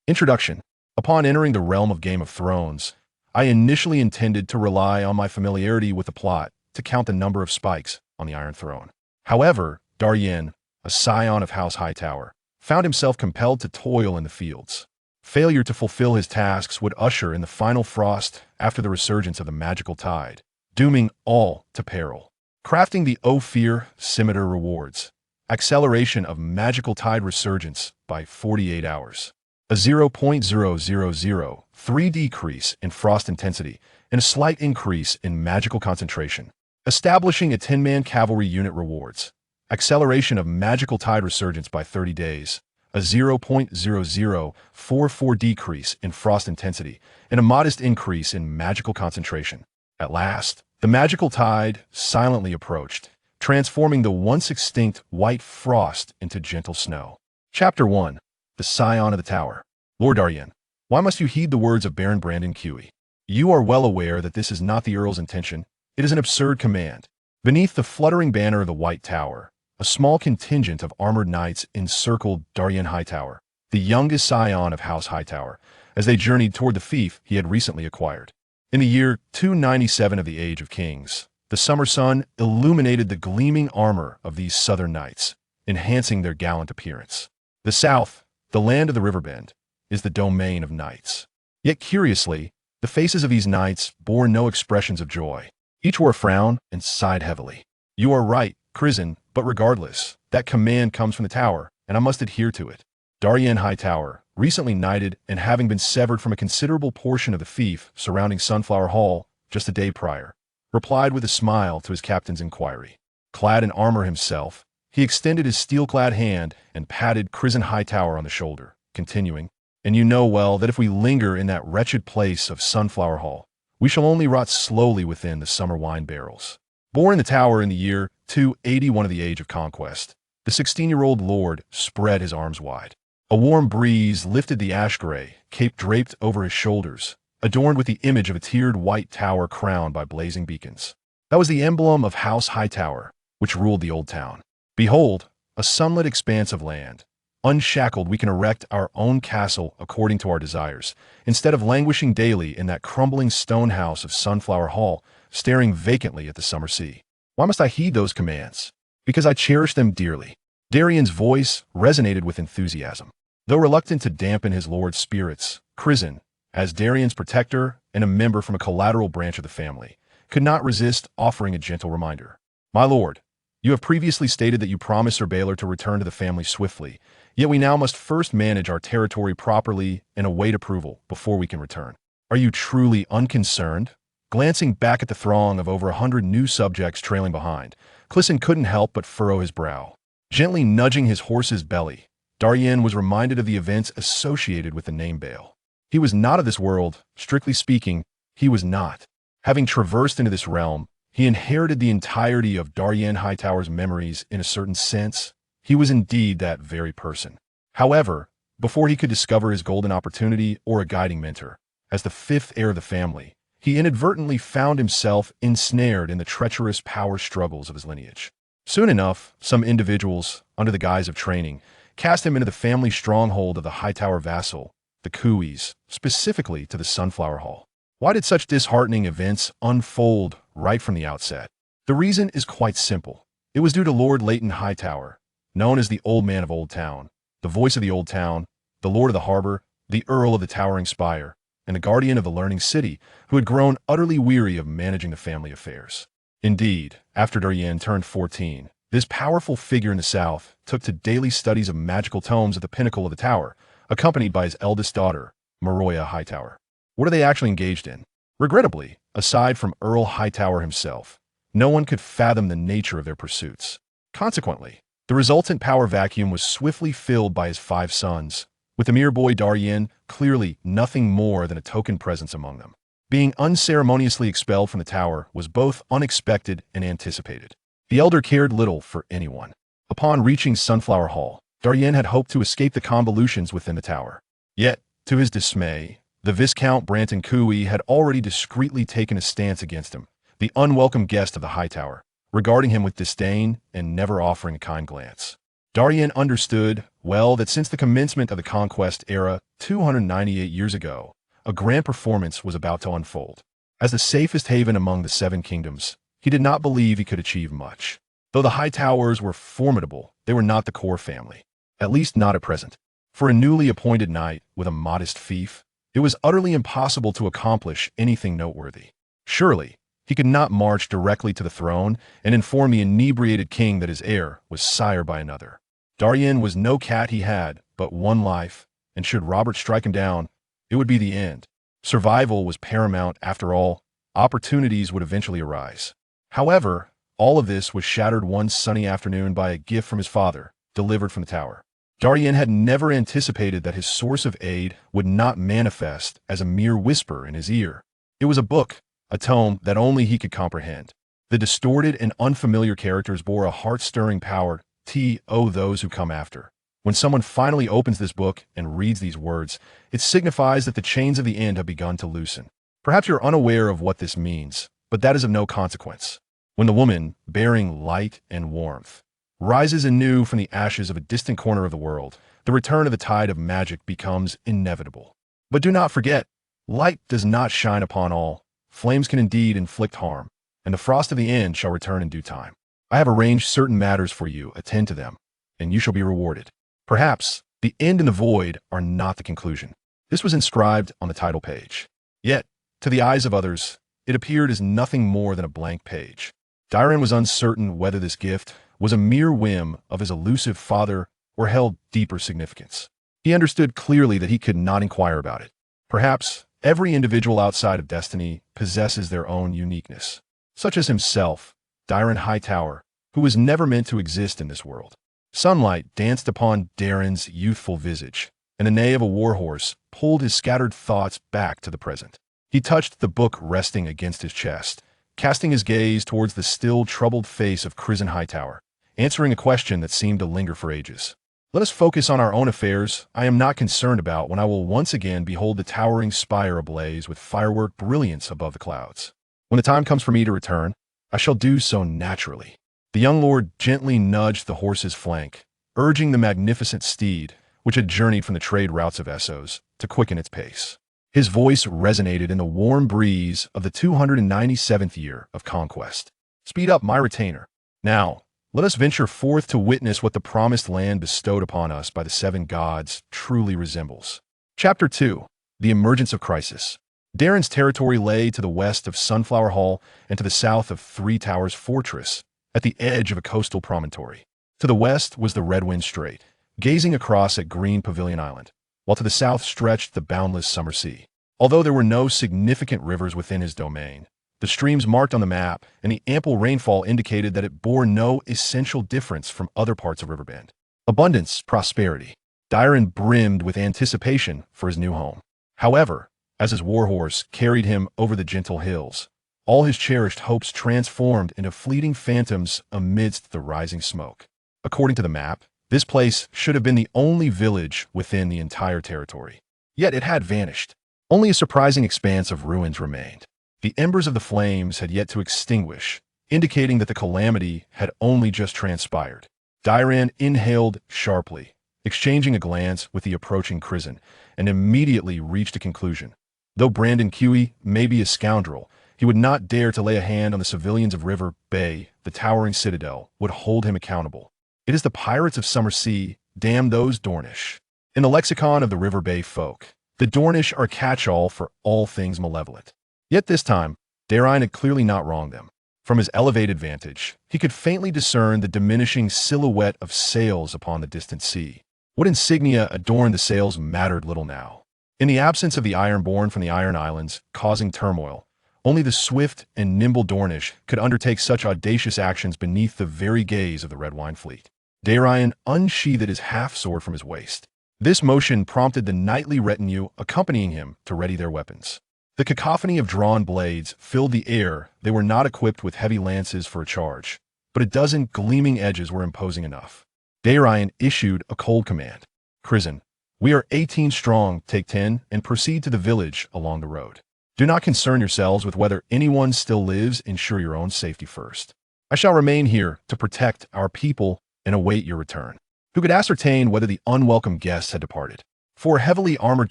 Introduction. Upon entering the realm of Game of Thrones, I initially intended to rely on my familiarity with the plot to count the number of spikes on the Iron Throne. However, Darian, a scion of House Hightower, found himself compelled to toil in the fields. Failure to fulfill his tasks would usher in the final frost after the resurgence of the magical tide, dooming all to peril. Crafting the Ofieri scimitar rewards. Acceleration of magical tide resurgence by 48 hours. A 0.0003 decrease in frost intensity and a slight increase in magical concentration. Establishing a 10-man cavalry unit rewards. Acceleration of magical tide resurgence by 30 days. A 0.0044 decrease in frost intensity and a modest increase in magical concentration. At last, the magical tide silently approached, transforming the once extinct white frost into gentle snow. Chapter 1. The Scion of the Tower. Lord Darian, why must you heed the words of Baron Brandon Huey? You are well aware that this is not the Earl's intention. It is an absurd command. Beneath the fluttering banner of the White Tower, a small contingent of armored knights encircled Darian Hightower, the youngest scion of House Hightower, as they journeyed toward the fief he had recently acquired. In the year 297 of the Age of Kings, the summer sun illuminated the gleaming armor of these southern knights, enhancing their gallant appearance. The South, the land of the Riverbend, is the domain of knights. Yet curiously, the faces of these knights bore no expressions of joy. Each wore a frown and sighed heavily. You are right, Crizin, but regardless, that command comes from the tower, and I must adhere to it. Darian Hightower, recently knighted and having been severed from a considerable portion of the fief surrounding Sunflower Hall just a day prior, replied with a smile to his captain's inquiry. Clad in armor himself, he extended his steel-clad hand and patted Crizin Hightower on the shoulder, continuing, "And you know well that if we linger in that wretched place of Sunflower Hall, we shall only rot slowly within the summer wine barrels." Born in the tower in the year 281 of the Age of Conquest, the 16-year-old lord spread his arms wide. A warm breeze lifted the ash-gray cape draped over his shoulders, adorned with the image of a tiered white tower crowned by blazing beacons. That was the emblem of House Hightower, which ruled the Oldtown. Behold, a sunlit expanse of land. Unshackled, we can erect our own castle according to our desires, instead of languishing daily in that crumbling stone house of Sunflower Hall, staring vacantly at the summer sea. Why must I heed those commands? Because I cherish them dearly. Darian's voice resonated with enthusiasm. Though reluctant to dampen his lord's spirits, Crizin, as Darian's protector and a member from a collateral branch of the family, could not resist offering a gentle reminder. My lord, you have previously stated that you promised Sir Baylor to return to the family swiftly, yet we now must first manage our territory properly and await approval before we can return. Are you truly unconcerned? Glancing back at the throng of over 100 new subjects trailing behind, Crizin couldn't help but furrow his brow. Gently nudging his horse's belly, Darian was reminded of the events associated with the name Bale. He was not of this world, strictly speaking, he was not. Having traversed into this realm, he inherited the entirety of Darian Hightower's memories in a certain sense. He was indeed that very person. However, before he could discover his golden opportunity or a guiding mentor, as the fifth heir of the family, he inadvertently found himself ensnared in the treacherous power struggles of his lineage. Soon enough, some individuals, under the guise of training, cast him into the family stronghold of the Hightower vassal, the Hueys, specifically to the Sunflower Hall. Why did such disheartening events unfold right from the outset? The reason is quite simple. It was due to Lord Leighton Hightower, known as the Old Man of Oldtown, the voice of the Oldtown, the Lord of the Harbor, the Earl of the Towering Spire, and the Guardian of the Learning City, who had grown utterly weary of managing the family affairs. Indeed, after Darian turned 14, this powerful figure in the South took to daily studies of magical tomes at the pinnacle of the tower, accompanied by his eldest daughter, Marwin Hightower. What are they actually engaged in? Regrettably, aside from Earl Hightower himself, no one could fathom the nature of their pursuits. Consequently, the resultant power vacuum was swiftly filled by his 5 sons, with the mere boy Darian clearly nothing more than a token presence among them. Being unceremoniously expelled from the tower was both unexpected and anticipated. The elder cared little for anyone. Upon reaching Sunflower Hall, Darian had hoped to escape the convolutions within the tower. Yet, to his dismay, the Viscount Branton Huey had already discreetly taken a stance against him, the unwelcome guest of the Hightower, regarding him with disdain and never offering a kind glance. Darian understood, well, that since the commencement of the conquest era 298 years ago, a grand performance was about to unfold. As the safest haven among the Seven Kingdoms, he did not believe he could achieve much. Though the Hightowers were formidable, they were not the core family, at least not at present. For a newly appointed knight with a modest fief, it was utterly impossible to accomplish anything noteworthy. Surely, he could not march directly to the throne and inform the inebriated king that his heir was sired by another. Darian was no cat, he had but one life, and should Robert strike him down, it would be the end. Survival was paramount after all. Opportunities would eventually arise. However, all of this was shattered one sunny afternoon by a gift from his father, delivered from the tower. Darian had never anticipated that his source of aid would not manifest as a mere whisper in his ear. It was a book, a tome that only he could comprehend. The distorted and unfamiliar characters bore a heart-stirring power. Those who come after. When someone finally opens this book and reads these words, it signifies that the chains of the end have begun to loosen. Perhaps you're unaware of what this means, but that is of no consequence. When the woman, bearing light and warmth, rises anew from the ashes of a distant corner of the world, the return of the tide of magic becomes inevitable. But do not forget, light does not shine upon all. Flames can indeed inflict harm, and the frost of the end shall return in due time. I have arranged certain matters for you, attend to them, and you shall be rewarded. Perhaps the end and the void are not the conclusion. This was inscribed on the title page. Yet, to the eyes of others, it appeared as nothing more than a blank page. Darian was uncertain whether this gift was a mere whim of his elusive father or held deeper significance. He understood clearly that he could not inquire about it. Perhaps every individual outside of destiny possesses their own uniqueness, such as himself, Darian Hightower, who was never meant to exist in this world. Sunlight danced upon Darian's youthful visage, and the neigh of a warhorse pulled his scattered thoughts back to the present. He touched the book resting against his chest, casting his gaze towards the still troubled face of Darian Hightower, answering a question that seemed to linger for ages. Let us focus on our own affairs. I am not concerned about when I will once again behold the towering spire ablaze with firework brilliance above the clouds. When the time comes for me to return, I shall do so naturally. The young lord gently nudged the horse's flank, urging the magnificent steed, which had journeyed from the trade routes of Essos, to quicken its pace. His voice resonated in the warm breeze of the 297th year of conquest. Speed up, my retainer. Now, let us venture forth to witness what the promised land bestowed upon us by the seven gods truly resembles. Chapter 2. The Emergence of Crisis. Darian's territory lay to the west of Sunflower Hall and to the south of Three Towers Fortress, at the edge of a coastal promontory. To the west was the Redwind Strait, gazing across at Green Pavilion Island, while to the south stretched the boundless summer sea. Although there were no significant rivers within his domain, the streams marked on the map and the ample rainfall indicated that it bore no essential difference from other parts of Riverbend. Abundance, prosperity. Darian brimmed with anticipation for his new home. However, as his warhorse carried him over the gentle hills, all his cherished hopes transformed into fleeting phantoms amidst the rising smoke. According to the map, this place should have been the only village within the entire territory. Yet it had vanished. Only a surprising expanse of ruins remained. The embers of the flames had yet to extinguish, indicating that the calamity had only just transpired. Darian inhaled sharply, exchanging a glance with the approaching Darian, and immediately reached a conclusion. Though Brandon Huey may be a scoundrel, he would not dare to lay a hand on the civilians of River Bay. The towering citadel would hold him accountable. It is the pirates of Summer Sea, damn those Dornish. In the lexicon of the River Bay folk, the Dornish are catch-all for all things malevolent. Yet this time, Darian had clearly not wronged them. From his elevated vantage, he could faintly discern the diminishing silhouette of sails upon the distant sea. What insignia adorned the sails mattered little now. In the absence of the Ironborn from the Iron Islands, causing turmoil, only the swift and nimble Dornish could undertake such audacious actions beneath the very gaze of the Red Wine fleet. Darian unsheathed his half-sword from his waist. This motion prompted the knightly retinue accompanying him to ready their weapons. The cacophony of drawn blades filled the air. They were not equipped with heavy lances for a charge, but a dozen gleaming edges were imposing enough. Darian issued a cold command. Darian, we are 18 strong, take 10, and proceed to the village along the road. Do not concern yourselves with whether anyone still lives, ensure your own safety first. I shall remain here to protect our people and await your return. who could ascertain whether the unwelcome guests had departed. For heavily armored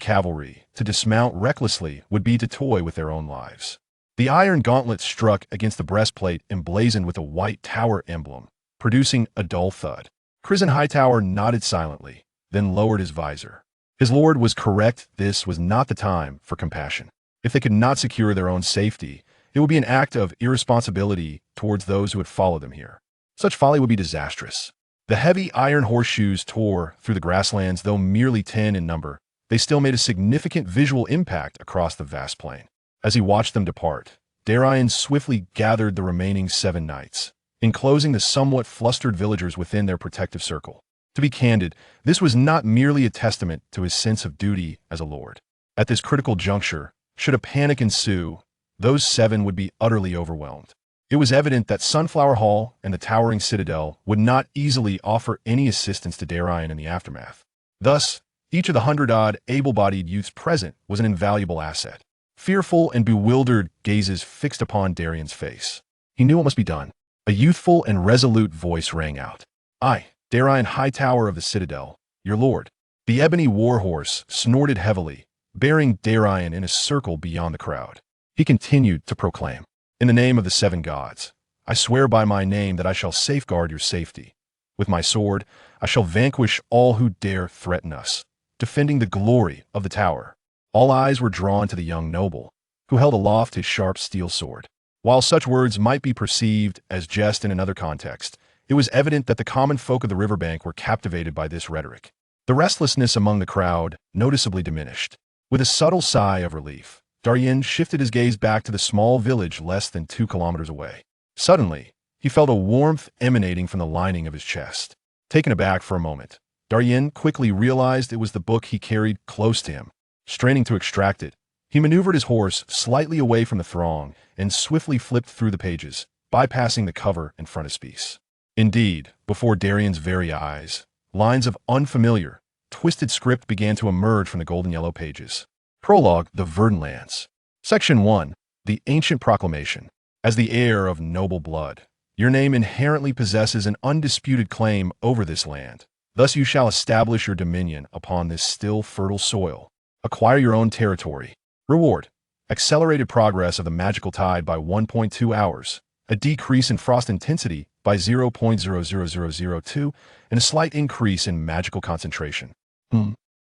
cavalry, to dismount recklessly would be to toy with their own lives. The iron gauntlet struck against the breastplate emblazoned with a white tower emblem, producing a dull thud. Darian Hightower nodded silently, then lowered his visor. His lord was correct. This was not the time for compassion. If they could not secure their own safety, it would be an act of irresponsibility towards those who had followed them here. Such folly would be disastrous. The heavy iron horseshoes tore through the grasslands. Though merely 10 in number, they still made a significant visual impact across the vast plain. As he watched them depart, Darian swiftly gathered the remaining 7 knights, enclosing the somewhat flustered villagers within their protective circle. To be candid, this was not merely a testament to his sense of duty as a lord. At this critical juncture, should a panic ensue, those 7 would be utterly overwhelmed. It was evident that Sunflower Hall and the towering citadel would not easily offer any assistance to Darian in the aftermath. Thus, each of the 100-odd able-bodied youths present was an invaluable asset. Fearful and bewildered gazes fixed upon Darian's face. He knew what must be done. A youthful and resolute voice rang out. "I, Darian Hightower of the Citadel, your lord." The ebony warhorse snorted heavily, bearing Darian in a circle beyond the crowd. He continued to proclaim, "In the name of the 7 gods, I swear by my name that I shall safeguard your safety. With my sword, I shall vanquish all who dare threaten us, defending the glory of the tower." All eyes were drawn to the young noble, who held aloft his sharp steel sword. While such words might be perceived as jest in another context, it was evident that the common folk of the riverbank were captivated by this rhetoric. The restlessness among the crowd noticeably diminished. With a subtle sigh of relief, Darian shifted his gaze back to the small village less than 2 kilometers away. Suddenly, he felt a warmth emanating from the lining of his chest. Taken aback for a moment, Darian quickly realized it was the book he carried close to him. Straining to extract it, he maneuvered his horse slightly away from the throng and swiftly flipped through the pages, bypassing the cover and frontispiece. Indeed, before Darian's very eyes, lines of unfamiliar, twisted script began to emerge from the golden yellow pages. Prologue, The Verdant Lands. Section 1, The Ancient Proclamation. As the heir of noble blood, your name inherently possesses an undisputed claim over this land. Thus you shall establish your dominion upon this still fertile soil. Acquire your own territory. Reward: accelerated progress of the magical tide by 1.2 hours, a decrease in frost intensity by 0.00002, and a slight increase in magical concentration.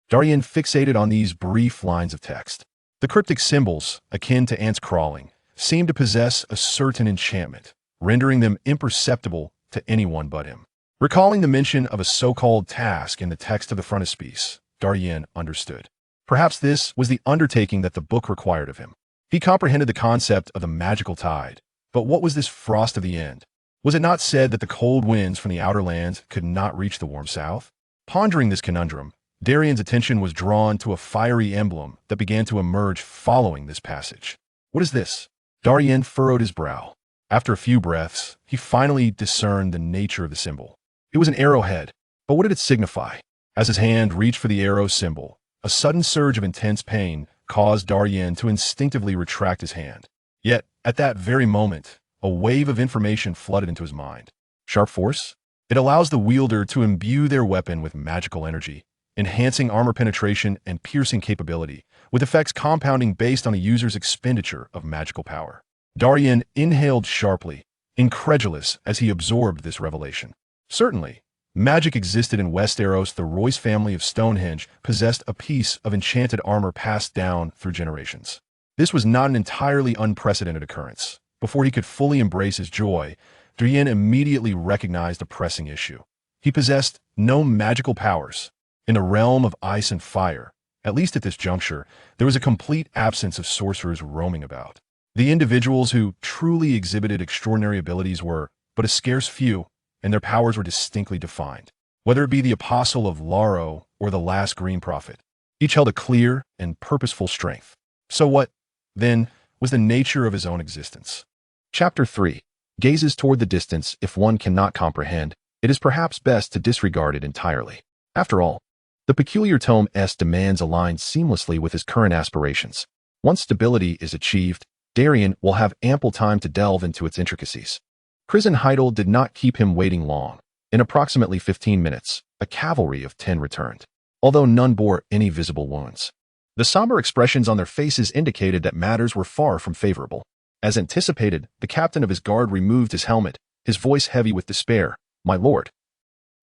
Darian fixated on these brief lines of text. The cryptic symbols, akin to ants crawling, seemed to possess a certain enchantment, rendering them imperceptible to anyone but him. Recalling the mention of a so-called task in the text of the frontispiece, Darian understood. Perhaps this was the undertaking that the book required of him. He comprehended the concept of the magical tide, but what was this frost of the end? Was it not said that the cold winds from the outer lands could not reach the warm south? Pondering this conundrum, Darian's attention was drawn to a fiery emblem that began to emerge following this passage. What is this? Darian furrowed his brow. After a few breaths, he finally discerned the nature of the symbol. It was an arrowhead, but what did it signify? As his hand reached for the arrow symbol, a sudden surge of intense pain caused Darian to instinctively retract his hand. Yet, at that very moment, a wave of information flooded into his mind. Sharp force? It allows the wielder to imbue their weapon with magical energy, enhancing armor penetration and piercing capability, with effects compounding based on the user's expenditure of magical power. Darian inhaled sharply, incredulous as he absorbed this revelation. Certainly, magic existed in Westeros. The Royce family of Stonehenge possessed a piece of enchanted armor passed down through generations. This was not an entirely unprecedented occurrence. Before he could fully embrace his joy, Darian immediately recognized a pressing issue. He possessed no magical powers. In the realm of ice and fire, at least at this juncture, there was a complete absence of sorcerers roaming about. The individuals who truly exhibited extraordinary abilities were but a scarce few, and their powers were distinctly defined. Whether it be the Apostle of Laro or the last Green Prophet, each held a clear and purposeful strength. So what, then, was the nature of his own existence? Chapter 3 gazes toward the distance. If one cannot comprehend, it is perhaps best to disregard it entirely. After all, the peculiar tome's demands align seamlessly with his current aspirations. Once stability is achieved, Darian will have ample time to delve into its intricacies. Darian Hightower did not keep him waiting long. In approximately 15 minutes, a cavalry of 10 returned, although none bore any visible wounds. The somber expressions on their faces indicated that matters were far from favorable. As anticipated, the captain of his guard removed his helmet, his voice heavy with despair. "My lord,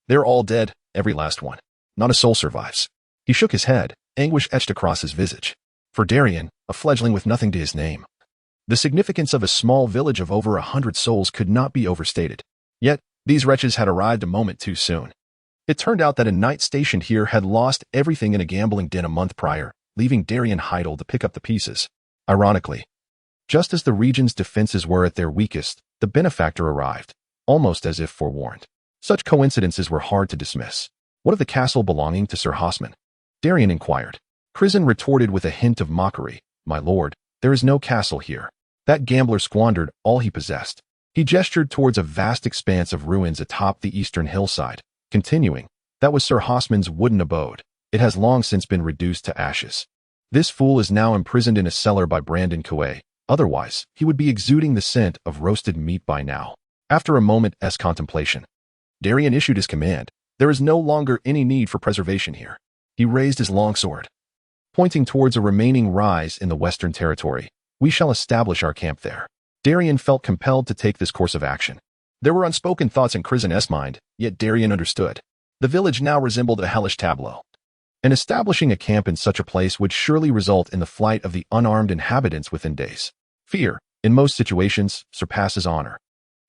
they're all dead, every last one. Not a soul survives." He shook his head, anguish etched across his visage. For Darian, a fledgling with nothing to his name, the significance of a small village of over 100 souls could not be overstated. Yet, these wretches had arrived a moment too soon. It turned out that a knight stationed here had lost everything in a gambling den a month prior, leaving Darian Hightower to pick up the pieces. Ironically, just as the region's defenses were at their weakest, the benefactor arrived, almost as if forewarned. Such coincidences were hard to dismiss. "What of the castle belonging to Sir Hosman?" Darian inquired. Crizin retorted with a hint of mockery. "My lord, there is no castle here. That gambler squandered all he possessed." He gestured towards a vast expanse of ruins atop the eastern hillside, continuing, "That was Sir Hosman's wooden abode. It has long since been reduced to ashes. This fool is now imprisoned in a cellar by Brandon Coué. Otherwise, he would be exuding the scent of roasted meat by now." After a moment's contemplation, Darian issued his command. "There is no longer any need for preservation here." He raised his longsword, pointing towards a remaining rise in the western territory. "We shall establish our camp there." Darian felt compelled to take this course of action. There were unspoken thoughts in Crisin's mind, yet Darian understood. The village now resembled a hellish tableau, and establishing a camp in such a place would surely result in the flight of the unarmed inhabitants within days. Fear, in most situations, surpasses honor,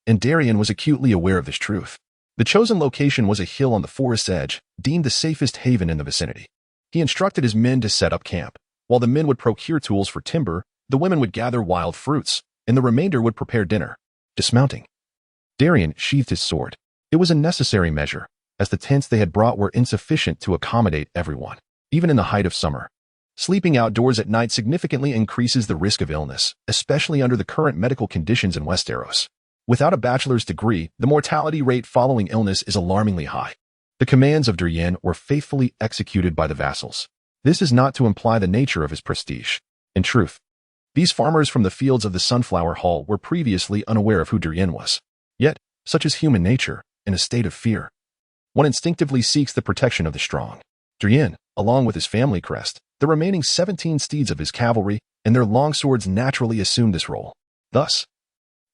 and Darian was acutely aware of this truth. The chosen location was a hill on the forest's edge, deemed the safest haven in the vicinity. He instructed his men to set up camp. While the men would procure tools for timber, the women would gather wild fruits, and the remainder would prepare dinner. Dismounting, Darian sheathed his sword. It was a necessary measure, as the tents they had brought were insufficient to accommodate everyone, even in the height of summer. Sleeping outdoors at night significantly increases the risk of illness, especially under the current medical conditions in Westeros. Without a bachelor's degree, the mortality rate following illness is alarmingly high. The commands of Darian were faithfully executed by the vassals. This is not to imply the nature of his prestige. In truth, these farmers from the fields of the Sunflower Hall were previously unaware of who Darian was. Yet, such is human nature, in a state of fear, one instinctively seeks the protection of the strong. Darian, along with his family crest, the remaining 17 steeds of his cavalry, and their longswords naturally assumed this role. Thus,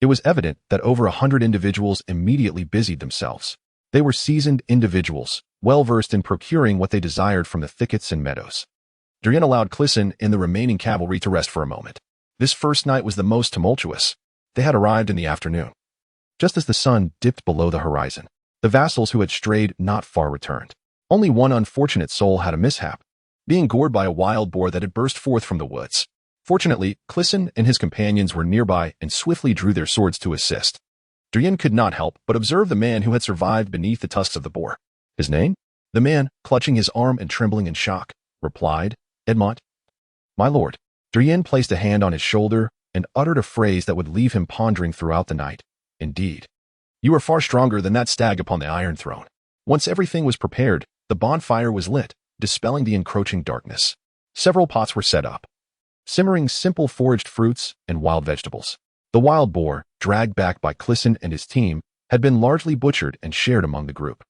it was evident that over 100 individuals immediately busied themselves. They were seasoned individuals, well-versed in procuring what they desired from the thickets and meadows. Darian allowed Clisson and the remaining cavalry to rest for a moment. This first night was the most tumultuous. They had arrived in the afternoon, just as the sun dipped below the horizon. The vassals who had strayed not far returned. Only one unfortunate soul had a mishap, being gored by a wild boar that had burst forth from the woods. Fortunately, Clisson and his companions were nearby and swiftly drew their swords to assist. Darian could not help but observe the man who had survived beneath the tusks of the boar. His name? The man, clutching his arm and trembling in shock, replied, "Edmont." "My lord." Darian placed a hand on his shoulder and uttered a phrase that would leave him pondering throughout the night. "Indeed, you are far stronger than that stag upon the Iron Throne." Once everything was prepared, the bonfire was lit, dispelling the encroaching darkness. Several pots were set up, simmering simple foraged fruits and wild vegetables. The wild boar, dragged back by Clisson and his team, had been largely butchered and shared among the group.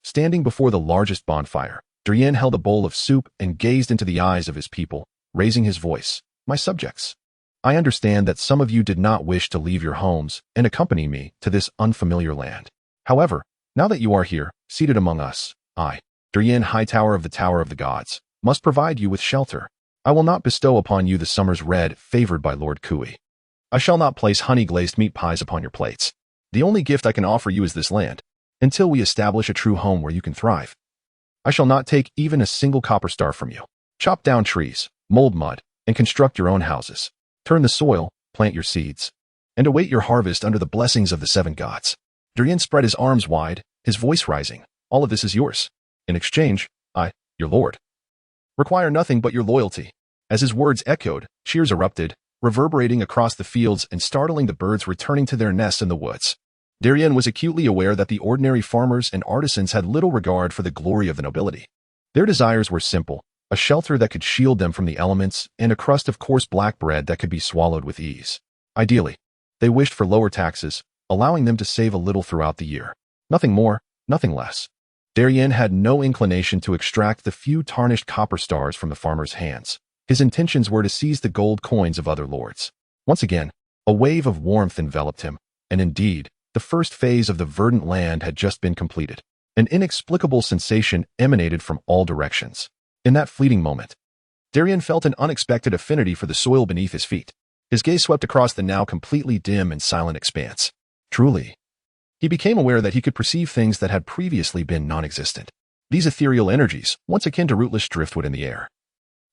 Standing before the largest bonfire, Darian held a bowl of soup and gazed into the eyes of his people, raising his voice. "My subjects, I understand that some of you did not wish to leave your homes and accompany me to this unfamiliar land. However, now that you are here, seated among us, I, Darian Hightower of the Tower of the Gods, must provide you with shelter. I will not bestow upon you the summer's red favored by Lord Coué. I shall not place honey-glazed meat pies upon your plates. The only gift I can offer you is this land, until we establish a true home where you can thrive. I shall not take even a single copper star from you. Chop down trees, mold mud, and construct your own houses. Turn the soil, plant your seeds, and await your harvest under the blessings of the 7 gods." Darian spread his arms wide, his voice rising. "All of this is yours. In exchange, I, your lord, require nothing but your loyalty." As his words echoed, cheers erupted, reverberating across the fields and startling the birds returning to their nests in the woods. Darian was acutely aware that the ordinary farmers and artisans had little regard for the glory of the nobility. Their desires were simple: a shelter that could shield them from the elements and a crust of coarse black bread that could be swallowed with ease. Ideally, they wished for lower taxes, allowing them to save a little throughout the year. Nothing more, nothing less. Darian had no inclination to extract the few tarnished copper stars from the farmer's hands. His intentions were to seize the gold coins of other lords. Once again, a wave of warmth enveloped him, and indeed, the first phase of the verdant land had just been completed. An inexplicable sensation emanated from all directions. In that fleeting moment, Darian felt an unexpected affinity for the soil beneath his feet. His gaze swept across the now completely dim and silent expanse. Truly, he became aware that he could perceive things that had previously been non-existent. These ethereal energies, once akin to rootless driftwood in the air,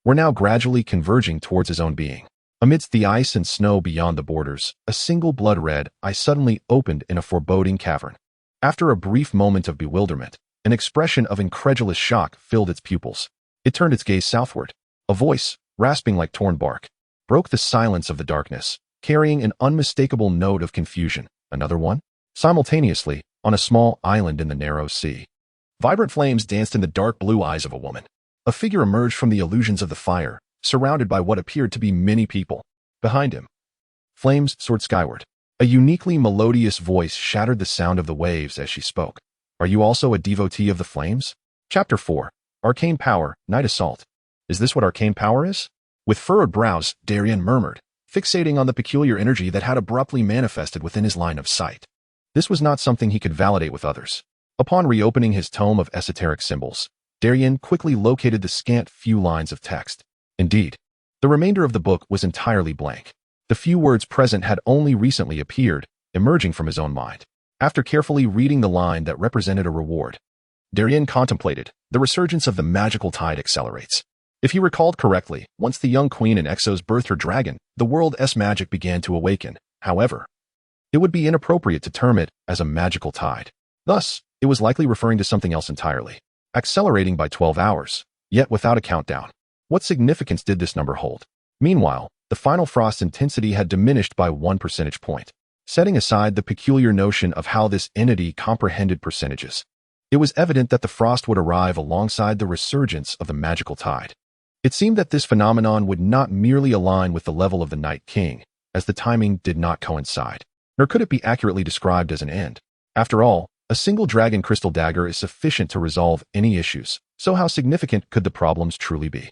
were now gradually converging towards his own being. Amidst the ice and snow beyond the borders, a single blood-red eye suddenly opened in a foreboding cavern. After a brief moment of bewilderment, an expression of incredulous shock filled its pupils. It turned its gaze southward. A voice, rasping like torn bark, broke the silence of the darkness, carrying an unmistakable note of confusion. Another one? Simultaneously, on a small island in the narrow sea, vibrant flames danced in the dark blue eyes of a woman. A figure emerged from the illusions of the fire, surrounded by what appeared to be many people. Behind him, flames soared skyward. A uniquely melodious voice shattered the sound of the waves as she spoke. Are you also a devotee of the flames? Chapter 4. Arcane Power, Night Assault. Is this what arcane power is? With furrowed brows, Darian murmured, fixating on the peculiar energy that had abruptly manifested within his line of sight. This was not something he could validate with others. Upon reopening his tome of esoteric symbols, Darian quickly located the scant few lines of text. Indeed, the remainder of the book was entirely blank. The few words present had only recently appeared, emerging from his own mind. After carefully reading the line that represented a reward, Darian contemplated, the resurgence of the magical tide accelerates. If he recalled correctly, once the young queen in Exos birthed her dragon, the world's magic began to awaken. However, it would be inappropriate to term it as a magical tide. Thus, it was likely referring to something else entirely. Accelerating by 12 hours, yet without a countdown. What significance did this number hold? Meanwhile, the final frost's intensity had diminished by 1 percentage point. Setting aside the peculiar notion of how this entity comprehended percentages, it was evident that the frost would arrive alongside the resurgence of the magical tide. It seemed that this phenomenon would not merely align with the level of the Night King, as the timing did not coincide, nor could it be accurately described as an end. After all, a single dragon crystal dagger is sufficient to resolve any issues, so how significant could the problems truly be?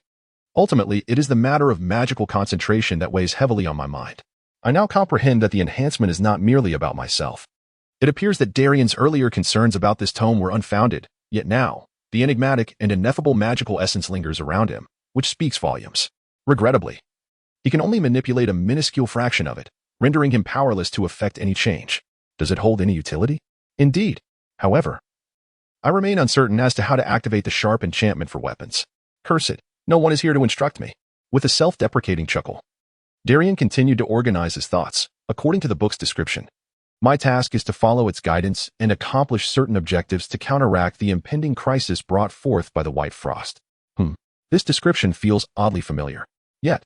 Ultimately, it is the matter of magical concentration that weighs heavily on my mind. I now comprehend that the enhancement is not merely about myself. It appears that Darian's earlier concerns about this tome were unfounded, yet now, the enigmatic and ineffable magical essence lingers around him, which speaks volumes. Regrettably, he can only manipulate a minuscule fraction of it, rendering him powerless to effect any change. Does it hold any utility? Indeed. However, I remain uncertain as to how to activate the sharp enchantment for weapons. Curse it, no one is here to instruct me. With a self-deprecating chuckle, Darian continued to organize his thoughts. According to the book's description, my task is to follow its guidance and accomplish certain objectives to counteract the impending crisis brought forth by the White Frost. This description feels oddly familiar. Yet,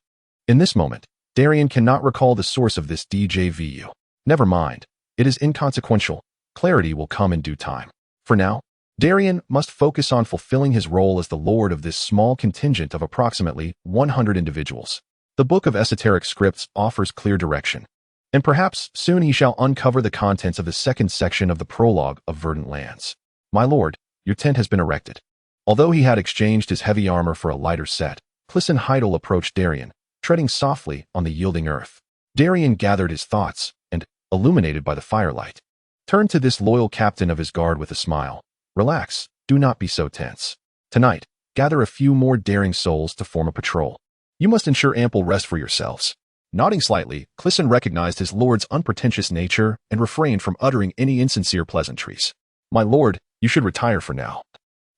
in this moment, Darian cannot recall the source of this DJVU. Never mind, it is inconsequential. Clarity will come in due time. For now, Darian must focus on fulfilling his role as the lord of this small contingent of approximately 100 individuals. The Book of Esoteric Scripts offers clear direction, and perhaps soon he shall uncover the contents of the second section of the prologue of Verdant Lands. My lord, your tent has been erected. Although he had exchanged his heavy armor for a lighter set, Darian Hightower approached Darian, treading softly on the yielding earth. Darian gathered his thoughts and, illuminated by the firelight, turned to this loyal captain of his guard with a smile. Relax, do not be so tense. Tonight, gather a few more daring souls to form a patrol. You must ensure ample rest for yourselves. Nodding slightly, Darian recognized his lord's unpretentious nature and refrained from uttering any insincere pleasantries. My lord, you should retire for now.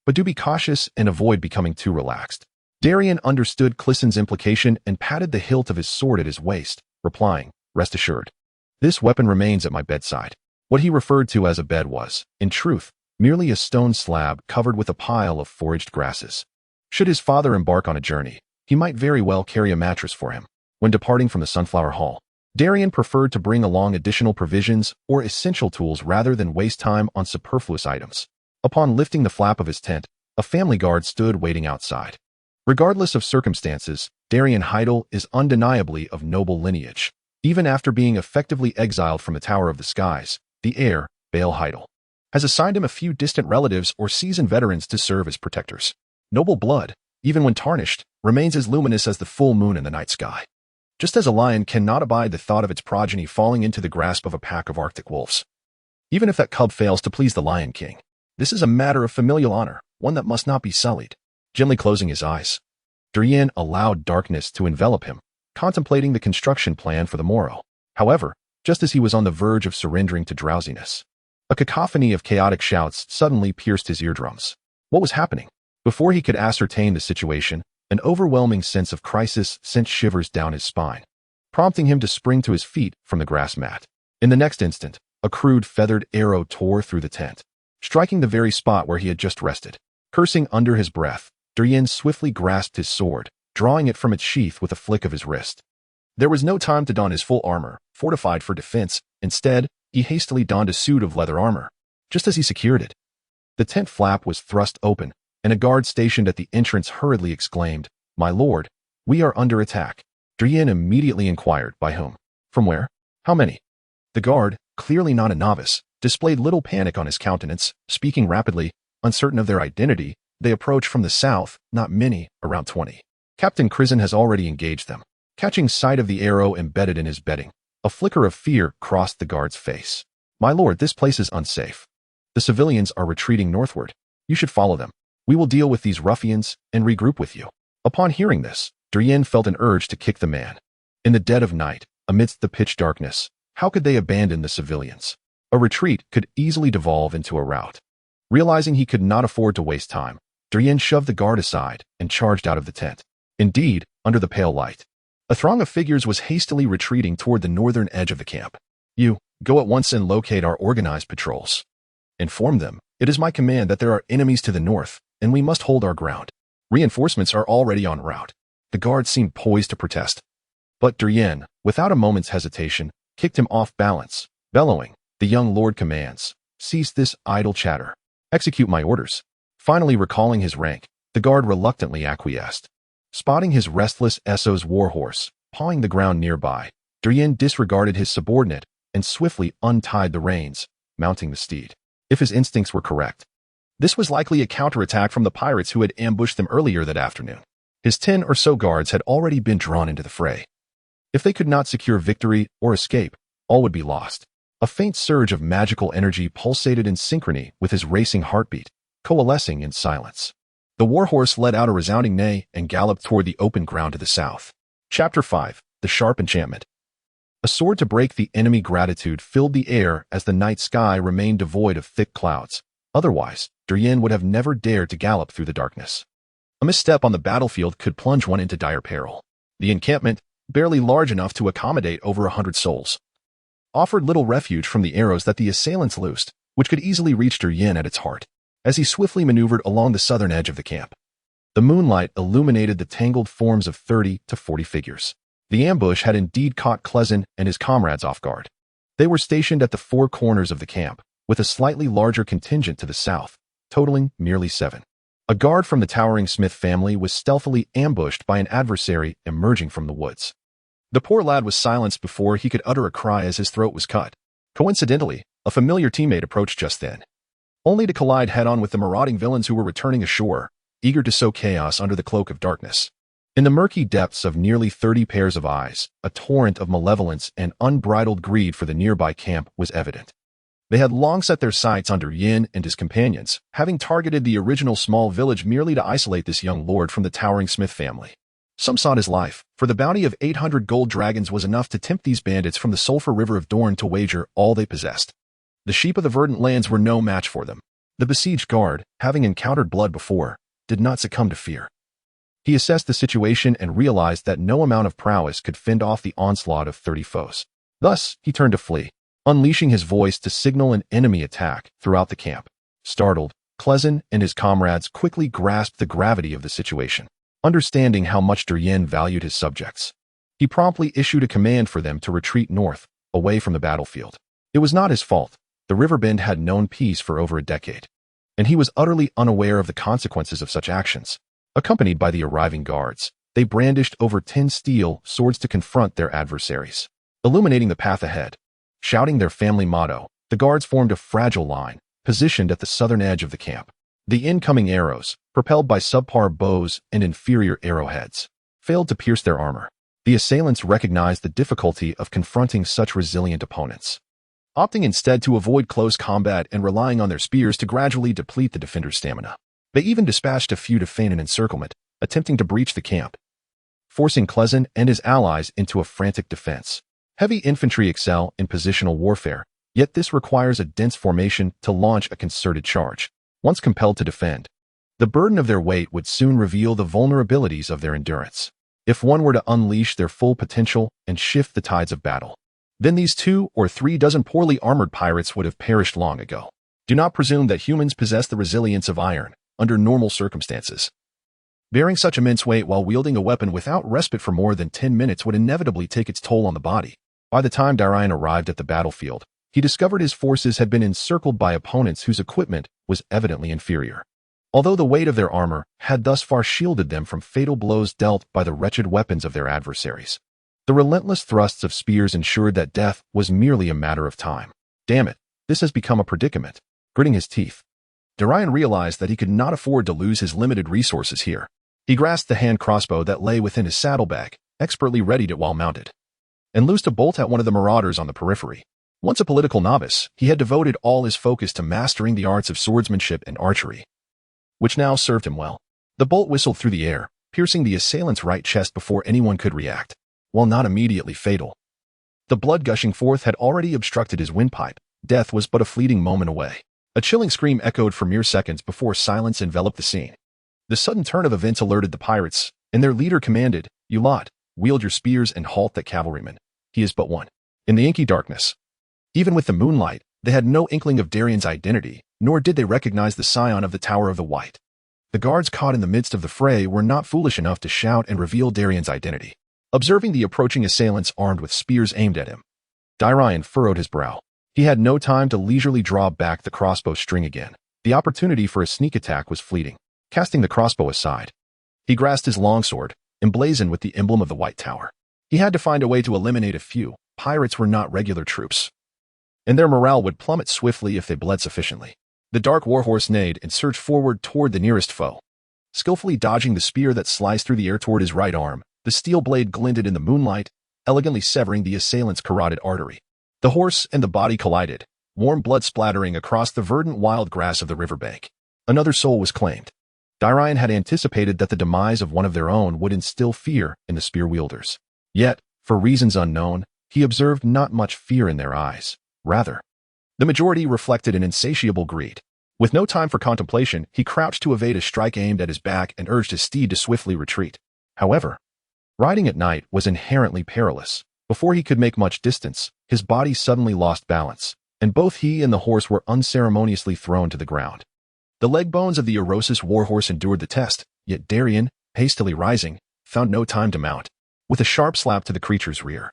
But do be cautious and avoid becoming too relaxed. Darian understood Darian's implication and patted the hilt of his sword at his waist, replying, rest assured. This weapon remains at my bedside. What he referred to as a bed was, in truth, merely a stone slab covered with a pile of foraged grasses. Should his father embark on a journey, he might very well carry a mattress for him. When departing from the Sunflower Hall, Darian preferred to bring along additional provisions or essential tools rather than waste time on superfluous items. Upon lifting the flap of his tent, a family guard stood waiting outside. Regardless of circumstances, Darian Hightower is undeniably of noble lineage. Even after being effectively exiled from the Tower of the Skies, the heir, Bale Hightower, has assigned him a few distant relatives or seasoned veterans to serve as protectors. Noble blood, even when tarnished, remains as luminous as the full moon in the night sky. Just as a lion cannot abide the thought of its progeny falling into the grasp of a pack of Arctic wolves. Even if that cub fails to please the Lion King, this is a matter of familial honor, one that must not be sullied. Gently closing his eyes, Darian allowed darkness to envelop him, contemplating the construction plan for the morrow. However, just as he was on the verge of surrendering to drowsiness, a cacophony of chaotic shouts suddenly pierced his eardrums. What was happening? Before he could ascertain the situation, an overwhelming sense of crisis sent shivers down his spine, prompting him to spring to his feet from the grass mat. In the next instant, a crude feathered arrow tore through the tent, striking the very spot where he had just rested. Cursing under his breath, Darian swiftly grasped his sword, drawing it from its sheath with a flick of his wrist. There was no time to don his full armor, fortified for defense. Instead, he hastily donned a suit of leather armor. Just as he secured it, the tent flap was thrust open, and a guard stationed at the entrance hurriedly exclaimed, "My lord, we are under attack." Darian immediately inquired, by whom? From where? How many? The guard, clearly not a novice, displayed little panic on his countenance, speaking rapidly, uncertain of their identity. They approach from the south, not many, around 20. Captain Crizzen has already engaged them. Catching sight of the arrow embedded in his bedding, a flicker of fear crossed the guard's face. "My lord, this place is unsafe. The civilians are retreating northward. You should follow them. We will deal with these ruffians and regroup with you." Upon hearing this, Darian felt an urge to kick the man. In the dead of night, amidst the pitch darkness, how could they abandon the civilians? A retreat could easily devolve into a rout. Realizing he could not afford to waste time, Darian shoved the guard aside and charged out of the tent. Indeed, under the pale light, a throng of figures was hastily retreating toward the northern edge of the camp. "You, go at once and locate our organized patrols. Inform them, it is my command that there are enemies to the north, and we must hold our ground. Reinforcements are already en route." The guard seemed poised to protest, but Darian, without a moment's hesitation, kicked him off balance, bellowing, "The young lord commands. Cease this idle chatter. Execute my orders." Finally recalling his rank, the guard reluctantly acquiesced. Spotting his restless Esso's warhorse, pawing the ground nearby, Darian disregarded his subordinate and swiftly untied the reins, mounting the steed. If his instincts were correct, this was likely a counterattack from the pirates who had ambushed them earlier that afternoon. His 10 or so guards had already been drawn into the fray. If they could not secure victory or escape, all would be lost. A faint surge of magical energy pulsated in synchrony with his racing heartbeat, coalescing in silence. The warhorse let out a resounding neigh and galloped toward the open ground to the south. Chapter 5. The Sharp Enchantment. A sword to break the enemy gratitude filled the air as the night sky remained devoid of thick clouds. Otherwise, Darian would have never dared to gallop through the darkness. A misstep on the battlefield could plunge one into dire peril. The encampment, barely large enough to accommodate over 100 souls, offered little refuge from the arrows that the assailants loosed, which could easily reach Darian at its heart. As he swiftly maneuvered along the southern edge of the camp, the moonlight illuminated the tangled forms of 30 to 40 figures. The ambush had indeed caught Clezin and his comrades off guard. They were stationed at the four corners of the camp, with a slightly larger contingent to the south, totaling merely 7. A guard from the towering Smith family was stealthily ambushed by an adversary emerging from the woods. The poor lad was silenced before he could utter a cry as his throat was cut. Coincidentally, a familiar teammate approached just then, only to collide head-on with the marauding villains who were returning ashore, eager to sow chaos under the cloak of darkness. In the murky depths of nearly 30 pairs of eyes, a torrent of malevolence and unbridled greed for the nearby camp was evident. They had long set their sights on Darian and his companions, having targeted the original small village merely to isolate this young lord from the towering Smith family. Some sought his life, for the bounty of 800 gold dragons was enough to tempt these bandits from the sulfur river of Dorne to wager all they possessed. The sheep of the verdant lands were no match for them. The besieged guard, having encountered blood before, did not succumb to fear. He assessed the situation and realized that no amount of prowess could fend off the onslaught of 30 foes. Thus, he turned to flee, unleashing his voice to signal an enemy attack throughout the camp. Startled, Clezin and his comrades quickly grasped the gravity of the situation. Understanding how much Darian valued his subjects, he promptly issued a command for them to retreat north, away from the battlefield. It was not his fault. The riverbend had known peace for over a decade, and he was utterly unaware of the consequences of such actions. Accompanied by the arriving guards, they brandished over 10 steel swords to confront their adversaries. Illuminating the path ahead, shouting their family motto, the guards formed a fragile line, positioned at the southern edge of the camp. The incoming arrows, propelled by subpar bows and inferior arrowheads, failed to pierce their armor. The assailants recognized the difficulty of confronting such resilient opponents, opting instead to avoid close combat and relying on their spears to gradually deplete the defender's stamina. They even dispatched a few to feign an encirclement, attempting to breach the camp, forcing Clezen and his allies into a frantic defense. Heavy infantry excel in positional warfare, yet this requires a dense formation to launch a concerted charge. Once compelled to defend, the burden of their weight would soon reveal the vulnerabilities of their endurance. If one were to unleash their full potential and shift the tides of battle, then these 2 or 3 dozen poorly armored pirates would have perished long ago. Do not presume that humans possess the resilience of iron under normal circumstances. Bearing such immense weight while wielding a weapon without respite for more than 10 minutes would inevitably take its toll on the body. By the time Darian arrived at the battlefield, he discovered his forces had been encircled by opponents whose equipment was evidently inferior. Although the weight of their armor had thus far shielded them from fatal blows dealt by the wretched weapons of their adversaries, the relentless thrusts of spears ensured that death was merely a matter of time. Damn it, this has become a predicament. Gritting his teeth, Darian realized that he could not afford to lose his limited resources here. He grasped the hand crossbow that lay within his saddlebag, expertly readied it while mounted, and loosed a bolt at one of the marauders on the periphery. Once a political novice, he had devoted all his focus to mastering the arts of swordsmanship and archery, which now served him well. The bolt whistled through the air, piercing the assailant's right chest before anyone could react. While not immediately fatal, the blood gushing forth had already obstructed his windpipe. Death was but a fleeting moment away. A chilling scream echoed for mere seconds before silence enveloped the scene. The sudden turn of events alerted the pirates, and their leader commanded, "You lot, wield your spears and halt that cavalryman. He is but one." In the inky darkness, even with the moonlight, they had no inkling of Darian's identity, nor did they recognize the scion of the Tower of the White. The guards caught in the midst of the fray were not foolish enough to shout and reveal Darian's identity. Observing the approaching assailants armed with spears aimed at him, Darian furrowed his brow. He had no time to leisurely draw back the crossbow string again. The opportunity for a sneak attack was fleeting. Casting the crossbow aside, he grasped his longsword, emblazoned with the emblem of the White Tower. He had to find a way to eliminate a few. Pirates were not regular troops, and their morale would plummet swiftly if they bled sufficiently. The dark warhorse neighed and surged forward toward the nearest foe. Skillfully dodging the spear that sliced through the air toward his right arm, the steel blade glinted in the moonlight, elegantly severing the assailant's carotid artery. The horse and the body collided, warm blood splattering across the verdant wild grass of the riverbank. Another soul was claimed. Darian had anticipated that the demise of one of their own would instill fear in the spear wielders. Yet, for reasons unknown, he observed not much fear in their eyes. Rather, the majority reflected an insatiable greed. With no time for contemplation, he crouched to evade a strike aimed at his back and urged his steed to swiftly retreat. However, riding at night was inherently perilous. Before he could make much distance, his body suddenly lost balance, and both he and the horse were unceremoniously thrown to the ground. The leg bones of the Erosis warhorse endured the test, yet Darian, hastily rising, found no time to mount. With a sharp slap to the creature's rear,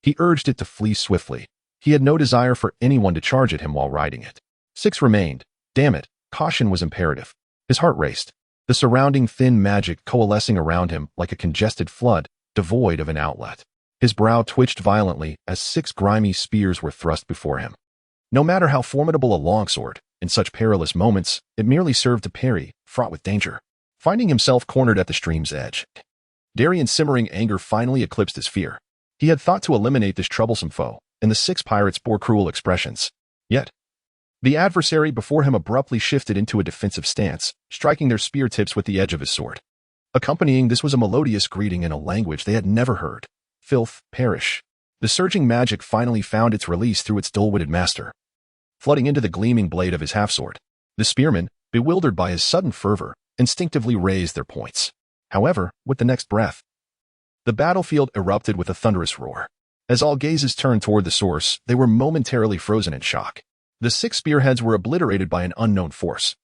he urged it to flee swiftly. He had no desire for anyone to charge at him while riding it. 6 remained. Damn it, caution was imperative. His heart raced, the surrounding thin magic coalescing around him like a congested flood, devoid of an outlet. His brow twitched violently as 6 grimy spears were thrust before him. No matter how formidable a longsword, in such perilous moments, it merely served to parry, fraught with danger. Finding himself cornered at the stream's edge, Darian's simmering anger finally eclipsed his fear. He had thought to eliminate this troublesome foe, and the 6 pirates bore cruel expressions. Yet, the adversary before him abruptly shifted into a defensive stance, striking their spear tips with the edge of his sword. Accompanying this was a melodious greeting in a language they had never heard. Filth, perish. The surging magic finally found its release through its dull-witted master, flooding into the gleaming blade of his half-sword. The spearmen, bewildered by his sudden fervor, instinctively raised their points. However, with the next breath, the battlefield erupted with a thunderous roar. As all gazes turned toward the source, they were momentarily frozen in shock. The 6 spearheads were obliterated by an unknown force,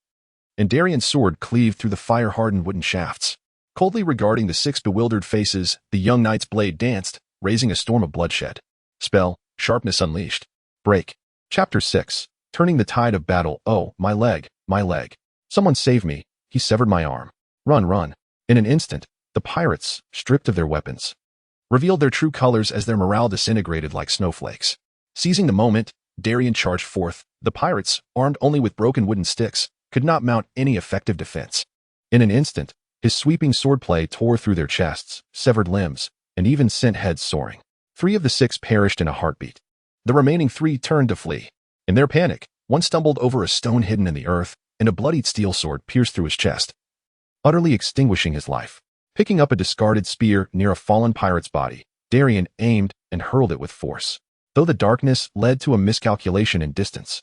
and Darian's sword cleaved through the fire-hardened wooden shafts. Coldly regarding the 6 bewildered faces, the young knight's blade danced, raising a storm of bloodshed. Spell, sharpness unleashed. Break. Chapter 6. Turning the tide of battle. Oh, my leg, my leg. Someone save me. He severed my arm. Run, run. In an instant, the pirates, stripped of their weapons, revealed their true colors as their morale disintegrated like snowflakes. Seizing the moment, Darian charged forth, The pirates, armed only with broken wooden sticks, could not mount any effective defense. In an instant, his sweeping swordplay tore through their chests, severed limbs, and even sent heads soaring. 3 of the 6 perished in a heartbeat. The remaining 3 turned to flee. In their panic, one stumbled over a stone hidden in the earth, and a bloodied steel sword pierced through his chest, utterly extinguishing his life. Picking up a discarded spear near a fallen pirate's body, Darian aimed and hurled it with force. Though the darkness led to a miscalculation in distance,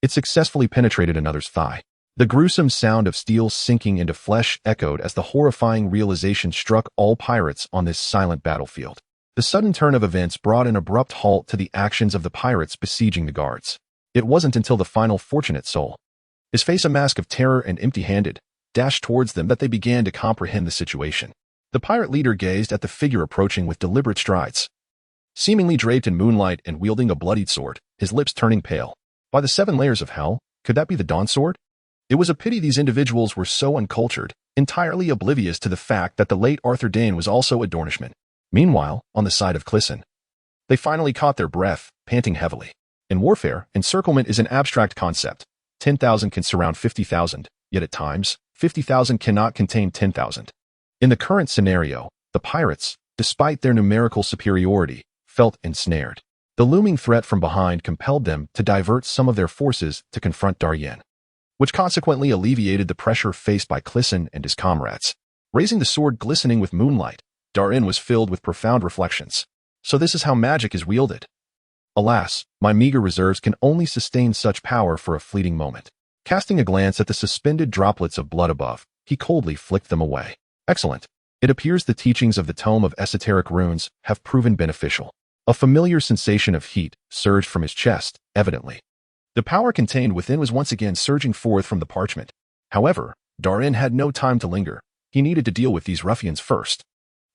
it successfully penetrated another's thigh. The gruesome sound of steel sinking into flesh echoed as the horrifying realization struck all pirates on this silent battlefield. The sudden turn of events brought an abrupt halt to the actions of the pirates besieging the guards. It wasn't until the final fortunate soul, his face a mask of terror and empty-handed, dashed towards them that they began to comprehend the situation. The pirate leader gazed at the figure approaching with deliberate strides. Seemingly draped in moonlight and wielding a bloodied sword, his lips turning pale. By the 7 layers of hell, could that be the Dawn Sword? It was a pity these individuals were so uncultured, entirely oblivious to the fact that the late Arthur Dane was also a Dornishman. Meanwhile, on the side of Clisson, they finally caught their breath, panting heavily. In warfare, encirclement is an abstract concept. 10,000 can surround 50,000, yet at times, 50,000 cannot contain 10,000. In the current scenario, the pirates, despite their numerical superiority, felt ensnared. The looming threat from behind compelled them to divert some of their forces to confront Darian, which consequently alleviated the pressure faced by Clisson and his comrades. Raising the sword glistening with moonlight, Darian was filled with profound reflections. So this is how magic is wielded. Alas, my meager reserves can only sustain such power for a fleeting moment. Casting a glance at the suspended droplets of blood above, he coldly flicked them away. Excellent. It appears the teachings of the Tome of Esoteric Runes have proven beneficial. A familiar sensation of heat surged from his chest, evidently. The power contained within was once again surging forth from the parchment. However, Darian had no time to linger. He needed to deal with these ruffians first.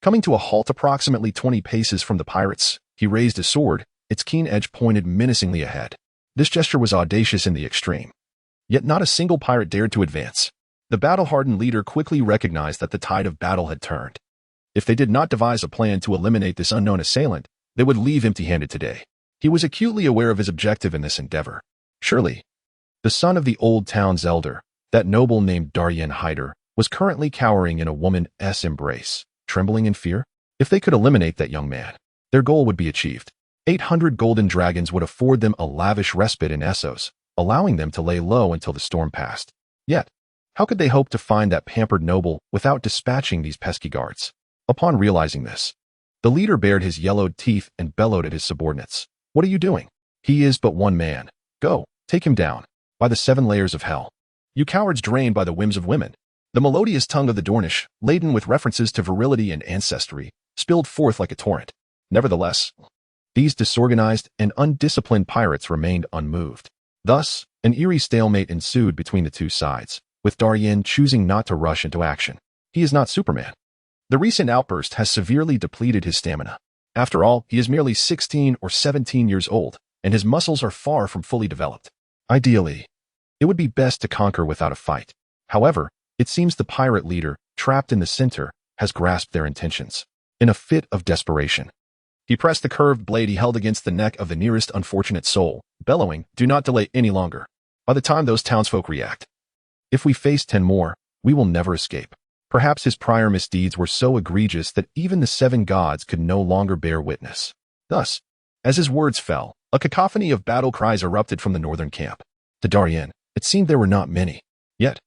Coming to a halt approximately 20 paces from the pirates, he raised his sword, its keen edge pointed menacingly ahead. This gesture was audacious in the extreme. Yet not a single pirate dared to advance. The battle-hardened leader quickly recognized that the tide of battle had turned. If they did not devise a plan to eliminate this unknown assailant, they would leave empty-handed today. He was acutely aware of his objective in this endeavor. Surely, the son of the Oldtown's elder, that noble named Darian Hightower, was currently cowering in a woman's embrace, trembling in fear. If they could eliminate that young man, their goal would be achieved. 800 golden dragons would afford them a lavish respite in Essos, allowing them to lay low until the storm passed. Yet, how could they hope to find that pampered noble without dispatching these pesky guards? Upon realizing this, the leader bared his yellowed teeth and bellowed at his subordinates. What are you doing? He is but one man. Go, take him down. By the 7 layers of hell. You cowards drained by the whims of women. The melodious tongue of the Dornish, laden with references to virility and ancestry, spilled forth like a torrent. Nevertheless, these disorganized and undisciplined pirates remained unmoved. Thus, an eerie stalemate ensued between the two sides, with Darian choosing not to rush into action. He is not Superman. The recent outburst has severely depleted his stamina. After all, he is merely 16 or 17 years old, and his muscles are far from fully developed. Ideally, it would be best to conquer without a fight. However, it seems the pirate leader, trapped in the center, has grasped their intentions. In a fit of desperation, he pressed the curved blade he held against the neck of the nearest unfortunate soul, bellowing, "Do not delay any longer. By the time those townsfolk react, if we face 10 more, we will never escape." Perhaps his prior misdeeds were so egregious that even the 7 gods could no longer bear witness. Thus, as his words fell, a cacophony of battle cries erupted from the northern camp. To Darian, it seemed there were not many. Yet,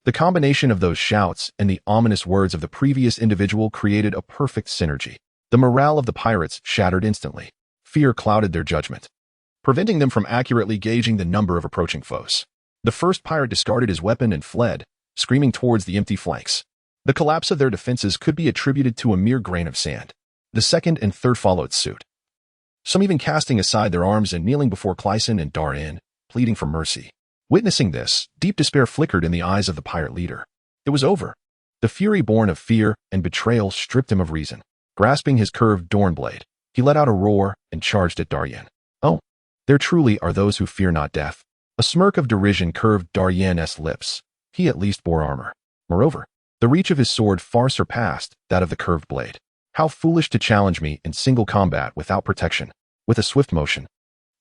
the combination of those shouts and the ominous words of the previous individual created a perfect synergy. The morale of the pirates shattered instantly. Fear clouded their judgment, preventing them from accurately gauging the number of approaching foes. The first pirate discarded his weapon and fled, screaming towards the empty flanks. The collapse of their defenses could be attributed to a mere grain of sand. The second and third followed suit, some even casting aside their arms and kneeling before Clisson and Darian, pleading for mercy. Witnessing this, deep despair flickered in the eyes of the pirate leader. It was over. The fury born of fear and betrayal stripped him of reason. Grasping his curved dorn blade, he let out a roar and charged at Darian. Oh, there truly are those who fear not death. A smirk of derision curved Darian's lips. He at least bore armor. Moreover, the reach of his sword far surpassed that of the curved blade. How foolish to challenge me in single combat without protection. With a swift motion,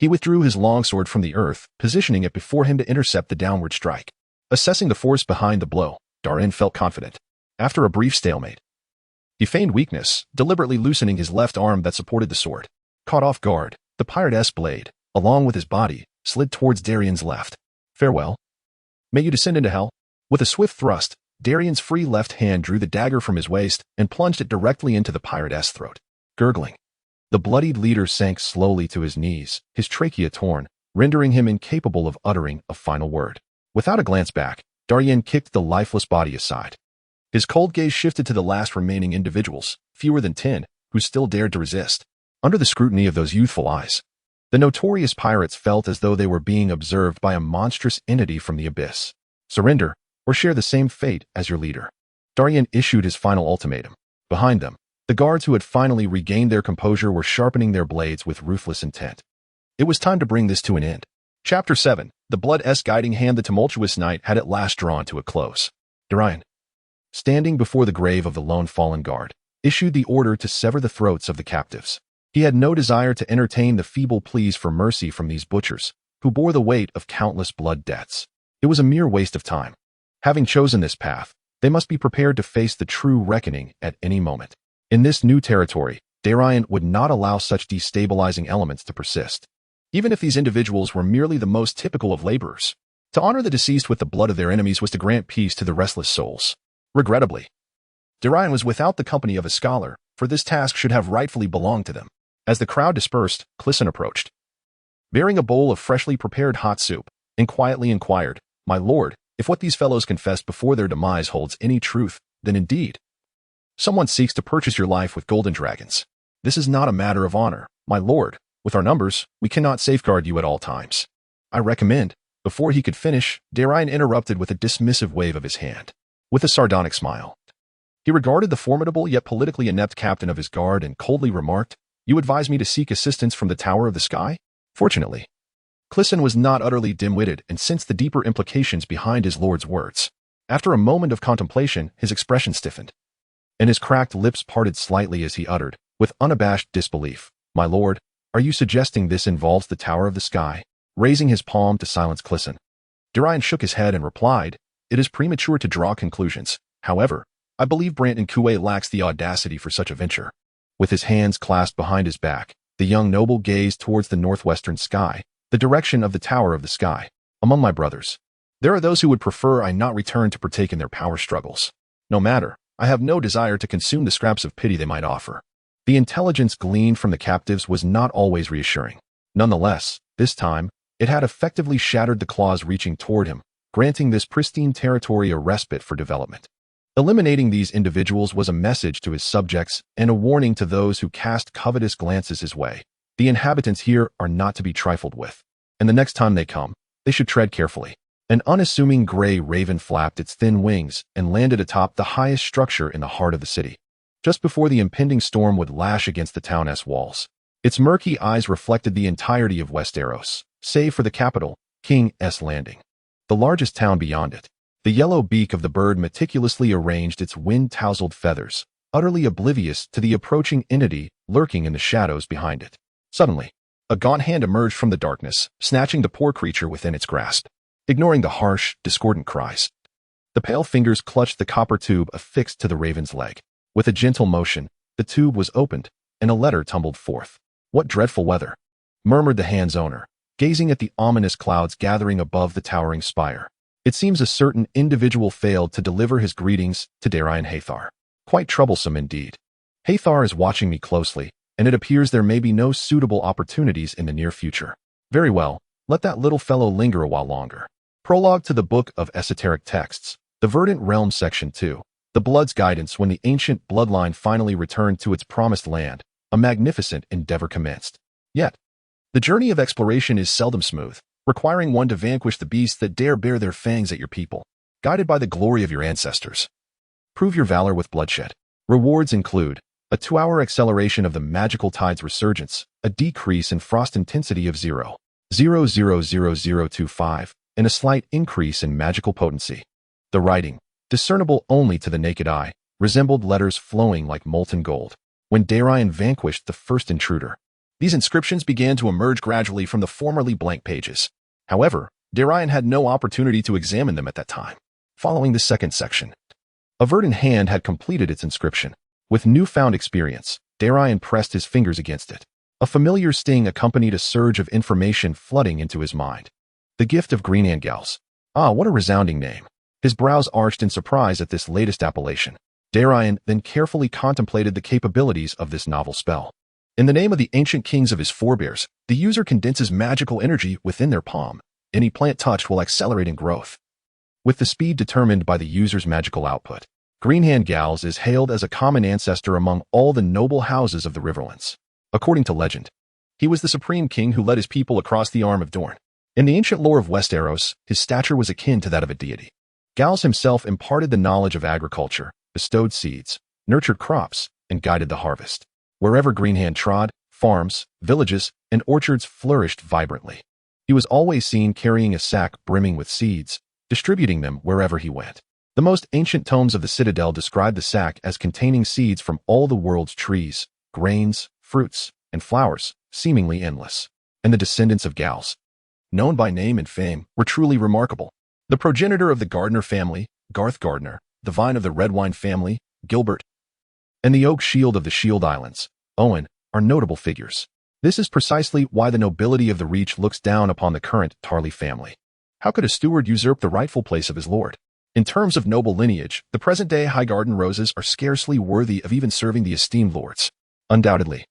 He withdrew his longsword from the earth, positioning it before him to intercept the downward strike. Assessing the force behind the blow, Darian felt confident. After a brief stalemate, he feigned weakness, deliberately loosening his left arm that supported the sword. Caught off guard, the pirate's blade, along with his body, slid towards Darian's left. Farewell. May you descend into hell. With a swift thrust, Darian's free left hand drew the dagger from his waist and plunged it directly into the pirate's throat. Gurgling, the bloodied leader sank slowly to his knees, his trachea torn, rendering him incapable of uttering a final word. Without a glance back, Darian kicked the lifeless body aside. His cold gaze shifted to the last remaining individuals, fewer than 10, who still dared to resist. Under the scrutiny of those youthful eyes, the notorious pirates felt as though they were being observed by a monstrous entity from the abyss. Surrender, or share the same fate as your leader. Darian issued his final ultimatum. Behind them, the guards who had finally regained their composure were sharpening their blades with ruthless intent. It was time to bring this to an end. Chapter 7. The blood-esque guiding hand. The tumultuous night had at last drawn to a close. Darian, standing before the grave of the lone fallen guard, issued the order to sever the throats of the captives. He had no desire to entertain the feeble pleas for mercy from these butchers, who bore the weight of countless blood debts. It was a mere waste of time. Having chosen this path, they must be prepared to face the true reckoning at any moment. In this new territory, Darian would not allow such destabilizing elements to persist, even if these individuals were merely the most typical of laborers. To honor the deceased with the blood of their enemies was to grant peace to the restless souls. Regrettably, Darian was without the company of a scholar, for this task should have rightfully belonged to them. As the crowd dispersed, Clisson approached, bearing a bowl of freshly prepared hot soup, and quietly inquired, "My lord, if what these fellows confessed before their demise holds any truth, then indeed someone seeks to purchase your life with golden dragons. This is not a matter of honor, my lord. With our numbers, we cannot safeguard you at all times. I recommend." Before he could finish, Darian interrupted with a dismissive wave of his hand. With a sardonic smile, he regarded the formidable yet politically inept captain of his guard and coldly remarked, "You advise me to seek assistance from the Tower of the Sky?" Fortunately, Clisson was not utterly dim-witted and sensed the deeper implications behind his lord's words. After a moment of contemplation, his expression stiffened, and his cracked lips parted slightly as he uttered, with unabashed disbelief, "My lord, are you suggesting this involves the Tower of the Sky?" Raising his palm to silence Clisson, Darian shook his head and replied, "It is premature to draw conclusions. However, I believe Branton Coué lacks the audacity for such a venture." With his hands clasped behind his back, the young noble gazed towards the northwestern sky, the direction of the Tower of the Sky. "Among my brothers, there are those who would prefer I not return to partake in their power struggles. No matter, I have no desire to consume the scraps of pity they might offer." The intelligence gleaned from the captives was not always reassuring. Nonetheless, this time, it had effectively shattered the claws reaching toward him, granting this pristine territory a respite for development. Eliminating these individuals was a message to his subjects and a warning to those who cast covetous glances his way. The inhabitants here are not to be trifled with, and the next time they come, they should tread carefully. An unassuming gray raven flapped its thin wings and landed atop the highest structure in the heart of the city, just before the impending storm would lash against the town's walls. Its murky eyes reflected the entirety of Westeros, save for the capital, King's Landing, the largest town beyond it. The yellow beak of the bird meticulously arranged its wind-tousled feathers, utterly oblivious to the approaching entity lurking in the shadows behind it. Suddenly, a gaunt hand emerged from the darkness, snatching the poor creature within its grasp. Ignoring the harsh, discordant cries, the pale fingers clutched the copper tube affixed to the raven's leg. With a gentle motion, the tube was opened, and a letter tumbled forth. "What dreadful weather," murmured the hand's owner, gazing at the ominous clouds gathering above the towering spire. "It seems a certain individual failed to deliver his greetings to Darian Hightower. Quite troublesome indeed. Hightower is watching me closely, and it appears there may be no suitable opportunities in the near future. Very well, let that little fellow linger a while longer." Prologue to the Book of Esoteric Texts, the Verdant Realm Section 2. The Blood's Guidance. When the ancient bloodline finally returned to its promised land, a magnificent endeavor commenced. Yet, the journey of exploration is seldom smooth, requiring one to vanquish the beasts that dare bare their fangs at your people. Guided by the glory of your ancestors, prove your valor with bloodshed. Rewards include a 2-hour acceleration of the magical tide's resurgence, a decrease in frost intensity of 0.000025, and a slight increase in magical potency. The writing, discernible only to the naked eye, resembled letters flowing like molten gold. When Darian vanquished the first intruder, These inscriptions began to emerge gradually from the formerly blank pages. However, Darian had no opportunity to examine them at that time. Following the second section, a verdant hand had completed its inscription. With newfound experience, Darian pressed his fingers against it. A familiar sting accompanied a surge of information flooding into his mind. The gift of Green Hand Gals. Ah, what a resounding name. His brows arched in surprise at this latest appellation. Darian then carefully contemplated the capabilities of this novel spell. In the name of the ancient kings of his forebears, the user condenses magical energy within their palm. Any plant touched will accelerate in growth, with the speed determined by the user's magical output. Greenhand Gals is hailed as a common ancestor among all the noble houses of the Riverlands. According to legend, he was the supreme king who led his people across the Arm of Dorne. In the ancient lore of Westeros, his stature was akin to that of a deity. Gals himself imparted the knowledge of agriculture, bestowed seeds, nurtured crops, and guided the harvest. Wherever Greenhand trod, farms, villages, and orchards flourished vibrantly. He was always seen carrying a sack brimming with seeds, distributing them wherever he went. The most ancient tomes of the Citadel describe the sack as containing seeds from all the world's trees, grains, fruits, and flowers, seemingly endless. And the descendants of Gals, known by name and fame, were truly remarkable. The progenitor of the Gardner family, Garth Gardner, the vine of the Redwine family, Gilbert, and the oak shield of the Shield Islands, Owen, are notable figures. This is precisely why the nobility of the Reach looks down upon the current Tarly family. How could a steward usurp the rightful place of his lord? In terms of noble lineage, the present-day Highgarden Roses are scarcely worthy of even serving the esteemed lords. Undoubtedly,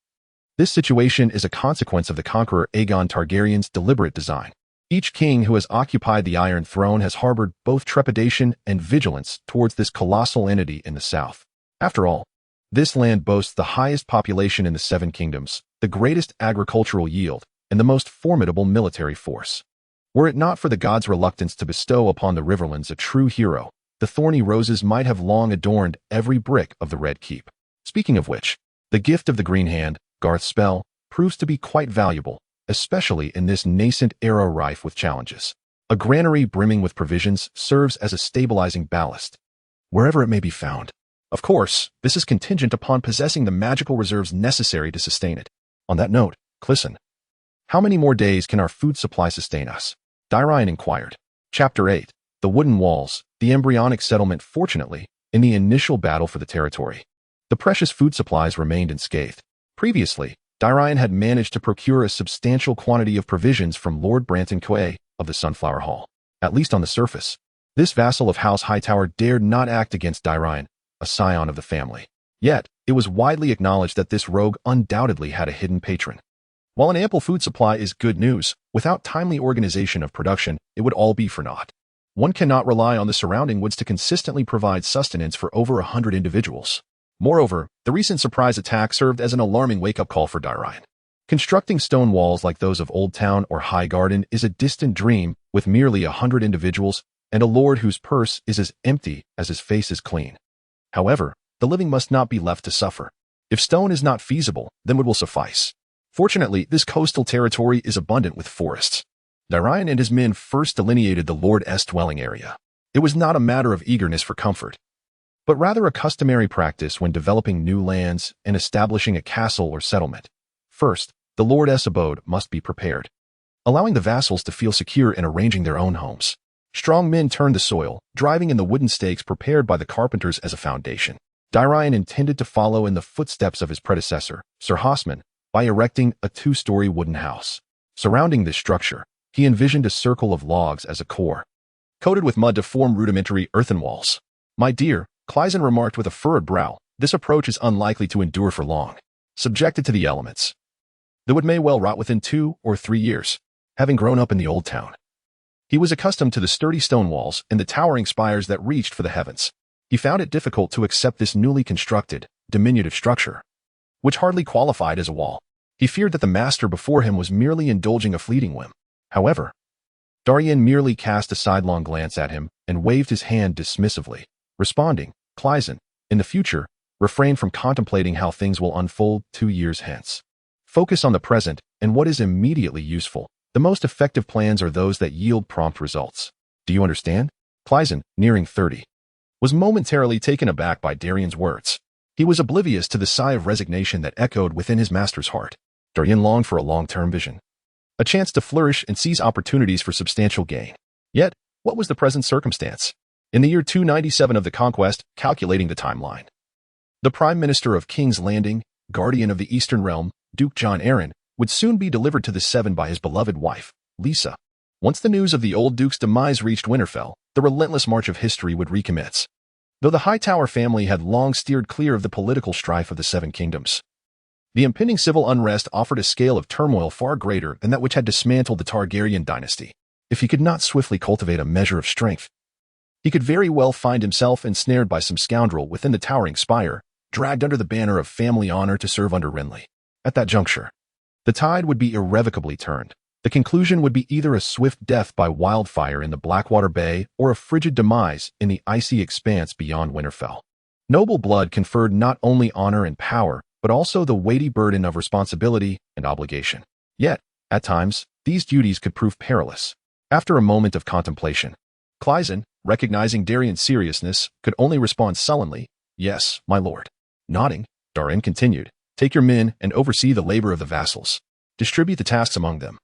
this situation is a consequence of the conqueror Aegon Targaryen's deliberate design. Each king who has occupied the Iron Throne has harbored both trepidation and vigilance towards this colossal entity in the south. After all, this land boasts the highest population in the Seven Kingdoms, the greatest agricultural yield, and the most formidable military force. Were it not for the gods' reluctance to bestow upon the Riverlands a true hero, the thorny roses might have long adorned every brick of the Red Keep. Speaking of which, the gift of the Green Hand, Garth's spell, proves to be quite valuable, especially in this nascent era rife with challenges. A granary brimming with provisions serves as a stabilizing ballast, wherever it may be found. Of course, this is contingent upon possessing the magical reserves necessary to sustain it. On that note, listen. How many more days can our food supply sustain us? Darian inquired. Chapter 8. The Wooden Walls, the embryonic settlement. Fortunately, in the initial battle for the territory, the precious food supplies remained unscathed. Previously, Darian had managed to procure a substantial quantity of provisions from Lord Branton Coe of the Sunflower Hall. At least on the surface, this vassal of House Hightower dared not act against Darian, a scion of the family. Yet, it was widely acknowledged that this rogue undoubtedly had a hidden patron. While an ample food supply is good news, without timely organization of production, it would all be for naught. One cannot rely on the surrounding woods to consistently provide sustenance for over 100 individuals. Moreover, the recent surprise attack served as an alarming wake-up call for Darian. Constructing stone walls like those of Oldtown or Highgarden is a distant dream with merely 100 individuals and a lord whose purse is as empty as his face is clean. However, the living must not be left to suffer. If stone is not feasible, then wood will suffice. Fortunately, this coastal territory is abundant with forests. Darian and his men first delineated the Lord's dwelling area. It was not a matter of eagerness for comfort, but rather a customary practice when developing new lands and establishing a castle or settlement. First, the Lord's abode must be prepared, allowing the vassals to feel secure in arranging their own homes. Strong men turned the soil, driving in the wooden stakes prepared by the carpenters as a foundation. Darian intended to follow in the footsteps of his predecessor, Sir Hosman, by erecting a 2-story wooden house. Surrounding this structure, he envisioned a circle of logs as a core, coated with mud to form rudimentary earthen walls. My dear, Clyson remarked with a furrowed brow, this approach is unlikely to endure for long. Subjected to the elements, the wood may well rot within 2 or 3 years. Having grown up in the Old Town, he was accustomed to the sturdy stone walls and the towering spires that reached for the heavens. He found it difficult to accept this newly constructed, diminutive structure, which hardly qualified as a wall. He feared that the master before him was merely indulging a fleeting whim. However, Darian merely cast a sidelong glance at him and waved his hand dismissively, responding, Clyson, in the future, refrain from contemplating how things will unfold 2 years hence. Focus on the present and what is immediately useful. The most effective plans are those that yield prompt results. Do you understand? Clyson, nearing 30, was momentarily taken aback by Darian's words. He was oblivious to the sigh of resignation that echoed within his master's heart. Darian longed for a long-term vision, a chance to flourish and seize opportunities for substantial gain. Yet, what was the present circumstance? In the year 297 of the conquest, calculating the timeline, the Prime Minister of King's Landing, guardian of the Eastern Realm, Duke John Arryn, would soon be delivered to the Seven by his beloved wife, Lisa. Once the news of the old Duke's demise reached Winterfell, the relentless march of history would recommence. Though the Hightower family had long steered clear of the political strife of the Seven Kingdoms, the impending civil unrest offered a scale of turmoil far greater than that which had dismantled the Targaryen dynasty. If he could not swiftly cultivate a measure of strength, he could very well find himself ensnared by some scoundrel within the towering spire, dragged under the banner of family honor to serve under Renly. At that juncture, the tide would be irrevocably turned. The conclusion would be either a swift death by wildfire in the Blackwater Bay or a frigid demise in the icy expanse beyond Winterfell. Noble blood conferred not only honor and power, but also the weighty burden of responsibility and obligation. Yet, at times, these duties could prove perilous. After a moment of contemplation, Clyson, recognizing Darian's seriousness, could only respond sullenly, "Yes, my lord." Nodding, Darian continued, "Take your men and oversee the labor of the vassals. Distribute the tasks among them,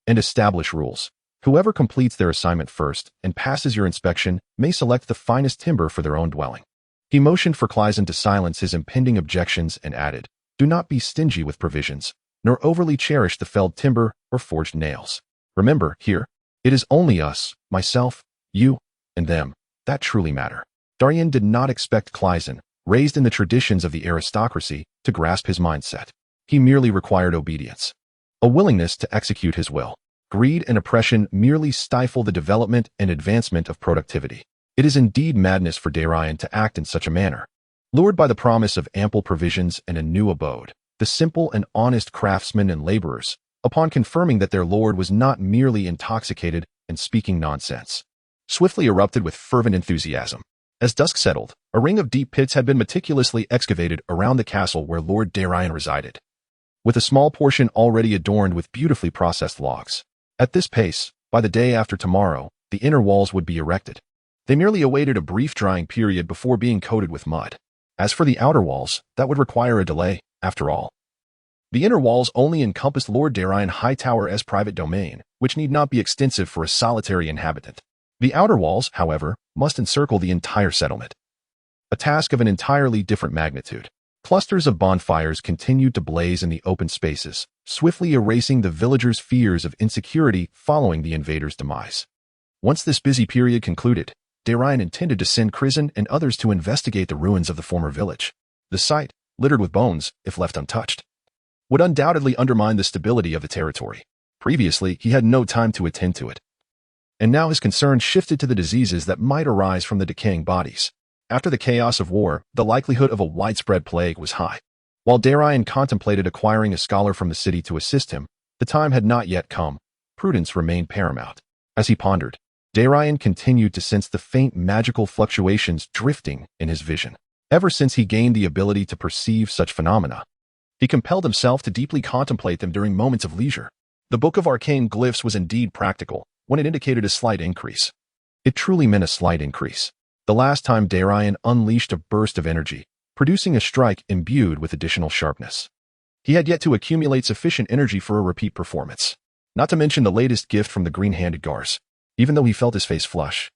and establish rules. Whoever completes their assignment first and passes your inspection may select the finest timber for their own dwelling." He motioned for Clyson to silence his impending objections and added, "Do not be stingy with provisions, nor overly cherish the felled timber or forged nails. Remember, here, it is only us, myself, you, and them, that truly matter." Darian did not expect Clyson, raised in the traditions of the aristocracy, to grasp his mindset. He merely required obedience, a willingness to execute his will. Greed and oppression merely stifle the development and advancement of productivity. It is indeed madness for Darian to act in such a manner. Lured by the promise of ample provisions and a new abode, the simple and honest craftsmen and laborers, upon confirming that their lord was not merely intoxicated and speaking nonsense, swiftly erupted with fervent enthusiasm. As dusk settled, a ring of deep pits had been meticulously excavated around the castle where Lord Darian resided, with a small portion already adorned with beautifully processed logs. At this pace, by the day after tomorrow, the inner walls would be erected. They merely awaited a brief drying period before being coated with mud. As for the outer walls, that would require a delay, after all. The inner walls only encompassed Lord Darian Hightower's private domain, which need not be extensive for a solitary inhabitant. The outer walls, however, must encircle the entire settlement, a task of an entirely different magnitude. Clusters of bonfires continued to blaze in the open spaces, swiftly erasing the villagers' fears of insecurity following the invaders' demise. Once this busy period concluded, Darian intended to send Crizin and others to investigate the ruins of the former village. The site, littered with bones, if left untouched, would undoubtedly undermine the stability of the territory. Previously, he had no time to attend to it, and now his concern shifted to the diseases that might arise from the decaying bodies. After the chaos of war, the likelihood of a widespread plague was high. While Darian contemplated acquiring a scholar from the city to assist him, the time had not yet come. Prudence remained paramount. As he pondered, Darian continued to sense the faint magical fluctuations drifting in his vision. Ever since he gained the ability to perceive such phenomena, he compelled himself to deeply contemplate them during moments of leisure. The Book of Arcane Glyphs was indeed practical when it indicated a slight increase. It truly meant a slight increase. The last time Darian unleashed a burst of energy, producing a strike imbued with additional sharpness. He had yet to accumulate sufficient energy for a repeat performance. Not to mention the latest gift from the green-handed Gars. Even though he felt his face flush,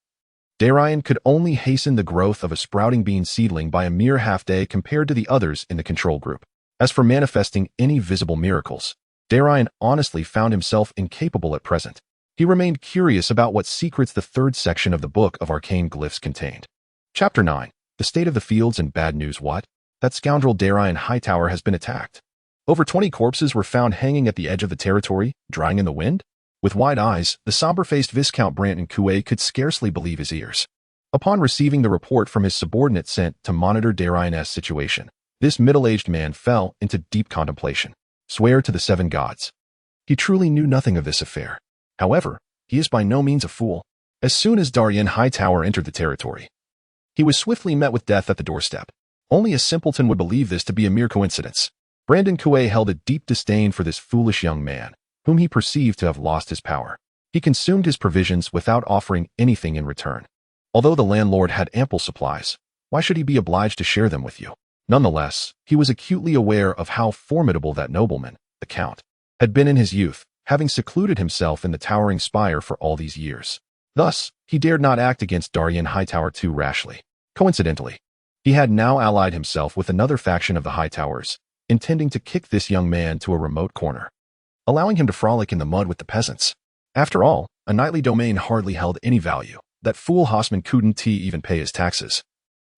Darian could only hasten the growth of a sprouting bean seedling by a mere half-day compared to the others in the control group. As for manifesting any visible miracles, Darian honestly found himself incapable at present. He remained curious about what secrets the third section of the Book of Arcane Glyphs contained. Chapter 9. The State of the Fields and Bad News. What? That scoundrel Darian Hightower has been attacked. Over 20 corpses were found hanging at the edge of the territory, drying in the wind. With wide eyes, the somber-faced Viscount Branton Coué could scarcely believe his ears. Upon receiving the report from his subordinate sent to monitor Darian's situation, this middle-aged man fell into deep contemplation. Swear to the seven gods, he truly knew nothing of this affair. However, he is by no means a fool. As soon as Darian Hightower entered the territory, he was swiftly met with death at the doorstep. Only a simpleton would believe this to be a mere coincidence. Branton Coué held a deep disdain for this foolish young man, whom he perceived to have lost his power. He consumed his provisions without offering anything in return. Although the landlord had ample supplies, why should he be obliged to share them with you? Nonetheless, he was acutely aware of how formidable that nobleman, the Count, had been in his youth, having secluded himself in the towering spire for all these years. Thus, he dared not act against Darian Hightower too rashly. Coincidentally, he had now allied himself with another faction of the Hightowers, intending to kick this young man to a remote corner, allowing him to frolic in the mud with the peasants. After all, a knightly domain hardly held any value. That fool Hosman couldn't even pay his taxes,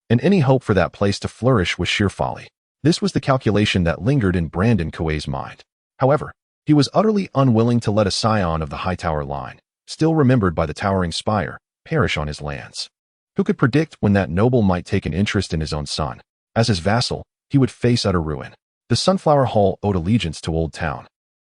and any hope for that place to flourish was sheer folly. This was the calculation that lingered in Brandon Couet's mind. However, he was utterly unwilling to let a scion of the Hightower line, still remembered by the towering spire, perish on his lands. Who could predict when that noble might take an interest in his own son? As his vassal, he would face utter ruin. The Sunflower Hall owed allegiance to Oldtown.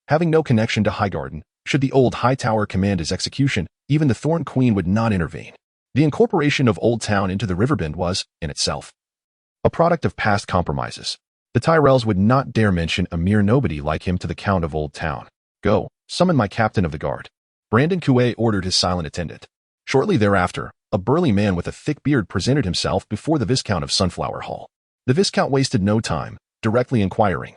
Having no connection to Highgarden, should the old Hightower command his execution, even the Thorn Queen would not intervene. The incorporation of Oldtown into the Riverbend was, in itself, a product of past compromises. The Tyrells would not dare mention a mere nobody like him to the Count of Oldtown. Go, summon my captain of the guard. Brandon Couet ordered his silent attendant. Shortly thereafter, a burly man with a thick beard presented himself before the Viscount of Sunflower Hall. The Viscount wasted no time, directly inquiring,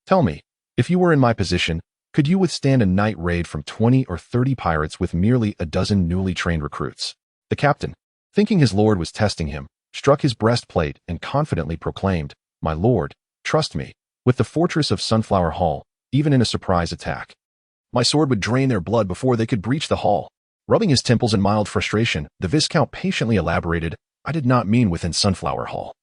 "Tell me, if you were in my position, could you withstand a night raid from 20 or 30 pirates with merely a dozen newly trained recruits?" The captain, thinking his lord was testing him, struck his breastplate and confidently proclaimed, "My lord, trust me, with the fortress of Sunflower Hall, even in a surprise attack, my sword would drain their blood before they could breach the hall." Rubbing his temples in mild frustration, the Viscount patiently elaborated, "I did not mean within Sunflower Hall,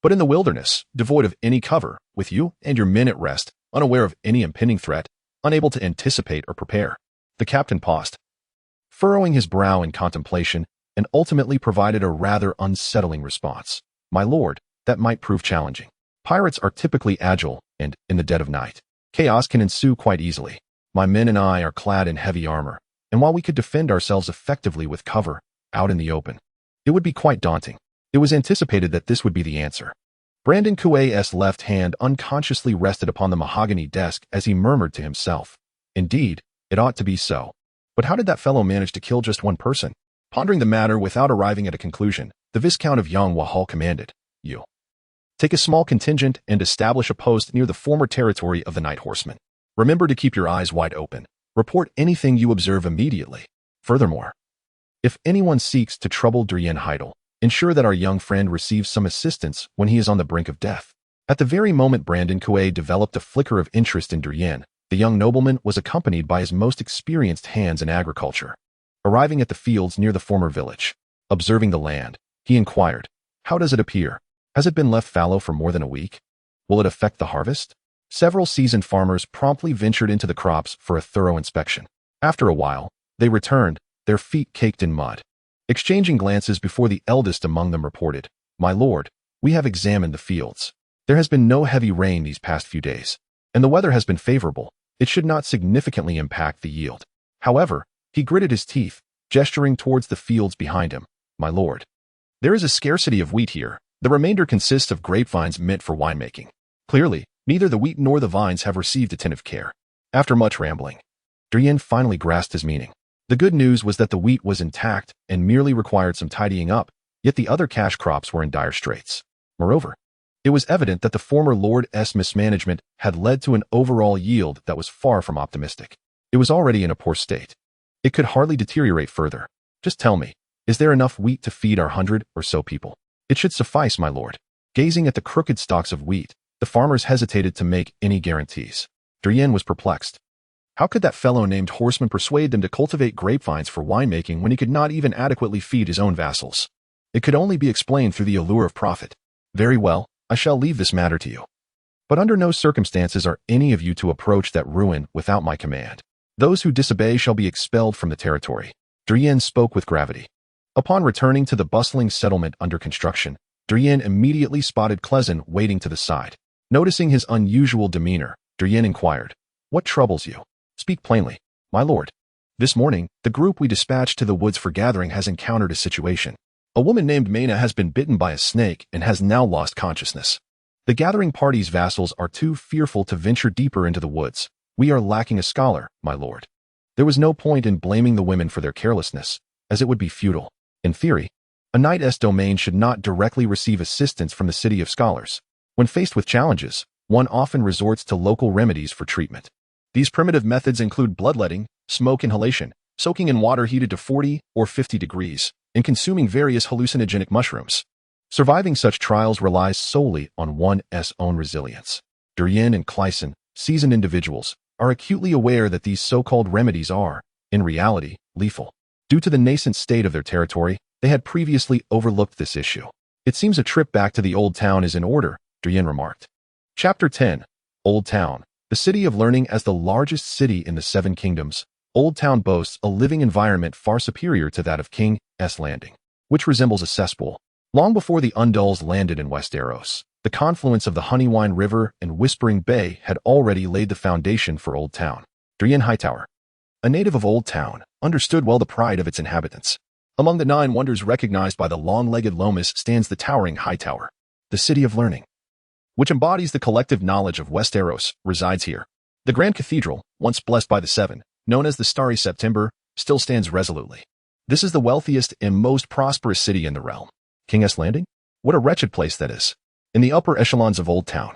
but in the wilderness, devoid of any cover, with you and your men at rest, unaware of any impending threat, unable to anticipate or prepare." The captain paused, furrowing his brow in contemplation, and ultimately provided a rather unsettling response. "My lord, that might prove challenging. Pirates are typically agile, and, in the dead of night, chaos can ensue quite easily. My men and I are clad in heavy armor, and while we could defend ourselves effectively with cover, out in the open, it would be quite daunting." It was anticipated that this would be the answer. Brandon Couet's left hand unconsciously rested upon the mahogany desk as he murmured to himself, "Indeed, it ought to be so. But how did that fellow manage to kill just one person?" Pondering the matter without arriving at a conclusion, the Viscount of Yanghua Hall commanded, "You take a small contingent and establish a post near the former territory of the Night Horsemen. Remember to keep your eyes wide open. Report anything you observe immediately. Furthermore, if anyone seeks to trouble Darian Hightower, ensure that our young friend receives some assistance when he is on the brink of death." At the very moment Brandon Couet developed a flicker of interest in Darian, the young nobleman was accompanied by his most experienced hands in agriculture. Arriving at the fields near the former village, observing the land, he inquired, "How does it appear? Has it been left fallow for more than a week? Will it affect the harvest?" Several seasoned farmers promptly ventured into the crops for a thorough inspection. After a while, they returned, their feet caked in mud. Exchanging glances before the eldest among them reported, "My lord, we have examined the fields. There has been no heavy rain these past few days, and the weather has been favorable. It should not significantly impact the yield." However, he gritted his teeth, gesturing towards the fields behind him, "My lord, there is a scarcity of wheat here. The remainder consists of grapevines meant for winemaking. Clearly, neither the wheat nor the vines have received attentive care." After much rambling, Darian finally grasped his meaning. The good news was that the wheat was intact and merely required some tidying up, yet the other cash crops were in dire straits. Moreover, it was evident that the former Lord's mismanagement had led to an overall yield that was far from optimistic. It was already in a poor state. It could hardly deteriorate further. "Just tell me, is there enough wheat to feed our 100 or so people?" "It should suffice, my lord." Gazing at the crooked stalks of wheat, the farmers hesitated to make any guarantees. Darian was perplexed. How could that fellow named Horseman persuade them to cultivate grapevines for winemaking when he could not even adequately feed his own vassals? It could only be explained through the allure of profit. "Very well, I shall leave this matter to you. But under no circumstances are any of you to approach that ruin without my command. Those who disobey shall be expelled from the territory." Darian spoke with gravity. Upon returning to the bustling settlement under construction, Darian immediately spotted Clezin waiting to the side. Noticing his unusual demeanor, Darian inquired, "What troubles you? Speak plainly." "My lord, this morning, the group we dispatched to the woods for gathering has encountered a situation. A woman named Maina has been bitten by a snake and has now lost consciousness. The gathering party's vassals are too fearful to venture deeper into the woods. We are lacking a scholar, my lord." There was no point in blaming the women for their carelessness, as it would be futile. In theory, a knight's domain should not directly receive assistance from the city of scholars. When faced with challenges, one often resorts to local remedies for treatment. These primitive methods include bloodletting, smoke inhalation, soaking in water heated to 40 or 50 degrees, and consuming various hallucinogenic mushrooms. Surviving such trials relies solely on one's own resilience. Darian and Clyson, seasoned individuals, are acutely aware that these so-called remedies are, in reality, lethal. Due to the nascent state of their territory, they had previously overlooked this issue. It seems a trip back to the Oldtown is in order, Darian remarked. Chapter 10. Oldtown. The city of learning. As the largest city in the Seven Kingdoms, Oldtown boasts a living environment far superior to that of King's Landing, which resembles a cesspool. Long before the Undulls landed in Westeros, the confluence of the Honeywine River and Whispering Bay had already laid the foundation for Oldtown. Darian Hightower, a native of Oldtown, understood well the pride of its inhabitants. Among the 9 wonders recognized by the long-legged Lomas stands the towering Hightower. The city of learning, which embodies the collective knowledge of Westeros, resides here. The Grand Cathedral, once blessed by the Seven, known as the Starry September, still stands resolutely. This is the wealthiest and most prosperous city in the realm. King's Landing? What a wretched place that is. In the upper echelons of Oldtown,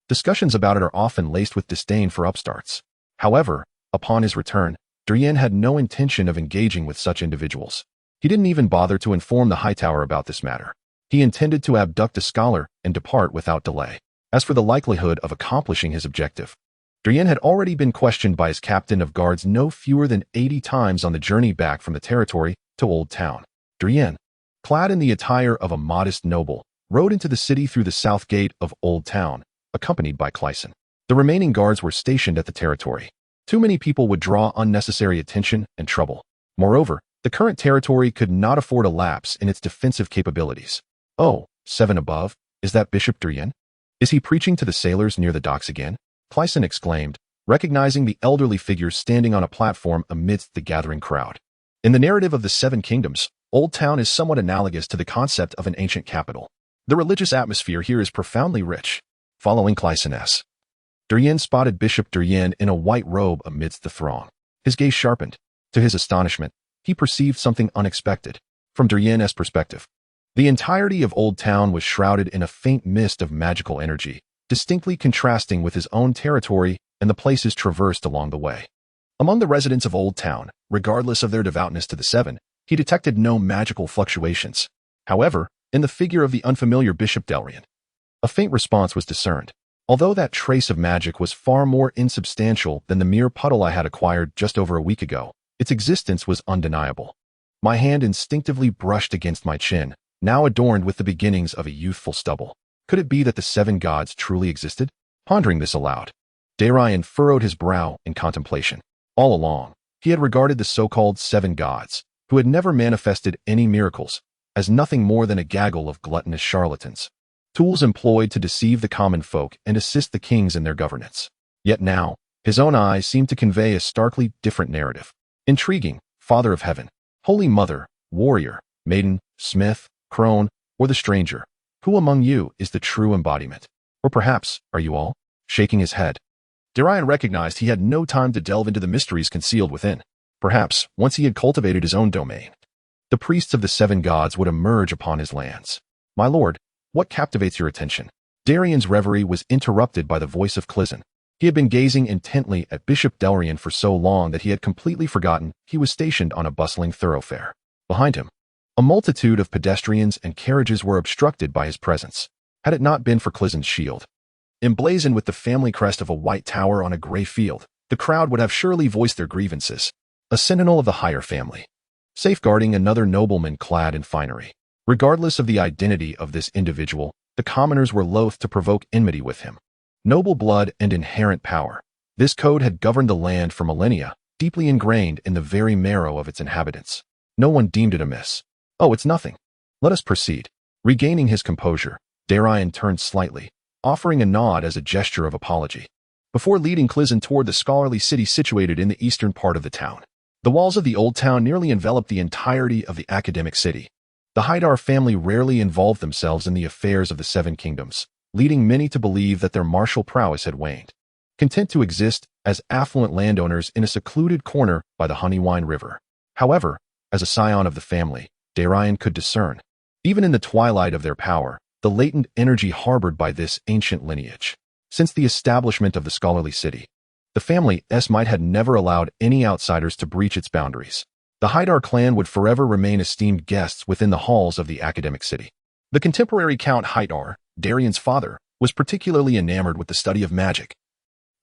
discussions about it are often laced with disdain for upstarts. However, upon his return, Darian had no intention of engaging with such individuals. He didn't even bother to inform the Hightower about this matter. He intended to abduct a scholar and depart without delay. As for the likelihood of accomplishing his objective, Darian had already been questioned by his captain of guards no fewer than 80 times on the journey back from the territory to Oldtown. Darian, clad in the attire of a modest noble, rode into the city through the south gate of Oldtown, accompanied by Clyson. The remaining guards were stationed at the territory. Too many people would draw unnecessary attention and trouble. Moreover, the current territory could not afford a lapse in its defensive capabilities. Oh, 7 above, is that Bishop Darian? Is he preaching to the sailors near the docks again? Clyson exclaimed, recognizing the elderly figure standing on a platform amidst the gathering crowd. In the narrative of the Seven Kingdoms, Oldtown is somewhat analogous to the concept of an ancient capital. The religious atmosphere here is profoundly rich. Following Clyson's, Darian spotted Bishop Darian in a white robe amidst the throng. His gaze sharpened. To his astonishment, he perceived something unexpected. From Darian's perspective, the entirety of Oldtown was shrouded in a faint mist of magical energy, distinctly contrasting with his own territory and the places traversed along the way. Among the residents of Oldtown, regardless of their devoutness to the Seven, he detected no magical fluctuations. However, in the figure of the unfamiliar Bishop Darian, a faint response was discerned. Although that trace of magic was far more insubstantial than the mere puddle I had acquired just over a week ago, its existence was undeniable. My hand instinctively brushed against my chin, now adorned with the beginnings of a youthful stubble. Could it be that the 7 gods truly existed? Pondering this aloud, Darian furrowed his brow in contemplation. All along, he had regarded the so-called 7 gods, who had never manifested any miracles, as nothing more than a gaggle of gluttonous charlatans, tools employed to deceive the common folk and assist the kings in their governance. Yet now, his own eyes seemed to convey a starkly different narrative. Intriguing, Father of Heaven, Holy Mother, Warrior, Maiden, Smith, Crone, or the Stranger, who among you is the true embodiment? Or perhaps, are you all? Shaking his head, Darian recognized he had no time to delve into the mysteries concealed within. Perhaps, once he had cultivated his own domain, the priests of the 7 gods would emerge upon his lands. My lord, what captivates your attention? Darian's reverie was interrupted by the voice of Clyson. He had been gazing intently at Bishop Darian for so long that he had completely forgotten he was stationed on a bustling thoroughfare. Behind him, a multitude of pedestrians and carriages were obstructed by his presence. Had it not been for Clyson's shield, emblazoned with the family crest of a white tower on a gray field, the crowd would have surely voiced their grievances. A sentinel of the higher family, safeguarding another nobleman clad in finery. Regardless of the identity of this individual, the commoners were loath to provoke enmity with him. Noble blood and inherent power. This code had governed the land for millennia, deeply ingrained in the very marrow of its inhabitants. No one deemed it amiss. Oh, it's nothing. Let us proceed. Regaining his composure, Darian turned slightly, offering a nod as a gesture of apology, before leading Clyson toward the scholarly city situated in the eastern part of the town. The walls of the old town nearly enveloped the entirety of the academic city. The Hightower family rarely involved themselves in the affairs of the 7 kingdoms, leading many to believe that their martial prowess had waned. Content to exist as affluent landowners in a secluded corner by the Honeywine River. However, as a scion of the family, Darian could discern, even in the twilight of their power, the latent energy harbored by this ancient lineage. Since the establishment of the scholarly city, the family might had never allowed any outsiders to breach its boundaries. The Hightower clan would forever remain esteemed guests within the halls of the academic city. The contemporary Count Hightower, Darian's father, was particularly enamored with the study of magic,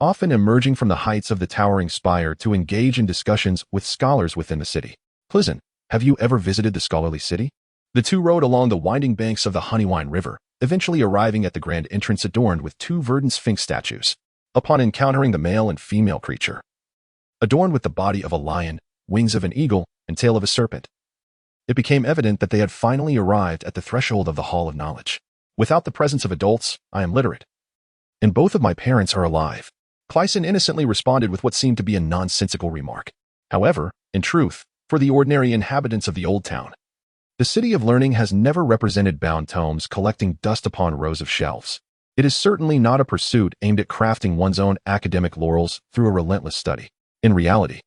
often emerging from the heights of the towering spire to engage in discussions with scholars within the city. Listen, have you ever visited the scholarly city? The two rode along the winding banks of the Honeywine River, eventually arriving at the grand entrance adorned with two verdant sphinx statues. Upon encountering the male and female creature, adorned with the body of a lion, wings of an eagle, and tail of a serpent, it became evident that they had finally arrived at the threshold of the Hall of Knowledge. Without the presence of adults, I am literate, and both of my parents are alive. Clyson innocently responded with what seemed to be a nonsensical remark. However, in truth, for the ordinary inhabitants of the Oldtown, the City of Learning has never represented bound tomes collecting dust upon rows of shelves. It is certainly not a pursuit aimed at crafting one's own academic laurels through a relentless study. In reality,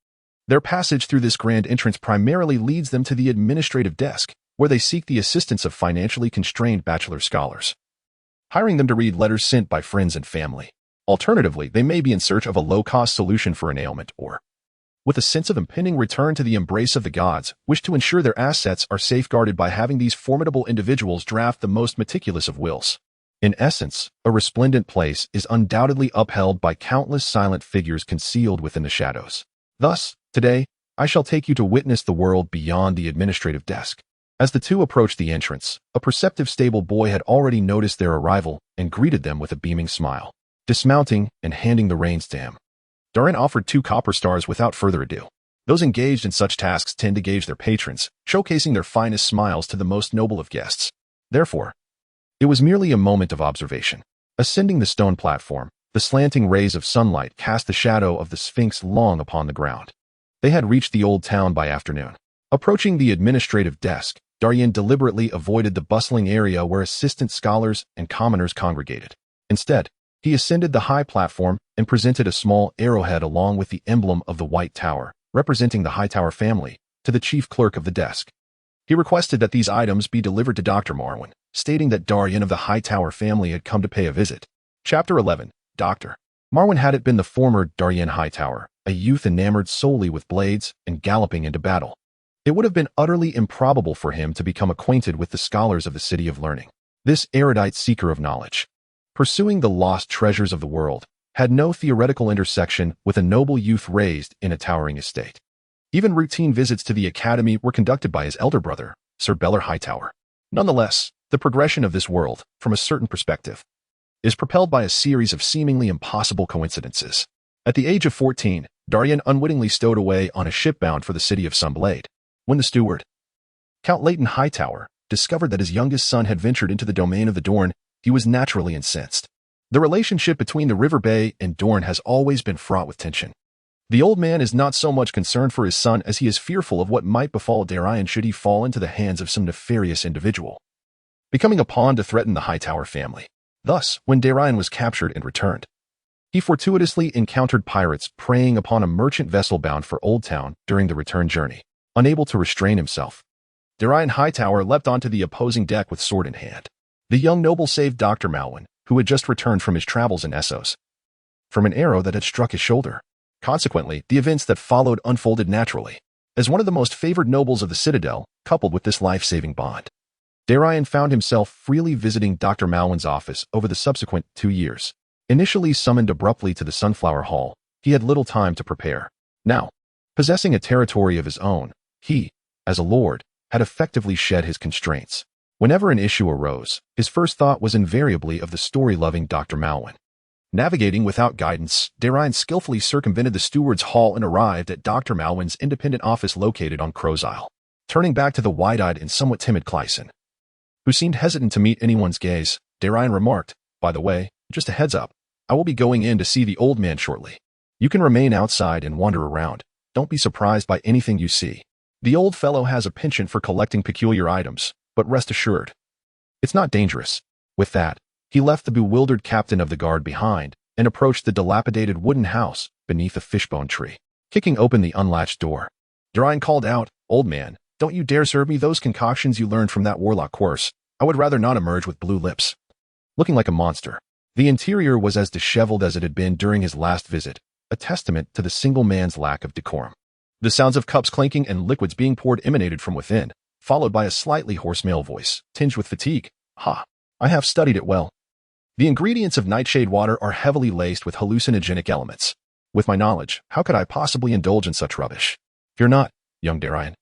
their passage through this grand entrance primarily leads them to the administrative desk, where they seek the assistance of financially constrained bachelor scholars, hiring them to read letters sent by friends and family. Alternatively, they may be in search of a low-cost solution for an ailment or, with a sense of impending return to the embrace of the gods, wish to ensure their assets are safeguarded by having these formidable individuals draft the most meticulous of wills. In essence, a resplendent place is undoubtedly upheld by countless silent figures concealed within the shadows. Thus, today, I shall take you to witness the world beyond the administrative desk. As the two approached the entrance, a perceptive stable boy had already noticed their arrival and greeted them with a beaming smile. Dismounting and handing the reins to him, Darian offered 2 copper stars without further ado. Those engaged in such tasks tend to gauge their patrons, showcasing their finest smiles to the most noble of guests. Therefore, it was merely a moment of observation. Ascending the stone platform, the slanting rays of sunlight cast the shadow of the Sphinx long upon the ground. They had reached the old town by afternoon. Approaching the administrative desk, Darian deliberately avoided the bustling area where assistant scholars and commoners congregated. Instead, he ascended the high platform and presented a small arrowhead along with the emblem of the White Tower, representing the Hightower family, to the chief clerk of the desk. He requested that these items be delivered to Dr. Marwin, stating that Darian of the Hightower family had come to pay a visit. Chapter 11. Dr. Marwin had it been the former Darian Hightower, a youth enamored solely with blades and galloping into battle. It would have been utterly improbable for him to become acquainted with the scholars of the City of Learning. This erudite seeker of knowledge, pursuing the lost treasures of the world, had no theoretical intersection with a noble youth raised in a towering estate. Even routine visits to the academy were conducted by his elder brother, Sir Beller Hightower. Nonetheless, the progression of this world, from a certain perspective, is propelled by a series of seemingly impossible coincidences. At the age of 14, Darian unwittingly stowed away on a ship bound for the city of Sunblade. When the steward, Count Leighton Hightower, discovered that his youngest son had ventured into the domain of the Dorn, he was naturally incensed. The relationship between the River Bay and Dorn has always been fraught with tension. The old man is not so much concerned for his son as he is fearful of what might befall Darian should he fall into the hands of some nefarious individual, becoming a pawn to threaten the Hightower family. Thus, when Darian was captured and returned, he fortuitously encountered pirates preying upon a merchant vessel bound for Oldtown during the return journey. Unable to restrain himself, Darian Hightower leapt onto the opposing deck with sword in hand. The young noble saved Dr. Marwin, who had just returned from his travels in Essos, from an arrow that had struck his shoulder. Consequently, the events that followed unfolded naturally. As one of the most favored nobles of the Citadel, coupled with this life-saving bond, Darian found himself freely visiting Dr. Marwin's office over the subsequent 2 years. Initially summoned abruptly to the Sunflower Hall, he had little time to prepare. Now, possessing a territory of his own, he, as a lord, had effectively shed his constraints. Whenever an issue arose, his first thought was invariably of the story-loving Dr. Marwin. Navigating without guidance, Darian skillfully circumvented the steward's hall and arrived at Dr. Marwin's independent office located on Crow's Isle. Turning back to the wide-eyed and somewhat timid Clyson, who seemed hesitant to meet anyone's gaze, Darian remarked, "By the way, just a heads up, I will be going in to see the old man shortly. You can remain outside and wander around. Don't be surprised by anything you see. The old fellow has a penchant for collecting peculiar items, but rest assured, it's not dangerous." With that, he left the bewildered captain of the guard behind and approached the dilapidated wooden house beneath a fishbone tree. Kicking open the unlatched door, Darian called out, "Old man, don't you dare serve me those concoctions you learned from that warlock course. I would rather not emerge with blue lips, looking like a monster." The interior was as disheveled as it had been during his last visit, a testament to the single man's lack of decorum. The sounds of cups clinking and liquids being poured emanated from within, followed by a slightly hoarse male voice, tinged with fatigue. Ha! I have studied it well. The ingredients of nightshade water are heavily laced with hallucinogenic elements. With my knowledge, how could I possibly indulge in such rubbish? Fear not, young Darian.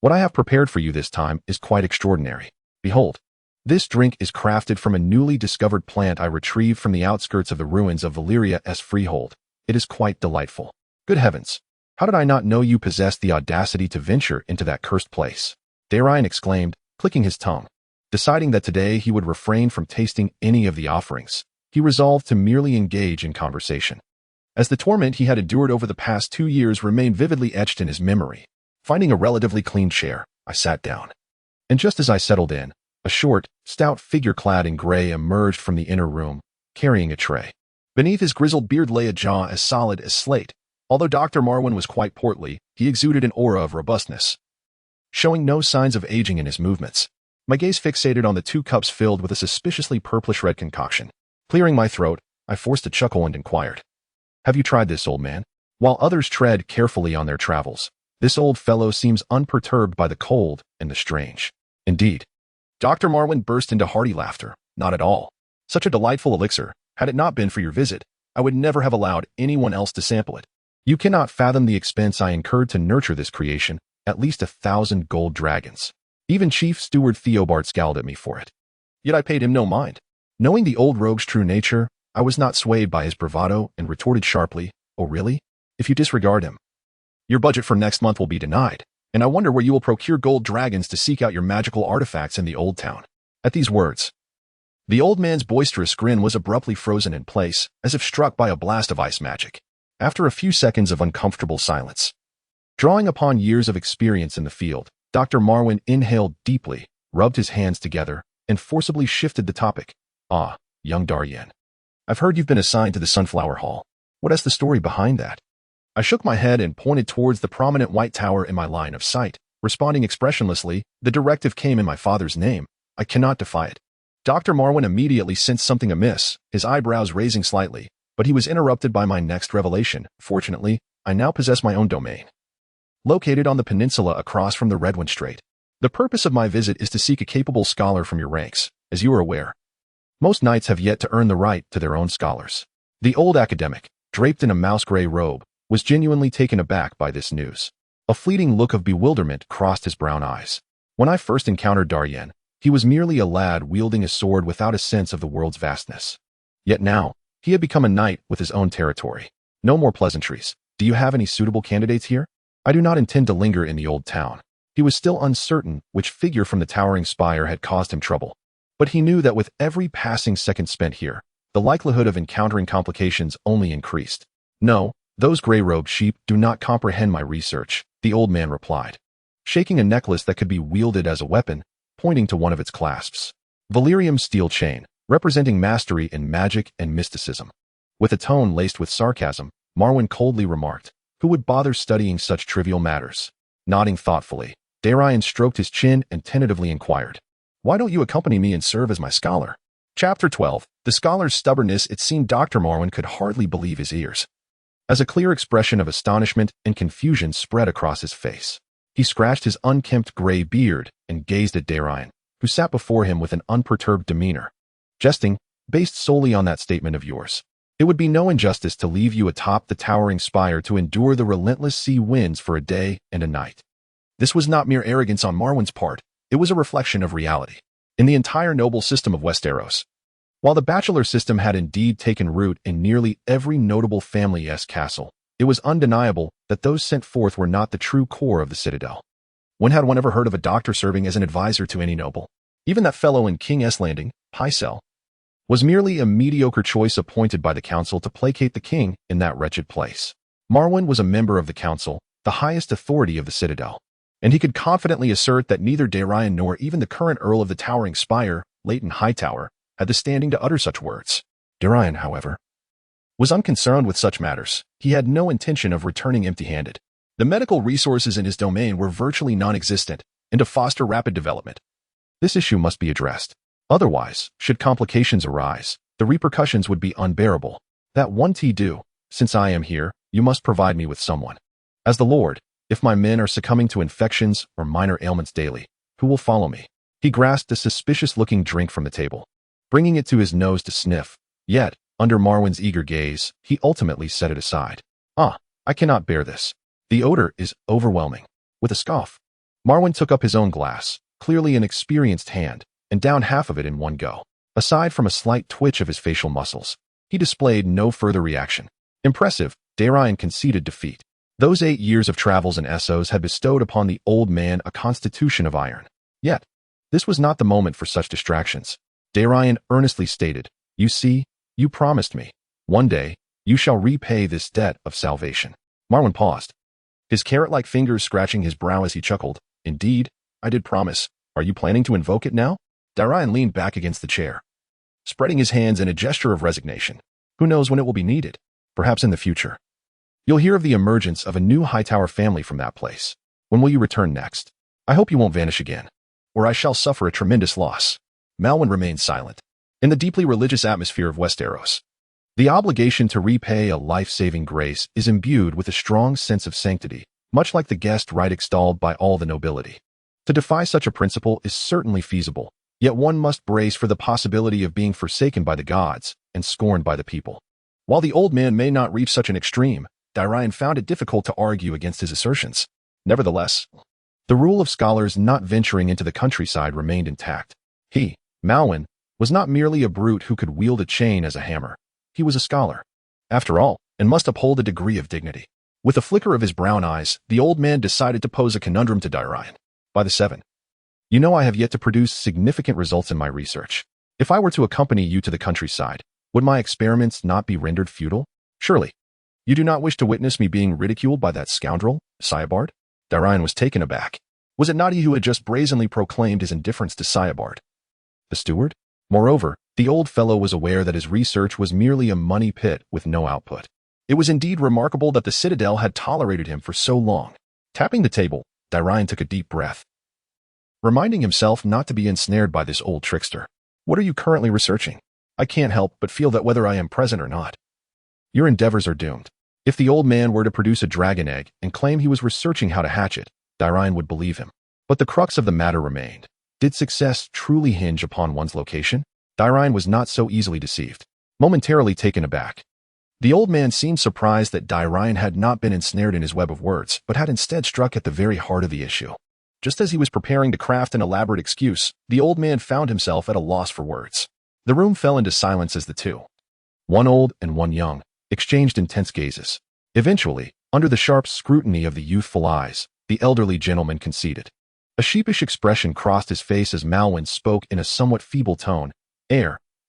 What I have prepared for you this time is quite extraordinary. Behold, this drink is crafted from a newly discovered plant I retrieved from the outskirts of the ruins of Valeria's freehold. It is quite delightful. Good heavens! How did I not know you possessed the audacity to venture into that cursed place? Darian exclaimed, clicking his tongue. Deciding that today he would refrain from tasting any of the offerings, he resolved to merely engage in conversation. As the torment he had endured over the past 2 years remained vividly etched in his memory, finding a relatively clean chair, I sat down. And just as I settled in, a short, stout figure clad in gray emerged from the inner room, carrying a tray. Beneath his grizzled beard lay a jaw as solid as slate. Although Dr. Marwin was quite portly, he exuded an aura of robustness, showing no signs of aging in his movements. My gaze fixated on the 2 cups filled with a suspiciously purplish-red concoction. Clearing my throat, I forced a chuckle and inquired, "Have you tried this, old man?" While others tread carefully on their travels, this old fellow seems unperturbed by the cold and the strange. Indeed. Dr. Marwin burst into hearty laughter. Not at all. Such a delightful elixir. Had it not been for your visit, I would never have allowed anyone else to sample it. You cannot fathom the expense I incurred to nurture this creation, at least 1,000 gold dragons. Even Chief Steward Theobald scowled at me for it. Yet I paid him no mind. Knowing the old rogue's true nature, I was not swayed by his bravado and retorted sharply, "Oh really? If you disregard him, your budget for next month will be denied, and I wonder where you will procure gold dragons to seek out your magical artifacts in the Oldtown." At these words, the old man's boisterous grin was abruptly frozen in place, as if struck by a blast of ice magic. After a few seconds of uncomfortable silence, drawing upon years of experience in the field, Dr. Marwin inhaled deeply, rubbed his hands together, and forcibly shifted the topic. "Ah, young Darian. I've heard you've been assigned to the Sunflower Hall. What is the story behind that?" I shook my head and pointed towards the prominent white tower in my line of sight, responding expressionlessly, "The directive came in my father's name. I cannot defy it." Dr. Marwin immediately sensed something amiss, his eyebrows raising slightly, but he was interrupted by my next revelation. Fortunately, I now possess my own domain, located on the peninsula across from the Redwind Strait. The purpose of my visit is to seek a capable scholar from your ranks. As you are aware, most knights have yet to earn the right to their own scholars. The old academic, draped in a mouse-gray robe, was genuinely taken aback by this news. A fleeting look of bewilderment crossed his brown eyes. When I first encountered Darian, he was merely a lad wielding a sword without a sense of the world's vastness. Yet now, he had become a knight with his own territory. No more pleasantries. Do you have any suitable candidates here? I do not intend to linger in the old town. He was still uncertain which figure from the towering spire had caused him trouble. But he knew that with every passing second spent here, the likelihood of encountering complications only increased. "No, those gray-robed sheep do not comprehend my research," the old man replied, shaking a necklace that could be wielded as a weapon, pointing to one of its clasps. Valerium's steel chain, representing mastery in magic and mysticism. With a tone laced with sarcasm, Marwin coldly remarked, "Who would bother studying such trivial matters?" Nodding thoughtfully, Darian stroked his chin and tentatively inquired, "Why don't you accompany me and serve as my scholar?" Chapter 12. The scholar's stubbornness. It seemed Dr. Marwin could hardly believe his ears, as a clear expression of astonishment and confusion spread across his face. He scratched his unkempt gray beard and gazed at Darian, who sat before him with an unperturbed demeanor. "Jesting, based solely on that statement of yours. It would be no injustice to leave you atop the towering spire to endure the relentless sea winds for a day and a night." This was not mere arrogance on Marwin's part, it was a reflection of reality. In the entire noble system of Westeros, while the bachelor system had indeed taken root in nearly every notable family's castle, it was undeniable that those sent forth were not the true core of the citadel. When had one ever heard of a doctor serving as an advisor to any noble? Even that fellow in King's Landing, Pycelle, was merely a mediocre choice appointed by the council to placate the king in that wretched place. Marwin was a member of the council, the highest authority of the citadel, and he could confidently assert that neither Darian nor even the current Earl of the Towering Spire, Darian Hightower, had the standing to utter such words. Darian, however, was unconcerned with such matters. He had no intention of returning empty-handed. The medical resources in his domain were virtually non-existent, and to foster rapid development, this issue must be addressed. Otherwise, should complications arise, the repercussions would be unbearable. That one do. Since I am here, you must provide me with someone. As the Lord, if my men are succumbing to infections or minor ailments daily, who will follow me? He grasped a suspicious-looking drink from the table, bringing it to his nose to sniff. Yet, under Marwin's eager gaze, he ultimately set it aside. I cannot bear this. The odor is overwhelming. With a scoff, Marwin took up his own glass, clearly an experienced hand, and downed half of it in one go. Aside from a slight twitch of his facial muscles, he displayed no further reaction. Impressive, Darian conceded defeat. Those 8 years of travels and Essos had bestowed upon the old man a constitution of iron. Yet, this was not the moment for such distractions. Darian earnestly stated, "You see, you promised me. One day, you shall repay this debt of salvation." Marwin paused, his carrot-like fingers scratching his brow as he chuckled. "Indeed, I did promise. Are you planning to invoke it now?" Darian leaned back against the chair, spreading his hands in a gesture of resignation. "Who knows when it will be needed? Perhaps in the future. You'll hear of the emergence of a new Hightower family from that place. When will you return next? I hope you won't vanish again, or I shall suffer a tremendous loss." Marwin remained silent. In the deeply religious atmosphere of Westeros, the obligation to repay a life-saving grace is imbued with a strong sense of sanctity, much like the guest right extolled by all the nobility. To defy such a principle is certainly feasible, yet one must brace for the possibility of being forsaken by the gods and scorned by the people. While the old man may not reach such an extreme, Darian found it difficult to argue against his assertions. Nevertheless, the rule of scholars not venturing into the countryside remained intact. He, Marwin, was not merely a brute who could wield a chain as a hammer. He was a scholar, after all, and must uphold a degree of dignity. With a flicker of his brown eyes, the old man decided to pose a conundrum to Darian. "By the 7. You know I have yet to produce significant results in my research. If I were to accompany you to the countryside, would my experiments not be rendered futile? Surely, you do not wish to witness me being ridiculed by that scoundrel, Saber?" Darian was taken aback. Was it not he who had just brazenly proclaimed his indifference to Saber, the steward? Moreover, the old fellow was aware that his research was merely a money pit with no output. It was indeed remarkable that the Citadel had tolerated him for so long. Tapping the table, Darian took a deep breath, reminding himself not to be ensnared by this old trickster. "What are you currently researching? I can't help but feel that whether I am present or not, your endeavors are doomed." If the old man were to produce a dragon egg and claim he was researching how to hatch it, Darian would believe him. But the crux of the matter remained. Did success truly hinge upon one's location? Darian was not so easily deceived. Momentarily taken aback, the old man seemed surprised that Darian had not been ensnared in his web of words, but had instead struck at the very heart of the issue. Just as he was preparing to craft an elaborate excuse, the old man found himself at a loss for words. The room fell into silence as the two, one old and one young, exchanged intense gazes. Eventually, under the sharp scrutiny of the youthful eyes, the elderly gentleman conceded. A sheepish expression crossed his face as Marwin spoke in a somewhat feeble tone.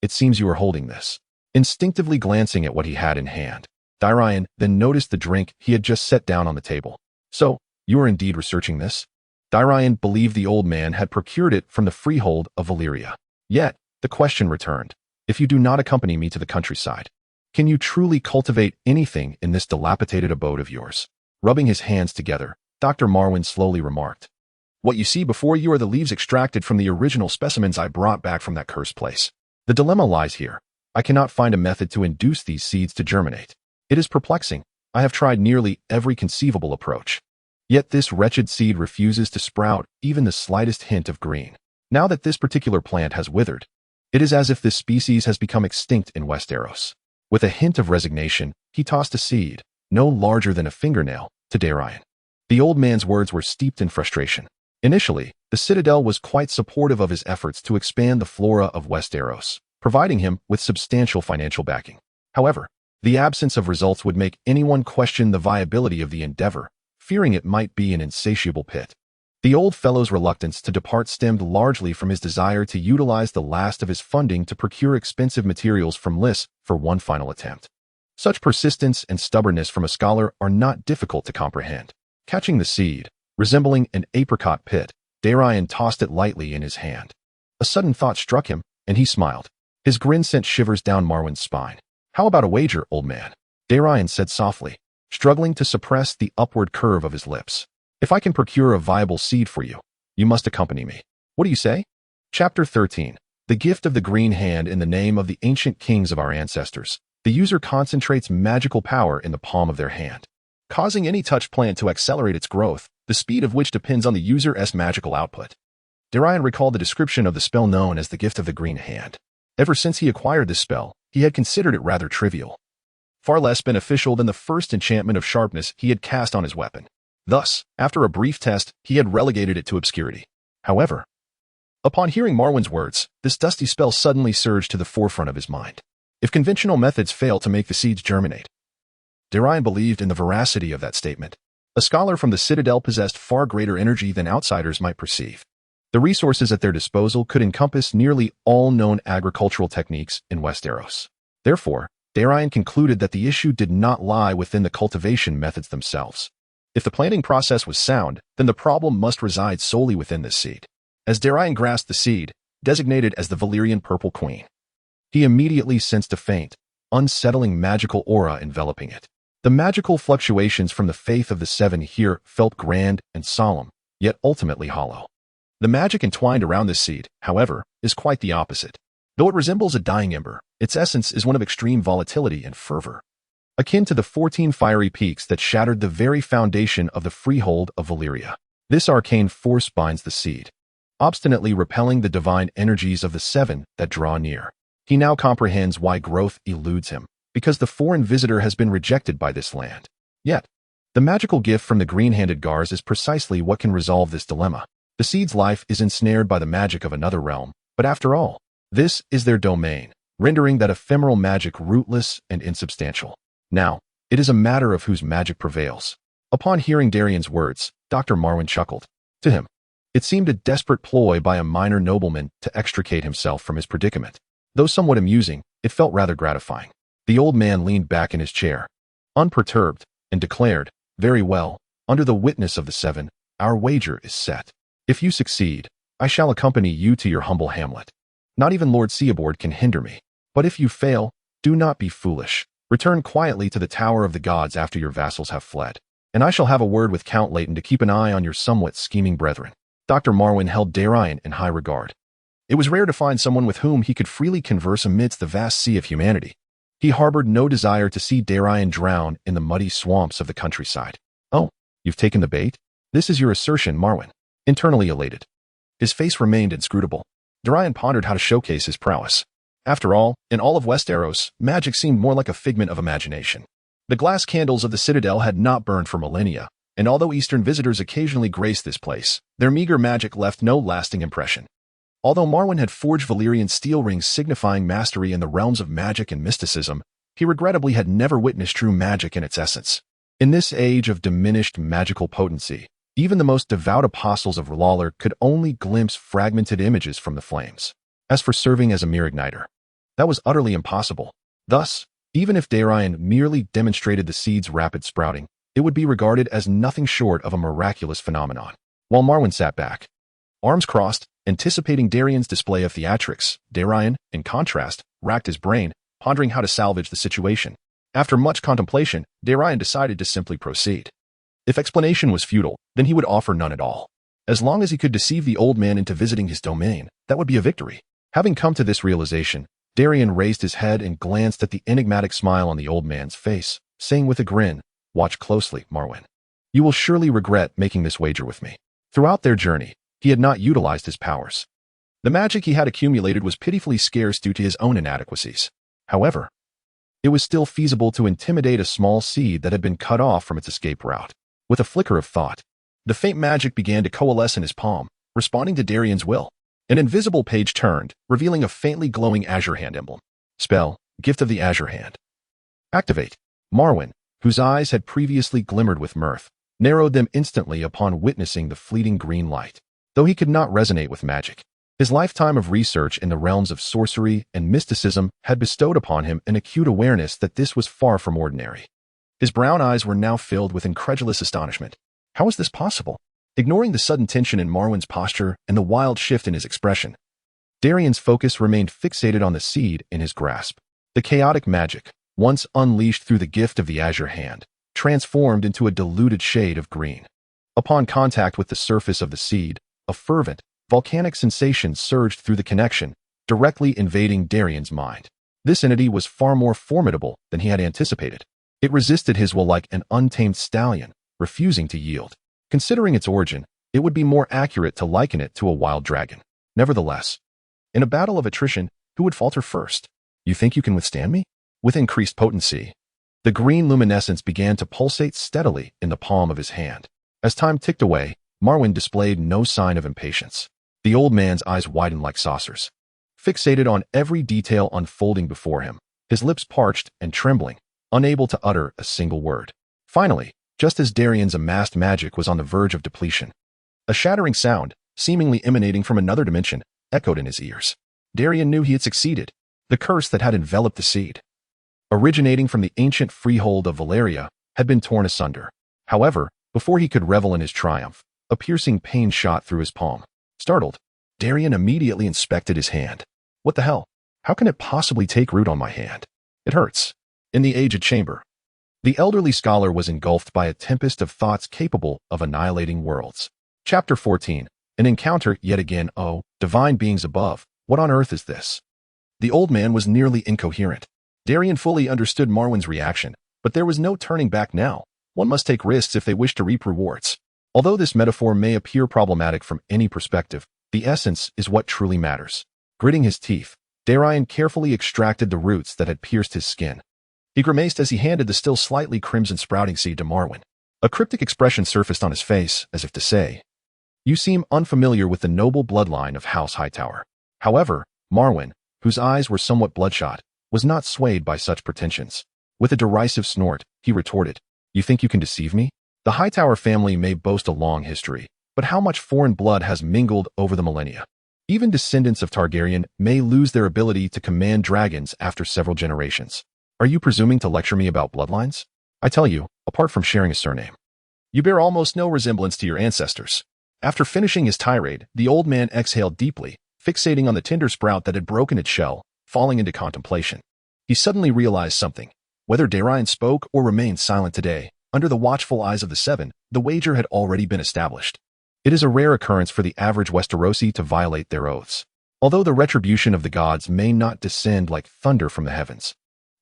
It seems you are holding this." Instinctively glancing at what he had in hand, Darian then noticed the drink he had just set down on the table. "So, you are indeed researching this?" Darian believed the old man had procured it from the freehold of Valyria. Yet, the question returned. "If you do not accompany me to the countryside, can you truly cultivate anything in this dilapidated abode of yours?" Rubbing his hands together, Dr. Marwin slowly remarked, "What you see before you are the leaves extracted from the original specimens I brought back from that cursed place. The dilemma lies here. I cannot find a method to induce these seeds to germinate. It is perplexing. I have tried nearly every conceivable approach. Yet this wretched seed refuses to sprout even the slightest hint of green. Now that this particular plant has withered, it is as if this species has become extinct in Westeros." With a hint of resignation, he tossed a seed, no larger than a fingernail, to Darian. The old man's words were steeped in frustration. Initially, the Citadel was quite supportive of his efforts to expand the flora of Westeros, providing him with substantial financial backing. However, the absence of results would make anyone question the viability of the endeavor, fearing it might be an insatiable pit. The old fellow's reluctance to depart stemmed largely from his desire to utilize the last of his funding to procure expensive materials from Lys for one final attempt. Such persistence and stubbornness from a scholar are not difficult to comprehend. Catching the seed, resembling an apricot pit, Darian tossed it lightly in his hand. A sudden thought struck him, and he smiled. His grin sent shivers down Marwin's spine. "How about a wager, old man?" Darian said softly, struggling to suppress the upward curve of his lips. "If I can procure a viable seed for you, you must accompany me. What do you say?" Chapter 13. The gift of the green hand in the name of the ancient kings of our ancestors. The user concentrates magical power in the palm of their hand, causing any touch plant to accelerate its growth, the speed of which depends on the user's magical output. Darian recalled the description of the spell known as the gift of the green hand. Ever since he acquired this spell, he had considered it rather trivial, far less beneficial than the first enchantment of sharpness he had cast on his weapon. Thus, after a brief test, he had relegated it to obscurity. However, upon hearing Marwin's words, this dusty spell suddenly surged to the forefront of his mind. If conventional methods fail to make the seeds germinate, Darian believed in the veracity of that statement. A scholar from the Citadel possessed far greater energy than outsiders might perceive. The resources at their disposal could encompass nearly all known agricultural techniques in Westeros. Therefore, Darian concluded that the issue did not lie within the cultivation methods themselves. If the planting process was sound, then the problem must reside solely within this seed. As Darian grasped the seed, designated as the Valyrian Purple Queen, he immediately sensed a faint, unsettling magical aura enveloping it. The magical fluctuations from the faith of the Seven here felt grand and solemn, yet ultimately hollow. The magic entwined around this seed, however, is quite the opposite. Though it resembles a dying ember, its essence is one of extreme volatility and fervor, akin to the 14 fiery peaks that shattered the very foundation of the freehold of Valyria. This arcane force binds the seed, obstinately repelling the divine energies of the Seven that draw near. He now comprehends why growth eludes him, because the foreign visitor has been rejected by this land. Yet, the magical gift from the green-handed Gars is precisely what can resolve this dilemma. The seed's life is ensnared by the magic of another realm, but after all, this is their domain, rendering that ephemeral magic rootless and insubstantial. Now, it is a matter of whose magic prevails. Upon hearing Darian's words, Dr. Marwin chuckled. To him, it seemed a desperate ploy by a minor nobleman to extricate himself from his predicament. Though somewhat amusing, it felt rather gratifying. The old man leaned back in his chair, unperturbed, and declared, "Very well, under the witness of the Seven, our wager is set. If you succeed, I shall accompany you to your humble hamlet. Not even Lord Seaboard can hinder me. But if you fail, do not be foolish. Return quietly to the Tower of the Gods after your vassals have fled, and I shall have a word with Count Leighton to keep an eye on your somewhat scheming brethren." Dr. Marwin held Darian in high regard. It was rare to find someone with whom he could freely converse amidst the vast sea of humanity. He harbored no desire to see Darian drown in the muddy swamps of the countryside. "Oh, you've taken the bait? This is your assertion, Marwin." Internally elated, his face remained inscrutable. Darian pondered how to showcase his prowess. After all, in all of Westeros, magic seemed more like a figment of imagination. The glass candles of the Citadel had not burned for millennia, and although Eastern visitors occasionally graced this place, their meager magic left no lasting impression. Although Marwin had forged Valyrian steel rings signifying mastery in the realms of magic and mysticism, he regrettably had never witnessed true magic in its essence. In this age of diminished magical potency, even the most devout apostles of R'hllor could only glimpse fragmented images from the flames. As for serving as a mere igniter, that was utterly impossible. Thus, even if Darian merely demonstrated the seed's rapid sprouting, it would be regarded as nothing short of a miraculous phenomenon. While Marwin sat back, arms crossed, anticipating Darian's display of theatrics, Darian, in contrast, racked his brain, pondering how to salvage the situation. After much contemplation, Darian decided to simply proceed. If explanation was futile, then he would offer none at all. As long as he could deceive the old man into visiting his domain, that would be a victory. Having come to this realization, Darian raised his head and glanced at the enigmatic smile on the old man's face, saying with a grin, "Watch closely, Marwin. You will surely regret making this wager with me." Throughout their journey, he had not utilized his powers. The magic he had accumulated was pitifully scarce due to his own inadequacies. However, it was still feasible to intimidate a small seed that had been cut off from its escape route. With a flicker of thought, the faint magic began to coalesce in his palm, responding to Darian's will. An invisible page turned, revealing a faintly glowing azure hand emblem. Spell, Gift of the Azure Hand. Activate. Marwin, whose eyes had previously glimmered with mirth, narrowed them instantly upon witnessing the fleeting green light. Though he could not resonate with magic, his lifetime of research in the realms of sorcery and mysticism had bestowed upon him an acute awareness that this was far from ordinary. His brown eyes were now filled with incredulous astonishment. How was this possible? Ignoring the sudden tension in Marwin's posture and the wild shift in his expression, Darian's focus remained fixated on the seed in his grasp. The chaotic magic, once unleashed through the gift of the Azure Hand, transformed into a diluted shade of green. Upon contact with the surface of the seed, a fervent, volcanic sensation surged through the connection, directly invading Darian's mind. This entity was far more formidable than he had anticipated. It resisted his will like an untamed stallion, refusing to yield. Considering its origin, it would be more accurate to liken it to a wild dragon. Nevertheless, in a battle of attrition, who would falter first? You think you can withstand me? With increased potency, the green luminescence began to pulsate steadily in the palm of his hand. As time ticked away, Marwin displayed no sign of impatience. The old man's eyes widened like saucers. Fixated on every detail unfolding before him, his lips parched and trembling, unable to utter a single word. Finally, just as Darian's amassed magic was on the verge of depletion, a shattering sound, seemingly emanating from another dimension, echoed in his ears. Darian knew he had succeeded. The curse that had enveloped the seed, originating from the ancient freehold of Valeria, had been torn asunder. However, before he could revel in his triumph, a piercing pain shot through his palm. Startled, Darian immediately inspected his hand. What the hell? How can it possibly take root on my hand? It hurts. In the aged chamber, the elderly scholar was engulfed by a tempest of thoughts capable of annihilating worlds. Chapter 14. An encounter yet again. Oh, divine beings above, what on earth is this? The old man was nearly incoherent. Darian fully understood Marwin's reaction, but there was no turning back now. One must take risks if they wish to reap rewards. Although this metaphor may appear problematic from any perspective, the essence is what truly matters. Gritting his teeth, Darian carefully extracted the roots that had pierced his skin. He grimaced as he handed the still slightly crimson sprouting seed to Marwin. A cryptic expression surfaced on his face, as if to say, "You seem unfamiliar with the noble bloodline of House Hightower." However, Marwin, whose eyes were somewhat bloodshot, was not swayed by such pretensions. With a derisive snort, he retorted, "You think you can deceive me? The Hightower family may boast a long history, but how much foreign blood has mingled over the millennia? Even descendants of Targaryen may lose their ability to command dragons after several generations. Are you presuming to lecture me about bloodlines? I tell you, apart from sharing a surname, you bear almost no resemblance to your ancestors." After finishing his tirade, the old man exhaled deeply, fixating on the tender sprout that had broken its shell, falling into contemplation. He suddenly realized something. Whether Darian spoke or remained silent today, under the watchful eyes of the Seven, the wager had already been established. It is a rare occurrence for the average Westerosi to violate their oaths. Although the retribution of the gods may not descend like thunder from the heavens,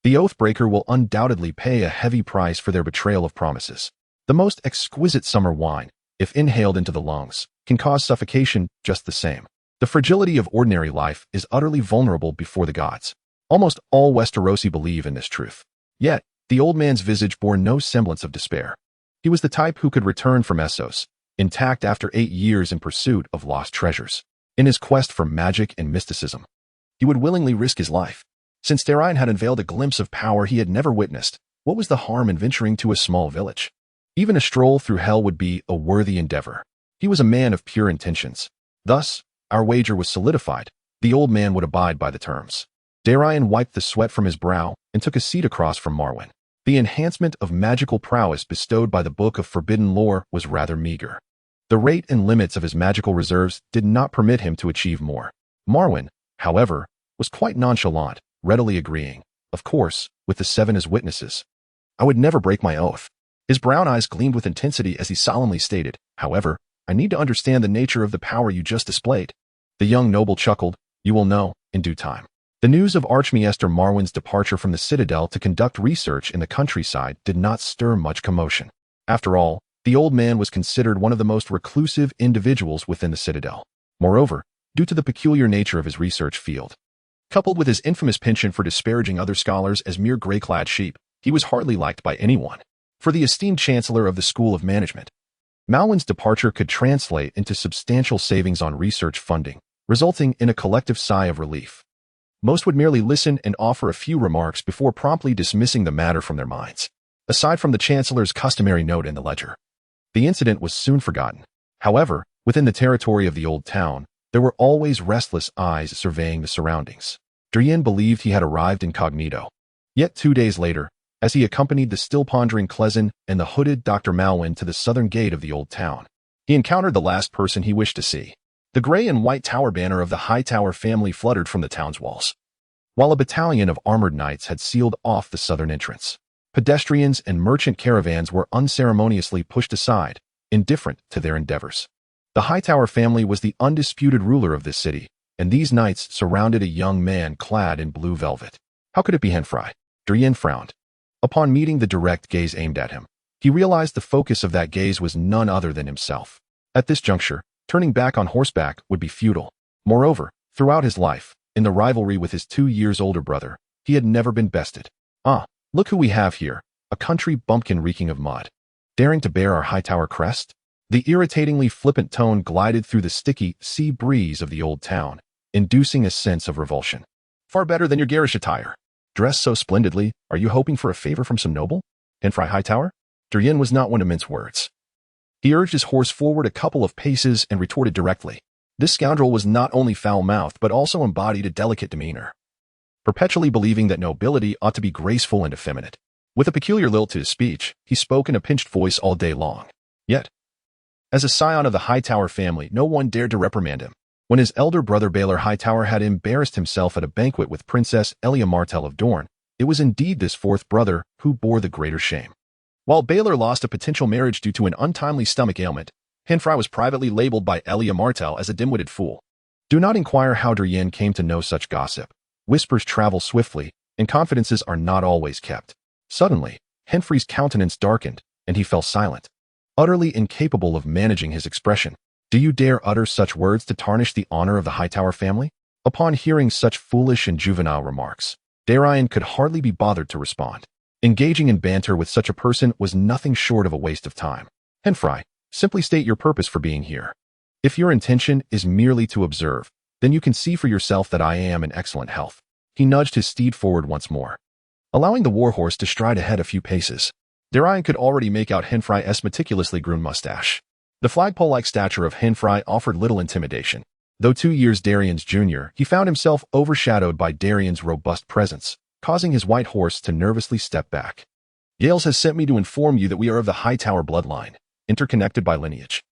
the oath-breaker will undoubtedly pay a heavy price for their betrayal of promises. The most exquisite summer wine, if inhaled into the lungs, can cause suffocation just the same. The fragility of ordinary life is utterly vulnerable before the gods. Almost all Westerosi believe in this truth. Yet, the old man's visage bore no semblance of despair. He was the type who could return from Essos, intact after 8 years in pursuit of lost treasures. In his quest for magic and mysticism, he would willingly risk his life. Since Darian had unveiled a glimpse of power he had never witnessed, what was the harm in venturing to a small village? Even a stroll through hell would be a worthy endeavor. He was a man of pure intentions. Thus, our wager was solidified. The old man would abide by the terms. Darian wiped the sweat from his brow and took a seat across from Marwin. The enhancement of magical prowess bestowed by the Book of Forbidden Lore was rather meager. The rate and limits of his magical reserves did not permit him to achieve more. Marwin, however, was quite nonchalant, readily agreeing, of course, with the Seven as witnesses. "I would never break my oath." His brown eyes gleamed with intensity as he solemnly stated, "However, I need to understand the nature of the power you just displayed." The young noble chuckled, "You will know, in due time." The news of Archmaester Marwin's departure from the Citadel to conduct research in the countryside did not stir much commotion. After all, the old man was considered one of the most reclusive individuals within the Citadel. Moreover, due to the peculiar nature of his research field, coupled with his infamous penchant for disparaging other scholars as mere gray-clad sheep, he was hardly liked by anyone. For the esteemed Chancellor of the School of Management, Marwin's departure could translate into substantial savings on research funding, resulting in a collective sigh of relief. Most would merely listen and offer a few remarks before promptly dismissing the matter from their minds. Aside from the Chancellor's customary note in the ledger, the incident was soon forgotten. However, within the territory of the Oldtown, there were always restless eyes surveying the surroundings. Darian believed he had arrived incognito. Yet 2 days later, as he accompanied the still-pondering Clezen and the hooded Dr. Marwin to the southern gate of the Oldtown, he encountered the last person he wished to see. The gray and white tower banner of the Hightower family fluttered from the town's walls, while a battalion of armored knights had sealed off the southern entrance. Pedestrians and merchant caravans were unceremoniously pushed aside, indifferent to their endeavors. The Hightower family was the undisputed ruler of this city, and these knights surrounded a young man clad in blue velvet. How could it be Henfry? Darian frowned. Upon meeting the direct gaze aimed at him, he realized the focus of that gaze was none other than himself. At this juncture, turning back on horseback would be futile. Moreover, throughout his life, in the rivalry with his 2 years older brother, he had never been bested. Ah, look who we have here, a country bumpkin reeking of mud. Daring to bear our Hightower crest? The irritatingly flippant tone glided through the sticky sea breeze of the old town, inducing a sense of revulsion. Far better than your garish attire. Dressed so splendidly, are you hoping for a favor from some noble? Henfry Hightower? Darian was not one to mince words. He urged his horse forward a couple of paces and retorted directly. This scoundrel was not only foul-mouthed but also embodied a delicate demeanor, perpetually believing that nobility ought to be graceful and effeminate. With a peculiar lilt to his speech, he spoke in a pinched voice all day long. Yet, as a scion of the Hightower family, no one dared to reprimand him. When his elder brother Baelor Hightower had embarrassed himself at a banquet with Princess Elia Martell of Dorne, it was indeed this fourth brother who bore the greater shame. While Baelor lost a potential marriage due to an untimely stomach ailment, Henfry was privately labeled by Elia Martell as a dim-witted fool. Do not inquire how Darian came to know such gossip. Whispers travel swiftly, and confidences are not always kept. Suddenly, Henfry's countenance darkened, and he fell silent, utterly incapable of managing his expression. Do you dare utter such words to tarnish the honor of the Hightower family? Upon hearing such foolish and juvenile remarks, Darian could hardly be bothered to respond. Engaging in banter with such a person was nothing short of a waste of time. Henfry, simply state your purpose for being here. If your intention is merely to observe, then you can see for yourself that I am in excellent health. He nudged his steed forward once more, allowing the warhorse to stride ahead a few paces. Darian could already make out Henfry's meticulously groomed mustache. The flagpole-like stature of Henfry offered little intimidation. Though 2 years Darian's junior, he found himself overshadowed by Darian's robust presence, causing his white horse to nervously step back. Gales has sent me to inform you that we are of the Hightower bloodline, interconnected by lineage.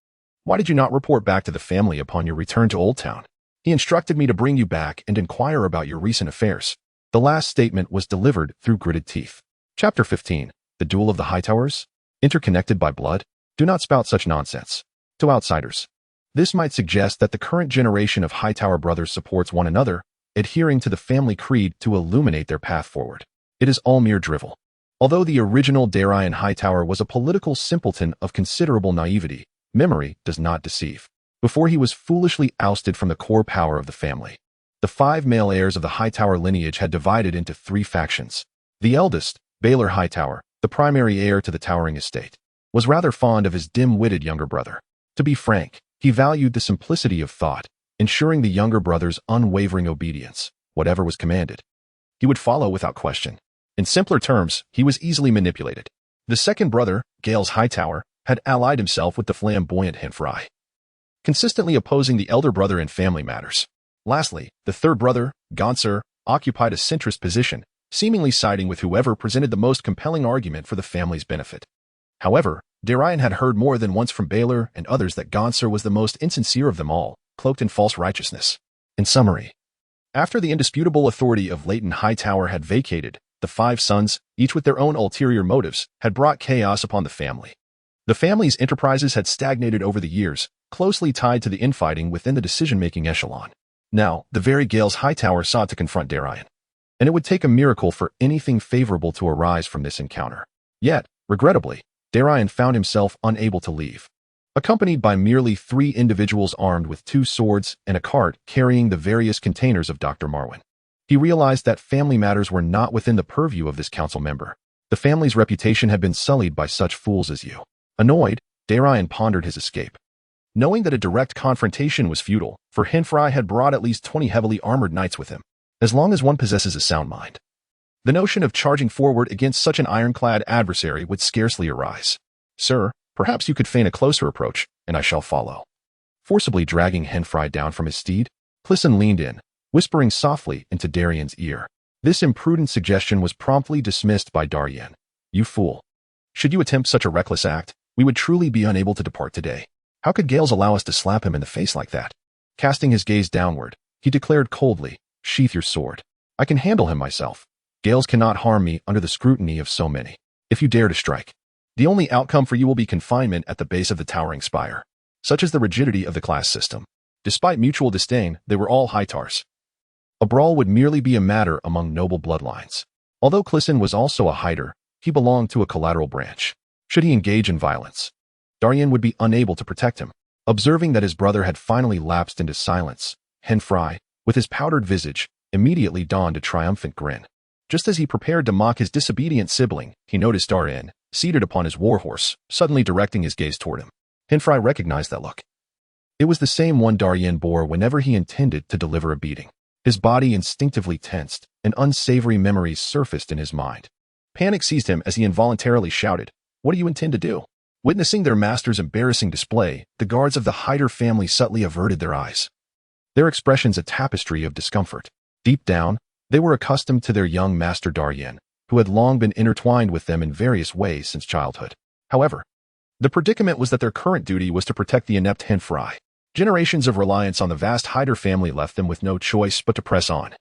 Why did you not report back to the family upon your return to Oldtown? He instructed me to bring you back and inquire about your recent affairs. The last statement was delivered through gritted teeth. Chapter 15. The Duel of the Hightowers? Interconnected by blood? Do not spout such nonsense. To outsiders, this might suggest that the current generation of Hightower brothers supports one another, adhering to the family creed to illuminate their path forward. It is all mere drivel. Although the original Darian Hightower was a political simpleton of considerable naivety, memory does not deceive. Before he was foolishly ousted from the core power of the family, the 5 male heirs of the Hightower lineage had divided into 3 factions. The eldest, Baelor Hightower, the primary heir to the towering estate, was rather fond of his dim-witted younger brother. To be frank, he valued the simplicity of thought, ensuring the younger brother's unwavering obedience. Whatever was commanded, he would follow without question. In simpler terms, he was easily manipulated. The second brother, Gales Hightower, had allied himself with the flamboyant Henfry, consistently opposing the elder brother in family matters. Lastly, the third brother, Gonsur, occupied a centrist position, seemingly siding with whoever presented the most compelling argument for the family's benefit. However, Darian had heard more than once from Baelor and others that Gonsur was the most insincere of them all, cloaked in false righteousness. In summary, after the indisputable authority of Leighton Hightower had vacated, the 5 sons, each with their own ulterior motives, had brought chaos upon the family. The family's enterprises had stagnated over the years, closely tied to the infighting within the decision-making echelon. Now, the very Gales Hightower sought to confront Darian, and it would take a miracle for anything favorable to arise from this encounter. Yet, regrettably, Darian found himself unable to leave. Accompanied by merely 3 individuals armed with 2 swords and a cart carrying the various containers of Dr. Marwin, he realized that family matters were not within the purview of this council member. The family's reputation had been sullied by such fools as you. Annoyed, Darian pondered his escape. Knowing that a direct confrontation was futile, for Henfry had brought at least 20 heavily armored knights with him. As long as one possesses a sound mind, the notion of charging forward against such an ironclad adversary would scarcely arise. Sir, perhaps you could feign a closer approach, and I shall follow. Forcibly dragging Henfry down from his steed, Clisson leaned in, whispering softly into Darian's ear. This imprudent suggestion was promptly dismissed by Darian. You fool. Should you attempt such a reckless act, we would truly be unable to depart today. How could Gales allow us to slap him in the face like that? Casting his gaze downward, he declared coldly, sheath your sword. I can handle him myself. Gales cannot harm me under the scrutiny of so many. If you dare to strike, the only outcome for you will be confinement at the base of the towering spire. Such is the rigidity of the class system. Despite mutual disdain, they were all Hightowers. A brawl would merely be a matter among noble bloodlines. Although Clisson was also a Highter, he belonged to a collateral branch. Should he engage in violence, Darian would be unable to protect him. Observing that his brother had finally lapsed into silence, Henfrey, with his powdered visage, immediately donned a triumphant grin. Just as he prepared to mock his disobedient sibling, he noticed Darian, seated upon his warhorse, suddenly directing his gaze toward him. Henfrey recognized that look. It was the same one Darian bore whenever he intended to deliver a beating. His body instinctively tensed, and unsavory memories surfaced in his mind. Panic seized him as he involuntarily shouted, "What do you intend to do?" Witnessing their master's embarrassing display, the guards of the Highter family subtly averted their eyes, their expressions a tapestry of discomfort. Deep down, they were accustomed to their young master Darian, who had long been intertwined with them in various ways since childhood. However, the predicament was that their current duty was to protect the inept Henfrey. Generations of reliance on the vast Highter family left them with no choice but to press on,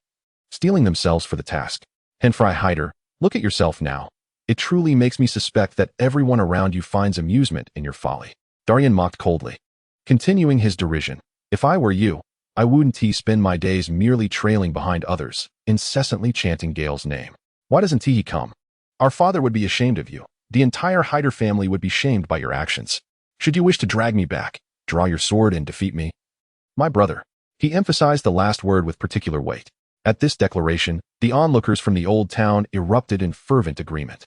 steeling themselves for the task. Henfrey Highter, look at yourself now. It truly makes me suspect that everyone around you finds amusement in your folly. Darian mocked coldly, continuing his derision. If I were you, I wouldn't spend my days merely trailing behind others, incessantly chanting Gale's name. Why doesn't he come? Our father would be ashamed of you. The entire Highter family would be shamed by your actions. Should you wish to drag me back, draw your sword and defeat me. My brother. He emphasized the last word with particular weight. At this declaration, the onlookers from the Oldtown erupted in fervent agreement.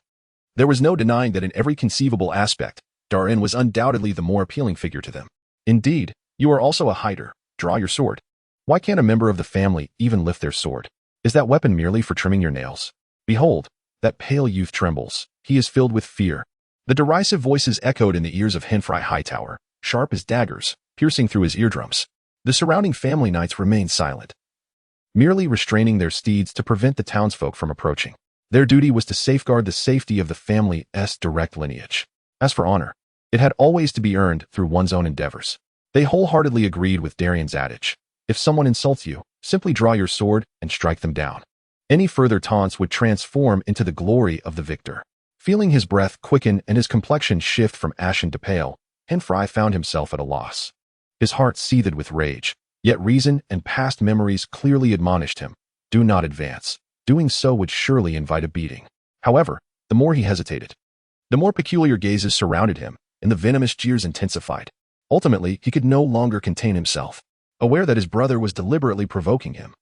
There was no denying that in every conceivable aspect, Darian was undoubtedly the more appealing figure to them. Indeed, you are also a Highter. Draw your sword. Why can't a member of the family even lift their sword? Is that weapon merely for trimming your nails? Behold, that pale youth trembles. He is filled with fear. The derisive voices echoed in the ears of Henfrey Hightower, sharp as daggers, piercing through his eardrums. The surrounding family knights remained silent, merely restraining their steeds to prevent the townsfolk from approaching. Their duty was to safeguard the safety of the family's direct lineage. As for honor, it had always to be earned through one's own endeavors. They wholeheartedly agreed with Darian's adage. If someone insults you, simply draw your sword and strike them down. Any further taunts would transform into the glory of the victor. Feeling his breath quicken and his complexion shift from ashen to pale, Henfrey found himself at a loss. His heart seethed with rage, yet reason and past memories clearly admonished him. Do not advance. Doing so would surely invite a beating. However, the more he hesitated, the more peculiar gazes surrounded him, and the venomous jeers intensified. Ultimately, he could no longer contain himself. Aware that his brother was deliberately provoking him,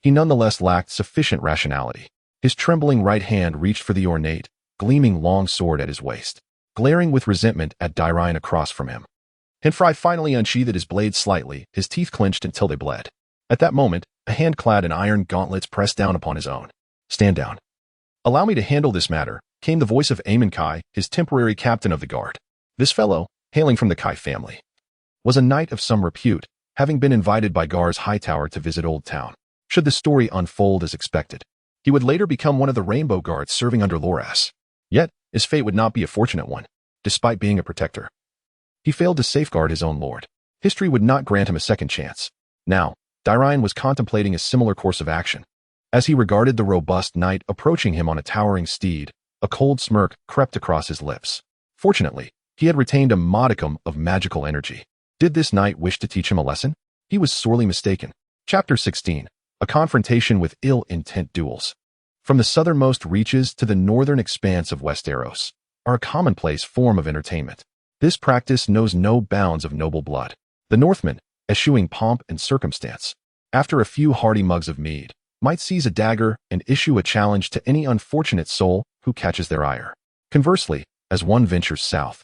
he nonetheless lacked sufficient rationality. His trembling right hand reached for the ornate, gleaming long sword at his waist, glaring with resentment at Darian across from him. Henfrey finally unsheathed his blade slightly, his teeth clenched until they bled. At that moment, a hand clad in iron gauntlets pressed down upon his own. Stand down. Allow me to handle this matter, came the voice of Aemon Kai, his temporary captain of the guard. This fellow, hailing from the Kai family, was a knight of some repute, having been invited by Gar's Hightower to visit Oldtown. Should the story unfold as expected, he would later become one of the Rainbow Guards serving under Loras. Yet, his fate would not be a fortunate one. Despite being a protector, he failed to safeguard his own lord. History would not grant him a second chance. Now, Darian was contemplating a similar course of action. As he regarded the robust knight approaching him on a towering steed, a cold smirk crept across his lips. Fortunately, he had retained a modicum of magical energy. Did this knight wish to teach him a lesson? He was sorely mistaken. Chapter 16. A confrontation with ill-intent duels. From the southernmost reaches to the northern expanse of Westeros are a commonplace form of entertainment. This practice knows no bounds of noble blood. The Northmen, eschewing pomp and circumstance, after a few hearty mugs of mead, might seize a dagger and issue a challenge to any unfortunate soul who catches their ire. Conversely, as one ventures south,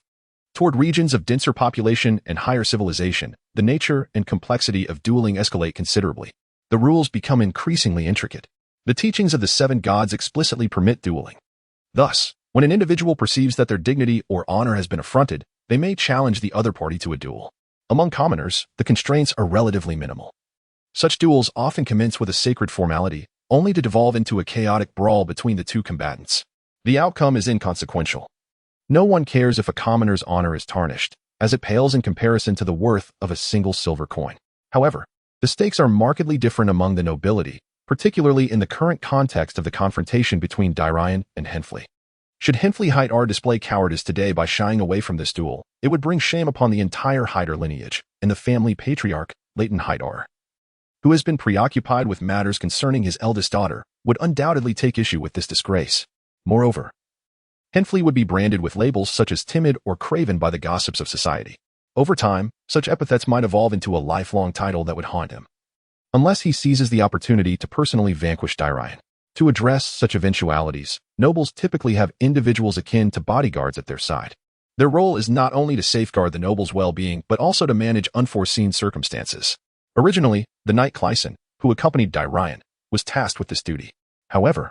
toward regions of denser population and higher civilization, the nature and complexity of dueling escalate considerably. The rules become increasingly intricate. The teachings of the seven gods explicitly permit dueling. Thus, when an individual perceives that their dignity or honor has been affronted, they may challenge the other party to a duel. Among commoners, the constraints are relatively minimal. Such duels often commence with a sacred formality, only to devolve into a chaotic brawl between the two combatants. The outcome is inconsequential. No one cares if a commoner's honor is tarnished, as it pales in comparison to the worth of a single silver coin. However, the stakes are markedly different among the nobility, particularly in the current context of the confrontation between Darian and Henfrey. Should Henfrey Hightower display cowardice today by shying away from this duel, it would bring shame upon the entire Highter lineage and the family patriarch Darian Hightower, who has been preoccupied with matters concerning his eldest daughter, would undoubtedly take issue with this disgrace. Moreover, Henfley would be branded with labels such as timid or craven by the gossips of society. Over time, such epithets might evolve into a lifelong title that would haunt him, unless he seizes the opportunity to personally vanquish Darian. To address such eventualities, nobles typically have individuals akin to bodyguards at their side. Their role is not only to safeguard the noble's well-being but also to manage unforeseen circumstances. Originally, the knight Clyson, who accompanied Darian, was tasked with this duty. However,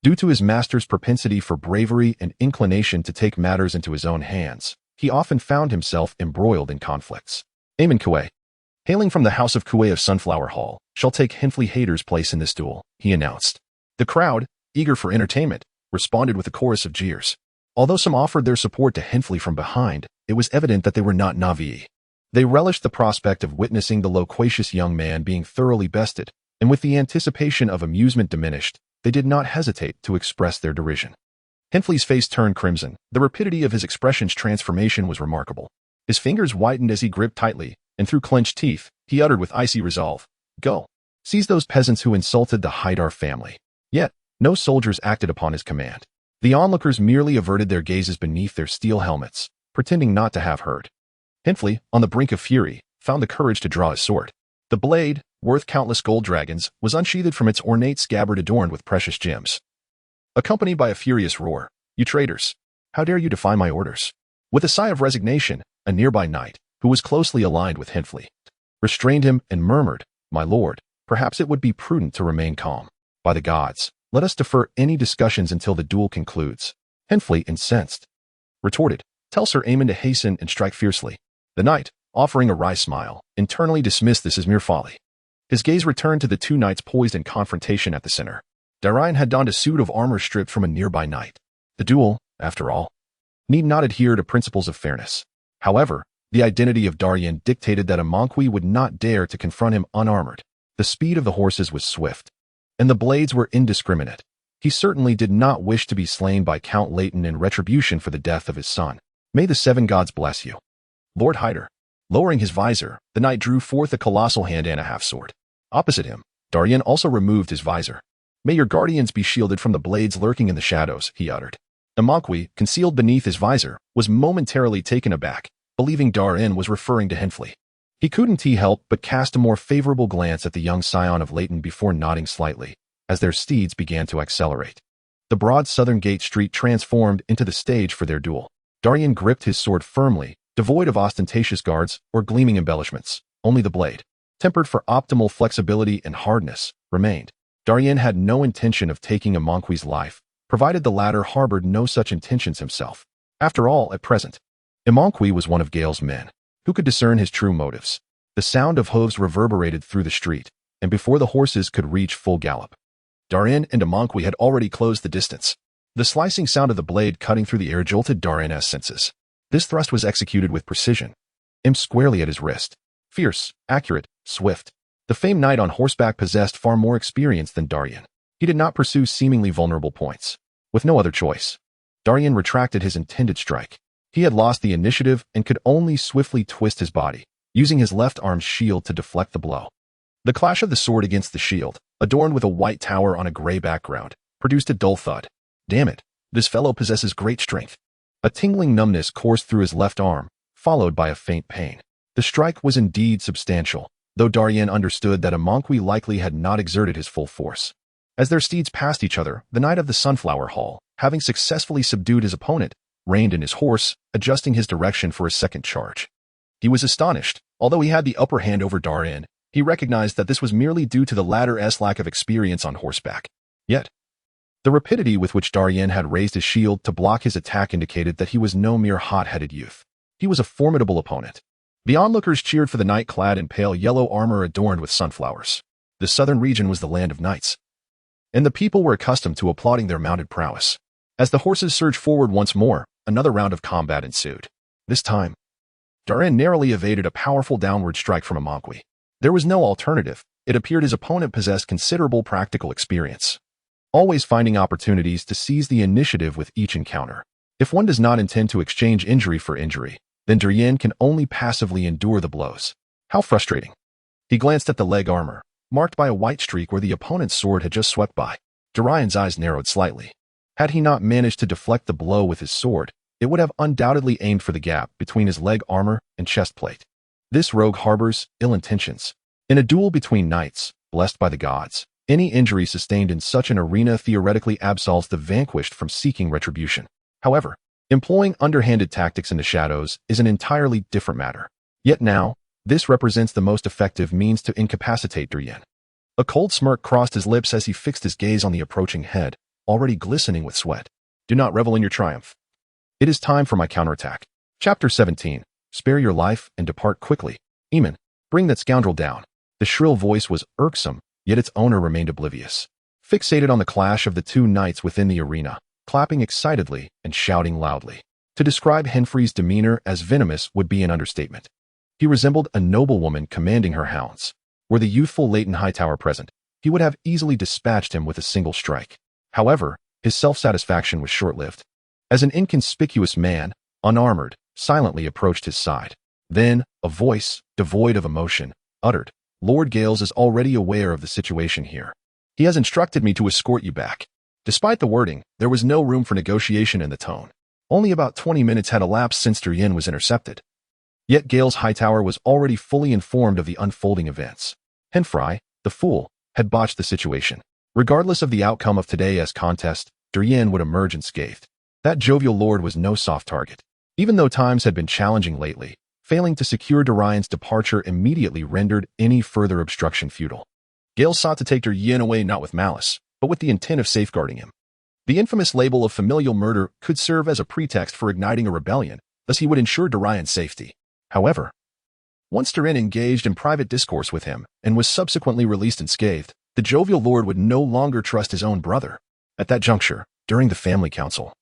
due to his master's propensity for bravery and inclination to take matters into his own hands, he often found himself embroiled in conflicts. Aemon Kuei, hailing from the House of Kuei of Sunflower Hall, shall take Henfley Hayter's place in this duel, he announced. The crowd, eager for entertainment, responded with a chorus of jeers. Although some offered their support to Henfley from behind, it was evident that they were not naive. They relished the prospect of witnessing the loquacious young man being thoroughly bested, and with the anticipation of amusement diminished, they did not hesitate to express their derision. Henfley's face turned crimson. The rapidity of his expression's transformation was remarkable. His fingers whitened as he gripped tightly, and through clenched teeth, he uttered with icy resolve, "Go! Seize those peasants who insulted the Haidar family." Yet, no soldiers acted upon his command. The onlookers merely averted their gazes beneath their steel helmets, pretending not to have heard. Henfley, on the brink of fury, found the courage to draw his sword. The blade, worth countless gold dragons, was unsheathed from its ornate scabbard adorned with precious gems. Accompanied by a furious roar, "You traitors! How dare you defy my orders?" With a sigh of resignation, a nearby knight, who was closely aligned with Henfley, restrained him and murmured, "My lord, perhaps it would be prudent to remain calm. By the gods, let us defer any discussions until the duel concludes." Henfley, incensed, retorted, "Tell Sir Aemon to hasten and strike fiercely." The knight, offering a wry smile, internally dismissed this as mere folly. His gaze returned to the two knights poised in confrontation at the center. Darian had donned a suit of armor stripped from a nearby knight. The duel, after all, need not adhere to principles of fairness. However, the identity of Darian dictated that a Monqui would not dare to confront him unarmored. The speed of the horses was swift, and the blades were indiscriminate. He certainly did not wish to be slain by Count Leighton in retribution for the death of his son. "May the seven gods bless you, Lord Hyder." Lowering his visor, the knight drew forth a colossal hand and a half-sword. Opposite him, Darian also removed his visor. "May your guardians be shielded from the blades lurking in the shadows," he uttered. The Monqui, concealed beneath his visor, was momentarily taken aback, believing Darian was referring to Henfley. He couldn't help but cast a more favorable glance at the young scion of Leighton before nodding slightly, as their steeds began to accelerate. The broad southern gate street transformed into the stage for their duel. Darian gripped his sword firmly, devoid of ostentatious guards or gleaming embellishments. Only the blade, tempered for optimal flexibility and hardness, remained. Darian had no intention of taking a Monqui's life, provided the latter harbored no such intentions himself. After all, at present, a Monqui was one of Gale's men, who could discern his true motives. The sound of hooves reverberated through the street, and before the horses could reach full gallop, Darian and a Monqui had already closed the distance. The slicing sound of the blade cutting through the air jolted Darian's senses. This thrust was executed with precision, aimed squarely at his wrist. Fierce, accurate, swift. The famed knight on horseback possessed far more experience than Darian. He did not pursue seemingly vulnerable points. With no other choice, Darian retracted his intended strike. He had lost the initiative and could only swiftly twist his body, using his left arm's shield to deflect the blow. The clash of the sword against the shield, adorned with a white tower on a gray background, produced a dull thud. "Damn it, this fellow possesses great strength." A tingling numbness coursed through his left arm, followed by a faint pain. The strike was indeed substantial, though Darian understood that a Monqui likely had not exerted his full force. As their steeds passed each other, the knight of the Sunflower Hall, having successfully subdued his opponent, reined in his horse, adjusting his direction for a second charge. He was astonished. Although he had the upper hand over Darian, he recognized that this was merely due to the latter's lack of experience on horseback. Yet, the rapidity with which Darian had raised his shield to block his attack indicated that he was no mere hot-headed youth. He was a formidable opponent. The onlookers cheered for the knight clad in pale yellow armor adorned with sunflowers. The southern region was the land of knights, and the people were accustomed to applauding their mounted prowess. As the horses surged forward once more, another round of combat ensued. This time, Darian narrowly evaded a powerful downward strike from a Monqui. There was no alternative. It appeared his opponent possessed considerable practical experience, always finding opportunities to seize the initiative with each encounter. If one does not intend to exchange injury for injury, then Darian can only passively endure the blows. How frustrating. He glanced at the leg armor, marked by a white streak where the opponent's sword had just swept by. Darian's eyes narrowed slightly. Had he not managed to deflect the blow with his sword, it would have undoubtedly aimed for the gap between his leg armor and chest plate. This rogue harbors ill intentions. In a duel between knights, blessed by the gods, any injury sustained in such an arena theoretically absolves the vanquished from seeking retribution. However, employing underhanded tactics in the shadows is an entirely different matter. Yet now, this represents the most effective means to incapacitate Darian. A cold smirk crossed his lips as he fixed his gaze on the approaching head, already glistening with sweat. Do not revel in your triumph. It is time for my counterattack. Chapter 17. Spare your life and depart quickly. Eamon, bring that scoundrel down. The shrill voice was irksome, yet its owner remained oblivious. Fixated on the clash of the two knights within the arena, clapping excitedly and shouting loudly. To describe Henfrey's demeanor as venomous would be an understatement. He resembled a noblewoman commanding her hounds. Were the youthful Darian Hightower present, he would have easily dispatched him with a single strike. However, his self-satisfaction was short-lived. As an inconspicuous man, unarmored, silently approached his side. Then, a voice, devoid of emotion, uttered, "Lord Gales is already aware of the situation here. He has instructed me to escort you back." Despite the wording, there was no room for negotiation in the tone. Only about 20 minutes had elapsed since Darian was intercepted. Yet Gales Hightower was already fully informed of the unfolding events. Henfrey, the fool, had botched the situation. Regardless of the outcome of today's contest, Darian would emerge unscathed. That jovial lord was no soft target. Even though times had been challenging lately, failing to secure Darian's departure immediately rendered any further obstruction futile. Gales sought to take Darian away not with malice, but with the intent of safeguarding him. The infamous label of familial murder could serve as a pretext for igniting a rebellion, thus he would ensure Darian's safety. However, once Darian engaged in private discourse with him and was subsequently released unscathed, the jovial lord would no longer trust his own brother. At that juncture, during the family council,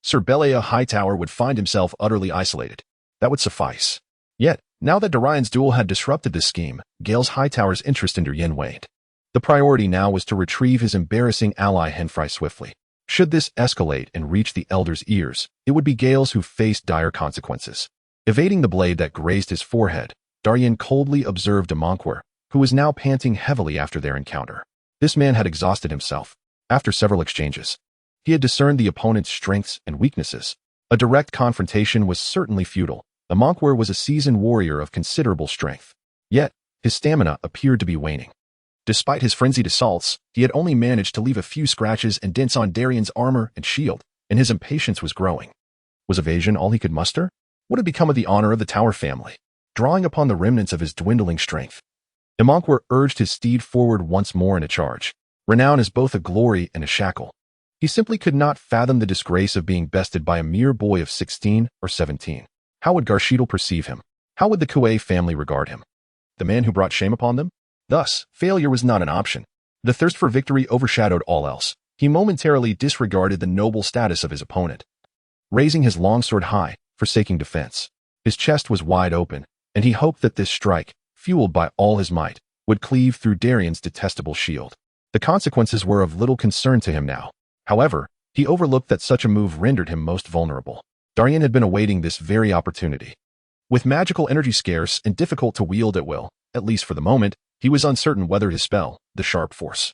Sir Belleya Hightower would find himself utterly isolated. That would suffice. Yet, now that Darian's duel had disrupted this scheme, Gales Hightower's interest in Darian waned. The priority now was to retrieve his embarrassing ally Henfrey swiftly. Should this escalate and reach the elder's ears, it would be Gales who faced dire consequences. Evading the blade that grazed his forehead, Darian coldly observed de Montquer, who was now panting heavily after their encounter. This man had exhausted himself. After several exchanges, he had discerned the opponent's strengths and weaknesses. A direct confrontation was certainly futile. De Montquer was a seasoned warrior of considerable strength. Yet, his stamina appeared to be waning. Despite his frenzied assaults, he had only managed to leave a few scratches and dents on Darian's armor and shield, and his impatience was growing. Was evasion all he could muster? What had become of the honor of the Tower family? Drawing upon the remnants of his dwindling strength, de Montquer urged his steed forward once more in a charge. Renown is both a glory and a shackle. He simply could not fathom the disgrace of being bested by a mere boy of 16 or 17. How would Garshidal perceive him? How would the Coué family regard him? The man who brought shame upon them? Thus, failure was not an option. The thirst for victory overshadowed all else. He momentarily disregarded the noble status of his opponent. Raising his longsword high, forsaking defense. His chest was wide open, and he hoped that this strike, fueled by all his might, would cleave through Darian's detestable shield. The consequences were of little concern to him now. However, he overlooked that such a move rendered him most vulnerable. Darian had been awaiting this very opportunity. With magical energy scarce and difficult to wield at will, at least for the moment, he was uncertain whether his spell, the Sharp Force,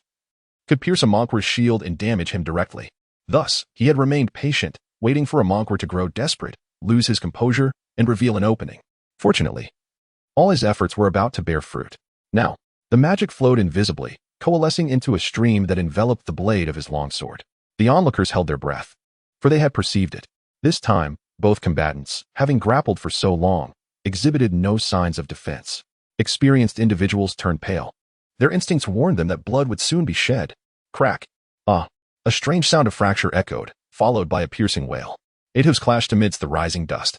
could pierce a Montquer's shield and damage him directly. Thus, he had remained patient, waiting for a Montquer to grow desperate, lose his composure, and reveal an opening. Fortunately, all his efforts were about to bear fruit. Now, the magic flowed invisibly, coalescing into a stream that enveloped the blade of his longsword. The onlookers held their breath, for they had perceived it. This time, both combatants, having grappled for so long, exhibited no signs of defense. Experienced individuals turned pale. Their instincts warned them that blood would soon be shed. Crack. Ah. A strange sound of fracture echoed, followed by a piercing wail. Eight hooves clashed amidst the rising dust.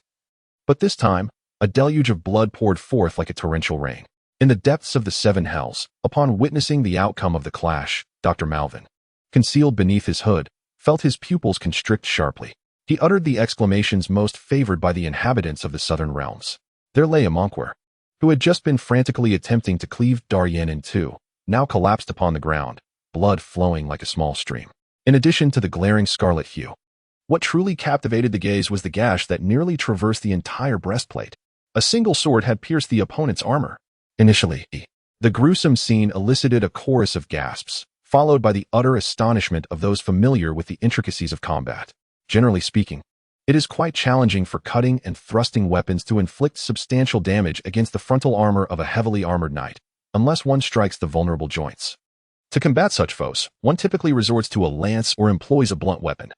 But this time, a deluge of blood poured forth like a torrential rain. In the depths of the seven hells, upon witnessing the outcome of the clash, Dr. Malvin, concealed beneath his hood, felt his pupils constrict sharply. He uttered the exclamations most favored by the inhabitants of the southern realms. There lay a Montquer, who had just been frantically attempting to cleave Darian in two, now collapsed upon the ground, blood flowing like a small stream. In addition to the glaring scarlet hue, what truly captivated the gaze was the gash that nearly traversed the entire breastplate. A single sword had pierced the opponent's armor. Initially, The gruesome scene elicited a chorus of gasps, followed by the utter astonishment of those familiar with the intricacies of combat. Generally speaking, it is quite challenging for cutting and thrusting weapons to inflict substantial damage against the frontal armor of a heavily armored knight, unless one strikes the vulnerable joints. To combat such foes, one typically resorts to a lance or employs a blunt weapon,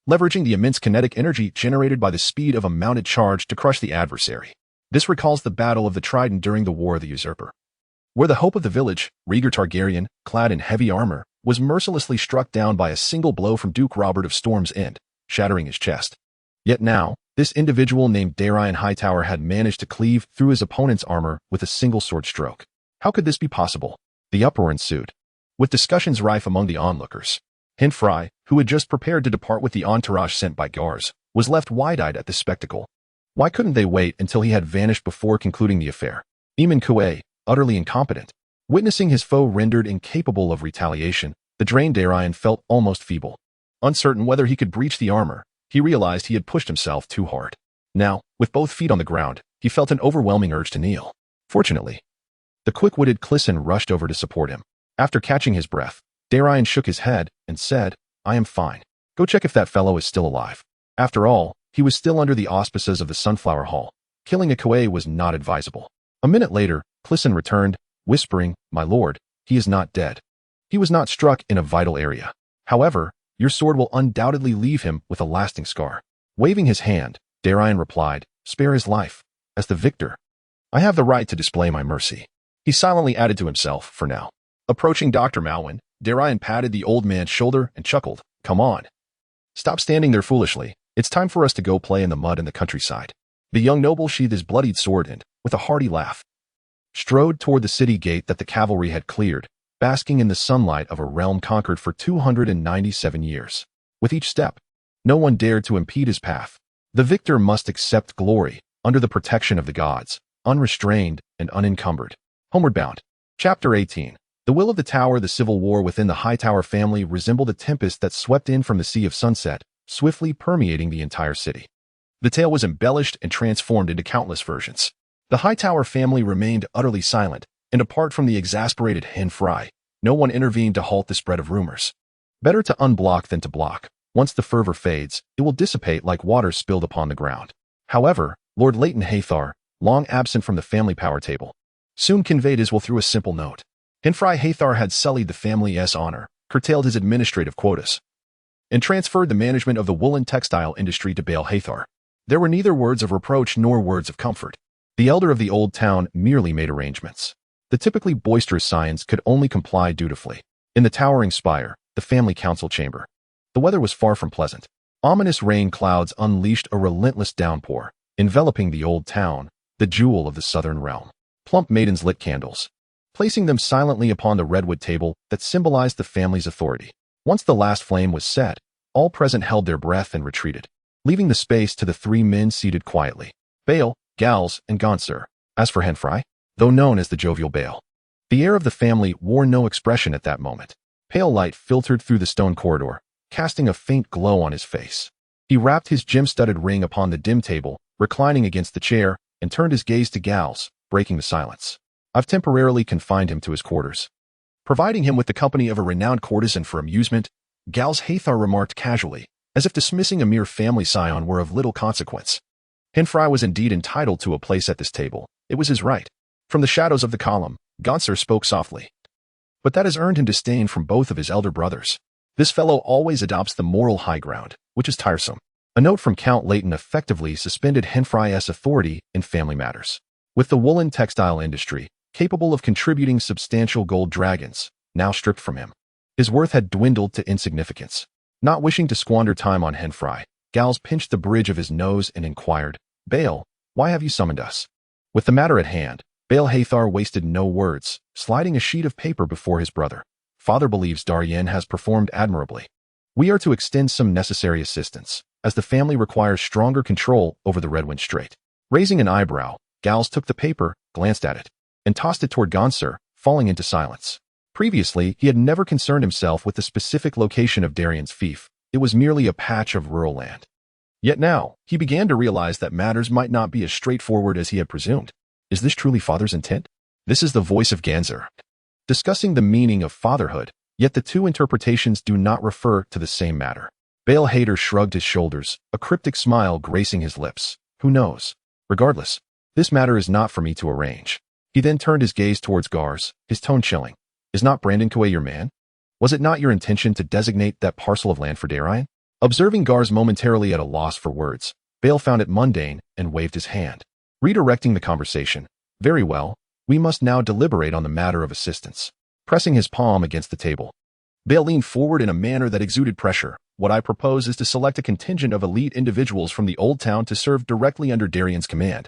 leveraging the immense kinetic energy generated by the speed of a mounted charge to crush the adversary. This recalls the Battle of the Trident during the War of the Usurper, where the hope of the village, Rhaegar Targaryen, clad in heavy armor, was mercilessly struck down by a single blow from Duke Robert of Storm's End, shattering his chest. Yet now, this individual named Darian Hightower had managed to cleave through his opponent's armor with a single sword stroke. How could this be possible? The uproar ensued, with discussions rife among the onlookers. Henfrey, who had just prepared to depart with the entourage sent by Garz, was left wide-eyed at this spectacle. Why couldn't they wait until he had vanished before concluding the affair? Eamon Coué, utterly incompetent. Witnessing his foe rendered incapable of retaliation, the drained Darian felt almost feeble. Uncertain whether he could breach the armor, he realized he had pushed himself too hard. Now, with both feet on the ground, he felt an overwhelming urge to kneel. Fortunately, the quick-witted Clisson rushed over to support him. After catching his breath, Darian shook his head and said, "I am fine. Go check if that fellow is still alive." After all, he was still under the auspices of the Sunflower Hall. Killing a Coué was not advisable. A minute later, Clisson returned, whispering, "My lord, he is not dead. He was not struck in a vital area. However, your sword will undoubtedly leave him with a lasting scar." Waving his hand, Darian replied, "Spare his life. As the victor, I have the right to display my mercy." He silently added to himself, "For now." Approaching Dr. Marwin, Darian patted the old man's shoulder and chuckled, "Come on. Stop standing there foolishly. It's time for us to go play in the mud in the countryside." The young noble sheathed his bloodied sword and, with a hearty laugh, strode toward the city gate that the cavalry had cleared, basking in the sunlight of a realm conquered for 297 years. With each step, no one dared to impede his path. The victor must accept glory, under the protection of the gods, unrestrained and unencumbered. Homeward bound. Chapter 18. The will of the Tower. The civil war within the Hightower family resembled a tempest that swept in from the sea of sunset, swiftly permeating the entire city. The tale was embellished and transformed into countless versions. The Hightower family remained utterly silent, and apart from the exasperated Henfrey, no one intervened to halt the spread of rumors. Better to unblock than to block. Once the fervor fades, it will dissipate like water spilled upon the ground. However, Lord Leighton Hathar, long absent from the family power table, soon conveyed his will through a simple note. Henfrey Hathar had sullied the family's honor, curtailed his administrative quotas, and transferred the management of the woolen textile industry to Bael Hathar. There were neither words of reproach nor words of comfort. The elder of the Oldtown merely made arrangements. The typically boisterous scions could only comply dutifully. In the towering spire, the family council chamber, the weather was far from pleasant. Ominous rain clouds unleashed a relentless downpour, enveloping the old town, the jewel of the southern realm. Plump maidens lit candles, placing them silently upon the redwood table that symbolized the family's authority. Once the last flame was set, all present held their breath and retreated, leaving the space to the three men seated quietly, Bael, Gals, and Gonsur. As for Henfrey, though known as the jovial Bael, the heir of the family wore no expression at that moment. Pale light filtered through the stone corridor, casting a faint glow on his face. He wrapped his gem-studded ring upon the dim table, reclining against the chair, and turned his gaze to Gals, breaking the silence. "I've temporarily confined him to his quarters, providing him with the company of a renowned courtesan for amusement," Gals Hathar remarked casually, as if dismissing a mere family scion were of little consequence. Henfrey was indeed entitled to a place at this table. It was his right. From the shadows of the column, Gonsur spoke softly. "But that has earned him disdain from both of his elder brothers. This fellow always adopts the moral high ground, which is tiresome." A note from Count Leighton effectively suspended Henfrey's authority in family matters. With the woolen textile industry, capable of contributing substantial gold dragons, now stripped from him, his worth had dwindled to insignificance. Not wishing to squander time on Henfrey, Gals pinched the bridge of his nose and inquired, "Bael, why have you summoned us?" With the matter at hand, Bael Hathar wasted no words, sliding a sheet of paper before his brother. "Father believes Darian has performed admirably. We are to extend some necessary assistance, as the family requires stronger control over the Redwind Strait." Raising an eyebrow, Gals took the paper, glanced at it, and tossed it toward Gonsur, falling into silence. Previously, he had never concerned himself with the specific location of Darian's fief. It was merely a patch of rural land. Yet now, he began to realize that matters might not be as straightforward as he had presumed. Is this truly father's intent? This is the voice of Ganzer, discussing the meaning of fatherhood, yet the two interpretations do not refer to the same matter. Bael Hader shrugged his shoulders, a cryptic smile gracing his lips. Who knows? Regardless, this matter is not for me to arrange. He then turned his gaze towards Gars, his tone chilling. Is not Brandon Coué your man? Was it not your intention to designate that parcel of land for Darian? Observing Gars momentarily at a loss for words, Bael found it mundane and waved his hand, redirecting the conversation. Very well, we must now deliberate on the matter of assistance. Pressing his palm against the table, Bael leaned forward in a manner that exuded pressure. What I propose is to select a contingent of elite individuals from the Oldtown to serve directly under Darian's command,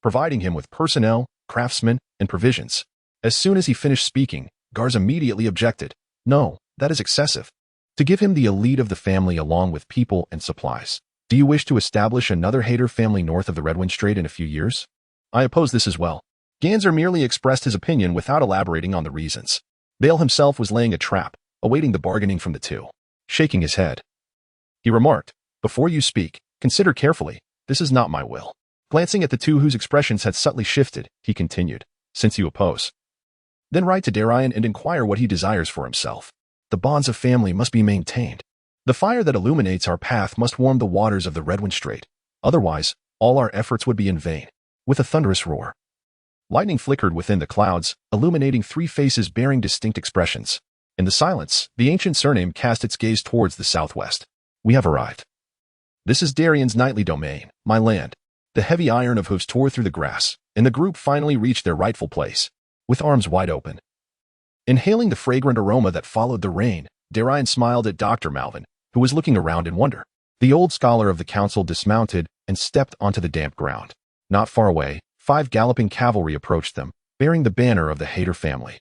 providing him with personnel, craftsmen, and provisions. As soon as he finished speaking, Gars immediately objected. No, that is excessive. To give him the elite of the family along with people and supplies. Do you wish to establish another Hader family north of the Redwind Strait in a few years? I oppose this as well. Ganzer merely expressed his opinion without elaborating on the reasons. Bael himself was laying a trap, awaiting the bargaining from the two. Shaking his head, he remarked, before you speak, consider carefully, this is not my will. Glancing at the two whose expressions had subtly shifted, he continued, since you oppose, then write to Darian and inquire what he desires for himself. The bonds of family must be maintained. The fire that illuminates our path must warm the waters of the Redwind Strait. Otherwise, all our efforts would be in vain. With a thunderous roar, lightning flickered within the clouds, illuminating three faces bearing distinct expressions. In the silence, the ancient surname cast its gaze towards the southwest. We have arrived. This is Darian's nightly domain, my land. The heavy iron of hooves tore through the grass, and the group finally reached their rightful place, with arms wide open. Inhaling the fragrant aroma that followed the rain, Darian smiled at Dr. Malvin, who was looking around in wonder. The old scholar of the council dismounted and stepped onto the damp ground. Not far away, 5 galloping cavalry approached them, bearing the banner of the Hader family.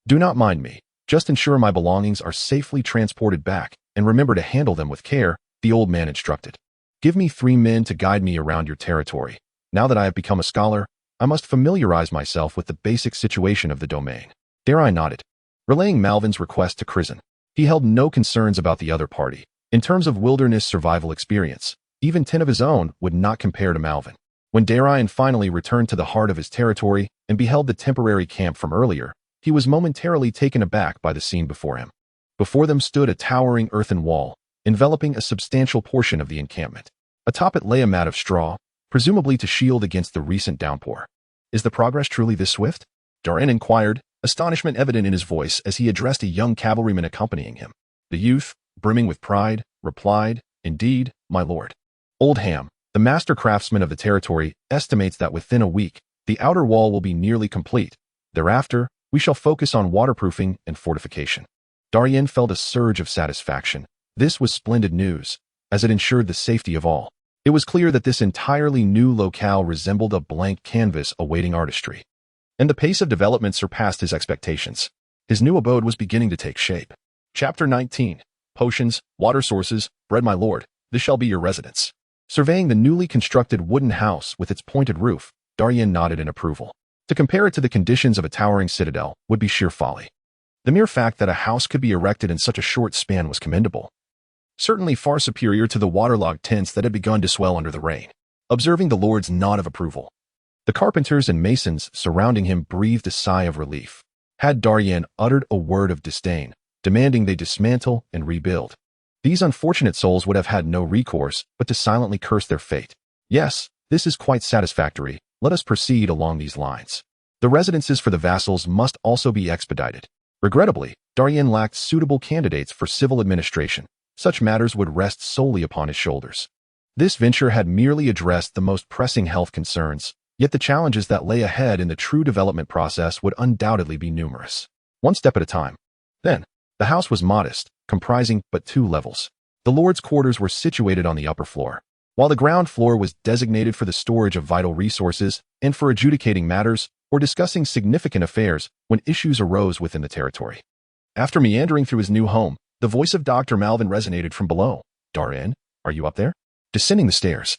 Do not mind me. Just ensure my belongings are safely transported back, and remember to handle them with care, the old man instructed. Give me 3 men to guide me around your territory. Now that I have become a scholar, I must familiarize myself with the basic situation of the domain. Darian nodded, relaying Malvin's request to Crizin. He held no concerns about the other party. In terms of wilderness survival experience, even 10 of his own would not compare to Malvin. When Darian finally returned to the heart of his territory and beheld the temporary camp from earlier, he was momentarily taken aback by the scene before him. Before them stood a towering earthen wall, enveloping a substantial portion of the encampment. Atop it lay a mat of straw, presumably to shield against the recent downpour. Is the progress truly this swift? Darian inquired, astonishment evident in his voice as he addressed a young cavalryman accompanying him. The youth, brimming with pride, replied, Indeed, my lord. Oldham, the master craftsman of the territory, estimates that within a week, the outer wall will be nearly complete. Thereafter, we shall focus on waterproofing and fortification. Darian felt a surge of satisfaction. This was splendid news, as it ensured the safety of all. It was clear that this entirely new locale resembled a blank canvas awaiting artistry. And the pace of development surpassed his expectations. His new abode was beginning to take shape. Chapter 19. Potions, water sources, bread my lord, this shall be your residence. Surveying the newly constructed wooden house with its pointed roof, Darian nodded in approval. To compare it to the conditions of a towering citadel would be sheer folly. The mere fact that a house could be erected in such a short span was commendable. Certainly far superior to the waterlogged tents that had begun to swell under the rain. Observing the lord's nod of approval, the carpenters and masons surrounding him breathed a sigh of relief. Had Darian uttered a word of disdain, demanding they dismantle and rebuild, these unfortunate souls would have had no recourse but to silently curse their fate. Yes, this is quite satisfactory. Let us proceed along these lines. The residences for the vassals must also be expedited. Regrettably, Darian lacked suitable candidates for civil administration. Such matters would rest solely upon his shoulders. This venture had merely addressed the most pressing health concerns, yet the challenges that lay ahead in the true development process would undoubtedly be numerous. One step at a time. Then, the house was modest, comprising but 2 levels. The lord's quarters were situated on the upper floor, while the ground floor was designated for the storage of vital resources and for adjudicating matters or discussing significant affairs when issues arose within the territory. After meandering through his new home, the voice of Dr. Malvin resonated from below. Darian, are you up there? Descending the stairs,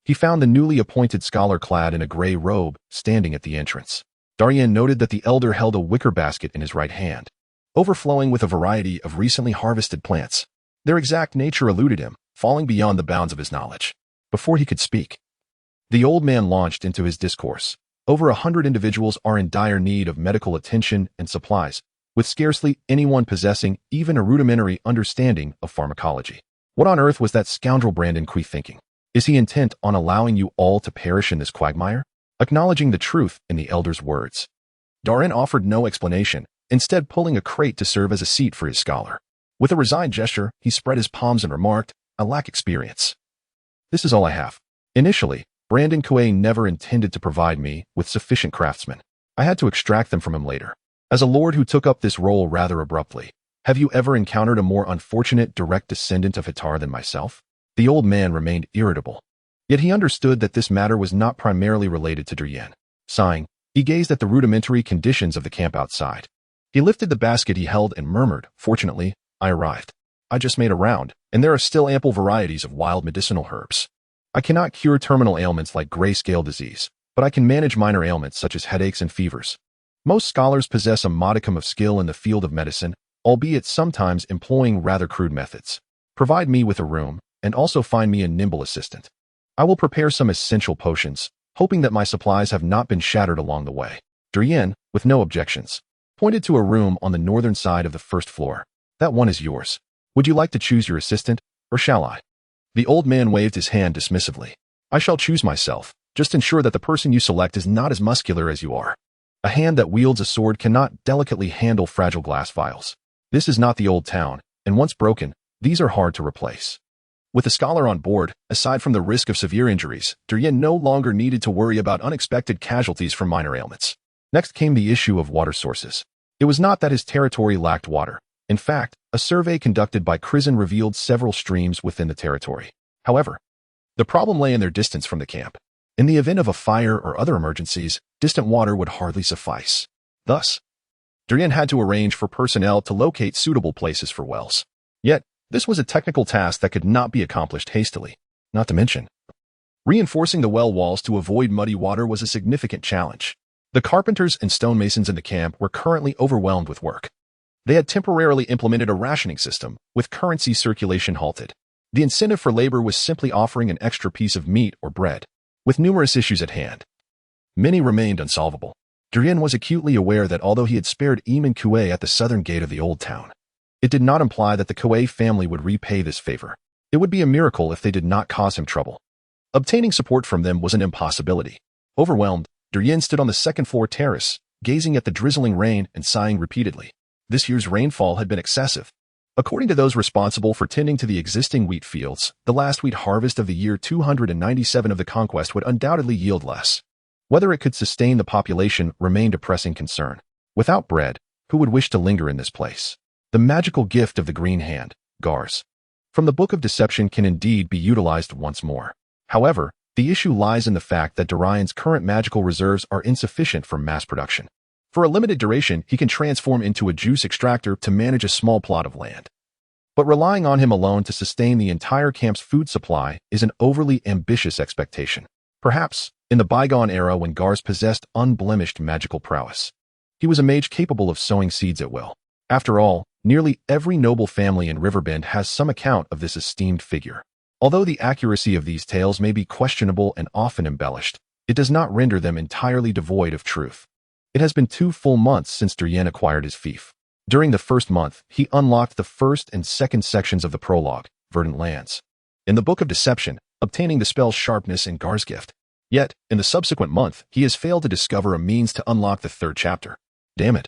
he found the newly appointed scholar clad in a gray robe standing at the entrance. Darian noted that the elder held a wicker basket in his right hand, overflowing with a variety of recently harvested plants. Their exact nature eluded him, falling beyond the bounds of his knowledge. Before he could speak, the old man launched into his discourse. Over 100 individuals are in dire need of medical attention and supplies, with scarcely anyone possessing even a rudimentary understanding of pharmacology. What on earth was that scoundrel Brandon Quay thinking? Is he intent on allowing you all to perish in this quagmire? Acknowledging the truth in the elder's words, Darian offered no explanation, instead pulling a crate to serve as a seat for his scholar. With a resigned gesture, he spread his palms and remarked, "I lack experience. This is all I have." Initially, Brandon Quay never intended to provide me with sufficient craftsmen. I had to extract them from him later. As a lord who took up this role rather abruptly, have you ever encountered a more unfortunate direct descendant of Hitar than myself? The old man remained irritable. Yet he understood that this matter was not primarily related to Darian. Sighing, he gazed at the rudimentary conditions of the camp outside. He lifted the basket he held and murmured, "Fortunately, I arrived. I just made a round, and there are still ample varieties of wild medicinal herbs. I cannot cure terminal ailments like grayscale disease, but I can manage minor ailments such as headaches and fevers. Most scholars possess a modicum of skill in the field of medicine, albeit sometimes employing rather crude methods. Provide me with a room, and also find me a nimble assistant. I will prepare some essential potions, hoping that my supplies have not been shattered along the way." Darian, with no objections, pointed to a room on the northern side of the first floor. "That one is yours. Would you like to choose your assistant, or shall I?" The old man waved his hand dismissively. "I shall choose myself. Just ensure that the person you select is not as muscular as you are. A hand that wields a sword cannot delicately handle fragile glass vials. This is not the Oldtown, and once broken, these are hard to replace." With the scholar on board, aside from the risk of severe injuries, Darian no longer needed to worry about unexpected casualties from minor ailments. Next came the issue of water sources. It was not that his territory lacked water. In fact, a survey conducted by Crizin revealed several streams within the territory. However, the problem lay in their distance from the camp. In the event of a fire or other emergencies, distant water would hardly suffice. Thus, Darian had to arrange for personnel to locate suitable places for wells. Yet, this was a technical task that could not be accomplished hastily. Not to mention, reinforcing the well walls to avoid muddy water was a significant challenge. The carpenters and stonemasons in the camp were currently overwhelmed with work. They had temporarily implemented a rationing system, with currency circulation halted. The incentive for labor was simply offering an extra piece of meat or bread. With numerous issues at hand, many remained unsolvable. Darian was acutely aware that although he had spared Eamon Quay at the southern gate of the Oldtown, it did not imply that the Quay family would repay this favor. It would be a miracle if they did not cause him trouble. Obtaining support from them was an impossibility. Overwhelmed, Darian stood on the second-floor terrace, gazing at the drizzling rain and sighing repeatedly. This year's rainfall had been excessive. According to those responsible for tending to the existing wheat fields, the last wheat harvest of the year 297 of the conquest would undoubtedly yield less. Whether it could sustain the population remained a pressing concern. Without bread, who would wish to linger in this place? The magical gift of the green hand, Gars, from the Book of Deception can indeed be utilized once more. However, the issue lies in the fact that Darian's current magical reserves are insufficient for mass production. For a limited duration, he can transform into a juice extractor to manage a small plot of land. But relying on him alone to sustain the entire camp's food supply is an overly ambitious expectation. Perhaps, in the bygone era when Gars possessed unblemished magical prowess, he was a mage capable of sowing seeds at will. After all, nearly every noble family in Riverbend has some account of this esteemed figure. Although the accuracy of these tales may be questionable and often embellished, it does not render them entirely devoid of truth. It has been 2 full months since Darian acquired his fief. During the first month, he unlocked the first and second sections of the prologue, Verdant Lands. In the Book of Deception, obtaining the spell's sharpness and Gar's gift. Yet, in the subsequent month, he has failed to discover a means to unlock the 3rd chapter. Damn it.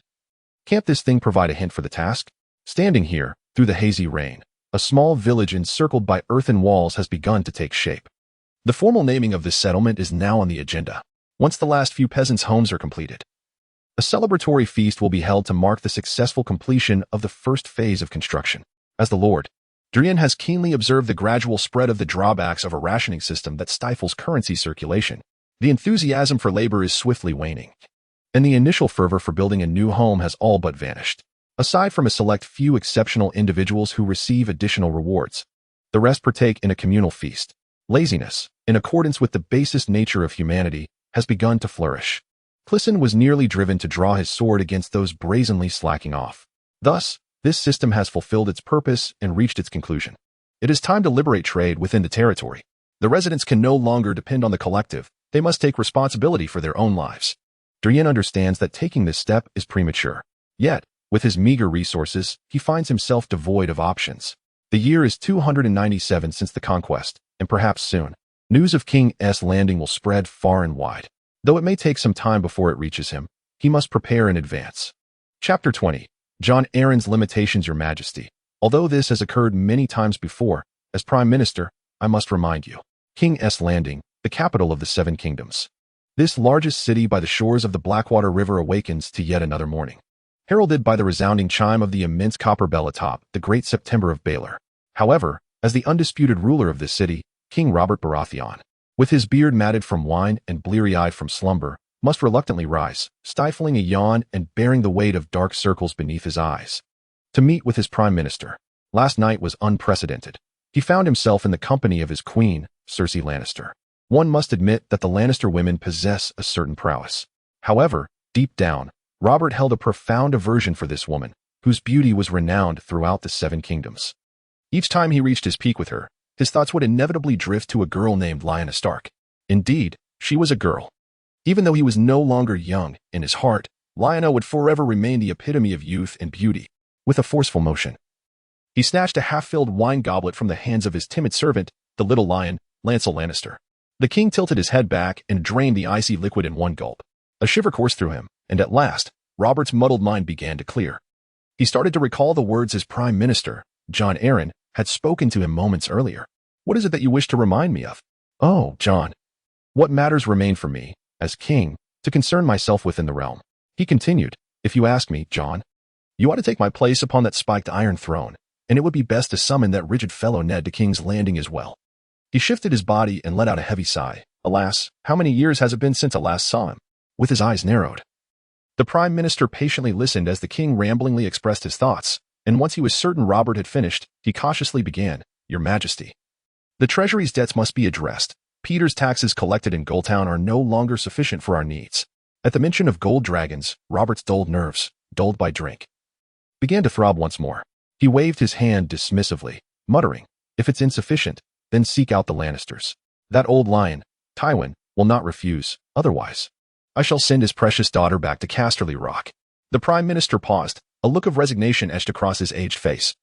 Can't this thing provide a hint for the task? Standing here, through the hazy rain, a small village encircled by earthen walls has begun to take shape. The formal naming of this settlement is now on the agenda. Once the last few peasants' homes are completed, a celebratory feast will be held to mark the successful completion of the first phase of construction. As the Lord, Darian has keenly observed the gradual spread of the drawbacks of a rationing system that stifles currency circulation. The enthusiasm for labor is swiftly waning, and the initial fervor for building a new home has all but vanished. Aside from a select few exceptional individuals who receive additional rewards, the rest partake in a communal feast. Laziness, in accordance with the basest nature of humanity, has begun to flourish. Clisson was nearly driven to draw his sword against those brazenly slacking off. Thus, this system has fulfilled its purpose and reached its conclusion. It is time to liberate trade within the territory. The residents can no longer depend on the collective, They must take responsibility for their own lives. Darian understands that taking this step is premature. Yet, with his meager resources, he finds himself devoid of options. The year is 297 since the conquest, and perhaps soon, news of King's landing will spread far and wide. Though it may take some time before it reaches him, he must prepare in advance. Chapter 20. Jon Arryn's Limitations, Your Majesty. Although this has occurred many times before, as Prime Minister, I must remind you. King's Landing, the capital of the Seven Kingdoms. This largest city by the shores of the Blackwater River awakens to yet another morning, heralded by the resounding chime of the immense copper bell atop the Great September of Baelor. However, as the undisputed ruler of this city, King Robert Baratheon, with his beard matted from wine and bleary-eyed from slumber, must reluctantly rise, stifling a yawn and bearing the weight of dark circles beneath his eyes. To meet with his prime minister. Last night was unprecedented. He found himself in the company of his queen, Cersei Lannister. One must admit that the Lannister women possess a certain prowess. However, deep down, Robert held a profound aversion for this woman, whose beauty was renowned throughout the Seven Kingdoms. Each time he reached his peak with her, his thoughts would inevitably drift to a girl named Lyanna Stark. Indeed, she was a girl. Even though he was no longer young, in his heart, Lyanna would forever remain the epitome of youth and beauty. With a forceful motion, he snatched a half-filled wine goblet from the hands of his timid servant, the little lion, Lancel Lannister. The king tilted his head back and drained the icy liquid in one gulp. A shiver coursed through him, and at last, Robert's muddled mind began to clear. He started to recall the words his prime minister, Jon Arryn, had spoken to him moments earlier. What is it that you wish to remind me of? Oh, Jon. What matters remain for me, as king, to concern myself within the realm. He continued, if you ask me, Jon, you ought to take my place upon that spiked iron throne, and it would be best to summon that rigid fellow Ned to King's Landing as well. He shifted his body and let out a heavy sigh. Alas, how many years has it been since I last saw him? With his eyes narrowed, the prime minister patiently listened as the king ramblingly expressed his thoughts, and once he was certain Robert had finished, he cautiously began, Your Majesty. The treasury's debts must be addressed. Peter's taxes collected in Oldtown are no longer sufficient for our needs. At the mention of gold dragons, Robert's dulled nerves, dulled by drink, began to throb once more. He waved his hand dismissively, muttering, if it's insufficient, then seek out the Lannisters. That old lion, Tywin, will not refuse, otherwise I shall send his precious daughter back to Casterly Rock. The prime minister paused, a look of resignation etched across his aged face,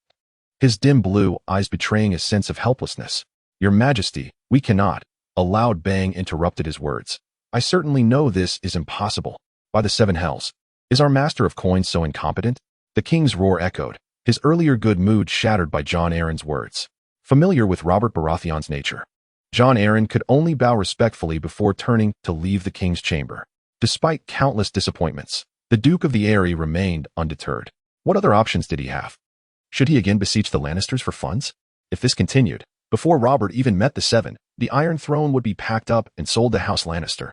his dim blue eyes betraying a sense of helplessness. Your Majesty, we cannot. A loud bang interrupted his words. I certainly know this is impossible. By the seven hells, is our master of coins so incompetent? The king's roar echoed, his earlier good mood shattered by Jon Arryn's words. Familiar with Robert Baratheon's nature, Jon Arryn could only bow respectfully before turning to leave the king's chamber. Despite countless disappointments, the Duke of the Eyrie remained undeterred. What other options did he have? Should he again beseech the Lannisters for funds? If this continued, before Robert even met the Seven, the Iron Throne would be packed up and sold to House Lannister.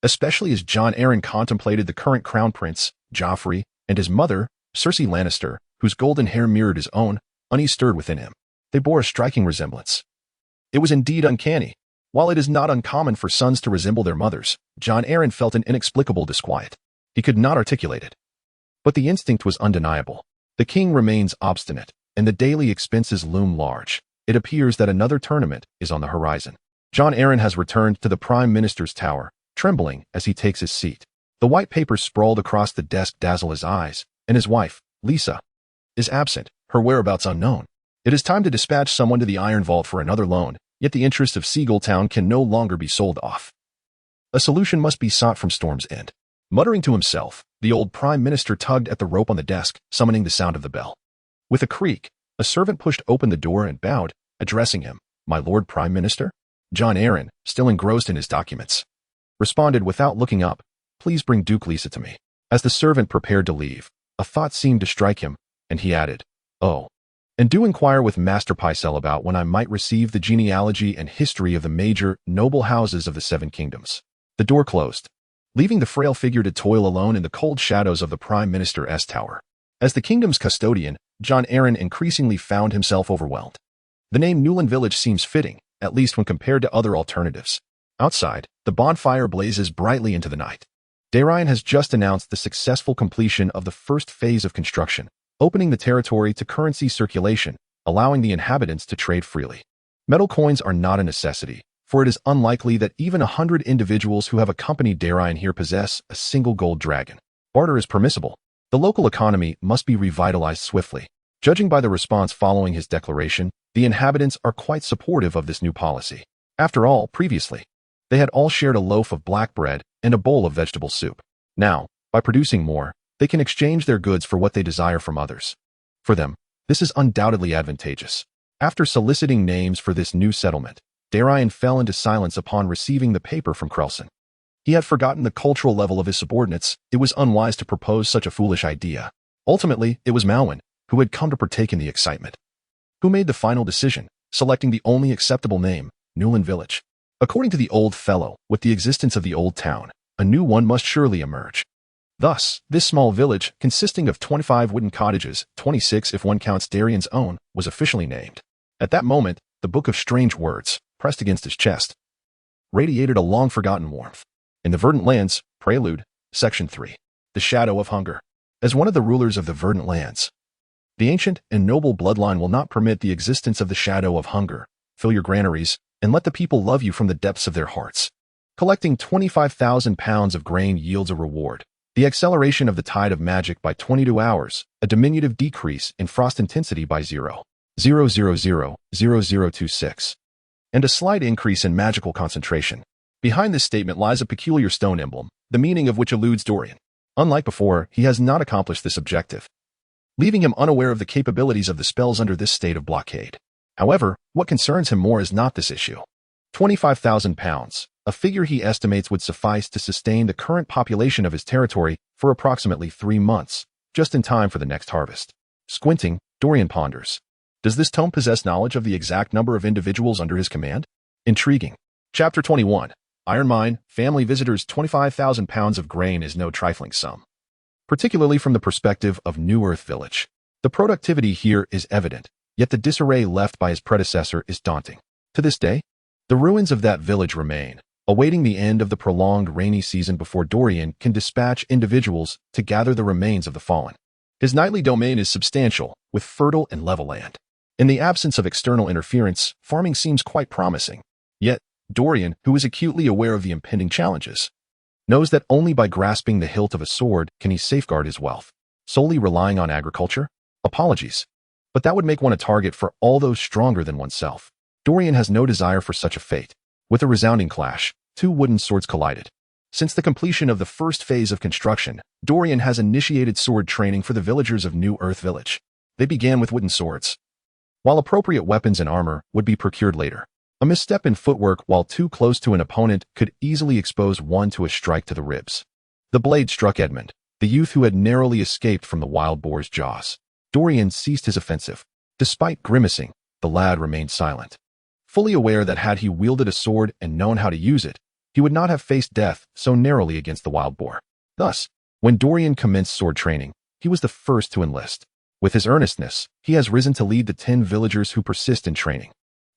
Especially as Jon Arryn contemplated the current crown prince, Joffrey, and his mother, Cersei Lannister, whose golden hair mirrored his own, unease stirred within him. They bore a striking resemblance. It was indeed uncanny. While it is not uncommon for sons to resemble their mothers, Jon Arryn felt an inexplicable disquiet. He could not articulate it. But the instinct was undeniable. The king remains obstinate, and the daily expenses loom large. It appears that another tournament is on the horizon. Jon Arryn has returned to the Prime Minister's tower, trembling as he takes his seat. The white papers sprawled across the desk dazzle his eyes, and his wife, Lisa, is absent, her whereabouts unknown. It is time to dispatch someone to the Iron Vault for another loan, yet the interests of Oldtown can no longer be sold off. A solution must be sought from Storm's End. Muttering to himself, the old Prime Minister tugged at the rope on the desk, summoning the sound of the bell. With a creak, a servant pushed open the door and bowed, addressing him, My Lord Prime Minister? Jon Arryn, still engrossed in his documents, responded without looking up, Please bring Duke Lisa to me. As the servant prepared to leave, a thought seemed to strike him, and he added, Oh, and do inquire with Master Pycelle about when I might receive the genealogy and history of the major, noble houses of the Seven Kingdoms. The door closed, leaving the frail figure to toil alone in the cold shadows of the Prime Minister's tower. As the kingdom's custodian, Jon Arryn increasingly found himself overwhelmed. The name Newland Village seems fitting, at least when compared to other alternatives. Outside, the bonfire blazes brightly into the night. Darian has just announced the successful completion of the first phase of construction, opening the territory to currency circulation, allowing the inhabitants to trade freely. Metal coins are not a necessity, for it is unlikely that even 100 individuals who have accompanied Darian here possess a single gold dragon. Barter is permissible. The local economy must be revitalized swiftly. Judging by the response following his declaration, the inhabitants are quite supportive of this new policy. After all, previously, they had all shared a loaf of black bread and a bowl of vegetable soup. Now, by producing more, they can exchange their goods for what they desire from others. For them, this is undoubtedly advantageous. After soliciting names for this new settlement, Darian fell into silence upon receiving the paper from Krelson. He had forgotten the cultural level of his subordinates. It was unwise to propose such a foolish idea. Ultimately, it was Marwin who had come to partake in the excitement, who made the final decision, selecting the only acceptable name, Newland Village. According to the old fellow, with the existence of the Oldtown, a new one must surely emerge. Thus, this small village, consisting of 25 wooden cottages, 26 if one counts Darian's own, was officially named. At that moment, the Book of Strange Words, pressed against his chest, radiated a long-forgotten warmth. In the Verdant Lands, Prelude, Section 3. The Shadow of Hunger. As one of the rulers of the Verdant Lands, the ancient and noble bloodline will not permit the existence of the shadow of hunger. Fill your granaries, and let the people love you from the depths of their hearts. Collecting 25,000 pounds of grain yields a reward. The acceleration of the tide of magic by 22 hours, a diminutive decrease in frost intensity by 0.0000026, and a slight increase in magical concentration. Behind this statement lies a peculiar stone emblem, the meaning of which eludes Darian. Unlike before, he has not accomplished this objective, leaving him unaware of the capabilities of the spells under this state of blockade. However, what concerns him more is not this issue. 25,000 pounds, a figure he estimates would suffice to sustain the current population of his territory for approximately 3 months, just in time for the next harvest. Squinting, Darian ponders. Does this tome possess knowledge of the exact number of individuals under his command? Intriguing. Chapter 21. Iron Mine, Family Visitors. 25,000 pounds of grain is no trifling sum, particularly from the perspective of New Earth Village. The productivity here is evident, yet the disarray left by his predecessor is daunting. To this day, the ruins of that village remain, awaiting the end of the prolonged rainy season before Darian can dispatch individuals to gather the remains of the fallen. His knightly domain is substantial, with fertile and level land. In the absence of external interference, farming seems quite promising. Yet, Darian, who is acutely aware of the impending challenges, knows that only by grasping the hilt of a sword can he safeguard his wealth. Solely relying on agriculture? Apologies, but that would make one a target for all those stronger than oneself. Darian has no desire for such a fate. With a resounding clash, 2 wooden swords collided. Since the completion of the first phase of construction, Darian has initiated sword training for the villagers of New Earth Village. They began with wooden swords, while appropriate weapons and armor would be procured later. A misstep in footwork while too close to an opponent could easily expose one to a strike to the ribs. The blade struck Edmund, the youth who had narrowly escaped from the wild boar's jaws. Darian ceased his offensive. Despite grimacing, the lad remained silent, fully aware that had he wielded a sword and known how to use it, he would not have faced death so narrowly against the wild boar. Thus, when Darian commenced sword training, he was the first to enlist. With his earnestness, he has risen to lead the 10 villagers who persist in training.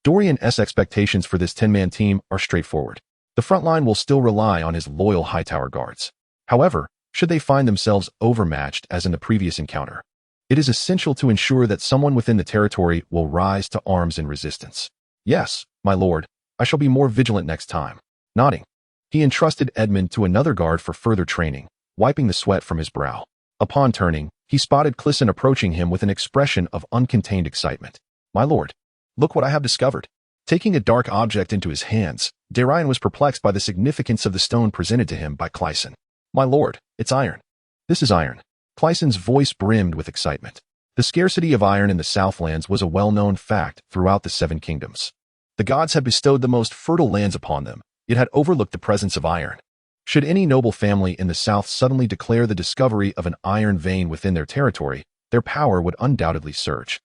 Darian's expectations for this 10-man team are straightforward. The front line will still rely on his loyal Hightower guards. However, should they find themselves overmatched as in the previous encounter, it is essential to ensure that someone within the territory will rise to arms in resistance. Yes, my lord, I shall be more vigilant next time. Nodding, he entrusted Edmund to another guard for further training, wiping the sweat from his brow. Upon turning, he spotted Clisson approaching him with an expression of uncontained excitement. My lord, look what I have discovered. Taking a dark object into his hands, Darian was perplexed by the significance of the stone presented to him by Clisson. My lord, it's iron. This is iron. Clisson's voice brimmed with excitement. The scarcity of iron in the Southlands was a well-known fact throughout the 7 kingdoms. The gods had bestowed the most fertile lands upon them, yet had overlooked the presence of iron. Should any noble family in the South suddenly declare the discovery of an iron vein within their territory, their power would undoubtedly surge,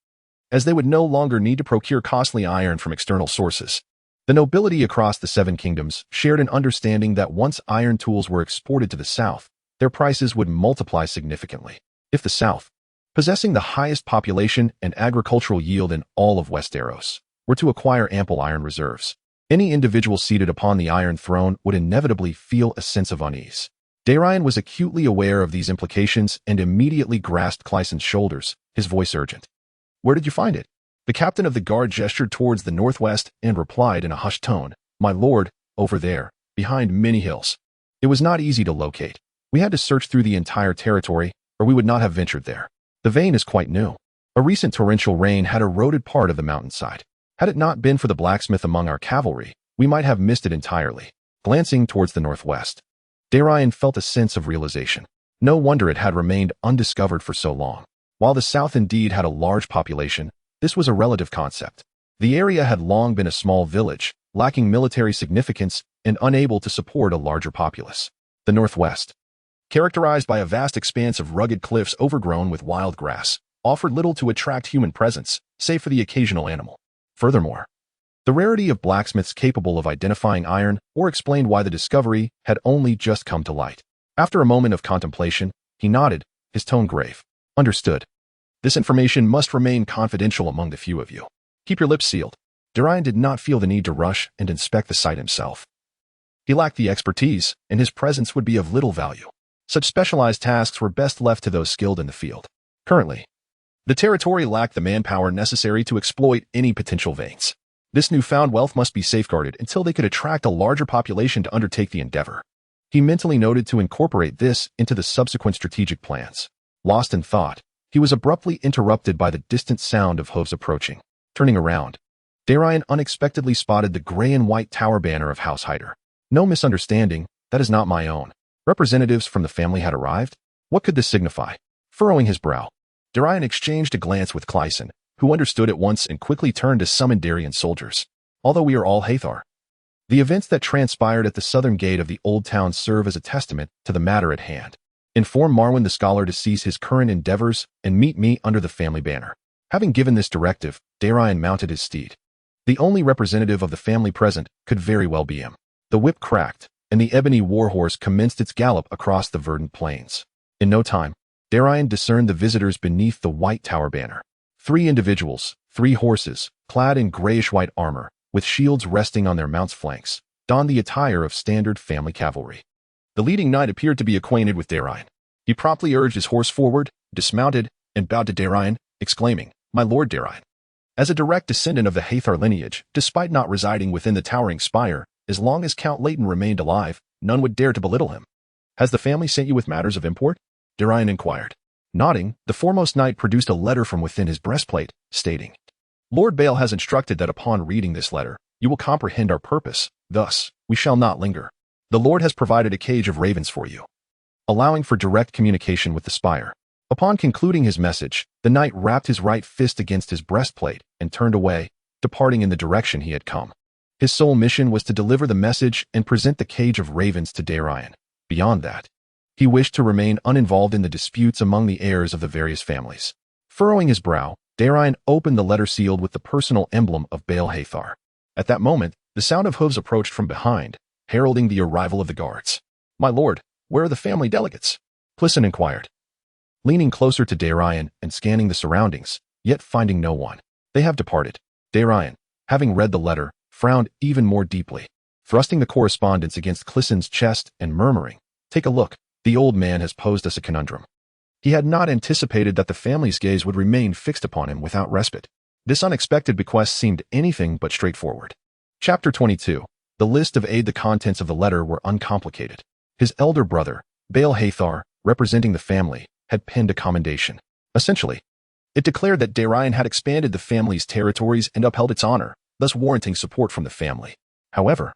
as they would no longer need to procure costly iron from external sources. The nobility across the 7 kingdoms shared an understanding that once iron tools were exported to the South, their prices would multiply significantly. If the South, possessing the highest population and agricultural yield in all of Westeros, were to acquire ample iron reserves, any individual seated upon the Iron Throne would inevitably feel a sense of unease. Darian was acutely aware of these implications and immediately grasped Clisson's shoulders, his voice urgent. Where did you find it? The captain of the guard gestured towards the northwest and replied in a hushed tone, My lord, over there, behind many hills. It was not easy to locate. We had to search through the entire territory, or we would not have ventured there. The vein is quite new. A recent torrential rain had eroded part of the mountainside. Had it not been for the blacksmith among our cavalry, we might have missed it entirely. Glancing towards the northwest, Darian felt a sense of realization. No wonder it had remained undiscovered for so long. While the south indeed had a large population, this was a relative concept. The area had long been a small village, lacking military significance and unable to support a larger populace. The northwest, characterized by a vast expanse of rugged cliffs overgrown with wild grass, offered little to attract human presence, save for the occasional animal. Furthermore, the rarity of blacksmiths capable of identifying iron or explained why the discovery had only just come to light. After a moment of contemplation, he nodded, his tone grave. Understood. This information must remain confidential among the few of you. Keep your lips sealed. Darian did not feel the need to rush and inspect the site himself. He lacked the expertise, and his presence would be of little value. Such specialized tasks were best left to those skilled in the field. Currently, the territory lacked the manpower necessary to exploit any potential veins. This newfound wealth must be safeguarded until they could attract a larger population to undertake the endeavor. He mentally noted to incorporate this into the subsequent strategic plans. Lost in thought, he was abruptly interrupted by the distant sound of hooves approaching. Turning around, Darian unexpectedly spotted the gray and white tower banner of House Hyder. No misunderstanding, that is not my own. Representatives from the family had arrived? What could this signify? Furrowing his brow, Darian exchanged a glance with Clyson, who understood at once and quickly turned to summon Darian's soldiers. Although we are all Hathor, the events that transpired at the southern gate of the Oldtown serve as a testament to the matter at hand. Inform Marwin the scholar to cease his current endeavors and meet me under the family banner. Having given this directive, Darian mounted his steed. The only representative of the family present could very well be him. The whip cracked, and the ebony warhorse commenced its gallop across the verdant plains. In no time, Darian discerned the visitors beneath the white tower banner. 3 individuals, 3 horses, clad in grayish-white armor, with shields resting on their mounts' flanks, donned the attire of standard family cavalry. The leading knight appeared to be acquainted with Darian. He promptly urged his horse forward, dismounted, and bowed to Darian, exclaiming, "My lord Darian." As a direct descendant of the Hathor lineage, despite not residing within the towering spire, as long as Count Leighton remained alive, none would dare to belittle him. "Has the family sent you with matters of import?" Darian inquired. Nodding, the foremost knight produced a letter from within his breastplate, stating, "Lord Bale has instructed that upon reading this letter, you will comprehend our purpose. Thus, we shall not linger. The Lord has provided a cage of ravens for you, allowing for direct communication with the spire." Upon concluding his message, the knight rapped his right fist against his breastplate and turned away, departing in the direction he had come. His sole mission was to deliver the message and present the cage of ravens to Darian. Beyond that, he wished to remain uninvolved in the disputes among the heirs of the various families. Furrowing his brow, Darian opened the letter sealed with the personal emblem of Baal Hathor. At that moment, the sound of hooves approached from behind, heralding the arrival of the guards. "My lord, where are the family delegates?" Clyson inquired. Leaning closer to Darian and scanning the surroundings, yet finding no one. "They have departed." Darian, having read the letter, frowned even more deeply, thrusting the correspondence against Clyson's chest and murmuring, "Take a look. The old man has posed us a conundrum." He had not anticipated that the family's gaze would remain fixed upon him without respite. This unexpected bequest seemed anything but straightforward. Chapter 22. The list of aid. The contents of the letter were uncomplicated. His elder brother, Baal Hathor, representing the family, had penned a commendation. Essentially, it declared that Darian had expanded the family's territories and upheld its honor, thus warranting support from the family. However,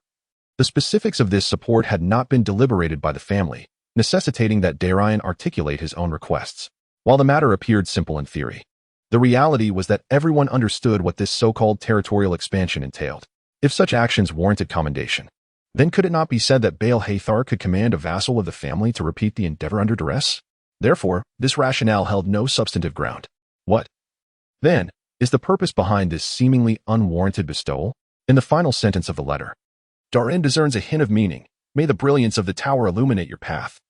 the specifics of this support had not been deliberated by the family, necessitating that Darian articulate his own requests. While the matter appeared simple in theory, the reality was that everyone understood what this so-called territorial expansion entailed. If such actions warranted commendation, then could it not be said that Baal Hathor could command a vassal of the family to repeat the endeavor under duress? Therefore, this rationale held no substantive ground. What, then, is the purpose behind this seemingly unwarranted bestowal? In the final sentence of the letter, Darian discerns a hint of meaning. "May the brilliance of the tower illuminate your path,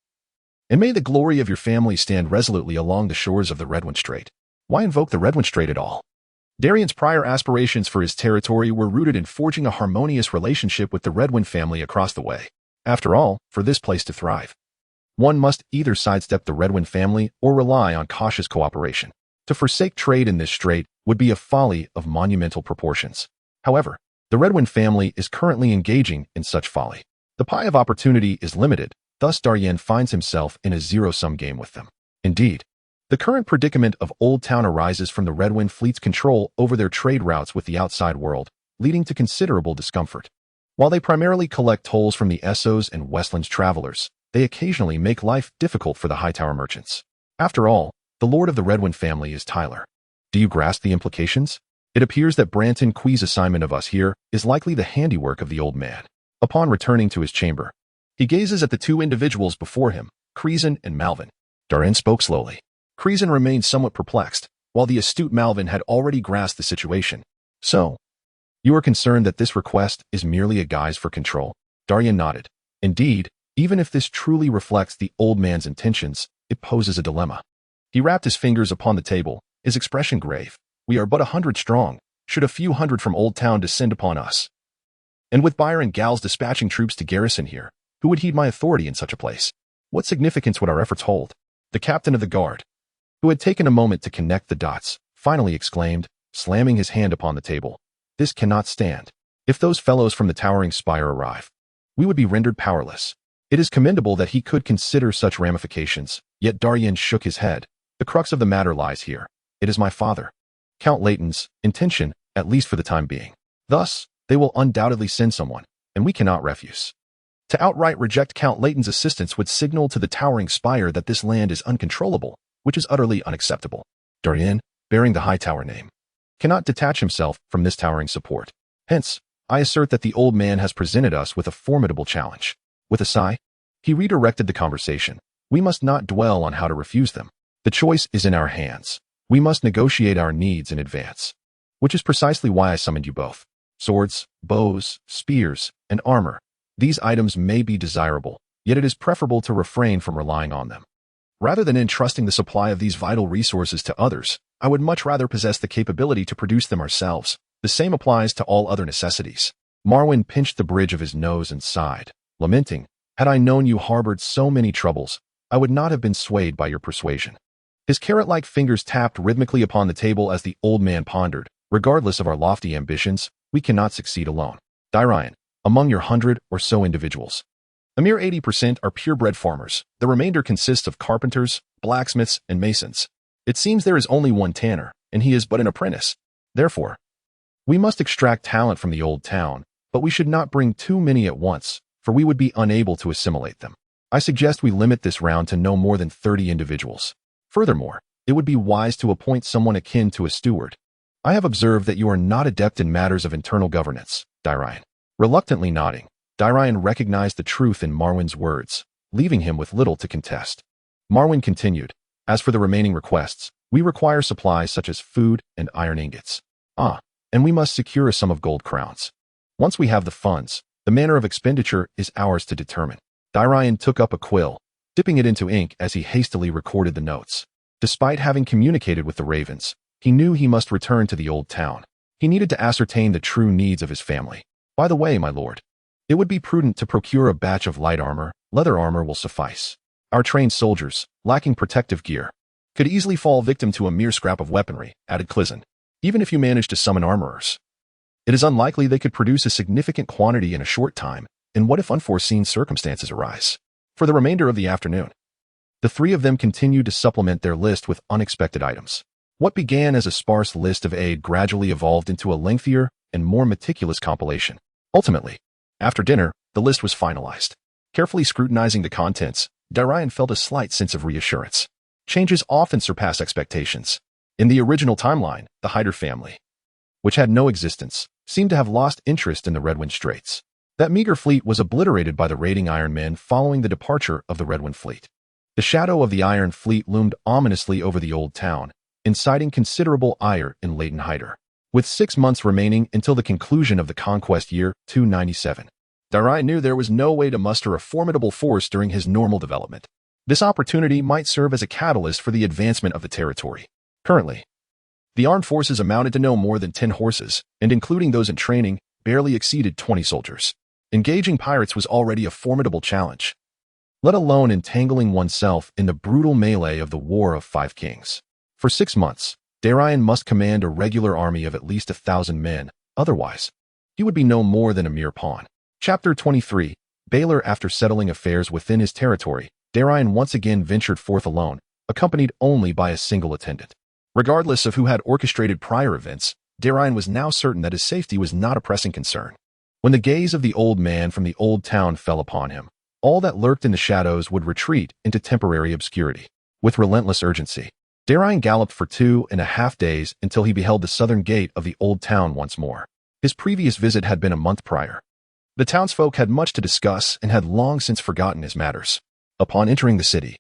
and may the glory of your family stand resolutely along the shores of the Redwind Strait." Why invoke the Redwind Strait at all? Darian's prior aspirations for his territory were rooted in forging a harmonious relationship with the Redwind family across the way. After all, for this place to thrive, one must either sidestep the Redwind family or rely on cautious cooperation. To forsake trade in this strait would be a folly of monumental proportions. However, The Redwind family is currently engaging in such folly. The pie of opportunity is limited, thus Darian finds himself in a zero-sum game with them. Indeed, the current predicament of Oldtown arises from the Redwind fleet's control over their trade routes with the outside world, leading to considerable discomfort. While they primarily collect tolls from the Essos and Westlands travelers, they occasionally make life difficult for the Hightower merchants. After all, the lord of the Redwind family is Tyler. Do you grasp the implications? It appears that Branton Quee's assignment of us here is likely the handiwork of the old man. Upon returning to his chamber, he gazes at the two individuals before him, Creason and Malvin. Darian spoke slowly. Creason remained somewhat perplexed, while the astute Malvin had already grasped the situation. So, you are concerned that this request is merely a guise for control? Darian nodded. Indeed, even if this truly reflects the old man's intentions, it poses a dilemma. He rapped his fingers upon the table, his expression grave. We are but 100 strong, should a few hundred from Oldtown descend upon us. And with Byron and Gals dispatching troops to garrison here, who would heed my authority in such a place? What significance would our efforts hold? The captain of the guard, who had taken a moment to connect the dots, finally exclaimed, slamming his hand upon the table. This cannot stand. If those fellows from the towering spire arrive, we would be rendered powerless. It is commendable that he could consider such ramifications, yet Darian shook his head. The crux of the matter lies here. It is my father, Count Layton's, intention, at least for the time being. Thus, they will undoubtedly send someone, and we cannot refuse. To outright reject Count Layton's assistance would signal to the towering spire that this land is uncontrollable, which is utterly unacceptable. Darian, bearing the Hightower name, cannot detach himself from this towering support. Hence, I assert that the old man has presented us with a formidable challenge. With a sigh, he redirected the conversation. We must not dwell on how to refuse them. The choice is in our hands. We must negotiate our needs in advance. Which is precisely why I summoned you both. Swords, bows, spears, and armor. These items may be desirable, yet it is preferable to refrain from relying on them. Rather than entrusting the supply of these vital resources to others, I would much rather possess the capability to produce them ourselves. The same applies to all other necessities. Marwin pinched the bridge of his nose and sighed, lamenting, had I known you harbored so many troubles, I would not have been swayed by your persuasion. His carrot-like fingers tapped rhythmically upon the table as the old man pondered. Regardless of our lofty ambitions, we cannot succeed alone. Darian, among your 100 or so individuals, a mere 80% are purebred farmers. The remainder consists of carpenters, blacksmiths, and masons. It seems there is only one tanner, and he is but an apprentice. Therefore, we must extract talent from the old town, but we should not bring too many at once, for we would be unable to assimilate them. I suggest we limit this round to no more than 30 individuals. Furthermore, it would be wise to appoint someone akin to a steward. I have observed that you are not adept in matters of internal governance, Darian. Reluctantly nodding, Darian recognized the truth in Marwin's words, leaving him with little to contest. Marwin continued, as for the remaining requests, we require supplies such as food and iron ingots. And we must secure a sum of gold crowns. Once we have the funds, the manner of expenditure is ours to determine. Darian took up a quill, dipping it into ink as he hastily recorded the notes. Despite having communicated with the Ravens, he knew he must return to the old town. He needed to ascertain the true needs of his family. By the way, my lord, it would be prudent to procure a batch of light armor. Leather armor will suffice. Our trained soldiers, lacking protective gear, could easily fall victim to a mere scrap of weaponry, added Clizon. Even if you manage to summon armorers, it is unlikely they could produce a significant quantity in a short time, and what if unforeseen circumstances arise? For the remainder of the afternoon, the three of them continued to supplement their list with unexpected items. What began as a sparse list of aid gradually evolved into a lengthier and more meticulous compilation. Ultimately, after dinner, the list was finalized. Carefully scrutinizing the contents, Darian felt a slight sense of reassurance. Changes often surpass expectations. In the original timeline, the Hyder family, which had no existence, seemed to have lost interest in the Redwind Straits. That meager fleet was obliterated by the raiding Iron Men following the departure of the Redwind fleet. The shadow of the Iron Fleet loomed ominously over the old town, inciting considerable ire in Leighton Hyder. With 6 months remaining until the conclusion of the conquest year 297, Darian knew there was no way to muster a formidable force during his normal development. This opportunity might serve as a catalyst for the advancement of the territory. Currently, the armed forces amounted to no more than 10 horses, and including those in training, barely exceeded 20 soldiers. Engaging pirates was already a formidable challenge, let alone entangling oneself in the brutal melee of the War of Five Kings. For 6 months, Darian must command a regular army of at least 1,000 men, otherwise, he would be no more than a mere pawn. Chapter 23. Baelor. After settling affairs within his territory, Darian once again ventured forth alone, accompanied only by a single attendant. Regardless of who had orchestrated prior events, Darian was now certain that his safety was not a pressing concern. When the gaze of the old man from the Oldtown fell upon him, all that lurked in the shadows would retreat into temporary obscurity. With relentless urgency, Darian galloped for 2.5 days until he beheld the southern gate of the Oldtown once more. His previous visit had been a month prior. The townsfolk had much to discuss and had long since forgotten his matters. Upon entering the city,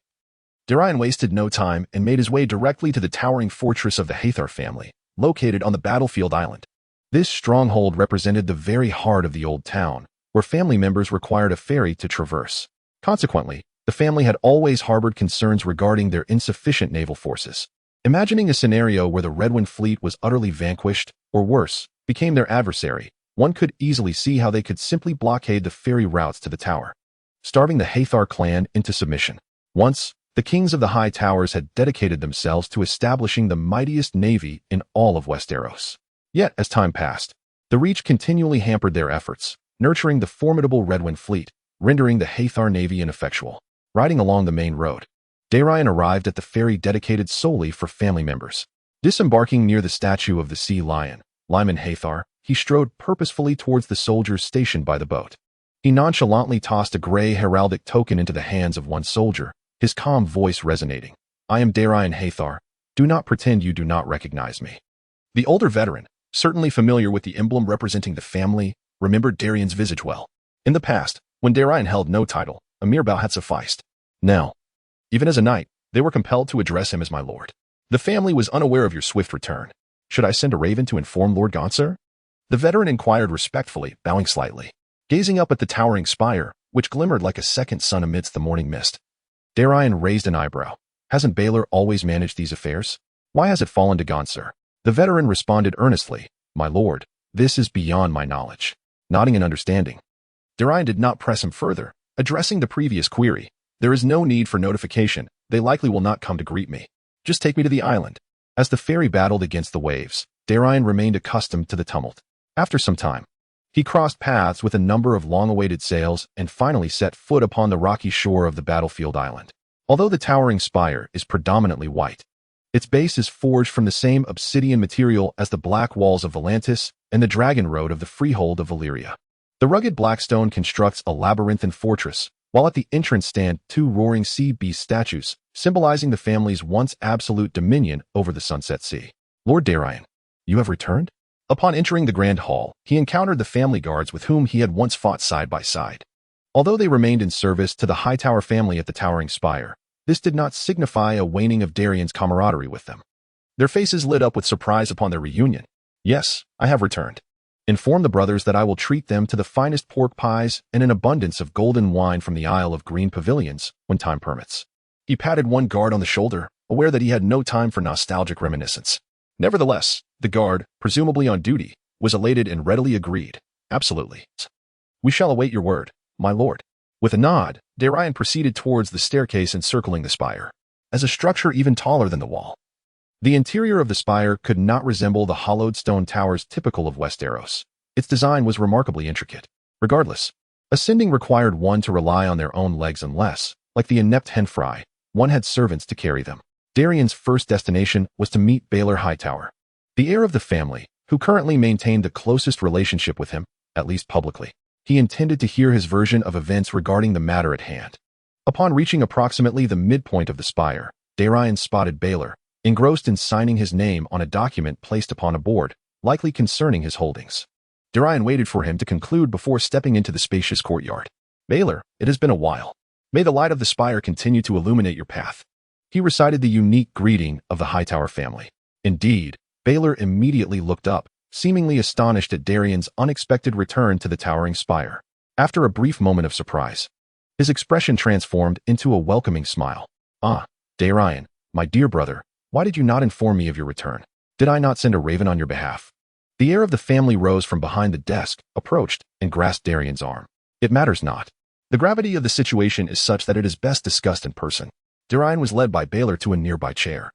Darian wasted no time and made his way directly to the towering fortress of the Hightower family, located on the battlefield island. This stronghold represented the very heart of the old town, where family members required a ferry to traverse. Consequently, the family had always harbored concerns regarding their insufficient naval forces. Imagining a scenario where the Redwind fleet was utterly vanquished, or worse, became their adversary, one could easily see how they could simply blockade the ferry routes to the tower, starving the Hightower clan into submission. Once, the kings of the High Towers had dedicated themselves to establishing the mightiest navy in all of Westeros. Yet, as time passed, the Reach continually hampered their efforts, nurturing the formidable Redwind fleet, rendering the Hightower navy ineffectual. Riding along the main road, Darian arrived at the ferry dedicated solely for family members. Disembarking near the statue of the sea lion, Lyman Hightower, he strode purposefully towards the soldiers stationed by the boat. He nonchalantly tossed a gray heraldic token into the hands of one soldier, his calm voice resonating. "I am Darian Hightower. Do not pretend you do not recognize me." The older veteran, certainly familiar with the emblem representing the family, remembered Darian's visage well. In the past, when Darian held no title, a mere bow had sufficed. Now, even as a knight, they were compelled to address him as my lord. "The family was unaware of your swift return. Should I send a raven to inform Lord Gonser?" The veteran inquired respectfully, bowing slightly. Gazing up at the towering spire, which glimmered like a second sun amidst the morning mist, Darian raised an eyebrow. "Hasn't Baelor always managed these affairs? Why has it fallen to Gonser?" The veteran responded earnestly, "My lord, this is beyond my knowledge." Nodding in understanding, Darian did not press him further, addressing the previous query. "There is no need for notification. They likely will not come to greet me. Just take me to the island." As the ferry battled against the waves, Darian remained accustomed to the tumult. After some time, he crossed paths with a number of long-awaited sails and finally set foot upon the rocky shore of the battlefield island. Although the towering spire is predominantly white, its base is forged from the same obsidian material as the black walls of Volantis and the dragon road of the freehold of Valyria. The rugged black stone constructs a labyrinthine fortress, while at the entrance stand two roaring sea beast statues, symbolizing the family's once absolute dominion over the Sunset Sea. "Lord Darian, you have returned?" Upon entering the grand hall, he encountered the family guards with whom he had once fought side by side. Although they remained in service to the Hightower family at the towering spire, this did not signify a waning of Darian's camaraderie with them. Their faces lit up with surprise upon their reunion. "Yes, I have returned. Inform the brothers that I will treat them to the finest pork pies and an abundance of golden wine from the Isle of Green Pavilions when time permits." He patted one guard on the shoulder, aware that he had no time for nostalgic reminiscence. Nevertheless, the guard, presumably on duty, was elated and readily agreed. "Absolutely. We shall await your word, my lord." With a nod, Darian proceeded towards the staircase encircling the spire, as a structure even taller than the wall. The interior of the spire could not resemble the hollowed stone towers typical of Westeros. Its design was remarkably intricate. Regardless, ascending required one to rely on their own legs unless, like the inept Henfry, one had servants to carry them. Darian's first destination was to meet Baelor Hightower, the heir of the family, who currently maintained the closest relationship with him, at least publicly. He intended to hear his version of events regarding the matter at hand. Upon reaching approximately the midpoint of the spire, Darian spotted Baelor, engrossed in signing his name on a document placed upon a board, likely concerning his holdings. Darian waited for him to conclude before stepping into the spacious courtyard. "Baelor, it has been a while. May the light of the spire continue to illuminate your path." He recited the unique greeting of the Hightower family. Indeed, Baelor immediately looked up, seemingly astonished at Darian's unexpected return to the towering spire. After a brief moment of surprise, his expression transformed into a welcoming smile. "Ah, Darian, my dear brother, why did you not inform me of your return? Did I not send a raven on your behalf?" The heir of the family rose from behind the desk, approached, and grasped Darian's arm. "It matters not. The gravity of the situation is such that it is best discussed in person." Darian was led by Baelor to a nearby chair,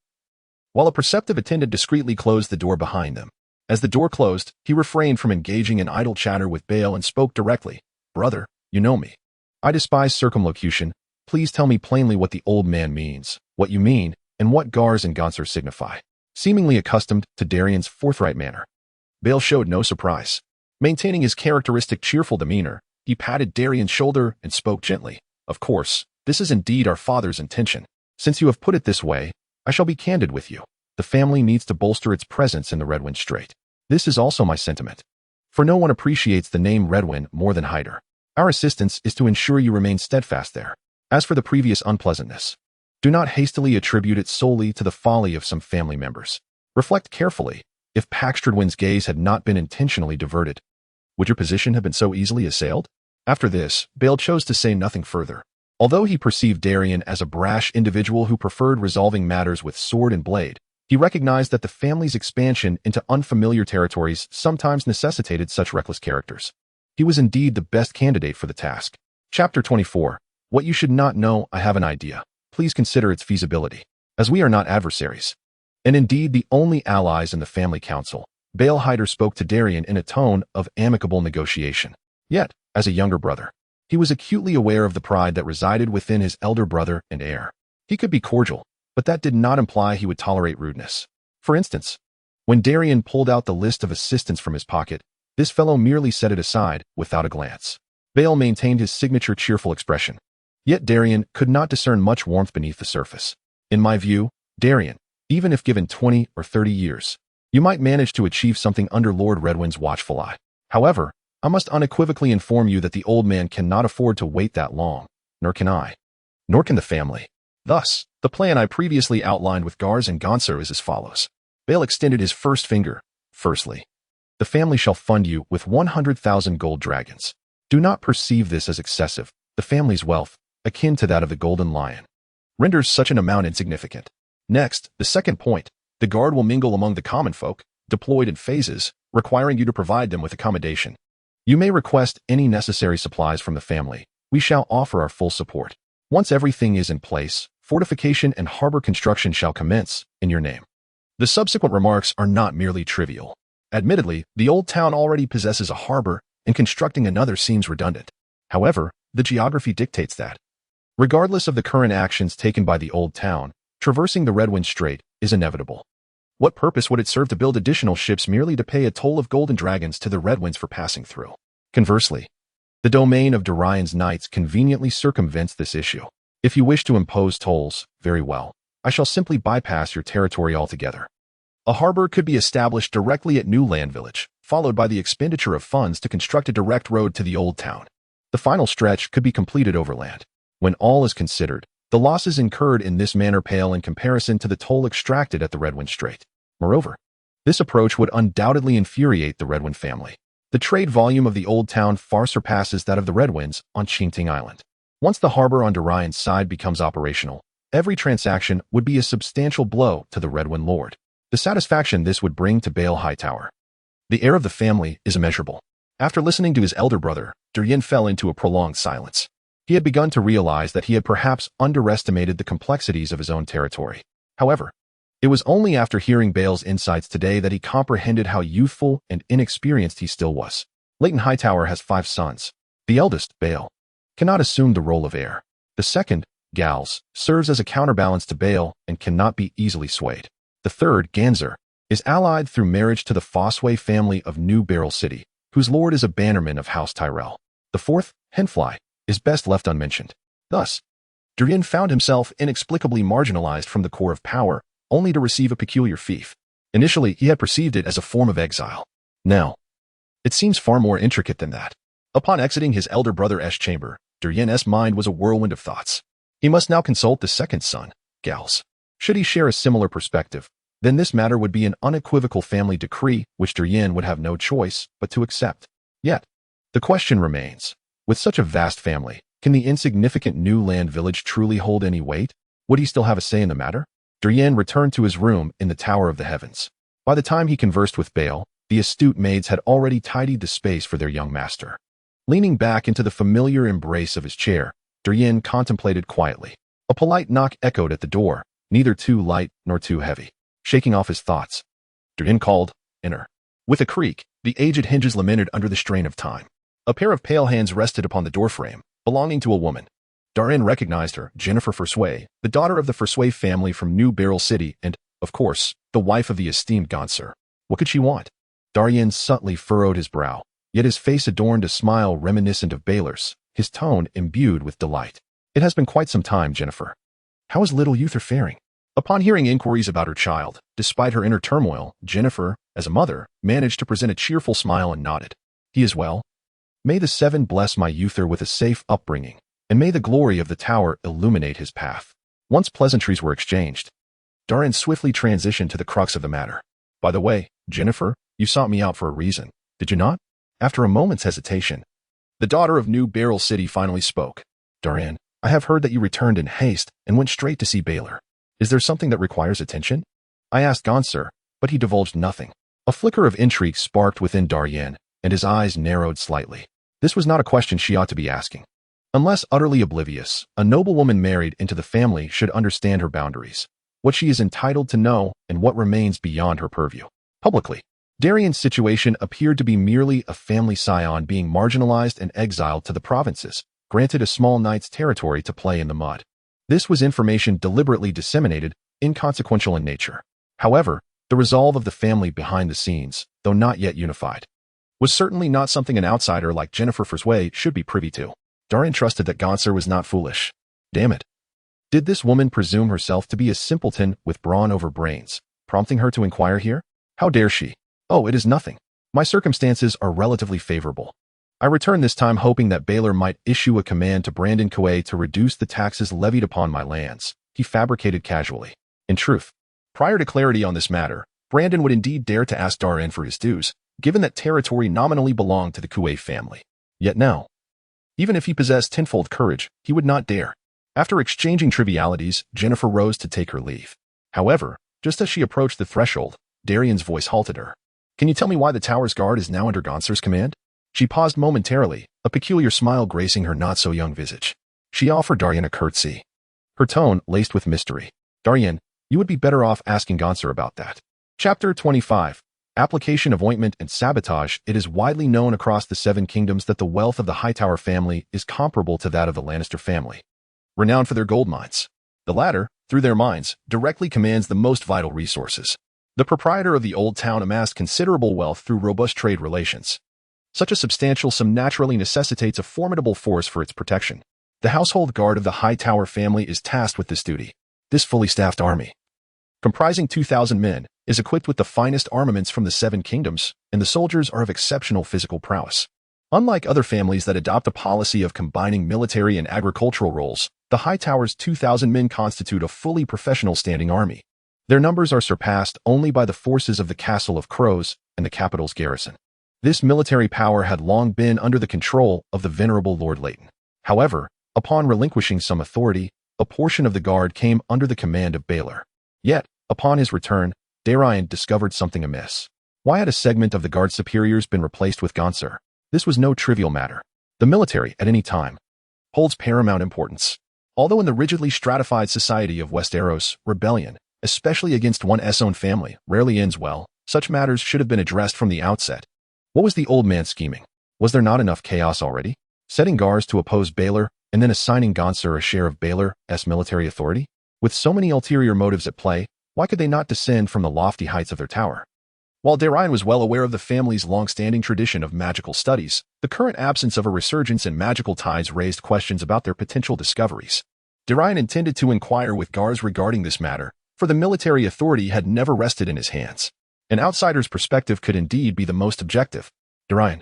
while a perceptive attendant discreetly closed the door behind them. As the door closed, he refrained from engaging in idle chatter with Bale and spoke directly. Brother, you know me. I despise circumlocution. Please tell me plainly what the old man means, what you mean, and what Gars and Gonser signify. Seemingly accustomed to Darian's forthright manner, Bale showed no surprise. Maintaining his characteristic cheerful demeanor, he patted Darian's shoulder and spoke gently. Of course, this is indeed our father's intention. Since you have put it this way, I shall be candid with you. The family needs to bolster its presence in the Redwind Strait. This is also my sentiment. For no one appreciates the name Redwind more than Hyder. Our assistance is to ensure you remain steadfast there. As for the previous unpleasantness, do not hastily attribute it solely to the folly of some family members. Reflect carefully. If Paxtradwin's gaze had not been intentionally diverted, would your position have been so easily assailed? After this, Bale chose to say nothing further. Although he perceived Darian as a brash individual who preferred resolving matters with sword and blade, he recognized that the family's expansion into unfamiliar territories sometimes necessitated such reckless characters. He was indeed the best candidate for the task. Chapter 24. What you should not know. I have an idea. Please consider its feasibility, as we are not adversaries, and indeed the only allies in the family council. Bale Hyder spoke to Darian in a tone of amicable negotiation. Yet, as a younger brother, he was acutely aware of the pride that resided within his elder brother and heir. He could be cordial, but that did not imply he would tolerate rudeness. For instance, when Darian pulled out the list of assistants from his pocket, this fellow merely set it aside without a glance. Bale maintained his signature cheerful expression. Yet Darian could not discern much warmth beneath the surface. In my view, Darian, even if given 20 or 30 years, you might manage to achieve something under Lord Redwind's watchful eye. However, I must unequivocally inform you that the old man cannot afford to wait that long, nor can I, nor can the family. Thus, the plan I previously outlined with Gars and Gonser is as follows. Bale extended his first finger. Firstly, the family shall fund you with 100,000 gold dragons. Do not perceive this as excessive. The family's wealth, akin to that of the Golden Lion, renders such an amount insignificant. Next, the second point. The guard will mingle among the common folk, deployed in phases, requiring you to provide them with accommodation. You may request any necessary supplies from the family. We shall offer our full support. Once everything is in place, fortification and harbor construction shall commence in your name. The subsequent remarks are not merely trivial. Admittedly, the old town already possesses a harbor, and constructing another seems redundant. However, the geography dictates that, regardless of the current actions taken by the old town, traversing the Redwind Strait is inevitable. What purpose would it serve to build additional ships merely to pay a toll of golden dragons to the Redwinds for passing through? Conversely, the domain of Darian's knights conveniently circumvents this issue. If you wish to impose tolls, very well. I shall simply bypass your territory altogether. A harbor could be established directly at New Land Village, followed by the expenditure of funds to construct a direct road to the old town. The final stretch could be completed overland. When all is considered, the losses incurred in this manner pale in comparison to the toll extracted at the Redwind Strait. Moreover, this approach would undoubtedly infuriate the Redwind family. The trade volume of the old town far surpasses that of the Redwinds on Chinting Island. Once the harbor on Darian's side becomes operational, every transaction would be a substantial blow to the Redwind lord. The satisfaction this would bring to Bale Hightower, the heir of the family, is immeasurable. After listening to his elder brother, Darian fell into a prolonged silence. He had begun to realize that he had perhaps underestimated the complexities of his own territory. However, it was only after hearing Bale's insights today that he comprehended how youthful and inexperienced he still was. Leighton Hightower has 5 sons. The eldest, Bale, cannot assume the role of heir. The second, Gals, serves as a counterbalance to Bale and cannot be easily swayed. The third, Ganser, is allied through marriage to the Fossway family of New Barrel City, whose lord is a bannerman of House Tyrell. The fourth, Henfly, is best left unmentioned. Thus, Darian found himself inexplicably marginalized from the core of power, only to receive a peculiar fief. Initially, he had perceived it as a form of exile. Now, it seems far more intricate than that. Upon exiting his elder brother's chamber, Darian's mind was a whirlwind of thoughts. He must now consult the second son, Gals. Should he share a similar perspective, then this matter would be an unequivocal family decree which Darian would have no choice but to accept. Yet, the question remains, with such a vast family, can the insignificant New Land Village truly hold any weight? Would he still have a say in the matter? Darian returned to his room in the Tower of the Heavens. By the time he conversed with Bale, the astute maids had already tidied the space for their young master. Leaning back into the familiar embrace of his chair, Darian contemplated quietly. A polite knock echoed at the door, neither too light nor too heavy. Shaking off his thoughts, Darian called, "Enter." With a creak, the aged hinges lamented under the strain of time. A pair of pale hands rested upon the doorframe, belonging to a woman. Darian recognized her, Jennifer Forsway, the daughter of the Forsway family from New Barrel City and, of course, the wife of the esteemed Gonsur. What could she want? Darian subtly furrowed his brow, yet his face adorned a smile reminiscent of Baylor's, his tone imbued with delight. It has been quite some time, Jennifer. How is little Uther faring? Upon hearing inquiries about her child, despite her inner turmoil, Jennifer, as a mother, managed to present a cheerful smile and nodded. He is well. May the Seven bless my Uther with a safe upbringing, and may the glory of the tower illuminate his path. Once pleasantries were exchanged, Darian swiftly transitioned to the crux of the matter. By the way, Jennifer, you sought me out for a reason, did you not? After a moment's hesitation, the daughter of New Barrel City finally spoke. Darian, I have heard that you returned in haste and went straight to see Baylor. Is there something that requires attention? I asked Gonsur, but he divulged nothing. A flicker of intrigue sparked within Darian, and his eyes narrowed slightly. This was not a question she ought to be asking. Unless utterly oblivious, a noblewoman married into the family should understand her boundaries, what she is entitled to know, and what remains beyond her purview. Publicly, Darian's situation appeared to be merely a family scion being marginalized and exiled to the provinces, granted a small knight's territory to play in the mud. This was information deliberately disseminated, inconsequential in nature. However, the resolve of the family behind the scenes, though not yet unified, was certainly not something an outsider like Jennifer Forsway should be privy to. Darian trusted that Gonsur was not foolish. Damn it. Did this woman presume herself to be a simpleton with brawn over brains, prompting her to inquire here? How dare she? Oh, it is nothing. My circumstances are relatively favorable. I returned this time hoping that Baylor might issue a command to Brandon Coué to reduce the taxes levied upon my lands, he fabricated casually. In truth, prior to clarity on this matter, Brandon would indeed dare to ask Darian for his dues, given that territory nominally belonged to the Coué family. Yet now, even if he possessed tenfold courage, he would not dare. After exchanging trivialities, Jennifer rose to take her leave. However, just as she approached the threshold, Darian's voice halted her. Can you tell me why the tower's guard is now under Gonsur's command? She paused momentarily, a peculiar smile gracing her not-so-young visage. She offered Darian a curtsy, her tone laced with mystery. Darian, you would be better off asking Gonsur about that. Chapter 25. Application of ointment and sabotage. It is widely known across the Seven Kingdoms that the wealth of the Hightower family is comparable to that of the Lannister family, renowned for their gold mines. The latter, through their mines, directly commands the most vital resources. The proprietor of the Oldtown amassed considerable wealth through robust trade relations. Such a substantial sum naturally necessitates a formidable force for its protection. The household guard of the Hightower family is tasked with this duty. This fully staffed army, comprising 2,000 men, is equipped with the finest armaments from the Seven Kingdoms, and the soldiers are of exceptional physical prowess. Unlike other families that adopt a policy of combining military and agricultural roles, the Hightower's 2,000 men constitute a fully professional standing army. Their numbers are surpassed only by the forces of the Castle of Crows and the capital's garrison. This military power had long been under the control of the venerable Lord Leighton. However, upon relinquishing some authority, a portion of the guard came under the command of Baylor. Yet, upon his return, Darian discovered something amiss. Why had a segment of the guard superiors been replaced with Gonsur? This was no trivial matter. The military, at any time, holds paramount importance. Although in the rigidly stratified society of Westeros, rebellion, especially against one's own family, rarely ends well, such matters should have been addressed from the outset. What was the old man scheming? Was there not enough chaos already? Setting guards to oppose Baylor and then assigning Gonsur a share of Baylor's military authority? With so many ulterior motives at play, why could they not descend from the lofty heights of their tower? While Darian was well aware of the family's long-standing tradition of magical studies, the current absence of a resurgence in magical tides raised questions about their potential discoveries. Darian intended to inquire with guards regarding this matter, for the military authority had never rested in his hands. An outsider's perspective could indeed be the most objective. Darian,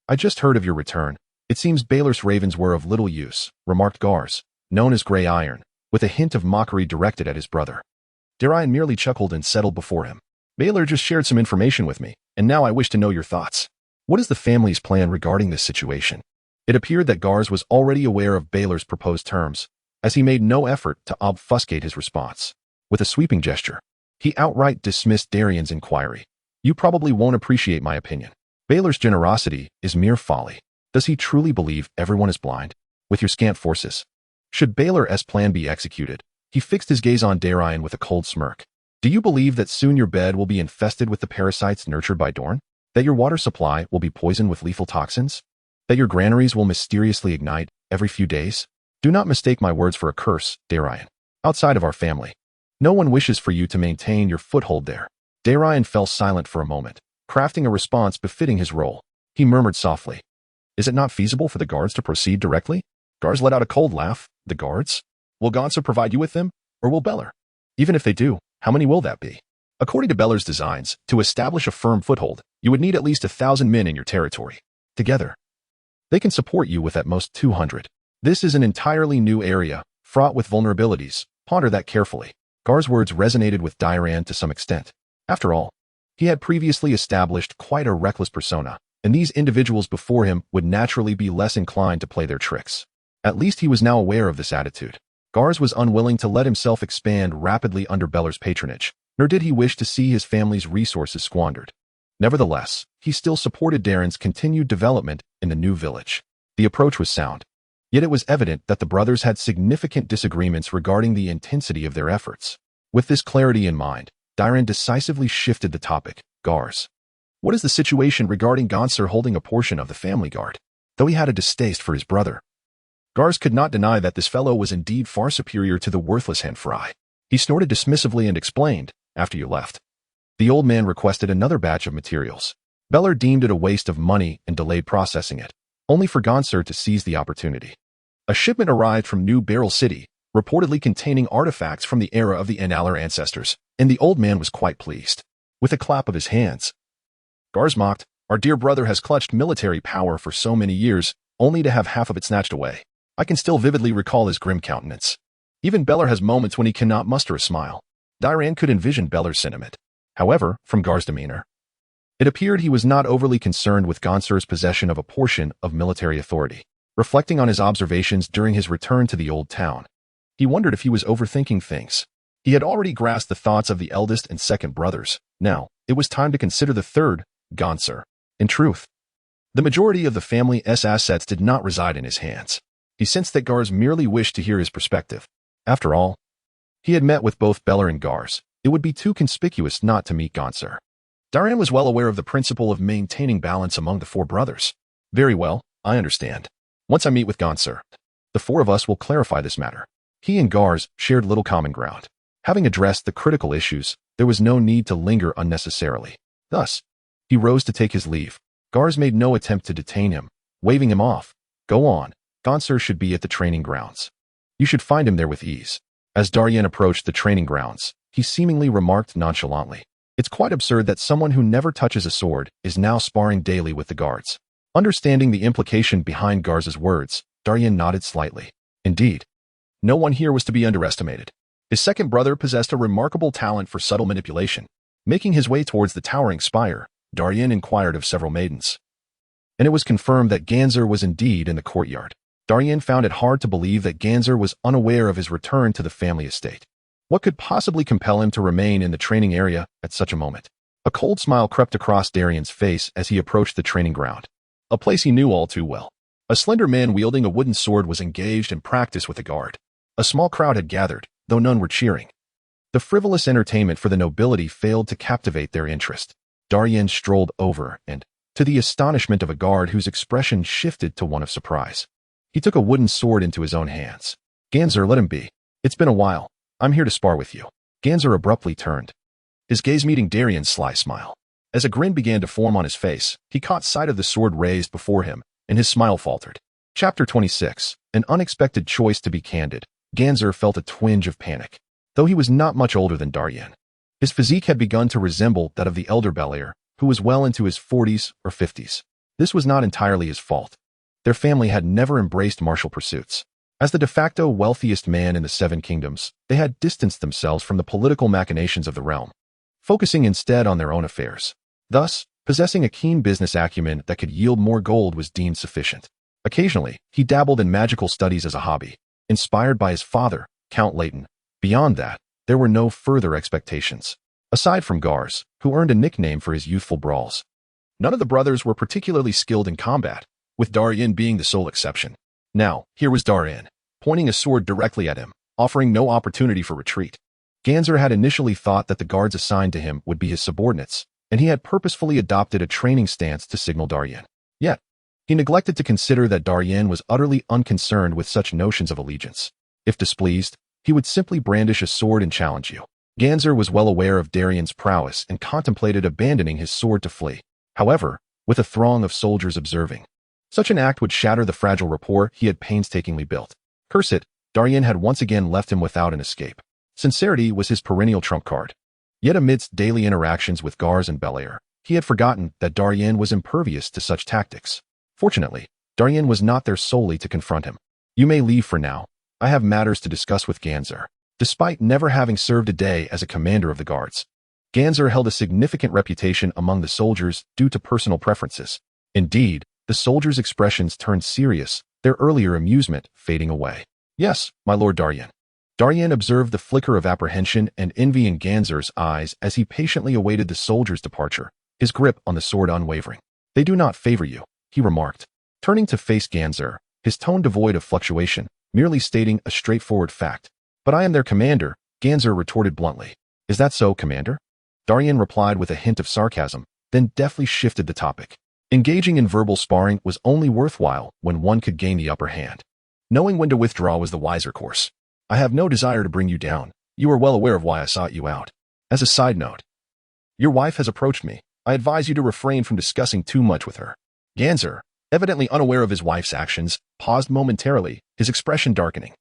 I just heard of your return. It seems Baylor's ravens were of little use, remarked Gars, known as Grey Iron, with a hint of mockery directed at his brother. Darian merely chuckled and settled before him. Baylor just shared some information with me, and now I wish to know your thoughts. What is the family's plan regarding this situation? It appeared that Gars was already aware of Baylor's proposed terms, as he made no effort to obfuscate his response. With a sweeping gesture, he outright dismissed Darian's inquiry. You probably won't appreciate my opinion. Baylor's generosity is mere folly. Does he truly believe everyone is blind? With your scant forces, should Baylor's plan be executed? He fixed his gaze on Darian with a cold smirk. Do you believe that soon your bed will be infested with the parasites nurtured by Dorn? That your water supply will be poisoned with lethal toxins? That your granaries will mysteriously ignite every few days? Do not mistake my words for a curse, Darian. Outside of our family, no one wishes for you to maintain your foothold there. Darian fell silent for a moment, crafting a response befitting his role. He murmured softly, "Is it not feasible for the guards to proceed directly?" Gars let out a cold laugh. "The guards? Will Gonser provide you with them, or will Beller? Even if they do, how many will that be? According to Beller's designs, to establish a firm foothold, you would need at least 1,000 men in your territory. Together, they can support you with at most 200. This is an entirely new area, fraught with vulnerabilities. Ponder that carefully." Gar's words resonated with Darian to some extent. After all, he had previously established quite a reckless persona, and these individuals before him would naturally be less inclined to play their tricks. At least he was now aware of this attitude. Gars was unwilling to let himself expand rapidly under Beller's patronage, nor did he wish to see his family's resources squandered. Nevertheless, he still supported Darren's continued development in the new village. The approach was sound, yet it was evident that the brothers had significant disagreements regarding the intensity of their efforts. With this clarity in mind, Darren decisively shifted the topic. "Gars, what is the situation regarding Gonser holding a portion of the family guard?" Though he had a distaste for his brother, Gars could not deny that this fellow was indeed far superior to the worthless Hanfry. He snorted dismissively and explained, "After you left, the old man requested another batch of materials. Beller deemed it a waste of money and delayed processing it, only for Gonser to seize the opportunity. A shipment arrived from New Barrel City, reportedly containing artifacts from the era of the Enaller ancestors, and the old man was quite pleased." With a clap of his hands, Gars mocked, "Our dear brother has clutched military power for so many years, only to have half of it snatched away." I can still vividly recall his grim countenance. Even Beller has moments when he cannot muster a smile. Darian could envision Beller's sentiment. However, from Gar's demeanor, it appeared he was not overly concerned with Gonser's possession of a portion of military authority. Reflecting on his observations during his return to the Old Town, he wondered if he was overthinking things. He had already grasped the thoughts of the eldest and second brothers. Now, it was time to consider the third, Gonser. In truth, the majority of the family's assets did not reside in his hands. He sensed that Gars merely wished to hear his perspective. After all, he had met with both Beller and Gars. It would be too conspicuous not to meet Gonser. Darian was well aware of the principle of maintaining balance among the four brothers. "Very well, I understand. Once I meet with Gonser, the four of us will clarify this matter." He and Gars shared little common ground. Having addressed the critical issues, there was no need to linger unnecessarily. Thus, he rose to take his leave. Gars made no attempt to detain him, waving him off. "Go on. Gonser should be at the training grounds. You should find him there with ease." As Darian approached the training grounds, he seemingly remarked nonchalantly, "It's quite absurd that someone who never touches a sword is now sparring daily with the guards." Understanding the implication behind Gars's words, Darian nodded slightly. Indeed, no one here was to be underestimated. His second brother possessed a remarkable talent for subtle manipulation. Making his way towards the towering spire, Darian inquired of several maidens, and it was confirmed that Gonser was indeed in the courtyard. Darian found it hard to believe that Gonser was unaware of his return to the family estate. What could possibly compel him to remain in the training area at such a moment? A cold smile crept across Darian's face as he approached the training ground, a place he knew all too well. A slender man wielding a wooden sword was engaged in practice with a guard. A small crowd had gathered, though none were cheering. The frivolous entertainment for the nobility failed to captivate their interest. Darian strolled over and, to the astonishment of a guard whose expression shifted to one of surprise, he took a wooden sword into his own hands. "Gonser, let him be. It's been a while. I'm here to spar with you." Gonser abruptly turned, his gaze meeting Darian's sly smile. As a grin began to form on his face, he caught sight of the sword raised before him, and his smile faltered. Chapter 26. An unexpected choice. To be candid, Gonser felt a twinge of panic. Though he was not much older than Darian, his physique had begun to resemble that of the elder Belair, who was well into his 40s or 50s. This was not entirely his fault. Their family had never embraced martial pursuits. As the de facto wealthiest man in the Seven Kingdoms, they had distanced themselves from the political machinations of the realm, focusing instead on their own affairs. Thus, possessing a keen business acumen that could yield more gold was deemed sufficient. Occasionally, he dabbled in magical studies as a hobby, inspired by his father, Count Leighton. Beyond that, there were no further expectations. Aside from Gars, who earned a nickname for his youthful brawls, none of the brothers were particularly skilled in combat, with Darian being the sole exception. Now, here was Darian, pointing a sword directly at him, offering no opportunity for retreat. Ganzer had initially thought that the guards assigned to him would be his subordinates, and he had purposefully adopted a training stance to signal Darian. Yet, he neglected to consider that Darian was utterly unconcerned with such notions of allegiance. If displeased, he would simply brandish a sword and challenge you. Ganzer was well aware of Darian's prowess and contemplated abandoning his sword to flee. However, with a throng of soldiers observing, such an act would shatter the fragile rapport he had painstakingly built. Curse it, Darian had once again left him without an escape. Sincerity was his perennial trump card. Yet amidst daily interactions with Garz and Belair, he had forgotten that Darian was impervious to such tactics. Fortunately, Darian was not there solely to confront him. You may leave for now. I have matters to discuss with Ganzer. Despite never having served a day as a commander of the guards, Ganzer held a significant reputation among the soldiers due to personal preferences. Indeed, the soldiers' expressions turned serious, their earlier amusement fading away. Yes, my lord Darian. Darian observed the flicker of apprehension and envy in Ganzer's eyes as he patiently awaited the soldiers' departure, his grip on the sword unwavering. They do not favor you, he remarked. Turning to face Ganzer, his tone devoid of fluctuation, merely stating a straightforward fact. But I am their commander, Ganzer retorted bluntly. Is that so, commander? Darian replied with a hint of sarcasm, then deftly shifted the topic. Engaging in verbal sparring was only worthwhile when one could gain the upper hand. Knowing when to withdraw was the wiser course. I have no desire to bring you down. You are well aware of why I sought you out. As a side note, your wife has approached me. I advise you to refrain from discussing too much with her. Ganzer, evidently unaware of his wife's actions, paused momentarily, his expression darkening.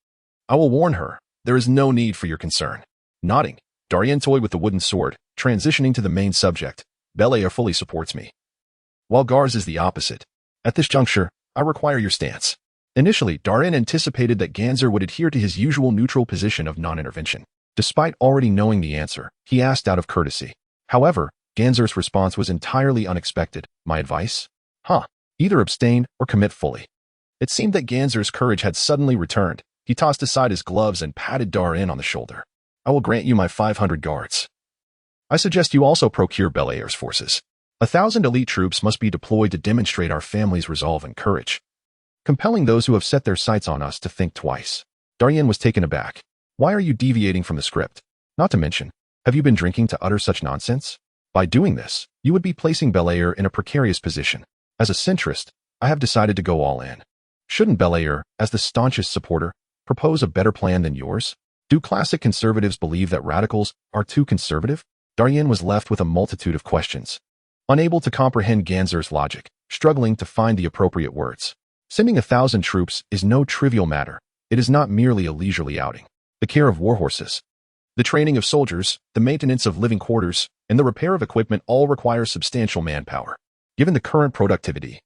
I will warn her. There is no need for your concern. Nodding, Darian toyed with the wooden sword, transitioning to the main subject. Belair fully supports me, while Garz is the opposite. At this juncture, I require your stance. Initially, Darian anticipated that Ganzer would adhere to his usual neutral position of non-intervention. Despite already knowing the answer, he asked out of courtesy. However, Ganzer's response was entirely unexpected. My advice? Either abstain or commit fully. It seemed that Ganzer's courage had suddenly returned. He tossed aside his gloves and patted Darian on the shoulder. I will grant you my 500 guards. I suggest you also procure Belair's forces. 1,000 elite troops must be deployed to demonstrate our family's resolve and courage, compelling those who have set their sights on us to think twice. Darian was taken aback. Why are you deviating from the script? Not to mention, have you been drinking to utter such nonsense? By doing this, you would be placing Belair in a precarious position. As a centrist, I have decided to go all in. Shouldn't Belair, as the staunchest supporter, propose a better plan than yours? Do classic conservatives believe that radicals are too conservative? Darian was left with a multitude of questions, unable to comprehend Ganzer's logic, struggling to find the appropriate words. Sending 1,000 troops is no trivial matter. It is not merely a leisurely outing. The care of warhorses, the training of soldiers, the maintenance of living quarters, and the repair of equipment all require substantial manpower. Given the current productivity,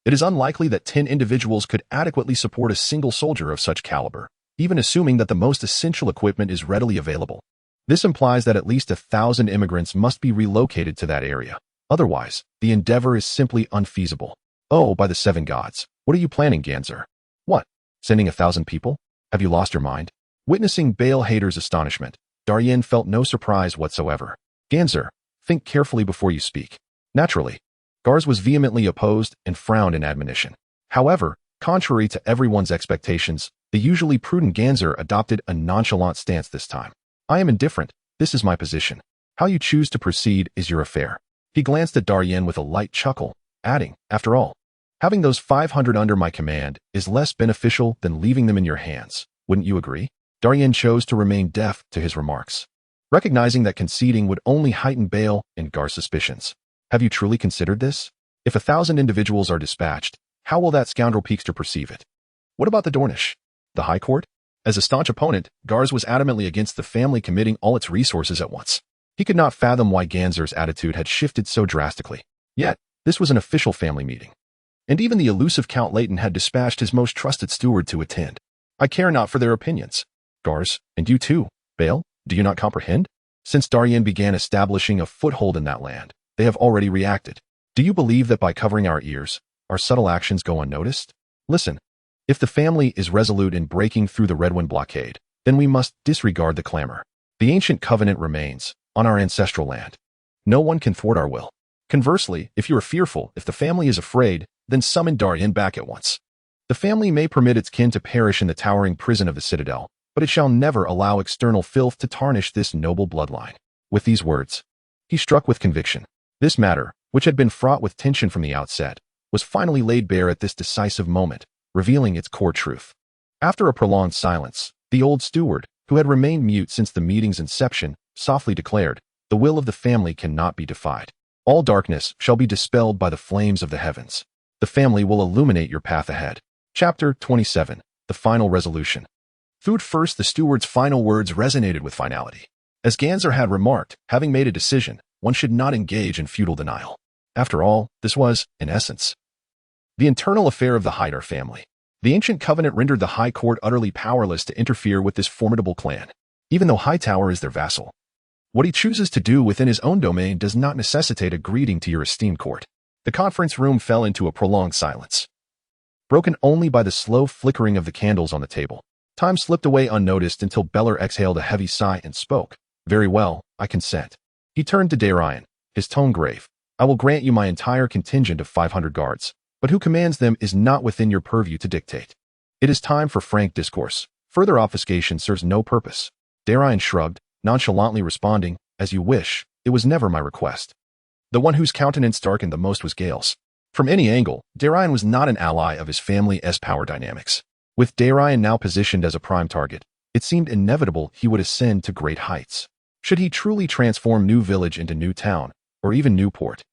it is unlikely that 10 individuals could adequately support a single soldier of such caliber, even assuming that the most essential equipment is readily available. This implies that at least 1,000 immigrants must be relocated to that area. Otherwise, the endeavor is simply unfeasible. Oh, by the 7 gods. What are you planning, Ganzer? What? Sending 1,000 people? Have you lost your mind? Witnessing Baal Hader's astonishment, Darian felt no surprise whatsoever. Ganzer, think carefully before you speak. Naturally, Garz was vehemently opposed and frowned in admonition. However, contrary to everyone's expectations, the usually prudent Ganzer adopted a nonchalant stance this time. I am indifferent. This is my position. How you choose to proceed is your affair. He glanced at Darian with a light chuckle, adding, after all, having those 500 under my command is less beneficial than leaving them in your hands. Wouldn't you agree? Darian chose to remain deaf to his remarks, recognizing that conceding would only heighten Baal and Gar's suspicions. Have you truly considered this? If 1,000 individuals are dispatched, how will that scoundrel Peakster perceive it? What about the Dornish? The High Court? As a staunch opponent, Garz was adamantly against the family committing all its resources at once. He could not fathom why Ganzer's attitude had shifted so drastically. Yet, this was an official family meeting, and even the elusive Count Leighton had dispatched his most trusted steward to attend. I care not for their opinions. Garz, and you too, Baal, do you not comprehend? Since Darian began establishing a foothold in that land, they have already reacted. Do you believe that by covering our ears, our subtle actions go unnoticed? Listen, if the family is resolute in breaking through the Redwind blockade, then we must disregard the clamor. The ancient covenant remains on our ancestral land. No one can thwart our will. Conversely, if you are fearful, if the family is afraid, then summon Darian back at once. The family may permit its kin to perish in the towering prison of the Citadel, but it shall never allow external filth to tarnish this noble bloodline." With these words, he struck with conviction. This matter, which had been fraught with tension from the outset, was finally laid bare at this decisive moment, revealing its core truth. After a prolonged silence, the old steward, who had remained mute since the meeting's inception, softly declared, "The will of the family cannot be defied. All darkness shall be dispelled by the flames of the heavens. The family will illuminate your path ahead." Chapter 27. The Final Resolution. Food first, the steward's final words resonated with finality. As Ganser had remarked, having made a decision, one should not engage in futile denial. After all, this was, in essence, the internal affair of the Hightower family. The ancient covenant rendered the High Court utterly powerless to interfere with this formidable clan, even though Hightower is their vassal. What he chooses to do within his own domain does not necessitate a greeting to your esteemed court. The conference room fell into a prolonged silence, broken only by the slow flickering of the candles on the table. Time slipped away unnoticed until Beller exhaled a heavy sigh and spoke. "Very well, I consent." He turned to Darian, his tone grave. "I will grant you my entire contingent of 500 guards, but who commands them is not within your purview to dictate. It is time for frank discourse. Further obfuscation serves no purpose." Darian shrugged, nonchalantly responding, "As you wish, it was never my request." The one whose countenance darkened the most was Gale's. From any angle, Darian was not an ally of his family's power dynamics. With Darian now positioned as a prime target, it seemed inevitable he would ascend to great heights. Should he truly transform New Village into New Town, or even Newport,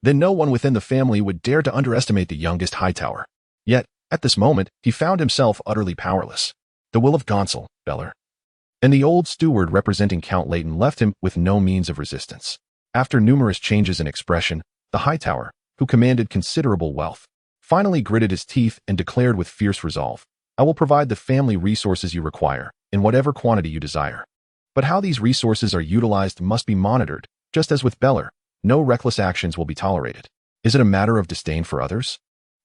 then no one within the family would dare to underestimate the youngest Hightower. Yet, at this moment, he found himself utterly powerless. The will of Gonsel, Beller, and the old steward representing Count Leighton left him with no means of resistance. After numerous changes in expression, the Hightower, who commanded considerable wealth, finally gritted his teeth and declared with fierce resolve, "I will provide the family resources you require, in whatever quantity you desire. But how these resources are utilized must be monitored, just as with Beller. No reckless actions will be tolerated. Is it a matter of disdain for others?"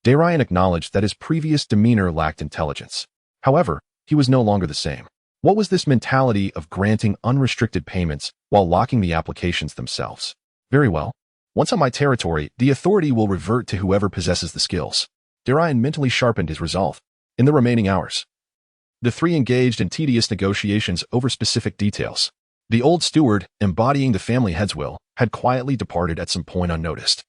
Darian acknowledged that his previous demeanor lacked intelligence. However, he was no longer the same. What was this mentality of granting unrestricted payments while locking the applications themselves? "Very well. Once on my territory, the authority will revert to whoever possesses the skills." Darian mentally sharpened his resolve. In the remaining hours, the three engaged in tedious negotiations over specific details. The old steward, embodying the family head's will, had quietly departed at some point unnoticed.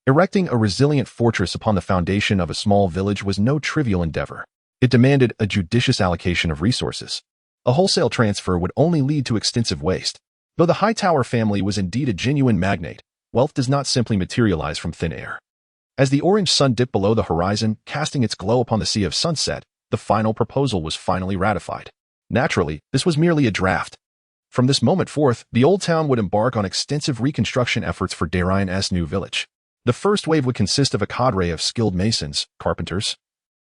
Erecting a resilient fortress upon the foundation of a small village was no trivial endeavor. It demanded a judicious allocation of resources. A wholesale transfer would only lead to extensive waste. Though the Hightower family was indeed a genuine magnate, wealth does not simply materialize from thin air. As the orange sun dipped below the horizon, casting its glow upon the sea of sunset, the final proposal was finally ratified. Naturally, this was merely a draft. From this moment forth, the Old Town would embark on extensive reconstruction efforts for Darian's new village. The first wave would consist of a cadre of skilled masons, carpenters,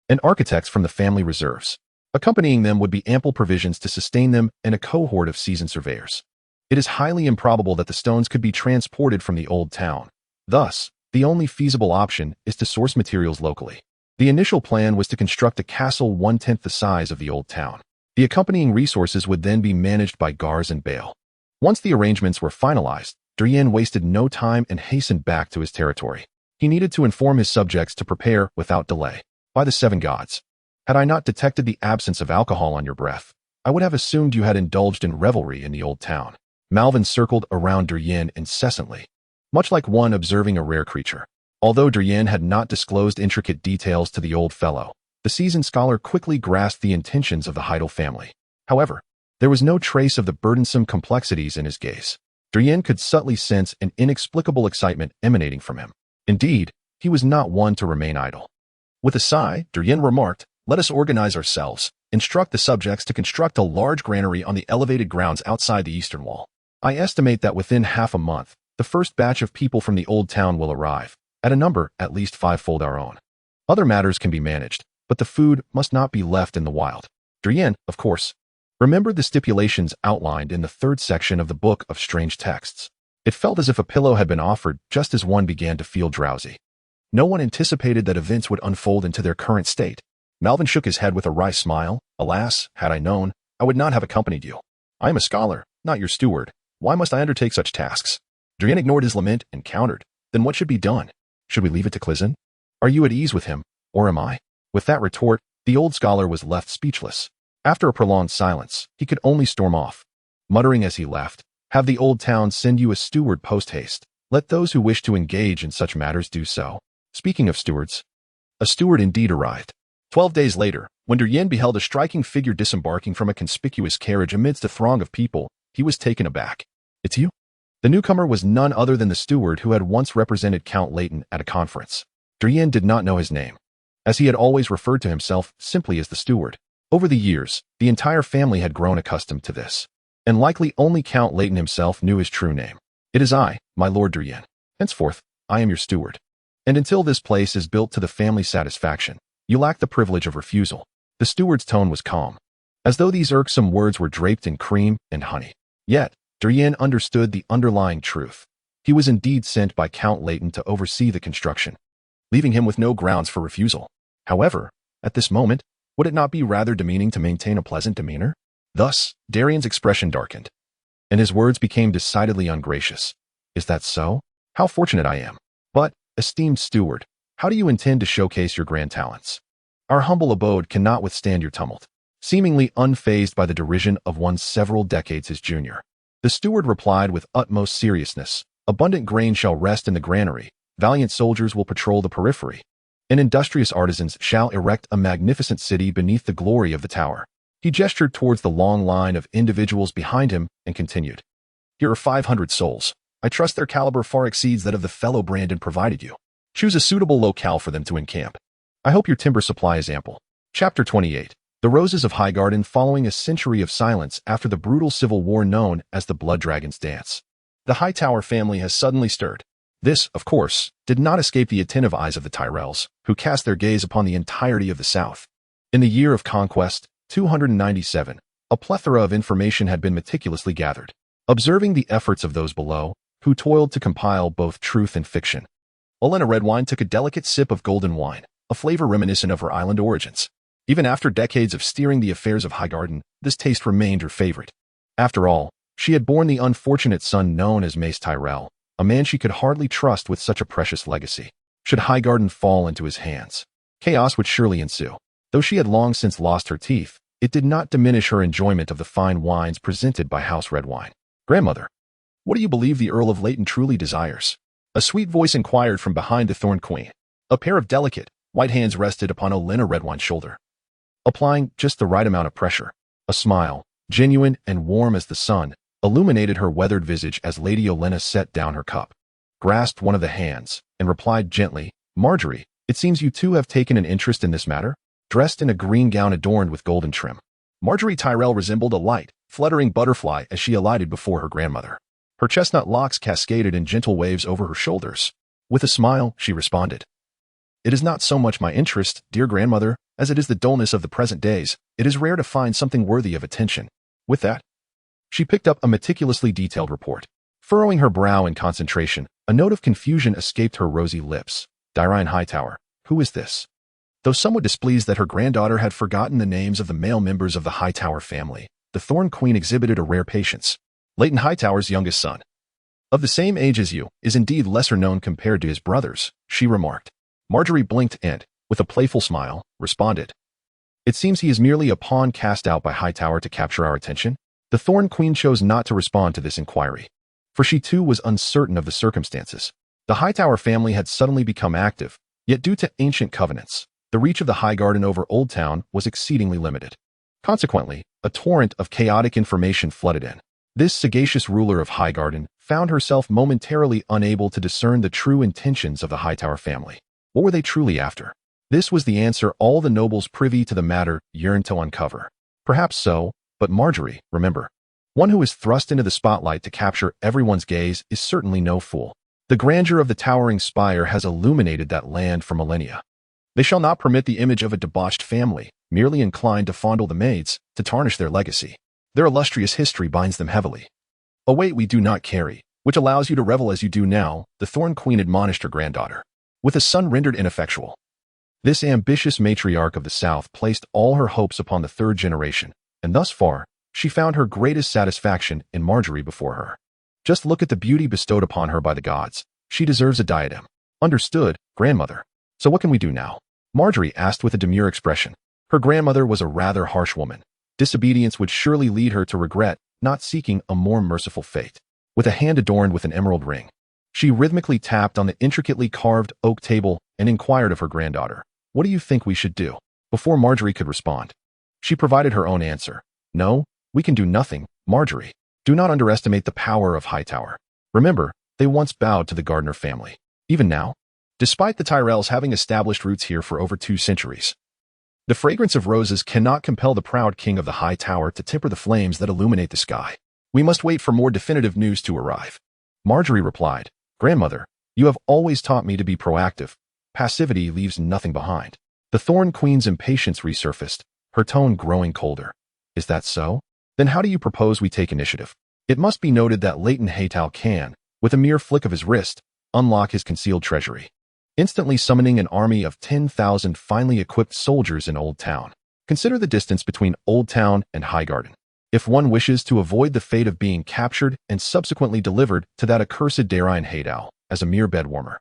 and architects from the family reserves. Accompanying them would be ample provisions to sustain them and a cohort of seasoned surveyors. It is highly improbable that the stones could be transported from the Old Town. Thus, the only feasible option is to source materials locally. The initial plan was to construct a castle 1/10 the size of the Old Town. The accompanying resources would then be managed by Gars and Bale. Once the arrangements were finalized, Darian wasted no time and hastened back to his territory. He needed to inform his subjects to prepare without delay. "By the seven gods, had I not detected the absence of alcohol on your breath, I would have assumed you had indulged in revelry in the Old Town." Marwin circled around Darian incessantly, much like one observing a rare creature. Although Darian had not disclosed intricate details to the old fellow, the seasoned scholar quickly grasped the intentions of the Heidel family. However, there was no trace of the burdensome complexities in his gaze. Darian could subtly sense an inexplicable excitement emanating from him. Indeed, he was not one to remain idle. With a sigh, Darian remarked, "Let us organize ourselves, instruct the subjects to construct a large granary on the elevated grounds outside the eastern wall. I estimate that within half a month, the first batch of people from the Old Town will arrive, at a number at least fivefold our own. Other matters can be managed, but the food must not be left in the wild." Darian, of course, remembered the stipulations outlined in the third section of the Book of Strange Texts. It felt as if a pillow had been offered just as one began to feel drowsy. No one anticipated that events would unfold into their current state. Marwin shook his head with a wry smile. "Alas, had I known, I would not have accompanied you. I am a scholar, not your steward. Why must I undertake such tasks?" Darian ignored his lament and countered, "Then what should be done? Should we leave it to Clizin? Are you at ease with him, or am I?" With that retort, the old scholar was left speechless. After a prolonged silence, he could only storm off, muttering as he left, "Have the Oldtown send you a steward post-haste. Let those who wish to engage in such matters do so." Speaking of stewards, a steward indeed arrived. 12 days later, when Darian beheld a striking figure disembarking from a conspicuous carriage amidst a throng of people, he was taken aback. "It's you?" The newcomer was none other than the steward who had once represented Count Leighton at a conference. Darian did not know his name, as he had always referred to himself simply as the steward. Over the years, the entire family had grown accustomed to this, and likely only Count Leighton himself knew his true name. "It is I, my Lord Darian. Henceforth, I am your steward. And until this place is built to the family's satisfaction, you lack the privilege of refusal." The steward's tone was calm, as though these irksome words were draped in cream and honey. Yet, Darian understood the underlying truth. He was indeed sent by Count Leighton to oversee the construction, leaving him with no grounds for refusal. However, at this moment, would it not be rather demeaning to maintain a pleasant demeanor? Thus, Darian's expression darkened, and his words became decidedly ungracious. "Is that so? How fortunate I am. But, esteemed steward, how do you intend to showcase your grand talents? Our humble abode cannot withstand your tumult." Seemingly unfazed by the derision of one several decades his junior, the steward replied with utmost seriousness, "Abundant grain shall rest in the granary, valiant soldiers will patrol the periphery, and industrious artisans shall erect a magnificent city beneath the glory of the tower." He gestured towards the long line of individuals behind him and continued, "Here are 500 souls. I trust their caliber far exceeds that of the fellow Brandon provided you. Choose a suitable locale for them to encamp. I hope your timber supply is ample." Chapter 28. The Roses of Highgarden. Following a century of silence after the brutal civil war known as the Blood Dragon's Dance, the Hightower family has suddenly stirred. This, of course, did not escape the attentive eyes of the Tyrells, who cast their gaze upon the entirety of the South. In the year of conquest, 297, a plethora of information had been meticulously gathered. Observing the efforts of those below, who toiled to compile both truth and fiction, Olenna Redwine took a delicate sip of golden wine, a flavor reminiscent of her island origins. Even after decades of steering the affairs of Highgarden, this taste remained her favorite. After all, she had borne the unfortunate son known as Mace Tyrell, a man she could hardly trust with such a precious legacy. Should Highgarden fall into his hands, chaos would surely ensue. Though she had long since lost her teeth, it did not diminish her enjoyment of the fine wines presented by House Redwine. "Grandmother, what do you believe the Earl of Leighton truly desires?" a sweet voice inquired from behind the Thorn Queen. A pair of delicate, white hands rested upon Olenna Redwine's shoulder, applying just the right amount of pressure. A smile, genuine and warm as the sun, illuminated her weathered visage as Lady Olenna set down her cup, grasped one of the hands, and replied gently, "Marjorie, it seems you too have taken an interest in this matter?" Dressed in a green gown adorned with golden trim, Marjorie Tyrell resembled a light, fluttering butterfly as she alighted before her grandmother. Her chestnut locks cascaded in gentle waves over her shoulders. With a smile, she responded, "It is not so much my interest, dear grandmother, as it is the dullness of the present days. It is rare to find something worthy of attention." With that, she picked up a meticulously detailed report. Furrowing her brow in concentration, a note of confusion escaped her rosy lips. "Darian Hightower, who is this?" Though somewhat displeased that her granddaughter had forgotten the names of the male members of the Hightower family, the Thorn Queen exhibited a rare patience. "Leighton Hightower's youngest son, of the same age as you, is indeed lesser known compared to his brothers," she remarked. Marjorie blinked and, with a playful smile, responded, "It seems he is merely a pawn cast out by Hightower to capture our attention." The Thorn Queen chose not to respond to this inquiry, for she too was uncertain of the circumstances. The Hightower family had suddenly become active, yet due to ancient covenants, the reach of the Highgarden over Oldtown was exceedingly limited. Consequently, a torrent of chaotic information flooded in. This sagacious ruler of Highgarden found herself momentarily unable to discern the true intentions of the Hightower family. What were they truly after? This was the answer all the nobles privy to the matter yearned to uncover. Perhaps so, but Marjorie, remember, one who is thrust into the spotlight to capture everyone's gaze is certainly no fool. The grandeur of the towering spire has illuminated that land for millennia. They shall not permit the image of a debauched family, merely inclined to fondle the maids, to tarnish their legacy. Their illustrious history binds them heavily. A weight we do not carry, which allows you to revel as you do now, the Thorn Queen admonished her granddaughter. With a son rendered ineffectual, this ambitious matriarch of the South placed all her hopes upon the third generation, and thus far, she found her greatest satisfaction in Marjorie before her. Just look at the beauty bestowed upon her by the gods. She deserves a diadem. Understood, grandmother. So what can we do now? Marjorie asked with a demure expression. Her grandmother was a rather harsh woman, Disobedience would surely lead her to regret not seeking a more merciful fate. With a hand adorned with an emerald ring, she rhythmically tapped on the intricately carved oak table and inquired of her granddaughter, "What do you think we should do?" Before Marjorie could respond, she provided her own answer. "No, we can do nothing, Marjorie. Do not underestimate the power of Hightower. Remember, they once bowed to the Gardner family. Even now, despite the Tyrells having established roots here for over 2 centuries, the fragrance of roses cannot compel the proud king of the High Tower to temper the flames that illuminate the sky. We must wait for more definitive news to arrive." Marjorie replied, "Grandmother, you have always taught me to be proactive. Passivity leaves nothing behind." The Thorn Queen's impatience resurfaced, her tone growing colder. "Is that so? Then how do you propose we take initiative?" It must be noted that Leighton Hightower can, with a mere flick of his wrist, unlock his concealed treasury, instantly summoning an army of 10,000 finely equipped soldiers in Oldtown. Consider the distance between Oldtown and Highgarden. If one wishes to avoid the fate of being captured and subsequently delivered to that accursed Darian Hightower as a mere bedwarmer,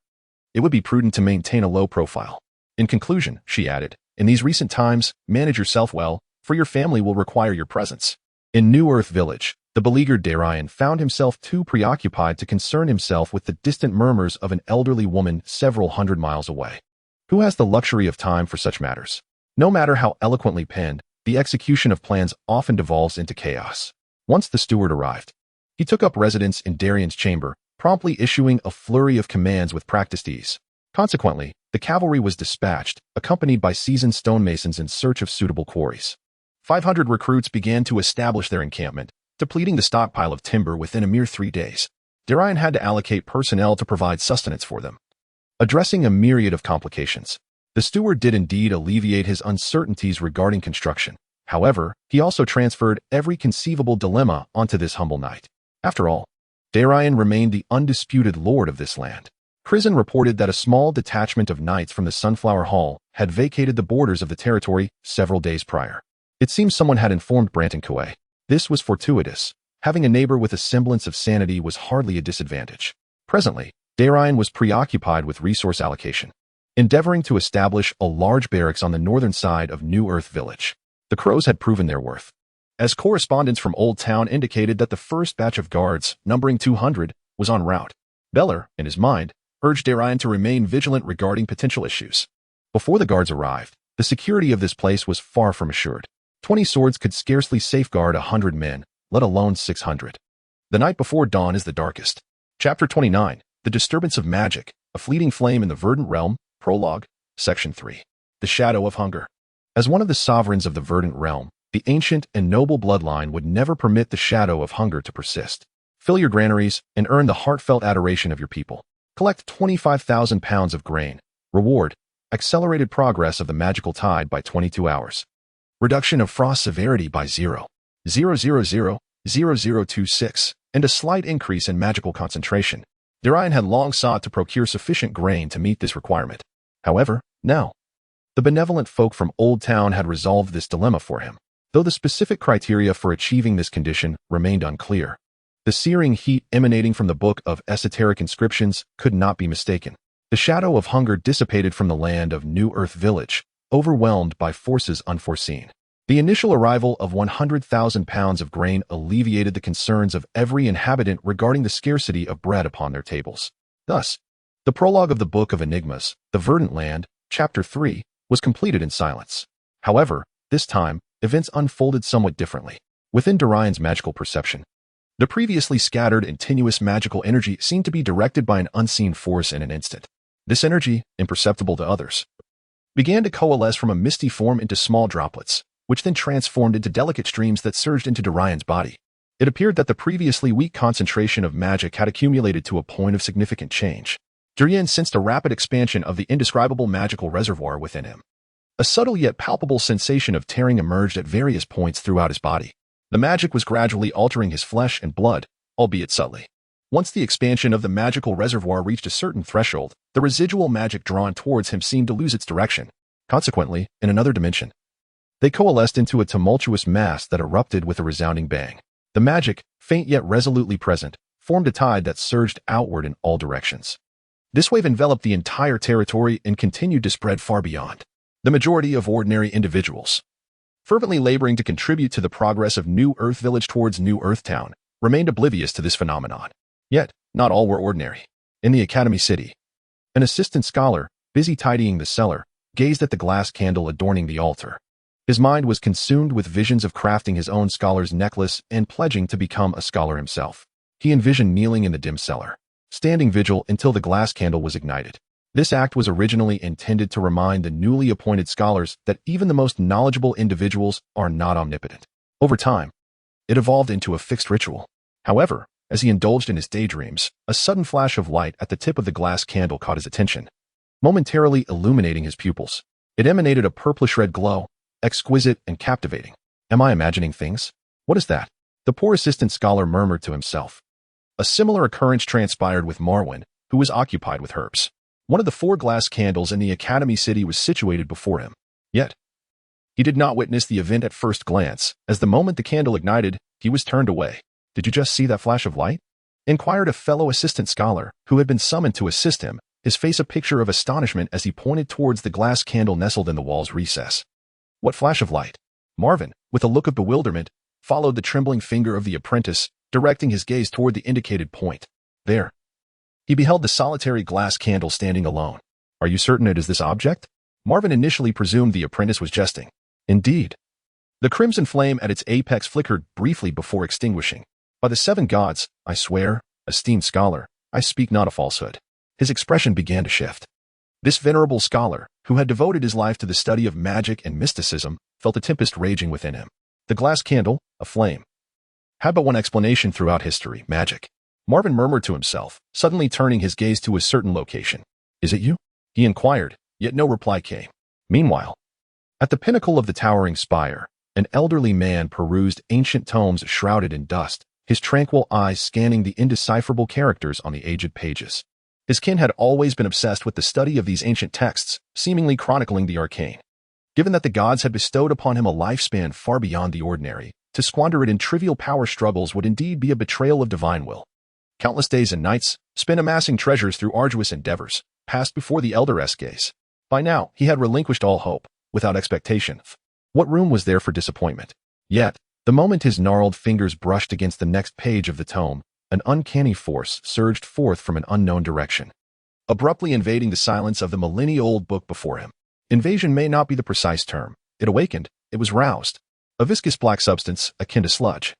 it would be prudent to maintain a low profile. In conclusion, she added, in these recent times, manage yourself well, for your family will require your presence. In New Earth Village, the beleaguered Darian found himself too preoccupied to concern himself with the distant murmurs of an elderly woman several hundred miles away. Who has the luxury of time for such matters? No matter how eloquently penned, the execution of plans often devolves into chaos. Once the steward arrived, he took up residence in Darian's chamber, promptly issuing a flurry of commands with practiced ease. Consequently, the cavalry was dispatched, accompanied by seasoned stonemasons in search of suitable quarries. 500 recruits began to establish their encampment, depleting the stockpile of timber within a mere 3 days. Darian had to allocate personnel to provide sustenance for them. Addressing a myriad of complications, the steward did indeed alleviate his uncertainties regarding construction. However, he also transferred every conceivable dilemma onto this humble knight. After all, Darian remained the undisputed lord of this land. Prison reported that a small detachment of knights from the Sunflower Hall had vacated the borders of the territory several days prior. It seems someone had informed Branton Coué. This was fortuitous. Having a neighbor with a semblance of sanity was hardly a disadvantage. Presently, Darian was preoccupied with resource allocation, endeavoring to establish a large barracks on the northern side of New Earth Village. The Crows had proven their worth, as correspondence from Oldtown indicated that the first batch of guards, numbering 200, was en route. Beller, in his mind, urged Darian to remain vigilant regarding potential issues. Before the guards arrived, the security of this place was far from assured. 20 swords could scarcely safeguard 100 men, let alone 600. The night before dawn is the darkest. Chapter 29, The Disturbance of Magic, A Fleeting Flame in the Verdant Realm, Prologue, Section 3. The Shadow of Hunger. As one of the sovereigns of the Verdant Realm, the ancient and noble bloodline would never permit the shadow of hunger to persist. Fill your granaries and earn the heartfelt adoration of your people. Collect 25,000 pounds of grain. Reward, accelerated progress of the magical tide by 22 hours. Reduction of frost severity by 0.0000026, and a slight increase in magical concentration. Darian had long sought to procure sufficient grain to meet this requirement. However, now, the benevolent folk from Oldtown had resolved this dilemma for him, though the specific criteria for achieving this condition remained unclear. The searing heat emanating from the book of esoteric inscriptions could not be mistaken. The shadow of hunger dissipated from the land of New Earth Village, overwhelmed by forces unforeseen. The initial arrival of 100,000 pounds of grain alleviated the concerns of every inhabitant regarding the scarcity of bread upon their tables. Thus, the prologue of the Book of Enigmas, The Verdant Land, Chapter 3, was completed in silence. However, this time, events unfolded somewhat differently. Within Darian's magical perception, the previously scattered and tenuous magical energy seemed to be directed by an unseen force in an instant. This energy, imperceptible to others, began to coalesce from a misty form into small droplets, which then transformed into delicate streams that surged into Darian's body. It appeared that the previously weak concentration of magic had accumulated to a point of significant change. Darian sensed a rapid expansion of the indescribable magical reservoir within him. A subtle yet palpable sensation of tearing emerged at various points throughout his body. The magic was gradually altering his flesh and blood, albeit subtly. Once the expansion of the magical reservoir reached a certain threshold, the residual magic drawn towards him seemed to lose its direction. Consequently, in another dimension, they coalesced into a tumultuous mass that erupted with a resounding bang. The magic, faint yet resolutely present, formed a tide that surged outward in all directions. This wave enveloped the entire territory and continued to spread far beyond. The majority of ordinary individuals, fervently laboring to contribute to the progress of New Earth Village towards New Earthtown, remained oblivious to this phenomenon. Yet, not all were ordinary. In the Academy City, an assistant scholar, busy tidying the cellar, gazed at the glass candle adorning the altar. His mind was consumed with visions of crafting his own scholar's necklace and pledging to become a scholar himself. He envisioned kneeling in the dim cellar, standing vigil until the glass candle was ignited. This act was originally intended to remind the newly appointed scholars that even the most knowledgeable individuals are not omnipotent. Over time, it evolved into a fixed ritual. However, as he indulged in his daydreams, a sudden flash of light at the tip of the glass candle caught his attention, momentarily illuminating his pupils. It emanated a purplish-red glow, exquisite and captivating. Am I imagining things? What is that? The poor assistant scholar murmured to himself. A similar occurrence transpired with Marwin, who was occupied with herbs. One of the 4 glass candles in the Academy City was situated before him. Yet, he did not witness the event at first glance, as the moment the candle ignited, he was turned away. Did you just see that flash of light? Inquired a fellow assistant scholar, who had been summoned to assist him, his face a picture of astonishment as he pointed towards the glass candle nestled in the wall's recess. What flash of light? Marvin, with a look of bewilderment, followed the trembling finger of the apprentice, directing his gaze toward the indicated point. There. He beheld the solitary glass candle standing alone. Are you certain it is this object? Marvin initially presumed the apprentice was jesting. Indeed. The crimson flame at its apex flickered briefly before extinguishing. By the 7 gods, I swear, esteemed scholar, I speak not a falsehood. His expression began to shift. This venerable scholar, who had devoted his life to the study of magic and mysticism, felt a tempest raging within him. The glass candle, a flame, had but one explanation throughout history: magic. Marvin murmured to himself, suddenly turning his gaze to a certain location. Is it you? He inquired, yet no reply came. Meanwhile, at the pinnacle of the towering spire, an elderly man perused ancient tomes shrouded in dust, his tranquil eyes scanning the indecipherable characters on the aged pages. His kin had always been obsessed with the study of these ancient texts, seemingly chronicling the arcane. Given that the gods had bestowed upon him a lifespan far beyond the ordinary, to squander it in trivial power struggles would indeed be a betrayal of divine will. Countless days and nights, spent amassing treasures through arduous endeavors, passed before the elder's gaze. By now, he had relinquished all hope, without expectation. What room was there for disappointment? Yet, the moment his gnarled fingers brushed against the next page of the tome, an uncanny force surged forth from an unknown direction, abruptly invading the silence of the millennia-old book before him. Invasion may not be the precise term. It awakened, it was roused. A viscous black substance, akin to sludge,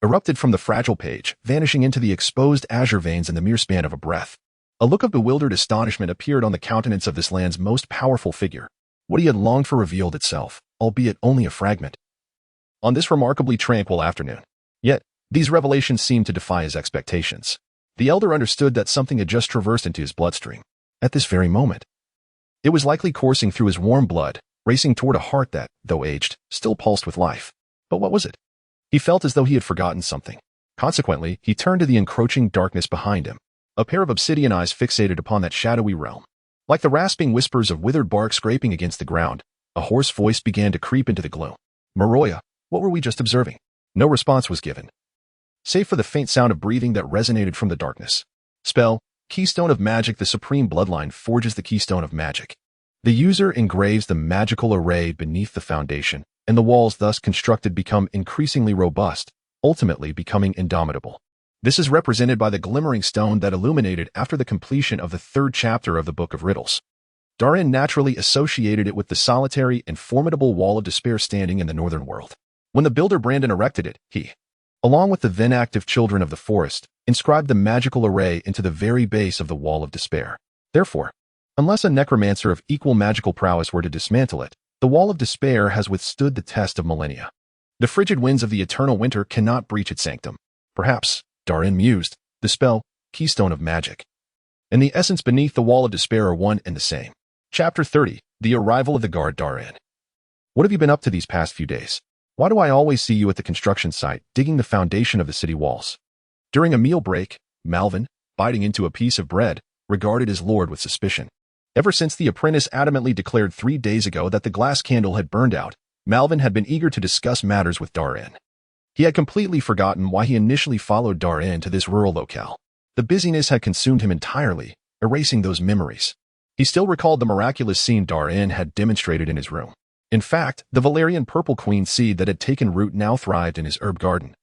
erupted from the fragile page, vanishing into the exposed azure veins in the mere span of a breath. A look of bewildered astonishment appeared on the countenance of this land's most powerful figure. What he had longed for revealed itself, albeit only a fragment, on this remarkably tranquil afternoon. Yet, these revelations seemed to defy his expectations. The elder understood that something had just traversed into his bloodstream. At this very moment, it was likely coursing through his warm blood, racing toward a heart that, though aged, still pulsed with life. But what was it? He felt as though he had forgotten something. Consequently, he turned to the encroaching darkness behind him, a pair of obsidian eyes fixated upon that shadowy realm. Like the rasping whispers of withered bark scraping against the ground, a hoarse voice began to creep into the gloom. Maroya, what were we just observing? No response was given, save for the faint sound of breathing that resonated from the darkness. Spell, Keystone of Magic. The Supreme Bloodline forges the Keystone of Magic. The user engraves the magical array beneath the foundation, and the walls thus constructed become increasingly robust, ultimately becoming indomitable. This is represented by the glimmering stone that illuminated after the completion of the 3rd chapter of the Book of Riddles. Darian naturally associated it with the solitary and formidable Wall of Despair standing in the northern world. When the builder Brandon erected it, he, along with the then active children of the forest, inscribed the magical array into the very base of the Wall of Despair. Therefore, unless a necromancer of equal magical prowess were to dismantle it, the Wall of Despair has withstood the test of millennia. The frigid winds of the eternal winter cannot breach its sanctum. Perhaps, Darian mused, the spell, Keystone of Magic, and the essence beneath the Wall of Despair are one and the same. Chapter 30, The Arrival of the Guard. Darian, what have you been up to these past few days? Why do I always see you at the construction site, digging the foundation of the city walls? During a meal break, Malvin, biting into a piece of bread, regarded his lord with suspicion. Ever since the apprentice adamantly declared 3 days ago that the glass candle had burned out, Malvin had been eager to discuss matters with Darian. He had completely forgotten why he initially followed Darian to this rural locale. The busyness had consumed him entirely, erasing those memories. He still recalled the miraculous scene Darian had demonstrated in his room. In fact, the Valerian purple queen seed that had taken root now thrived in his herb garden,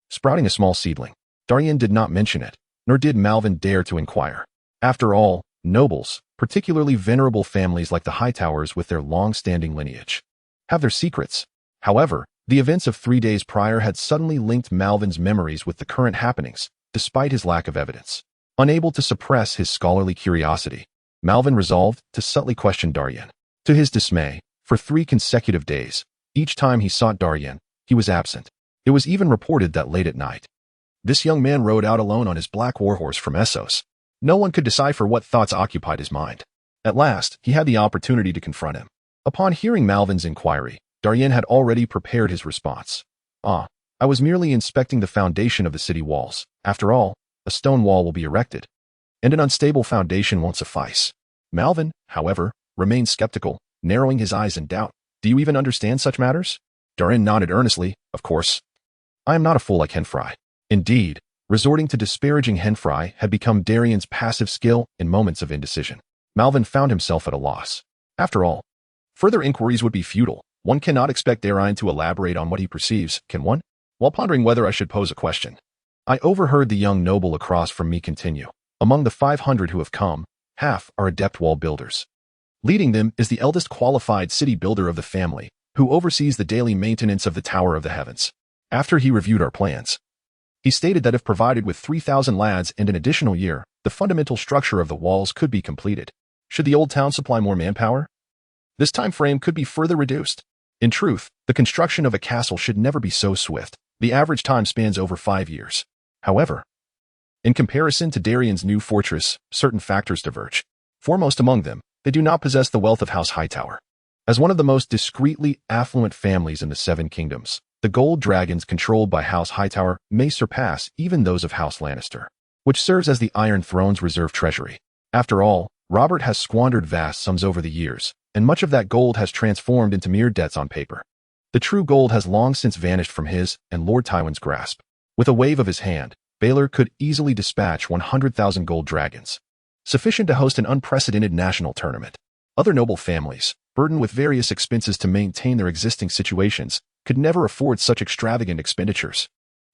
sprouting a small seedling. Darian did not mention it, nor did Marwin dare to inquire. After all, nobles, particularly venerable families like the Hightowers with their long-standing lineage, have their secrets. However, the events of 3 days prior had suddenly linked Marwin's memories with the current happenings, despite his lack of evidence. Unable to suppress his scholarly curiosity, Marwin resolved to subtly question Darian. To his dismay, for 3 consecutive days, each time he sought Darian, he was absent. It was even reported that late at night, this young man rode out alone on his black warhorse from Essos. No one could decipher what thoughts occupied his mind. At last, he had the opportunity to confront him. Upon hearing Marwin's inquiry, Darian had already prepared his response. I was merely inspecting the foundation of the city walls. After all, a stone wall will be erected, and an unstable foundation won't suffice. Marwin, however, remained skeptical, narrowing his eyes in doubt. Do you even understand such matters? Darian nodded earnestly. Of course. I am not a fool like Henfry. Indeed, resorting to disparaging Henfry had become Darian's passive skill in moments of indecision. Marwin found himself at a loss. After all, further inquiries would be futile. One cannot expect Darian to elaborate on what he perceives, can one? While pondering whether I should pose a question, I overheard the young noble across from me continue. Among the 500 who have come, half are adept wall builders. Leading them is the eldest qualified city builder of the family, who oversees the daily maintenance of the Tower of the Heavens. After he reviewed our plans, he stated that if provided with 3,000 lads and an additional year, the fundamental structure of the walls could be completed. Should the Oldtown supply more manpower, this time frame could be further reduced. In truth, the construction of a castle should never be so swift. The average time spans over 5 years. However, in comparison to Darian's new fortress, certain factors diverge. Foremost among them, they do not possess the wealth of House Hightower. As one of the most discreetly affluent families in the 7 kingdoms, the gold dragons controlled by House Hightower may surpass even those of House Lannister, which serves as the Iron Throne's reserve treasury. After all, Robert has squandered vast sums over the years, and much of that gold has transformed into mere debts on paper. The true gold has long since vanished from his and Lord Tywin's grasp. With a wave of his hand, Baelor could easily dispatch 100,000 gold dragons, sufficient to host an unprecedented national tournament. Other noble families, burdened with various expenses to maintain their existing situations, could never afford such extravagant expenditures.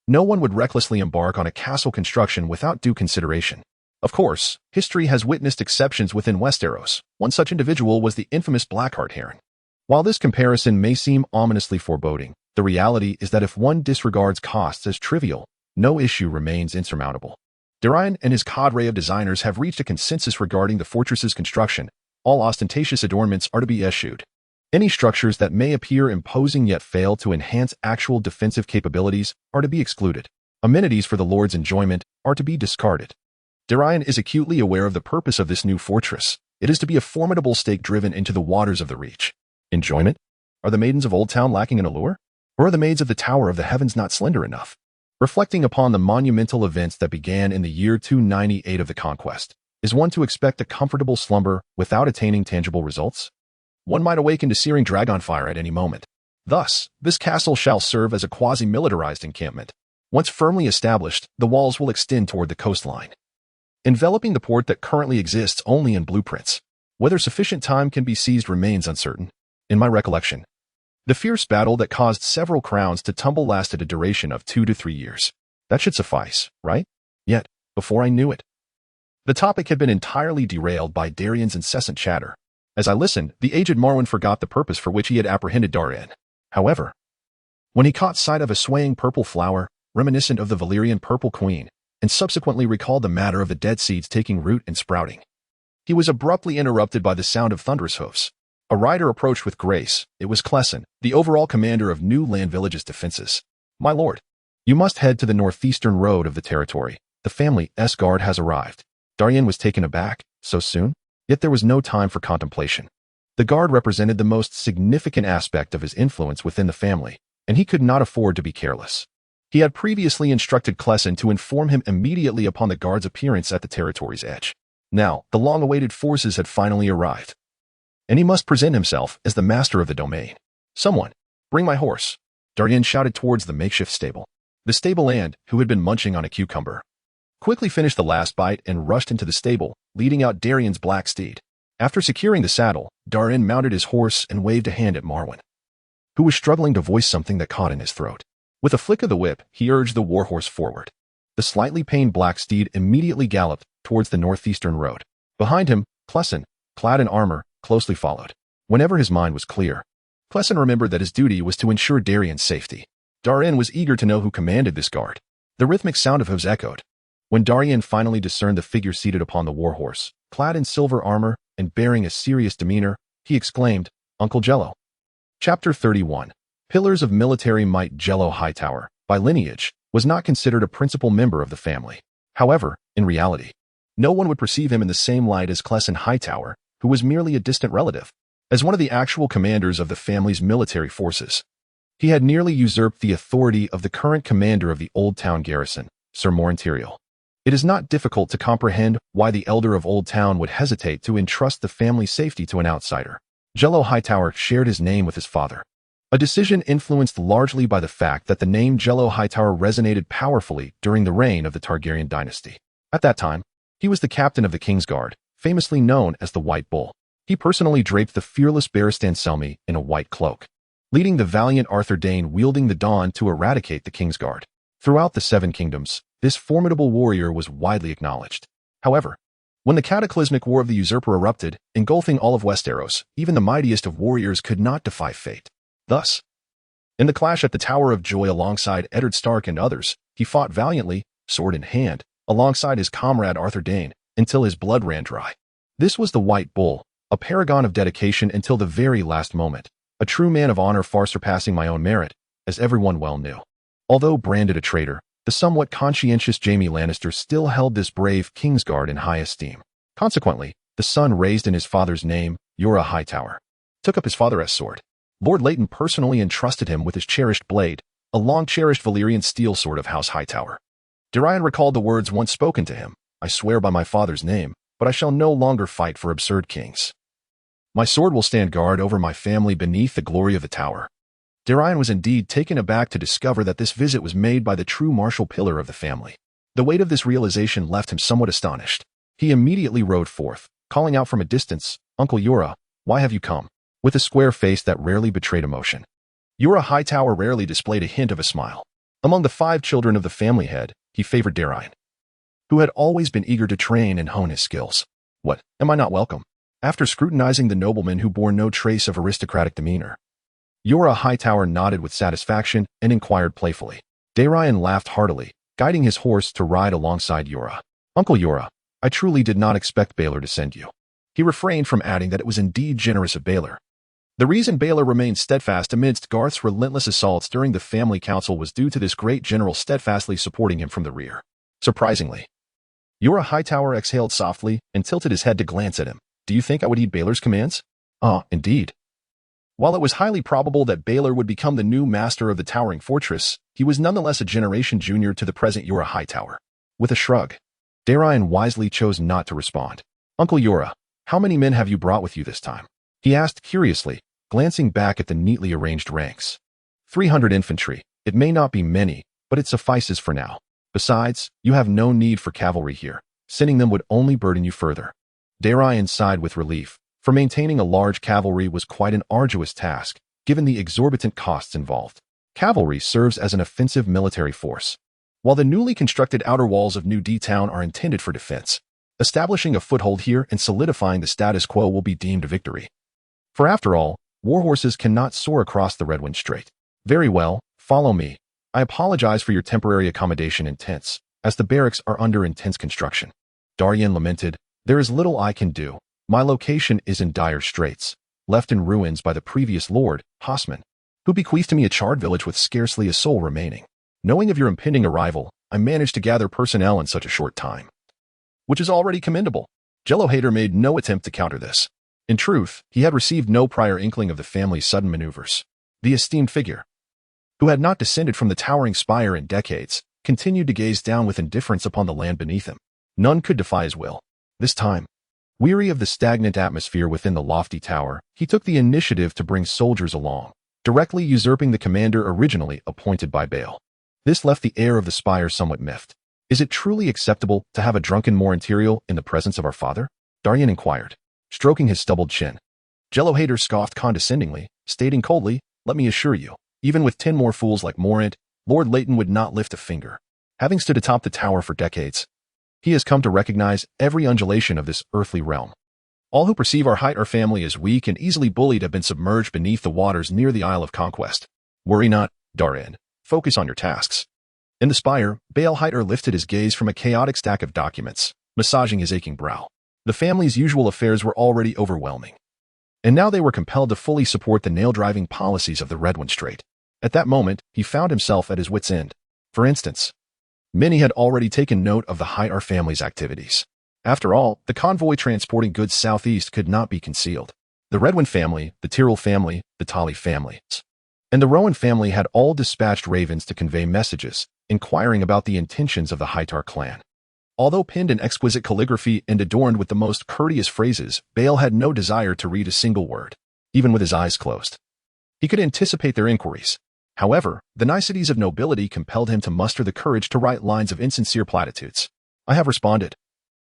No one would recklessly embark on a castle construction without due consideration. Of course, history has witnessed exceptions within Westeros. One such individual was the infamous Blackheart Heron. While this comparison may seem ominously foreboding, the reality is that if one disregards costs as trivial, no issue remains insurmountable. Darian and his cadre of designers have reached a consensus regarding the fortress's construction. All ostentatious adornments are to be eschewed. Any structures that may appear imposing yet fail to enhance actual defensive capabilities are to be excluded. Amenities for the Lord's enjoyment are to be discarded. Darian is acutely aware of the purpose of this new fortress. It is to be a formidable stake driven into the waters of the Reach. Enjoyment? Are the maidens of Oldtown lacking in allure? Or are the maids of the Tower of the Heavens not slender enough? Reflecting upon the monumental events that began in the year 298 of the conquest, is one to expect a comfortable slumber without attaining tangible results? One might awaken to searing dragon fire at any moment. Thus, this castle shall serve as a quasi-militarized encampment. Once firmly established, the walls will extend toward the coastline, enveloping the port that currently exists only in blueprints. Whether sufficient time can be seized remains uncertain. In my recollection, the fierce battle that caused several crowns to tumble lasted a duration of 2 to 3 years. That should suffice, right? Yet, before I knew it, the topic had been entirely derailed by Darian's incessant chatter. As I listened, the aged Marwin forgot the purpose for which he had apprehended Darian. However, when he caught sight of a swaying purple flower, reminiscent of the Valyrian Purple Queen, and subsequently recalled the matter of the dead seeds taking root and sprouting, he was abruptly interrupted by the sound of thunderous hoofs. A rider approached with grace. It was Clesson, the overall commander of New Land Village's defenses. My lord, you must head to the northeastern road of the territory. The family's guard has arrived. Darian was taken aback. So soon? Yet there was no time for contemplation. The guard represented the most significant aspect of his influence within the family, and he could not afford to be careless. He had previously instructed Clesson to inform him immediately upon the guard's appearance at the territory's edge. Now, the long-awaited forces had finally arrived, and he must present himself as the master of the domain. Someone, bring my horse. Darian shouted towards the makeshift stable. The stable-hand, who had been munching on a cucumber, quickly finished the last bite and rushed into the stable, leading out Darian's black steed. After securing the saddle, Darian mounted his horse and waved a hand at Marwin, who was struggling to voice something that caught in his throat. With a flick of the whip, he urged the warhorse forward. The slightly pained black steed immediately galloped towards the northeastern road. Behind him, Clesson, clad in armor, closely followed. Whenever his mind was clear, Clesson remembered that his duty was to ensure Darian's safety. Darian was eager to know who commanded this guard. The rhythmic sound of hooves echoed. When Darian finally discerned the figure seated upon the warhorse, clad in silver armor and bearing a serious demeanor, he exclaimed, "Uncle Jello." Chapter 31. Pillars of Military Might. Jello Hightower, by lineage, was not considered a principal member of the family. However, in reality, no one would perceive him in the same light as Clesson Hightower, who was merely a distant relative. As one of the actual commanders of the family's military forces, he had nearly usurped the authority of the current commander of the Oldtown garrison, Sir Morantirial. It is not difficult to comprehend why the elder of Oldtown would hesitate to entrust the family's safety to an outsider. Jello Hightower shared his name with his father, a decision influenced largely by the fact that the name Jello Hightower resonated powerfully during the reign of the Targaryen dynasty. At that time, he was the captain of the King's Guard, famously known as the White Bull. He personally draped the fearless Barristan Selmy in a white cloak, leading the valiant Arthur Dane wielding the Dawn to eradicate the King's Guard. Throughout the Seven Kingdoms, this formidable warrior was widely acknowledged. However, when the cataclysmic war of the usurper erupted, engulfing all of Westeros, even the mightiest of warriors could not defy fate. Thus, in the clash at the Tower of Joy alongside Eddard Stark and others, he fought valiantly, sword in hand, alongside his comrade Arthur Dane, until his blood ran dry. This was the White Bull, a paragon of dedication until the very last moment, a true man of honor far surpassing my own merit, as everyone well knew. Although branded a traitor, the somewhat conscientious Jaime Lannister still held this brave Kingsguard in high esteem. Consequently, the son raised in his father's name, Jorah Hightower, took up his father's sword. Lord Leighton personally entrusted him with his cherished blade, a long-cherished Valyrian steel sword of House Hightower. Darian recalled the words once spoken to him, "I swear by my father's name, but I shall no longer fight for absurd kings. My sword will stand guard over my family beneath the glory of the tower." Darian was indeed taken aback to discover that this visit was made by the true martial pillar of the family. The weight of this realization left him somewhat astonished. He immediately rode forth, calling out from a distance, "Uncle Jorah, why have you come?" with a square face that rarely betrayed emotion. Jorah Hightower rarely displayed a hint of a smile. Among the 5 children of the family head, he favored Darian, who had always been eager to train and hone his skills. "What, am I not welcome?" After scrutinizing the nobleman who bore no trace of aristocratic demeanor, Jorah Hightower nodded with satisfaction and inquired playfully. Darian laughed heartily, guiding his horse to ride alongside Jorah. "Uncle Jorah, I truly did not expect Baelor to send you." He refrained from adding that it was indeed generous of Baelor. The reason Baelor remained steadfast amidst Garth's relentless assaults during the family council was due to this great general steadfastly supporting him from the rear. Surprisingly, Jorah Hightower exhaled softly and tilted his head to glance at him. "Do you think I would heed Baelor's commands?" "Ah, indeed." While it was highly probable that Baelor would become the new master of the towering fortress, he was nonetheless a generation junior to the present Jorah Hightower. With a shrug, Darian wisely chose not to respond. "Uncle Jorah, how many men have you brought with you this time?" he asked curiously, glancing back at the neatly arranged ranks. 300 infantry. It may not be many, but it suffices for now. Besides, you have no need for cavalry here. Sending them would only burden you further." Darian sighed with relief, for maintaining a large cavalry was quite an arduous task, given the exorbitant costs involved. Cavalry serves as an offensive military force, while the newly constructed outer walls of New D-Town are intended for defense. Establishing a foothold here and solidifying the status quo will be deemed a victory. For after all, warhorses cannot soar across the Redwind Strait. "Very well, follow me. I apologize for your temporary accommodation in tents, as the barracks are under intense construction." Darian lamented, "There is little I can do. My location is in dire straits, left in ruins by the previous Lord, Hosman, who bequeathed to me a charred village with scarcely a soul remaining. Knowing of your impending arrival, I managed to gather personnel in such a short time, which is already commendable." Jello Hader made no attempt to counter this. In truth, he had received no prior inkling of the family's sudden maneuvers. The esteemed figure, who had not descended from the towering spire in decades, continued to gaze down with indifference upon the land beneath him. None could defy his will. This time, weary of the stagnant atmosphere within the lofty tower, he took the initiative to bring soldiers along, directly usurping the commander originally appointed by Bael. This left the air of the spire somewhat miffed. "Is it truly acceptable to have a drunken Morantirial in the presence of our father?" Darian inquired. stroking his stubbled chin. Jello Hater scoffed condescendingly, stating coldly, "Let me assure you, even with 10 more fools like Morant, Lord Leighton would not lift a finger. Having stood atop the tower for decades, he has come to recognize every undulation of this earthly realm. All who perceive our Hightower family as weak and easily bullied have been submerged beneath the waters near the Isle of Conquest. Worry not, Darian. Focus on your tasks." In the spire, Bael Hightower lifted his gaze from a chaotic stack of documents, massaging his aching brow. The family's usual affairs were already overwhelming, and now they were compelled to fully support the nail-driving policies of the Redwind Strait. At that moment, he found himself at his wit's end. For instance, many had already taken note of the Hightower family's activities. After all, the convoy transporting goods southeast could not be concealed. The Redwind family, the Tyrrell family, the Tully families, and the Rowan family had all dispatched ravens to convey messages, inquiring about the intentions of the Hightower clan. Although penned in exquisite calligraphy and adorned with the most courteous phrases, Bael had no desire to read a single word, even with his eyes closed. He could anticipate their inquiries. However, the niceties of nobility compelled him to muster the courage to write lines of insincere platitudes. "I have responded.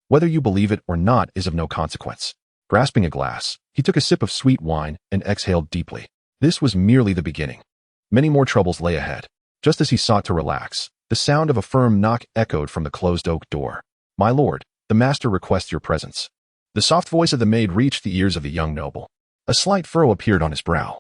Whether you believe it or not is of no consequence." Grasping a glass, he took a sip of sweet wine and exhaled deeply. This was merely the beginning. Many more troubles lay ahead. Just as he sought to relax, the sound of a firm knock echoed from the closed oak door. "My lord, the master requests your presence." The soft voice of the maid reached the ears of the young noble. A slight furrow appeared on his brow.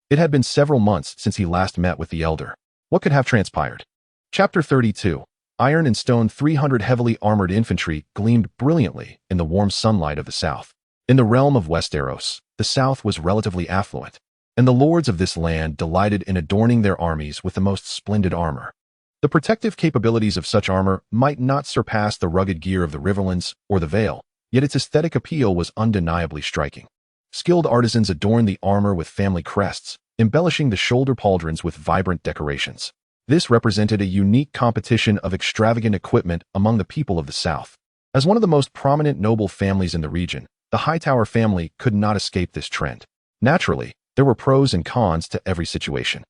It had been several months since he last met with the elder. What could have transpired? Chapter 32. Iron and stone 300 heavily armored infantry gleamed brilliantly in the warm sunlight of the south. In the realm of Westeros, the south was relatively affluent, and the lords of this land delighted in adorning their armies with the most splendid armor. The protective capabilities of such armor might not surpass the rugged gear of the Riverlands or the Vale, yet its aesthetic appeal was undeniably striking. Skilled artisans adorned the armor with family crests, embellishing the shoulder pauldrons with vibrant decorations. This represented a unique competition of extravagant equipment among the people of the South. As one of the most prominent noble families in the region, the Hightower family could not escape this trend. Naturally, there were pros and cons to every situation.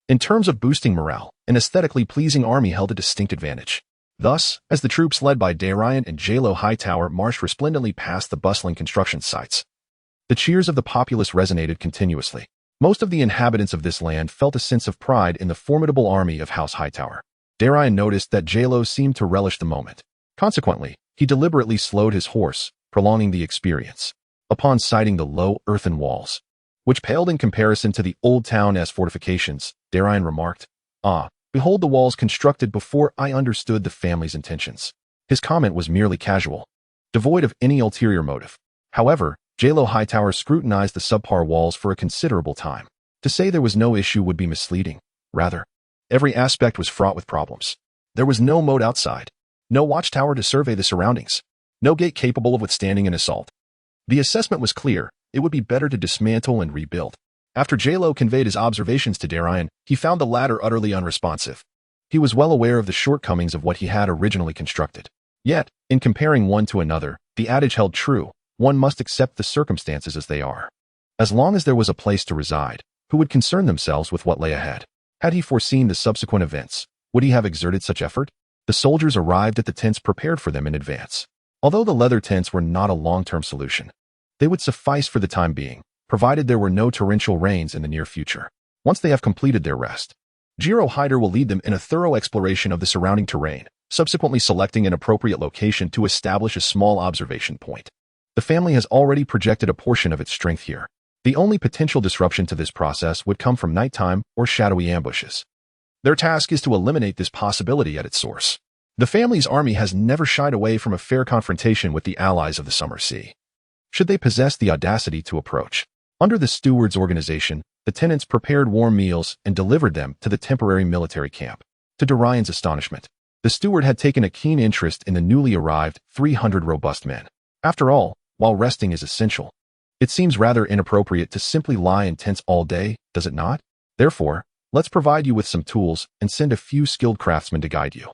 In terms of boosting morale, an aesthetically pleasing army held a distinct advantage. Thus, as the troops led by Darian and J-Lo Hightower marched resplendently past the bustling construction sites, the cheers of the populace resonated continuously. Most of the inhabitants of this land felt a sense of pride in the formidable army of House Hightower. Darian noticed that J-Lo seemed to relish the moment. Consequently, he deliberately slowed his horse, prolonging the experience. Upon sighting the low earthen walls, which paled in comparison to the Oldtown fortifications, Darian remarked, "Ah, behold the walls constructed before I understood the family's intentions." His comment was merely casual, devoid of any ulterior motive. However, J-Lo Hightower scrutinized the subpar walls for a considerable time. To say there was no issue would be misleading. Rather, every aspect was fraught with problems. There was no moat outside, no watchtower to survey the surroundings, no gate capable of withstanding an assault. The assessment was clear: it would be better to dismantle and rebuild. After J-Lo conveyed his observations to Darian, he found the latter utterly unresponsive. He was well aware of the shortcomings of what he had originally constructed. Yet, in comparing one to another, the adage held true: one must accept the circumstances as they are. As long as there was a place to reside, who would concern themselves with what lay ahead? Had he foreseen the subsequent events? Would he have exerted such effort? The soldiers arrived at the tents prepared for them in advance. Although the leather tents were not a long-term solution, they would suffice for the time being, provided there were no torrential rains in the near future. Once they have completed their rest, Jiro Hyder will lead them in a thorough exploration of the surrounding terrain, subsequently selecting an appropriate location to establish a small observation point. The family has already projected a portion of its strength here. The only potential disruption to this process would come from nighttime or shadowy ambushes. Their task is to eliminate this possibility at its source. The family's army has never shied away from a fair confrontation with the allies of the Summer Sea, should they possess the audacity to approach. Under the steward's organization, the tenants prepared warm meals and delivered them to the temporary military camp. To Darian's astonishment, the steward had taken a keen interest in the newly arrived 300 robust men. After all, while resting is essential, it seems rather inappropriate to simply lie in tents all day, does it not? Therefore, let's provide you with some tools and send a few skilled craftsmen to guide you.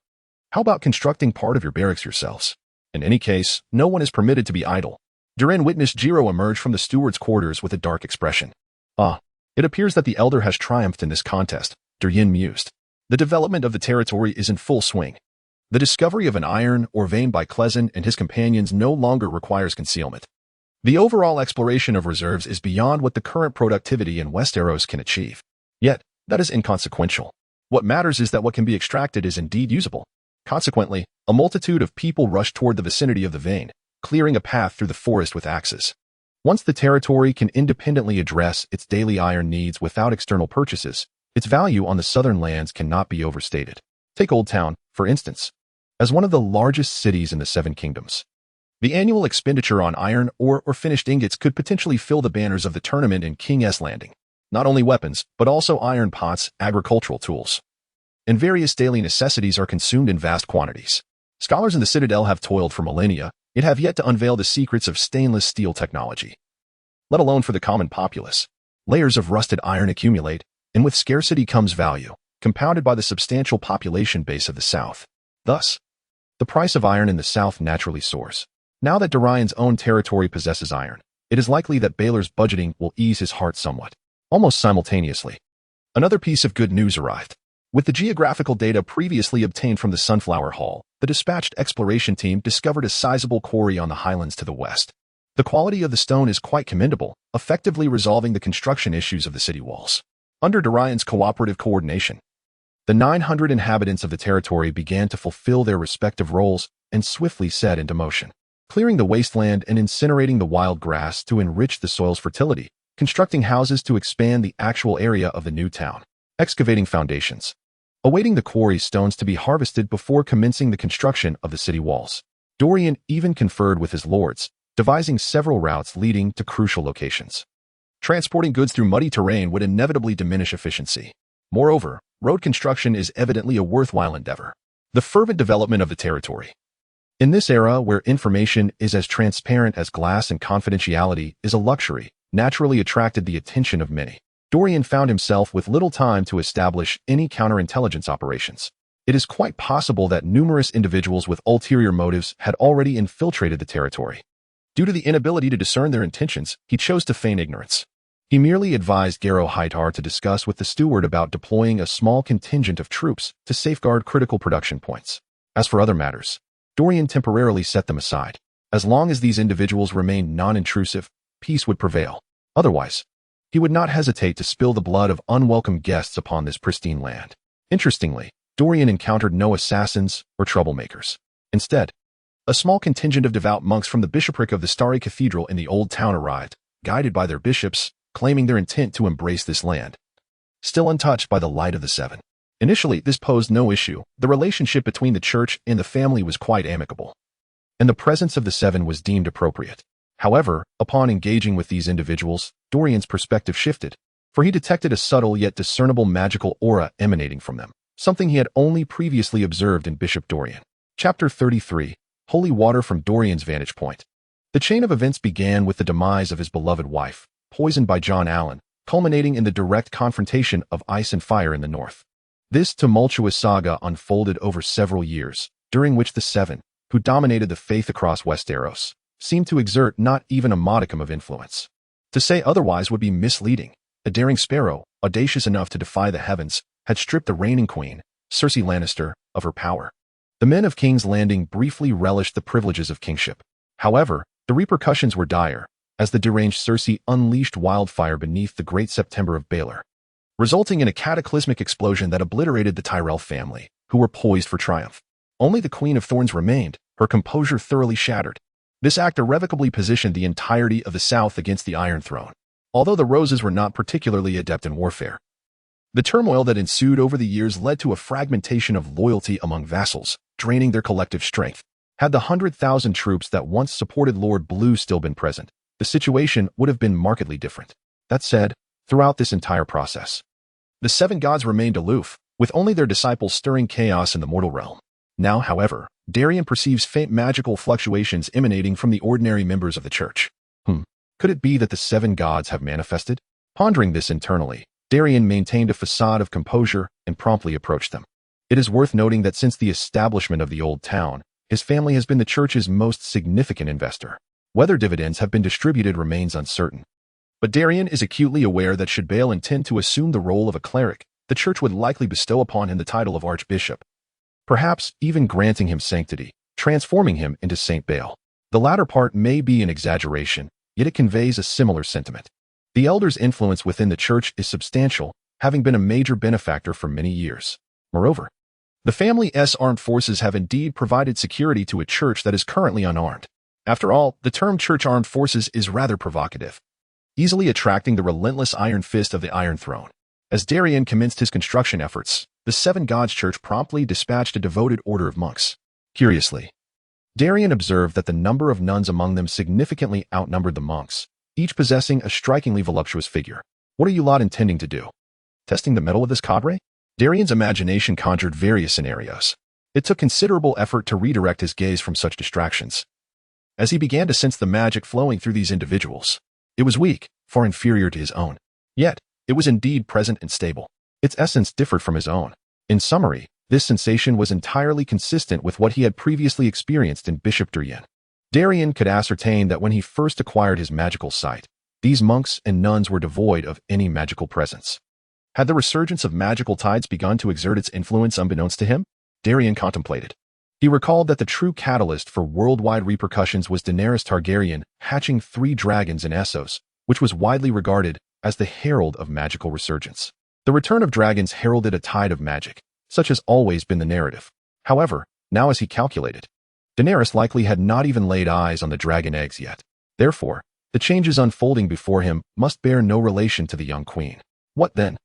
How about constructing part of your barracks yourselves? In any case, no one is permitted to be idle. Duran witnessed Jiro emerge from the steward's quarters with a dark expression. "Ah, it appears that the elder has triumphed in this contest," Darian mused. "The development of the territory is in full swing. The discovery of an iron ore vein by Clezen and his companions no longer requires concealment. The overall exploration of reserves is beyond what the current productivity in Westeros can achieve. Yet, that is inconsequential. What matters is that what can be extracted is indeed usable. Consequently, a multitude of people rush toward the vicinity of the vein, clearing a path through the forest with axes. Once the territory can independently address its daily iron needs without external purchases, its value on the southern lands cannot be overstated. Take Oldtown, for instance, as one of the largest cities in the Seven Kingdoms. The annual expenditure on iron ore or finished ingots could potentially fill the banners of the tournament in King's Landing. Not only weapons, but also iron pots, agricultural tools, and various daily necessities are consumed in vast quantities. Scholars in the Citadel have toiled for millennia, yet have yet to unveil the secrets of stainless steel technology. Let alone for the common populace. Layers of rusted iron accumulate, and with scarcity comes value, compounded by the substantial population base of the South. Thus, the price of iron in the South naturally soars. Now that Darian's own territory possesses iron, it is likely that Baelor's budgeting will ease his heart somewhat. Almost simultaneously, another piece of good news arrived. With the geographical data previously obtained from the Sunflower Hall, the dispatched exploration team discovered a sizable quarry on the highlands to the west. The quality of the stone is quite commendable, effectively resolving the construction issues of the city walls. Under Darian's cooperative coordination, the 900 inhabitants of the territory began to fulfill their respective roles and swiftly set into motion, clearing the wasteland and incinerating the wild grass to enrich the soil's fertility, constructing houses to expand the actual area of the new town, excavating foundations, awaiting the quarry stones to be harvested before commencing the construction of the city walls. Darian even conferred with his lords, devising several routes leading to crucial locations. Transporting goods through muddy terrain would inevitably diminish efficiency. Moreover, road construction is evidently a worthwhile endeavor. The fervent development of the territory. In this era where information is as transparent as glass and confidentiality is a luxury, naturally attracted the attention of many. Darian found himself with little time to establish any counterintelligence operations. It is quite possible that numerous individuals with ulterior motives had already infiltrated the territory. Due to the inability to discern their intentions, he chose to feign ignorance. He merely advised Darian Hightower to discuss with the steward about deploying a small contingent of troops to safeguard critical production points. As for other matters, Darian temporarily set them aside. As long as these individuals remained non-intrusive, peace would prevail. Otherwise, he would not hesitate to spill the blood of unwelcome guests upon this pristine land. Interestingly, Darian encountered no assassins or troublemakers. Instead, a small contingent of devout monks from the bishopric of the Starry Cathedral in the Old Town arrived, guided by their bishops, claiming their intent to embrace this land, still untouched by the light of the Seven. Initially, this posed no issue. The relationship between the church and the family was quite amicable, and the presence of the Seven was deemed appropriate. However, upon engaging with these individuals, Darian's perspective shifted, for he detected a subtle yet discernible magical aura emanating from them, something he had only previously observed in Bishop Darian. Chapter 33. Holy Water from Darian's Vantage Point. The chain of events began with the demise of his beloved wife, poisoned by John Allen, culminating in the direct confrontation of ice and fire in the north. This tumultuous saga unfolded over several years, during which the Seven, who dominated the faith across Westeros, seemed to exert not even a modicum of influence. To say otherwise would be misleading. A daring sparrow, audacious enough to defy the heavens, had stripped the reigning queen, Cersei Lannister, of her power. The men of King's Landing briefly relished the privileges of kingship. However, the repercussions were dire, as the deranged Cersei unleashed wildfire beneath the Great September of Baelor, resulting in a cataclysmic explosion that obliterated the Tyrell family, who were poised for triumph. Only the Queen of Thorns remained, her composure thoroughly shattered. This act irrevocably positioned the entirety of the South against the Iron Throne, although the Roses were not particularly adept in warfare. The turmoil that ensued over the years led to a fragmentation of loyalty among vassals, draining their collective strength. Had the 100,000 troops that once supported Lord Blue still been present, the situation would have been markedly different. That said, throughout this entire process, the Seven Gods remained aloof, with only their disciples stirring chaos in the mortal realm. Now, however, Darian perceives faint magical fluctuations emanating from the ordinary members of the church. Could it be that the Seven Gods have manifested? Pondering this internally, Darian maintained a facade of composure and promptly approached them. It is worth noting that since the establishment of the Old Town, his family has been the church's most significant investor. Whether dividends have been distributed remains uncertain. But Darian is acutely aware that should Bael intend to assume the role of a cleric, the church would likely bestow upon him the title of archbishop, perhaps even granting him sanctity, transforming him into Saint Bael. The latter part may be an exaggeration, yet it conveys a similar sentiment. The elder's influence within the church is substantial, having been a major benefactor for many years. Moreover, the family's armed forces have indeed provided security to a church that is currently unarmed. After all, the term church armed forces is rather provocative, easily attracting the relentless iron fist of the Iron Throne. As Darian commenced his construction efforts, the Seven Gods Church promptly dispatched a devoted order of monks. Curiously, Darian observed that the number of nuns among them significantly outnumbered the monks, each possessing a strikingly voluptuous figure. What are you lot intending to do? Testing the mettle of this cadre? Darian's imagination conjured various scenarios. It took considerable effort to redirect his gaze from such distractions, as he began to sense the magic flowing through these individuals. It was weak, far inferior to his own. Yet, it was indeed present and stable. Its essence differed from his own. In summary, this sensation was entirely consistent with what he had previously experienced in Bishop Darian. Darian could ascertain that when he first acquired his magical sight, these monks and nuns were devoid of any magical presence. Had the resurgence of magical tides begun to exert its influence unbeknownst to him? Darian contemplated. He recalled that the true catalyst for worldwide repercussions was Daenerys Targaryen hatching 3 dragons in Essos, which was widely regarded as the herald of magical resurgence. The return of dragons heralded a tide of magic, such has always been the narrative. However, now as he calculated, Daenerys likely had not even laid eyes on the dragon eggs yet. Therefore, the changes unfolding before him must bear no relation to the young queen. What then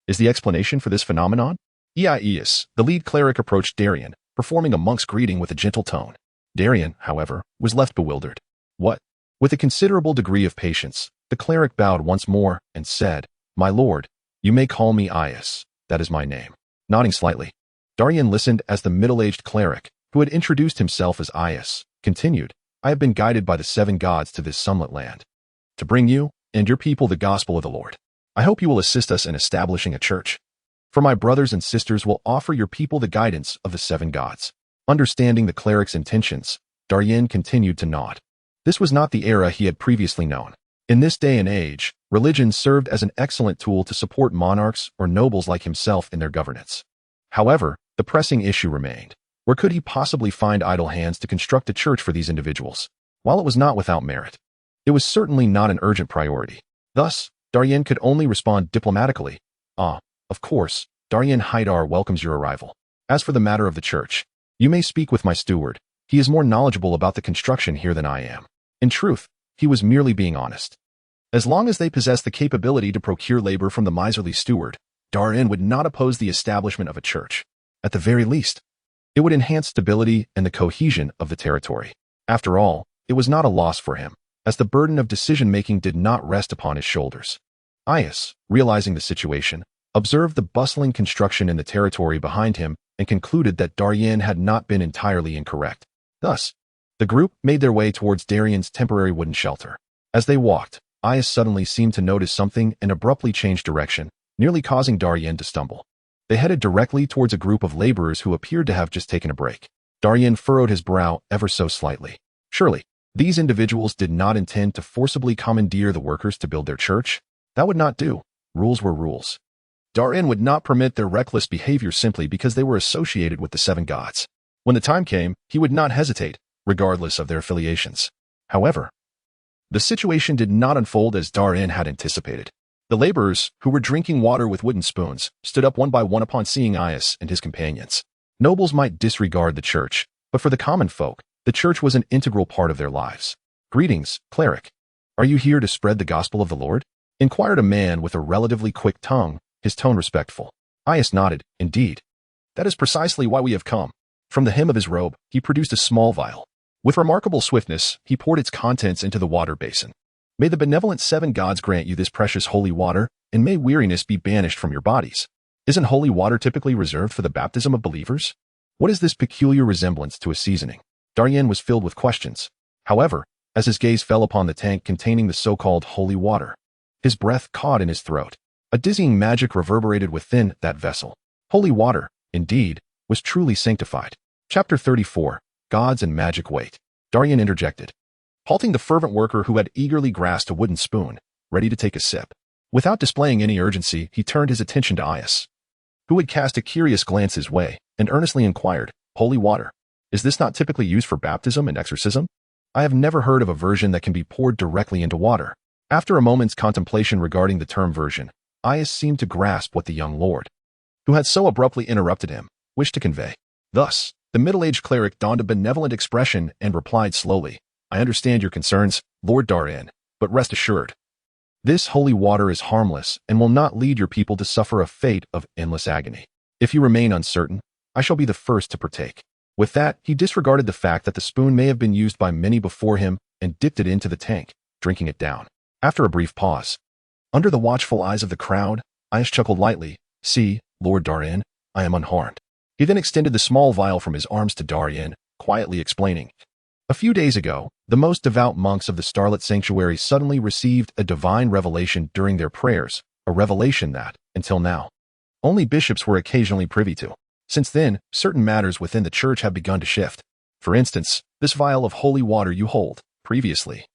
is the explanation for this phenomenon? Eias, the lead cleric, approached Darian, performing a monk's greeting with a gentle tone. Darian, however, was left bewildered. What? With a considerable degree of patience, the cleric bowed once more and said, "My lord, you may call me Eias. That is my name." Nodding slightly, Darian listened as the middle-aged cleric, who had introduced himself as Eias, continued, "I have been guided by the 7 gods to this sunlit land, to bring you and your people the gospel of the Lord. I hope you will assist us in establishing a church. For my brothers and sisters will offer your people the guidance of the 7 gods." Understanding the cleric's intentions, Darian continued to nod. This was not the era he had previously known. In this day and age, religion served as an excellent tool to support monarchs or nobles like himself in their governance. However, the pressing issue remained. Where could he possibly find idle hands to construct a church for these individuals? While it was not without merit, it was certainly not an urgent priority. Thus, Darian could only respond diplomatically. Of course, Darian Hightower welcomes your arrival. As for the matter of the church, you may speak with my steward. He is more knowledgeable about the construction here than I am. In truth, he was merely being honest. As long as they possessed the capability to procure labor from the miserly steward, Darian would not oppose the establishment of a church. At the very least, it would enhance stability and the cohesion of the territory. After all, it was not a loss for him, as the burden of decision-making did not rest upon his shoulders. Eias, realizing the situation, observed the bustling construction in the territory behind him and concluded that Darian had not been entirely incorrect. Thus, the group made their way towards Darian's temporary wooden shelter. As they walked, Eias suddenly seemed to notice something and abruptly changed direction, nearly causing Darian to stumble. They headed directly towards a group of laborers who appeared to have just taken a break. Darian furrowed his brow ever so slightly. Surely, these individuals did not intend to forcibly commandeer the workers to build their church? That would not do. Rules were rules. Darian would not permit their reckless behavior simply because they were associated with the 7 gods. When the time came, he would not hesitate, regardless of their affiliations. However, the situation did not unfold as Darian had anticipated. The laborers, who were drinking water with wooden spoons, stood up one by one upon seeing Eias and his companions. Nobles might disregard the church, but for the common folk, the church was an integral part of their lives. "Greetings, cleric. Are you here to spread the gospel of the Lord?" inquired a man with a relatively quick tongue, his tone respectful. Eias nodded. "Indeed. That is precisely why we have come." From the hem of his robe, he produced a small vial. With remarkable swiftness, he poured its contents into the water basin. "May the benevolent 7 gods grant you this precious holy water, and may weariness be banished from your bodies." Isn't holy water typically reserved for the baptism of believers? What is this peculiar resemblance to a seasoning? Darian was filled with questions. However, as his gaze fell upon the tank containing the so-called holy water, his breath caught in his throat. A dizzying magic reverberated within that vessel. Holy water, indeed, was truly sanctified. Chapter 34, Gods and Magic Wait. Darian interjected, halting the fervent worker who had eagerly grasped a wooden spoon, ready to take a sip. Without displaying any urgency, he turned his attention to Eias, who had cast a curious glance his way, and earnestly inquired, "Holy water, is this not typically used for baptism and exorcism?" I have never heard of a version that can be poured directly into water. After a moment's contemplation regarding the term version, Aias seemed to grasp what the young lord, who had so abruptly interrupted him, wished to convey. Thus, the middle-aged cleric donned a benevolent expression and replied slowly, I understand your concerns, Lord Darian, but rest assured. This holy water is harmless and will not lead your people to suffer a fate of endless agony. If you remain uncertain, I shall be the first to partake. With that, he disregarded the fact that the spoon may have been used by many before him and dipped it into the tank, drinking it down. After a brief pause, under the watchful eyes of the crowd, Aias chuckled lightly, See, Lord Darian, I am unharmed. He then extended the small vial from his arms to Darian, quietly explaining. A few days ago, the most devout monks of the Starlit Sanctuary suddenly received a divine revelation during their prayers, a revelation that, until now, only bishops were occasionally privy to. Since then, certain matters within the church have begun to shift. For instance, this vial of holy water you hold, previously.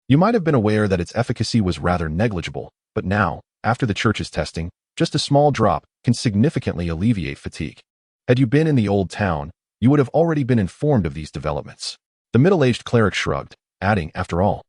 You might have been aware that its efficacy was rather negligible, but now, after the church's testing, just a small drop can significantly alleviate fatigue. Had you been in the old town, you would have already been informed of these developments. The middle-aged cleric shrugged, adding, after all,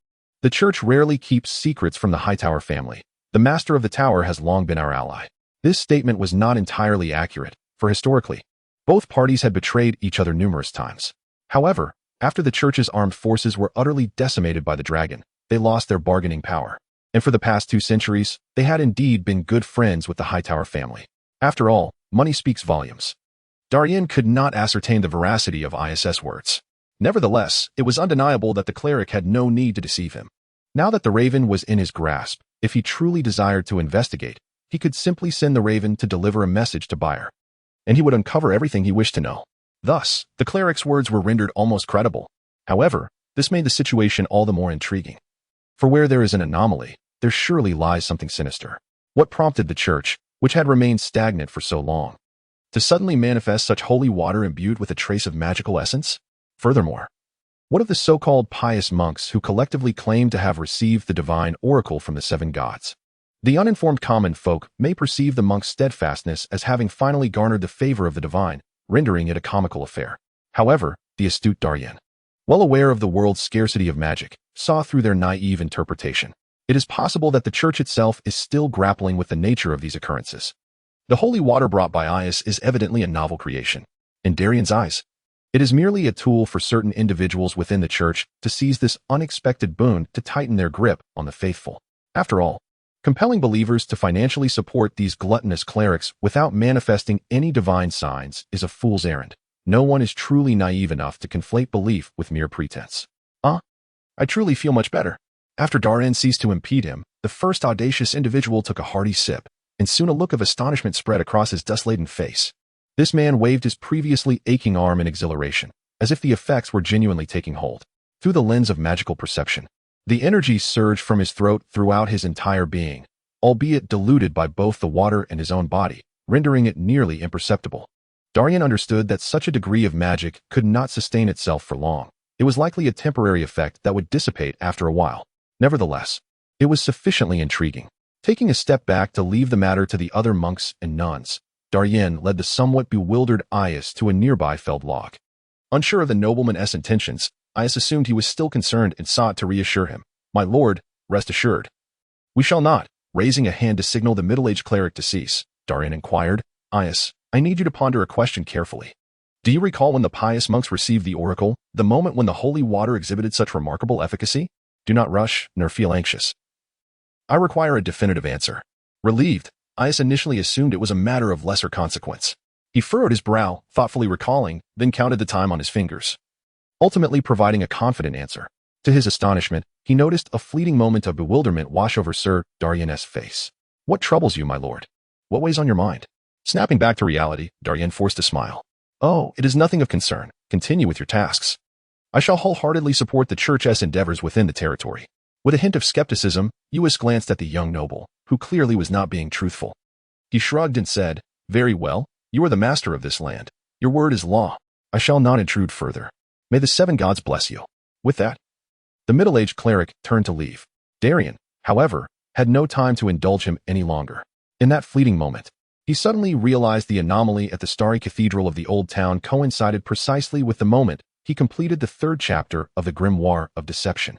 the church rarely keeps secrets from the Hightower family. The master of the tower has long been our ally. This statement was not entirely accurate, for historically, both parties had betrayed each other numerous times. However, after the church's armed forces were utterly decimated by the dragon, they lost their bargaining power. And for the past 2 centuries, they had indeed been good friends with the Hightower family. After all, money speaks volumes. Darian could not ascertain the veracity of Aias's words. Nevertheless, it was undeniable that the cleric had no need to deceive him. Now that the raven was in his grasp, if he truly desired to investigate, he could simply send the raven to deliver a message to Bayer, and he would uncover everything he wished to know. Thus, the cleric's words were rendered almost credible. However, this made the situation all the more intriguing. For where there is an anomaly, there surely lies something sinister. What prompted the church, which had remained stagnant for so long, to suddenly manifest such holy water imbued with a trace of magical essence? Furthermore, what of the so-called pious monks who collectively claim to have received the divine oracle from the 7 gods? The uninformed common folk may perceive the monk's steadfastness as having finally garnered the favor of the divine, rendering it a comical affair. However, the astute Darian, well aware of the world's scarcity of magic, saw through their naive interpretation. It is possible that the church itself is still grappling with the nature of these occurrences. The holy water brought by Aias is evidently a novel creation. In Darian's eyes, it is merely a tool for certain individuals within the church to seize this unexpected boon to tighten their grip on the faithful. After all, compelling believers to financially support these gluttonous clerics without manifesting any divine signs is a fool's errand. No one is truly naive enough to conflate belief with mere pretense. I truly feel much better. After Darian ceased to impede him, the first audacious individual took a hearty sip, and soon a look of astonishment spread across his dust-laden face. This man waved his previously aching arm in exhilaration, as if the effects were genuinely taking hold. Through the lens of magical perception, the energy surged from his throat throughout his entire being, albeit diluted by both the water and his own body, rendering it nearly imperceptible. Darian understood that such a degree of magic could not sustain itself for long. It was likely a temporary effect that would dissipate after a while. Nevertheless, it was sufficiently intriguing. Taking a step back to leave the matter to the other monks and nuns, Darian led the somewhat bewildered Aias to a nearby felled log. Unsure of the nobleman's intentions, Aias assumed he was still concerned and sought to reassure him. My lord, rest assured. We shall not. Raising a hand to signal the middle-aged cleric to cease, Darian inquired. Aias, I need you to ponder a question carefully. Do you recall when the pious monks received the oracle, the moment when the holy water exhibited such remarkable efficacy? Do not rush, nor feel anxious. I require a definitive answer. Relieved, Aias initially assumed it was a matter of lesser consequence. He furrowed his brow, thoughtfully recalling, then counted the time on his fingers, ultimately providing a confident answer. To his astonishment, he noticed a fleeting moment of bewilderment wash over Sir Darian's face. What troubles you, my lord? What weighs on your mind? Snapping back to reality, Darian forced a smile. Oh, it is nothing of concern. Continue with your tasks. I shall wholeheartedly support the church's endeavors within the territory. With a hint of skepticism, Uis glanced at the young noble, who clearly was not being truthful. He shrugged and said, Very well, you are the master of this land. Your word is law. I shall not intrude further. May the 7 gods bless you. With that, the middle-aged cleric turned to leave. Darian, however, had no time to indulge him any longer. In that fleeting moment, he suddenly realized the anomaly at the starry cathedral of the old town coincided precisely with the moment he completed the third chapter of the Grimoire of Deception.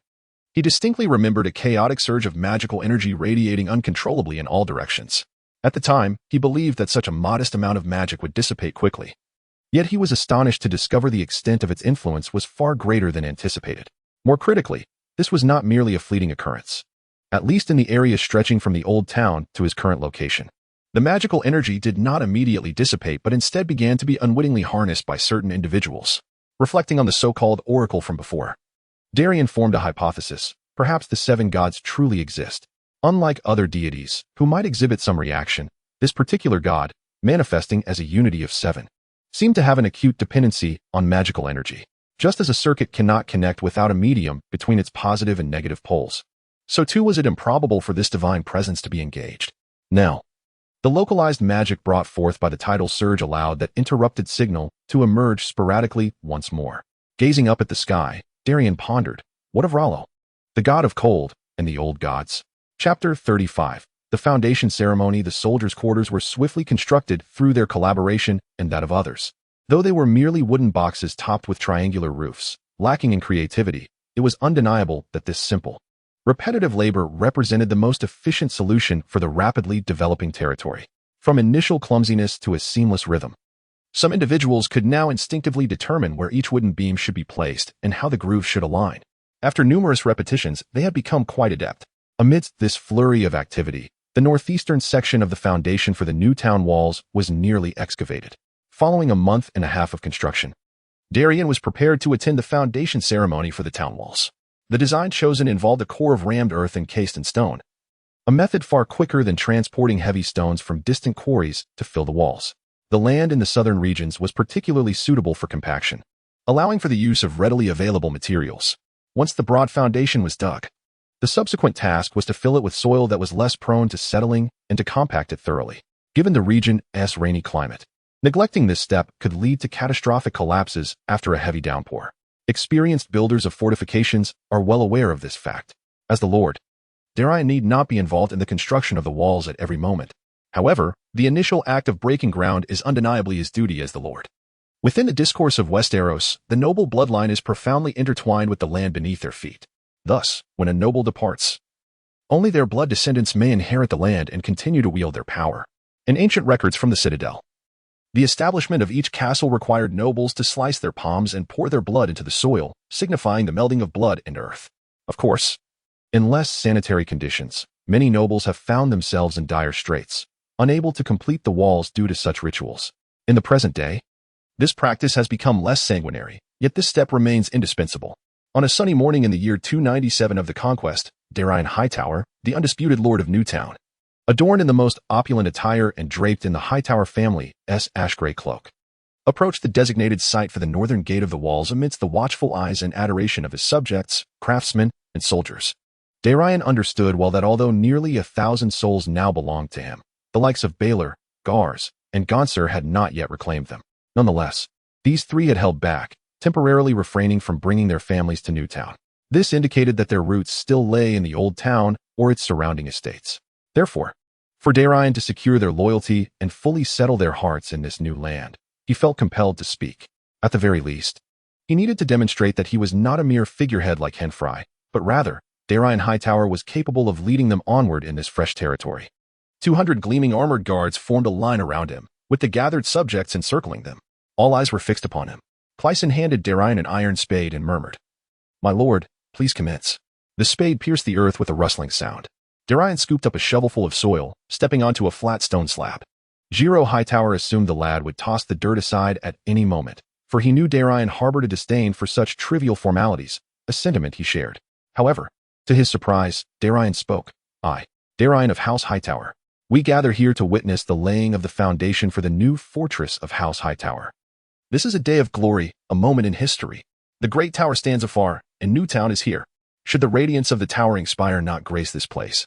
He distinctly remembered a chaotic surge of magical energy radiating uncontrollably in all directions. At the time, he believed that such a modest amount of magic would dissipate quickly. Yet he was astonished to discover the extent of its influence was far greater than anticipated. More critically, this was not merely a fleeting occurrence. At least in the area stretching from the Oldtown to his current location. The magical energy did not immediately dissipate but instead began to be unwittingly harnessed by certain individuals. Reflecting on the so-called oracle from before, Darian formed a hypothesis. Perhaps the seven gods truly exist. Unlike other deities, who might exhibit some reaction, this particular god, manifesting as a unity of seven, seemed to have an acute dependency on magical energy. Just as a circuit cannot connect without a medium between its positive and negative poles, so too was it improbable for this divine presence to be engaged. Now, the localized magic brought forth by the tidal surge allowed that interrupted signal to emerge sporadically once more. Gazing up at the sky, Darian pondered, what of Rollo, the god of cold, and the old gods? Chapter 35. The foundation ceremony. The soldiers' quarters were swiftly constructed through their collaboration and that of others. Though they were merely wooden boxes topped with triangular roofs, lacking in creativity, it was undeniable that this simple, repetitive labor represented the most efficient solution for the rapidly developing territory. From initial clumsiness to a seamless rhythm, some individuals could now instinctively determine where each wooden beam should be placed and how the grooves should align. After numerous repetitions, they had become quite adept. Amidst this flurry of activity, the northeastern section of the foundation for the new town walls was nearly excavated. Following a month and a half of construction, Darian was prepared to attend the foundation ceremony for the town walls. The design chosen involved a core of rammed earth encased in stone, a method far quicker than transporting heavy stones from distant quarries to fill the walls. The land in the southern regions was particularly suitable for compaction, allowing for the use of readily available materials. Once the broad foundation was dug, the subsequent task was to fill it with soil that was less prone to settling and to compact it thoroughly. Given the region's rainy climate, neglecting this step could lead to catastrophic collapses after a heavy downpour. Experienced builders of fortifications are well aware of this fact. As the Lord, Darian need not be involved in the construction of the walls at every moment. However, the initial act of breaking ground is undeniably his duty as the Lord. Within the discourse of Westeros, the noble bloodline is profoundly intertwined with the land beneath their feet. Thus, when a noble departs, only their blood descendants may inherit the land and continue to wield their power. In ancient records from the Citadel, the establishment of each castle required nobles to slice their palms and pour their blood into the soil, signifying the melding of blood and earth. Of course, in less sanitary conditions, many nobles have found themselves in dire straits, unable to complete the walls due to such rituals. In the present day, this practice has become less sanguinary, yet this step remains indispensable. On a sunny morning in the year 297 of the conquest, Darian Hightower, the undisputed lord of Newtown, adorned in the most opulent attire and draped in the Hightower family's ash-gray cloak, approached the designated site for the northern gate of the walls amidst the watchful eyes and adoration of his subjects, craftsmen, and soldiers. Darian understood well that although nearly 1,000 souls now belonged to him, the likes of Baelor, Gars, and Gonser had not yet reclaimed them. Nonetheless, these three had held back, temporarily refraining from bringing their families to Newtown. This indicated that their roots still lay in the old town or its surrounding estates. Therefore, for Darian to secure their loyalty and fully settle their hearts in this new land, he felt compelled to speak. At the very least, he needed to demonstrate that he was not a mere figurehead like Henfry, but rather, Darian Hightower was capable of leading them onward in this fresh territory. 200 gleaming armored guards formed a line around him, with the gathered subjects encircling them. All eyes were fixed upon him. Clyson handed Darian an iron spade and murmured, "My lord, please commence." The spade pierced the earth with a rustling sound. Darian scooped up a shovelful of soil, stepping onto a flat stone slab. Giro Hightower assumed the lad would toss the dirt aside at any moment, for he knew Darian harbored a disdain for such trivial formalities, a sentiment he shared. However, to his surprise, Darian spoke. "I, Darian of House Hightower, we gather here to witness the laying of the foundation for the new fortress of House Hightower. This is a day of glory, a moment in history. The great tower stands afar, and Newtown is here. Should the radiance of the towering spire not grace this place,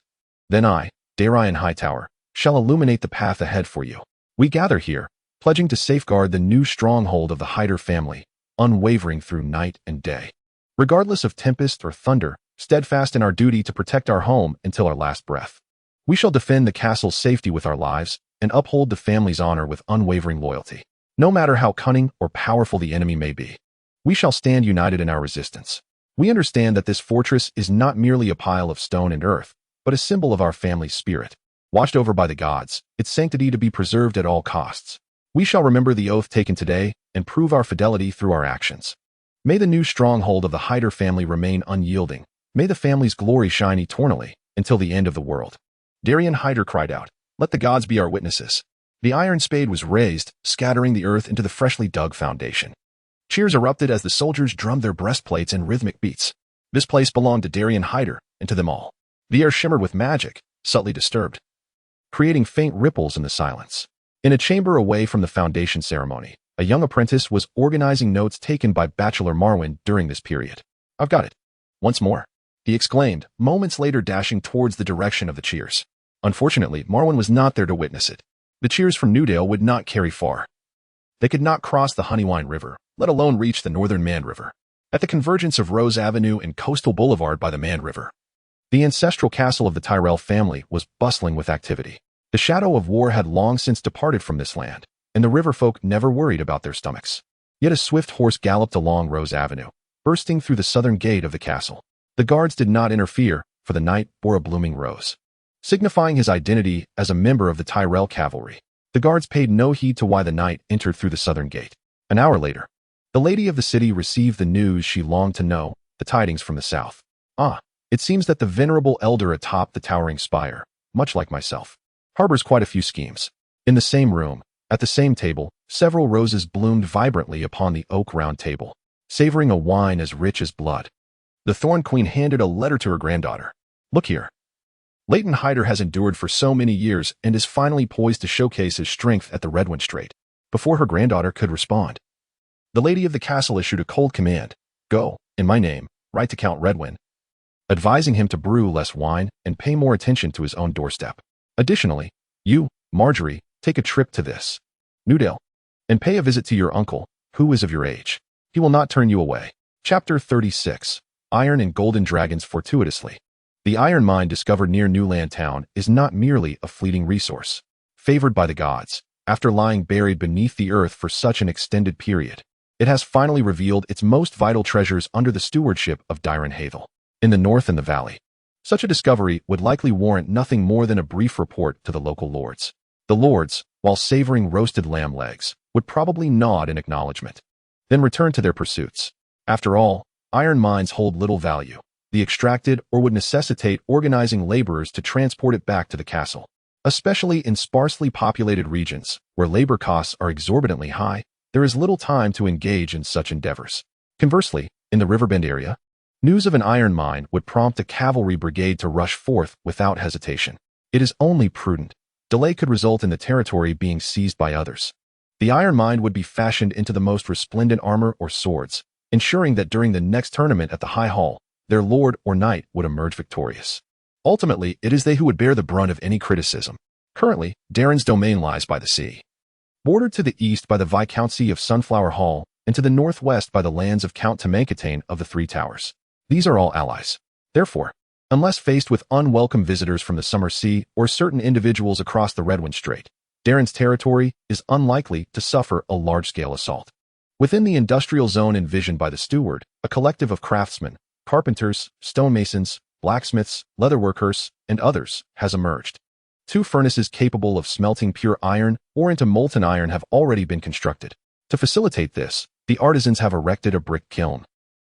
then I, Darian Hightower, shall illuminate the path ahead for you. We gather here, pledging to safeguard the new stronghold of the Hyder family, unwavering through night and day. Regardless of tempest or thunder, steadfast in our duty to protect our home until our last breath. We shall defend the castle's safety with our lives and uphold the family's honor with unwavering loyalty, no matter how cunning or powerful the enemy may be." We shall stand united in our resistance. We understand that this fortress is not merely a pile of stone and earth, but a symbol of our family's spirit, watched over by the gods, its sanctity to be preserved at all costs. We shall remember the oath taken today and prove our fidelity through our actions. May the new stronghold of the Hightower family remain unyielding. May the family's glory shine eternally until the end of the world. Darian Hightower cried out, "Let the gods be our witnesses." The iron spade was raised, scattering the earth into the freshly dug foundation. Cheers erupted as the soldiers drummed their breastplates in rhythmic beats. This place belonged to Darian Hightower and to them all. The air shimmered with magic, subtly disturbed, creating faint ripples in the silence. In a chamber away from the foundation ceremony, a young apprentice was organizing notes taken by Bachelor Marwin during this period. "I've got it. Once more," he exclaimed, moments later dashing towards the direction of the cheers. Unfortunately, Marwin was not there to witness it. The cheers from Newdale would not carry far. They could not cross the Honeywine River, let alone reach the northern Man River. At the convergence of Rose Avenue and Coastal Boulevard by the Man River, the ancestral castle of the Tyrell family was bustling with activity. The shadow of war had long since departed from this land, and the river folk never worried about their stomachs. Yet a swift horse galloped along Rose Avenue, bursting through the southern gate of the castle. The guards did not interfere, for the knight bore a blooming rose, signifying his identity as a member of the Tyrell Cavalry. The guards paid no heed to why the knight entered through the southern gate. An hour later, the lady of the city received the news she longed to know, the tidings from the south. It seems that the venerable elder atop the towering spire, much like myself, harbors quite a few schemes. In the same room, at the same table, several roses bloomed vibrantly upon the oak round table, savoring a wine as rich as blood. The Thorn Queen handed a letter to her granddaughter. "Look here. Leighton Hightower has endured for so many years and is finally poised to showcase his strength at the Redwind Strait." Before her granddaughter could respond, the lady of the castle issued a cold command. "Go, in my name, write to Count Redwin, advising him to brew less wine and pay more attention to his own doorstep. Additionally, you, Marjorie, take a trip to this Newdale and pay a visit to your uncle, who is of your age. He will not turn you away." Chapter 36. Iron and Golden Dragons Fortuitously. The iron mine discovered near Newland Town is not merely a fleeting resource, favored by the gods. After lying buried beneath the earth for such an extended period, it has finally revealed its most vital treasures under the stewardship of Darian Hightower. In the north and the valley, such a discovery would likely warrant nothing more than a brief report to the local lords. The lords, while savoring roasted lamb legs, would probably nod in acknowledgement, then return to their pursuits. After all, iron mines hold little value. The extracted or would necessitate organizing laborers to transport it back to the castle. Especially in sparsely populated regions, where labor costs are exorbitantly high, there is little time to engage in such endeavors. Conversely, in the Riverbend area, news of an iron mine would prompt a cavalry brigade to rush forth without hesitation. It is only prudent. Delay could result in the territory being seized by others. The iron mine would be fashioned into the most resplendent armor or swords, ensuring that during the next tournament at the High Hall, their lord or knight would emerge victorious. Ultimately, it is they who would bear the brunt of any criticism. Currently, Darren's domain lies by the sea, bordered to the east by the Viscountcy of Sunflower Hall and to the northwest by the lands of Count Tamankatane of the Three Towers. These are all allies. Therefore, unless faced with unwelcome visitors from the Summer Sea or certain individuals across the Redwind Strait, Darren's territory is unlikely to suffer a large-scale assault. Within the industrial zone envisioned by the steward, a collective of craftsmen, carpenters, stonemasons, blacksmiths, leatherworkers, and others has emerged. 2 furnaces capable of smelting pure iron or into molten iron have already been constructed. To facilitate this, the artisans have erected a brick kiln.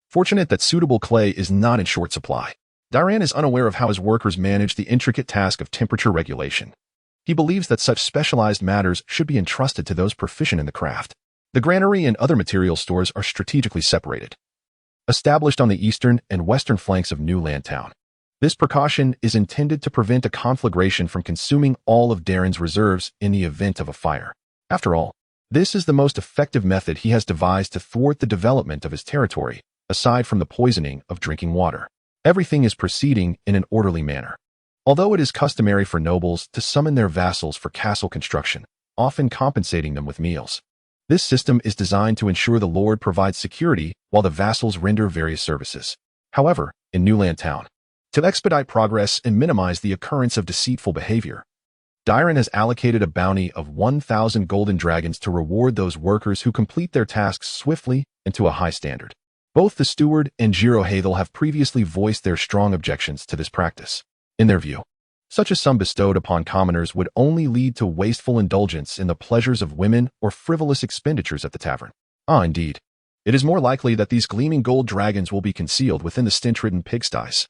Fortunate that suitable clay is not in short supply, Darian is unaware of how his workers manage the intricate task of temperature regulation. He believes that such specialized matters should be entrusted to those proficient in the craft. The granary and other material stores are strategically separated, established on the eastern and western flanks of Newland Town. This precaution is intended to prevent a conflagration from consuming all of Darren's reserves in the event of a fire. After all, this is the most effective method he has devised to thwart the development of his territory, aside from the poisoning of drinking water. Everything is proceeding in an orderly manner. Although it is customary for nobles to summon their vassals for castle construction, often compensating them with meals, this system is designed to ensure the lord provides security while the vassals render various services. However, in Newland Town, to expedite progress and minimize the occurrence of deceitful behavior, Darian has allocated a bounty of 1,000 golden dragons to reward those workers who complete their tasks swiftly and to a high standard. Both the steward and Girohathel have previously voiced their strong objections to this practice. In their view, such a sum bestowed upon commoners would only lead to wasteful indulgence in the pleasures of women or frivolous expenditures at the tavern. Indeed. It is more likely that these gleaming gold dragons will be concealed within the stench-ridden pigsties.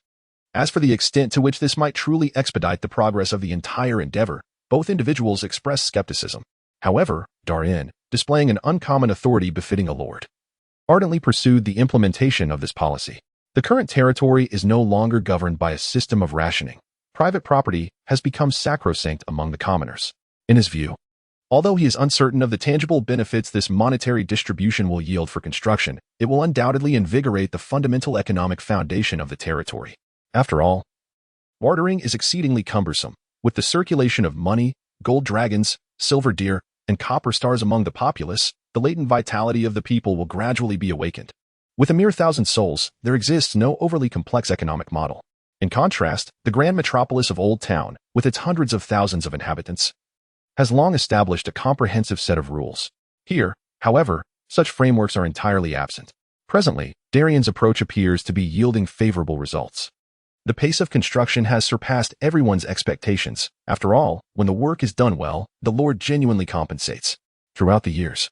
As for the extent to which this might truly expedite the progress of the entire endeavor, both individuals express skepticism. However, Darian, displaying an uncommon authority befitting a lord, ardently pursued the implementation of this policy. The current territory is no longer governed by a system of rationing. Private property has become sacrosanct among the commoners. In his view, although he is uncertain of the tangible benefits this monetary distribution will yield for construction, it will undoubtedly invigorate the fundamental economic foundation of the territory. After all, bartering is exceedingly cumbersome. With the circulation of money, gold dragons, silver deer, and copper stars among the populace, the latent vitality of the people will gradually be awakened. With a mere 1,000 souls, there exists no overly complex economic model. In contrast, the grand metropolis of Oldtown, with its hundreds of thousands of inhabitants, has long established a comprehensive set of rules. Here, however, such frameworks are entirely absent. Presently, Darian's approach appears to be yielding favorable results. The pace of construction has surpassed everyone's expectations. After all, when the work is done well, the Lord genuinely compensates. Throughout the years,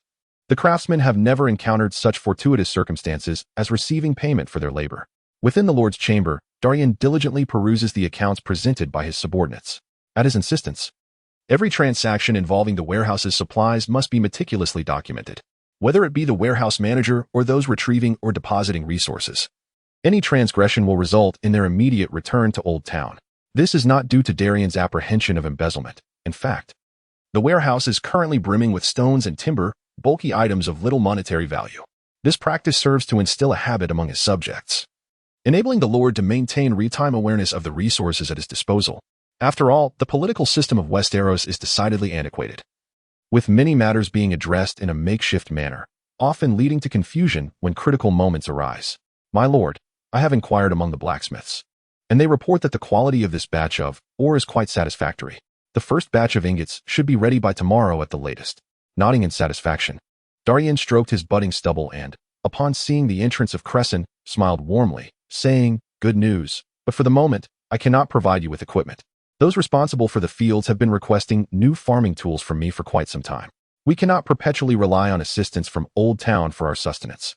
the craftsmen have never encountered such fortuitous circumstances as receiving payment for their labor. Within the Lord's chamber, Darian diligently peruses the accounts presented by his subordinates. At his insistence, every transaction involving the warehouse's supplies must be meticulously documented, whether it be the warehouse manager or those retrieving or depositing resources. Any transgression will result in their immediate return to Oldtown. This is not due to Darian's apprehension of embezzlement. In fact, the warehouse is currently brimming with stones and timber, bulky items of little monetary value. This practice serves to instill a habit among his subjects, enabling the Lord to maintain real-time awareness of the resources at his disposal. After all, the political system of Westeros is decidedly antiquated, with many matters being addressed in a makeshift manner, often leading to confusion when critical moments arise. My lord, I have inquired among the blacksmiths, and they report that the quality of this batch of ore is quite satisfactory. The first batch of ingots should be ready by tomorrow at the latest. Nodding in satisfaction, Darian stroked his budding stubble and, upon seeing the entrance of Crescent, smiled warmly, saying, "Good news, but for the moment, I cannot provide you with equipment. Those responsible for the fields have been requesting new farming tools from me for quite some time. We cannot perpetually rely on assistance from Oldtown for our sustenance.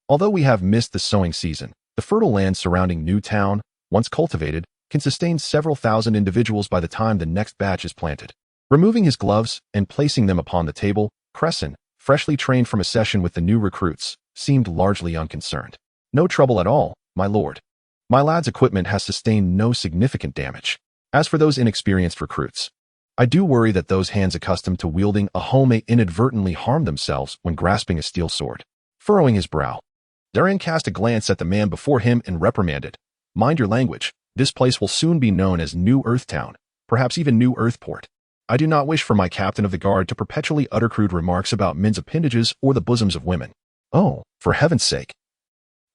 Although we have missed the sowing season, the fertile land surrounding Newtown, once cultivated, can sustain several thousand individuals by the time the next batch is planted." Removing his gloves and placing them upon the table, Crescent, freshly trained from a session with the new recruits, seemed largely unconcerned. "No trouble at all, my lord. My lad's equipment has sustained no significant damage. As for those inexperienced recruits, I do worry that those hands accustomed to wielding a hoe may inadvertently harm themselves when grasping a steel sword." Furrowing his brow, Darian cast a glance at the man before him and reprimanded, "Mind your language. This place will soon be known as New Earthtown, perhaps even New Earthport. I do not wish for my captain of the guard to perpetually utter crude remarks about men's appendages or the bosoms of women." "Oh, for heaven's sake.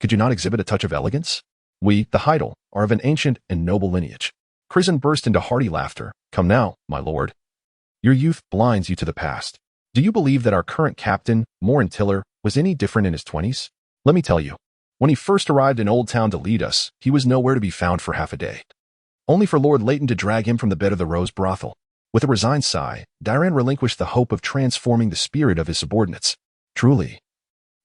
Could you not exhibit a touch of elegance? We, the Heidel, are of an ancient and noble lineage." Crescent burst into hearty laughter. "Come now, my lord. Your youth blinds you to the past. Do you believe that our current captain, Morin Tiller, was any different in his 20s? Let me tell you, when he first arrived in Oldtown to lead us, he was nowhere to be found for half a day, only for Lord Leighton to drag him from the bed of the Rose brothel." With a resigned sigh, Darian relinquished the hope of transforming the spirit of his subordinates. Truly,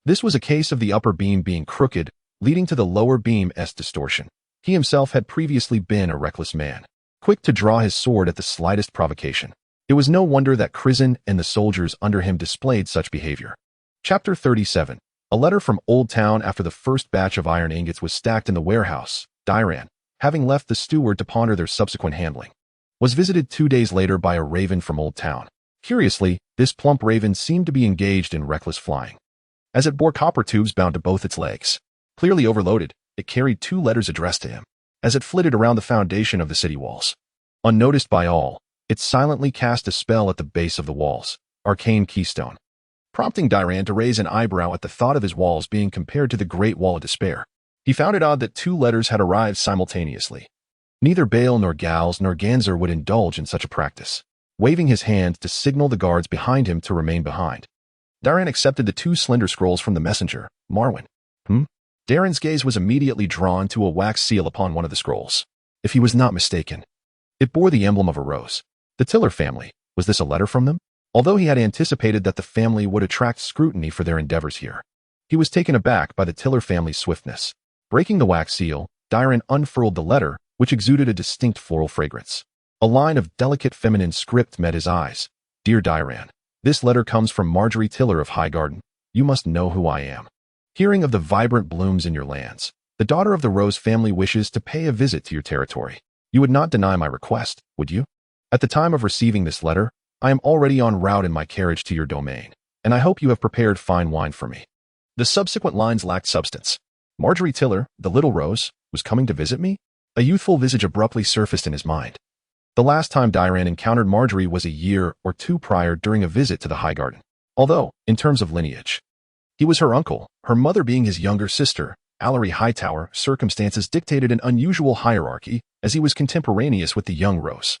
this was a case of the upper beam being crooked, leading to the lower beam's distortion. He himself had previously been a reckless man, quick to draw his sword at the slightest provocation. It was no wonder that Crescent and the soldiers under him displayed such behavior. Chapter 37. A letter from Oldtown. After the first batch of iron ingots was stacked in the warehouse, Darian, having left the steward to ponder their subsequent handling, was visited 2 days later by a raven from Oldtown. Curiously, this plump raven seemed to be engaged in reckless flying, as it bore copper tubes bound to both its legs. Clearly overloaded, it carried 2 letters addressed to him. As it flitted around the foundation of the city walls, unnoticed by all, it silently cast a spell at the base of the walls, Arcane Keystone, prompting Darian to raise an eyebrow at the thought of his walls being compared to the Great Wall of Despair. He found it odd that 2 letters had arrived simultaneously. Neither Bale nor Gals nor Ganzer would indulge in such a practice. Waving his hand to signal the guards behind him to remain behind, Darian accepted the two slender scrolls from the messenger, Marwin. Darian's gaze was immediately drawn to a wax seal upon one of the scrolls. If he was not mistaken, it bore the emblem of a rose. The Tiller family. Was this a letter from them? Although he had anticipated that the family would attract scrutiny for their endeavors here, he was taken aback by the Tiller family's swiftness. Breaking the wax seal, Darian unfurled the letter, which exuded a distinct floral fragrance. A line of delicate feminine script met his eyes. Dear Darian, this letter comes from Marjorie Tiller of Highgarden. You must know who I am. Hearing of the vibrant blooms in your lands, the daughter of the Rose family wishes to pay a visit to your territory. You would not deny my request, would you? At the time of receiving this letter, I am already en route in my carriage to your domain, and I hope you have prepared fine wine for me. The subsequent lines lacked substance. Marjorie Tiller, the little Rose, was coming to visit me? A youthful visage abruptly surfaced in his mind. The last time Darian encountered Marjorie was a year or two prior during a visit to the Highgarden. Although, in terms of lineage, he was her uncle, her mother being his younger sister, Darian Hightower. Circumstances dictated an unusual hierarchy, as he was contemporaneous with the young Rose.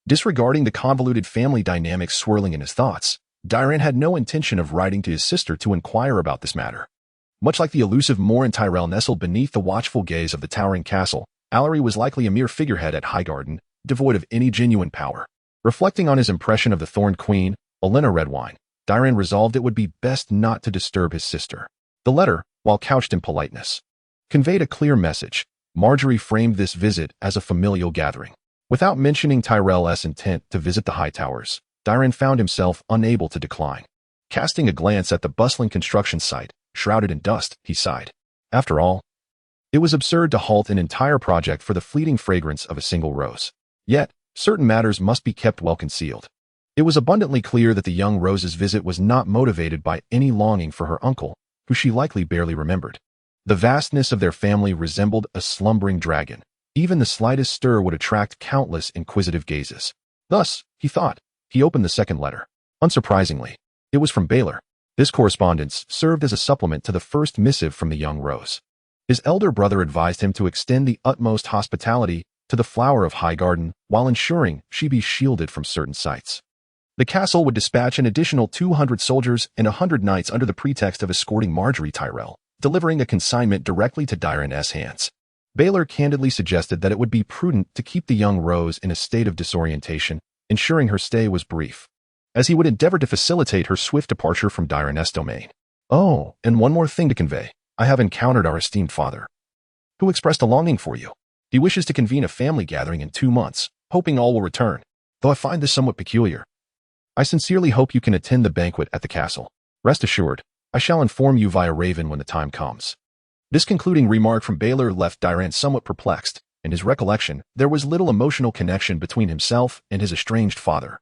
Disregarding the convoluted family dynamics swirling in his thoughts, Darian had no intention of writing to his sister to inquire about this matter. Much like the elusive Morin Tyrell nestled beneath the watchful gaze of the towering castle, Darian was likely a mere figurehead at Highgarden, devoid of any genuine power. Reflecting on his impression of the Thorned Queen, Olenna Redwine, Darian resolved it would be best not to disturb his sister. The letter, while couched in politeness, conveyed a clear message. Marjorie framed this visit as a familial gathering. Without mentioning Tyrell's intent to visit the Hightowers, Darian found himself unable to decline. Casting a glance at the bustling construction site, shrouded in dust, he sighed. After all, it was absurd to halt an entire project for the fleeting fragrance of a single rose. Yet, certain matters must be kept well concealed. It was abundantly clear that the young Rose's visit was not motivated by any longing for her uncle, who she likely barely remembered. The vastness of their family resembled a slumbering dragon. Even the slightest stir would attract countless inquisitive gazes. Thus, he thought, he opened the second letter. Unsurprisingly, it was from Baylor. This correspondence served as a supplement to the first missive from the young Rose. His elder brother advised him to extend the utmost hospitality to the flower of Highgarden while ensuring she be shielded from certain sights. The castle would dispatch an additional 200 soldiers and 100 knights under the pretext of escorting Marjorie Tyrell, delivering a consignment directly to Darian's hands. Baylor candidly suggested that it would be prudent to keep the young Rose in a state of disorientation, ensuring her stay was brief, as he would endeavor to facilitate her swift departure from Darian's domain. Oh, and one more thing to convey. I have encountered our esteemed father, who expressed a longing for you. He wishes to convene a family gathering in 2 months, hoping all will return, though I find this somewhat peculiar. I sincerely hope you can attend the banquet at the castle. Rest assured, I shall inform you via Raven when the time comes. This concluding remark from Baylor left Darian somewhat perplexed. In his recollection, there was little emotional connection between himself and his estranged father,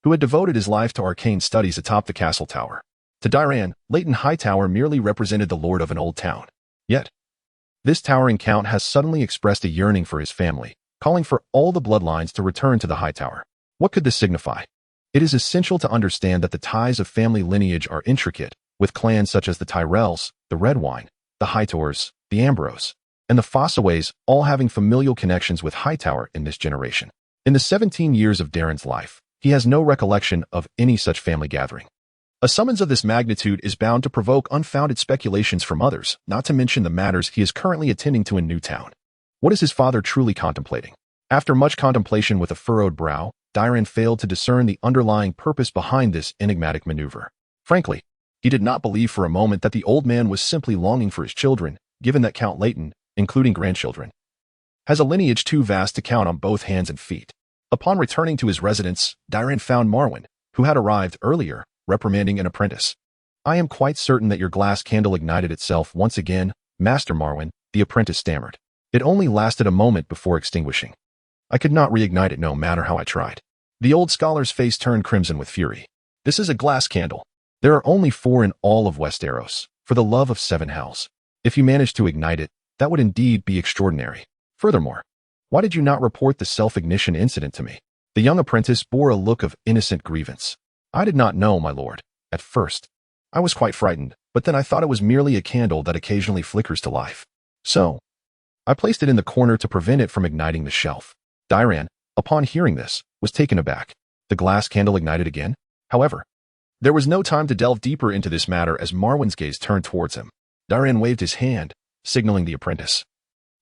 who had devoted his life to arcane studies atop the castle tower. To Darian, Leighton Hightower merely represented the lord of an old town. Yet, this towering count has suddenly expressed a yearning for his family, calling for all the bloodlines to return to the Hightower. What could this signify? It is essential to understand that the ties of family lineage are intricate, with clans such as the Tyrells, the Redwine, the Hightowers, the Ambrose, and the Fossaways all having familial connections with Hightower in this generation. In the 17 years of Darian's life, he has no recollection of any such family gathering. A summons of this magnitude is bound to provoke unfounded speculations from others, not to mention the matters he is currently attending to in Newtown. What is his father truly contemplating? After much contemplation with a furrowed brow, Darian failed to discern the underlying purpose behind this enigmatic maneuver. Frankly, he did not believe for a moment that the old man was simply longing for his children, given that Count Leighton, including grandchildren, has a lineage too vast to count on both hands and feet. Upon returning to his residence, Darian found Marwin, who had arrived earlier, reprimanding an apprentice. I am quite certain that your glass candle ignited itself once again, Master Marwin, the apprentice stammered. It only lasted a moment before extinguishing. I could not reignite it no matter how I tried. The old scholar's face turned crimson with fury. This is a glass candle. There are only 4 in all of Westeros, for the love of 7 hells. If you managed to ignite it, that would indeed be extraordinary. Furthermore, why did you not report the self-ignition incident to me? The young apprentice bore a look of innocent grievance. I did not know, my lord. At first, I was quite frightened, but then I thought it was merely a candle that occasionally flickers to life. So, I placed it in the corner to prevent it from igniting the shelf. Darian, upon hearing this, was taken aback. The glass candle ignited again? However, There was no time to delve deeper into this matter as Marwin's gaze turned towards him. Darian waved his hand, signaling the apprentice,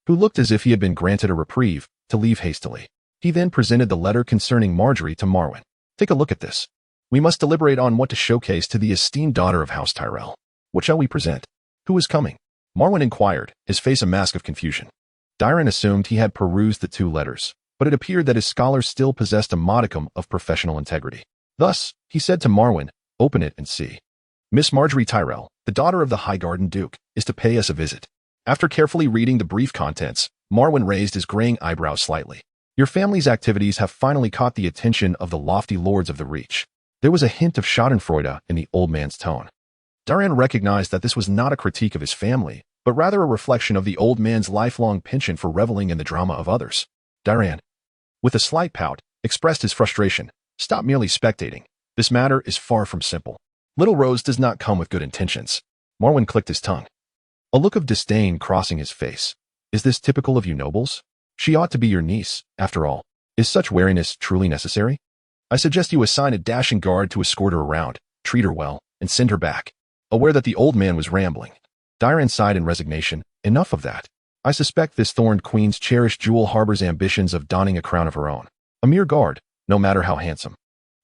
who looked as if he had been granted a reprieve, to leave hastily. He then presented the letter concerning Marjorie to Marwin. Take a look at this. We must deliberate on what to showcase to the esteemed daughter of House Tyrell. What shall we present? Who is coming? Marwin inquired, his face a mask of confusion. Darian assumed he had perused the two letters, but it appeared that his scholars still possessed a modicum of professional integrity. Thus, he said to Marwin, open it and see. Miss Marjorie Tyrell, the daughter of the Highgarden Duke, is to pay us a visit. After carefully reading the brief contents, Marwin raised his graying eyebrows slightly. Your family's activities have finally caught the attention of the lofty lords of the Reach. There was a hint of schadenfreude in the old man's tone. Darian recognized that this was not a critique of his family, but rather a reflection of the old man's lifelong penchant for reveling in the drama of others. Darian, with a slight pout, expressed his frustration. Stop merely spectating. This matter is far from simple. Little Rose does not come with good intentions. Marwin clicked his tongue, a look of disdain crossing his face. Is this typical of you nobles? She ought to be your niece, after all. Is such wariness truly necessary? I suggest you assign a dashing guard to escort her around, treat her well, and send her back. Aware that the old man was rambling, Darian sighed in resignation. Enough of that. I suspect this thorned queen's cherished jewel harbors ambitions of donning a crown of her own. A mere guard, no matter how handsome,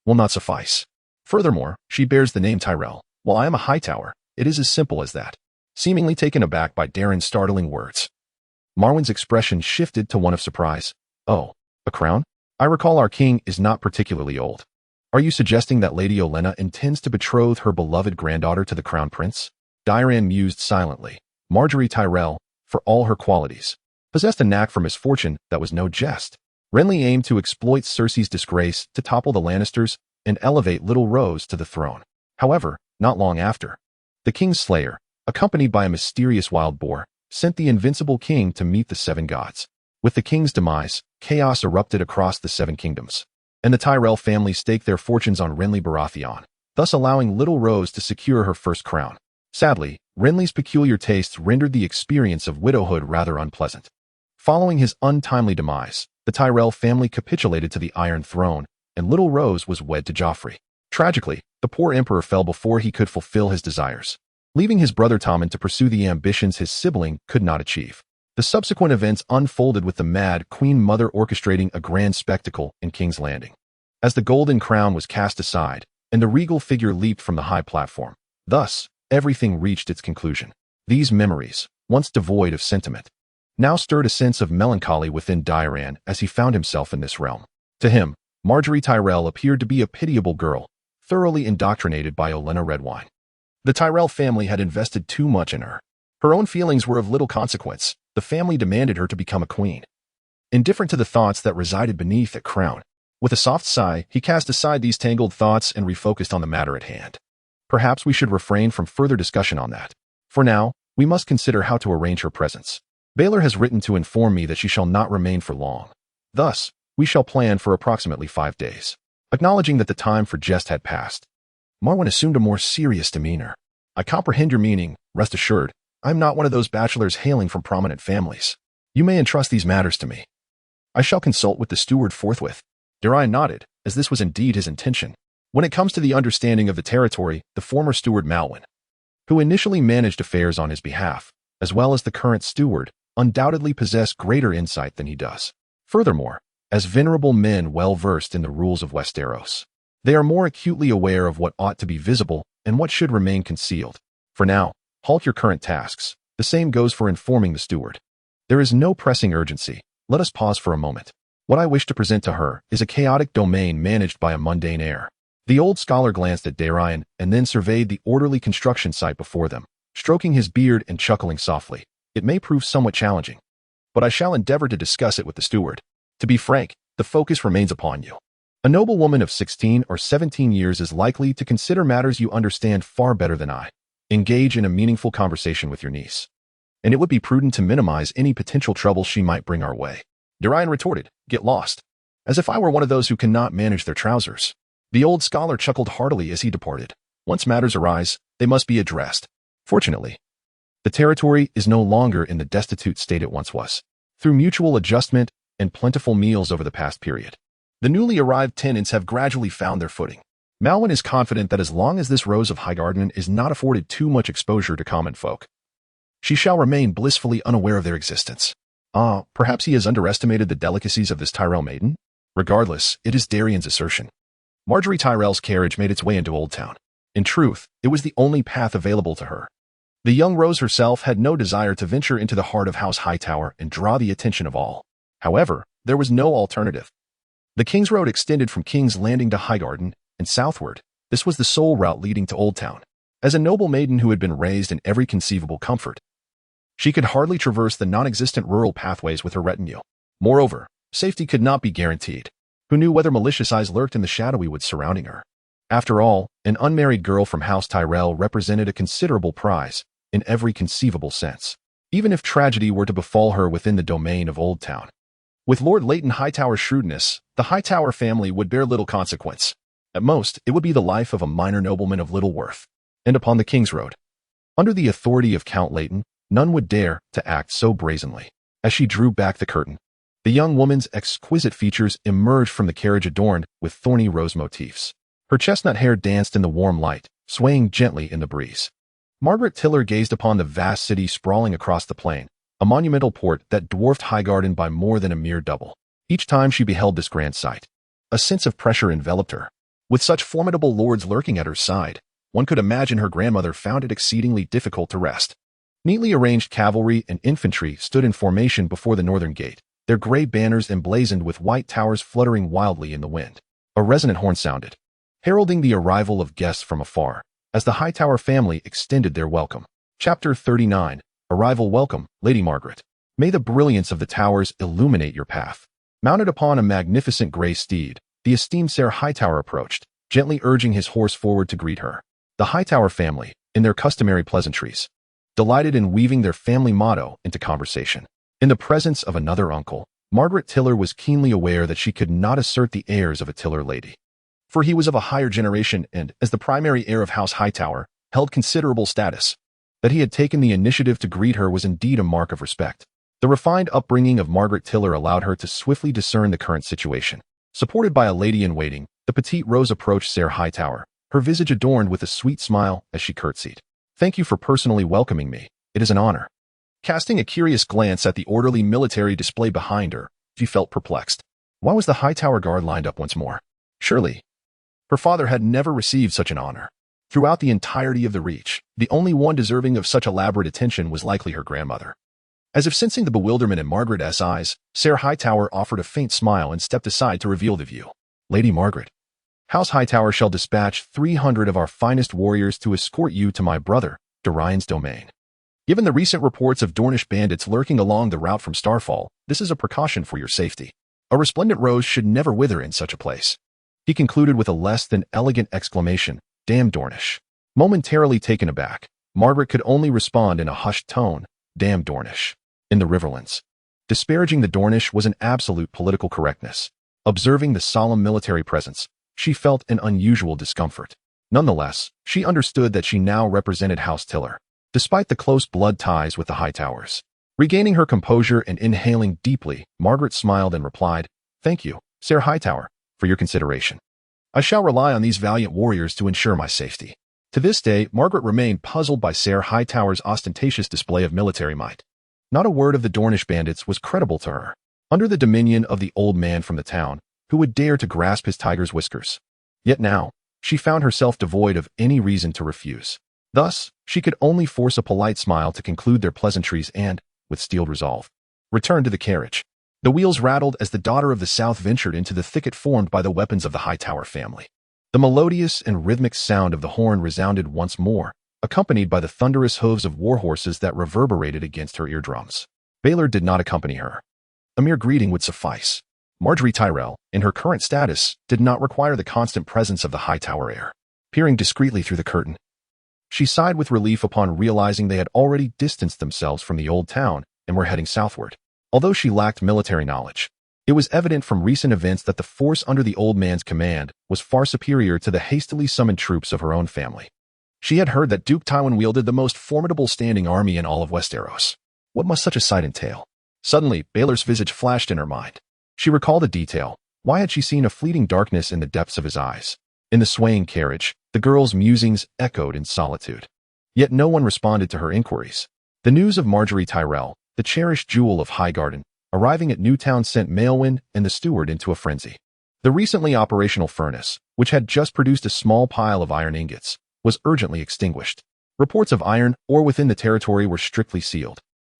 will not suffice. Furthermore, she bears the name Tyrell, while I am a Hightower. It is as simple as that. Seemingly taken aback by Darian's startling words, Marwin's expression shifted to one of surprise. Oh, a crown? I recall our king is not particularly old. Are you suggesting that Lady Olenna intends to betroth her beloved granddaughter to the crown prince? Darian mused silently. Marjorie Tyrell, for all her qualities, possessed a knack for misfortune that was no jest. Renly aimed to exploit Cersei's disgrace to topple the Lannisters and elevate Little Rose to the throne. However, not long after, the king's slayer, accompanied by a mysterious wild boar, sent the invincible king to meet the seven gods. With the king's demise, chaos erupted across the seven kingdoms, and the Tyrell family staked their fortunes on Renly Baratheon, thus allowing Little Rose to secure her first crown. Sadly, Renly's peculiar tastes rendered the experience of widowhood rather unpleasant. Following his untimely demise, the Tyrell family capitulated to the Iron Throne, and Little Rose was wed to Joffrey. Tragically, the poor emperor fell before he could fulfill his desires, leaving his brother Tommen to pursue the ambitions his sibling could not achieve. The subsequent events unfolded with the mad Queen Mother orchestrating a grand spectacle in King's Landing. As the golden crown was cast aside, and the regal figure leaped from the high platform, thus, everything reached its conclusion. These memories, once devoid of sentiment, now stirred a sense of melancholy within Darian as he found himself in this realm. To him, Marjorie Tyrell appeared to be a pitiable girl, thoroughly indoctrinated by Olenna Redwine. The Tyrell family had invested too much in her. Her own feelings were of little consequence. The family demanded her to become a queen. Indifferent to the thoughts that resided beneath that crown, with a soft sigh, he cast aside these tangled thoughts and refocused on the matter at hand. Perhaps we should refrain from further discussion on that. For now, we must consider how to arrange her presence. Baylor has written to inform me that she shall not remain for long. Thus, we shall plan for approximately 5 days. Acknowledging that the time for jest had passed, Marwin assumed a more serious demeanor. I comprehend your meaning, rest assured. I'm not one of those bachelors hailing from prominent families. You may entrust these matters to me. I shall consult with the steward forthwith. Darian nodded, as this was indeed his intention. When it comes to the understanding of the territory, the former steward Marwin, who initially managed affairs on his behalf, as well as the current steward, undoubtedly possess greater insight than he does. Furthermore, as venerable men well versed in the rules of Westeros, they are more acutely aware of what ought to be visible and what should remain concealed. For now, halt your current tasks. The same goes for informing the steward. There is no pressing urgency. Let us pause for a moment. What I wish to present to her is a chaotic domain managed by a mundane heir. The old scholar glanced at Darian and then surveyed the orderly construction site before them, stroking his beard and chuckling softly. It may prove somewhat challenging, but I shall endeavor to discuss it with the steward. To be frank, the focus remains upon you. A noble woman of 16 or 17 years is likely to consider matters you understand far better than I. Engage in a meaningful conversation with your niece, and it would be prudent to minimize any potential trouble she might bring our way. Darian retorted, get lost. As if I were one of those who cannot manage their trousers. The old scholar chuckled heartily as he departed. Once matters arise, they must be addressed. Fortunately, the territory is no longer in the destitute state it once was. Through mutual adjustment and plentiful meals over the past period, the newly arrived tenants have gradually found their footing. Marwin is confident that as long as this Rose of Highgarden is not afforded too much exposure to common folk, she shall remain blissfully unaware of their existence. Perhaps he has underestimated the delicacies of this Tyrell maiden? Regardless, it is Darian's assertion. Marjorie Tyrell's carriage made its way into Oldtown. In truth, it was the only path available to her. The young Rose herself had no desire to venture into the heart of House Hightower and draw the attention of all. However, there was no alternative. The King's Road extended from King's Landing to Highgarden, and southward. This was the sole route leading to Oldtown. As a noble maiden who had been raised in every conceivable comfort, she could hardly traverse the non-existent rural pathways with her retinue. Moreover, safety could not be guaranteed. Who knew whether malicious eyes lurked in the shadowy woods surrounding her? After all, an unmarried girl from House Tyrell represented a considerable prize, in every conceivable sense, even if tragedy were to befall her within the domain of Oldtown. With Lord Leighton Hightower's shrewdness, the Hightower family would bear little consequence. At most, it would be the life of a minor nobleman of little worth. And upon the King's Road, under the authority of Count Leighton, none would dare to act so brazenly. As she drew back the curtain, the young woman's exquisite features emerged from the carriage adorned with thorny rose motifs. Her chestnut hair danced in the warm light, swaying gently in the breeze. Margaret Tiller gazed upon the vast city sprawling across the plain, a monumental port that dwarfed Highgarden by more than a mere double. Each time she beheld this grand sight, a sense of pressure enveloped her. With such formidable lords lurking at her side, one could imagine her grandmother found it exceedingly difficult to rest. Neatly arranged cavalry and infantry stood in formation before the northern gate, their gray banners emblazoned with white towers fluttering wildly in the wind. A resonant horn sounded, heralding the arrival of guests from afar, as the Hightower family extended their welcome. Chapter 39. Arrival Welcome, Lady Margaret. May the brilliance of the towers illuminate your path. Mounted upon a magnificent gray steed, the esteemed Sir Hightower approached, gently urging his horse forward to greet her. The Hightower family, in their customary pleasantries, delighted in weaving their family motto into conversation. In the presence of another uncle, Margaret Tiller was keenly aware that she could not assert the airs of a Tiller lady, for he was of a higher generation and, as the primary heir of House Hightower, held considerable status. That he had taken the initiative to greet her was indeed a mark of respect. The refined upbringing of Margaret Tiller allowed her to swiftly discern the current situation. Supported by a lady-in-waiting, the petite Rose approached Sir Hightower, her visage adorned with a sweet smile as she curtsied. "Thank you for personally welcoming me. It is an honor." Casting a curious glance at the orderly military display behind her, she felt perplexed. Why was the Hightower guard lined up once more? Surely, her father had never received such an honor. Throughout the entirety of the Reach, the only one deserving of such elaborate attention was likely her grandmother. As if sensing the bewilderment in Margaret's eyes, Sir Hightower offered a faint smile and stepped aside to reveal the view. "Lady Margaret, House Hightower shall dispatch 300 of our finest warriors to escort you to my brother, Darian's domain. Given the recent reports of Dornish bandits lurking along the route from Starfall, this is a precaution for your safety. A resplendent rose should never wither in such a place." He concluded with a less than elegant exclamation, "Damn Dornish." Momentarily taken aback, Margaret could only respond in a hushed tone, "Damn Dornish." In the Riverlands, disparaging the Dornish was an absolute political correctness. Observing the solemn military presence, she felt an unusual discomfort. Nonetheless, she understood that she now represented House Tiller, despite the close blood ties with the Hightowers. Regaining her composure and inhaling deeply, Margaret smiled and replied, "Thank you, Sir Hightower, for your consideration. I shall rely on these valiant warriors to ensure my safety." To this day, Margaret remained puzzled by Sir Hightower's ostentatious display of military might. Not a word of the Dornish bandits was credible to her. Under the dominion of the old man from the town, who would dare to grasp his tiger's whiskers? Yet now, she found herself devoid of any reason to refuse. Thus, she could only force a polite smile to conclude their pleasantries and, with steeled resolve, return to the carriage. The wheels rattled as the daughter of the South ventured into the thicket formed by the weapons of the Hightower family. The melodious and rhythmic sound of the horn resounded once more, accompanied by the thunderous hooves of warhorses that reverberated against her eardrums. Baylor did not accompany her. A mere greeting would suffice. Marjorie Tyrell, in her current status, did not require the constant presence of the Hightower heir. Peering discreetly through the curtain, she sighed with relief upon realizing they had already distanced themselves from the old town and were heading southward. Although she lacked military knowledge, it was evident from recent events that the force under the old man's command was far superior to the hastily summoned troops of her own family. She had heard that Duke Tywin wielded the most formidable standing army in all of Westeros. What must such a sight entail? Suddenly, Baylor's visage flashed in her mind. She recalled a detail. Why had she seen a fleeting darkness in the depths of his eyes? In the swaying carriage, the girl's musings echoed in solitude. Yet no one responded to her inquiries. The news of Marjorie Tyrell, the cherished jewel of Highgarden, arriving at Newtown sent Marwin and the steward into a frenzy. The recently operational furnace, which had just produced a small pile of iron ingots, was urgently extinguished. Reports of iron ore within the territory were strictly sealed,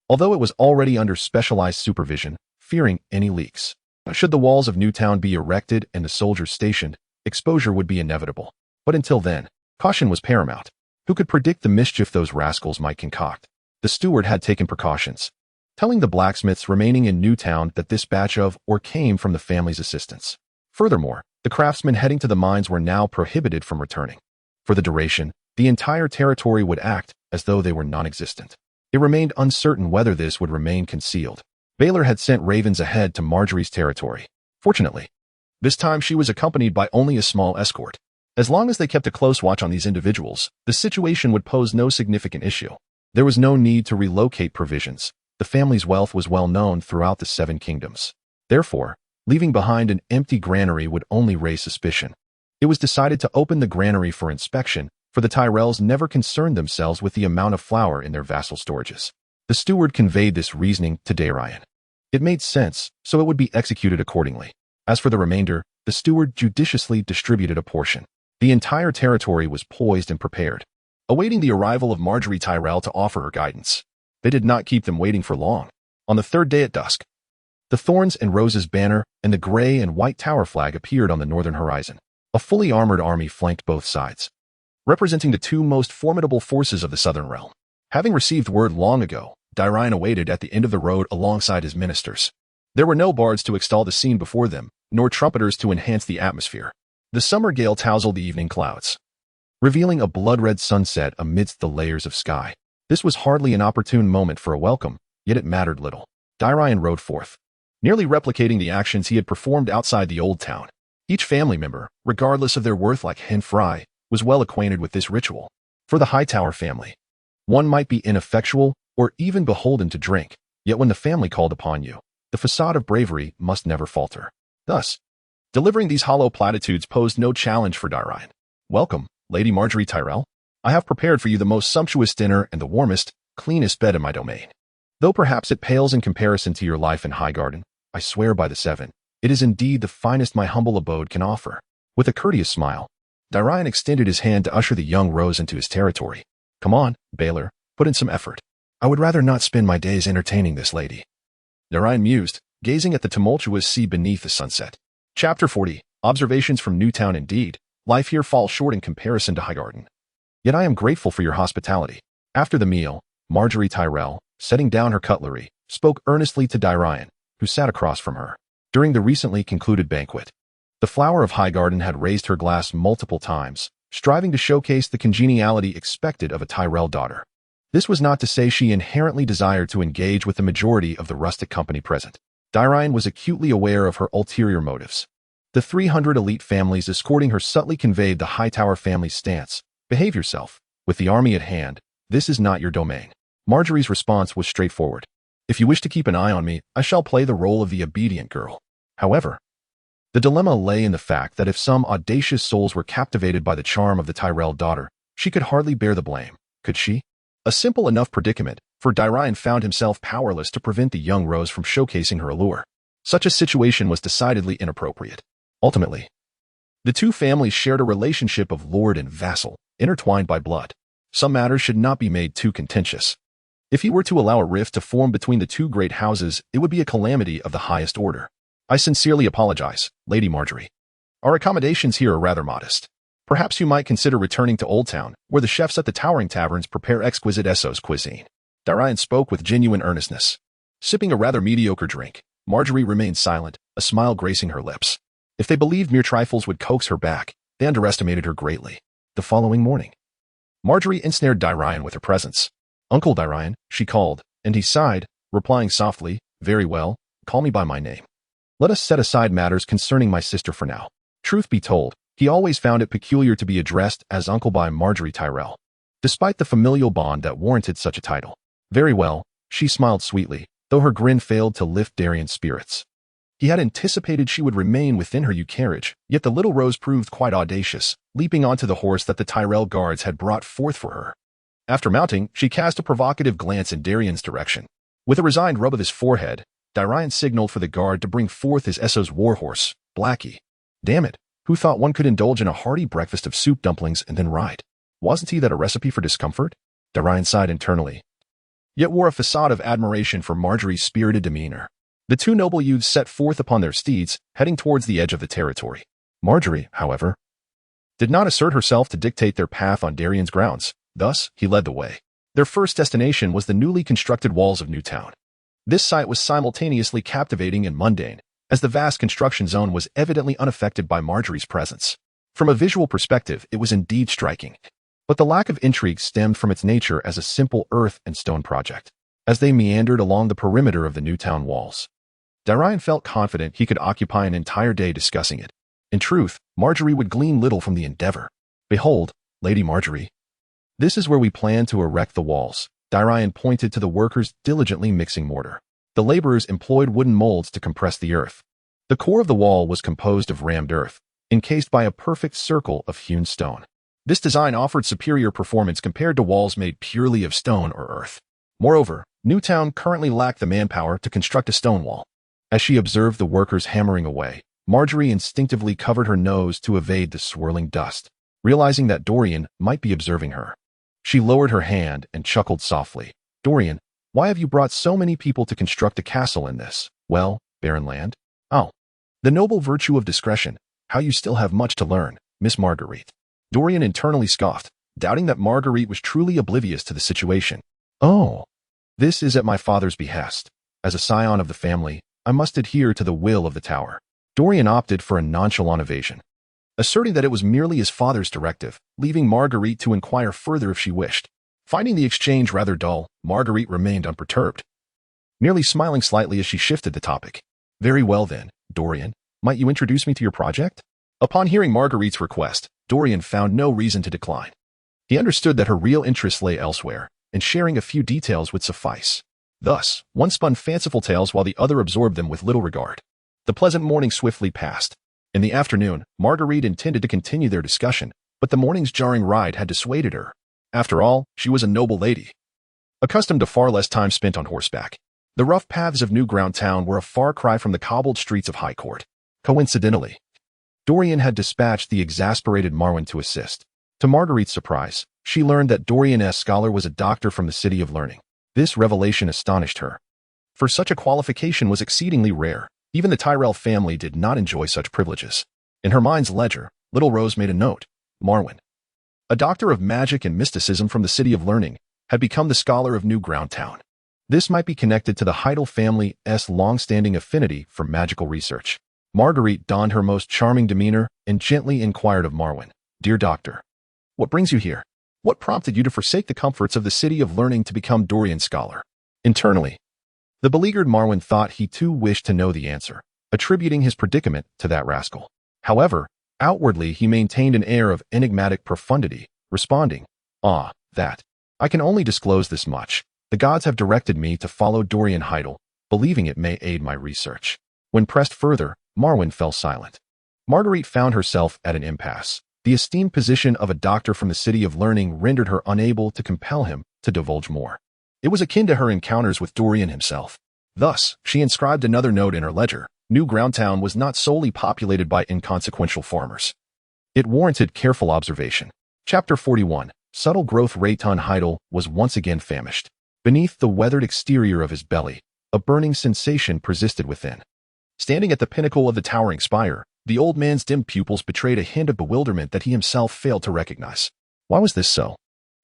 although it was already under specialized supervision, fearing any leaks. Should the walls of Newtown be erected and the soldiers stationed, exposure would be inevitable. But until then, caution was paramount. Who could predict the mischief those rascals might concoct? The steward had taken precautions, telling the blacksmiths remaining in Newtown that this batch of ore came from the family's assistance. Furthermore, the craftsmen heading to the mines were now prohibited from returning. For the duration, the entire territory would act as though they were non-existent. It remained uncertain whether this would remain concealed. Baylor had sent ravens ahead to Marjorie's territory. Fortunately, this time she was accompanied by only a small escort. As long as they kept a close watch on these individuals, the situation would pose no significant issue. There was no need to relocate provisions. The family's wealth was well known throughout the Seven Kingdoms. Therefore, leaving behind an empty granary would only raise suspicion. It was decided to open the granary for inspection, for the Tyrells never concerned themselves with the amount of flour in their vassal storages. The steward conveyed this reasoning to Darian. It made sense, so it would be executed accordingly. As for the remainder, the steward judiciously distributed a portion. The entire territory was poised and prepared, awaiting the arrival of Marjorie Tyrell to offer her guidance. They did not keep them waiting for long. On the third day at dusk, the Thorns and Roses banner and the gray and white tower flag appeared on the northern horizon. A fully armored army flanked both sides, representing the two most formidable forces of the southern realm. Having received word long ago, Darian awaited at the end of the road alongside his ministers. There were no bards to extol the scene before them, nor trumpeters to enhance the atmosphere. The summer gale tousled the evening clouds, revealing a blood-red sunset amidst the layers of sky. This was hardly an opportune moment for a welcome, yet it mattered little. Darian rode forth, nearly replicating the actions he had performed outside the Oldtown. Each family member, regardless of their worth like hen fry, was well acquainted with this ritual. For the Hightower family, one might be ineffectual or even beholden to drink, yet when the family called upon you, the facade of bravery must never falter. Thus, delivering these hollow platitudes posed no challenge for Darian. Welcome, Lady Marjorie Tyrell. I have prepared for you the most sumptuous dinner and the warmest, cleanest bed in my domain. Though perhaps it pales in comparison to your life in Highgarden, I swear by the Seven, it is indeed the finest my humble abode can offer. With a courteous smile, Darian extended his hand to usher the young Rose into his territory. Come on, Baylor, put in some effort. I would rather not spend my days entertaining this lady. Darian mused, gazing at the tumultuous sea beneath the sunset. Chapter 40, Observations from Newtown. Indeed, life here falls short in comparison to Highgarden. Yet I am grateful for your hospitality. After the meal, Marjorie Tyrell, setting down her cutlery, spoke earnestly to Darian, who sat across from her. During the recently concluded banquet, the flower of Highgarden had raised her glass multiple times, striving to showcase the congeniality expected of a Tyrell daughter. This was not to say she inherently desired to engage with the majority of the rustic company present. Darian was acutely aware of her ulterior motives. The 300 elite families escorting her subtly conveyed the Hightower family's stance. Behave yourself. With the army at hand, this is not your domain. Marjorie's response was straightforward. If you wish to keep an eye on me, I shall play the role of the obedient girl. However, the dilemma lay in the fact that if some audacious souls were captivated by the charm of the Tyrell daughter, she could hardly bear the blame, could she? A simple enough predicament, for Darian found himself powerless to prevent the young Rose from showcasing her allure. Such a situation was decidedly inappropriate. Ultimately, the two families shared a relationship of lord and vassal, intertwined by blood. Some matters should not be made too contentious. If he were to allow a rift to form between the two great houses, it would be a calamity of the highest order. I sincerely apologize, Lady Marjorie. Our accommodations here are rather modest. Perhaps you might consider returning to Oldtown, where the chefs at the towering taverns prepare exquisite Essos cuisine. Darian spoke with genuine earnestness. Sipping a rather mediocre drink, Marjorie remained silent, a smile gracing her lips. If they believed mere trifles would coax her back, they underestimated her greatly. The following morning, Marjorie ensnared Darian with her presence. Uncle Darian, she called, and he sighed, replying softly, very well, call me by my name. Let us set aside matters concerning my sister for now. Truth be told, he always found it peculiar to be addressed as uncle by Marjorie Tyrell, despite the familial bond that warranted such a title. Very well, she smiled sweetly, though her grin failed to lift Darian's spirits. He had anticipated she would remain within her carriage, yet the little rose proved quite audacious, leaping onto the horse that the Tyrell guards had brought forth for her. After mounting, she cast a provocative glance in Darian's direction. With a resigned rub of his forehead, Darian signaled for the guard to bring forth his Esso's warhorse, Blackie. Damn it, who thought one could indulge in a hearty breakfast of soup dumplings and then ride? Wasn't he that a recipe for discomfort? Darian sighed internally, yet wore a facade of admiration for Marjorie's spirited demeanor. The two noble youths set forth upon their steeds, heading towards the edge of the territory. Marjorie, however, did not assert herself to dictate their path on Darian's grounds. Thus, he led the way. Their first destination was the newly constructed walls of Newtown. This sight was simultaneously captivating and mundane, as the vast construction zone was evidently unaffected by Marjorie's presence. From a visual perspective, it was indeed striking. But the lack of intrigue stemmed from its nature as a simple earth and stone project. As they meandered along the perimeter of the Newtown walls, Darian felt confident he could occupy an entire day discussing it. In truth, Marjorie would glean little from the endeavor. Behold, Lady Marjorie. This is where we plan to erect the walls. Darian pointed to the workers diligently mixing mortar. The laborers employed wooden molds to compress the earth. The core of the wall was composed of rammed earth, encased by a perfect circle of hewn stone. This design offered superior performance compared to walls made purely of stone or earth. Moreover, Newtown currently lacked the manpower to construct a stone wall. As she observed the workers hammering away, Marjorie instinctively covered her nose to evade the swirling dust, realizing that Dorian might be observing her. She lowered her hand and chuckled softly. Dorian, why have you brought so many people to construct a castle in this, well, barren land? Oh, the noble virtue of discretion. How you still have much to learn, Miss Marguerite. Dorian internally scoffed, doubting that Marguerite was truly oblivious to the situation. Oh, this is at my father's behest. As a scion of the family, I must adhere to the will of the tower. Dorian opted for a nonchalant evasion, asserting that it was merely his father's directive, leaving Marguerite to inquire further if she wished. Finding the exchange rather dull, Marguerite remained unperturbed, merely smiling slightly as she shifted the topic. Very well then, Dorian, might you introduce me to your project? Upon hearing Marguerite's request, Dorian found no reason to decline. He understood that her real interest lay elsewhere, and sharing a few details would suffice. Thus, one spun fanciful tales while the other absorbed them with little regard. The pleasant morning swiftly passed. In the afternoon, Marguerite intended to continue their discussion, but the morning's jarring ride had dissuaded her. After all, she was a noble lady, accustomed to far less time spent on horseback. The rough paths of New Ground Town were a far cry from the cobbled streets of High Court. Coincidentally, Dorian had dispatched the exasperated Marwin to assist. To Marguerite's surprise, she learned that Dorian's scholar was a doctor from the City of Learning. This revelation astonished her, for such a qualification was exceedingly rare. Even the Tyrell family did not enjoy such privileges. In her mind's ledger, Little Rose made a note. Marwin, a doctor of magic and mysticism from the City of Learning, had become the scholar of New Ground Town. This might be connected to the Hightower family's long-standing affinity for magical research. Marguerite donned her most charming demeanor and gently inquired of Marwin, Dear Doctor, what brings you here? What prompted you to forsake the comforts of the City of Learning to become Dorian's scholar? Internally, the beleaguered Marwin thought he too wished to know the answer, attributing his predicament to that rascal. However, outwardly he maintained an air of enigmatic profundity, responding, that. I can only disclose this much. The gods have directed me to follow Darian Hightower, believing it may aid my research. When pressed further, Marwin fell silent. Marguerite found herself at an impasse. The esteemed position of a doctor from the City of Learning rendered her unable to compel him to divulge more. It was akin to her encounters with Dorian himself. Thus, she inscribed another note in her ledger. New Ground Town was not solely populated by inconsequential farmers. It warranted careful observation. Chapter 41. Subtle growth. Rayton Hightower was once again famished. Beneath the weathered exterior of his belly, a burning sensation persisted within. Standing at the pinnacle of the towering spire, the old man's dim pupils betrayed a hint of bewilderment that he himself failed to recognize. Why was this so?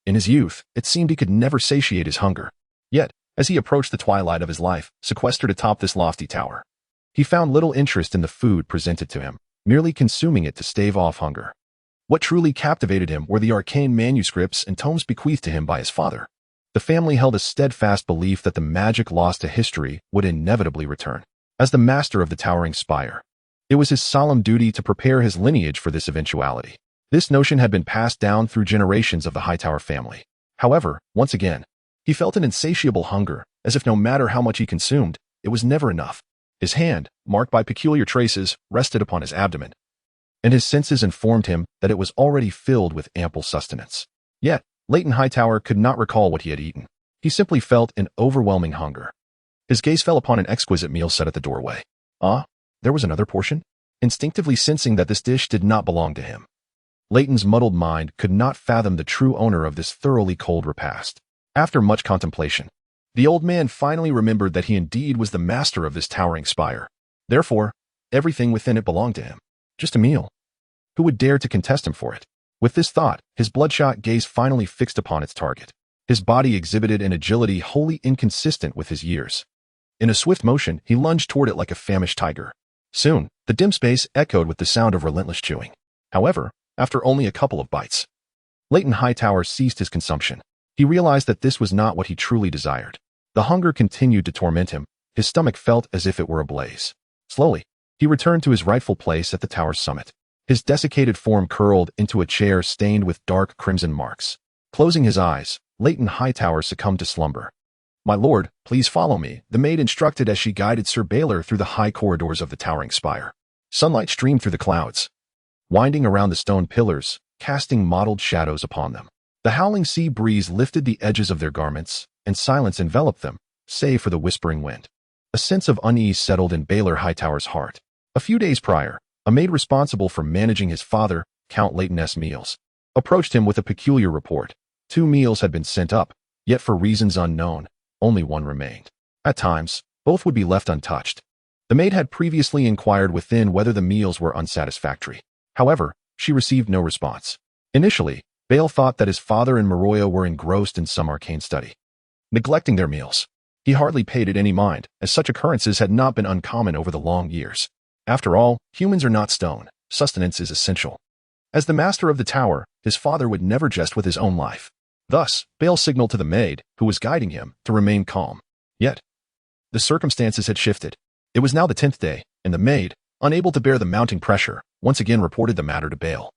In his youth, it seemed he could never satiate his hunger. Yet, as he approached the twilight of his life, sequestered atop this lofty tower, he found little interest in the food presented to him, merely consuming it to stave off hunger. What truly captivated him were the arcane manuscripts and tomes bequeathed to him by his father. The family held a steadfast belief that the magic lost to history would inevitably return. As the master of the towering spire, it was his solemn duty to prepare his lineage for this eventuality. This notion had been passed down through generations of the Hightower family. However, once again, he felt an insatiable hunger, as if no matter how much he consumed, it was never enough. His hand, marked by peculiar traces, rested upon his abdomen, and his senses informed him that it was already filled with ample sustenance. Yet, Darian Hightower could not recall what he had eaten. He simply felt an overwhelming hunger. His gaze fell upon an exquisite meal set at the doorway. There was another portion? Instinctively sensing that this dish did not belong to him, Leighton's muddled mind could not fathom the true owner of this thoroughly cold repast. After much contemplation, the old man finally remembered that he indeed was the master of this towering spire. Therefore, everything within it belonged to him. Just a meal. Who would dare to contest him for it? With this thought, his bloodshot gaze finally fixed upon its target. His body exhibited an agility wholly inconsistent with his years. In a swift motion, he lunged toward it like a famished tiger. Soon, the dim space echoed with the sound of relentless chewing. However, after only a couple of bites, Darian Hightower ceased his consumption. He realized that this was not what he truly desired. The hunger continued to torment him. His stomach felt as if it were ablaze. Slowly, he returned to his rightful place at the tower's summit. His desiccated form curled into a chair stained with dark crimson marks. Closing his eyes, Darian Hightower succumbed to slumber. "My lord, please follow me," the maid instructed as she guided Sir Baylor through the high corridors of the towering spire. Sunlight streamed through the clouds, winding around the stone pillars, casting mottled shadows upon them. The howling sea breeze lifted the edges of their garments, and silence enveloped them, save for the whispering wind. A sense of unease settled in Baylor Hightower's heart. A few days prior, a maid responsible for managing his father, Count Leighton's meals, approached him with a peculiar report. 2 meals had been sent up, yet for reasons unknown, only one remained. At times, both would be left untouched. The maid had previously inquired within whether the meals were unsatisfactory. However, she received no response. Initially, Bale thought that his father and Marwin were engrossed in some arcane study, neglecting their meals. He hardly paid it any mind, as such occurrences had not been uncommon over the long years. After all, humans are not stone. Sustenance is essential. As the master of the tower, his father would never jest with his own life. Thus, Bale signaled to the maid, who was guiding him, to remain calm. Yet, the circumstances had shifted. It was now the 10th day, and the maid, unable to bear the mounting pressure, once again reported the matter to Bale.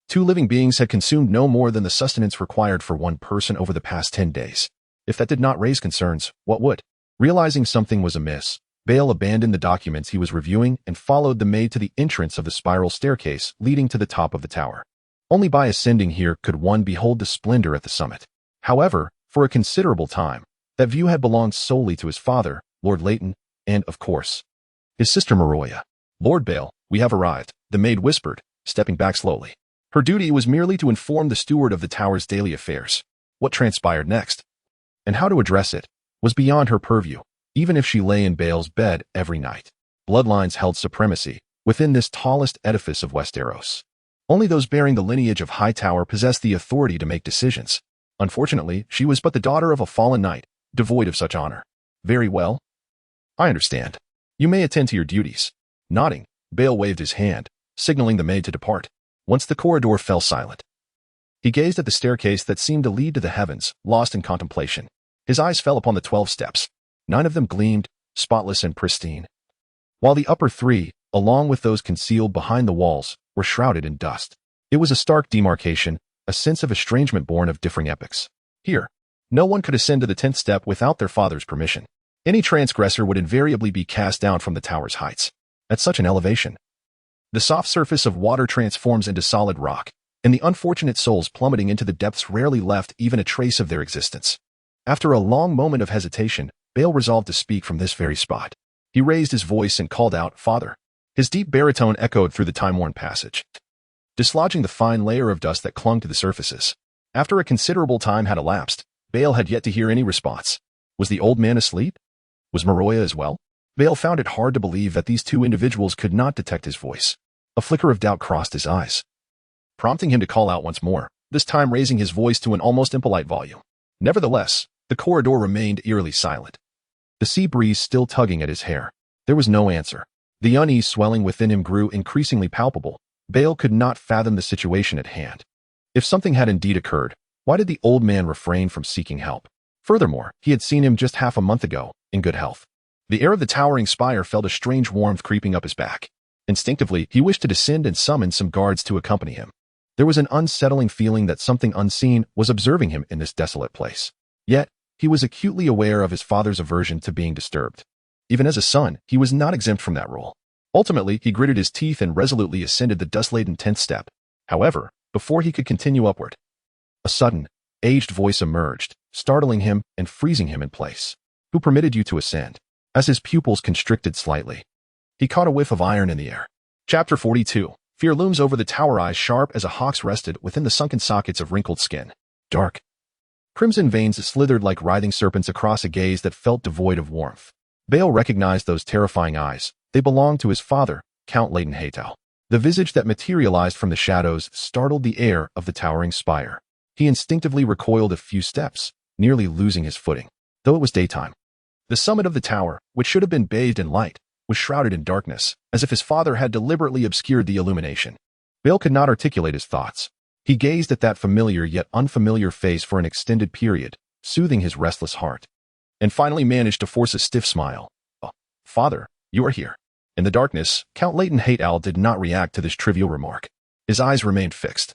2 living beings had consumed no more than the sustenance required for one person over the past 10 days. If that did not raise concerns, what would? Realizing something was amiss, Bale abandoned the documents he was reviewing and followed the maid to the entrance of the spiral staircase leading to the top of the tower. Only by ascending here could one behold the splendor at the summit. However, for a considerable time, that view had belonged solely to his father, Lord Leighton, and, of course, his sister Marwin. "Lord Bale, we have arrived," the maid whispered, stepping back slowly. Her duty was merely to inform the steward of the tower's daily affairs. What transpired next, and how to address it, was beyond her purview, even if she lay in Bale's bed every night. Bloodlines held supremacy within this tallest edifice of Westeros. Only those bearing the lineage of Hightower possessed the authority to make decisions. Unfortunately, she was but the daughter of a fallen knight, devoid of such honor. "Very well. I understand. You may attend to your duties." Nodding, Bale waved his hand, signaling the maid to depart. Once the corridor fell silent, he gazed at the staircase that seemed to lead to the heavens, lost in contemplation. His eyes fell upon the 12 steps. 9 of them gleamed, spotless and pristine, while the upper 3, along with those concealed behind the walls, were shrouded in dust. It was a stark demarcation, a sense of estrangement born of differing epochs. Here, no one could ascend to the 10th step without their father's permission. Any transgressor would invariably be cast down from the tower's heights. At such an elevation, the soft surface of water transforms into solid rock, and the unfortunate souls plummeting into the depths rarely left even a trace of their existence. After a long moment of hesitation, Bale resolved to speak from this very spot. He raised his voice and called out, "Father." His deep baritone echoed through the time-worn passage, dislodging the fine layer of dust that clung to the surfaces. After a considerable time had elapsed, Bale had yet to hear any response. Was the old man asleep? Was Marwin as well? Bale found it hard to believe that these 2 individuals could not detect his voice. A flicker of doubt crossed his eyes, prompting him to call out once more, this time raising his voice to an almost impolite volume. Nevertheless, the corridor remained eerily silent, the sea breeze still tugging at his hair. There was no answer. The unease swelling within him grew increasingly palpable. Bale could not fathom the situation at hand. If something had indeed occurred, why did the old man refrain from seeking help? Furthermore, he had seen him just half a month ago, in good health. The air of the towering spire felt a strange warmth creeping up his back. Instinctively, he wished to descend and summon some guards to accompany him. There was an unsettling feeling that something unseen was observing him in this desolate place. Yet, he was acutely aware of his father's aversion to being disturbed. Even as a son, he was not exempt from that role. Ultimately, he gritted his teeth and resolutely ascended the dust-laden 10th step. However, before he could continue upward, a sudden, aged voice emerged, startling him and freezing him in place. Who permitted you to ascend? As his pupils constricted slightly, he caught a whiff of iron in the air. Chapter 42. Fear looms over the tower, eyes sharp as a hawk's rested within the sunken sockets of wrinkled skin. Dark. Crimson veins slithered like writhing serpents across a gaze that felt devoid of warmth. Bale recognized those terrifying eyes. They belonged to his father, Count Darian Hightower. The visage that materialized from the shadows startled the air of the towering spire. He instinctively recoiled a few steps, nearly losing his footing. Though it was daytime, the summit of the tower, which should have been bathed in light, was shrouded in darkness, as if his father had deliberately obscured the illumination. Bale could not articulate his thoughts. He gazed at that familiar yet unfamiliar face for an extended period, soothing his restless heart, and finally managed to force a stiff smile. "Oh, Father, you are here." In the darkness, Count Darian Hightower did not react to this trivial remark. His eyes remained fixed,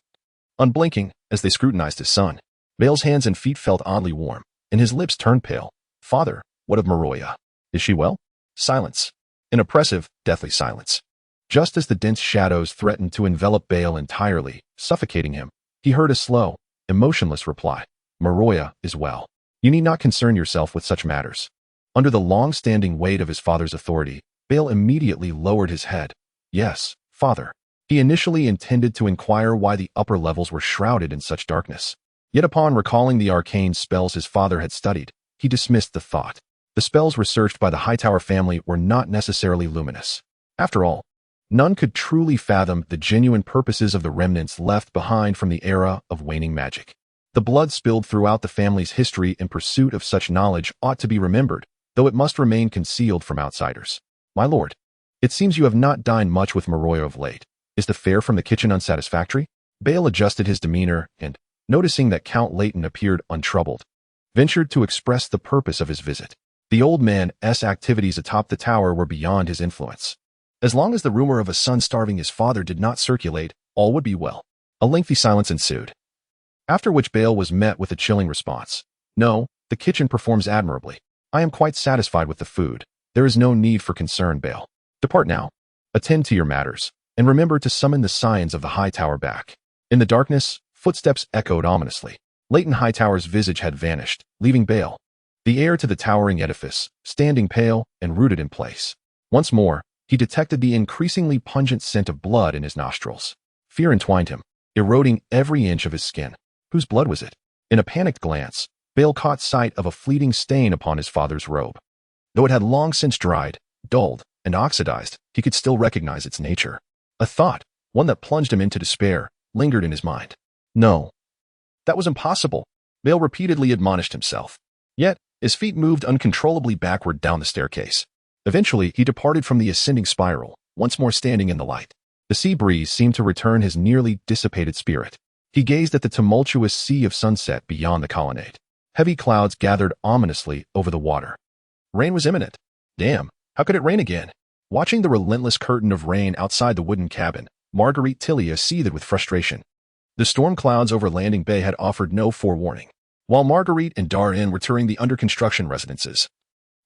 unblinking, as they scrutinized his son. Bale's hands and feet felt oddly warm, and his lips turned pale. "Father, what of Marwin? Is she well?" Silence. An oppressive, deathly silence. Just as the dense shadows threatened to envelop Bale entirely, suffocating him, he heard a slow, emotionless reply. "Marwin is well. You need not concern yourself with such matters." Under the long-standing weight of his father's authority, Bale immediately lowered his head. "Yes, Father." He initially intended to inquire why the upper levels were shrouded in such darkness. Yet upon recalling the arcane spells his father had studied, he dismissed the thought. The spells researched by the Hightower family were not necessarily luminous. After all, none could truly fathom the genuine purposes of the remnants left behind from the era of waning magic. The blood spilled throughout the family's history in pursuit of such knowledge ought to be remembered, though it must remain concealed from outsiders. "My lord, it seems you have not dined much with Marwin of late. Is the fare from the kitchen unsatisfactory?" Bale adjusted his demeanor and, noticing that Count Darian appeared untroubled, ventured to express the purpose of his visit. The old man's activities atop the tower were beyond his influence. As long as the rumor of a son starving his father did not circulate, all would be well. A lengthy silence ensued, after which Bale was met with a chilling response. "No, the kitchen performs admirably. I am quite satisfied with the food. There is no need for concern, Bale. Depart now. Attend to your matters, and remember to summon the scions of the Hightower back." In the darkness, footsteps echoed ominously. Darian Hightower's visage had vanished, leaving Bale, the heir to the towering edifice, standing pale and rooted in place. Once more, he detected the increasingly pungent scent of blood in his nostrils. Fear entwined him, eroding every inch of his skin. Whose blood was it? In a panicked glance, Bale caught sight of a fleeting stain upon his father's robe. Though it had long since dried, dulled, and oxidized, he could still recognize its nature. A thought, one that plunged him into despair, lingered in his mind. No. That was impossible, Bale repeatedly admonished himself. Yet, his feet moved uncontrollably backward down the staircase. Eventually, he departed from the ascending spiral, once more standing in the light. The sea breeze seemed to return his nearly dissipated spirit. He gazed at the tumultuous sea of sunset beyond the colonnade. Heavy clouds gathered ominously over the water. Rain was imminent. Damn, how could it rain again? Watching the relentless curtain of rain outside the wooden cabin, Marguerite Tilia seethed with frustration. The storm clouds over Landing Bay had offered no forewarning. While Marguerite and Darian were touring the under-construction residences,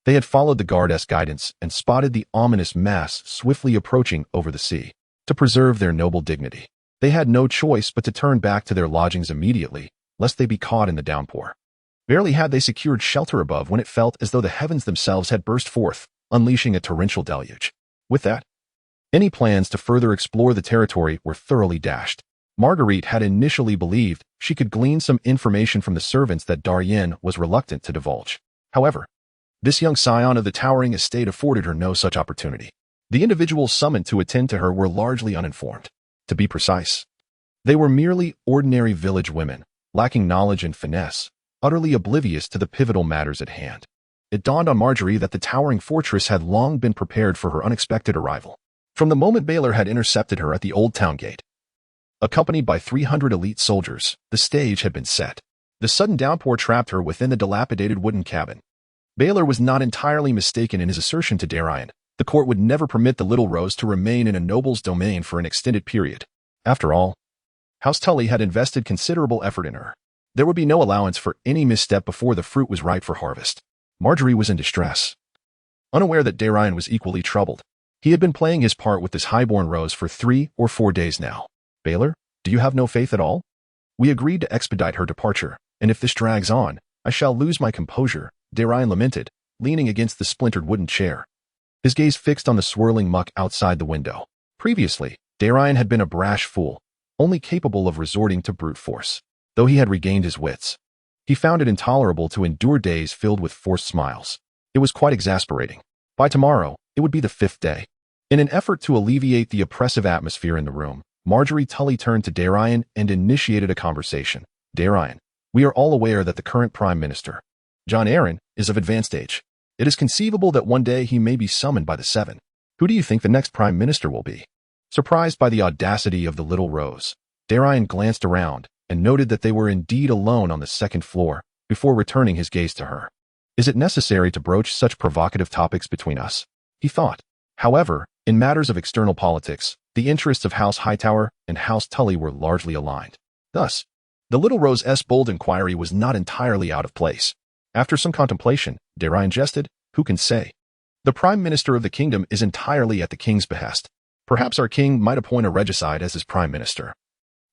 they had followed the guard's guidance and spotted the ominous mass swiftly approaching over the sea. To preserve their noble dignity, they had no choice but to turn back to their lodgings immediately, lest they be caught in the downpour. Barely had they secured shelter above when it felt as though the heavens themselves had burst forth, unleashing a torrential deluge. With that, any plans to further explore the territory were thoroughly dashed. Marguerite had initially believed she could glean some information from the servants that Darian was reluctant to divulge. However, this young scion of the towering estate afforded her no such opportunity. The individuals summoned to attend to her were largely uninformed. To be precise, they were merely ordinary village women, lacking knowledge and finesse, utterly oblivious to the pivotal matters at hand. It dawned on Marjorie that the towering fortress had long been prepared for her unexpected arrival. From the moment Baylor had intercepted her at the Oldtown gate, accompanied by 300 elite soldiers, the stage had been set. The sudden downpour trapped her within the dilapidated wooden cabin. Baylor was not entirely mistaken in his assertion to Darian. The court would never permit the little Rose to remain in a noble's domain for an extended period. After all, House Tully had invested considerable effort in her. There would be no allowance for any misstep before the fruit was ripe for harvest. Marjorie was in distress. unaware that Darian was equally troubled. He had been playing his part with this highborn rose for 3 or 4 days now. Baylor, do you have no faith at all? We agreed to expedite her departure, and if this drags on, I shall lose my composure, Darian lamented, leaning against the splintered wooden chair. His gaze fixed on the swirling muck outside the window. Previously, Darian had been a brash fool, only capable of resorting to brute force. Though he had regained his wits, he found it intolerable to endure days filled with forced smiles. It was quite exasperating. By tomorrow, it would be the 5th day. In an effort to alleviate the oppressive atmosphere in the room, Marjorie Tully turned to Darian and initiated a conversation. Darian, we are all aware that the current Prime Minister, Jon Arryn, is of advanced age. It is conceivable that one day he may be summoned by the Seven. Who do you think the next Prime Minister will be? Surprised by the audacity of the little rose, Darian glanced around and noted that they were indeed alone on the 2nd floor before returning his gaze to her. Is it necessary to broach such provocative topics between us? He thought. However, in matters of external politics, the interests of House Hightower and House Tully were largely aligned. Thus, the little rose's bold inquiry was not entirely out of place. After some contemplation, Darian jested, who can say? The Prime Minister of the kingdom is entirely at the king's behest. Perhaps our king might appoint a regicide as his Prime Minister,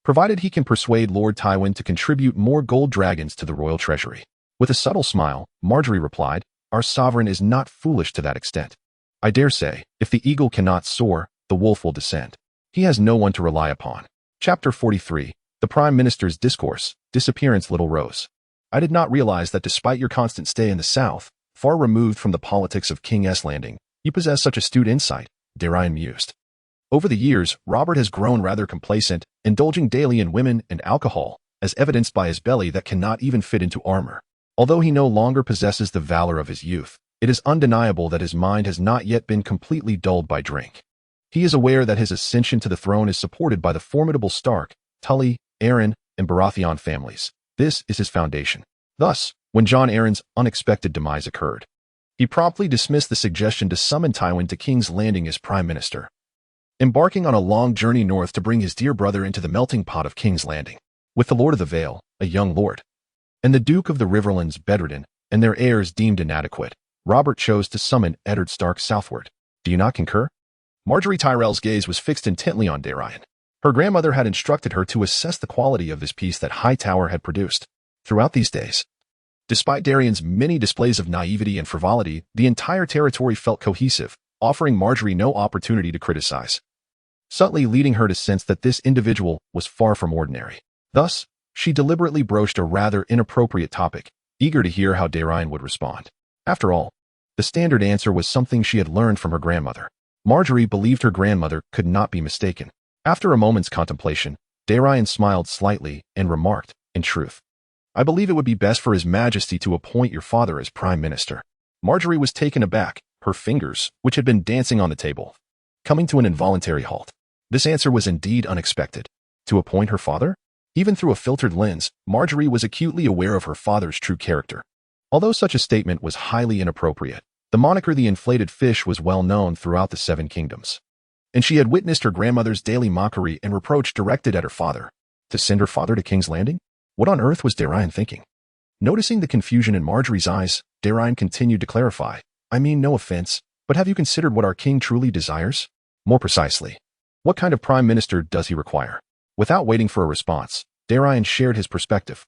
provided he can persuade Lord Tywin to contribute more gold dragons to the royal treasury. With a subtle smile, Marjorie replied, our sovereign is not foolish to that extent. I dare say, if the eagle cannot soar, the wolf will descend. He has no one to rely upon. Chapter 43, The Prime Minister's Discourse, Disappearance Little Rose. I did not realize that despite your constant stay in the south, far removed from the politics of King's Landing, you possess such astute insight, Darian mused. Over the years, Robert has grown rather complacent, indulging daily in women and alcohol, as evidenced by his belly that cannot even fit into armor. Although he no longer possesses the valor of his youth, it is undeniable that his mind has not yet been completely dulled by drink. He is aware that his ascension to the throne is supported by the formidable Stark, Tully, Arryn, and Baratheon families. This is his foundation. Thus, when Jon Arryn's unexpected demise occurred, he promptly dismissed the suggestion to summon Tywin to King's Landing as Prime Minister, embarking on a long journey north to bring his dear brother into the melting pot of King's Landing. With the Lord of the Vale, a young lord, and the Duke of the Riverlands bedridden, and their heirs deemed inadequate, Robert chose to summon Eddard Stark southward. Do you not concur? Marjorie Tyrell's gaze was fixed intently on Darian. Her grandmother had instructed her to assess the quality of this piece that Hightower had produced. Throughout these days, despite Darian's many displays of naivety and frivolity, the entire territory felt cohesive, offering Marjorie no opportunity to criticize, subtly leading her to sense that this individual was far from ordinary. Thus, she deliberately broached a rather inappropriate topic, eager to hear how Darian would respond. After all, the standard answer was something she had learned from her grandmother. Marjorie believed her grandmother could not be mistaken. After a moment's contemplation, Darian smiled slightly and remarked, in truth, I believe it would be best for His Majesty to appoint your father as Prime Minister. Marjorie was taken aback, her fingers, which had been dancing on the table, coming to an involuntary halt. This answer was indeed unexpected. To appoint her father? Even through a filtered lens, Marjorie was acutely aware of her father's true character. Although such a statement was highly inappropriate, the moniker the inflated fish was well known throughout the Seven Kingdoms, and she had witnessed her grandmother's daily mockery and reproach directed at her father. To send her father to King's Landing? What on earth was Darian thinking? Noticing the confusion in Marjorie's eyes, Darian continued to clarify, I mean no offense, but have you considered what our king truly desires? More precisely, what kind of prime minister does he require? Without waiting for a response, Darian shared his perspective.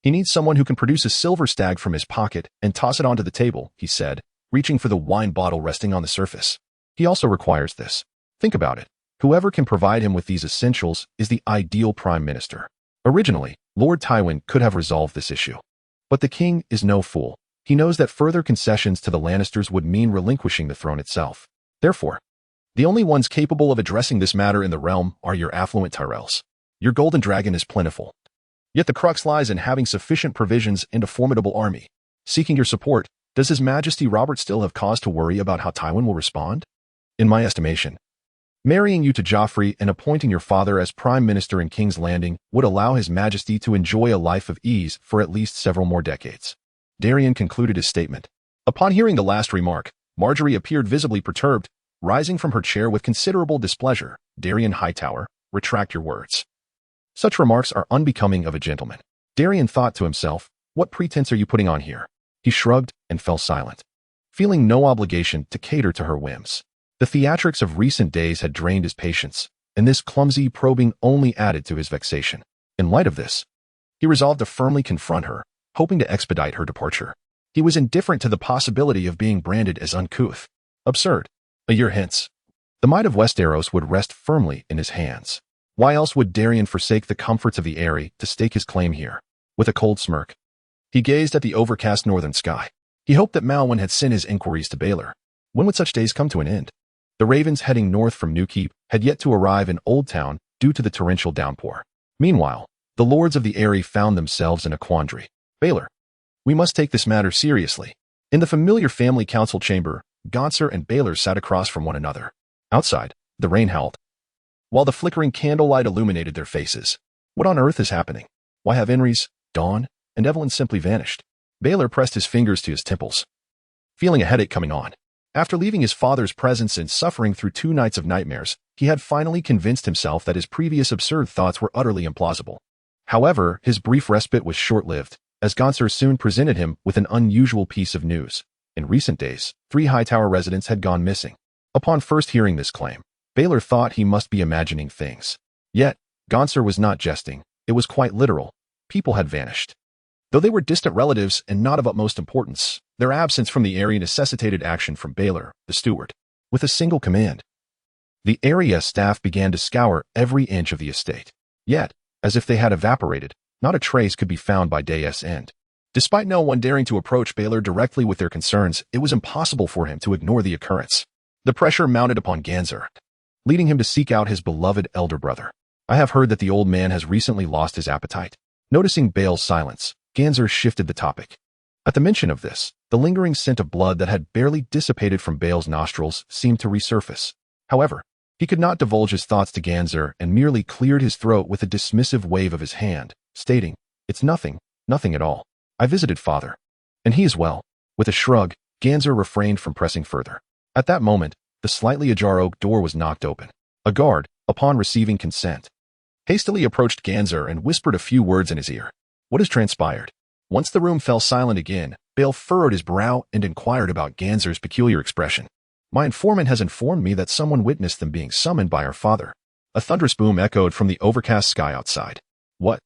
He needs someone who can produce a silver stag from his pocket and toss it onto the table, he said, reaching for the wine bottle resting on the surface. He also requires this. Think about it. Whoever can provide him with these essentials is the ideal prime minister. Originally, Lord Tywin could have resolved this issue. But the king is no fool. He knows that further concessions to the Lannisters would mean relinquishing the throne itself. Therefore, the only ones capable of addressing this matter in the realm are your affluent Tyrells. Your golden dragon is plentiful. Yet the crux lies in having sufficient provisions and a formidable army. Seeking your support, does His Majesty Robert still have cause to worry about how Tywin will respond? In my estimation, marrying you to Joffrey and appointing your father as Prime Minister in King's Landing would allow His Majesty to enjoy a life of ease for at least several more decades. Darian concluded his statement. Upon hearing the last remark, Marjorie appeared visibly perturbed, rising from her chair with considerable displeasure. Darian Hightower, retract your words. Such remarks are unbecoming of a gentleman. Darian thought to himself, what pretense are you putting on here? He shrugged and fell silent. feeling no obligation to cater to her whims. The theatrics of recent days had drained his patience, and this clumsy probing only added to his vexation. In light of this, he resolved to firmly confront her, hoping to expedite her departure. He was indifferent to the possibility of being branded as uncouth. Absurd. A year hence, the might of Westeros would rest firmly in his hands. Why else would Darian forsake the comforts of the Eyrie to stake his claim here? With a cold smirk, he gazed at the overcast northern sky. He hoped that Marwin had sent his inquiries to Baelor. When would such days come to an end? The ravens heading north from New Keep had yet to arrive in Oldtown due to the torrential downpour. Meanwhile, the lords of the Eyrie found themselves in a quandary. Baelor, we must take this matter seriously. In the familiar family council chamber, Gonser and Baelor sat across from one another. Outside, the rain howled, while the flickering candlelight illuminated their faces. What on earth is happening? Why have Enrys, Dawn, and Evelyn simply vanished? Baelor pressed his fingers to his temples, feeling a headache coming on. After leaving his father's presence and suffering through 2 nights of nightmares, he had finally convinced himself that his previous absurd thoughts were utterly implausible. However, his brief respite was short-lived, as Gonser soon presented him with an unusual piece of news. In recent days, 3 Hightower residents had gone missing. Upon first hearing this claim, Baelor thought he must be imagining things. Yet, Gonser was not jesting. It was quite literal. People had vanished. Though they were distant relatives and not of utmost importance, their absence from the area necessitated action from Baelor, the steward. With a single command, the area staff began to scour every inch of the estate. Yet, as if they had evaporated, not a trace could be found by day's end. Despite no one daring to approach Baelor directly with their concerns, it was impossible for him to ignore the occurrence. The pressure mounted upon Gonser, leading him to seek out his beloved elder brother. I have heard that the old man has recently lost his appetite. Noticing Bael's silence, Gonser shifted the topic. At the mention of this, the lingering scent of blood that had barely dissipated from Bael's nostrils seemed to resurface. However, he could not divulge his thoughts to Gonser and merely cleared his throat with a dismissive wave of his hand, stating, "It's nothing, nothing at all. I visited father, and he is well." With a shrug, Gonser refrained from pressing further. At that moment, the slightly ajar oak door was knocked open. A guard, upon receiving consent, hastily approached Gonser and whispered a few words in his ear. What has transpired? Once the room fell silent again, Bael furrowed his brow and inquired about Ganser's peculiar expression. My informant has informed me that someone witnessed them being summoned by our father. A thunderous boom echoed from the overcast sky outside. What?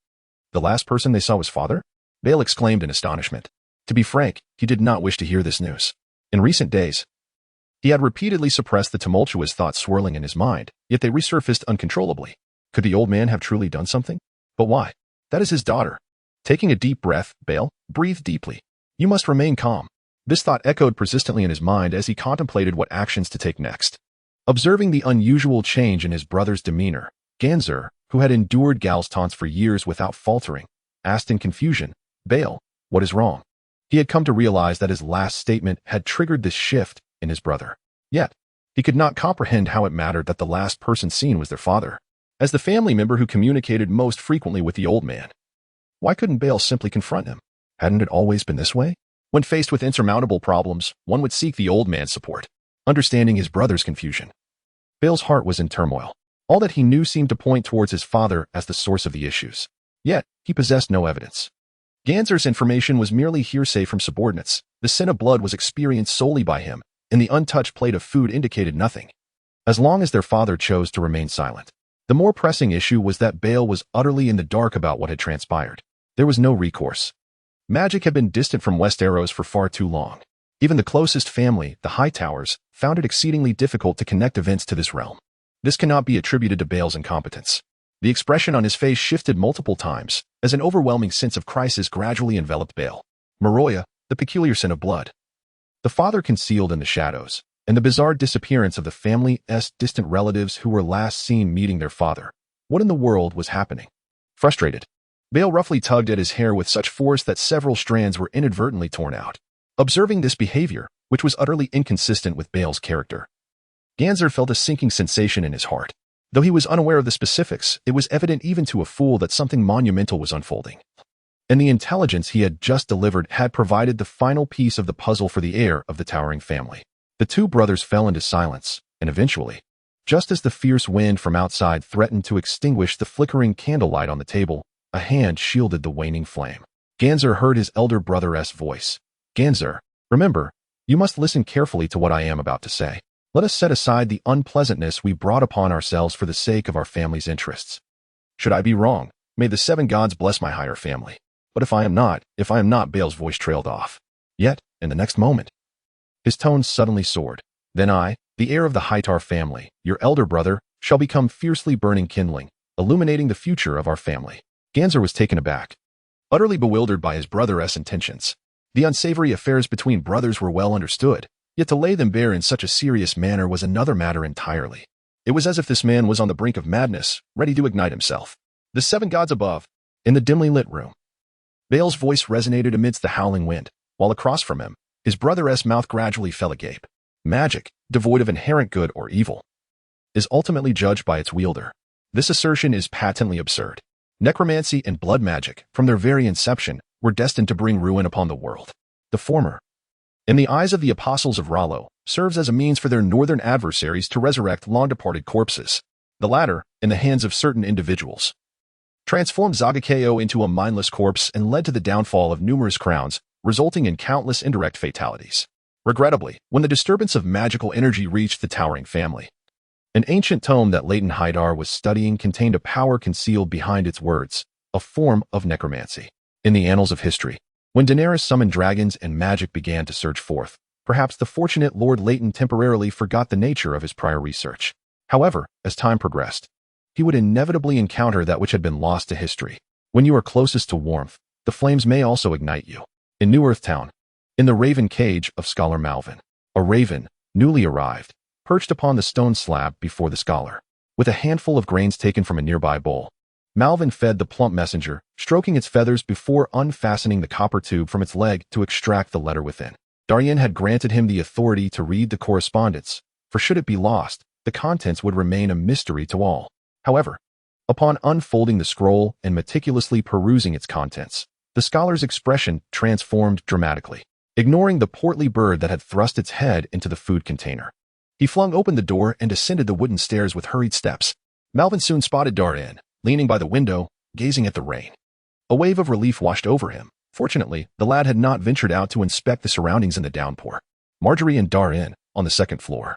The last person they saw was father? Bael exclaimed in astonishment. To be frank, he did not wish to hear this news. In recent days, he had repeatedly suppressed the tumultuous thoughts swirling in his mind, yet they resurfaced uncontrollably. Could the old man have truly done something? But why? That is his daughter. Taking a deep breath, Bael breathed deeply. You must remain calm. This thought echoed persistently in his mind as he contemplated what actions to take next. Observing the unusual change in his brother's demeanor, Gonser, who had endured Gal's taunts for years without faltering, asked in confusion, Bael, what is wrong? He had come to realize that his last statement had triggered this shift in his brother. Yet, he could not comprehend how it mattered that the last person seen was their father, as the family member who communicated most frequently with the old man. Why couldn't Bael simply confront him? Hadn't it always been this way? When faced with insurmountable problems, one would seek the old man's support. Understanding his brother's confusion, Bael's heart was in turmoil. All that he knew seemed to point towards his father as the source of the issues. Yet, he possessed no evidence. Gonser's information was merely hearsay from subordinates. The scent of blood was experienced solely by him, and the untouched plate of food indicated nothing. As long as their father chose to remain silent. The more pressing issue was that Bael was utterly in the dark about what had transpired. There was no recourse. Magic had been distant from Westeros for far too long. Even the closest family, the Hightowers, found it exceedingly difficult to connect events to this realm. This cannot be attributed to Bael's incompetence. The expression on his face shifted multiple times, as an overwhelming sense of crisis gradually enveloped Bael. Marwin, the peculiar scent of blood. The father concealed in the shadows, and the bizarre disappearance of the family's distant relatives who were last seen meeting their father. What in the world was happening? Frustrated, Bael roughly tugged at his hair with such force that several strands were inadvertently torn out. Observing this behavior, which was utterly inconsistent with Bael's character, Gonser felt a sinking sensation in his heart. Though he was unaware of the specifics, it was evident even to a fool that something monumental was unfolding. And the intelligence he had just delivered had provided the final piece of the puzzle for the heir of the towering family. The two brothers fell into silence, and eventually, just as the fierce wind from outside threatened to extinguish the flickering candlelight on the table, a hand shielded the waning flame. Gonser heard his elder brother's voice. Gonser, remember, You must listen carefully to what I am about to say. Let us set aside the unpleasantness we brought upon ourselves for the sake of our family's interests. Should I be wrong, may the seven gods bless my higher family. But if I am not, Bale's voice trailed off. Yet, in the next moment, his tones suddenly soared. Then I, the heir of the Hightower family, your elder brother, shall become fiercely burning kindling, illuminating the future of our family. Ganser was taken aback, utterly bewildered by his brother's intentions. The unsavory affairs between brothers were well understood, yet to lay them bare in such a serious manner was another matter entirely. It was as if this man was on the brink of madness, ready to ignite himself. The seven gods above, in the dimly lit room. Bale's voice resonated amidst the howling wind, while across from him, his brother's mouth gradually fell agape. Magic, devoid of inherent good or evil, is ultimately judged by its wielder. This assertion is patently absurd. Necromancy and blood magic, from their very inception, were destined to bring ruin upon the world. The former, in the eyes of the apostles of Rollo, serves as a means for their northern adversaries to resurrect long-departed corpses. The latter, in the hands of certain individuals, transformed Zagakeo into a mindless corpse and led to the downfall of numerous crowns, resulting in countless indirect fatalities. Regrettably, when the disturbance of magical energy reached the towering family, an ancient tome that Leighton Hightower was studying contained a power concealed behind its words, a form of necromancy. In the annals of history, when Daenerys summoned dragons and magic began to surge forth, perhaps the fortunate Lord Leighton temporarily forgot the nature of his prior research. However, as time progressed, he would inevitably encounter that which had been lost to history. When you are closest to warmth, the flames may also ignite you. In New Earthtown, in the raven cage of Scholar Malvin, a raven, newly arrived, perched upon the stone slab before the scholar. With a handful of grains taken from a nearby bowl, Malvin fed the plump messenger, stroking its feathers before unfastening the copper tube from its leg to extract the letter within. Darian had granted him the authority to read the correspondence, for should it be lost, the contents would remain a mystery to all. However, upon unfolding the scroll and meticulously perusing its contents, the scholar's expression transformed dramatically. Ignoring the portly bird that had thrust its head into the food container, he flung open the door and descended the wooden stairs with hurried steps. Malvin soon spotted Darian, leaning by the window, gazing at the rain. A wave of relief washed over him. Fortunately, the lad had not ventured out to inspect the surroundings in the downpour. Marjorie and Darian, on the second floor,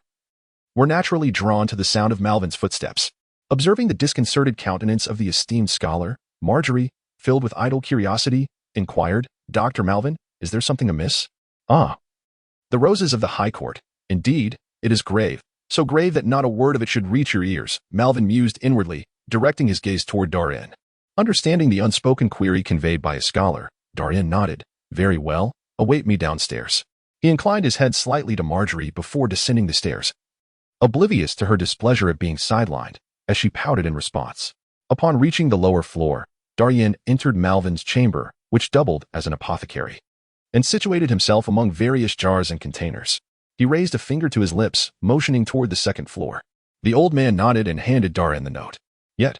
were naturally drawn to the sound of Malvin's footsteps. Observing the disconcerted countenance of the esteemed scholar, Marjorie, filled with idle curiosity, inquired, "Dr. Malvin, is there something amiss?" "Ah, the roses of the High Court. Indeed, it is grave, so grave that not a word of it should reach your ears," Malvin mused inwardly, directing his gaze toward Darian. Understanding the unspoken query conveyed by his scholar, Darian nodded. "Very well, await me downstairs." He inclined his head slightly to Marjorie before descending the stairs, oblivious to her displeasure at being sidelined, as she pouted in response. Upon reaching the lower floor, Darian entered Malvin's chamber, which doubled as an apothecary, and situated himself among various jars and containers. He raised a finger to his lips, motioning toward the second floor. The old man nodded and handed Darian the note. Yet,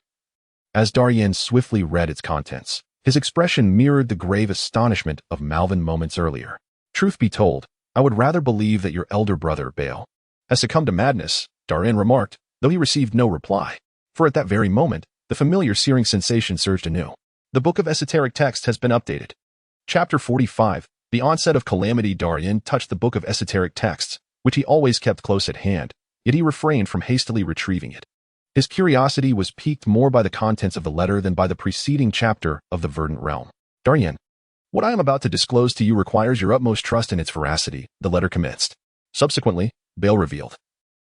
as Darian swiftly read its contents, his expression mirrored the grave astonishment of Malvin moments earlier. "Truth be told, I would rather believe that your elder brother, Bale, has succumbed to madness," Darian remarked, though he received no reply. For at that very moment, the familiar searing sensation surged anew. The Book of Esoteric Text has been updated. Chapter 45, The Onset of Calamity. Darian touched the Book of Esoteric Texts, which he always kept close at hand, yet he refrained from hastily retrieving it. His curiosity was piqued more by the contents of the letter than by the preceding chapter of the Verdant Realm. "Darian, what I am about to disclose to you requires your utmost trust in its veracity," the letter commenced. Subsequently, Bale revealed,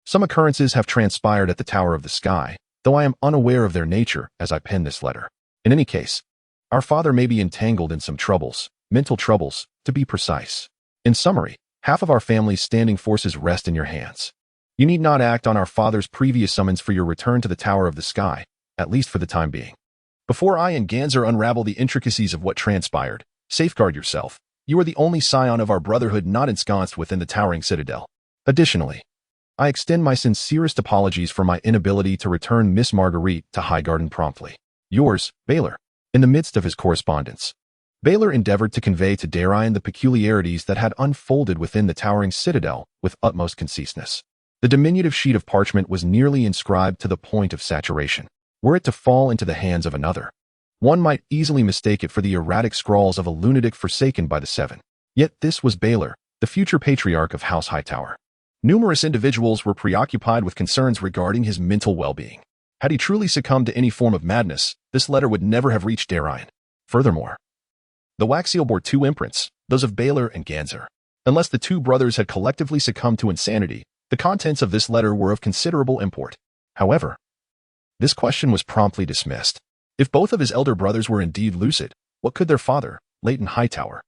"Some occurrences have transpired at the Tower of the Sky, though I am unaware of their nature as I pen this letter. In any case, our father may be entangled in some troubles, mental troubles, to be precise. In summary, half of our family's standing forces rest in your hands. You need not act on our father's previous summons for your return to the Tower of the Sky, at least for the time being. Before I and Ganser unravel the intricacies of what transpired, safeguard yourself. You are the only scion of our brotherhood not ensconced within the towering citadel. Additionally, I extend my sincerest apologies for my inability to return Miss Marguerite to Highgarden promptly. Yours, Baylor." In the midst of his correspondence, Baylor endeavored to convey to Darian the peculiarities that had unfolded within the towering citadel with utmost conciseness. The diminutive sheet of parchment was nearly inscribed to the point of saturation. Were it to fall into the hands of another, one might easily mistake it for the erratic scrawls of a lunatic forsaken by the Seven. Yet this was Baylor, the future patriarch of House Hightower. Numerous individuals were preoccupied with concerns regarding his mental well-being. Had he truly succumbed to any form of madness, this letter would never have reached Darian. Furthermore, the wax seal bore two imprints, those of Baelor and Ganser. Unless the two brothers had collectively succumbed to insanity, the contents of this letter were of considerable import. However, this question was promptly dismissed. If both of his elder brothers were indeed lucid, what could their father, Leighton Hightower,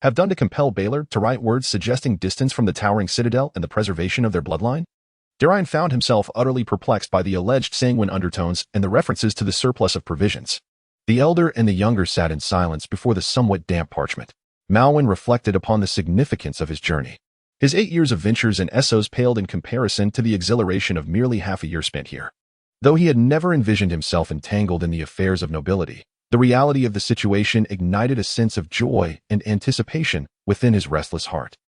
have done to compel Baelor to write words suggesting distance from the towering citadel and the preservation of their bloodline? Darian found himself utterly perplexed by the alleged sanguine undertones and the references to the surplus of provisions. The elder and the younger sat in silence before the somewhat damp parchment. Marwin reflected upon the significance of his journey. His 8 years of ventures in Essos paled in comparison to the exhilaration of merely half a year spent here. Though he had never envisioned himself entangled in the affairs of nobility, the reality of the situation ignited a sense of joy and anticipation within his restless heart.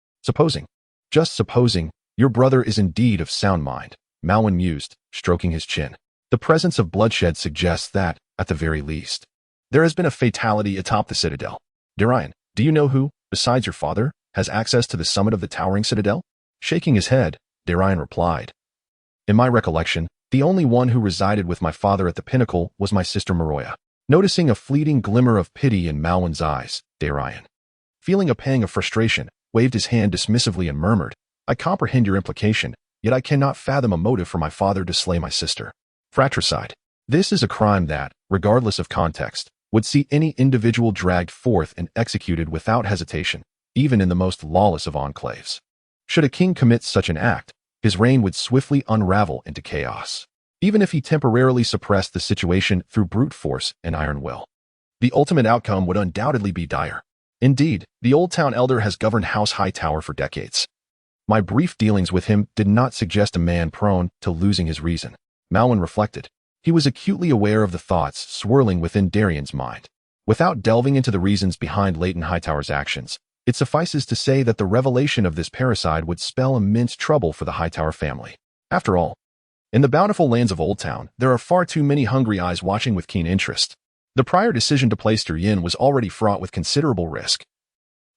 Just supposing, your brother is indeed of sound mind, Marwin mused, stroking his chin. The presence of bloodshed suggests that, at the very least, there has been a fatality atop the citadel. Darian, do you know who, besides your father, has access to the summit of the towering citadel? Shaking his head, Darian replied. In my recollection, the only one who resided with my father at the pinnacle was my sister Marwin. Noticing a fleeting glimmer of pity in Marwin's eyes, Darian, feeling a pang of frustration, waved his hand dismissively and murmured, I comprehend your implication, yet I cannot fathom a motive for my father to slay my sister. Fratricide. This is a crime that, regardless of context, would see any individual dragged forth and executed without hesitation, even in the most lawless of enclaves. Should a king commit such an act, his reign would swiftly unravel into chaos, even if he temporarily suppressed the situation through brute force and iron will. The ultimate outcome would undoubtedly be dire. Indeed, the Oldtown elder has governed House Hightower for decades. My brief dealings with him did not suggest a man prone to losing his reason. Marwin reflected. He was acutely aware of the thoughts swirling within Darian's mind. Without delving into the reasons behind Leighton Hightower's actions, it suffices to say that the revelation of this parricide would spell immense trouble for the Hightower family. After all, in the bountiful lands of Oldtown, there are far too many hungry eyes watching with keen interest. The prior decision to place Darian was already fraught with considerable risk.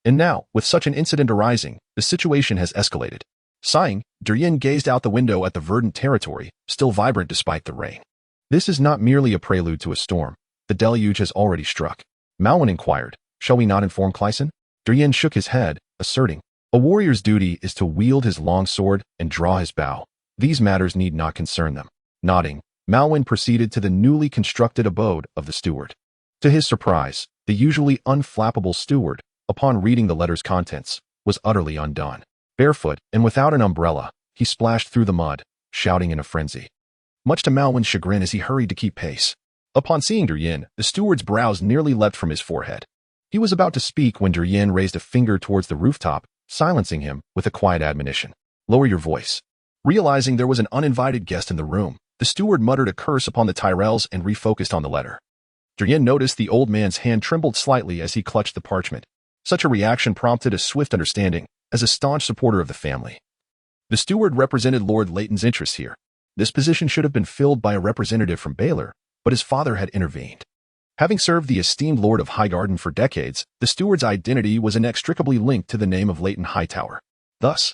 And now, with such an incident arising, the situation has escalated. Sighing, Darian gazed out the window at the verdant territory, still vibrant despite the rain. This is not merely a prelude to a storm. The deluge has already struck. Marwin inquired, shall we not inform Clyson? Darian shook his head, asserting, a warrior's duty is to wield his long sword and draw his bow. These matters need not concern them. Nodding, Marwin proceeded to the newly constructed abode of the steward. To his surprise, the usually unflappable steward, upon reading the letter's contents, was utterly undone. Barefoot and without an umbrella, he splashed through the mud, shouting in a frenzy, much to Marwin's chagrin as he hurried to keep pace. Upon seeing Darian, the steward's brows nearly leapt from his forehead. He was about to speak when Darian raised a finger towards the rooftop, silencing him with a quiet admonition. Lower your voice. Realizing there was an uninvited guest in the room, the steward muttered a curse upon the Tyrells and refocused on the letter. Darian noticed the old man's hand trembled slightly as he clutched the parchment. Such a reaction prompted a swift understanding, as a staunch supporter of the family. The steward represented Lord Leighton's interests here. This position should have been filled by a representative from Baelor, but his father had intervened. Having served the esteemed Lord of Highgarden for decades, the steward's identity was inextricably linked to the name of Leighton Hightower. Thus,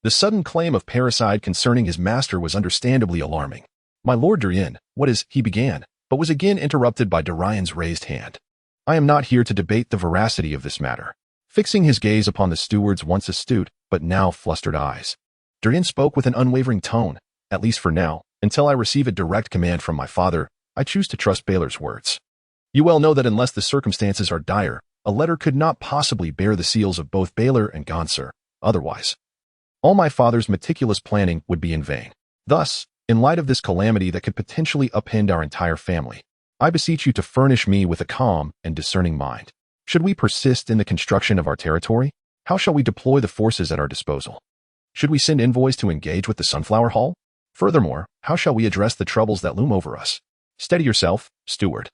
the sudden claim of parricide concerning his master was understandably alarming. My Lord Darian, what is, he began, but was again interrupted by Darian's raised hand. I am not here to debate the veracity of this matter. Fixing his gaze upon the steward's once astute, but now flustered eyes, Darian spoke with an unwavering tone. At least for now, until I receive a direct command from my father, I choose to trust Baelor's words. You well know that unless the circumstances are dire, a letter could not possibly bear the seals of both Baelor and Ganser. Otherwise, all my father's meticulous planning would be in vain. Thus, in light of this calamity that could potentially upend our entire family, I beseech you to furnish me with a calm and discerning mind. Should we persist in the construction of our territory? How shall we deploy the forces at our disposal? Should we send envoys to engage with the Sunflower Hall? Furthermore, how shall we address the troubles that loom over us? Steady yourself, steward.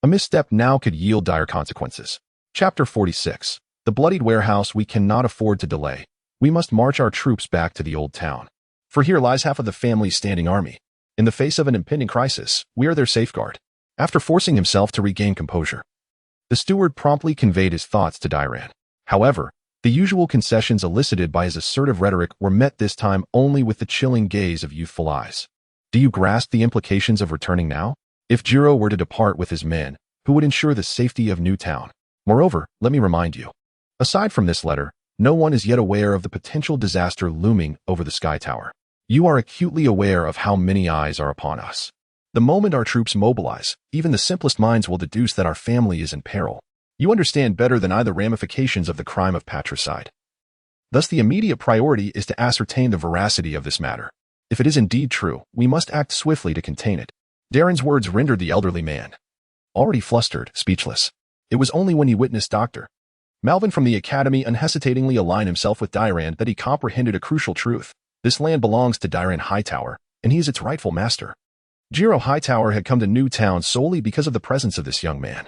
A misstep now could yield dire consequences. Chapter 46. The bloodied warehouse we cannot afford to delay. We must march our troops back to the old town. For here lies half of the family's standing army. In the face of an impending crisis, we are their safeguard. After forcing himself to regain composure, the steward promptly conveyed his thoughts to Darian. However, The usual concessions elicited by his assertive rhetoric were met this time only with the chilling gaze of youthful eyes. Do you grasp the implications of returning now? If Jiro were to depart with his men, who would ensure the safety of Newtown? Moreover, let me remind you, aside from this letter, no one is yet aware of the potential disaster looming over the Sky Tower. You are acutely aware of how many eyes are upon us. The moment our troops mobilize, even the simplest minds will deduce that our family is in peril. You understand better than I the ramifications of the crime of patricide. Thus the immediate priority is to ascertain the veracity of this matter. If it is indeed true, we must act swiftly to contain it. Darren's words rendered the elderly man, already flustered, speechless. It was only when he witnessed Dr. Malvin from the academy unhesitatingly align himself with Darian that he comprehended a crucial truth. This land belongs to Darian Hightower, and he is its rightful master. Jiro Hightower had come to Newtown solely because of the presence of this young man.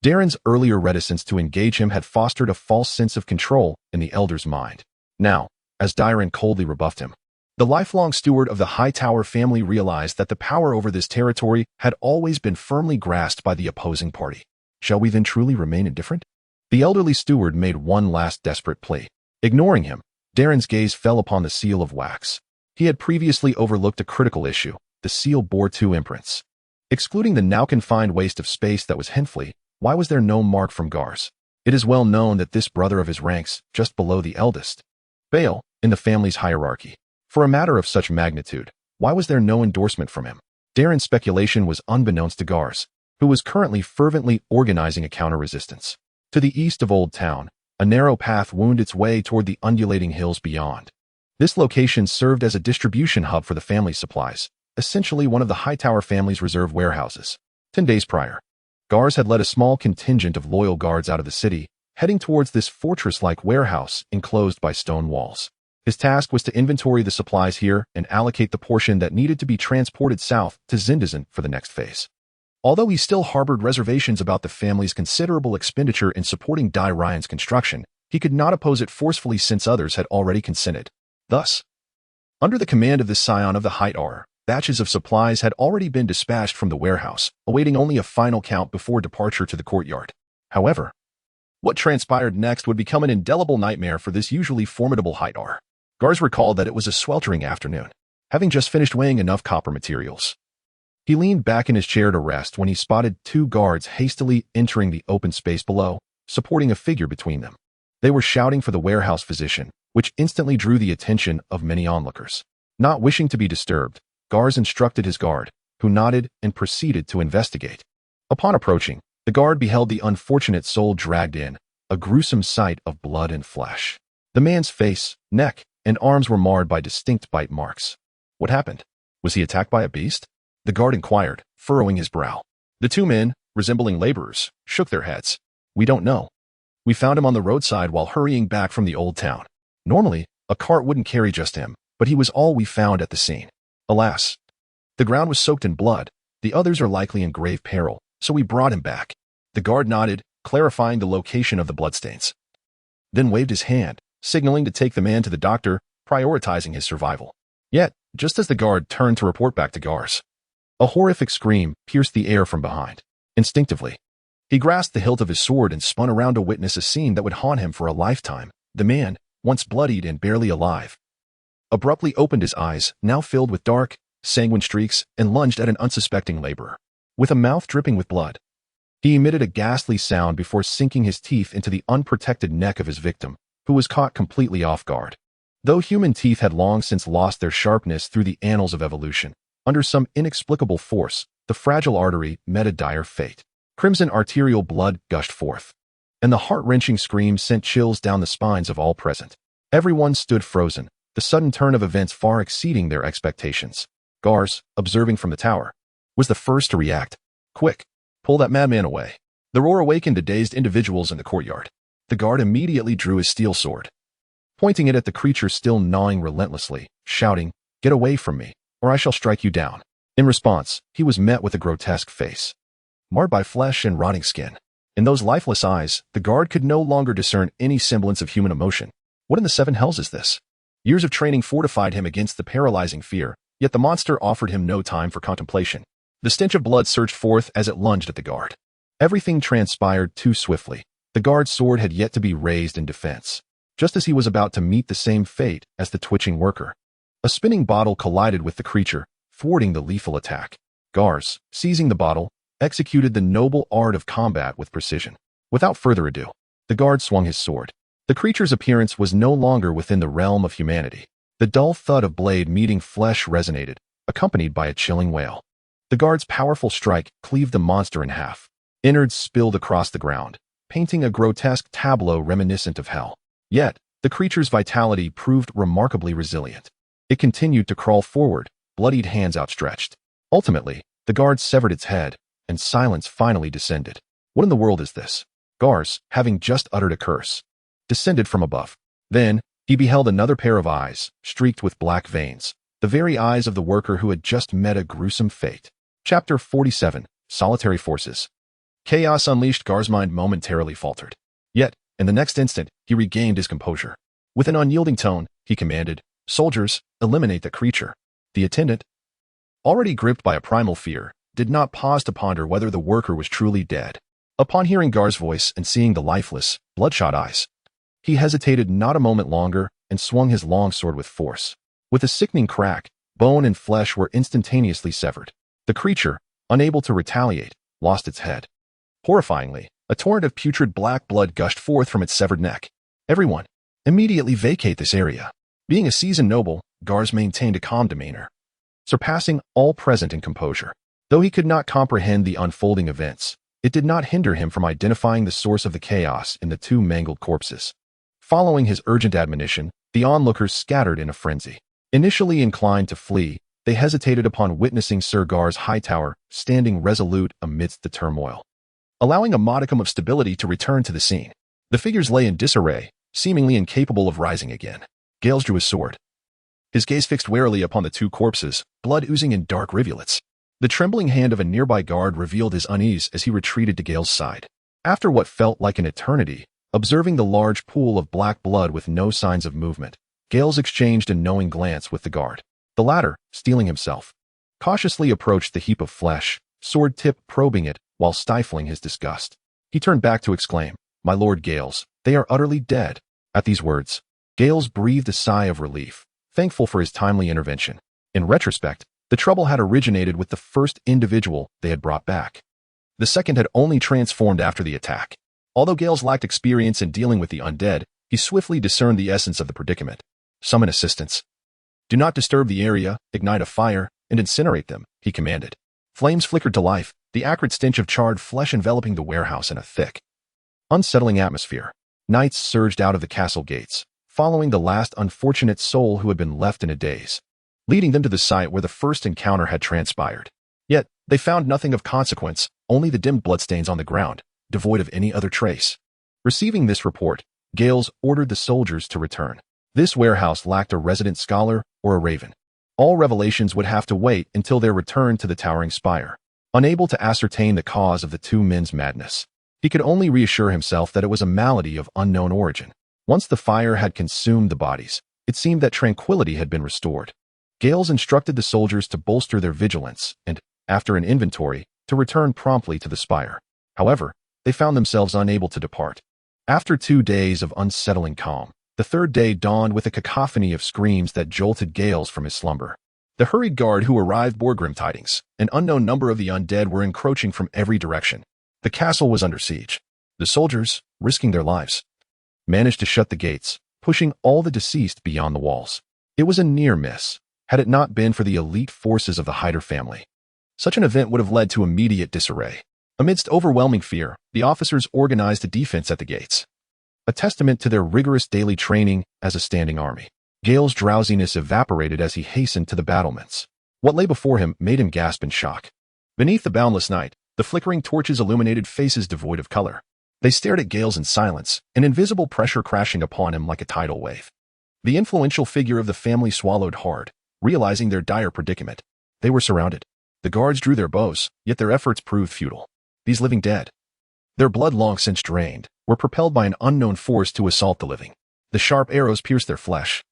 Darren's earlier reticence to engage him had fostered a false sense of control in the elder's mind. Now, as Darian coldly rebuffed him, the lifelong steward of the Hightower family realized that the power over this territory had always been firmly grasped by the opposing party. Shall we then truly remain indifferent? The elderly steward made one last desperate plea. Ignoring him, Darren's gaze fell upon the seal of wax. He had previously overlooked a critical issue. The seal bore 2 imprints. Excluding the now confined waste of space that was Henfley, why was there no mark from Gars? It is well known that this brother of his ranks just below the eldest Bale in the family's hierarchy. For a matter of such magnitude, why was there no endorsement from him? Darren's speculation was unbeknownst to Gars, who was currently fervently organizing a counter-resistance. To the east of Oldtown, a narrow path wound its way toward the undulating hills beyond. This location served as a distribution hub for the family's supplies, essentially one of the Hightower family's reserve warehouses. 10 days prior, Gars had led a small contingent of loyal guards out of the city, heading towards this fortress-like warehouse enclosed by stone walls. His task was to inventory the supplies here and allocate the portion that needed to be transported south to Zindazin for the next phase. Although he still harbored reservations about the family's considerable expenditure in supporting Di Ryan's construction, he could not oppose it forcefully since others had already consented. Thus, under the command of the scion of the Hightower, batches of supplies had already been dispatched from the warehouse, awaiting only a final count before departure to the courtyard. However, what transpired next would become an indelible nightmare for this usually formidable Hightower. Gars recalled that it was a sweltering afternoon, having just finished weighing enough copper materials. He leaned back in his chair to rest when he spotted 2 guards hastily entering the open space below, supporting a figure between them. They were shouting for the warehouse physician, which instantly drew the attention of many onlookers. Not wishing to be disturbed, Gars instructed his guard, who nodded and proceeded to investigate. Upon approaching, the guard beheld the unfortunate soul dragged in, a gruesome sight of blood and flesh. The man's face, neck, and arms were marred by distinct bite marks. What happened? Was he attacked by a beast? The guard inquired, furrowing his brow. The 2 men, resembling laborers, shook their heads. We don't know. We found him on the roadside while hurrying back from the old town. Normally, a cart wouldn't carry just him, but he was all we found at the scene. Alas, the ground was soaked in blood. The others are likely in grave peril, so we brought him back. The guard nodded, clarifying the location of the bloodstains. Then waved his hand, signaling to take the man to the doctor, prioritizing his survival. Yet, just as the guard turned to report back to Gars, a horrific scream pierced the air from behind. Instinctively, he grasped the hilt of his sword and spun around to witness a scene that would haunt him for a lifetime. The man, once bloodied and barely alive, abruptly opened his eyes, now filled with dark, sanguine streaks, and lunged at an unsuspecting laborer. With a mouth dripping with blood, he emitted a ghastly sound before sinking his teeth into the unprotected neck of his victim, who was caught completely off guard. Though human teeth had long since lost their sharpness through the annals of evolution, under some inexplicable force, the fragile artery met a dire fate. Crimson arterial blood gushed forth, and the heart-wrenching scream sent chills down the spines of all present. Everyone stood frozen, the sudden turn of events far exceeding their expectations. Gars, observing from the tower, was the first to react. Quick, pull that madman away. The roar awakened the dazed individuals in the courtyard. The guard immediately drew his steel sword, pointing it at the creature still gnawing relentlessly, shouting, "Get away from me, or I shall strike you down." In response, he was met with a grotesque face, marred by flesh and rotting skin. In those lifeless eyes, the guard could no longer discern any semblance of human emotion. What in the 7 hells is this? Years of training fortified him against the paralyzing fear, yet the monster offered him no time for contemplation. The stench of blood surged forth as it lunged at the guard. Everything transpired too swiftly. The guard's sword had yet to be raised in defense. just as he was about to meet the same fate as the twitching worker. A spinning bottle collided with the creature, thwarting the lethal attack. Gars, seizing the bottle, executed the noble art of combat with precision. Without further ado, the guard swung his sword. The creature's appearance was no longer within the realm of humanity. The dull thud of blade meeting flesh resonated, accompanied by a chilling wail. The guard's powerful strike cleaved the monster in half. Innards spilled across the ground, painting a grotesque tableau reminiscent of hell. Yet, the creature's vitality proved remarkably resilient. It continued to crawl forward, bloodied hands outstretched. Ultimately, the guard severed its head, and silence finally descended. What in the world is this? Gars, having just uttered a curse, descended from above. Then, he beheld another pair of eyes, streaked with black veins, the very eyes of the worker who had just met a gruesome fate. Chapter 47, Solitary Forces. Chaos unleashed. Gar's mind momentarily faltered. Yet, in the next instant, he regained his composure. With an unyielding tone, he commanded, "Soldiers, eliminate the creature." The attendant, already gripped by a primal fear, did not pause to ponder whether the worker was truly dead. Upon hearing Gar's voice and seeing the lifeless, bloodshot eyes, he hesitated not a moment longer and swung his long sword with force. With a sickening crack, bone and flesh were instantaneously severed. The creature, unable to retaliate, lost its head. Horrifyingly, a torrent of putrid black blood gushed forth from its severed neck. Everyone, immediately vacate this area. Being a seasoned noble, Gars maintained a calm demeanor, surpassing all present in composure. Though he could not comprehend the unfolding events, it did not hinder him from identifying the source of the chaos in the two mangled corpses. Following his urgent admonition, the onlookers scattered in a frenzy. Initially inclined to flee, they hesitated upon witnessing Sir Darian Hightower standing resolute amidst the turmoil, allowing a modicum of stability to return to the scene. The figures lay in disarray, seemingly incapable of rising again. Gales drew his sword, his gaze fixed warily upon the two corpses, blood oozing in dark rivulets. The trembling hand of a nearby guard revealed his unease as he retreated to Gale's side. After what felt like an eternity, observing the large pool of black blood with no signs of movement, Gales exchanged a knowing glance with the guard. The latter, steeling himself, cautiously approached the heap of flesh, sword tip probing it while stifling his disgust. He turned back to exclaim, "My lord Gales, they are utterly dead." At these words, Gales breathed a sigh of relief, thankful for his timely intervention. In retrospect, the trouble had originated with the first individual they had brought back. The second had only transformed after the attack. Although Gales lacked experience in dealing with the undead, he swiftly discerned the essence of the predicament. "Summon assistance. Do not disturb the area, ignite a fire, and incinerate them," he commanded. Flames flickered to life, the acrid stench of charred flesh enveloping the warehouse in a thick, unsettling atmosphere. Knights surged out of the castle gates, following the last unfortunate soul who had been left in a daze, leading them to the site where the first encounter had transpired. Yet, they found nothing of consequence, only the dimmed bloodstains on the ground, devoid of any other trace. Receiving this report, Gales ordered the soldiers to return. This warehouse lacked a resident scholar or a raven. All revelations would have to wait until their return to the towering spire. Unable to ascertain the cause of the two men's madness, he could only reassure himself that it was a malady of unknown origin. Once the fire had consumed the bodies, it seemed that tranquility had been restored. Gales instructed the soldiers to bolster their vigilance and, after an inventory, to return promptly to the spire. However, they found themselves unable to depart. After 2 days of unsettling calm, the third day dawned with a cacophony of screams that jolted Gales from his slumber. The hurried guard who arrived bore grim tidings. An unknown number of the undead were encroaching from every direction. The castle was under siege. The soldiers, risking their lives, managed to shut the gates, pushing all the deceased beyond the walls. It was a near miss, had it not been for the elite forces of the Hyder family. Such an event would have led to immediate disarray. Amidst overwhelming fear, the officers organized a defense at the gates, a testament to their rigorous daily training as a standing army. Gale's drowsiness evaporated as he hastened to the battlements. What lay before him made him gasp in shock. Beneath the boundless night, the flickering torches illuminated faces devoid of color. They stared at Gales in silence, an invisible pressure crashing upon him like a tidal wave. The influential figure of the family swallowed hard, realizing their dire predicament. They were surrounded. The guards drew their bows, yet their efforts proved futile. These living dead, their blood long since drained, were propelled by an unknown force to assault the living. The sharp arrows pierced their flesh,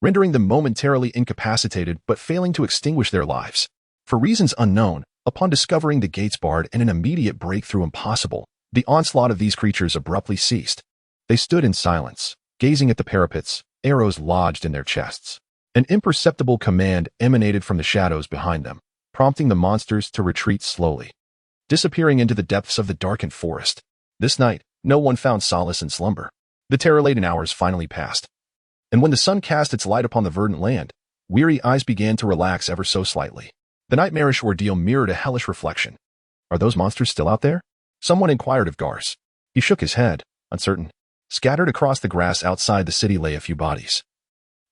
rendering them momentarily incapacitated but failing to extinguish their lives. For reasons unknown, upon discovering the gates barred and an immediate breakthrough impossible, the onslaught of these creatures abruptly ceased. They stood in silence, gazing at the parapets, arrows lodged in their chests. An imperceptible command emanated from the shadows behind them, prompting the monsters to retreat slowly, disappearing into the depths of the darkened forest. This night, no one found solace in slumber. The terror-laden hours finally passed, and when the sun cast its light upon the verdant land, weary eyes began to relax ever so slightly. The nightmarish ordeal mirrored a hellish reflection. Are those monsters still out there? Someone inquired of Garz. He shook his head, uncertain. Scattered across the grass outside the city lay a few bodies,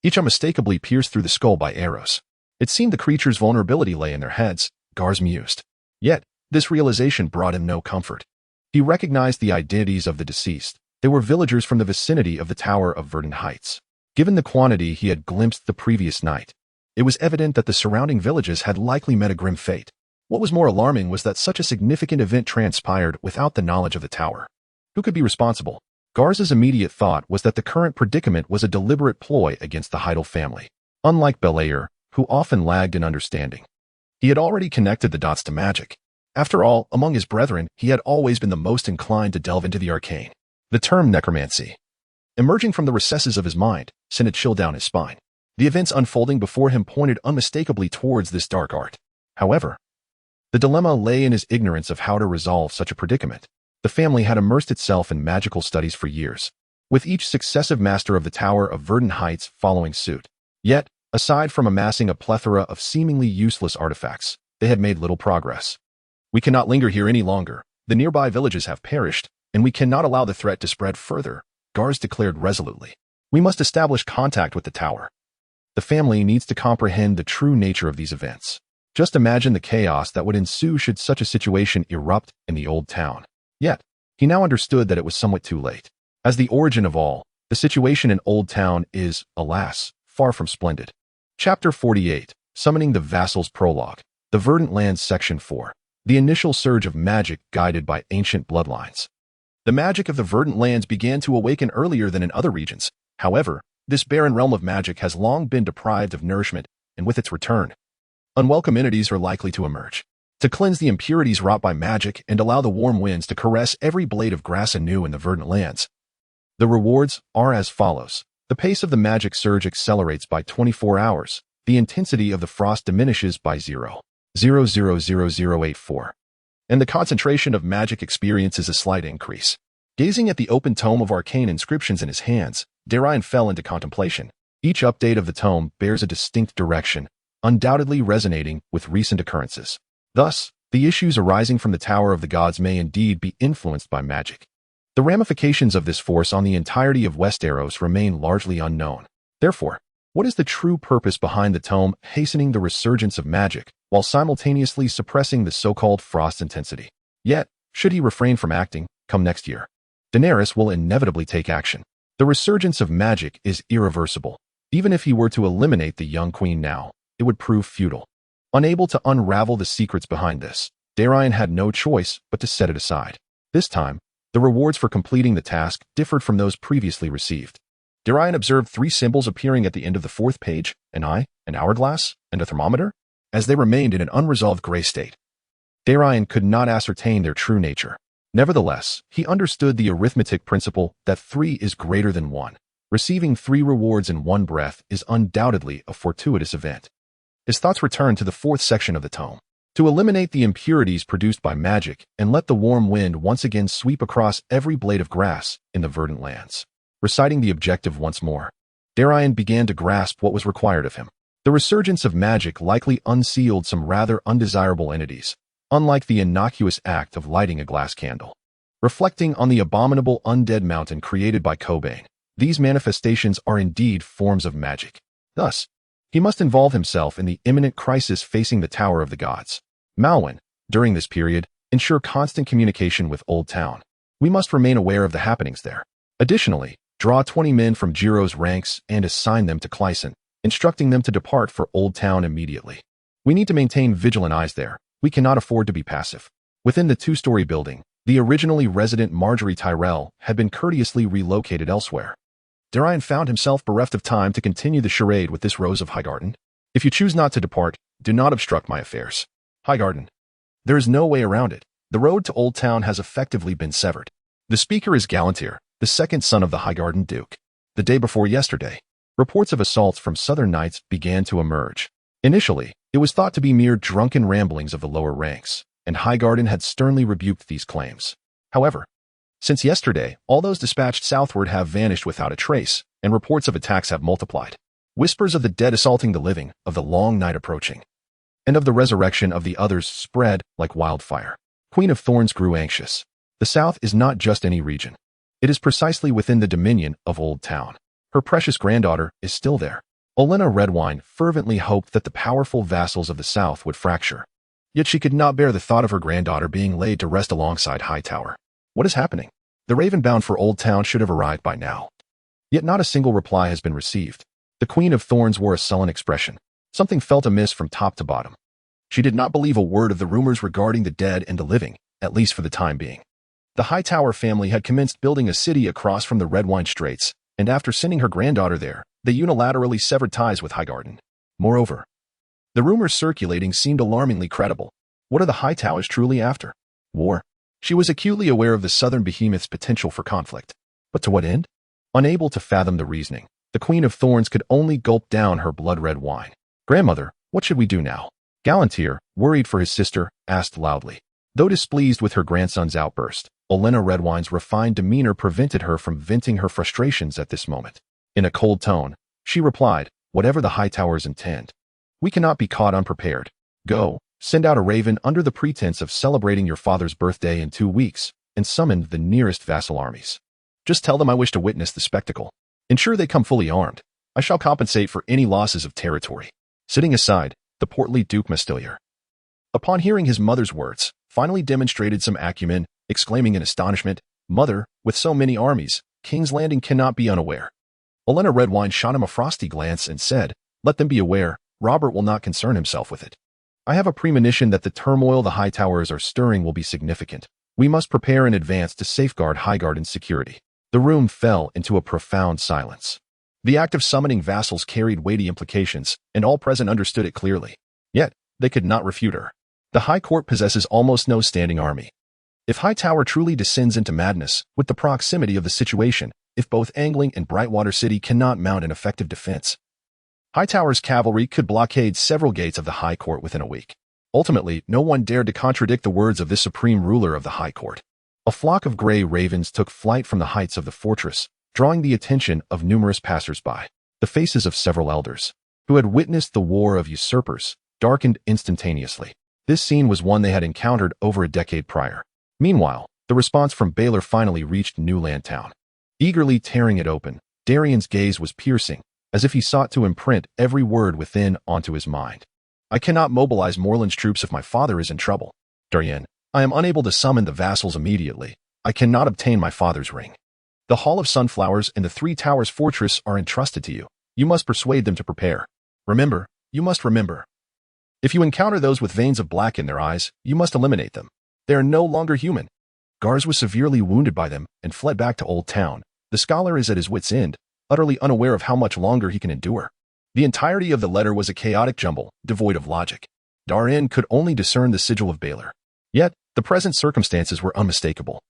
each unmistakably pierced through the skull by arrows. It seemed the creature's vulnerability lay in their heads, Garz mused. Yet, this realization brought him no comfort. He recognized the identities of the deceased. They were villagers from the vicinity of the Tower of Verdant Heights. Given the quantity he had glimpsed the previous night, it was evident that the surrounding villages had likely met a grim fate. What was more alarming was that such a significant event transpired without the knowledge of the tower. Who could be responsible? Garz's immediate thought was that the current predicament was a deliberate ploy against the Heidel family. Unlike Belair, who often lagged in understanding, he had already connected the dots to magic. After all, among his brethren, he had always been the most inclined to delve into the arcane. The term necromancy, emerging from the recesses of his mind, sent a chill down his spine. The events unfolding before him pointed unmistakably towards this dark art. However, the dilemma lay in his ignorance of how to resolve such a predicament. The family had immersed itself in magical studies for years, with each successive master of the Tower of Verdant Heights following suit. Yet, aside from amassing a plethora of seemingly useless artifacts, they had made little progress. We cannot linger here any longer. The nearby villages have perished, and we cannot allow the threat to spread further, Garz declared resolutely. We must establish contact with the tower. The family needs to comprehend the true nature of these events. Just imagine the chaos that would ensue should such a situation erupt in the old town. Yet, he now understood that it was somewhat too late. As the origin of all, the situation in Oldtown is, alas, far from splendid. Chapter 48, Summoning the Vassals Prologue. The Verdant Lands Section 4. The initial surge of magic guided by ancient bloodlines. The magic of the Verdant Lands began to awaken earlier than in other regions. However, this barren realm of magic has long been deprived of nourishment, and with its return, unwelcome entities are likely to emerge. To cleanse the impurities wrought by magic and allow the warm winds to caress every blade of grass anew in the verdant lands. The rewards are as follows. The pace of the magic surge accelerates by 24 hours. The intensity of the frost diminishes by 0.000084. And the concentration of magic experiences a slight increase. Gazing at the open tome of arcane inscriptions in his hands, Darian fell into contemplation. Each update of the tome bears a distinct direction, undoubtedly resonating with recent occurrences. Thus, the issues arising from the Tower of the Gods may indeed be influenced by magic. The ramifications of this force on the entirety of Westeros remain largely unknown. Therefore, what is the true purpose behind the tome hastening the resurgence of magic, while simultaneously suppressing the so-called frost intensity? Yet, should he refrain from acting, come next year, Daenerys will inevitably take action. The resurgence of magic is irreversible. Even if he were to eliminate the young queen now, it would prove futile. Unable to unravel the secrets behind this, Darian had no choice but to set it aside. This time, the rewards for completing the task differed from those previously received. Darian observed 3 symbols appearing at the end of the 4th page, an eye, an hourglass, and a thermometer, as they remained in an unresolved gray state. Darian could not ascertain their true nature. Nevertheless, he understood the arithmetic principle that 3 is greater than 1. Receiving 3 rewards in one breath is undoubtedly a fortuitous event. His thoughts returned to the 4th section of the tome. To eliminate the impurities produced by magic and let the warm wind once again sweep across every blade of grass in the verdant lands. Reciting the objective once more, Darian began to grasp what was required of him. The resurgence of magic likely unsealed some rather undesirable entities, unlike the innocuous act of lighting a glass candle. Reflecting on the abominable undead mountain created by Cobain, these manifestations are indeed forms of magic. Thus, he must involve himself in the imminent crisis facing the Tower of the Gods. Marwin, during this period, ensure constant communication with Oldtown. We must remain aware of the happenings there. Additionally, draw 20 men from Jiro's ranks and assign them to Clyson, instructing them to depart for Oldtown immediately. We need to maintain vigilant eyes there. We cannot afford to be passive. Within the 2-story building, the originally resident Marjorie Tyrell had been courteously relocated elsewhere. Darian found himself bereft of time to continue the charade with this Rose of Highgarden. If you choose not to depart, do not obstruct my affairs. Highgarden. There is no way around it. The road to Oldtown has effectively been severed. The speaker is Galantir, the second son of the Highgarden Duke. The day before yesterday, reports of assaults from southern knights began to emerge. Initially, it was thought to be mere drunken ramblings of the lower ranks, and Highgarden had sternly rebuked these claims. However, since yesterday, all those dispatched southward have vanished without a trace, and reports of attacks have multiplied. Whispers of the dead assaulting the living, of the long night approaching, and of the resurrection of the others spread like wildfire. Queen of Thorns grew anxious. The south is not just any region. It is precisely within the dominion of Oldtown. Her precious granddaughter is still there. Olenna Redwine fervently hoped that the powerful vassals of the south would fracture. Yet she could not bear the thought of her granddaughter being laid to rest alongside Hightower. What is happening? The raven bound for Oldtown should have arrived by now. Yet not a single reply has been received. The Queen of Thorns wore a sullen expression. Something felt amiss from top to bottom. She did not believe a word of the rumors regarding the dead and the living, at least for the time being. The Hightower family had commenced building a city across from the Redwine Straits, and after sending her granddaughter there, they unilaterally severed ties with Highgarden. Moreover, the rumors circulating seemed alarmingly credible. What are the Hightowers truly after? War. She was acutely aware of the southern behemoth's potential for conflict. But to what end? Unable to fathom the reasoning, the Queen of Thorns could only gulp down her blood-red wine. Grandmother, what should we do now? Galantir, worried for his sister, asked loudly. Though displeased with her grandson's outburst, Olenna Redwine's refined demeanor prevented her from venting her frustrations at this moment. In a cold tone, she replied, whatever the Hightowers intend. We cannot be caught unprepared. Go, send out a raven under the pretense of celebrating your father's birthday in 2 weeks, and summon the nearest vassal armies. Just tell them I wish to witness the spectacle. Ensure they come fully armed. I shall compensate for any losses of territory. Sitting aside, the portly Duke Mastillier, upon hearing his mother's words, finally demonstrated some acumen, exclaiming in astonishment, Mother, with so many armies, King's Landing cannot be unaware. Olenna Redwine shot him a frosty glance and said, let them be aware, Robert will not concern himself with it. I have a premonition that the turmoil the Hightowers are stirring will be significant. We must prepare in advance to safeguard Highgarden's security. The room fell into a profound silence. The act of summoning vassals carried weighty implications, and all present understood it clearly. Yet, they could not refute her. The High Court possesses almost no standing army. If Hightower truly descends into madness, with the proximity of the situation, if both Angling and Brightwater City cannot mount an effective defense, Hightower's cavalry could blockade several gates of the High Court within a week. Ultimately, no one dared to contradict the words of this supreme ruler of the High Court. A flock of gray ravens took flight from the heights of the fortress, drawing the attention of numerous passers-by. The faces of several elders, who had witnessed the war of usurpers, darkened instantaneously. This scene was one they had encountered over a decade prior. Meanwhile, the response from Baylor finally reached Newland Town. Eagerly tearing it open, Darian's gaze was piercing, as if he sought to imprint every word within onto his mind. I cannot mobilize Morland's troops if my father is in trouble. Darian, I am unable to summon the vassals immediately. I cannot obtain my father's ring. The Hall of Sunflowers and the Three Towers Fortress are entrusted to you. You must persuade them to prepare. Remember, you must remember. If you encounter those with veins of black in their eyes, you must eliminate them. They are no longer human. Garz was severely wounded by them and fled back to Oldtown. The scholar is at his wit's end, utterly unaware of how much longer he can endure. The entirety of the letter was a chaotic jumble, devoid of logic. Darian could only discern the sigil of Baylor. Yet, the present circumstances were unmistakable.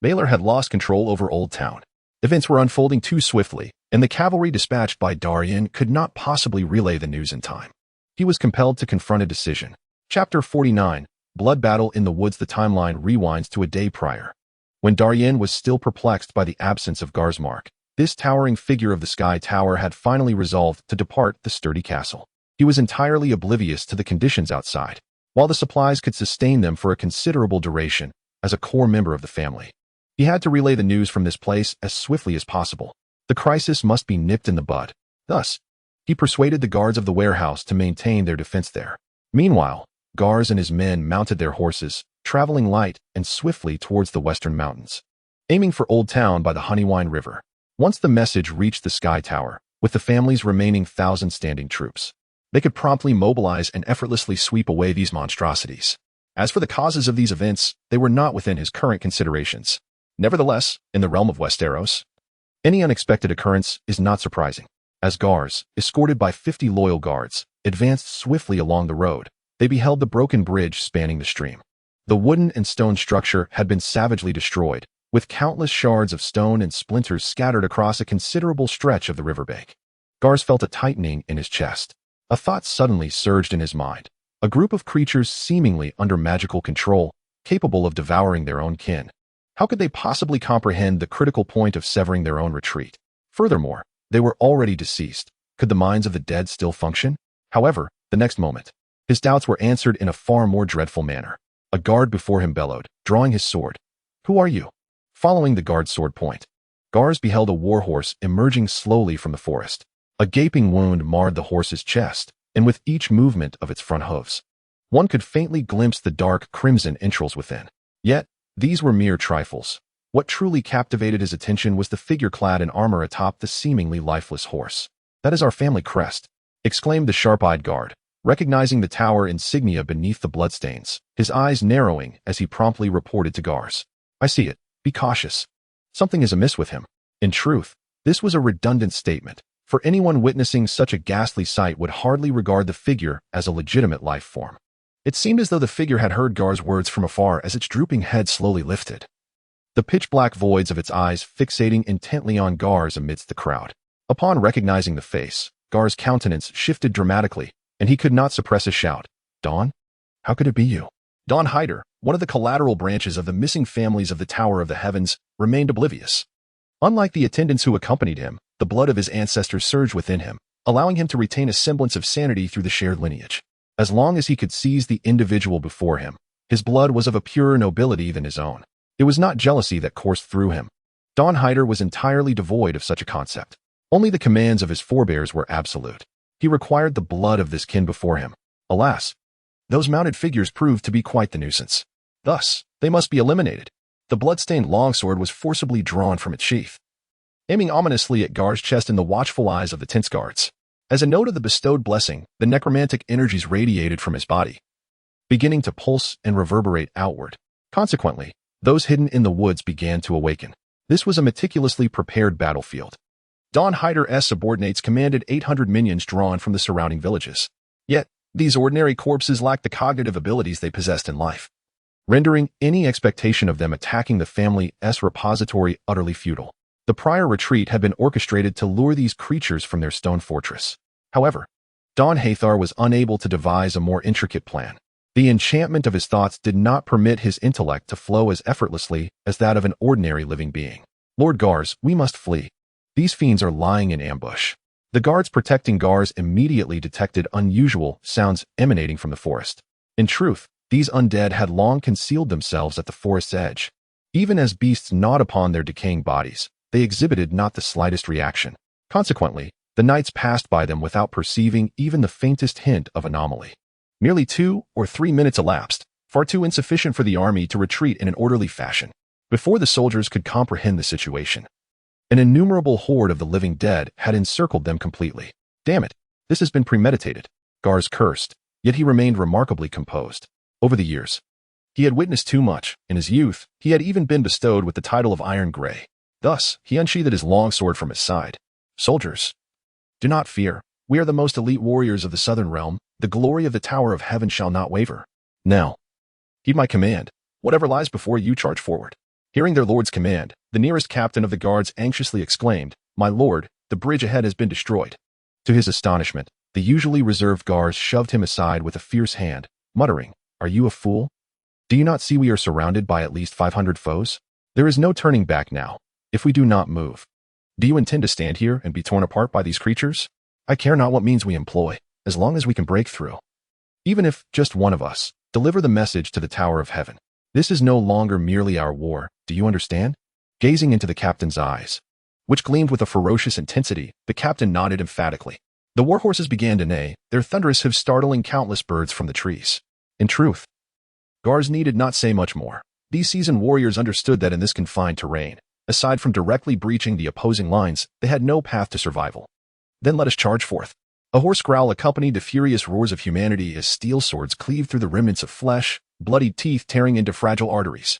Baylor had lost control over Oldtown. Events were unfolding too swiftly, and the cavalry dispatched by Darian could not possibly relay the news in time. He was compelled to confront a decision. Chapter 49, Blood Battle in the Woods. The timeline rewinds to a day prior, when Darian was still perplexed by the absence of Garzmark. This towering figure of the Sky Tower had finally resolved to depart the sturdy castle. He was entirely oblivious to the conditions outside, while the supplies could sustain them for a considerable duration. As a core member of the family, he had to relay the news from this place as swiftly as possible. The crisis must be nipped in the bud. Thus, he persuaded the guards of the warehouse to maintain their defense there. Meanwhile, Garz and his men mounted their horses, traveling light and swiftly towards the western mountains, aiming for Oldtown by the Honeywine River. Once the message reached the Sky Tower, with the family's remaining 1,000 standing troops, they could promptly mobilize and effortlessly sweep away these monstrosities. As for the causes of these events, they were not within his current considerations. Nevertheless, in the realm of Westeros, any unexpected occurrence is not surprising. As Garz, escorted by 50 loyal guards, advanced swiftly along the road, they beheld the broken bridge spanning the stream. The wooden and stone structure had been savagely destroyed, with countless shards of stone and splinters scattered across a considerable stretch of the riverbank. Gar's felt a tightening in his chest. A thought suddenly surged in his mind. A group of creatures seemingly under magical control, capable of devouring their own kin. How could they possibly comprehend the critical point of severing their own retreat? Furthermore, they were already deceased. Could the minds of the dead still function? However, the next moment, his doubts were answered in a far more dreadful manner. A guard before him bellowed, drawing his sword. "Who are you?" Following the guard's sword point, Gars beheld a warhorse emerging slowly from the forest. A gaping wound marred the horse's chest, and with each movement of its front hooves, one could faintly glimpse the dark crimson entrails within. Yet, these were mere trifles. What truly captivated his attention was the figure clad in armor atop the seemingly lifeless horse. "That is our family crest," exclaimed the sharp-eyed guard, recognizing the tower insignia beneath the bloodstains, his eyes narrowing as he promptly reported to Gars. "I see it. Be cautious. Something is amiss with him." In truth, this was a redundant statement, for anyone witnessing such a ghastly sight would hardly regard the figure as a legitimate life form. It seemed as though the figure had heard Gar's words from afar as its drooping head slowly lifted, the pitch-black voids of its eyes fixating intently on Gars amidst the crowd. Upon recognizing the face, Gar's countenance shifted dramatically, and he could not suppress a shout. "Dawn? How could it be you?" Darian Hightower, one of the collateral branches of the missing families of the Tower of the Heavens, remained oblivious. Unlike the attendants who accompanied him, the blood of his ancestors surged within him, allowing him to retain a semblance of sanity through the shared lineage. As long as he could seize the individual before him, his blood was of a purer nobility than his own. It was not jealousy that coursed through him. Darian Hightower was entirely devoid of such a concept. Only the commands of his forebears were absolute. He required the blood of this kin before him. Alas, those mounted figures proved to be quite the nuisance. Thus, they must be eliminated. The blood-stained longsword was forcibly drawn from its sheath, aiming ominously at Gar's chest in the watchful eyes of the tense guards. As a note of the bestowed blessing, the necromantic energies radiated from his body, beginning to pulse and reverberate outward. Consequently, those hidden in the woods began to awaken. This was a meticulously prepared battlefield. Darian Hightower's subordinates commanded 800 minions drawn from the surrounding villages. Yet, these ordinary corpses lacked the cognitive abilities they possessed in life, rendering any expectation of them attacking the family's repository utterly futile. The prior retreat had been orchestrated to lure these creatures from their stone fortress. However, Darian Hightower was unable to devise a more intricate plan. The enchantment of his thoughts did not permit his intellect to flow as effortlessly as that of an ordinary living being. "Lord Gars, we must flee. These fiends are lying in ambush." The guards protecting Gars immediately detected unusual sounds emanating from the forest. In truth, these undead had long concealed themselves at the forest's edge. Even as beasts gnawed upon their decaying bodies, they exhibited not the slightest reaction. Consequently, the knights passed by them without perceiving even the faintest hint of anomaly. Merely 2 or 3 minutes elapsed, far too insufficient for the army to retreat in an orderly fashion, before the soldiers could comprehend the situation. An innumerable horde of the living dead had encircled them completely. "Damn it, this has been premeditated," Gars cursed, yet he remained remarkably composed. Over the years, he had witnessed too much. In his youth, he had even been bestowed with the title of Iron Grey. Thus, he unsheathed his longsword from his side. "Soldiers, do not fear. We are the most elite warriors of the Southern Realm. The glory of the Tower of Heaven shall not waver. Now, heed my command. Whatever lies before you, charge forward." Hearing their lord's command, the nearest captain of the guards anxiously exclaimed, "My lord, the bridge ahead has been destroyed." To his astonishment, the usually reserved Gars shoved him aside with a fierce hand, muttering, "Are you a fool? Do you not see we are surrounded by at least 500 foes? There is no turning back now, if we do not move. Do you intend to stand here and be torn apart by these creatures? I care not what means we employ, as long as we can break through. Even if just one of us, deliver the message to the Tower of Heaven. This is no longer merely our war, do you understand?" Gazing into the captain's eyes, which gleamed with a ferocious intensity, the captain nodded emphatically. The warhorses began to neigh, their thunderous hooves startling countless birds from the trees. In truth, Gars needed not say much more. These seasoned warriors understood that in this confined terrain, aside from directly breaching the opposing lines, they had no path to survival. "Then let us charge forth." A hoarse growl accompanied the furious roars of humanity as steel swords cleaved through the remnants of flesh, bloodied teeth tearing into fragile arteries.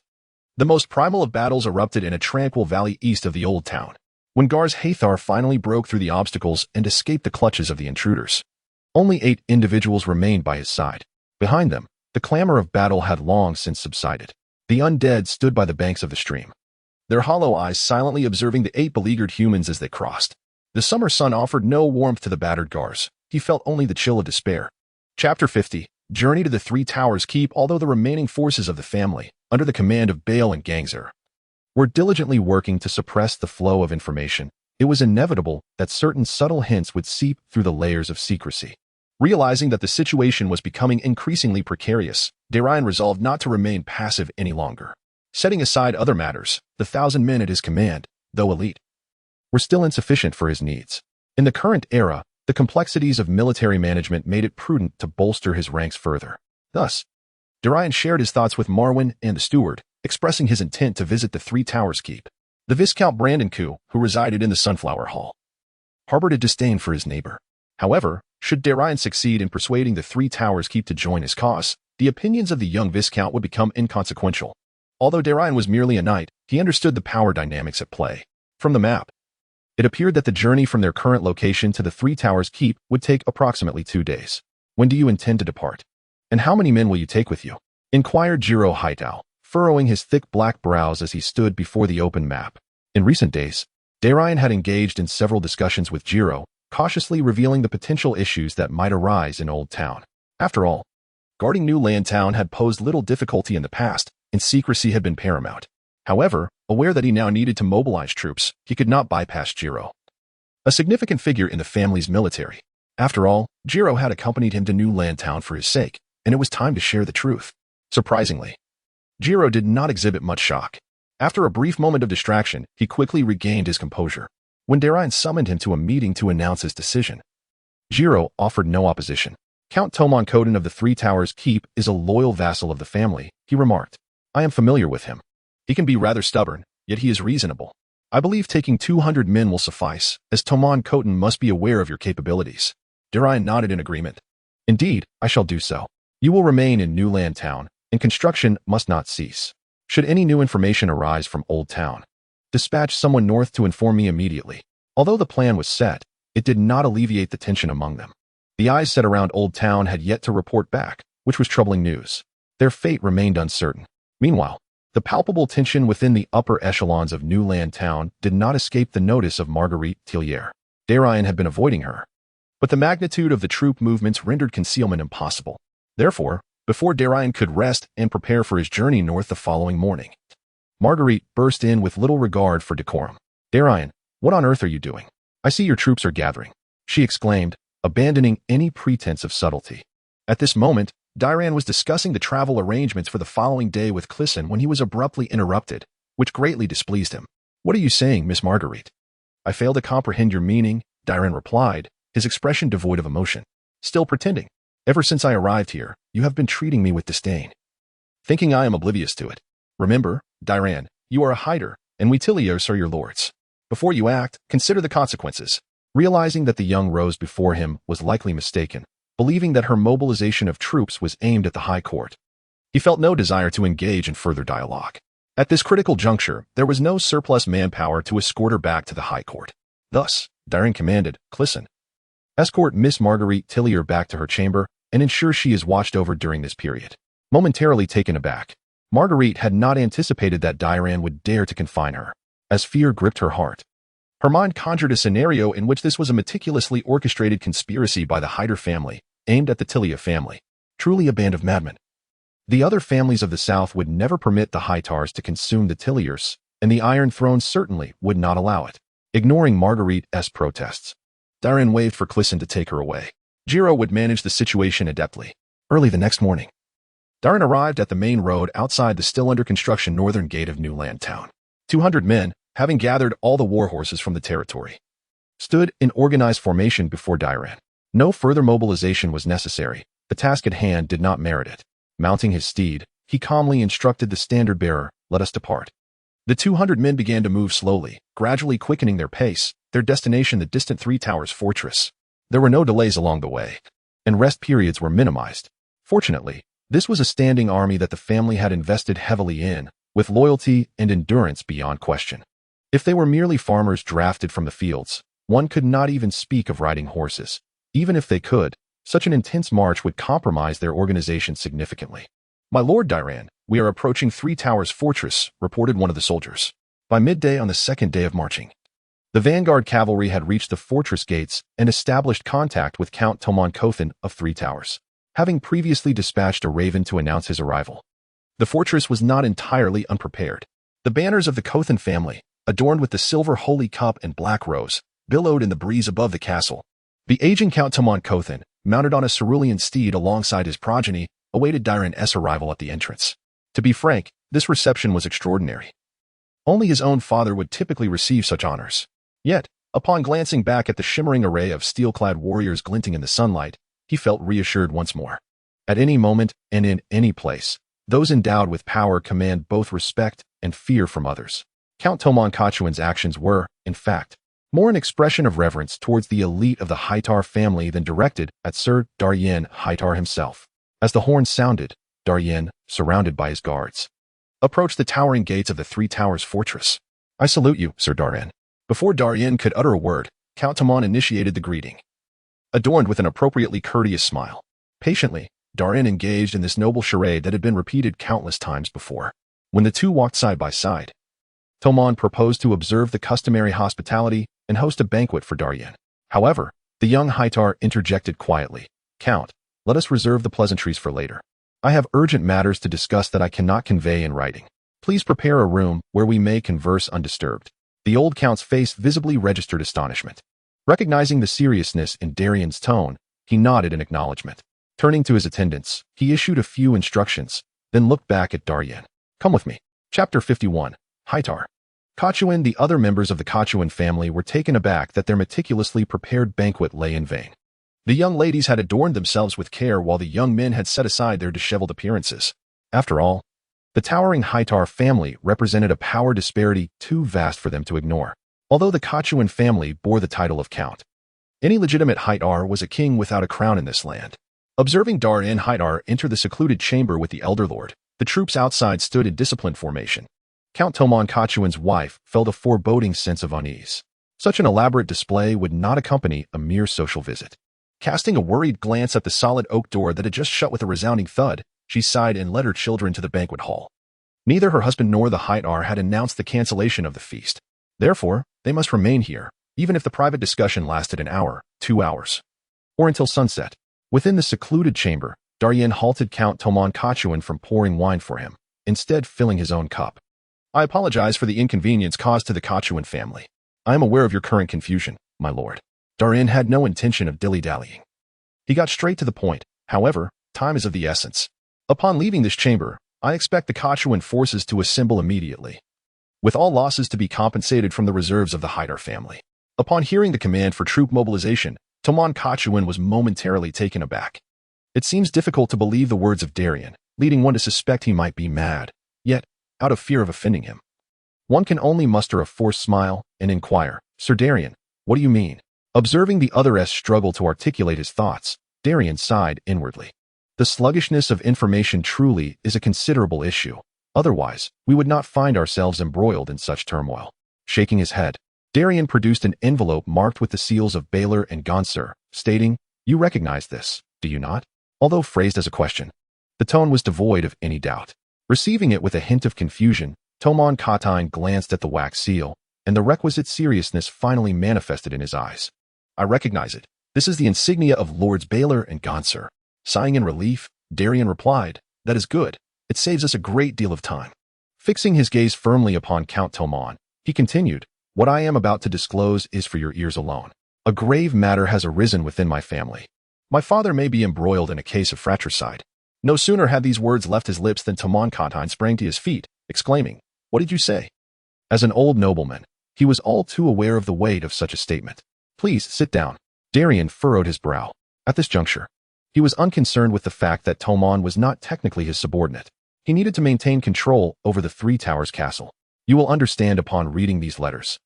The most primal of battles erupted in a tranquil valley east of the Oldtown, when Gars Hightower finally broke through the obstacles and escaped the clutches of the intruders. Only 8 individuals remained by his side. Behind them, the clamor of battle had long since subsided. The undead stood by the banks of the stream, their hollow eyes silently observing the 8 beleaguered humans as they crossed. The summer sun offered no warmth to the battered guards. He felt only the chill of despair. Chapter 50. Journey to the Three Towers Keep. Although the remaining forces of the family, under the command of Bale and Gangzer, were diligently working to suppress the flow of information, it was inevitable that certain subtle hints would seep through the layers of secrecy. Realizing that the situation was becoming increasingly precarious, Darian resolved not to remain passive any longer. Setting aside other matters, the 1,000 men at his command, though elite, were still insufficient for his needs. In the current era, the complexities of military management made it prudent to bolster his ranks further. Thus, Darian shared his thoughts with Marwin and the steward, expressing his intent to visit the Three Towers Keep. The Viscount Brandonku, who resided in the Sunflower Hall, harbored a disdain for his neighbor. However, should Darian succeed in persuading the Three Towers Keep to join his cause, the opinions of the young Viscount would become inconsequential. Although Darian was merely a knight, he understood the power dynamics at play. From the map, it appeared that the journey from their current location to the Three Towers Keep would take approximately 2 days. When do you intend to depart? And how many men will you take with you? Inquired Darian Hightower, furrowing his thick black brows as he stood before the open map. In recent days, Darian had engaged in several discussions with Darian, cautiously revealing the potential issues that might arise in Oldtown. After all, guarding New Landtown had posed little difficulty in the past, and secrecy had been paramount. However, aware that he now needed to mobilize troops, he could not bypass Darian, a significant figure in the family's military. After all, Darian had accompanied him to New Landtown for his sake, and it was time to share the truth. Surprisingly, Darian did not exhibit much shock. After a brief moment of distraction, he quickly regained his composure. When Darian summoned him to a meeting to announce his decision, Darian offered no opposition. Count Tomon Koden of the Three Towers Keep is a loyal vassal of the family, he remarked. I am familiar with him. He can be rather stubborn, yet he is reasonable. I believe taking 200 men will suffice, as Tomon Koden must be aware of your capabilities. Darian nodded in agreement. Indeed, I shall do so. You will remain in New Landtown, and construction must not cease. Should any new information arise from Oldtown, dispatch someone north to inform me immediately. Although the plan was set, it did not alleviate the tension among them. The eyes set around Oldtown had yet to report back, which was troubling news. Their fate remained uncertain. Meanwhile, the palpable tension within the upper echelons of New Landtown did not escape the notice of Marguerite Tillier. Darian had been avoiding her, but the magnitude of the troop movements rendered concealment impossible. Therefore, before Darian could rest and prepare for his journey north the following morning, Marguerite burst in with little regard for decorum. Darian, what on earth are you doing? I see your troops are gathering, she exclaimed, abandoning any pretense of subtlety. At this moment, Darian was discussing the travel arrangements for the following day with Clisson when he was abruptly interrupted, which greatly displeased him. What are you saying, Miss Marguerite? I fail to comprehend your meaning, Darian replied, his expression devoid of emotion. Still pretending. Ever since I arrived here, you have been treating me with disdain, thinking I am oblivious to it. Remember, Darian, you are a hider, and we Tilliers are your lords. Before you act, consider the consequences. Realizing that the young rose before him was likely mistaken, believing that her mobilization of troops was aimed at the High Court, he felt no desire to engage in further dialogue. At this critical juncture, there was no surplus manpower to escort her back to the High Court. Thus, Darian commanded, Clisson, escort Miss Marguerite Tillier back to her chamber and ensure she is watched over during this period. Momentarily taken aback, Marguerite had not anticipated that Darian would dare to confine her. As fear gripped her heart, her mind conjured a scenario in which this was a meticulously orchestrated conspiracy by the Hyder family, aimed at the Tillier family. Truly a band of madmen. The other families of the South would never permit the Hightowers to consume the Tilliers, and the Iron Throne certainly would not allow it. Ignoring Marguerite's protests, Darian waved for Clisson to take her away. Darian would manage the situation adeptly. Early the next morning, Darian arrived at the main road outside the still under construction northern gate of New Landtown. 200 men, having gathered all the war horses from the territory, stood in organized formation before Darian. No further mobilization was necessary. The task at hand did not merit it. Mounting his steed, he calmly instructed the standard-bearer, let us depart. The 200 men began to move slowly, gradually quickening their pace, their destination the distant Three Towers fortress. There were no delays along the way, and rest periods were minimized. Fortunately, this was a standing army that the family had invested heavily in, with loyalty and endurance beyond question. If they were merely farmers drafted from the fields, one could not even speak of riding horses. Even if they could, such an intense march would compromise their organization significantly. My lord Darian, we are approaching Three Towers fortress, reported one of the soldiers. By midday on the second day of marching, the vanguard cavalry had reached the fortress gates and established contact with Count Tomon Kothan of Three Towers, having previously dispatched a raven to announce his arrival. The fortress was not entirely unprepared. The banners of the Kothan family, adorned with the silver holy cup and black rose, billowed in the breeze above the castle. The aging Count Tomon Kothan, mounted on a cerulean steed alongside his progeny, awaited Darian's arrival at the entrance. To be frank, this reception was extraordinary. Only his own father would typically receive such honors. Yet, upon glancing back at the shimmering array of steel-clad warriors glinting in the sunlight, he felt reassured once more. At any moment and in any place, those endowed with power command both respect and fear from others. Count Tomon Kothan's actions were, in fact, more an expression of reverence towards the elite of the Hightower family than directed at Sir Darian Hightower himself. As the horn sounded, Darian, surrounded by his guards, approached the towering gates of the Three Towers fortress. "I salute you, Sir Darian." Before Darian could utter a word, Count Tomon initiated the greeting, adorned with an appropriately courteous smile. Patiently, Darian engaged in this noble charade that had been repeated countless times before. When the two walked side by side, Tomon proposed to observe the customary hospitality and host a banquet for Darian. However, the young Hightower interjected quietly, "Count, let us reserve the pleasantries for later. I have urgent matters to discuss that I cannot convey in writing. Please prepare a room where we may converse undisturbed." The old Count's face visibly registered astonishment. Recognizing the seriousness in Darian's tone, he nodded in acknowledgement. Turning to his attendants, he issued a few instructions, then looked back at Darian. "Come with me." Chapter 51. Hightower. Kothan. The other members of the Kothan family were taken aback that their meticulously prepared banquet lay in vain. The young ladies had adorned themselves with care while the young men had set aside their disheveled appearances. After all, the towering Hightower family represented a power disparity too vast for them to ignore. Although the Kothan family bore the title of Count, any legitimate Hightower was a king without a crown in this land. Observing Darian Hightower enter the secluded chamber with the Elder Lord, the troops outside stood in disciplined formation. Count Tomon Kothan's wife felt a foreboding sense of unease. Such an elaborate display would not accompany a mere social visit. Casting a worried glance at the solid oak door that had just shut with a resounding thud, she sighed and led her children to the banquet hall. Neither her husband nor the Hightower had announced the cancellation of the feast. Therefore, they must remain here, even if the private discussion lasted an hour, 2 hours, or until sunset. Within the secluded chamber, Darian halted Count Tomon Kothan from pouring wine for him, instead filling his own cup. "I apologize for the inconvenience caused to the Kothan family. I am aware of your current confusion, my lord." Darian had no intention of dilly-dallying. He got straight to the point. "However, time is of the essence. Upon leaving this chamber, I expect the Kothan forces to assemble immediately, with all losses to be compensated from the reserves of the Hightower family." Upon hearing the command for troop mobilization, Tomon Kothan was momentarily taken aback. It seems difficult to believe the words of Darian, leading one to suspect he might be mad, yet, out of fear of offending him, one can only muster a forced smile and inquire, "Sir Darian, what do you mean?" Observing the other's struggle to articulate his thoughts, Darian sighed inwardly. The sluggishness of information truly is a considerable issue. Otherwise, we would not find ourselves embroiled in such turmoil. Shaking his head, Darian produced an envelope marked with the seals of Baylor and Gonsur, stating, "You recognize this, do you not?" Although phrased as a question, the tone was devoid of any doubt. Receiving it with a hint of confusion, Tomon Kothan glanced at the wax seal, and the requisite seriousness finally manifested in his eyes. "I recognize it. This is the insignia of Lords Baylor and Gonsur." Sighing in relief, Darian replied, "That is good. It saves us a great deal of time." Fixing his gaze firmly upon Count Tomon, he continued, "What I am about to disclose is for your ears alone. A grave matter has arisen within my family. My father may be embroiled in a case of fratricide." No sooner had these words left his lips than Tomon Kothan sprang to his feet, exclaiming, "What did you say?" As an old nobleman, he was all too aware of the weight of such a statement. "Please sit down." Darian furrowed his brow. At this juncture, he was unconcerned with the fact that Tomon was not technically his subordinate. He needed to maintain control over the Three Towers castle. You will understand upon reading these letters.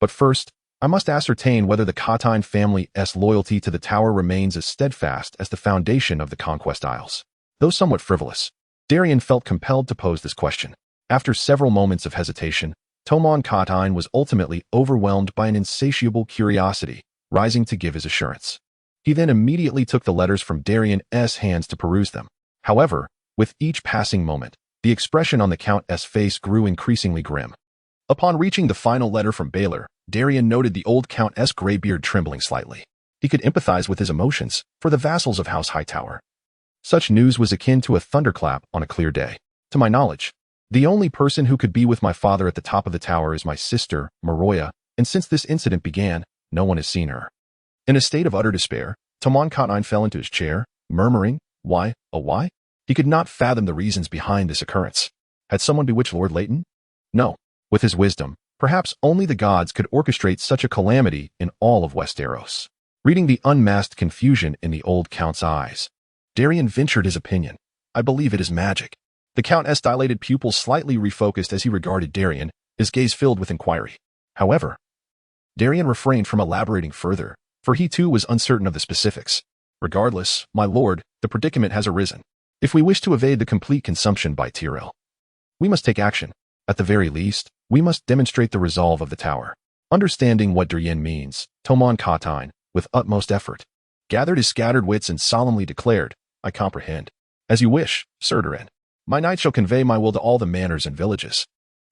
But first, I must ascertain whether the Kothan family's loyalty to the tower remains as steadfast as the foundation of the Conquest Isles. Though somewhat frivolous, Darian felt compelled to pose this question. After several moments of hesitation, Tomon Kothan was ultimately overwhelmed by an insatiable curiosity, rising to give his assurance. He then immediately took the letters from Darian's hands to peruse them. However, with each passing moment, the expression on the Count's face grew increasingly grim. Upon reaching the final letter from Baylor, Darian noted the old Count's gray beard trembling slightly. He could empathize with his emotions for the vassals of House Hightower. Such news was akin to a thunderclap on a clear day. To my knowledge, the only person who could be with my father at the top of the tower is my sister, Marwin, and since this incident began, no one has seen her. In a state of utter despair, Tomon fell into his chair, murmuring, "Why, oh why?" He could not fathom the reasons behind this occurrence. Had someone bewitched Lord Leighton? No. With his wisdom, perhaps only the gods could orchestrate such a calamity in all of Westeros. Reading the unmasked confusion in the old Count's eyes, Darian ventured his opinion. "I believe it is magic." The Count's dilated pupils slightly refocused as he regarded Darian, his gaze filled with inquiry. However, Darian refrained from elaborating further, for he too was uncertain of the specifics. "Regardless, my lord, the predicament has arisen. If we wish to evade the complete consumption by Tyrell, we must take action. At the very least, we must demonstrate the resolve of the tower." Understanding what Darian means, Tomon, with utmost effort, gathered his scattered wits and solemnly declared, "I comprehend. As you wish, Sir Darian. My knight shall convey my will to all the manors and villages.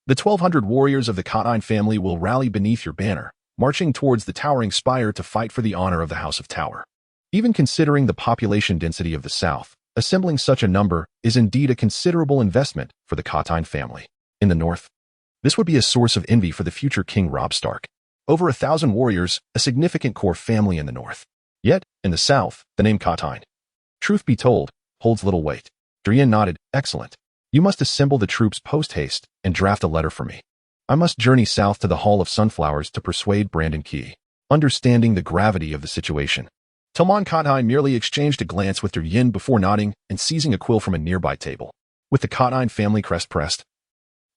The 1,200 warriors of the Count family will rally beneath your banner, marching towards the towering spire to fight for the honor of the House of Tower." Even considering the population density of the south, assembling such a number is indeed a considerable investment for the Count family. In the north, this would be a source of envy for the future King Robb Stark. Over 1,000 warriors, a significant core family in the north. Yet, in the south, the name Count, truth be told, holds little weight. Darian nodded. "Excellent. You must assemble the troops post-haste and draft a letter for me. I must journey south to the Hall of Sunflowers to persuade Brandon Key." Understanding the gravity of the situation, Tomon merely exchanged a glance with Darian before nodding and seizing a quill from a nearby table. With the Count family crest pressed,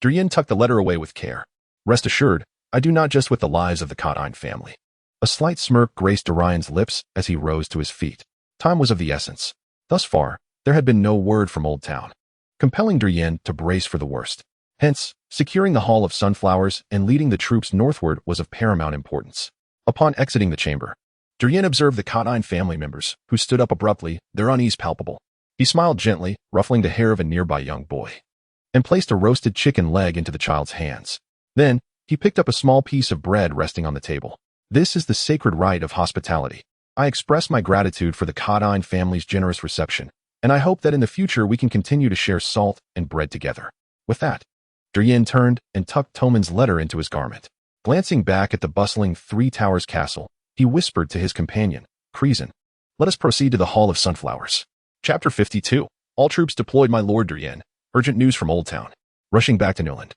Darian tucked the letter away with care. "Rest assured, I do not just with the lives of the Count family." A slight smirk graced Darian's lips as he rose to his feet. Time was of the essence. Thus far, there had been no word from Oldtown, compelling Darian to brace for the worst. Hence, securing the Hall of Sunflowers and leading the troops northward was of paramount importance. Upon exiting the chamber, Darian observed the Count family members, who stood up abruptly, their unease palpable. He smiled gently, ruffling the hair of a nearby young boy, and placed a roasted chicken leg into the child's hands. Then, he picked up a small piece of bread resting on the table. "This is the sacred rite of hospitality. I express my gratitude for the Count family's generous reception, and I hope that in the future we can continue to share salt and bread together." With that, Darian turned and tucked Tomon's letter into his garment. Glancing back at the bustling Three Towers castle, he whispered to his companion, "Creason, let us proceed to the Hall of Sunflowers." Chapter 52. All troops deployed, my lord Darian. Urgent news from Oldtown. Rushing back to Newland.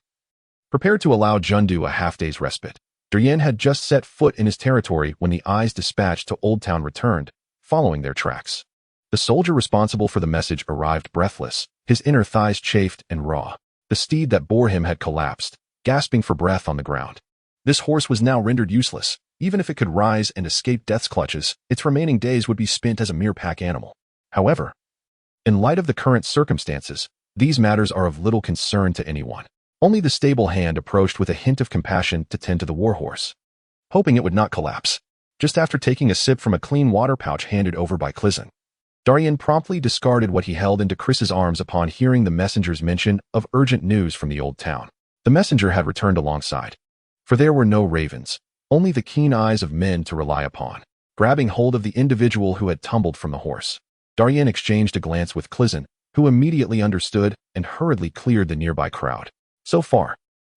Prepared to allow Jundu a half-day's respite, Darian had just set foot in his territory when the eyes dispatched to Oldtown returned, following their tracks. The soldier responsible for the message arrived breathless, his inner thighs chafed and raw. The steed that bore him had collapsed, gasping for breath on the ground. This horse was now rendered useless. Even if it could rise and escape death's clutches, its remaining days would be spent as a mere pack animal. However, in light of the current circumstances, these matters are of little concern to anyone. Only the stable hand approached with a hint of compassion to tend to the warhorse, hoping it would not collapse. Just after taking a sip from a clean water pouch handed over by Clizen, Darian promptly discarded what he held into Chris's arms upon hearing the messenger's mention of urgent news from the old town. The messenger had returned alongside, for there were no ravens, only the keen eyes of men to rely upon. Grabbing hold of the individual who had tumbled from the horse, Darian exchanged a glance with Clizen, who immediately understood and hurriedly cleared the nearby crowd. So far,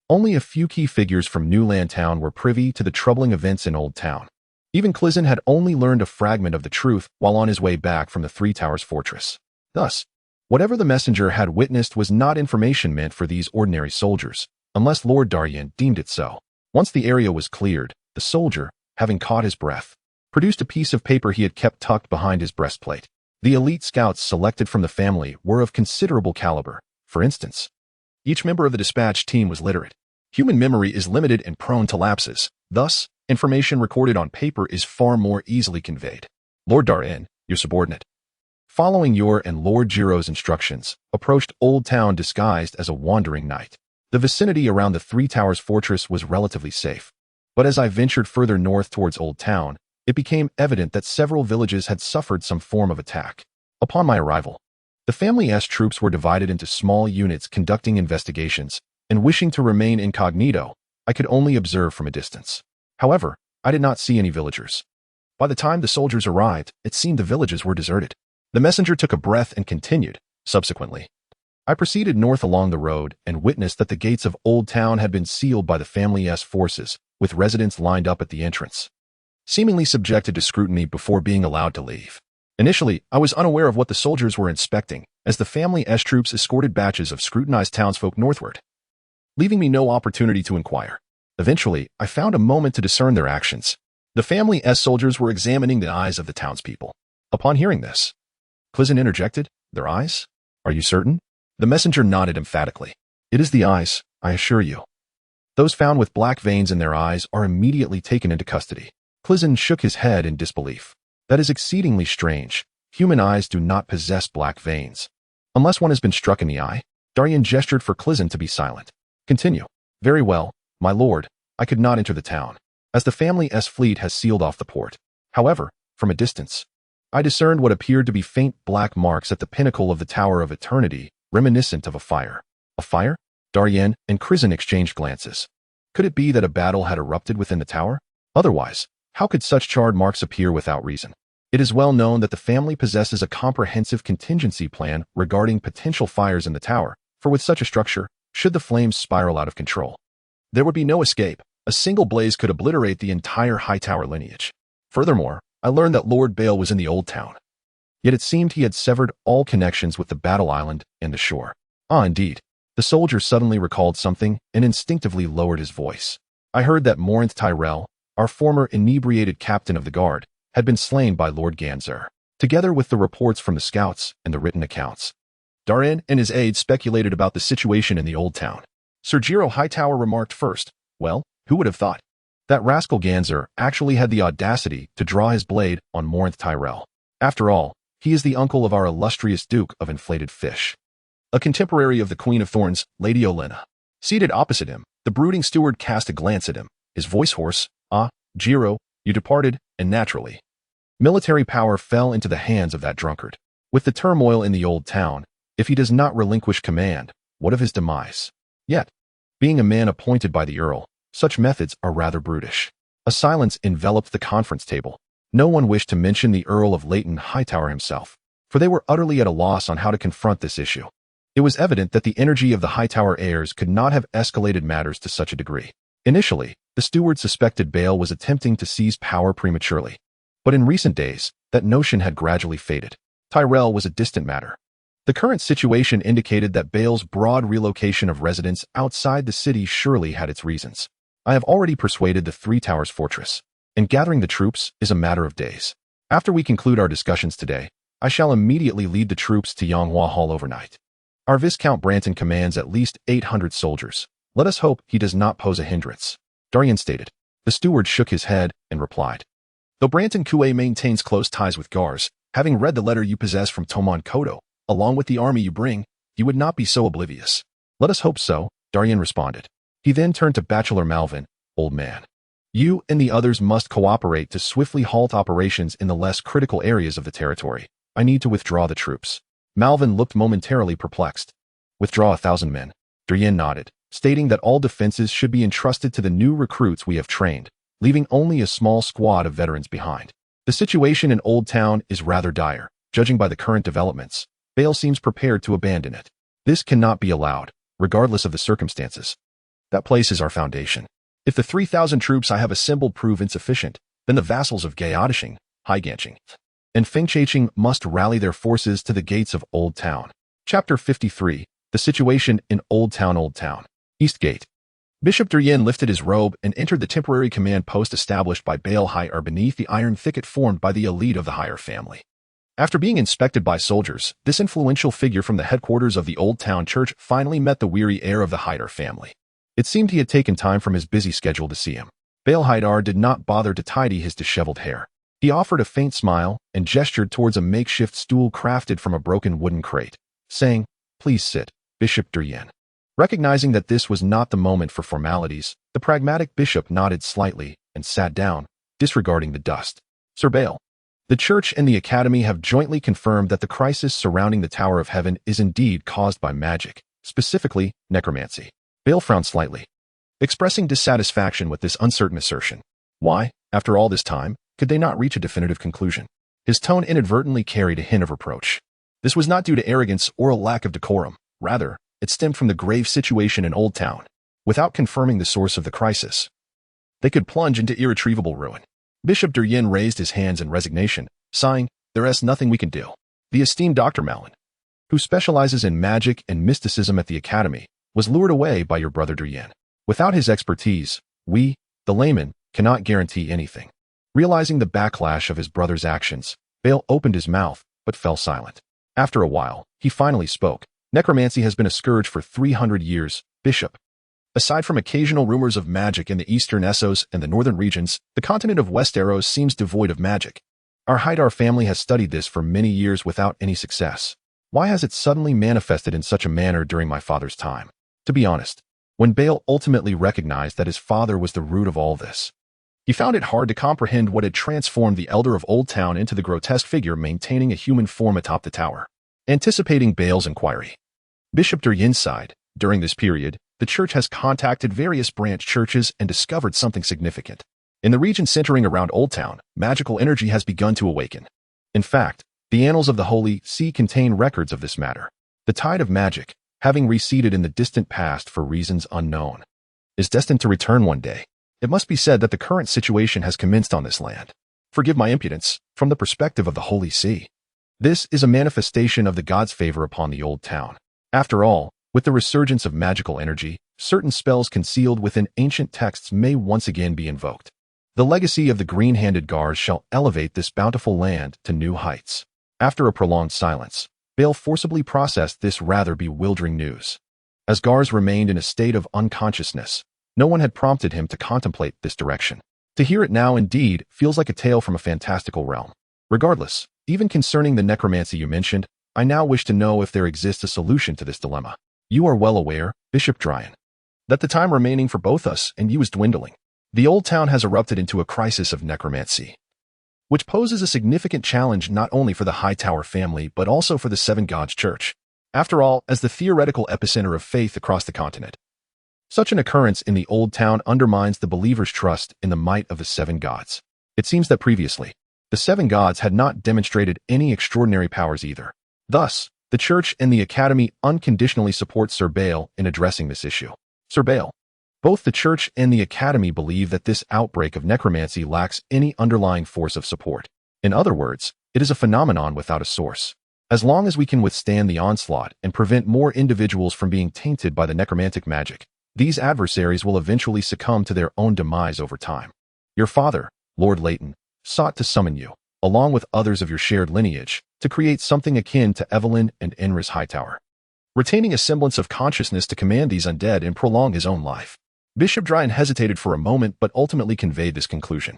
only a few key figures from Newland Town were privy to the troubling events in Old Town. Even Clizen had only learned a fragment of the truth while on his way back from the Three Towers fortress. Thus, whatever the messenger had witnessed was not information meant for these ordinary soldiers, unless Lord Darian deemed it so. Once the area was cleared, the soldier, having caught his breath, produced a piece of paper he had kept tucked behind his breastplate. The elite scouts selected from the family were of considerable caliber. For instance, each member of the dispatch team was literate. Human memory is limited and prone to lapses. Thus, information recorded on paper is far more easily conveyed. Lord Darian, your subordinate, following your and Lord Jiro's instructions, approached Old Town disguised as a wandering knight. The vicinity around the Three Towers fortress was relatively safe. But as I ventured further north towards Old Town, it became evident that several villages had suffered some form of attack. Upon my arrival, the family's troops were divided into small units conducting investigations and wishing to remain incognito, I could only observe from a distance. However, I did not see any villagers. By the time the soldiers arrived, it seemed the villages were deserted. The messenger took a breath and continued. Subsequently, I proceeded north along the road and witnessed that the gates of Oldtown had been sealed by the family's forces, with residents lined up at the entrance, seemingly subjected to scrutiny before being allowed to leave. Initially, I was unaware of what the soldiers were inspecting, as the family's troops escorted batches of scrutinized townsfolk northward, leaving me no opportunity to inquire. Eventually, I found a moment to discern their actions. The family's soldiers were examining the eyes of the townspeople. Upon hearing this, Clizin interjected, "Their eyes? Are you certain?" The messenger nodded emphatically. "It is the eyes, I assure you. Those found with black veins in their eyes are immediately taken into custody." Clizin shook his head in disbelief. "That is exceedingly strange. Human eyes do not possess black veins. Unless one has been struck in the eye." Darian gestured for Clizin to be silent. "Continue." "Very well, my lord, I could not enter the town, as the family's fleet has sealed off the port. However, from a distance, I discerned what appeared to be faint black marks at the pinnacle of the Tower of Eternity, reminiscent of a fire." "A fire?" Darian and Clizin exchanged glances. Could it be that a battle had erupted within the tower? Otherwise, how could such charred marks appear without reason? It is well known that the family possesses a comprehensive contingency plan regarding potential fires in the tower, for with such a structure, should the flames spiral out of control, there would be no escape. A single blaze could obliterate the entire Hightower lineage. Furthermore, I learned that Lord Bale was in the Old Town. Yet it seemed he had severed all connections with the battle island and the shore. Ah, indeed. The soldier suddenly recalled something and instinctively lowered his voice. "I heard that Morinth Tyrell, our former inebriated captain of the guard, had been slain by Lord Ganzer, together with the reports from the scouts and the written accounts." Darian and his aides speculated about the situation in the Old Town. Sir Gero Hightower remarked first, "Well, who would have thought? That rascal Ganzer actually had the audacity to draw his blade on Morinth Tyrell. After all, he is the uncle of our illustrious Duke of Inflated Fish, a contemporary of the Queen of Thorns, Lady Olenna." Seated opposite him, the brooding steward cast a glance at him, his voice hoarse. "Ah, Gero, you departed, and naturally, military power fell into the hands of that drunkard. With the turmoil in the Old Town, if he does not relinquish command, what of his demise? Yet, being a man appointed by the Earl, such methods are rather brutish." A silence enveloped the conference table. No one wished to mention the Earl of Leighton Hightower himself, for they were utterly at a loss on how to confront this issue. It was evident that the energy of the Hightower heirs could not have escalated matters to such a degree. Initially, the steward suspected Bale was attempting to seize power prematurely. But in recent days, that notion had gradually faded. Tyrell was a distant matter. The current situation indicated that Bale's broad relocation of residents outside the city surely had its reasons. "I have already persuaded the Three Towers Fortress, and gathering the troops is a matter of days. After we conclude our discussions today, I shall immediately lead the troops to Yonghua Hall overnight. Our Viscount Branton commands at least 800 soldiers. Let us hope he does not pose a hindrance," Darian stated. The steward shook his head and replied, "Though Branton Kue maintains close ties with Gars, having read the letter you possess from Tomon Kodo, along with the army you bring, you would not be so oblivious." "Let us hope so," Darian responded. He then turned to Bachelor Malvin. "Old man, you and the others must cooperate to swiftly halt operations in the less critical areas of the territory. I need to withdraw the troops." Malvin looked momentarily perplexed. "Withdraw 1,000 men." Darian nodded, stating that all defenses should be entrusted to the new recruits we have trained, leaving only a small squad of veterans behind. "The situation in Oldtown is rather dire, judging by the current developments. Bale seems prepared to abandon it. This cannot be allowed, regardless of the circumstances. That place is our foundation. If the 3,000 troops I have assembled prove insufficient, then the vassals of Gaeotishing, Highganching, and Fengchaching must rally their forces to the gates of Oldtown." Chapter 53, The Situation in Oldtown. East Gate. Bishop Darian lifted his robe and entered the temporary command post established by Bale Higher beneath the iron thicket formed by the elite of the Higher family. After being inspected by soldiers, this influential figure from the headquarters of the Old Town Church finally met the weary heir of the Hyder family. It seemed he had taken time from his busy schedule to see him. Bale Hyder did not bother to tidy his disheveled hair. He offered a faint smile and gestured towards a makeshift stool crafted from a broken wooden crate, saying, "Please sit, Bishop Darian." Recognizing that this was not the moment for formalities, the pragmatic bishop nodded slightly and sat down, disregarding the dust. "Sir Bale, the Church and the Academy have jointly confirmed that the crisis surrounding the Tower of Heaven is indeed caused by magic, specifically necromancy." Bale frowned slightly. expressing dissatisfaction with this uncertain assertion. Why, after all this time, could they not reach a definitive conclusion? His tone inadvertently carried a hint of reproach. This was not due to arrogance or a lack of decorum. Rather, it stemmed from the grave situation in Oldtown. Without confirming the source of the crisis, they could plunge into irretrievable ruin. Bishop Darian raised his hands in resignation, sighing, "There is nothing we can do." The esteemed Dr. Marwin, who specializes in magic and mysticism at the Academy, was lured away by your brother Darian. Without his expertise, we, the laymen, cannot guarantee anything. Realizing the backlash of his brother's actions, Bale opened his mouth, but fell silent. After a while, he finally spoke. "Necromancy has been a scourge for 300 years, Bishop. Aside from occasional rumors of magic in the eastern Essos and the northern regions, the continent of Westeros seems devoid of magic. Our Hightower family has studied this for many years without any success. Why has it suddenly manifested in such a manner during my father's time?" To be honest, when Bale ultimately recognized that his father was the root of all this, he found it hard to comprehend what had transformed the elder of Oldtown into the grotesque figure maintaining a human form atop the tower. Anticipating Bale's inquiry, Bishop Darian sighed. During this period, the church has contacted various branch churches and discovered something significant. In the region centering around Oldtown, magical energy has begun to awaken. In fact, the annals of the Holy See contain records of this matter. The tide of magic, having receded in the distant past for reasons unknown, is destined to return one day. It must be said that the current situation has commenced on this land. Forgive my impudence, from the perspective of the Holy See. This is a manifestation of the god's favor upon the old town. After all, with the resurgence of magical energy, certain spells concealed within ancient texts may once again be invoked. The legacy of the green-handed guards shall elevate this bountiful land to new heights. After a prolonged silence, Bale forcibly processed this rather bewildering news. As Gars remained in a state of unconsciousness, no one had prompted him to contemplate this direction. To hear it now indeed feels like a tale from a fantastical realm. Regardless, even concerning the necromancy you mentioned, I now wish to know if there exists a solution to this dilemma. You are well aware, Bishop Darian, that the time remaining for both us and you is dwindling. The old town has erupted into a crisis of necromancy, which poses a significant challenge not only for the Hightower family but also for the Seven Gods Church. After all, as the theoretical epicenter of faith across the continent, such an occurrence in the old town undermines the believer's trust in the might of the Seven Gods. It seems that previously, the Seven Gods had not demonstrated any extraordinary powers either. Thus, the Church and the Academy unconditionally support Sir Bale in addressing this issue. Sir Bale, both the Church and the Academy believe that this outbreak of necromancy lacks any underlying force of support. In other words, it is a phenomenon without a source. As long as we can withstand the onslaught and prevent more individuals from being tainted by the necromantic magic, these adversaries will eventually succumb to their own demise over time. Your father, Lord Leighton, sought to summon you, along with others of your shared lineage, to create something akin to Evelyn and Enris Hightower, retaining a semblance of consciousness to command these undead and prolong his own life. Bishop Darian hesitated for a moment but ultimately conveyed this conclusion,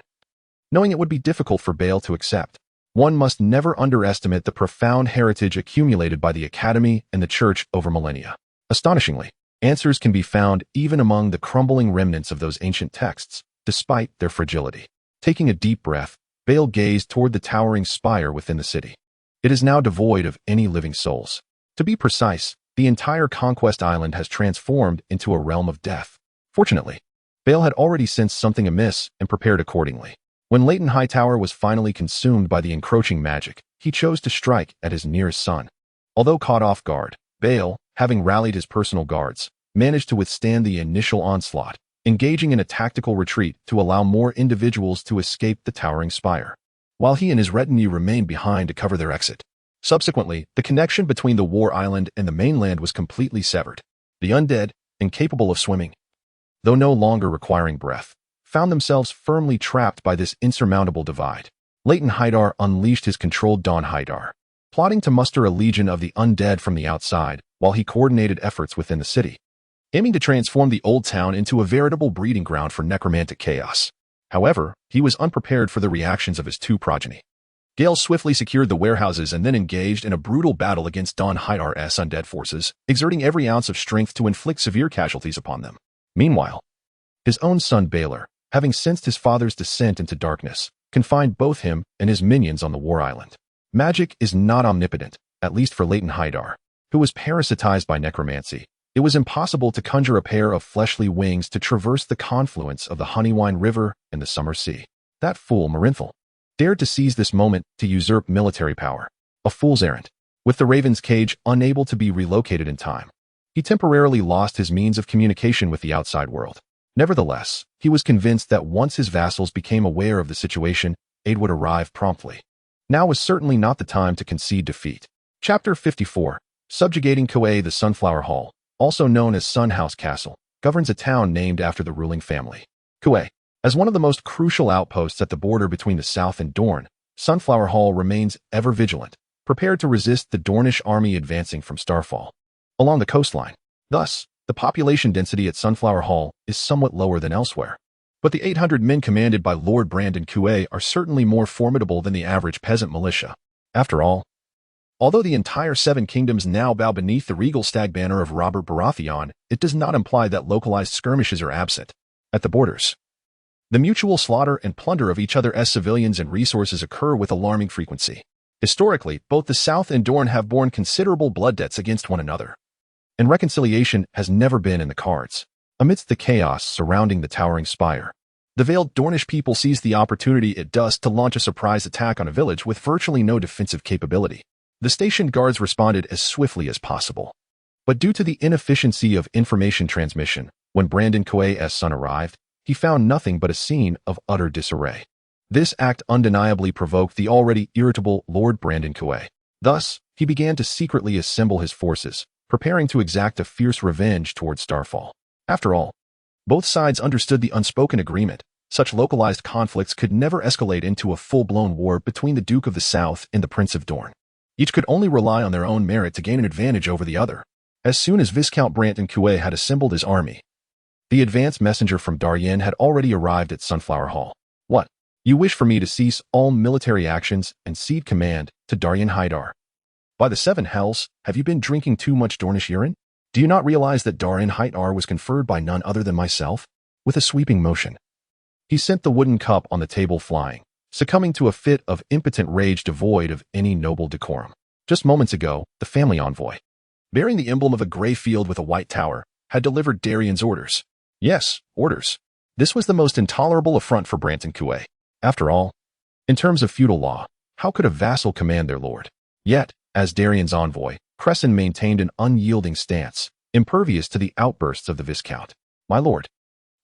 knowing it would be difficult for Bale to accept. One must never underestimate the profound heritage accumulated by the Academy and the Church over millennia. Astonishingly, answers can be found even among the crumbling remnants of those ancient texts, despite their fragility. Taking a deep breath, Bale gazed toward the towering spire within the city. It is now devoid of any living souls. To be precise, the entire Conquest Island has transformed into a realm of death. Fortunately, Bale had already sensed something amiss and prepared accordingly. When Leighton Hightower was finally consumed by the encroaching magic, he chose to strike at his nearest son. Although caught off guard, Bale, having rallied his personal guards, managed to withstand the initial onslaught, engaging in a tactical retreat to allow more individuals to escape the towering spire, while he and his retinue remained behind to cover their exit. Subsequently, the connection between the War Island and the mainland was completely severed. The undead, incapable of swimming, though no longer requiring breath, found themselves firmly trapped by this insurmountable divide. Leighton Hightower unleashed his controlled Dawn Hightower, plotting to muster a legion of the undead from the outside, while he coordinated efforts within the city, aiming to transform the old town into a veritable breeding ground for necromantic chaos. However, he was unprepared for the reactions of his two progeny. Gale swiftly secured the warehouses and then engaged in a brutal battle against Dawn Hightower's undead forces, exerting every ounce of strength to inflict severe casualties upon them. Meanwhile, his own son Baelor, having sensed his father's descent into darkness, confined both him and his minions on the War Island. Magic is not omnipotent, at least for Leighton Hightower, who was parasitized by necromancy. It was impossible to conjure a pair of fleshly wings to traverse the confluence of the Honeywine River and the Summer Sea. That fool, Marinthal, dared to seize this moment to usurp military power. A fool's errand. With the Raven's Cage unable to be relocated in time, he temporarily lost his means of communication with the outside world. Nevertheless, he was convinced that once his vassals became aware of the situation, aid would arrive promptly. Now was certainly not the time to concede defeat. Chapter 54. Subjugating Kauai. The Sunflower Hall, also known as Sunhouse Castle, governs a town named after the ruling family. Kauai. As one of the most crucial outposts at the border between the South and Dorne, Sunflower Hall remains ever vigilant, prepared to resist the Dornish army advancing from Starfall along the coastline. Thus, the population density at Sunflower Hall is somewhat lower than elsewhere. But the 800 men commanded by Lord Brandon Kauai are certainly more formidable than the average peasant militia. After all, although the entire Seven Kingdoms now bow beneath the regal stag banner of Robert Baratheon, it does not imply that localized skirmishes are absent. At the borders, the mutual slaughter and plunder of each other as civilians and resources occur with alarming frequency. Historically, both the South and Dorne have borne considerable blood debts against one another, and reconciliation has never been in the cards. Amidst the chaos surrounding the towering spire, the veiled Dornish people seized the opportunity at dusk to launch a surprise attack on a village with virtually no defensive capability. The stationed guards responded as swiftly as possible. But due to the inefficiency of information transmission, when Brandon Kauai's son arrived, he found nothing but a scene of utter disarray. This act undeniably provoked the already irritable Lord Brandon Kauai. Thus, he began to secretly assemble his forces, preparing to exact a fierce revenge toward Starfall. After all, both sides understood the unspoken agreement. Such localized conflicts could never escalate into a full-blown war between the Duke of the South and the Prince of Dorne. Each could only rely on their own merit to gain an advantage over the other. As soon as Viscount Brandon Kauai had assembled his army, the advance messenger from Darian had already arrived at Sunflower Hall. What? You wish for me to cease all military actions and cede command to Darian Hightower? By the seven hells, have you been drinking too much Dornish urine? Do you not realize that Darian Hightower was conferred by none other than myself? With a sweeping motion, he sent the wooden cup on the table flying, succumbing to a fit of impotent rage devoid of any noble decorum. Just moments ago, the family envoy, bearing the emblem of a gray field with a white tower, had delivered Darian's orders. Yes, orders. This was the most intolerable affront for Brandon Kauai. After all, in terms of feudal law, how could a vassal command their lord? Yet, as Darian's envoy, Cresson maintained an unyielding stance, impervious to the outbursts of the Viscount. My lord,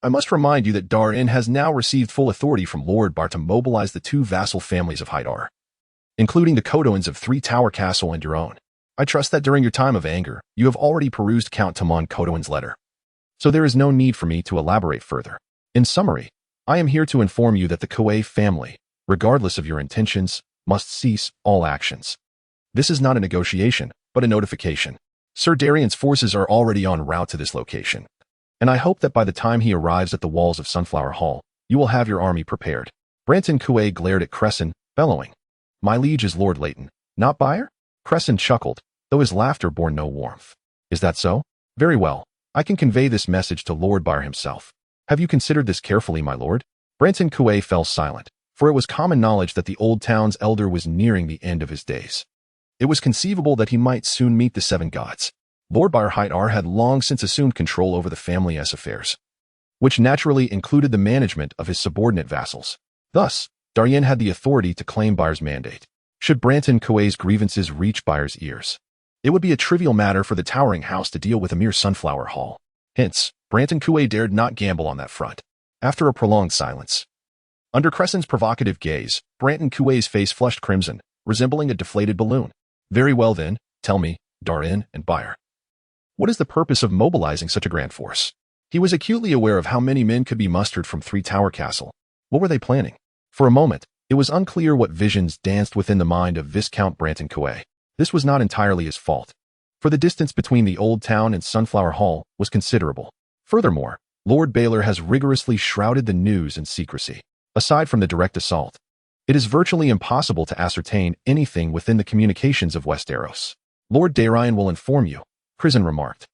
I must remind you that Darian has now received full authority from Lord Bar to mobilize the two vassal families of Hightower, including the Codoans of Three Tower Castle and your own. I trust that during your time of anger, you have already perused Count Tamon Codoan's letter, so there is no need for me to elaborate further. In summary, I am here to inform you that the Kauai family, regardless of your intentions, must cease all actions. This is not a negotiation, but a notification. Sir Darian's forces are already en route to this location, and I hope that by the time he arrives at the walls of Sunflower Hall, you will have your army prepared. Brandon Kauai glared at Cresson, bellowing, My liege is Lord Leighton, not Byre? Cresson chuckled, though his laughter bore no warmth. Is that so? Very well. I can convey this message to Lord Byre himself. Have you considered this carefully, my lord? Brandon Kauai fell silent, for it was common knowledge that the Oldtown's elder was nearing the end of his days. It was conceivable that he might soon meet the seven gods. Lord Byre Hightower had long since assumed control over the family's affairs, which naturally included the management of his subordinate vassals. Thus, Darian had the authority to claim Byre's mandate. Should Brandon Kauai's grievances reach Byre's ears, it would be a trivial matter for the towering house to deal with a mere Sunflower Hall. Hence, Brandon Kauai dared not gamble on that front. After a prolonged silence, under Cresson's provocative gaze, Brandon Kauai's face flushed crimson, resembling a deflated balloon. Very well then, tell me, Darian and Byre, what is the purpose of mobilizing such a grand force? He was acutely aware of how many men could be mustered from Three Tower Castle. What were they planning? For a moment, it was unclear what visions danced within the mind of Viscount Brandon Kauai. This was not entirely his fault, for the distance between the Old Town and Sunflower Hall was considerable. Furthermore, Lord Baylor has rigorously shrouded the news in secrecy. Aside from the direct assault, it is virtually impossible to ascertain anything within the communications of Westeros. Lord Darian will inform you, Cresson remarked.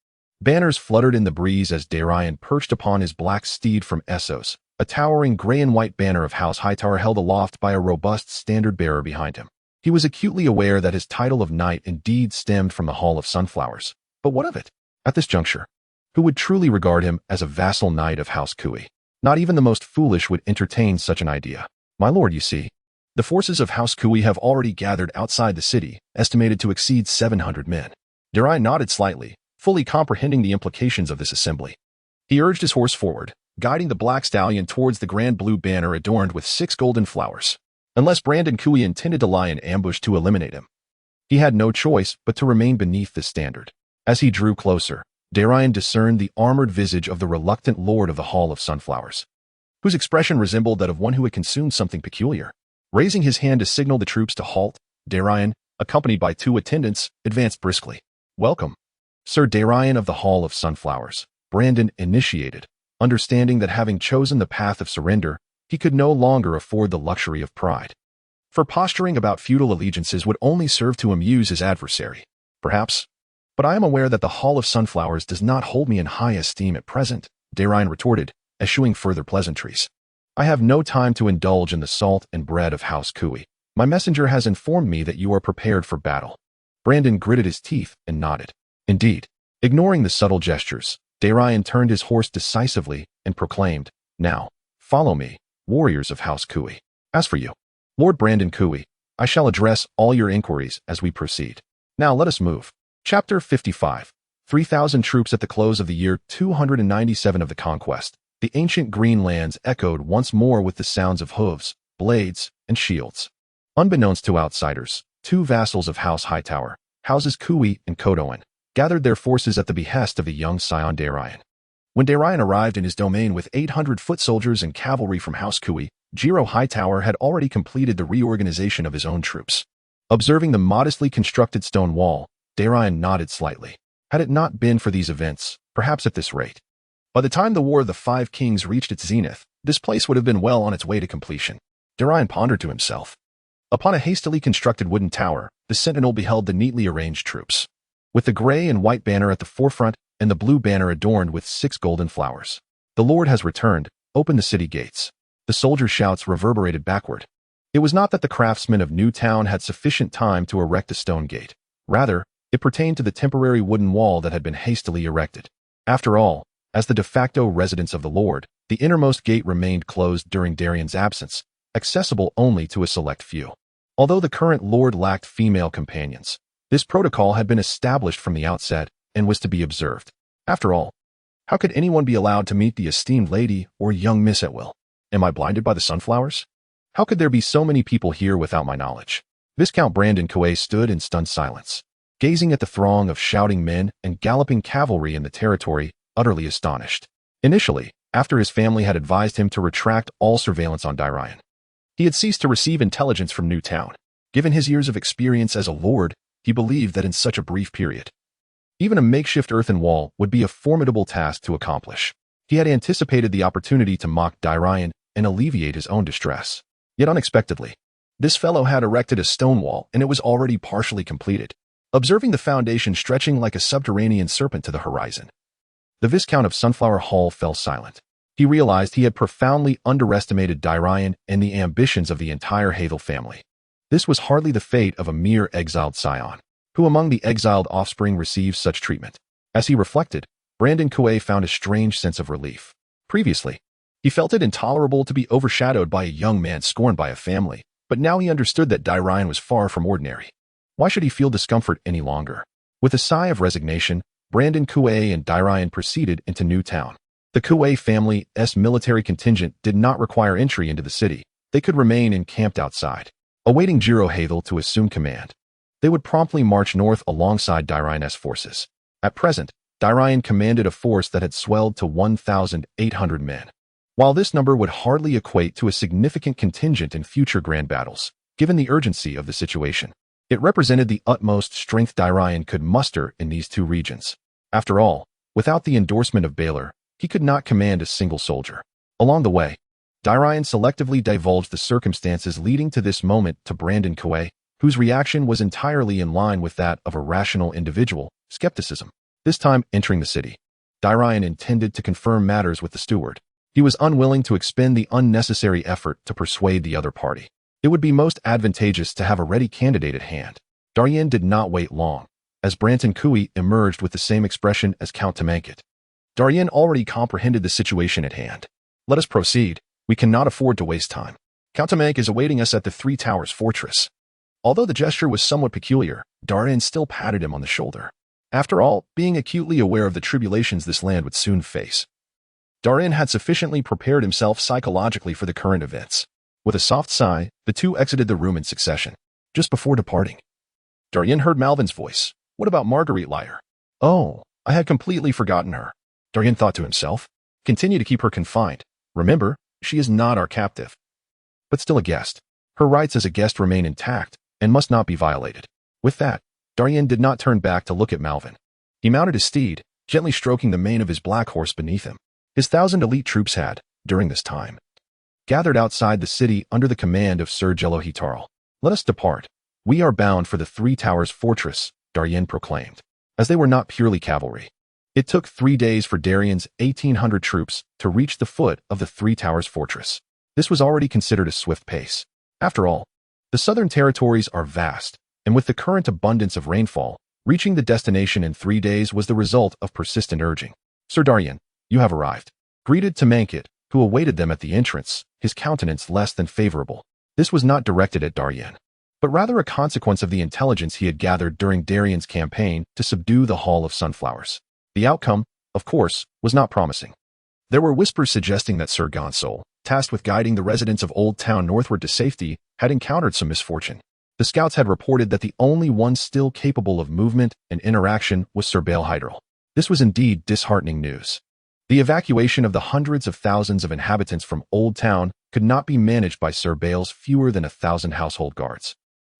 Banners fluttered in the breeze as Darian perched upon his black steed from Essos, a towering gray and white banner of House Hightower held aloft by a robust standard-bearer behind him. He was acutely aware that his title of knight indeed stemmed from the Hall of Sunflowers. But what of it? At this juncture, who would truly regard him as a vassal knight of House Kui? Not even the most foolish would entertain such an idea. My lord, you see, the forces of House Kui have already gathered outside the city, estimated to exceed 700 men. Darian nodded slightly, fully comprehending the implications of this assembly. He urged his horse forward, guiding the black stallion towards the grand blue banner adorned with 6 golden flowers. Unless Brandon Kui intended to lie in ambush to eliminate him, he had no choice but to remain beneath this standard. As he drew closer, Darian discerned the armored visage of the reluctant lord of the Hall of Sunflowers, whose expression resembled that of one who had consumed something peculiar. Raising his hand to signal the troops to halt, Darian, accompanied by 2 attendants, advanced briskly. "Welcome, Sir Darian of the Hall of Sunflowers," Brandon initiated, understanding that having chosen the path of surrender, he could no longer afford the luxury of pride. For posturing about feudal allegiances would only serve to amuse his adversary. Perhaps. But I am aware that the Hall of Sunflowers does not hold me in high esteem at present, Darian retorted, eschewing further pleasantries. I have no time to indulge in the salt and bread of House Kui. My messenger has informed me that you are prepared for battle. Brandon gritted his teeth and nodded. Indeed. Ignoring the subtle gestures, Darian turned his horse decisively and proclaimed, "Now, follow me, warriors of House Kui. As for you, Lord Brandon Kui, I shall address all your inquiries as we proceed. Now let us move." Chapter 55. 3,000 troops at the close of the year 297 of the conquest. The ancient green lands echoed once more with the sounds of hooves, blades, and shields. Unbeknownst to outsiders, 2 vassals of House Hightower, Houses Kui and Kodoan, gathered their forces at the behest of the young scion Darian. When Darian arrived in his domain with 800 foot soldiers and cavalry from House Kui, Jiro Hightower had already completed the reorganization of his own troops. Observing the modestly constructed stone wall, Darian nodded slightly. Had it not been for these events, perhaps at this rate, by the time the War of the 5 Kings reached its zenith, this place would have been well on its way to completion. Darian pondered to himself. Upon a hastily constructed wooden tower, the sentinel beheld the neatly arranged troops, with the gray and white banner at the forefront and the blue banner adorned with 6 golden flowers. "The Lord has returned, open the city gates." The soldiers' shouts reverberated backward. It was not that the craftsmen of Newtown had sufficient time to erect the stone gate. Rather, it pertained to the temporary wooden wall that had been hastily erected. After all, as the de facto residence of the Lord, the innermost gate remained closed during Darian's absence, accessible only to a select few. Although the current Lord lacked female companions, this protocol had been established from the outset and was to be observed. After all, how could anyone be allowed to meet the esteemed lady or young miss at will? Am I blinded by the sunflowers? How could there be so many people here without my knowledge? Viscount Brandon Kui stood in stunned silence, gazing at the throng of shouting men and galloping cavalry in the territory, utterly astonished. Initially, after his family had advised him to retract all surveillance on Darian, he had ceased to receive intelligence from Newtown. Given his years of experience as a lord, he believed that in such a brief period, even a makeshift earthen wall would be a formidable task to accomplish. He had anticipated the opportunity to mock Darian and alleviate his own distress. Yet unexpectedly, this fellow had erected a stone wall and it was already partially completed. Observing the foundation stretching like a subterranean serpent to the horizon, the Viscount of Sunflower Hall fell silent. He realized he had profoundly underestimated Darian and the ambitions of the entire Hathel family. This was hardly the fate of a mere exiled scion. Who among the exiled offspring receives such treatment? As he reflected, Brandon Kui found a strange sense of relief. Previously, he felt it intolerable to be overshadowed by a young man scorned by a family, but now he understood that Darian was far from ordinary. Why should he feel discomfort any longer? With a sigh of resignation, Brandon Kui and Darian proceeded into Newtown. The Kui family's military contingent did not require entry into the city. They could remain encamped outside, awaiting Jiro Hathel to assume command. They would promptly march north alongside Darian's forces. At present, Darian commanded a force that had swelled to 1,800 men. While this number would hardly equate to a significant contingent in future grand battles, given the urgency of the situation, it represented the utmost strength Darian could muster in these 2 regions. After all, without the endorsement of Baylor, he could not command a single soldier. Along the way, Darian selectively divulged the circumstances leading to this moment to Brandon Kui, whose reaction was entirely in line with that of a rational individual, skepticism. This time entering the city, Darian intended to confirm matters with the steward. He was unwilling to expend the unnecessary effort to persuade the other party. It would be most advantageous to have a ready candidate at hand. Darian did not wait long. as Branton Cooey emerged with the same expression as Count Tamanket. Darian already comprehended the situation at hand. Let us proceed. We cannot afford to waste time. Count Tamank is awaiting us at the Three Towers Fortress. Although the gesture was somewhat peculiar, Darian still patted him on the shoulder. After all, being acutely aware of the tribulations this land would soon face, Darian had sufficiently prepared himself psychologically for the current events. With a soft sigh, the two exited the room in succession. Just before departing, Darian heard Malvin's voice. What about Marguerite Liar? Oh, I had completely forgotten her. Darian thought to himself. Continue to keep her confined. Remember, she is not our captive, but still a guest. Her rights as a guest remain intact and must not be violated. With that, Darian did not turn back to look at Malvin. He mounted his steed, gently stroking the mane of his black horse beneath him. His 1,000 elite troops had, during this time, gathered outside the city under the command of Sir Jello Hitarl. Let us depart. We are bound for the Three Towers Fortress, Darian proclaimed. As they were not purely cavalry, it took 3 days for Darian's 1,800 troops to reach the foot of the Three Towers Fortress. This was already considered a swift pace. After all, the southern territories are vast, and with the current abundance of rainfall, reaching the destination in 3 days was the result of persistent urging. Sir Darian, you have arrived. Greeted Tamanket, who awaited them at the entrance, his countenance less than favorable. This was not directed at Darian, but rather a consequence of the intelligence he had gathered during Darian's campaign to subdue the Hall of Sunflowers. The outcome, of course, was not promising. There were whispers suggesting that Sir Gonsol, tasked with guiding the residents of Oldtown northward to safety, had encountered some misfortune. The scouts had reported that the only one still capable of movement and interaction was Sir Bale Hydril. This was indeed disheartening news. The evacuation of the hundreds of thousands of inhabitants from Oldtown could not be managed by Sir Bale's fewer than 1,000 household guards.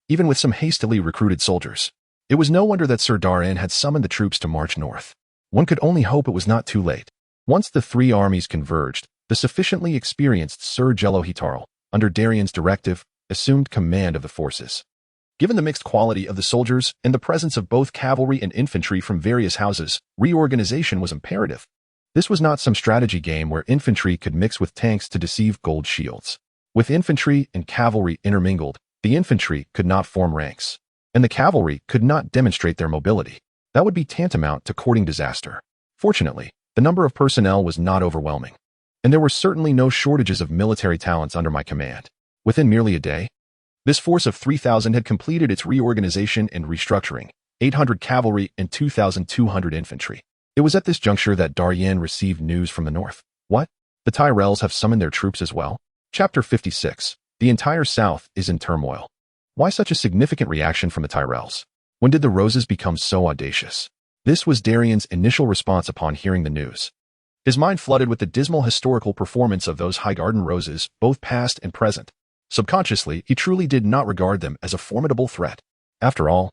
Even with some hastily recruited soldiers, it was no wonder that Sir Darian had summoned the troops to march north. One could only hope it was not too late. Once the three armies converged, the sufficiently experienced Sir Jello Hitarl, under Darian's directive, assumed command of the forces. Given the mixed quality of the soldiers and the presence of both cavalry and infantry from various houses, reorganization was imperative. This was not some strategy game where infantry could mix with tanks to deceive gold shields. With infantry and cavalry intermingled, the infantry could not form ranks, and the cavalry could not demonstrate their mobility. That would be tantamount to courting disaster. Fortunately, the number of personnel was not overwhelming, and there were certainly no shortages of military talents under my command. Within merely a day, this force of 3,000 had completed its reorganization and restructuring, 800 cavalry and 2,200 infantry. It was at this juncture that Darian received news from the north. What? The Tyrells have summoned their troops as well? Chapter 56. The entire south is in turmoil. Why such a significant reaction from the Tyrells? When did the Roses become so audacious? This was Darian's initial response upon hearing the news. His mind flooded with the dismal historical performance of those Highgarden Roses, both past and present. Subconsciously, he truly did not regard them as a formidable threat. After all,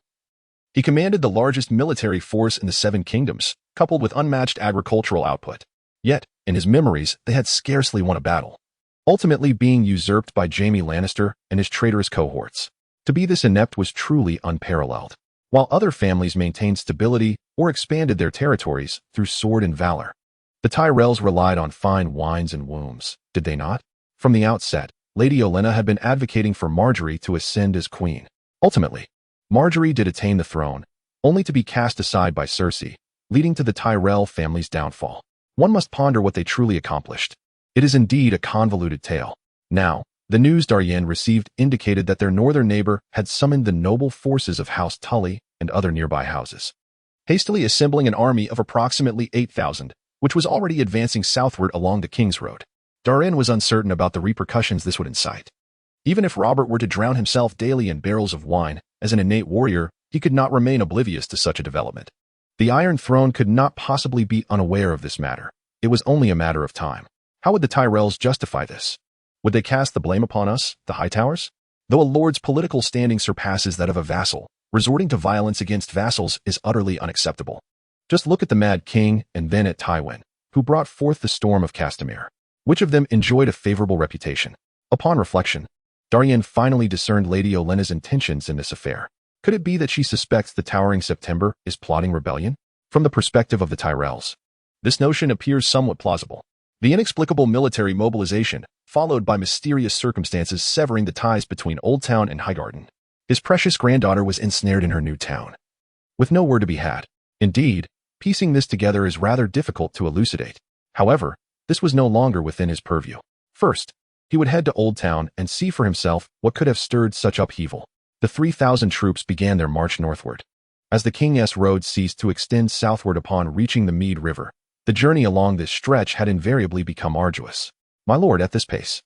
he commanded the largest military force in the Seven Kingdoms, coupled with unmatched agricultural output. Yet, in his memories, they had scarcely won a battle, ultimately being usurped by Jaime Lannister and his traitorous cohorts. To be this inept was truly unparalleled. While other families maintained stability or expanded their territories through sword and valor, the Tyrells relied on fine wines and wombs, did they not? From the outset, Lady Olenna had been advocating for Margaery to ascend as queen. Ultimately, Margaery did attain the throne, only to be cast aside by Cersei, leading to the Tyrell family's downfall. One must ponder what they truly accomplished. It is indeed a convoluted tale. Now, the news Darian received indicated that their northern neighbor had summoned the noble forces of House Tully and other nearby houses, hastily assembling an army of approximately 8,000, which was already advancing southward along the King's Road. Darian was uncertain about the repercussions this would incite. Even if Robert were to drown himself daily in barrels of wine, as an innate warrior, he could not remain oblivious to such a development. The Iron Throne could not possibly be unaware of this matter. It was only a matter of time. How would the Tyrells justify this? Would they cast the blame upon us, the Hightowers? Though a lord's political standing surpasses that of a vassal, resorting to violence against vassals is utterly unacceptable. Just look at the Mad King and then at Tywin, who brought forth the storm of Castamere. Which of them enjoyed a favorable reputation? Upon reflection, Darian finally discerned Lady Olenna's intentions in this affair. Could it be that she suspects the Towering September is plotting rebellion? From the perspective of the Tyrells, this notion appears somewhat plausible. The inexplicable military mobilization, followed by mysterious circumstances severing the ties between Oldtown and Highgarden. His precious granddaughter was ensnared in her new town. with no word to be had. Indeed, piecing this together is rather difficult to elucidate. However, this was no longer within his purview. First, he would head to Oldtown and see for himself what could have stirred such upheaval. The 3,000 troops began their march northward. As the King's Road ceased to extend southward upon reaching the Mead River, the journey along this stretch had invariably become arduous. "My lord, at this pace,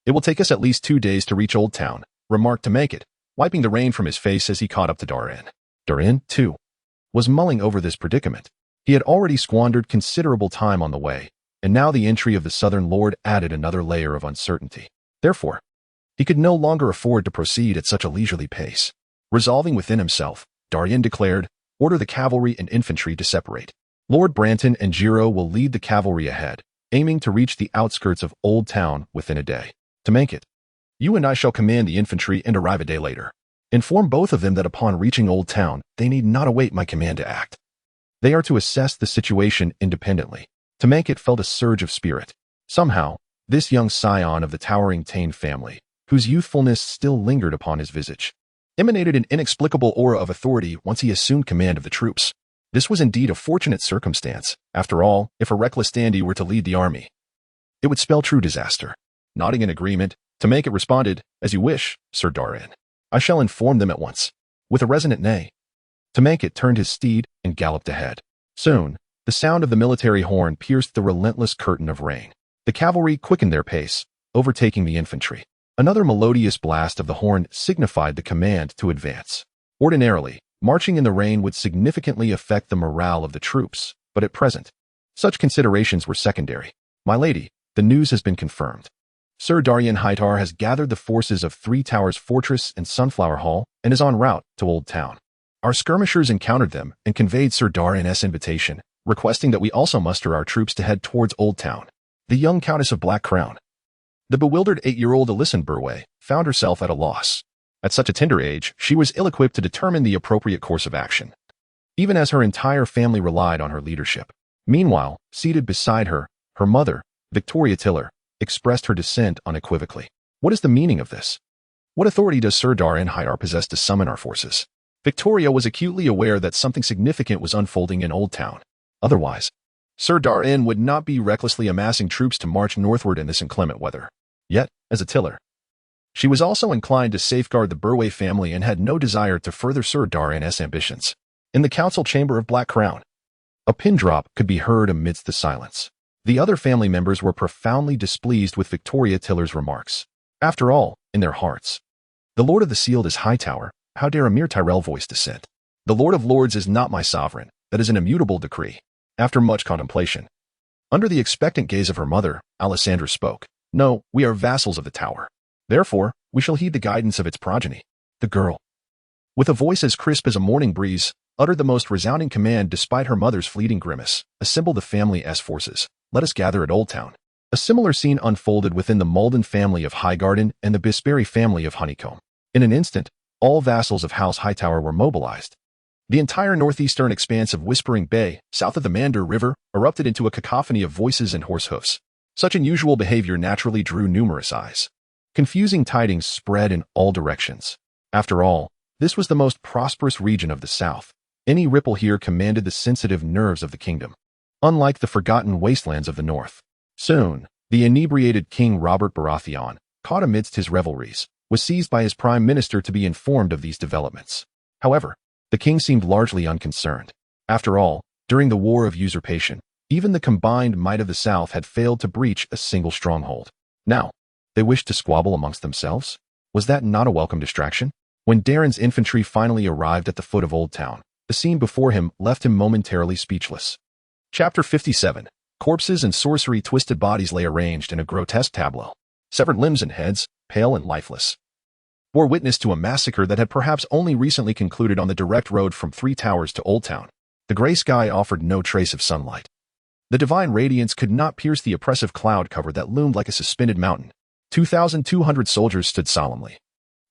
it will take us at least 2 days to reach Oldtown," remarked to make it, wiping the rain from his face as he caught up to Darian. Darian, too, was mulling over this predicament. He had already squandered considerable time on the way, and now the entry of the Southern Lord added another layer of uncertainty. Therefore, he could no longer afford to proceed at such a leisurely pace. Resolving within himself, Darian declared, "Order the cavalry and infantry to separate. Lord Branton and Giro will lead the cavalry ahead, aiming to reach the outskirts of Oldtown within a day. To make it, you and I shall command the infantry and arrive a day later. Inform both of them that upon reaching Oldtown, they need not await my command to act. They are to assess the situation independently." To make it felt a surge of spirit. Somehow, this young scion of the towering Tane family, whose youthfulness still lingered upon his visage, emanated an inexplicable aura of authority once he assumed command of the troops. This was indeed a fortunate circumstance. After all, if a reckless dandy were to lead the army, it would spell true disaster. Nodding in agreement, to make it responded, "As you wish, Sir Darian. I shall inform them at once." With a resonant neigh, to make it turned his steed and galloped ahead. Soon, the sound of the military horn pierced the relentless curtain of rain. The cavalry quickened their pace, overtaking the infantry. Another melodious blast of the horn signified the command to advance. Ordinarily, marching in the rain would significantly affect the morale of the troops, but at present, such considerations were secondary. "My lady, the news has been confirmed. Sir Darian Hightower has gathered the forces of Three Towers Fortress and Sunflower Hall and is en route to Oldtown. Our skirmishers encountered them and conveyed Sir Darian's invitation, requesting that we also muster our troops to head towards Oldtown." The young Countess of Black Crown, the bewildered 8-year-old Alyson Burway, found herself at a loss. At such a tender age, she was ill-equipped to determine the appropriate course of action, even as her entire family relied on her leadership. Meanwhile, seated beside her, her mother, Victoria Tiller, expressed her dissent unequivocally. "What is the meaning of this? What authority does Sir Darian Hightower possess to summon our forces?" Victoria was acutely aware that something significant was unfolding in Oldtown. Otherwise, Sir Darian would not be recklessly amassing troops to march northward in this inclement weather. Yet, as a Tiller, she was also inclined to safeguard the Burway family and had no desire to further Sir Darian's ambitions. In the council chamber of Black Crown, a pin drop could be heard amidst the silence. The other family members were profoundly displeased with Victoria Tiller's remarks. After all, in their hearts, the Lord of the Sealed is Hightower. How dare a mere Tyrell voice dissent? "The Lord of Lords is not my sovereign. That is an immutable decree." After much contemplation, under the expectant gaze of her mother, Alessandra spoke. "No, we are vassals of the tower. Therefore, we shall heed the guidance of its progeny." The girl, with a voice as crisp as a morning breeze, uttered the most resounding command despite her mother's fleeting grimace. "Assemble the family's forces. Let us gather at Oldtown." A similar scene unfolded within the Malden family of Highgarden and the Bisberry family of Honeycomb. In an instant, all vassals of House Hightower were mobilized. The entire northeastern expanse of Whispering Bay, south of the Mander River, erupted into a cacophony of voices and horse hoofs. Such unusual behavior naturally drew numerous eyes. Confusing tidings spread in all directions. After all, this was the most prosperous region of the south. Any ripple here commanded the sensitive nerves of the kingdom, unlike the forgotten wastelands of the north. Soon, the inebriated King Robert Baratheon, caught amidst his revelries, was seized by his prime minister to be informed of these developments. However, the king seemed largely unconcerned. After all, during the War of Usurpation, even the combined might of the South had failed to breach a single stronghold. Now, they wished to squabble amongst themselves? Was that not a welcome distraction? When Darren's infantry finally arrived at the foot of Oldtown, the scene before him left him momentarily speechless. Chapter 57. Corpses and sorcery. Twisted bodies lay arranged in a grotesque tableau. Severed limbs and heads, pale and lifeless, bore witness to a massacre that had perhaps only recently concluded on the direct road from Three Towers to Oldtown. The gray sky offered no trace of sunlight. The divine radiance could not pierce the oppressive cloud cover that loomed like a suspended mountain. 2,200 soldiers stood solemnly,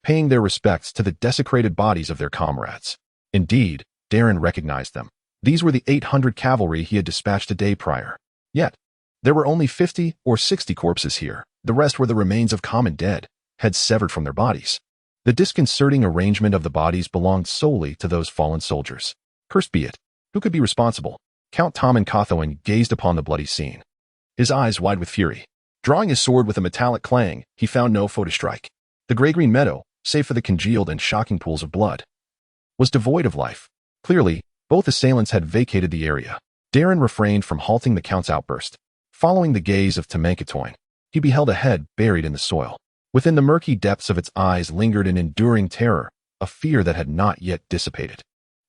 paying their respects to the desecrated bodies of their comrades. Indeed, Darren recognized them. These were the 800 cavalry he had dispatched a day prior. Yet, there were only 50 or 60 corpses here. The rest were the remains of common dead, heads severed from their bodies. The disconcerting arrangement of the bodies belonged solely to those fallen soldiers. Cursed be it. Who could be responsible? Count Tommen Cawthon gazed upon the bloody scene, his eyes wide with fury. Drawing his sword with a metallic clang, he found no foe to strike. The gray-green meadow, save for the congealed and shocking pools of blood, was devoid of life. Clearly, both assailants had vacated the area. Darian refrained from halting the Count's outburst. Following the gaze of Tommen Cawthon, he beheld a head buried in the soil. Within the murky depths of its eyes lingered an enduring terror, a fear that had not yet dissipated.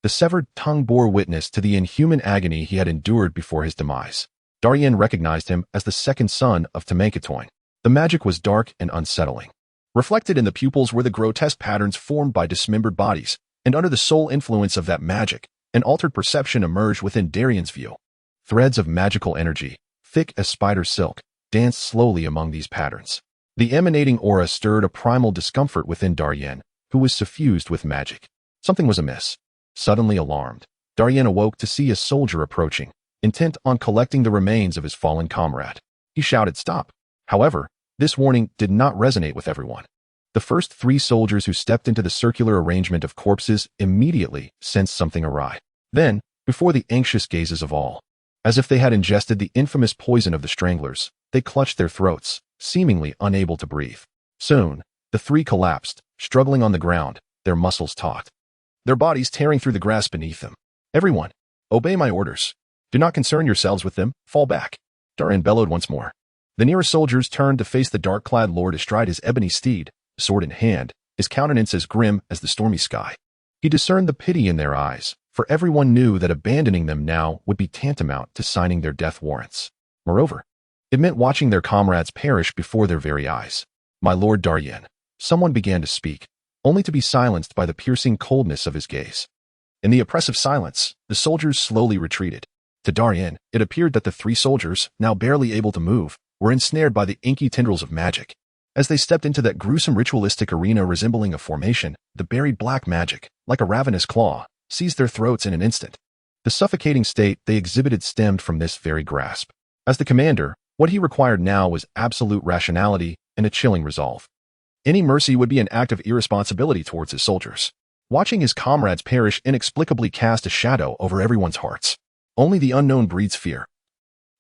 The severed tongue bore witness to the inhuman agony he had endured before his demise. Darian recognized him as the second son of Tommen Cawthon. The magic was dark and unsettling. Reflected in the pupils were the grotesque patterns formed by dismembered bodies, and under the sole influence of that magic, an altered perception emerged within Darian's view. Threads of magical energy, thick as spider silk, danced slowly among these patterns. The emanating aura stirred a primal discomfort within Darian, who was suffused with magic. Something was amiss. Suddenly alarmed, Darian awoke to see a soldier approaching, intent on collecting the remains of his fallen comrade. He shouted, "Stop!" However, this warning did not resonate with everyone. The first 3 soldiers who stepped into the circular arrangement of corpses immediately sensed something awry. Then, before the anxious gazes of all, as if they had ingested the infamous poison of the stranglers, they clutched their throats, seemingly unable to breathe. Soon, the 3 collapsed, struggling on the ground, their muscles taut, their bodies tearing through the grass beneath them. "Everyone, obey my orders. Do not concern yourselves with them. Fall back," Darian bellowed once more. The nearest soldiers turned to face the dark-clad lord astride his ebony steed, sword in hand, his countenance as grim as the stormy sky. He discerned the pity in their eyes, for everyone knew that abandoning them now would be tantamount to signing their death warrants. Moreover, it meant watching their comrades perish before their very eyes. "My lord Darian," someone began to speak, only to be silenced by the piercing coldness of his gaze. In the oppressive silence, the soldiers slowly retreated. To Darian, it appeared that the 3 soldiers, now barely able to move, were ensnared by the inky tendrils of magic. As they stepped into that gruesome ritualistic arena resembling a formation, the buried black magic, like a ravenous claw, seized their throats in an instant. The suffocating state they exhibited stemmed from this very grasp. As the commander, what he required now was absolute rationality and a chilling resolve. Any mercy would be an act of irresponsibility towards his soldiers. Watching his comrades perish inexplicably cast a shadow over everyone's hearts. Only the unknown breeds fear.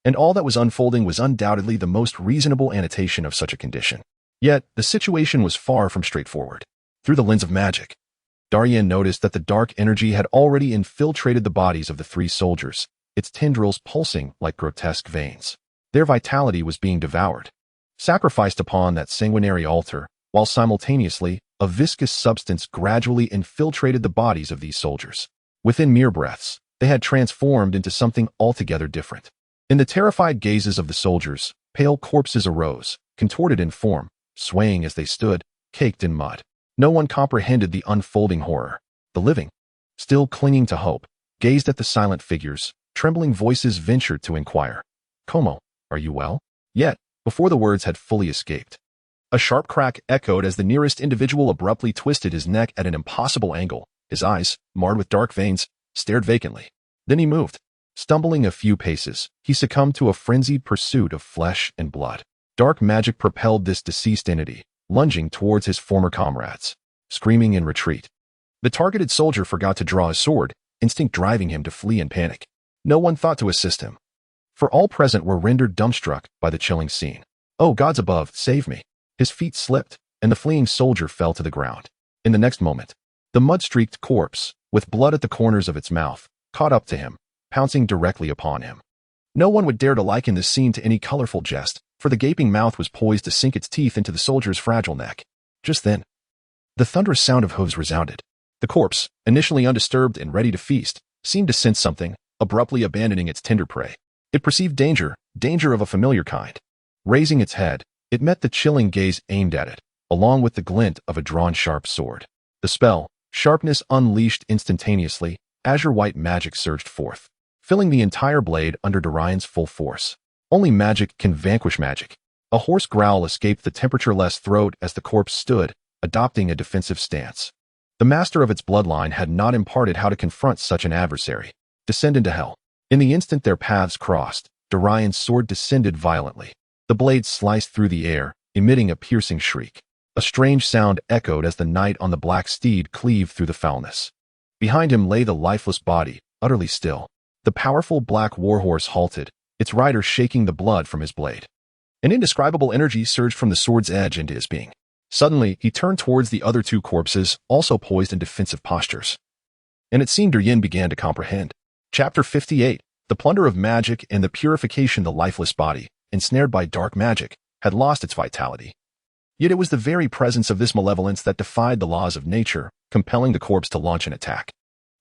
And all that was unfolding was undoubtedly the most reasonable annotation of such a condition. Yet, the situation was far from straightforward. Through the lens of magic, Darian noticed that the dark energy had already infiltrated the bodies of the 3 soldiers, its tendrils pulsing like grotesque veins. Their vitality was being devoured, sacrificed upon that sanguinary altar, while simultaneously, a viscous substance gradually infiltrated the bodies of these soldiers. Within mere breaths, they had transformed into something altogether different. In the terrified gazes of the soldiers, pale corpses arose, contorted in form, swaying as they stood, caked in mud. No one comprehended the unfolding horror. The living, still clinging to hope, gazed at the silent figures. Trembling voices ventured to inquire, "Como, are you well?" Yet, before the words had fully escaped, a sharp crack echoed as the nearest individual abruptly twisted his neck at an impossible angle. His eyes, marred with dark veins, stared vacantly. Then he moved. Stumbling a few paces, he succumbed to a frenzied pursuit of flesh and blood. Dark magic propelled this deceased entity, lunging towards his former comrades, screaming in retreat. The targeted soldier forgot to draw his sword, instinct driving him to flee in panic. No one thought to assist him, for all present were rendered dumbstruck by the chilling scene. "Oh, gods above, save me!" His feet slipped, and the fleeing soldier fell to the ground. In the next moment, the mud-streaked corpse, with blood at the corners of its mouth, caught up to him, pouncing directly upon him. No one would dare to liken this scene to any colorful jest, for the gaping mouth was poised to sink its teeth into the soldier's fragile neck. Just then, the thunderous sound of hooves resounded. The corpse, initially undisturbed and ready to feast, seemed to sense something, abruptly abandoning its tender prey. It perceived danger of a familiar kind. Raising its head, it met the chilling gaze aimed at it, along with the glint of a drawn sharp sword. The spell, sharpness unleashed instantaneously, azure-white magic surged forth, filling the entire blade under Darian's full force. Only magic can vanquish magic. A hoarse growl escaped the temperature-less throat as the corpse stood, adopting a defensive stance. The master of its bloodline had not imparted how to confront such an adversary. Descend into hell. In the instant their paths crossed, Darian's sword descended violently. The blade sliced through the air, emitting a piercing shriek. A strange sound echoed as the knight on the black steed cleaved through the foulness. Behind him lay the lifeless body, utterly still. The powerful black warhorse halted, its rider shaking the blood from his blade. An indescribable energy surged from the sword's edge into his being. Suddenly, he turned towards the other two corpses, also poised in defensive postures. And it seemed Darian began to comprehend. Chapter 58, the plunder of magic and the purification of the lifeless body, ensnared by dark magic, had lost its vitality. Yet it was the very presence of this malevolence that defied the laws of nature, compelling the corpse to launch an attack.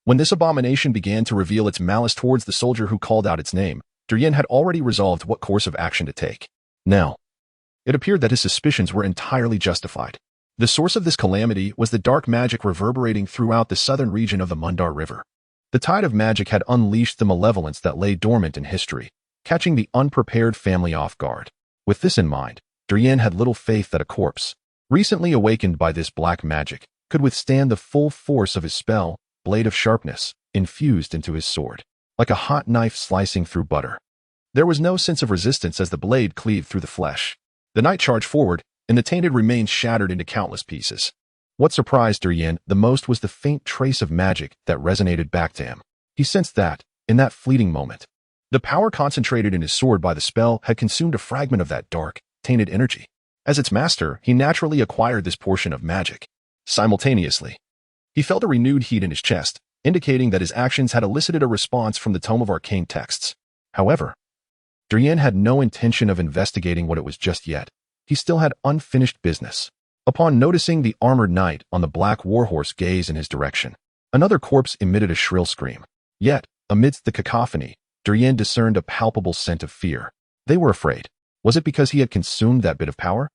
When this abomination began to reveal its malice towards the soldier who called out its name, Darian had already resolved what course of action to take. Now, it appeared that his suspicions were entirely justified. The source of this calamity was the dark magic reverberating throughout the southern region of the Mundar River. The tide of magic had unleashed the malevolence that lay dormant in history, catching the unprepared family off guard. With this in mind, Darian had little faith that a corpse, recently awakened by this black magic, could withstand the full force of his spell, Blade of Sharpness, infused into his sword, like a hot knife slicing through butter. There was no sense of resistance as the blade cleaved through the flesh. The knight charged forward, and the tainted remains shattered into countless pieces. What surprised Darian the most was the faint trace of magic that resonated back to him. He sensed that, in that fleeting moment, the power concentrated in his sword by the spell had consumed a fragment of that dark, tainted energy. As its master, he naturally acquired this portion of magic. Simultaneously, he felt a renewed heat in his chest, indicating that his actions had elicited a response from the tome of arcane texts. However, Darian had no intention of investigating what it was just yet. He still had unfinished business. Upon noticing the armored knight on the black warhorse gaze in his direction, another corpse emitted a shrill scream. Yet, amidst the cacophony, Darian discerned a palpable scent of fear. They were afraid. Was it because he had consumed that bit of power?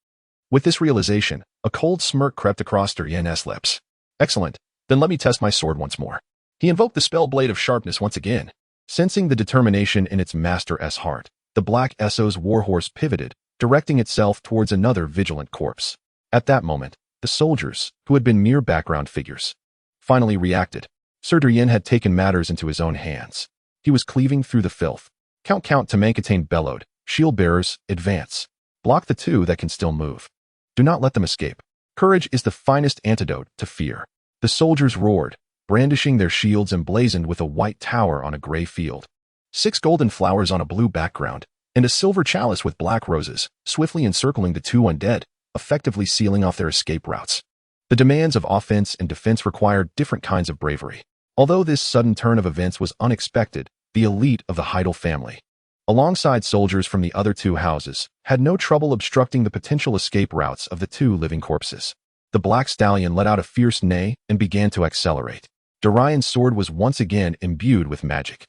With this realization, a cold smirk crept across Darian's lips. Excellent. Then let me test my sword once more. He invoked the spell Blade of Sharpness once again. Sensing the determination in its master's heart, the black Esso's warhorse pivoted, directing itself towards another vigilant corpse. At that moment, the soldiers, who had been mere background figures, finally reacted. Sir Darian had taken matters into his own hands. He was cleaving through the filth. Count to Mankitain bellowed, "Shield bearers, advance. Block the two that can still move. Do not let them escape. Courage is the finest antidote to fear." The soldiers roared, brandishing their shields emblazoned with a white tower on a gray field. 6 golden flowers on a blue background, and a silver chalice with black roses, swiftly encircling the two undead, effectively sealing off their escape routes. The demands of offense and defense required different kinds of bravery. Although this sudden turn of events was unexpected, the elite of the Heidel family, alongside soldiers from the other two houses, had no trouble obstructing the potential escape routes of the two living corpses. The black stallion let out a fierce neigh and began to accelerate. Darian's sword was once again imbued with magic.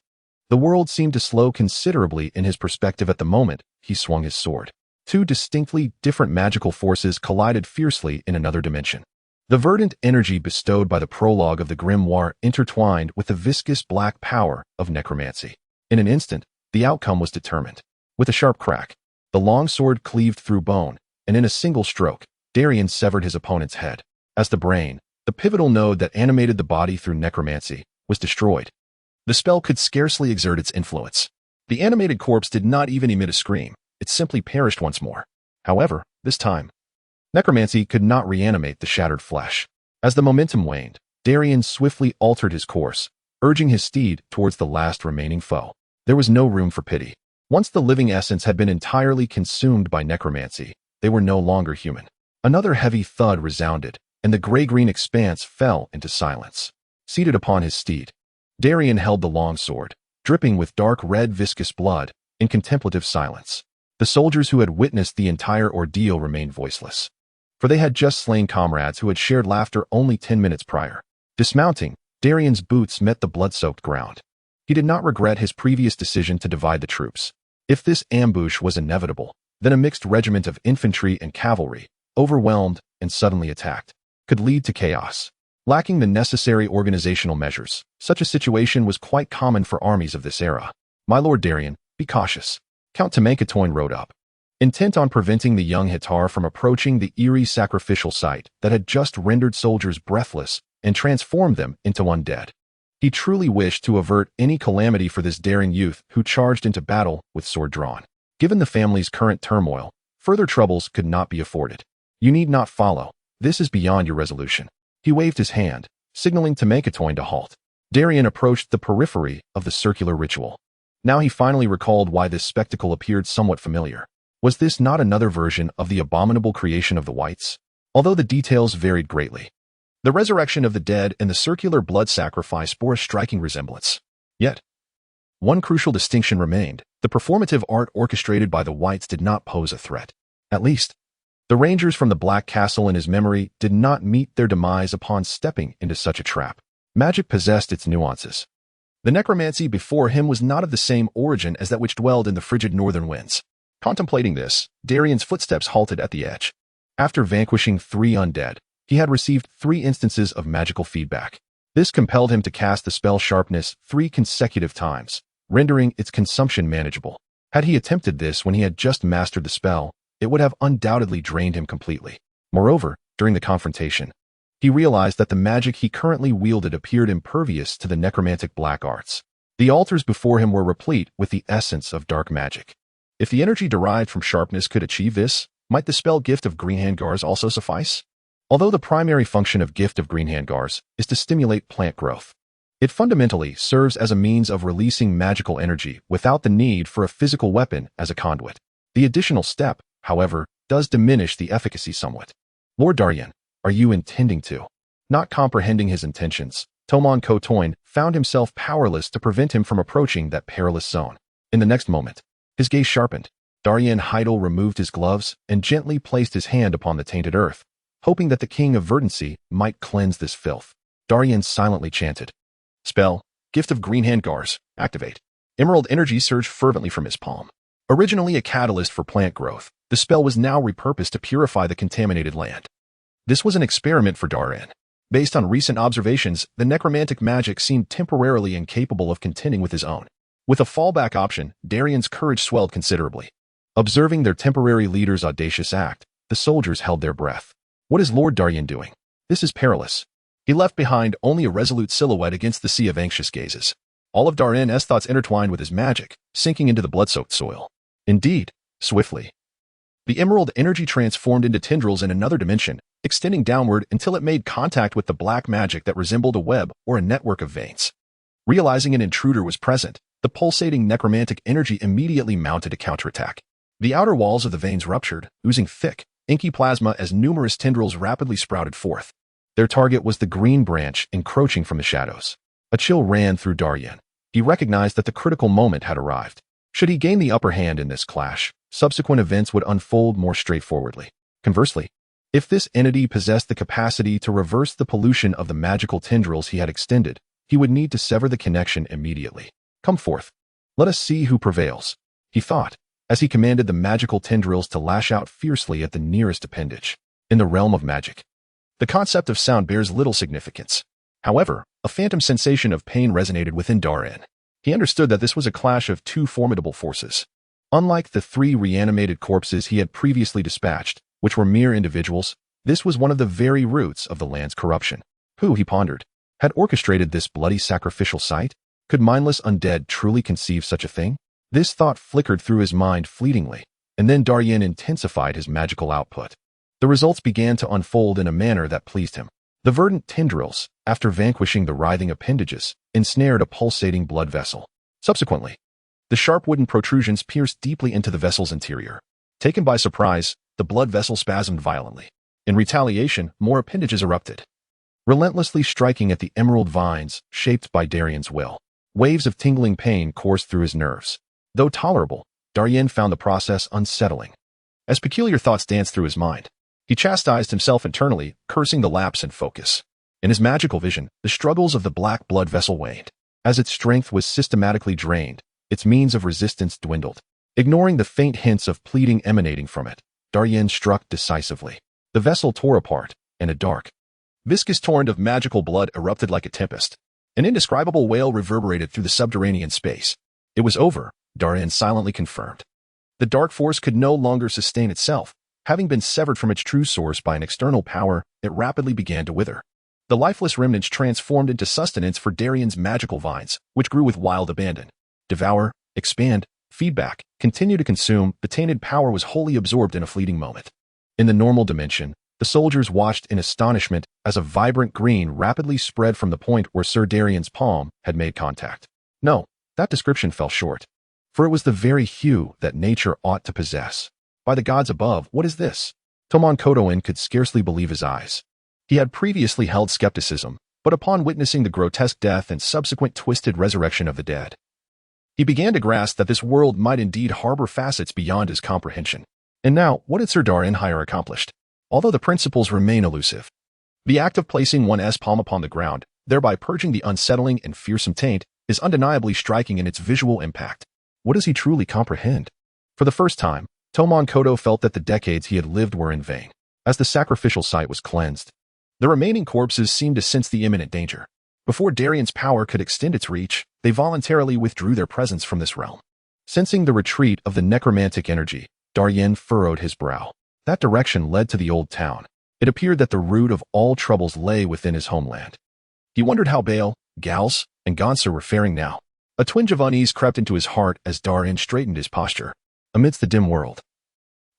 The world seemed to slow considerably in his perspective at the moment he swung his sword. Two distinctly different magical forces collided fiercely in another dimension. The verdant energy bestowed by the prologue of the grimoire intertwined with the viscous black power of necromancy. In an instant, the outcome was determined. With a sharp crack, the long sword cleaved through bone, and in a single stroke, Darian severed his opponent's head. As the brain, the pivotal node that animated the body through necromancy, was destroyed, the spell could scarcely exert its influence. The animated corpse did not even emit a scream. It simply perished once more. However, this time, necromancy could not reanimate the shattered flesh. As the momentum waned, Darian swiftly altered his course, urging his steed towards the last remaining foe. There was no room for pity. Once the living essence had been entirely consumed by necromancy, they were no longer human. Another heavy thud resounded, and the gray-green expanse fell into silence. Seated upon his steed, Darian held the long sword, dripping with dark red viscous blood, in contemplative silence. The soldiers who had witnessed the entire ordeal remained voiceless, for they had just slain comrades who had shared laughter only 10 minutes prior. Dismounting, Darian's boots met the blood-soaked ground. He did not regret his previous decision to divide the troops. If this ambush was inevitable, then a mixed regiment of infantry and cavalry, overwhelmed and suddenly attacked, could lead to chaos. Lacking the necessary organizational measures, such a situation was quite common for armies of this era. "My lord Darian, be cautious." Count Mankitain rode up, intent on preventing the young Hightower from approaching the eerie sacrificial site that had just rendered soldiers breathless and transformed them into undead. He truly wished to avert any calamity for this daring youth who charged into battle with sword drawn. Given the family's current turmoil, further troubles could not be afforded. "You need not follow. This is beyond your resolution." He waved his hand, signaling to Mankitain to halt. Darian approached the periphery of the circular ritual. Now he finally recalled why this spectacle appeared somewhat familiar. Was this not another version of the abominable creation of the whites? Although the details varied greatly. The resurrection of the dead and the circular blood sacrifice bore a striking resemblance. Yet, one crucial distinction remained. The performative art orchestrated by the whites did not pose a threat. At least, the rangers from the Black Castle in his memory did not meet their demise upon stepping into such a trap. Magic possessed its nuances. The necromancy before him was not of the same origin as that which dwelled in the frigid northern winds. Contemplating this, Darian's footsteps halted at the edge. After vanquishing 3 undead, he had received 3 instances of magical feedback. This compelled him to cast the spell Sharpness 3 consecutive times, rendering its consumption manageable. Had he attempted this when he had just mastered the spell, it would have undoubtedly drained him completely. Moreover, during the confrontation, he realized that the magic he currently wielded appeared impervious to the necromantic black arts. The altars before him were replete with the essence of dark magic. If the energy derived from sharpness could achieve this, might the spell Gift of Greenhand Gars also suffice? Although the primary function of Gift of Greenhand Gars is to stimulate plant growth, it fundamentally serves as a means of releasing magical energy without the need for a physical weapon as a conduit. The additional step, however, does diminish the efficacy somewhat. Lord Darian, are you intending to? Not comprehending his intentions, Tomon Kotoin found himself powerless to prevent him from approaching that perilous zone. In the next moment, his gaze sharpened. Darian Hightower removed his gloves and gently placed his hand upon the tainted earth, hoping that the King of Verdancy might cleanse this filth. Darian silently chanted, "Spell, Gift of Greenhand Gars, activate." Emerald energy surged fervently from his palm. Originally a catalyst for plant growth, the spell was now repurposed to purify the contaminated land. This was an experiment for Darian. Based on recent observations, the necromantic magic seemed temporarily incapable of contending with his own. With a fallback option, Darian's courage swelled considerably. Observing their temporary leader's audacious act, the soldiers held their breath. What is Lord Darian doing? This is perilous. He left behind only a resolute silhouette against the sea of anxious gazes. All of Darian's thoughts intertwined with his magic, sinking into the blood-soaked soil. Indeed, swiftly. The emerald energy transformed into tendrils in another dimension, extending downward until it made contact with the black magic that resembled a web or a network of veins. Realizing an intruder was present, the pulsating necromantic energy immediately mounted a counterattack. The outer walls of the veins ruptured, oozing thick, inky plasma as numerous tendrils rapidly sprouted forth. Their target was the green branch encroaching from the shadows. A chill ran through Darian. He recognized that the critical moment had arrived. Should he gain the upper hand in this clash, subsequent events would unfold more straightforwardly. Conversely, if this entity possessed the capacity to reverse the pollution of the magical tendrils he had extended, he would need to sever the connection immediately. Come forth. Let us see who prevails, he thought, as he commanded the magical tendrils to lash out fiercely at the nearest appendage. In the realm of magic, the concept of sound bears little significance. However, a phantom sensation of pain resonated within Darian. He understood that this was a clash of 2 formidable forces. Unlike the 3 reanimated corpses he had previously dispatched, which were mere individuals, this was one of the very roots of the land's corruption. Who, he pondered, had orchestrated this bloody sacrificial site? Could mindless undead truly conceive such a thing? This thought flickered through his mind fleetingly, and then Darian intensified his magical output. The results began to unfold in a manner that pleased him. The verdant tendrils, after vanquishing the writhing appendages, ensnared a pulsating blood vessel. Subsequently, the sharp wooden protrusions pierced deeply into the vessel's interior. Taken by surprise, the blood vessel spasmed violently. In retaliation, more appendages erupted, relentlessly striking at the emerald vines shaped by Darian's will. Waves of tingling pain coursed through his nerves. Though tolerable, Darian found the process unsettling. As peculiar thoughts danced through his mind, he chastised himself internally, cursing the lapse in focus. In his magical vision, the struggles of the black blood vessel waned. As its strength was systematically drained, its means of resistance dwindled. Ignoring the faint hints of pleading emanating from it, Darian struck decisively. The vessel tore apart, and a dark, viscous torrent of magical blood erupted like a tempest. An indescribable wail reverberated through the subterranean space. It was over, Darian silently confirmed. The dark force could no longer sustain itself. Having been severed from its true source by an external power, it rapidly began to wither. The lifeless remnants transformed into sustenance for Darian's magical vines, which grew with wild abandon. Devour, expand, feedback, continue to consume, the tainted power was wholly absorbed in a fleeting moment. In the normal dimension, The soldiers watched in astonishment as a vibrant green rapidly spread from the point where Sir Darian's palm had made contact. No, that description fell short, for it was the very hue that nature ought to possess. By the gods above, what is this? Tomon Kodoin could scarcely believe his eyes. He had previously held skepticism, but upon witnessing the grotesque death and subsequent twisted resurrection of the dead, he began to grasp that this world might indeed harbor facets beyond his comprehension. And now, what had Sir Darian Hightower accomplished? Although the principles remain elusive, the act of placing one's palm upon the ground, thereby purging the unsettling and fearsome taint, is undeniably striking in its visual impact. What does he truly comprehend? For the first time, Tomon Kodo felt that the decades he had lived were in vain. As the sacrificial site was cleansed, the remaining corpses seemed to sense the imminent danger. Before Darian's power could extend its reach, they voluntarily withdrew their presence from this realm. Sensing the retreat of the necromantic energy, Darian furrowed his brow. That direction led to the Oldtown. It appeared that the root of all troubles lay within his homeland. He wondered how Bale, Gals, and Gonser were faring now. A twinge of unease crept into his heart as Darian straightened his posture. Amidst the dim world,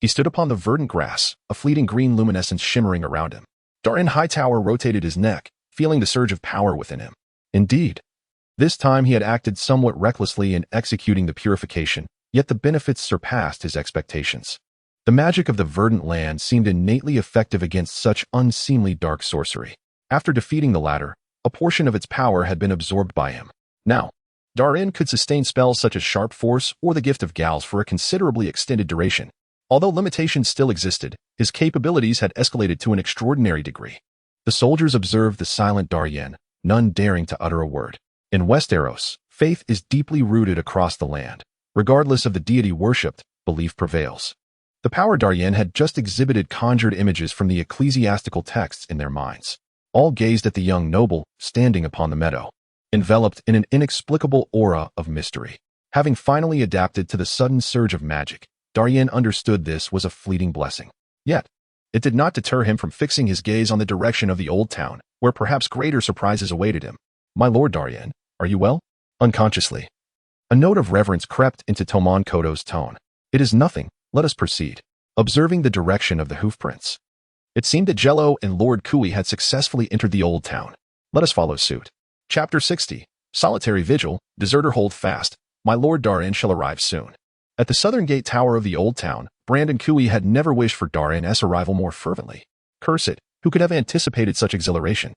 he stood upon the verdant grass, a fleeting green luminescence shimmering around him. Darian Hightower rotated his neck, feeling the surge of power within him. Indeed, this time he had acted somewhat recklessly in executing the purification, yet the benefits surpassed his expectations. The magic of the verdant land seemed innately effective against such unseemly dark sorcery. After defeating the latter, a portion of its power had been absorbed by him. Now, Darian could sustain spells such as Sharp Force or the Gift of Gals for a considerably extended duration. Although limitations still existed, his capabilities had escalated to an extraordinary degree. The soldiers observed the silent Darian, none daring to utter a word. In Westerosi, faith is deeply rooted across the land. Regardless of the deity worshipped, belief prevails. The power Darian had just exhibited conjured images from the ecclesiastical texts in their minds. All gazed at the young noble standing upon the meadow, enveloped in an inexplicable aura of mystery. Having finally adapted to the sudden surge of magic, Darian understood this was a fleeting blessing. Yet, it did not deter him from fixing his gaze on the direction of the Oldtown, where perhaps greater surprises awaited him. "My lord Darian, are you well?" Unconsciously, a note of reverence crept into Tomon Kodo's tone. "It is nothing, let us proceed." Observing the direction of the hoofprints, it seemed that Jello and Lord Kui had successfully entered the Oldtown. Let us follow suit. Chapter 60. Solitary Vigil, Deserter Hold Fast. My lord Darian shall arrive soon. At the southern gate tower of the Oldtown, Brandon Kui had never wished for Darian's arrival more fervently. Curse it, who could have anticipated such exhilaration?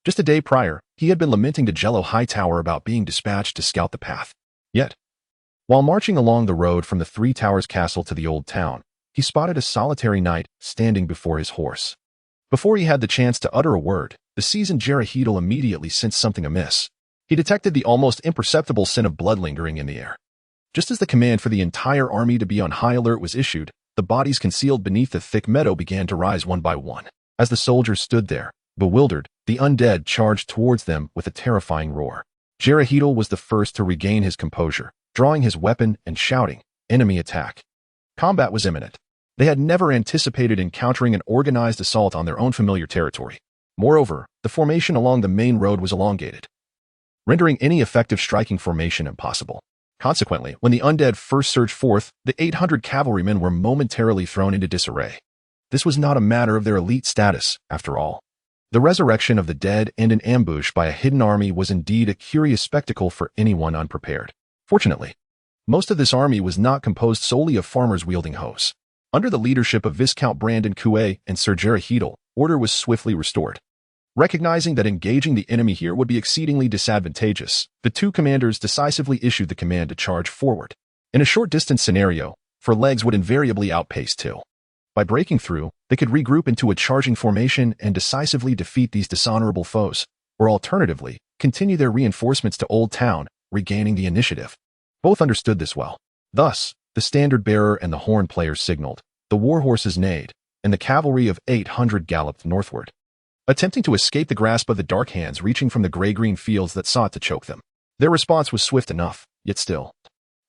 Just a day prior, he had been lamenting to Jello Hightower about being dispatched to scout the path. Yet, while marching along the road from the Three Towers Castle to the Oldtown, he spotted a solitary knight standing before his horse. Before he had the chance to utter a word, the seasoned Jarahidal immediately sensed something amiss. He detected the almost imperceptible scent of blood lingering in the air. Just as the command for the entire army to be on high alert was issued, the bodies concealed beneath the thick meadow began to rise one by one. As the soldiers stood there, bewildered, the undead charged towards them with a terrifying roar. Jarahidal was the first to regain his composure, drawing his weapon and shouting, "Enemy attack!" Combat was imminent. They had never anticipated encountering an organized assault on their own familiar territory. Moreover, the formation along the main road was elongated, rendering any effective striking formation impossible. Consequently, when the undead first surged forth, the 800 cavalrymen were momentarily thrown into disarray. This was not a matter of their elite status, after all. The resurrection of the dead and an ambush by a hidden army was indeed a curious spectacle for anyone unprepared. Fortunately, most of this army was not composed solely of farmers wielding hoes. Under the leadership of Viscount Brandon Kui and Sir Jarahidal, order was swiftly restored. Recognizing that engaging the enemy here would be exceedingly disadvantageous, the two commanders decisively issued the command to charge forward. In a short-distance scenario, for legs would invariably outpace two. By breaking through, they could regroup into a charging formation and decisively defeat these dishonorable foes, or alternatively, continue their reinforcements to Oldtown, regaining the initiative. Both understood this well. Thus, the standard-bearer and the horn players signaled, the war horses neighed, and the cavalry of 800 galloped northward, attempting to escape the grasp of the dark hands reaching from the gray-green fields that sought to choke them. Their response was swift enough, yet still.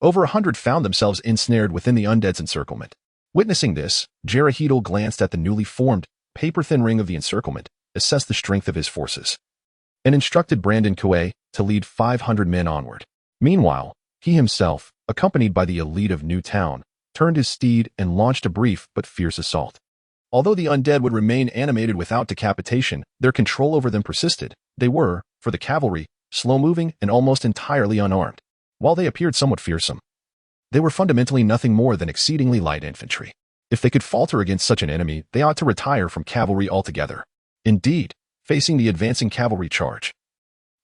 Over 100 found themselves ensnared within the undead's encirclement. Witnessing this, Jarahidal glanced at the newly formed, paper-thin ring of the encirclement, assessed the strength of his forces, and instructed Brandon Kui to lead 500 men onward. Meanwhile, he himself, accompanied by the elite of Newtown, turned his steed and launched a brief but fierce assault. Although the undead would remain animated without decapitation, their control over them persisted. They were, for the cavalry, slow-moving and almost entirely unarmed. While they appeared somewhat fearsome, they were fundamentally nothing more than exceedingly light infantry. If they could falter against such an enemy, they ought to retire from cavalry altogether. Indeed, facing the advancing cavalry charge,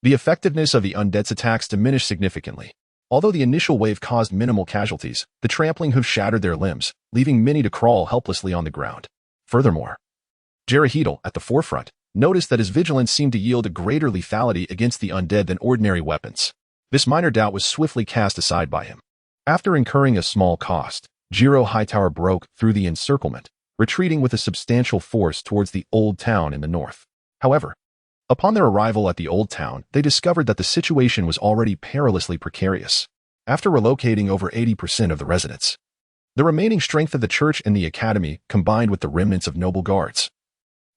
the effectiveness of the undead's attacks diminished significantly. Although the initial wave caused minimal casualties, the trampling hoof shattered their limbs, leaving many to crawl helplessly on the ground. Furthermore, Jarahidal, at the forefront, noticed that his vigilance seemed to yield a greater lethality against the undead than ordinary weapons. This minor doubt was swiftly cast aside by him. After incurring a small cost, Darian Hightower broke through the encirclement, retreating with a substantial force towards the Oldtown in the north. However, upon their arrival at the Oldtown, they discovered that the situation was already perilously precarious. After relocating over 80% of the residents, the remaining strength of the church and the academy, combined with the remnants of noble guards,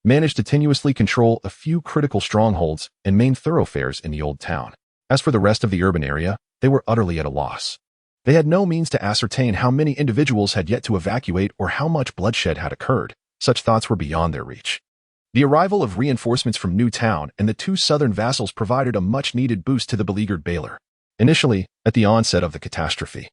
managed to tenuously control a few critical strongholds and main thoroughfares in the Old Town. As for the rest of the urban area, they were utterly at a loss. They had no means to ascertain how many individuals had yet to evacuate or how much bloodshed had occurred. Such thoughts were beyond their reach. The arrival of reinforcements from Newtown and the two southern vassals provided a much-needed boost to the beleaguered Baylor. Initially, at the onset of the catastrophe,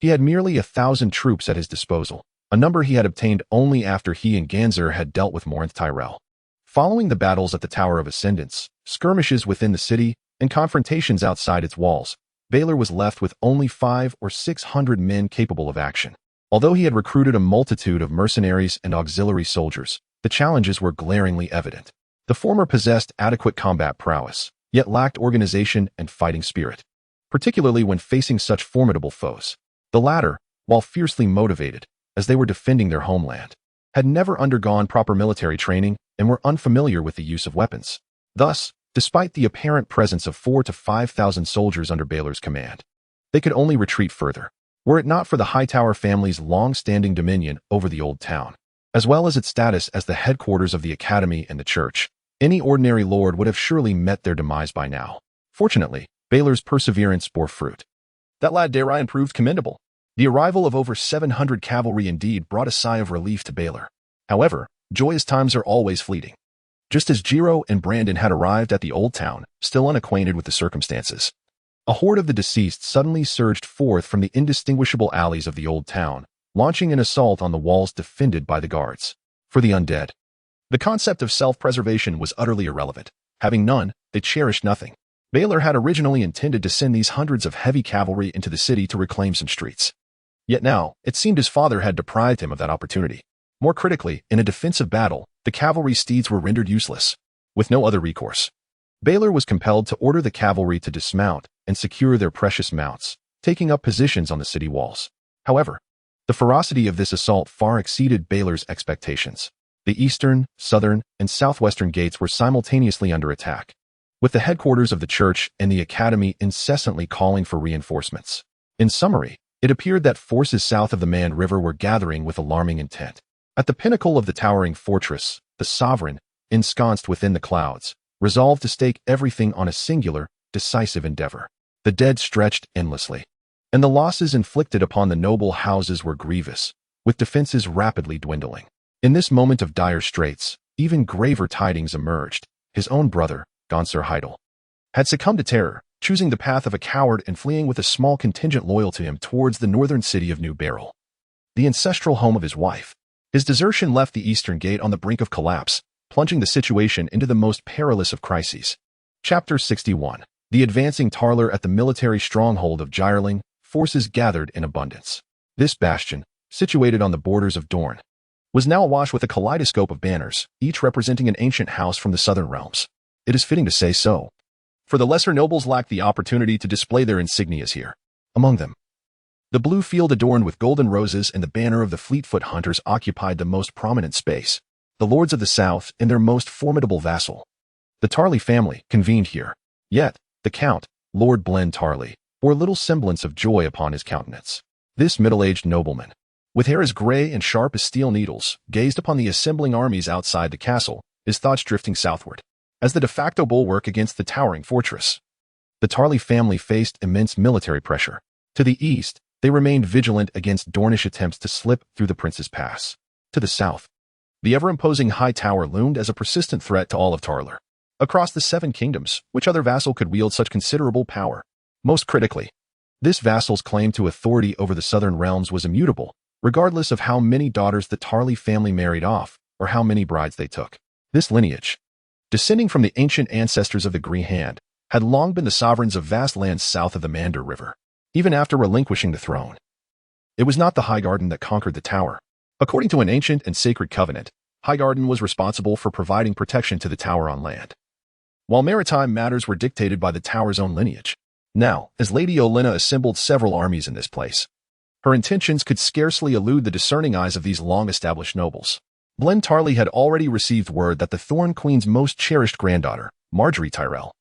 he had merely 1,000 troops at his disposal, a number he had obtained only after he and Ganzer had dealt with Morinth Tyrell. Following the battles at the Tower of Ascendance, skirmishes within the city, and confrontations outside its walls, Baylor was left with only 500 or 600 men capable of action. Although he had recruited a multitude of mercenaries and auxiliary soldiers, the challenges were glaringly evident. The former possessed adequate combat prowess, yet lacked organization and fighting spirit, particularly when facing such formidable foes. The latter, while fiercely motivated, as they were defending their homeland, had never undergone proper military training and were unfamiliar with the use of weapons. Thus, despite the apparent presence of 4,000 to 5,000 soldiers under Baylor's command, they could only retreat further, were it not for the Hightower family's long-standing dominion over the Old Town, as well as its status as the headquarters of the academy and the church. Any ordinary lord would have surely met their demise by now. Fortunately, Baylor's perseverance bore fruit. That lad Darian proved commendable. The arrival of over 700 cavalry indeed brought a sigh of relief to Baylor. However, joyous times are always fleeting. Just as Giro and Brandon had arrived at the Old Town, still unacquainted with the circumstances, a horde of the deceased suddenly surged forth from the indistinguishable alleys of the Old Town, launching an assault on the walls defended by the guards. For the undead, the concept of self-preservation was utterly irrelevant. Having none, they cherished nothing. Baylor had originally intended to send these hundreds of heavy cavalry into the city to reclaim some streets. Yet now, it seemed his father had deprived him of that opportunity. More critically, in a defensive battle, the cavalry steeds were rendered useless. With no other recourse, Baylor was compelled to order the cavalry to dismount and secure their precious mounts, taking up positions on the city walls. However, the ferocity of this assault far exceeded Baylor's expectations. The eastern, southern, and southwestern gates were simultaneously under attack, with the headquarters of the church and the academy incessantly calling for reinforcements. In summary, it appeared that forces south of the Man River were gathering with alarming intent. At the pinnacle of the towering fortress, the sovereign, ensconced within the clouds, resolved to stake everything on a singular, decisive endeavor. The dead stretched endlessly, and the losses inflicted upon the noble houses were grievous, with defenses rapidly dwindling. In this moment of dire straits, even graver tidings emerged. His own brother, Gonser Heidel, had succumbed to terror, choosing the path of a coward and fleeing with a small contingent loyal to him towards the northern city of New Barrel, the ancestral home of his wife. His desertion left the eastern gate on the brink of collapse, plunging the situation into the most perilous of crises. Chapter 61. The advancing Tarler at the military stronghold of Gyerling, forces gathered in abundance. This bastion, situated on the borders of Dorne, was now awash with a kaleidoscope of banners, each representing an ancient house from the southern realms. It is fitting to say so, for the lesser nobles lacked the opportunity to display their insignias here. Among them, the blue field adorned with golden roses and the banner of the Fleetfoot Hunters occupied the most prominent space. The lords of the south and their most formidable vassal, the Tarley family, convened here. Yet, the Count, Lord Blen Tarley, bore little semblance of joy upon his countenance. This middle-aged nobleman, with hair as gray and sharp as steel needles, gazed upon the assembling armies outside the castle, his thoughts drifting southward. As the de facto bulwark against the towering fortress, the Tarley family faced immense military pressure. To the east, they remained vigilant against Dornish attempts to slip through the Prince's Pass. To the south, The ever-imposing Hightower loomed as a persistent threat to all of Tarler. Across the Seven Kingdoms, which other vassal could wield such considerable power? Most critically, this vassal's claim to authority over the southern realms was immutable, regardless of how many daughters the Tarly family married off or how many brides they took. This lineage, descending from the ancient ancestors of the Green Hand, had long been the sovereigns of vast lands south of the Mander River, even after relinquishing the throne. It was not the Highgarden that conquered the Tower. According to an ancient and sacred covenant, Highgarden was responsible for providing protection to the Tower on land, while maritime matters were dictated by the Tower's own lineage. Now, as Lady Olenna assembled several armies in this place, her intentions could scarcely elude the discerning eyes of these long-established nobles. Blen Tarly had already received word that the Thorn Queen's most cherished granddaughter, Marjorie Tyrell,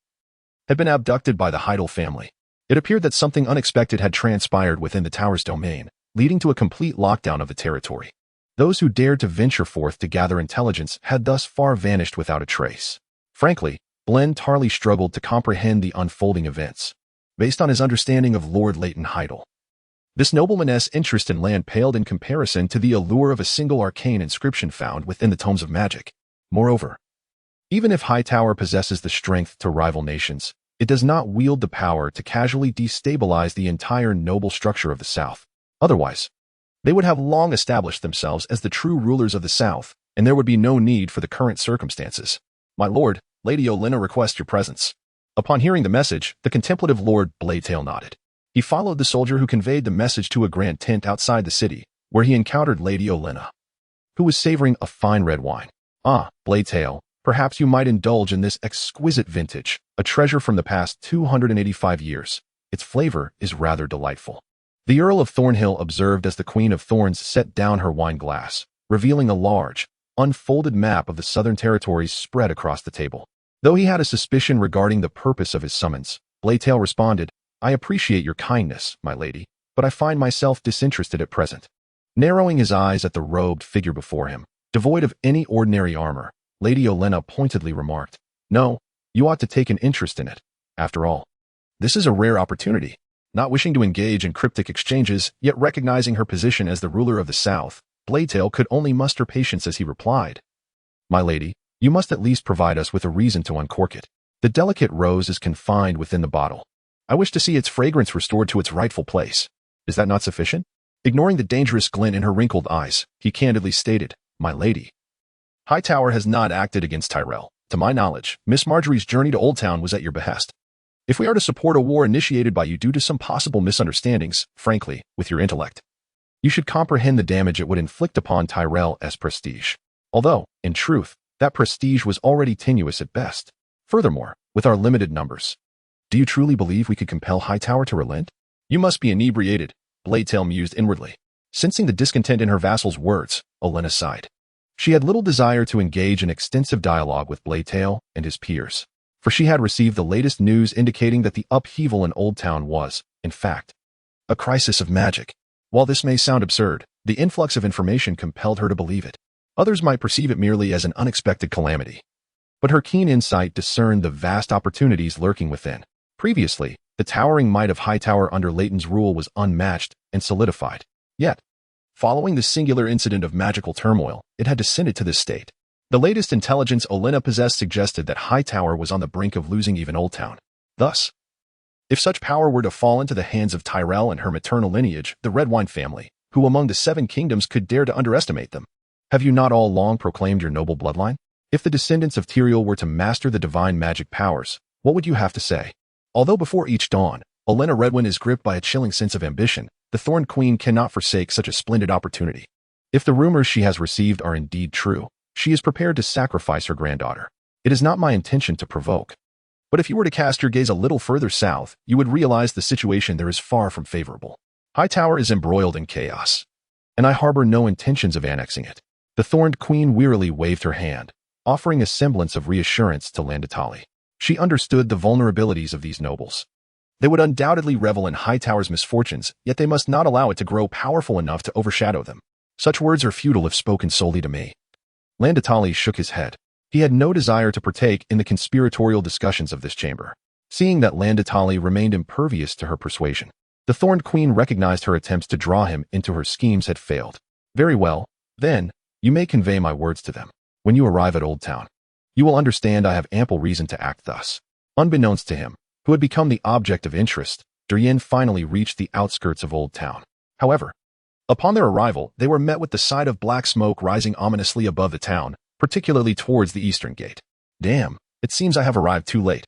had been abducted by the Heidel family. It appeared that something unexpected had transpired within the Tower's domain, leading to a complete lockdown of the territory. Those who dared to venture forth to gather intelligence had thus far vanished without a trace. Frankly, Blen Tarly struggled to comprehend the unfolding events, based on his understanding of Lord Leighton Heidel. This nobleman's interest in land paled in comparison to the allure of a single arcane inscription found within the tomes of magic. Moreover, even if Hightower possesses the strength to rival nations, it does not wield the power to casually destabilize the entire noble structure of the South. Otherwise, they would have long established themselves as the true rulers of the South, and there would be no need for the current circumstances. My lord, Lady Olenna requests your presence. Upon hearing the message, the contemplative Lord Bladetail nodded. He followed the soldier who conveyed the message to a grand tent outside the city, where he encountered Lady Olenna, who was savoring a fine red wine. Ah, Bladetail, perhaps you might indulge in this exquisite vintage, a treasure from the past 285 years. Its flavor is rather delightful. The Earl of Thornhill observed as the Queen of Thorns set down her wine glass, revealing a large, unfolded map of the southern territories spread across the table. Though he had a suspicion regarding the purpose of his summons, Bladetail responded, I appreciate your kindness, my lady, but I find myself disinterested at present. Narrowing his eyes at the robed figure before him, devoid of any ordinary armor, Lady Olenna pointedly remarked, No, you ought to take an interest in it. After all, this is a rare opportunity. Not wishing to engage in cryptic exchanges, yet recognizing her position as the ruler of the South, Bladetail could only muster patience as he replied, My lady, you must at least provide us with a reason to uncork it. The delicate rose is confined within the bottle. I wish to see its fragrance restored to its rightful place. Is that not sufficient? Ignoring the dangerous glint in her wrinkled eyes, he candidly stated, My lady, Hightower has not acted against Tyrell. To my knowledge, Miss Marjorie's journey to Oldtown was at your behest. If we are to support a war initiated by you due to some possible misunderstandings, frankly, with your intellect, you should comprehend the damage it would inflict upon Tyrell's prestige. Although, in truth, that prestige was already tenuous at best. Furthermore, with our limited numbers, do you truly believe we could compel Hightower to relent? You must be inebriated, Bladetail mused inwardly. Sensing the discontent in her vassal's words, Olenna sighed. She had little desire to engage in extensive dialogue with Bladetail and his peers, for she had received the latest news indicating that the upheaval in Oldtown was, in fact, a crisis of magic. While this may sound absurd, the influx of information compelled her to believe it. Others might perceive it merely as an unexpected calamity. But her keen insight discerned the vast opportunities lurking within. Previously, the towering might of Hightower under Leighton's rule was unmatched and solidified. Yet, following the singular incident of magical turmoil, it had descended to this state. The latest intelligence Olenna possessed suggested that Hightower was on the brink of losing even Oldtown. Thus, if such power were to fall into the hands of Tyrell and her maternal lineage, the Redwine family, who among the Seven Kingdoms could dare to underestimate them? Have you not all long proclaimed your noble bloodline? If the descendants of Tyrael were to master the divine magic powers, what would you have to say? Although before each dawn, Olenna Redwine is gripped by a chilling sense of ambition, the Thorn Queen cannot forsake such a splendid opportunity. If the rumors she has received are indeed true, she is prepared to sacrifice her granddaughter. It is not my intention to provoke. But if you were to cast your gaze a little further south, you would realize the situation there is far from favorable. Hightower is embroiled in chaos, and I harbor no intentions of annexing it. The Thorned Queen wearily waved her hand, offering a semblance of reassurance to Landetali. She understood the vulnerabilities of these nobles. They would undoubtedly revel in Hightower's misfortunes, yet they must not allow it to grow powerful enough to overshadow them. Such words are futile if spoken solely to me. Landetali shook his head. He had no desire to partake in the conspiratorial discussions of this chamber. Seeing that Landetali remained impervious to her persuasion, the Thorned Queen recognized her attempts to draw him into her schemes had failed. Very well, then, You may convey my words to them. When you arrive at Oldtown, you will understand I have ample reason to act thus. Unbeknownst to him, who had become the object of interest, Darian finally reached the outskirts of Oldtown. However, upon their arrival, they were met with the sight of black smoke rising ominously above the town, particularly towards the eastern gate. Damn, it seems I have arrived too late.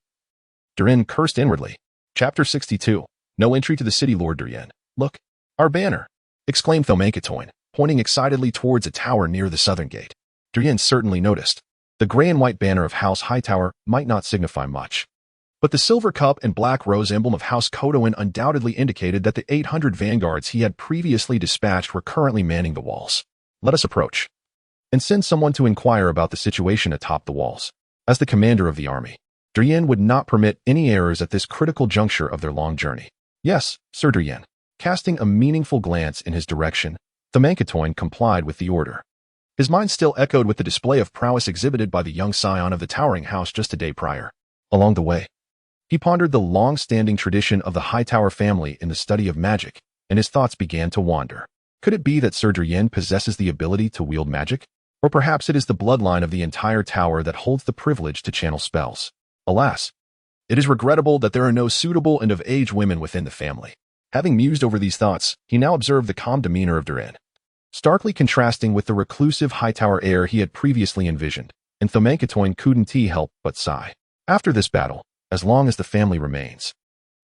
Darian cursed inwardly. Chapter 62. No entry to the city, Lord Darian. Look, our banner, exclaimed Thaumankatoin, pointing excitedly towards a tower near the southern gate. Darian certainly noticed. The gray and white banner of House Hightower might not signify much, but the silver cup and black rose emblem of House Kodoin undoubtedly indicated that the 800 vanguards he had previously dispatched were currently manning the walls. Let us approach and send someone to inquire about the situation atop the walls. As the commander of the army, Darian would not permit any errors at this critical juncture of their long journey. Yes, Sir Darian. Casting a meaningful glance in his direction, Thaumankatoin complied with the order. His mind still echoed with the display of prowess exhibited by the young scion of the towering house just a day prior. Along the way, he pondered the long-standing tradition of the Hightower family in the study of magic, and his thoughts began to wander. Could it be that Sir Darian possesses the ability to wield magic? Or perhaps it is the bloodline of the entire tower that holds the privilege to channel spells. Alas, it is regrettable that there are no suitable and of age women within the family. Having mused over these thoughts, he now observed the calm demeanor of Darian, starkly contrasting with the reclusive Hightower air he had previously envisioned, and Thaumankatoin couldn't help but sigh. After this battle, as long as the family remains,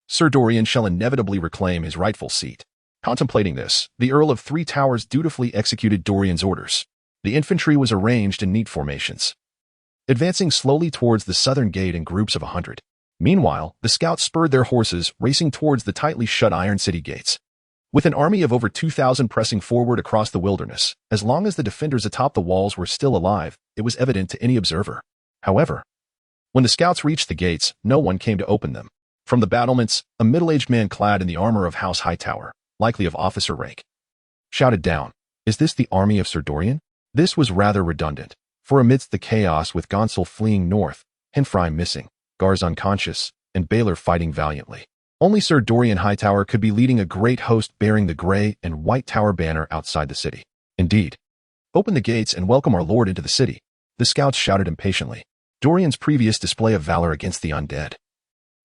Sir Darian shall inevitably reclaim his rightful seat. Contemplating this, the Earl of Three Towers dutifully executed Dorian's orders. The infantry was arranged in neat formations, advancing slowly towards the southern gate in groups of 100. Meanwhile, the scouts spurred their horses, racing towards the tightly shut iron city gates. With an army of over 2,000 pressing forward across the wilderness, as long as the defenders atop the walls were still alive, it was evident to any observer. However, when the scouts reached the gates, no one came to open them. From the battlements, a middle-aged man clad in the armor of House Hightower, likely of officer rank, shouted down, "Is this the army of Sir Darian?" This was rather redundant, for amidst the chaos with Gonsel fleeing north, Henfrey missing, Garz unconscious, and Baylor fighting valiantly, only Sir Darian Hightower could be leading a great host bearing the gray and white tower banner outside the city. Indeed. "Open the gates and welcome our lord into the city," the scouts shouted impatiently. Dorian's previous display of valor against the undead,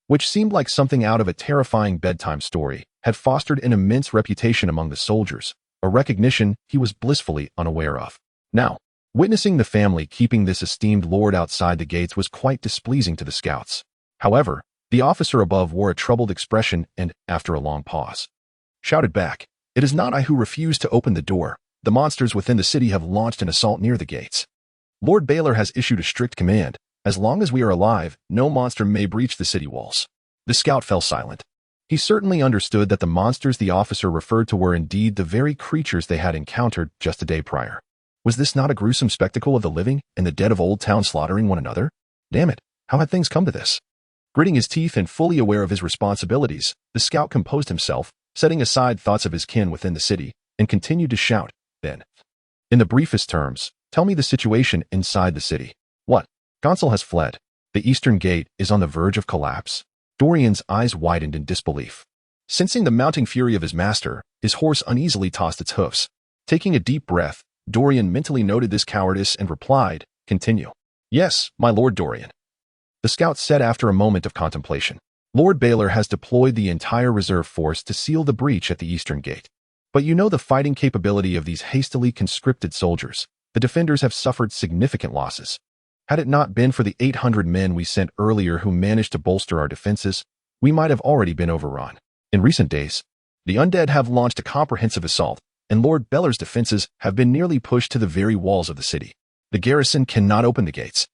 which seemed like something out of a terrifying bedtime story, had fostered an immense reputation among the soldiers, a recognition he was blissfully unaware of. Now, witnessing the family keeping this esteemed lord outside the gates was quite displeasing to the scouts. However, the officer above wore a troubled expression and, after a long pause, shouted back, "It is not I who refuse to open the door. The monsters within the city have launched an assault near the gates. Lord Baylor has issued a strict command. As long as we are alive, no monster may breach the city walls." The scout fell silent. He certainly understood that the monsters the officer referred to were indeed the very creatures they had encountered just a day prior. Was this not a gruesome spectacle of the living and the dead of Oldtown slaughtering one another? Damn it, how had things come to this? Gritting his teeth and fully aware of his responsibilities, the scout composed himself, setting aside thoughts of his kin within the city, and continued to shout, then, in the briefest terms, tell me the situation inside the city. What? Gonsel has fled. The eastern gate is on the verge of collapse. Dorian's eyes widened in disbelief. Sensing the mounting fury of his master, his horse uneasily tossed its hoofs. Taking a deep breath, Dorian mentally noted this cowardice and replied, "Continue." "Yes, my Lord Dorian," the scout said after a moment of contemplation. "Lord Baylor has deployed the entire reserve force to seal the breach at the eastern gate. But you know the fighting capability of these hastily conscripted soldiers. The defenders have suffered significant losses. Had it not been for the 800 men we sent earlier who managed to bolster our defenses, we might have already been overrun. In recent days, the undead have launched a comprehensive assault, and Lord Baylor's defenses have been nearly pushed to the very walls of the city. The garrison cannot open the gates.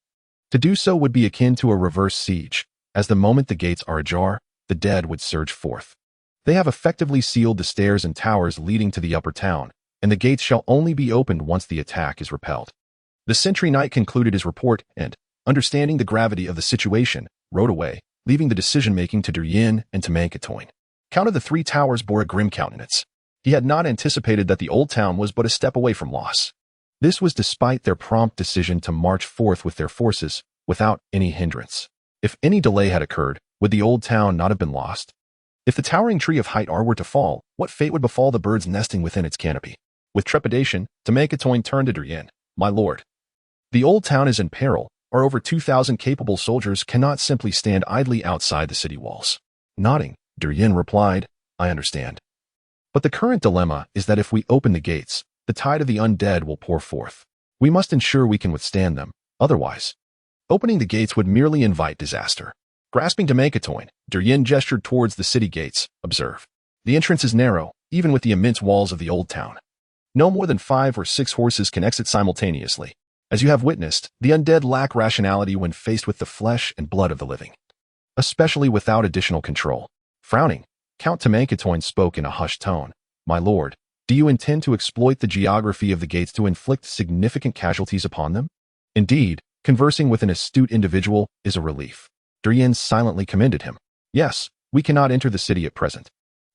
To do so would be akin to a reverse siege, as the moment the gates are ajar, the dead would surge forth. They have effectively sealed the stairs and towers leading to the upper town, and the gates shall only be opened once the attack is repelled." The sentry knight concluded his report and, understanding the gravity of the situation, rode away, leaving the decision-making to Darian and to Thaumankatoin. Count of the Three Towers bore a grim countenance. He had not anticipated that the old town was but a step away from loss. This was despite their prompt decision to march forth with their forces, without any hindrance. If any delay had occurred, would the old town not have been lost? If the towering tree of Hightower were to fall, what fate would befall the birds nesting within its canopy? With trepidation, Thaumankatoin turned to Darian, my lord. The old town is in peril. Our over 2,000 capable soldiers cannot simply stand idly outside the city walls. Nodding, Darian replied, I understand. But the current dilemma is that if we open the gates, the tide of the undead will pour forth. We must ensure we can withstand them, otherwise, opening the gates would merely invite disaster. Grasping to make a coin, Darian gestured towards the city gates. Observe. The entrance is narrow, even with the immense walls of the old town. No more than 5 or 6 horses can exit simultaneously. As you have witnessed, the undead lack rationality when faced with the flesh and blood of the living, especially without additional control. Frowning, Count Tamankatoin spoke in a hushed tone. My lord, do you intend to exploit the geography of the gates to inflict significant casualties upon them? Indeed, conversing with an astute individual is a relief. Darian silently commended him. Yes, we cannot enter the city at present,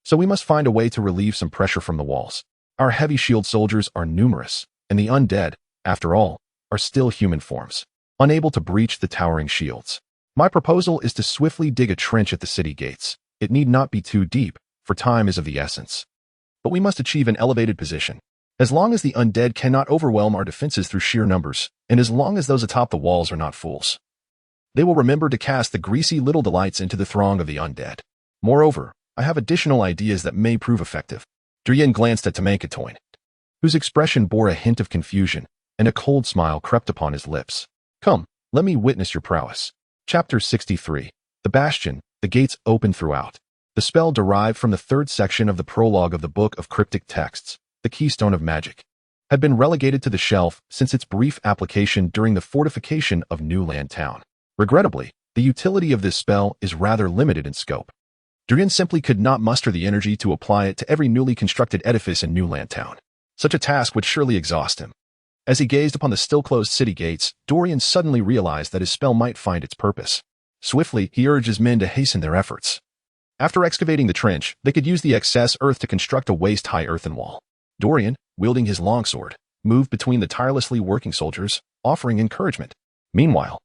so we must find a way to relieve some pressure from the walls. Our heavy shield soldiers are numerous, and the undead, after all, are still human forms, unable to breach the towering shields. My proposal is to swiftly dig a trench at the city gates. It need not be too deep, for time is of the essence. But we must achieve an elevated position. As long as the undead cannot overwhelm our defenses through sheer numbers, and as long as those atop the walls are not fools, they will remember to cast the greasy little delights into the throng of the undead. Moreover, I have additional ideas that may prove effective. Darian glanced at Tamankatoin, whose expression bore a hint of confusion, and a cold smile crept upon his lips. Come, let me witness your prowess. Chapter 63. The Bastion, the gates open throughout. The spell derived from the 3rd section of the prologue of the Book of Cryptic Texts, the Keystone of Magic, had been relegated to the shelf since its brief application during the fortification of Newland Town. Regrettably, the utility of this spell is rather limited in scope. Darian simply could not muster the energy to apply it to every newly constructed edifice in Newland Town. Such a task would surely exhaust him. As he gazed upon the still-closed city gates, Darian suddenly realized that his spell might find its purpose. Swiftly, he urged his men to hasten their efforts. After excavating the trench, they could use the excess earth to construct a waist-high earthen wall. Darian, wielding his longsword, moved between the tirelessly working soldiers, offering encouragement. Meanwhile,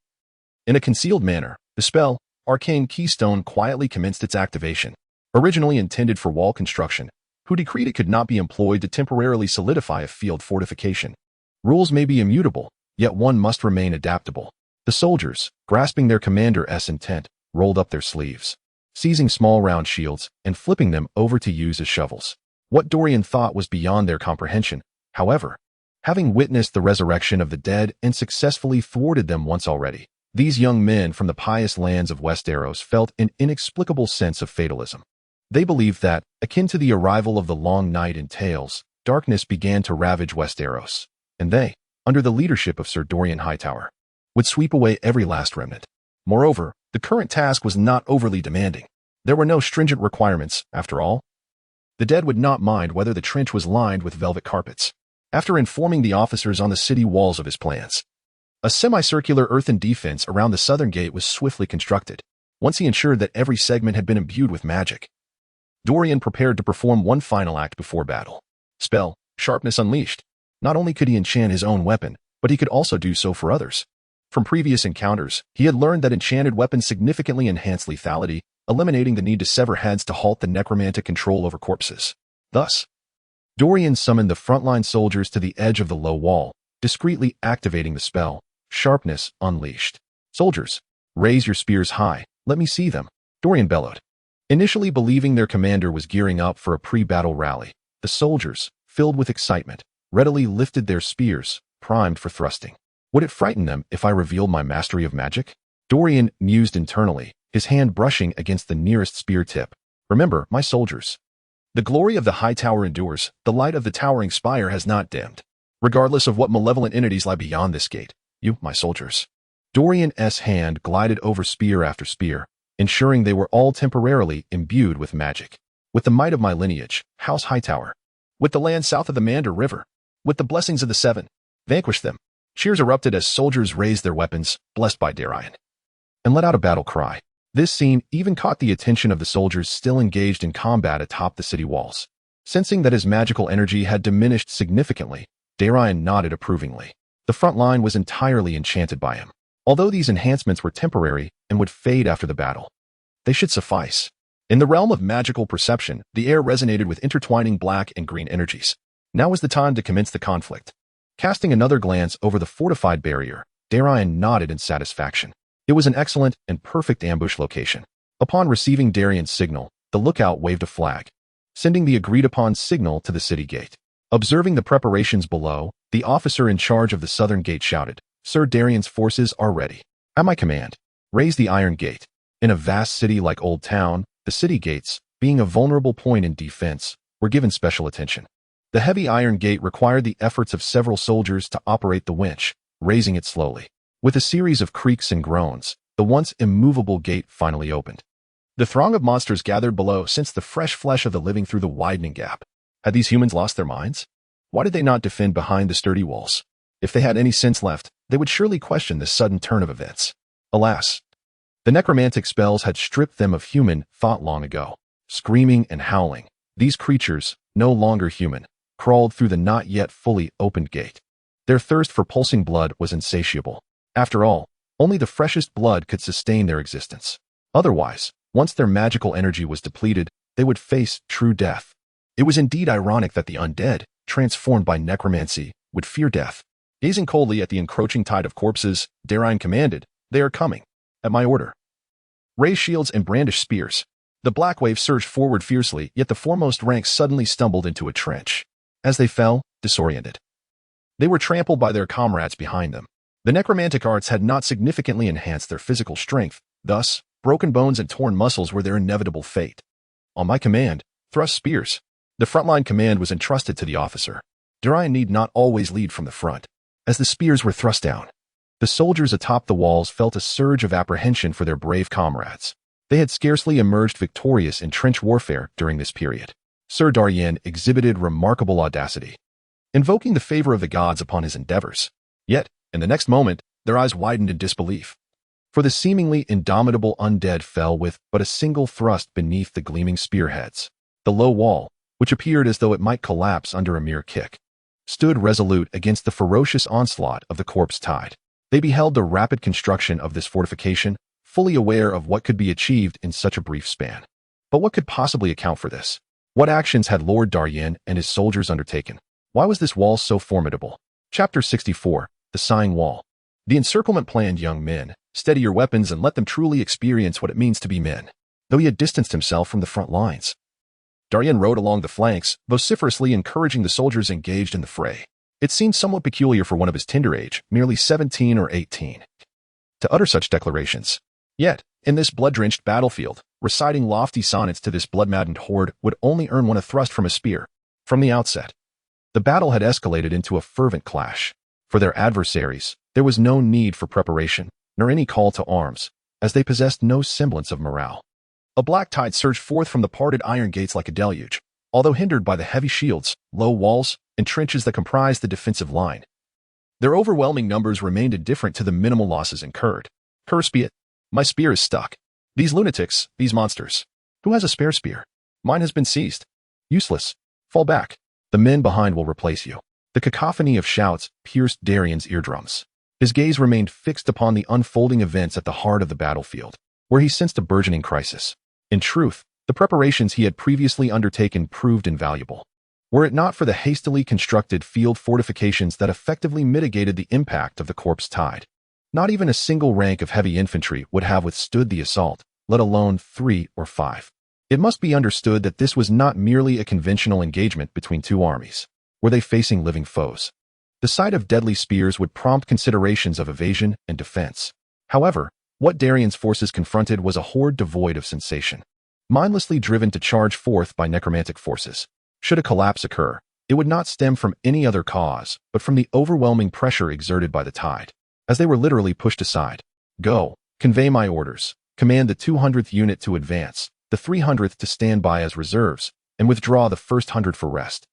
in a concealed manner, the spell, Arcane Keystone, quietly commenced its activation. Originally intended for wall construction, who decreed it could not be employed to temporarily solidify a field fortification. Rules may be immutable, yet one must remain adaptable. The soldiers, grasping their commander's intent, rolled up their sleeves, seizing small round shields and flipping them over to use as shovels. What Darian thought was beyond their comprehension, however, having witnessed the resurrection of the dead and successfully thwarted them once already, these young men from the pious lands of Westeros felt an inexplicable sense of fatalism. They believed that, akin to the arrival of the long night in tales, darkness began to ravage Westeros, and they, under the leadership of Sir Darian Hightower, would sweep away every last remnant. Moreover, the current task was not overly demanding. There were no stringent requirements, after all. The dead would not mind whether the trench was lined with velvet carpets. After informing the officers on the city walls of his plans, a semicircular earthen defense around the southern gate was swiftly constructed. Once he ensured that every segment had been imbued with magic, Darian prepared to perform one final act before battle. Spell, Sharpness Unleashed. Not only could he enchant his own weapon, but he could also do so for others. From previous encounters, he had learned that enchanted weapons significantly enhance lethality, eliminating the need to sever heads to halt the necromantic control over corpses. Thus, Darian summoned the frontline soldiers to the edge of the low wall, discreetly activating the spell, Sharpness Unleashed. Soldiers, raise your spears high, let me see them, Darian bellowed. Initially believing their commander was gearing up for a pre-battle rally, the soldiers, filled with excitement, readily lifted their spears, primed for thrusting. Would it frighten them if I revealed my mastery of magic? Darian mused internally, his hand brushing against the nearest spear tip. Remember, my soldiers, the glory of the high tower endures, the light of the towering spire has not dimmed. Regardless of what malevolent entities lie beyond this gate, you, my soldiers. Darian's hand glided over spear after spear, ensuring they were all temporarily imbued with magic. With the might of my lineage, House Hightower, with the land south of the Mander River, with the blessings of the Seven, vanquish them. Cheers erupted as soldiers raised their weapons, blessed by Darian, and let out a battle cry. This scene even caught the attention of the soldiers still engaged in combat atop the city walls. Sensing that his magical energy had diminished significantly, Darian nodded approvingly. The front line was entirely enchanted by him. Although these enhancements were temporary and would fade after the battle, they should suffice. In the realm of magical perception, the air resonated with intertwining black and green energies. Now was the time to commence the conflict. Casting another glance over the fortified barrier, Darian nodded in satisfaction. It was an excellent and perfect ambush location. Upon receiving Darian's signal, the lookout waved a flag, sending the agreed-upon signal to the city gate. Observing the preparations below, the officer in charge of the southern gate shouted, "Sir, Darian's forces are ready. At my command, raise the iron gate." In a vast city like Oldtown, the city gates, being a vulnerable point in defense, were given special attention. The heavy iron gate required the efforts of several soldiers to operate the winch, raising it slowly. With a series of creaks and groans, the once immovable gate finally opened. The throng of monsters gathered below sensed the fresh flesh of the living through the widening gap. Had these humans lost their minds? Why did they not defend behind the sturdy walls? If they had any sense left, they would surely question this sudden turn of events. Alas, the necromantic spells had stripped them of human thought long ago. Screaming and howling, these creatures, no longer human, crawled through the not yet fully opened gate. Their thirst for pulsing blood was insatiable. After all, only the freshest blood could sustain their existence. Otherwise, once their magical energy was depleted, they would face true death. It was indeed ironic that the undead, transformed by necromancy, would fear death. Gazing coldly at the encroaching tide of corpses, Darian commanded, "They are coming. At my order. Raise shields and brandish spears." The black wave surged forward fiercely, yet the foremost ranks suddenly stumbled into a trench. As they fell, disoriented, they were trampled by their comrades behind them. The necromantic arts had not significantly enhanced their physical strength, thus, broken bones and torn muscles were their inevitable fate. On my command, thrust spears. The frontline command was entrusted to the officer. Darian need not always lead from the front. As the spears were thrust down, the soldiers atop the walls felt a surge of apprehension for their brave comrades. They had scarcely emerged victorious in trench warfare during this period. Sir Darian exhibited remarkable audacity, invoking the favor of the gods upon his endeavors. Yet, in the next moment, their eyes widened in disbelief. For the seemingly indomitable undead fell with but a single thrust beneath the gleaming spearheads. The low wall, which appeared as though it might collapse under a mere kick, stood resolute against the ferocious onslaught of the corpse tide. They beheld the rapid construction of this fortification, fully aware of what could be achieved in such a brief span. But what could possibly account for this? What actions had Lord Darian and his soldiers undertaken? Why was this wall so formidable? Chapter 64, The Sighing Wall. The encirclement planned, young men, steady your weapons and let them truly experience what it means to be men. Though he had distanced himself from the front lines, Darian rode along the flanks, vociferously encouraging the soldiers engaged in the fray. It seemed somewhat peculiar for one of his tender age, merely 17 or 18, to utter such declarations. Yet, in this blood-drenched battlefield, reciting lofty sonnets to this blood-maddened horde would only earn one a thrust from a spear. From the outset, the battle had escalated into a fervent clash. For their adversaries, there was no need for preparation, nor any call to arms, as they possessed no semblance of morale. A black tide surged forth from the parted iron gates like a deluge, although hindered by the heavy shields, low walls, and trenches that comprised the defensive line. Their overwhelming numbers remained indifferent to the minimal losses incurred. Curse be it, my spear is stuck. These lunatics, these monsters. Who has a spare spear? Mine has been seized. Useless. Fall back. The men behind will replace you. The cacophony of shouts pierced Darian's eardrums. His gaze remained fixed upon the unfolding events at the heart of the battlefield, where he sensed a burgeoning crisis. In truth, the preparations he had previously undertaken proved invaluable. Were it not for the hastily constructed field fortifications that effectively mitigated the impact of the corpse tide, not even a single rank of heavy infantry would have withstood the assault, let alone 3 or 5. It must be understood that this was not merely a conventional engagement between two armies. Were they facing living foes? The sight of deadly spears would prompt considerations of evasion and defense. However, what Darian's forces confronted was a horde devoid of sensation, mindlessly driven to charge forth by necromantic forces. Should a collapse occur, it would not stem from any other cause, but from the overwhelming pressure exerted by the tide. As they were literally pushed aside, "Go, convey my orders, command the 200th unit to advance, the 300th to stand by as reserves, and withdraw the first 100 for rest."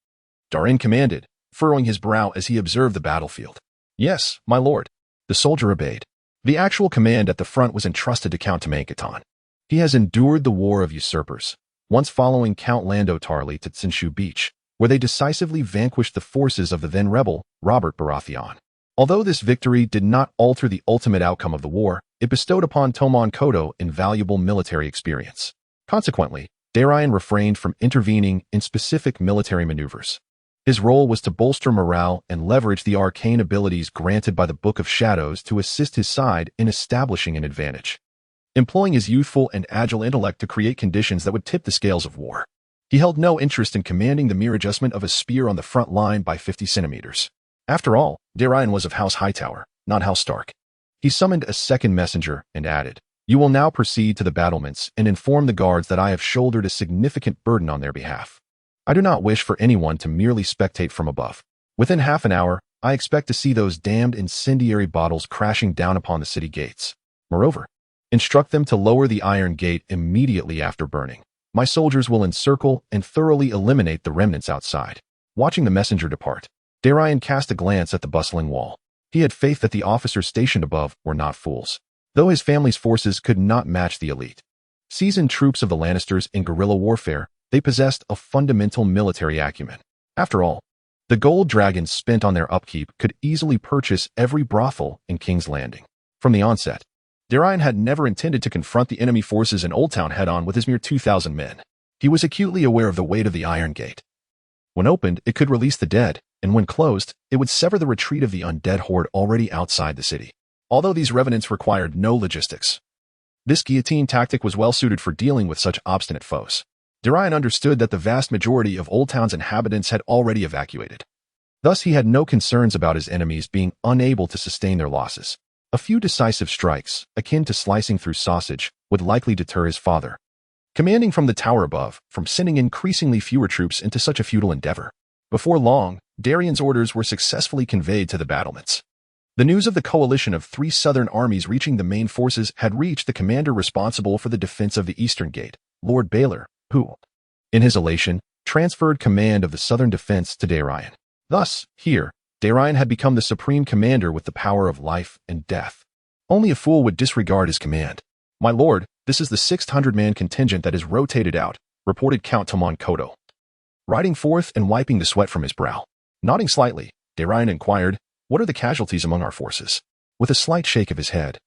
Darian commanded, furrowing his brow as he observed the battlefield. "Yes, my lord." The soldier obeyed. The actual command at the front was entrusted to Count Mankaton. He has endured the war of usurpers, once following Count Lando Tarly to Tsinshu Beach, where they decisively vanquished the forces of the then rebel, Robert Baratheon. Although this victory did not alter the ultimate outcome of the war, it bestowed upon Tomon Kodo invaluable military experience. Consequently, Darian refrained from intervening in specific military maneuvers. His role was to bolster morale and leverage the arcane abilities granted by the Book of Shadows to assist his side in establishing an advantage, employing his youthful and agile intellect to create conditions that would tip the scales of war. He held no interest in commanding the mere adjustment of a spear on the front line by 50 centimeters. After all, Darian was of House Hightower, not House Stark. He summoned a second messenger and added, "You will now proceed to the battlements and inform the guards that I have shouldered a significant burden on their behalf. I do not wish for anyone to merely spectate from above. Within half an hour, I expect to see those damned incendiary bottles crashing down upon the city gates. Moreover, instruct them to lower the iron gate immediately after burning. My soldiers will encircle and thoroughly eliminate the remnants outside." Watching the messenger depart, Darian cast a glance at the bustling wall. He had faith that the officers stationed above were not fools, though his family's forces could not match the elite. Seasoned troops of the Lannisters in guerrilla warfare, they possessed a fundamental military acumen. After all, the gold dragons spent on their upkeep could easily purchase every brothel in King's Landing. From the onset, Darian had never intended to confront the enemy forces in Oldtown head-on with his mere 2,000 men. He was acutely aware of the weight of the Iron Gate. When opened, it could release the dead, and when closed, it would sever the retreat of the undead horde already outside the city. Although these revenants required no logistics, this guillotine tactic was well suited for dealing with such obstinate foes. Darian understood that the vast majority of Oldtown's inhabitants had already evacuated. Thus, he had no concerns about his enemies being unable to sustain their losses. A few decisive strikes, akin to slicing through sausage, would likely deter his father, commanding from the tower above, from sending increasingly fewer troops into such a futile endeavor. Before long, Darian's orders were successfully conveyed to the battlements. The news of the coalition of 3 southern armies reaching the main forces had reached the commander responsible for the defense of the Eastern Gate, Lord Baylor, who, in his elation, transferred command of the southern defense to Darian. Thus, here, Darian had become the supreme commander with the power of life and death. Only a fool would disregard his command. "My lord, this is the 600-man contingent that is rotated out," reported Count Tomon Kodo, riding forth and wiping the sweat from his brow. Nodding slightly, Darian inquired, "What are the casualties among our forces?" With a slight shake of his head,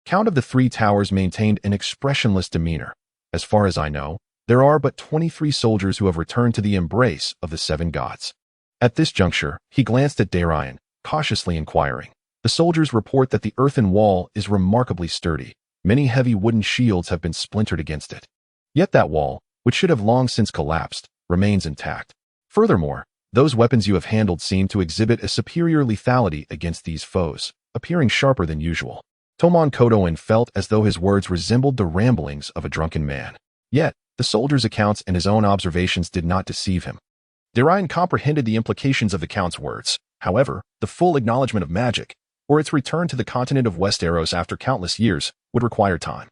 Count of the 3 Towers maintained an expressionless demeanor. "As far as I know, there are but 23 soldiers who have returned to the embrace of the 7 gods." At this juncture, he glanced at Darian, cautiously inquiring. "The soldiers report that the earthen wall is remarkably sturdy. Many heavy wooden shields have been splintered against it. Yet that wall, which should have long since collapsed, remains intact. Furthermore, those weapons you have handled seem to exhibit a superior lethality against these foes, appearing sharper than usual." Tomon Kodoin felt as though his words resembled the ramblings of a drunken man. Yet, the soldiers' accounts and his own observations did not deceive him. Darian comprehended the implications of the Count's words. However, the full acknowledgement of magic, or its return to the continent of Westeros after countless years, would require time.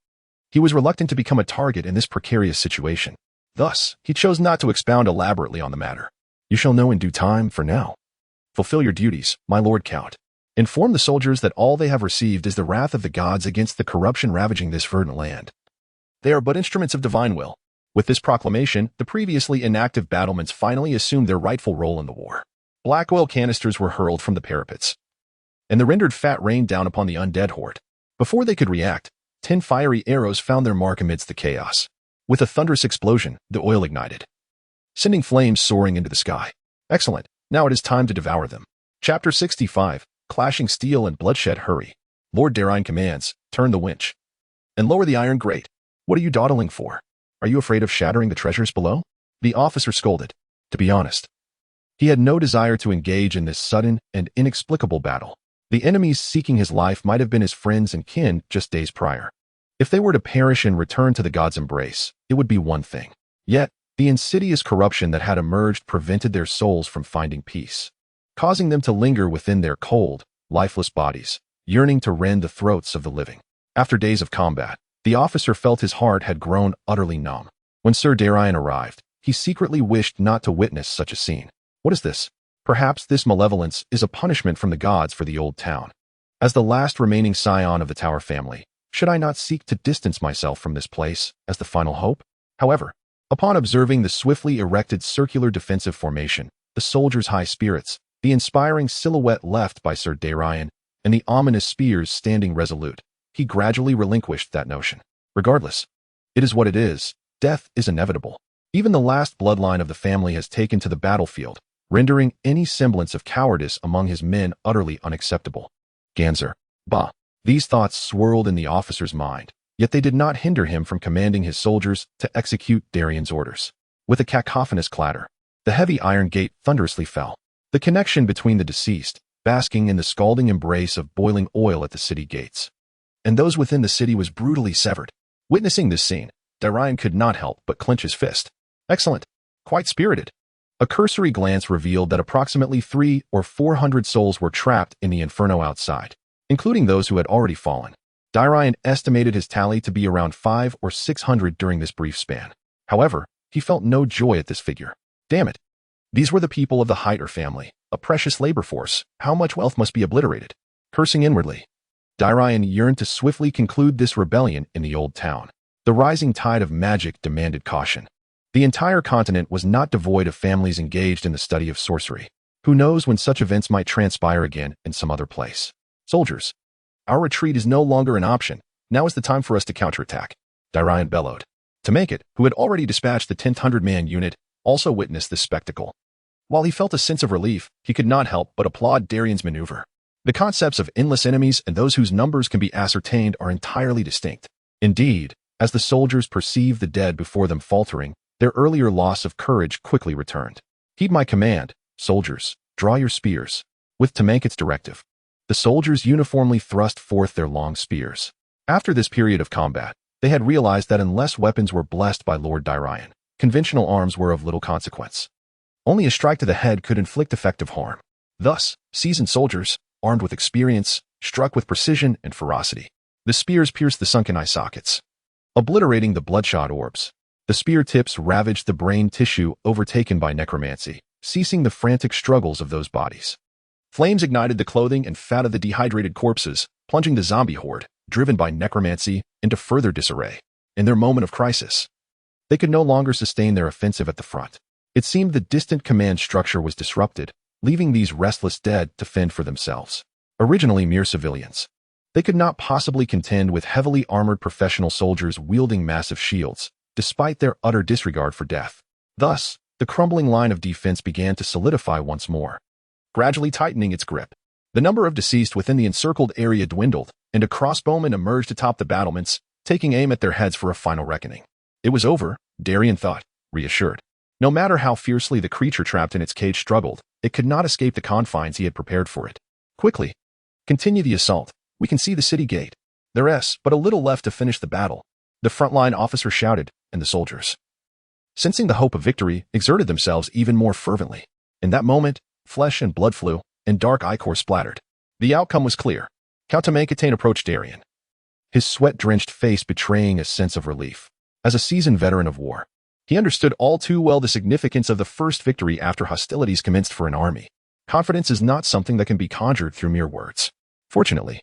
He was reluctant to become a target in this precarious situation. Thus, he chose not to expound elaborately on the matter. "You shall know in due time. For now, fulfill your duties, my lord Count. Inform the soldiers that all they have received is the wrath of the gods against the corruption ravaging this verdant land. They are but instruments of divine will." With this proclamation, the previously inactive battlements finally assumed their rightful role in the war. Black oil canisters were hurled from the parapets, and the rendered fat rained down upon the undead horde. Before they could react, 10 fiery arrows found their mark amidst the chaos. With a thunderous explosion, the oil ignited, sending flames soaring into the sky. "Excellent. Now it is time to devour them." Chapter 65, Clashing Steel and Bloodshed. "Hurry. Lord Darian commands, turn the winch, and lower the iron grate. What are you dawdling for? Are you afraid of shattering the treasures below?" The officer scolded. To be honest, he had no desire to engage in this sudden and inexplicable battle. The enemies seeking his life might have been his friends and kin just days prior. If they were to perish and return to the god's embrace, it would be one thing. Yet, the insidious corruption that had emerged prevented their souls from finding peace, causing them to linger within their cold, lifeless bodies, yearning to rend the throats of the living. After days of combat, the officer felt his heart had grown utterly numb. When Sir Darian arrived, he secretly wished not to witness such a scene. What is this? Perhaps this malevolence is a punishment from the gods for the old town. As the last remaining scion of the Tower family, should I not seek to distance myself from this place as the final hope? However, upon observing the swiftly erected circular defensive formation, the soldiers' high spirits, the inspiring silhouette left by Sir Darian, and the ominous spears standing resolute, he gradually relinquished that notion. Regardless, it is what it is. Death is inevitable. Even the last bloodline of the family has taken to the battlefield, rendering any semblance of cowardice among his men utterly unacceptable. Ganser. Bah! These thoughts swirled in the officer's mind, yet they did not hinder him from commanding his soldiers to execute Darian's orders. With a cacophonous clatter, the heavy iron gate thunderously fell. The connection between the deceased, basking in the scalding embrace of boiling oil at the city gates, and those within the city was brutally severed. Witnessing this scene, Darian could not help but clench his fist. Excellent. Quite spirited. A cursory glance revealed that approximately 300 or 400 souls were trapped in the inferno outside, including those who had already fallen. Darian estimated his tally to be around 500 or 600 during this brief span. However, he felt no joy at this figure. Damn it. These were the people of the Hightower family, a precious labor force. How much wealth must be obliterated? Cursing inwardly, Darian yearned to swiftly conclude this rebellion in the Oldtown. The rising tide of magic demanded caution. The entire continent was not devoid of families engaged in the study of sorcery. Who knows when such events might transpire again in some other place? Soldiers, our retreat is no longer an option. Now is the time for us to counterattack, Darian bellowed. To make it, who had already dispatched the 10th 100-man unit, also witnessed this spectacle. While he felt a sense of relief, he could not help but applaud Darian's maneuver. The concepts of endless enemies and those whose numbers can be ascertained are entirely distinct. Indeed, as the soldiers perceived the dead before them faltering, their earlier loss of courage quickly returned. Heed my command, soldiers, draw your spears. With Tamankit's directive, the soldiers uniformly thrust forth their long spears. After this period of combat, they had realized that unless weapons were blessed by Lord Darian, conventional arms were of little consequence. Only a strike to the head could inflict effective harm. Thus, seasoned soldiers, armed with experience, struck with precision and ferocity. The spears pierced the sunken eye sockets, obliterating the bloodshot orbs. The spear tips ravaged the brain tissue overtaken by necromancy, ceasing the frantic struggles of those bodies. Flames ignited the clothing and fat of the dehydrated corpses, plunging the zombie horde, driven by necromancy, into further disarray. In their moment of crisis, they could no longer sustain their offensive at the front. It seemed the distant command structure was disrupted, leaving these restless dead to fend for themselves. Originally mere civilians, they could not possibly contend with heavily armored professional soldiers wielding massive shields, despite their utter disregard for death. Thus, the crumbling line of defense began to solidify once more, gradually tightening its grip. The number of deceased within the encircled area dwindled, and a crossbowman emerged atop the battlements, taking aim at their heads for a final reckoning. It was over, Darian thought, reassured. No matter how fiercely the creature trapped in its cage struggled, it could not escape the confines he had prepared for it. Quickly, continue the assault. We can see the city gate. There's but a little left to finish the battle, the frontline officer shouted, and the soldiers, sensing the hope of victory, exerted themselves even more fervently. In that moment, flesh and blood flew, and dark ichor splattered. The outcome was clear. Count Tamankit approached Darian, his sweat-drenched face betraying a sense of relief. As a seasoned veteran of war, he understood all too well the significance of the first victory after hostilities commenced for an army. Confidence is not something that can be conjured through mere words. Fortunately,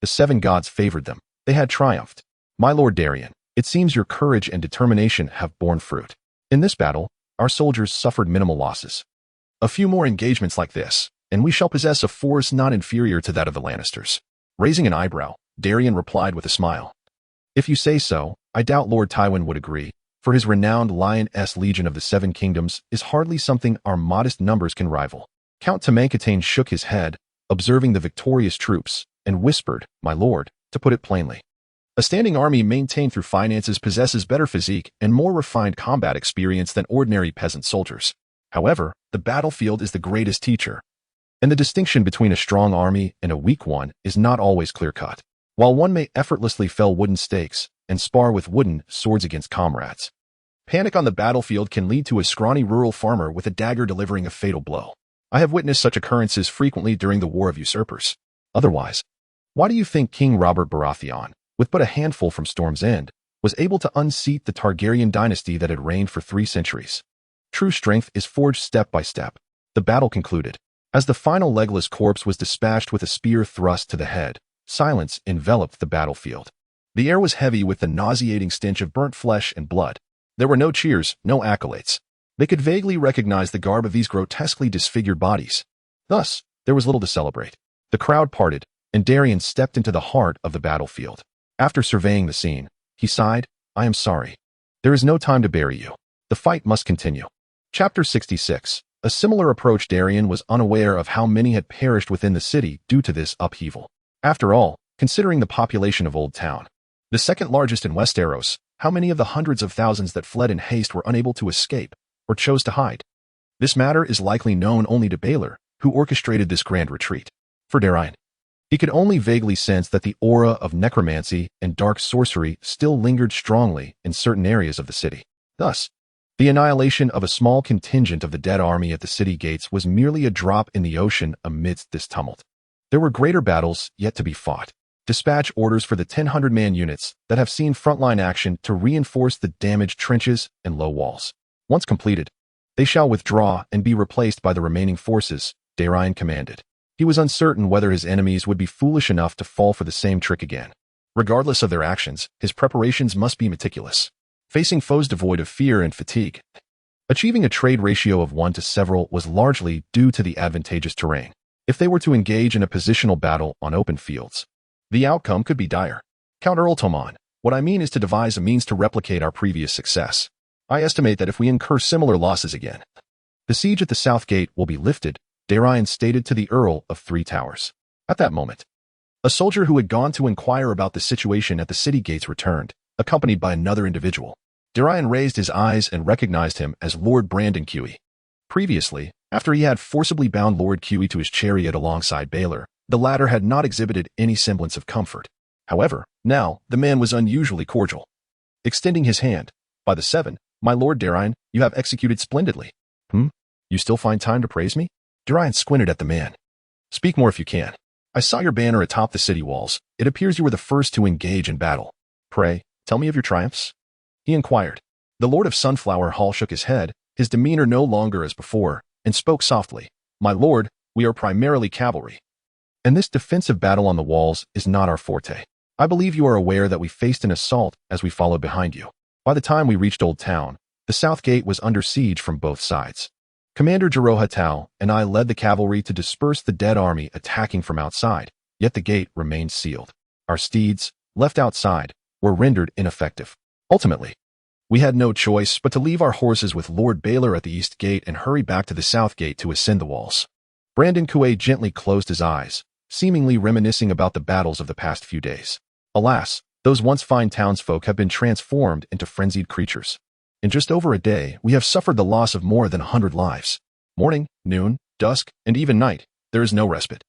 the 7 gods favored them. They had triumphed. My lord Darian, it seems your courage and determination have borne fruit. In this battle, our soldiers suffered minimal losses. A few more engagements like this, and we shall possess a force not inferior to that of the Lannisters. Raising an eyebrow, Darian replied with a smile. If you say so, I doubt Lord Tywin would agree, for his renowned Lioness Legion of the 7 Kingdoms is hardly something our modest numbers can rival. Count Tamankit shook his head, observing the victorious troops, and whispered, my lord, to put it plainly. A standing army maintained through finances possesses better physique and more refined combat experience than ordinary peasant soldiers. However, the battlefield is the greatest teacher, and the distinction between a strong army and a weak one is not always clear-cut. While one may effortlessly fell wooden stakes and spar with wooden swords against comrades, panic on the battlefield can lead to a scrawny rural farmer with a dagger delivering a fatal blow. I have witnessed such occurrences frequently during the War of Usurpers. Otherwise, why do you think King Robert Baratheon, with but a handful from Storm's End, was able to unseat the Targaryen dynasty that had reigned for 3 centuries? True strength is forged step by step. The battle concluded. As the final legless corpse was dispatched with a spear thrust to the head, silence enveloped the battlefield. The air was heavy with the nauseating stench of burnt flesh and blood. There were no cheers, no accolades. They could vaguely recognize the garb of these grotesquely disfigured bodies. Thus, there was little to celebrate. The crowd parted, and Darian stepped into the heart of the battlefield. After surveying the scene, he sighed, I am sorry. There is no time to bury you. The fight must continue. Chapter 66. A similar approach. Darian was unaware of how many had perished within the city due to this upheaval. After all, considering the population of Oldtown, the second largest in Westerosi, how many of the hundreds of thousands that fled in haste were unable to escape or chose to hide? This matter is likely known only to Baylor, who orchestrated this grand retreat. For Darian, he could only vaguely sense that the aura of necromancy and dark sorcery still lingered strongly in certain areas of the city. Thus, the annihilation of a small contingent of the dead army at the city gates was merely a drop in the ocean amidst this tumult. There were greater battles yet to be fought. Dispatch orders for the 1,000-man units that have seen frontline action to reinforce the damaged trenches and low walls. Once completed, they shall withdraw and be replaced by the remaining forces, Darian commanded. He was uncertain whether his enemies would be foolish enough to fall for the same trick again. Regardless of their actions, his preparations must be meticulous. Facing foes devoid of fear and fatigue, achieving a trade ratio of 1 to several was largely due to the advantageous terrain. If they were to engage in a positional battle on open fields, the outcome could be dire. Counter Oldtown. What I mean is to devise a means to replicate our previous success. I estimate that if we incur similar losses again, the siege at the south gate will be lifted, Darian stated to the Earl of Three Towers. At that moment, a soldier who had gone to inquire about the situation at the city gates returned, accompanied by another individual. Darian raised his eyes and recognized him as Lord Brandon Huey. Previously, after he had forcibly bound Lord Huey to his chariot alongside Baylor, the latter had not exhibited any semblance of comfort. However, now, the man was unusually cordial. Extending his hand, "By the seven, my Lord Darian, you have executed splendidly." You still find time to praise me?" Darian squinted at the man. "Speak more if you can. I saw your banner atop the city walls. It appears you were the first to engage in battle. Pray, tell me of your triumphs," he inquired. The Lord of Sunflower Hall shook his head, his demeanor no longer as before, and spoke softly. "My lord, we are primarily cavalry, and this defensive battle on the walls is not our forte. I believe you are aware that we faced an assault as we followed behind you. By the time we reached Oldtown, the south gate was under siege from both sides. Commander Hightower and I led the cavalry to disperse the dead army attacking from outside, yet the gate remained sealed. Our steeds, left outside, were rendered ineffective. Ultimately, we had no choice but to leave our horses with Lord Baylor at the east gate and hurry back to the south gate to ascend the walls." Brandon Huey gently closed his eyes, seemingly reminiscing about the battles of the past few days. Alas, those once fine townsfolk have been transformed into frenzied creatures. In just over a day, we have suffered the loss of more than 100 lives. Morning, noon, dusk, and even night, there is no respite.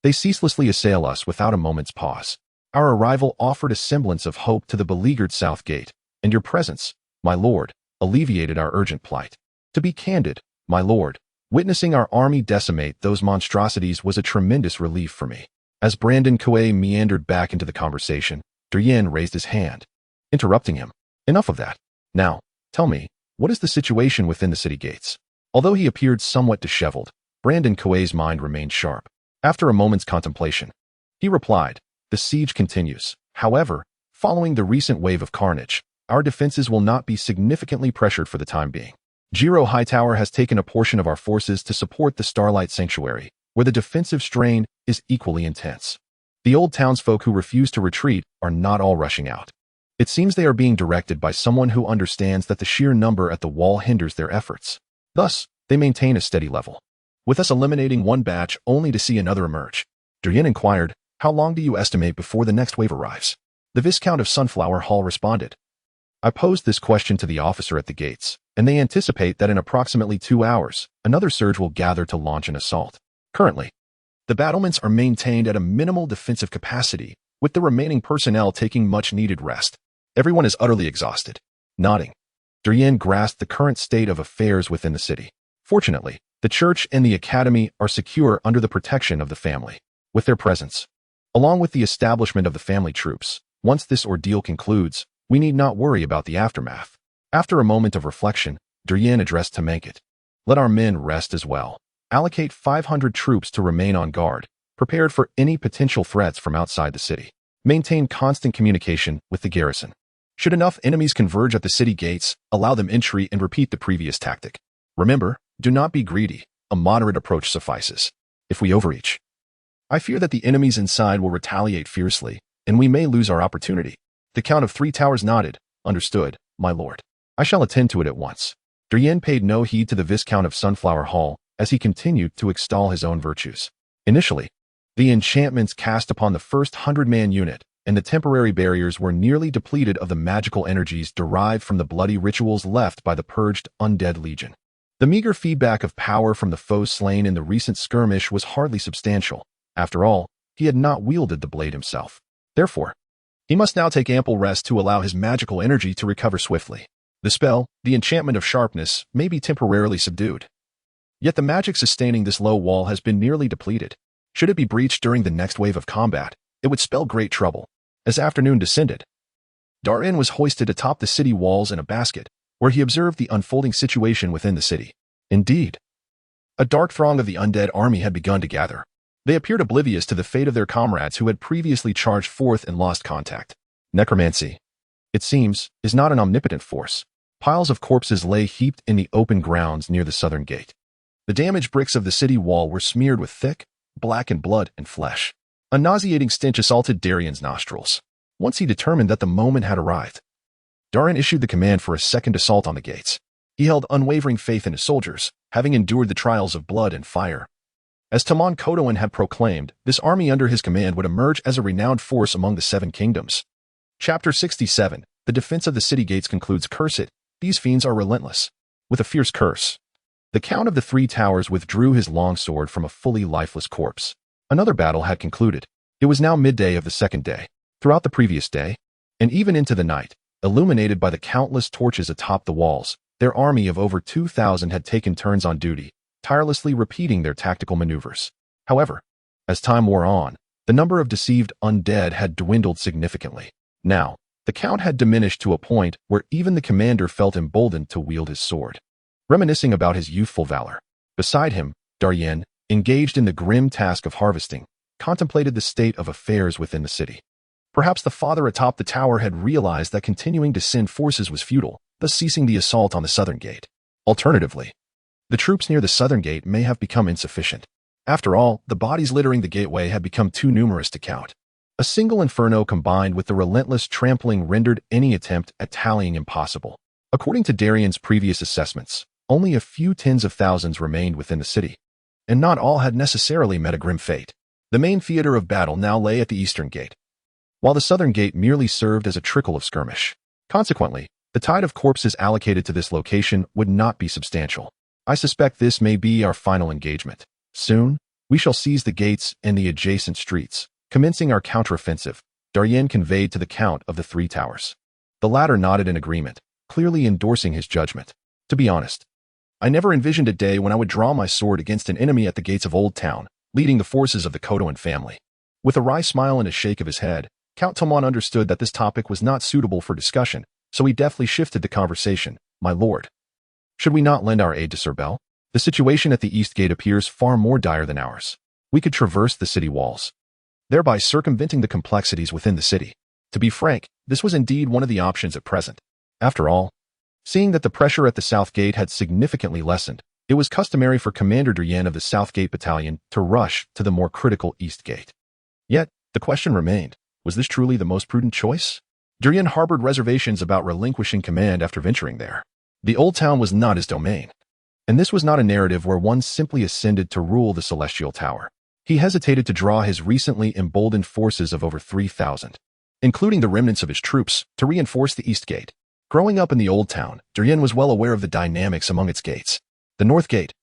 They ceaselessly assail us without a moment's pause. Our arrival offered a semblance of hope to the beleaguered south gate, and your presence, my lord, alleviated our urgent plight. To be candid, my lord, witnessing our army decimate those monstrosities was a tremendous relief for me." As Brandon Huey meandered back into the conversation, Darian raised his hand, interrupting him. "Enough of that. Now, tell me, what is the situation within the city gates?" Although he appeared somewhat disheveled, Brandon Huey's mind remained sharp. After a moment's contemplation, he replied, "The siege continues. However, following the recent wave of carnage, our defenses will not be significantly pressured for the time being. Darian Hightower has taken a portion of our forces to support the Starlight Sanctuary, where the defensive strain is equally intense. The old townsfolk who refuse to retreat are not all rushing out. It seems they are being directed by someone who understands that the sheer number at the wall hinders their efforts. Thus, they maintain a steady level, with us eliminating one batch only to see another emerge." Darian inquired, "How long do you estimate before the next wave arrives?" The Viscount of Sunflower Hall responded, "I posed this question to the officer at the gates, and they anticipate that in approximately 2 hours, another surge will gather to launch an assault. Currently, the battlements are maintained at a minimal defensive capacity, with the remaining personnel taking much-needed rest. Everyone is utterly exhausted." Nodding, Darian grasped the current state of affairs within the city. Fortunately, the church and the academy are secure under the protection of the family. With their presence, along with the establishment of the family troops, once this ordeal concludes, we need not worry about the aftermath. After a moment of reflection, Darian addressed Tamanket. "Let our men rest as well. Allocate 500 troops to remain on guard, prepared for any potential threats from outside the city. Maintain constant communication with the garrison. Should enough enemies converge at the city gates, allow them entry and repeat the previous tactic. Remember, do not be greedy. A moderate approach suffices. If we overreach, I fear that the enemies inside will retaliate fiercely, and we may lose our opportunity." The Count of Three Towers nodded. "Understood, my lord. I shall attend to it at once." Darian paid no heed to the Viscount of Sunflower Hall as he continued to extol his own virtues. Initially, the enchantments cast upon the first 100-man unit and the temporary barriers were nearly depleted of the magical energies derived from the bloody rituals left by the purged undead legion. The meager feedback of power from the foes slain in the recent skirmish was hardly substantial. After all, he had not wielded the blade himself. Therefore, he must now take ample rest to allow his magical energy to recover swiftly. The spell, the enchantment of sharpness, may be temporarily subdued. Yet the magic sustaining this low wall has been nearly depleted. Should it be breached during the next wave of combat, it would spell great trouble. As afternoon descended, Darian was hoisted atop the city walls in a basket, where he observed the unfolding situation within the city. Indeed, a dark throng of the undead army had begun to gather. They appeared oblivious to the fate of their comrades who had previously charged forth and lost contact. Necromancy, it seems, is not an omnipotent force. Piles of corpses lay heaped in the open grounds near the southern gate. The damaged bricks of the city wall were smeared with thick, blackened blood and flesh. A nauseating stench assaulted Darian's nostrils. Once he determined that the moment had arrived, Darian issued the command for a second assault on the gates. He held unwavering faith in his soldiers, having endured the trials of blood and fire. As Tamon Kodoan had proclaimed, this army under his command would emerge as a renowned force among the Seven Kingdoms. Chapter 67, The Defense of the City Gates concludes. Curse it, these fiends are relentless. With a fierce curse, the Count of the Three Towers withdrew his longsword from a fully lifeless corpse. Another battle had concluded. It was now midday of the second day. Throughout the previous day, and even into the night, illuminated by the countless torches atop the walls, their army of over 2,000 had taken turns on duty, tirelessly repeating their tactical maneuvers. However, as time wore on, the number of deceived undead had dwindled significantly. Now, the Count had diminished to a point where even the commander felt emboldened to wield his sword. Reminiscing about his youthful valor, beside him, Darian, engaged in the grim task of harvesting, contemplated the state of affairs within the city. Perhaps the father atop the tower had realized that continuing to send forces was futile, thus ceasing the assault on the southern gate. Alternatively, the troops near the southern gate may have become insufficient. After all, the bodies littering the gateway had become too numerous to count. A single inferno combined with the relentless trampling rendered any attempt at tallying impossible. According to Darian's previous assessments, only a few tens of thousands remained within the city, and not all had necessarily met a grim fate. The main theater of battle now lay at the eastern gate, while the southern gate merely served as a trickle of skirmish. Consequently, the tide of corpses allocated to this location would not be substantial. I suspect this may be our final engagement. Soon, we shall seize the gates and the adjacent streets, commencing our counteroffensive, Darian conveyed to the Count of the Three Towers. The latter nodded in agreement, clearly endorsing his judgment. To be honest, I never envisioned a day when I would draw my sword against an enemy at the gates of Oldtown, leading the forces of the Kodoan family. With a wry smile and a shake of his head, Count Tamon understood that this topic was not suitable for discussion, so he deftly shifted the conversation. My lord, should we not lend our aid to Sir Bell? The situation at the East Gate appears far more dire than ours. We could traverse the city walls, thereby circumventing the complexities within the city. To be frank, this was indeed one of the options at present. After all, seeing that the pressure at the South Gate had significantly lessened, it was customary for Commander Darian of the South Gate Battalion to rush to the more critical East Gate. Yet, the question remained, was this truly the most prudent choice? Darian harbored reservations about relinquishing command after venturing there. The Oldtown was not his domain, and this was not a narrative where one simply ascended to rule the Celestial Tower. He hesitated to draw his recently emboldened forces of over 3,000, including the remnants of his troops, to reinforce the East Gate. Growing up in the Oldtown, Darian was well aware of the dynamics among its gates. The North Gate,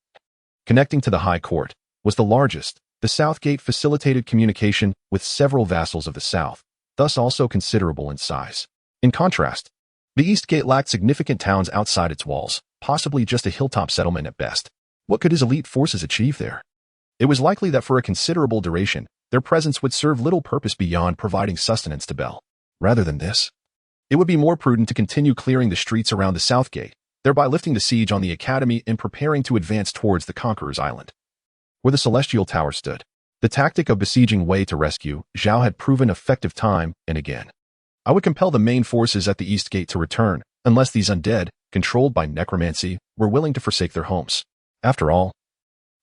connecting to the High Court, was the largest. The South Gate facilitated communication with several vassals of the South, thus also considerable in size. In contrast, the East Gate lacked significant towns outside its walls, possibly just a hilltop settlement at best. What could his elite forces achieve there? It was likely that for a considerable duration, their presence would serve little purpose beyond providing sustenance to Bell. Rather than this, it would be more prudent to continue clearing the streets around the South Gate, thereby lifting the siege on the Academy and preparing to advance towards the Conqueror's Island, where the Celestial Tower stood. The tactic of besieging Wei to rescue Zhao had proven effective time and again. I would compel the main forces at the East Gate to return, unless these undead, controlled by necromancy, were willing to forsake their homes. After all,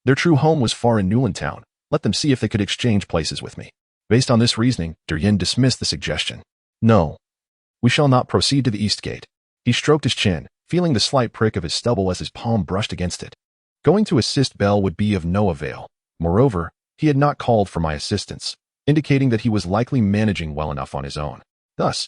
their true home was far in Newland Town. Let them see if they could exchange places with me. Based on this reasoning, Darian dismissed the suggestion. No, we shall not proceed to the East Gate. He stroked his chin, feeling the slight prick of his stubble as his palm brushed against it. Going to assist Bell would be of no avail. Moreover, he had not called for my assistance, indicating that he was likely managing well enough on his own. Thus,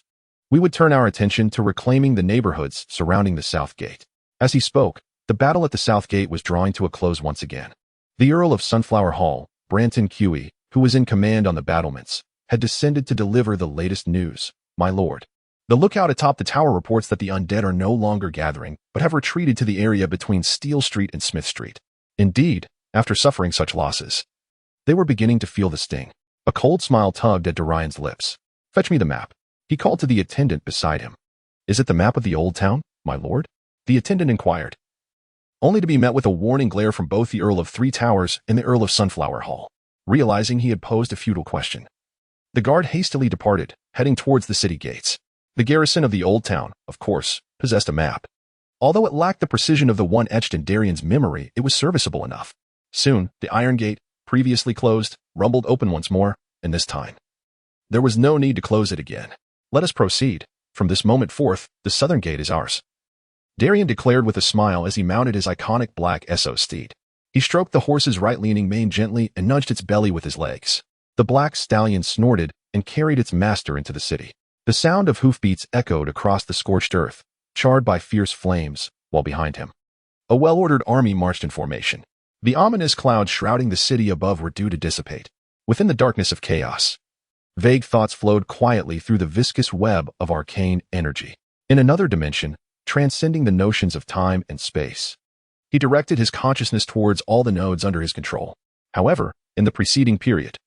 we would turn our attention to reclaiming the neighborhoods surrounding the South Gate. As he spoke, the battle at the South Gate was drawing to a close once again. The Earl of Sunflower Hall, Branton Huey, who was in command on the battlements, had descended to deliver the latest news. My lord. The lookout atop the tower reports that the undead are no longer gathering, but have retreated to the area between Steel Street and Smith Street. Indeed, after suffering such losses, they were beginning to feel the sting. A cold smile tugged at Darian's lips. Fetch me the map. He called to the attendant beside him. Is it the map of the Oldtown, my lord? The attendant inquired, only to be met with a warning glare from both the Earl of Three Towers and the Earl of Sunflower Hall. Realizing he had posed a futile question, the guard hastily departed, heading towards the city gates. The garrison of the Oldtown, of course, possessed a map. Although it lacked the precision of the one etched in Darian's memory, it was serviceable enough. Soon, the iron gate, previously closed, rumbled open once more, and this time there was no need to close it again. Let us proceed. From this moment forth, the southern gate is ours, Darian declared with a smile as he mounted his iconic black Esso steed. He stroked the horse's right-leaning mane gently and nudged its belly with his legs. The black stallion snorted and carried its master into the city. The sound of hoofbeats echoed across the scorched earth, charred by fierce flames, while behind him a well-ordered army marched in formation. The ominous clouds shrouding the city above were due to dissipate. Within the darkness of chaos, vague thoughts flowed quietly through the viscous web of arcane energy. In another dimension, transcending the notions of time and space, he directed his consciousness towards all the nodes under his control. However, in the preceding period,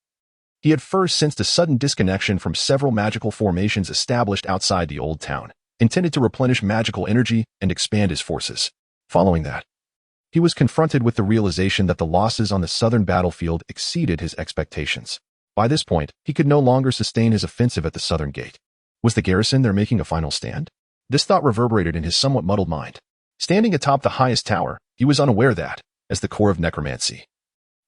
he had first sensed a sudden disconnection from several magical formations established outside the Oldtown, intended to replenish magical energy and expand his forces. Following that, he was confronted with the realization that the losses on the southern battlefield exceeded his expectations. By this point, he could no longer sustain his offensive at the southern gate. Was the garrison there making a final stand? This thought reverberated in his somewhat muddled mind. Standing atop the highest tower, he was unaware that, as the core of necromancy,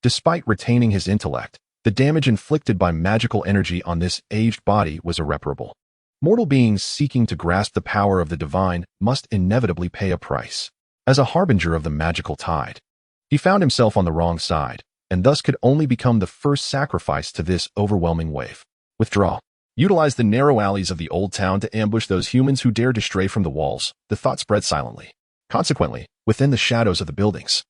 despite retaining his intellect, the damage inflicted by magical energy on this aged body was irreparable. Mortal beings seeking to grasp the power of the divine must inevitably pay a price. As a harbinger of the magical tide, he found himself on the wrong side, and thus could only become the first sacrifice to this overwhelming wave. Withdraw. Utilize the narrow alleys of the Oldtown to ambush those humans who dared to stray from the walls. The thought spread silently. Consequently, within the shadows of the buildings,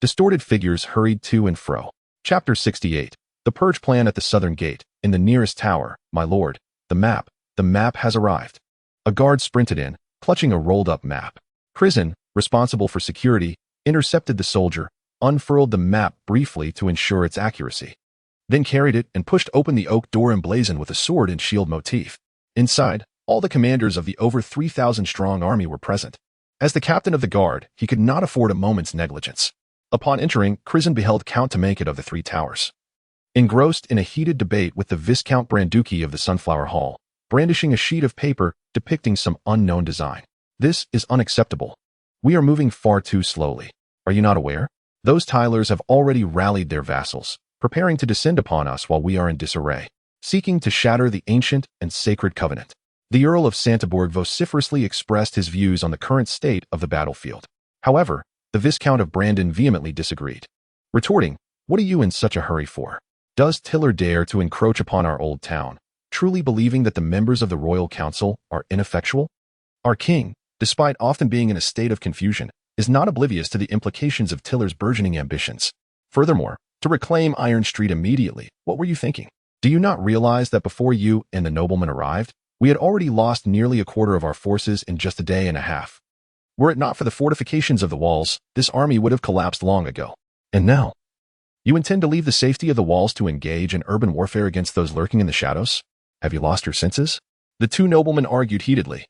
distorted figures hurried to and fro. Chapter 68. The Purge Plan at the Southern Gate. In the nearest tower, my lord, the map has arrived. A guard sprinted in, clutching a rolled-up map. Crizin, responsible for security, intercepted the soldier, unfurled the map briefly to ensure its accuracy, then carried it and pushed open the oak door emblazoned with a sword and shield motif. Inside, all the commanders of the over 3,000-strong army were present. As the captain of the guard, he could not afford a moment's negligence. Upon entering, Crizin beheld Count Tamaket of the Three Towers, engrossed in a heated debate with the Viscount Branduki of the Sunflower Hall, brandishing a sheet of paper depicting some unknown design. This is unacceptable. We are moving far too slowly. Are you not aware? Those Tylers have already rallied their vassals, preparing to descend upon us while we are in disarray, seeking to shatter the ancient and sacred covenant. The Earl of Santaborg vociferously expressed his views on the current state of the battlefield. However, the Viscount of Brandon vehemently disagreed, retorting, "What are you in such a hurry for? Does Tiller dare to encroach upon our old town, truly believing that the members of the Royal Council are ineffectual? Our king, despite often being in a state of confusion, is not oblivious to the implications of Tiller's burgeoning ambitions. Furthermore, to reclaim Iron Street immediately, what were you thinking? Do you not realize that before you and the nobleman arrived, we had already lost nearly a quarter of our forces in just a day and a half? Were it not for the fortifications of the walls, this army would have collapsed long ago. And now, you intend to leave the safety of the walls to engage in urban warfare against those lurking in the shadows? Have you lost your senses?" The two noblemen argued heatedly,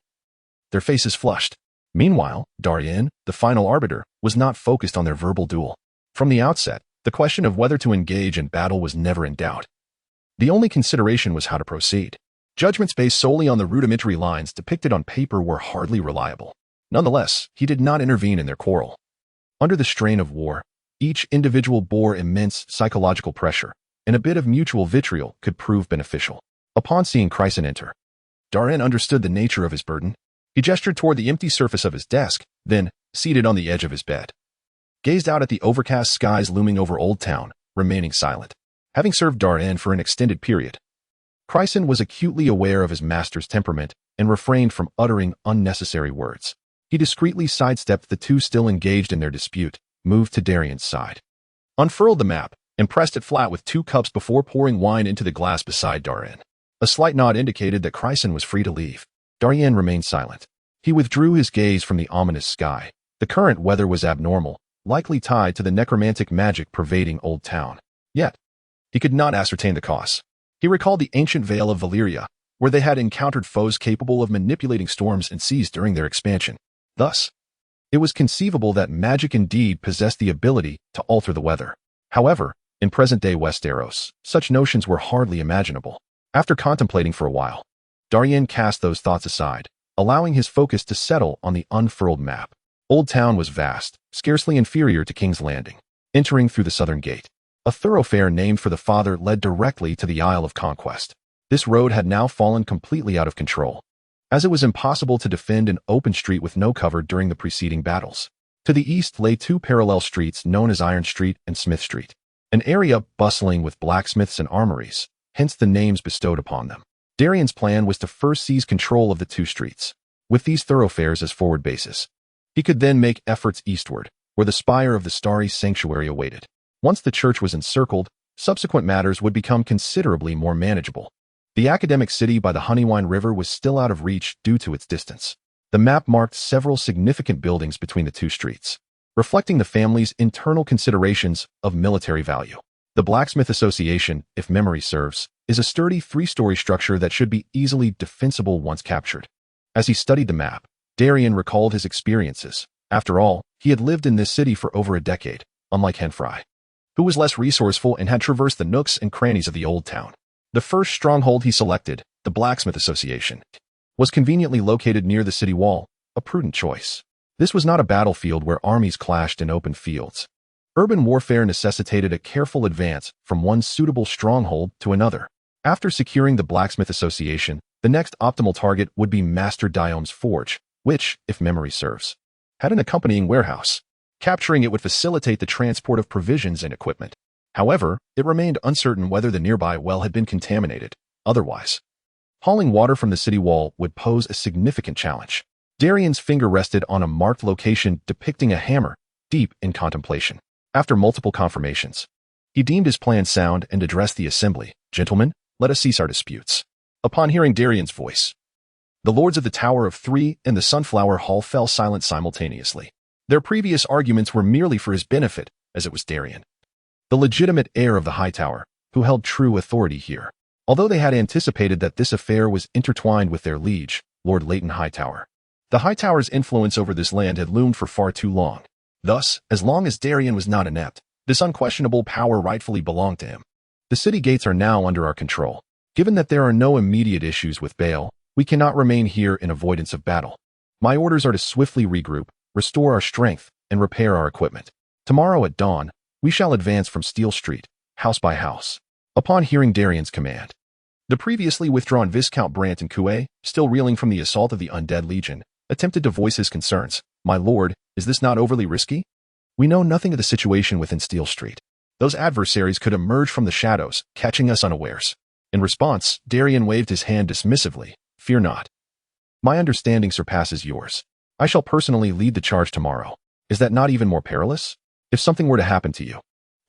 their faces flushed. Meanwhile, Darian, the final arbiter, was not focused on their verbal duel. From the outset, the question of whether to engage in battle was never in doubt. The only consideration was how to proceed. Judgments based solely on the rudimentary lines depicted on paper were hardly reliable. Nonetheless, he did not intervene in their quarrel. Under the strain of war, each individual bore immense psychological pressure, and a bit of mutual vitriol could prove beneficial. Upon seeing Crizin enter, Darian understood the nature of his burden. He gestured toward the empty surface of his desk, then, seated on the edge of his bed, gazed out at the overcast skies looming over Oldtown, remaining silent. Having served Darian for an extended period, Chryson was acutely aware of his master's temperament and refrained from uttering unnecessary words. He discreetly sidestepped the two still engaged in their dispute, moved to Darian's side, unfurled the map, and pressed it flat with 2 cups before pouring wine into the glass beside Darian. A slight nod indicated that Chryson was free to leave. Darian remained silent. He withdrew his gaze from the ominous sky. The current weather was abnormal, likely tied to the necromantic magic pervading Oldtown. Yet, he could not ascertain the cause. He recalled the ancient Vale of Valyria, where they had encountered foes capable of manipulating storms and seas during their expansion. Thus, it was conceivable that magic indeed possessed the ability to alter the weather. However, in present-day Westeros, such notions were hardly imaginable. After contemplating for a while, Darian cast those thoughts aside, allowing his focus to settle on the unfurled map. Oldtown was vast, scarcely inferior to King's Landing. Entering through the southern gate, a thoroughfare named for the father led directly to the Isle of Conquest. This road had now fallen completely out of control, as it was impossible to defend an open street with no cover during the preceding battles. To the east lay 2 parallel streets known as Iron Street and Smith Street, an area bustling with blacksmiths and armories, hence the names bestowed upon them. Darian's plan was to first seize control of the 2 streets, with these thoroughfares as forward bases. He could then make efforts eastward, where the spire of the Starry Sanctuary awaited. Once the church was encircled, subsequent matters would become considerably more manageable. The academic city by the Honeywine River was still out of reach due to its distance. The map marked several significant buildings between the 2 streets, reflecting the family's internal considerations of military value. The Blacksmith Association, if memory serves, is a sturdy 3-story structure that should be easily defensible once captured. As he studied the map, Darian recalled his experiences. After all, he had lived in this city for over a decade, unlike Henfry, who was less resourceful and had traversed the nooks and crannies of the Old Town. The first stronghold he selected, the Blacksmith Association, was conveniently located near the city wall, a prudent choice. This was not a battlefield where armies clashed in open fields. Urban warfare necessitated a careful advance from one suitable stronghold to another. After securing the Blacksmith Association, the next optimal target would be Master Diome's forge, which, if memory serves, had an accompanying warehouse. Capturing it would facilitate the transport of provisions and equipment. However, it remained uncertain whether the nearby well had been contaminated. Otherwise, hauling water from the city wall would pose a significant challenge. Darian's finger rested on a marked location depicting a hammer, deep in contemplation. After multiple confirmations, he deemed his plan sound and addressed the assembly. "Gentlemen, let us cease our disputes." Upon hearing Darian's voice, the lords of the Tower of Three and the Sunflower Hall fell silent simultaneously. Their previous arguments were merely for his benefit, as it was Darian, the legitimate heir of the Hightower, who held true authority here. Although they had anticipated that this affair was intertwined with their liege, Lord Leighton Hightower, the Hightower's influence over this land had loomed for far too long. Thus, as long as Darian was not inept, this unquestionable power rightfully belonged to him. The city gates are now under our control. Given that there are no immediate issues with Baal, we cannot remain here in avoidance of battle. My orders are to swiftly regroup, restore our strength, and repair our equipment. Tomorrow at dawn, we shall advance from Steel Street, house by house. Upon hearing Darian's command, the previously withdrawn Viscount Brant and Coué, still reeling from the assault of the Undead Legion, attempted to voice his concerns. "My lord, is this not overly risky? We know nothing of the situation within Steel Street. Those adversaries could emerge from the shadows, catching us unawares." In response, Darian waved his hand dismissively. "Fear not. My understanding surpasses yours. I shall personally lead the charge tomorrow. Is that not even more perilous? If something were to happen to you,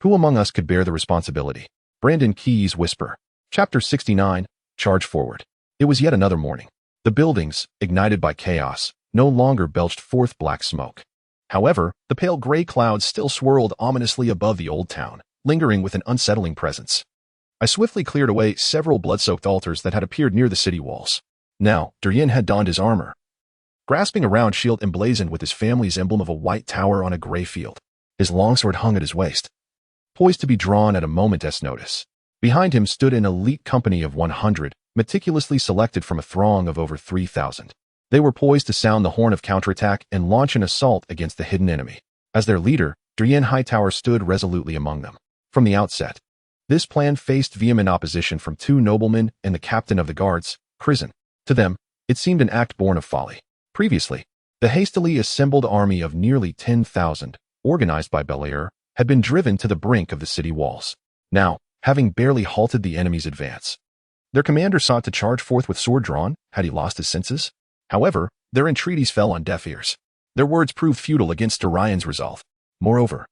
who among us could bear the responsibility?" Brandon Keyes whisper. Chapter 69, Charge Forward. It was yet another morning. The buildings, ignited by chaos, no longer belched forth black smoke. However, the pale gray clouds still swirled ominously above the Old Town, lingering with an unsettling presence. I swiftly cleared away several blood-soaked altars that had appeared near the city walls. Now, Darian had donned his armor, grasping a round shield emblazoned with his family's emblem of a white tower on a gray field. His longsword hung at his waist, poised to be drawn at a moment's notice. Behind him stood an elite company of 100, meticulously selected from a throng of over 3,000. They were poised to sound the horn of counterattack and launch an assault against the hidden enemy. As their leader, Darian Hightower stood resolutely among them. From the outset, this plan faced vehement opposition from 2 noblemen and the captain of the guards, Chryson. To them, it seemed an act born of folly. Previously, the hastily assembled army of nearly 10,000, organized by Belair, had been driven to the brink of the city walls. Now, having barely halted the enemy's advance, their commander sought to charge forth with sword drawn. Had he lost his senses? However, their entreaties fell on deaf ears. Their words proved futile against Darian's resolve. Moreover,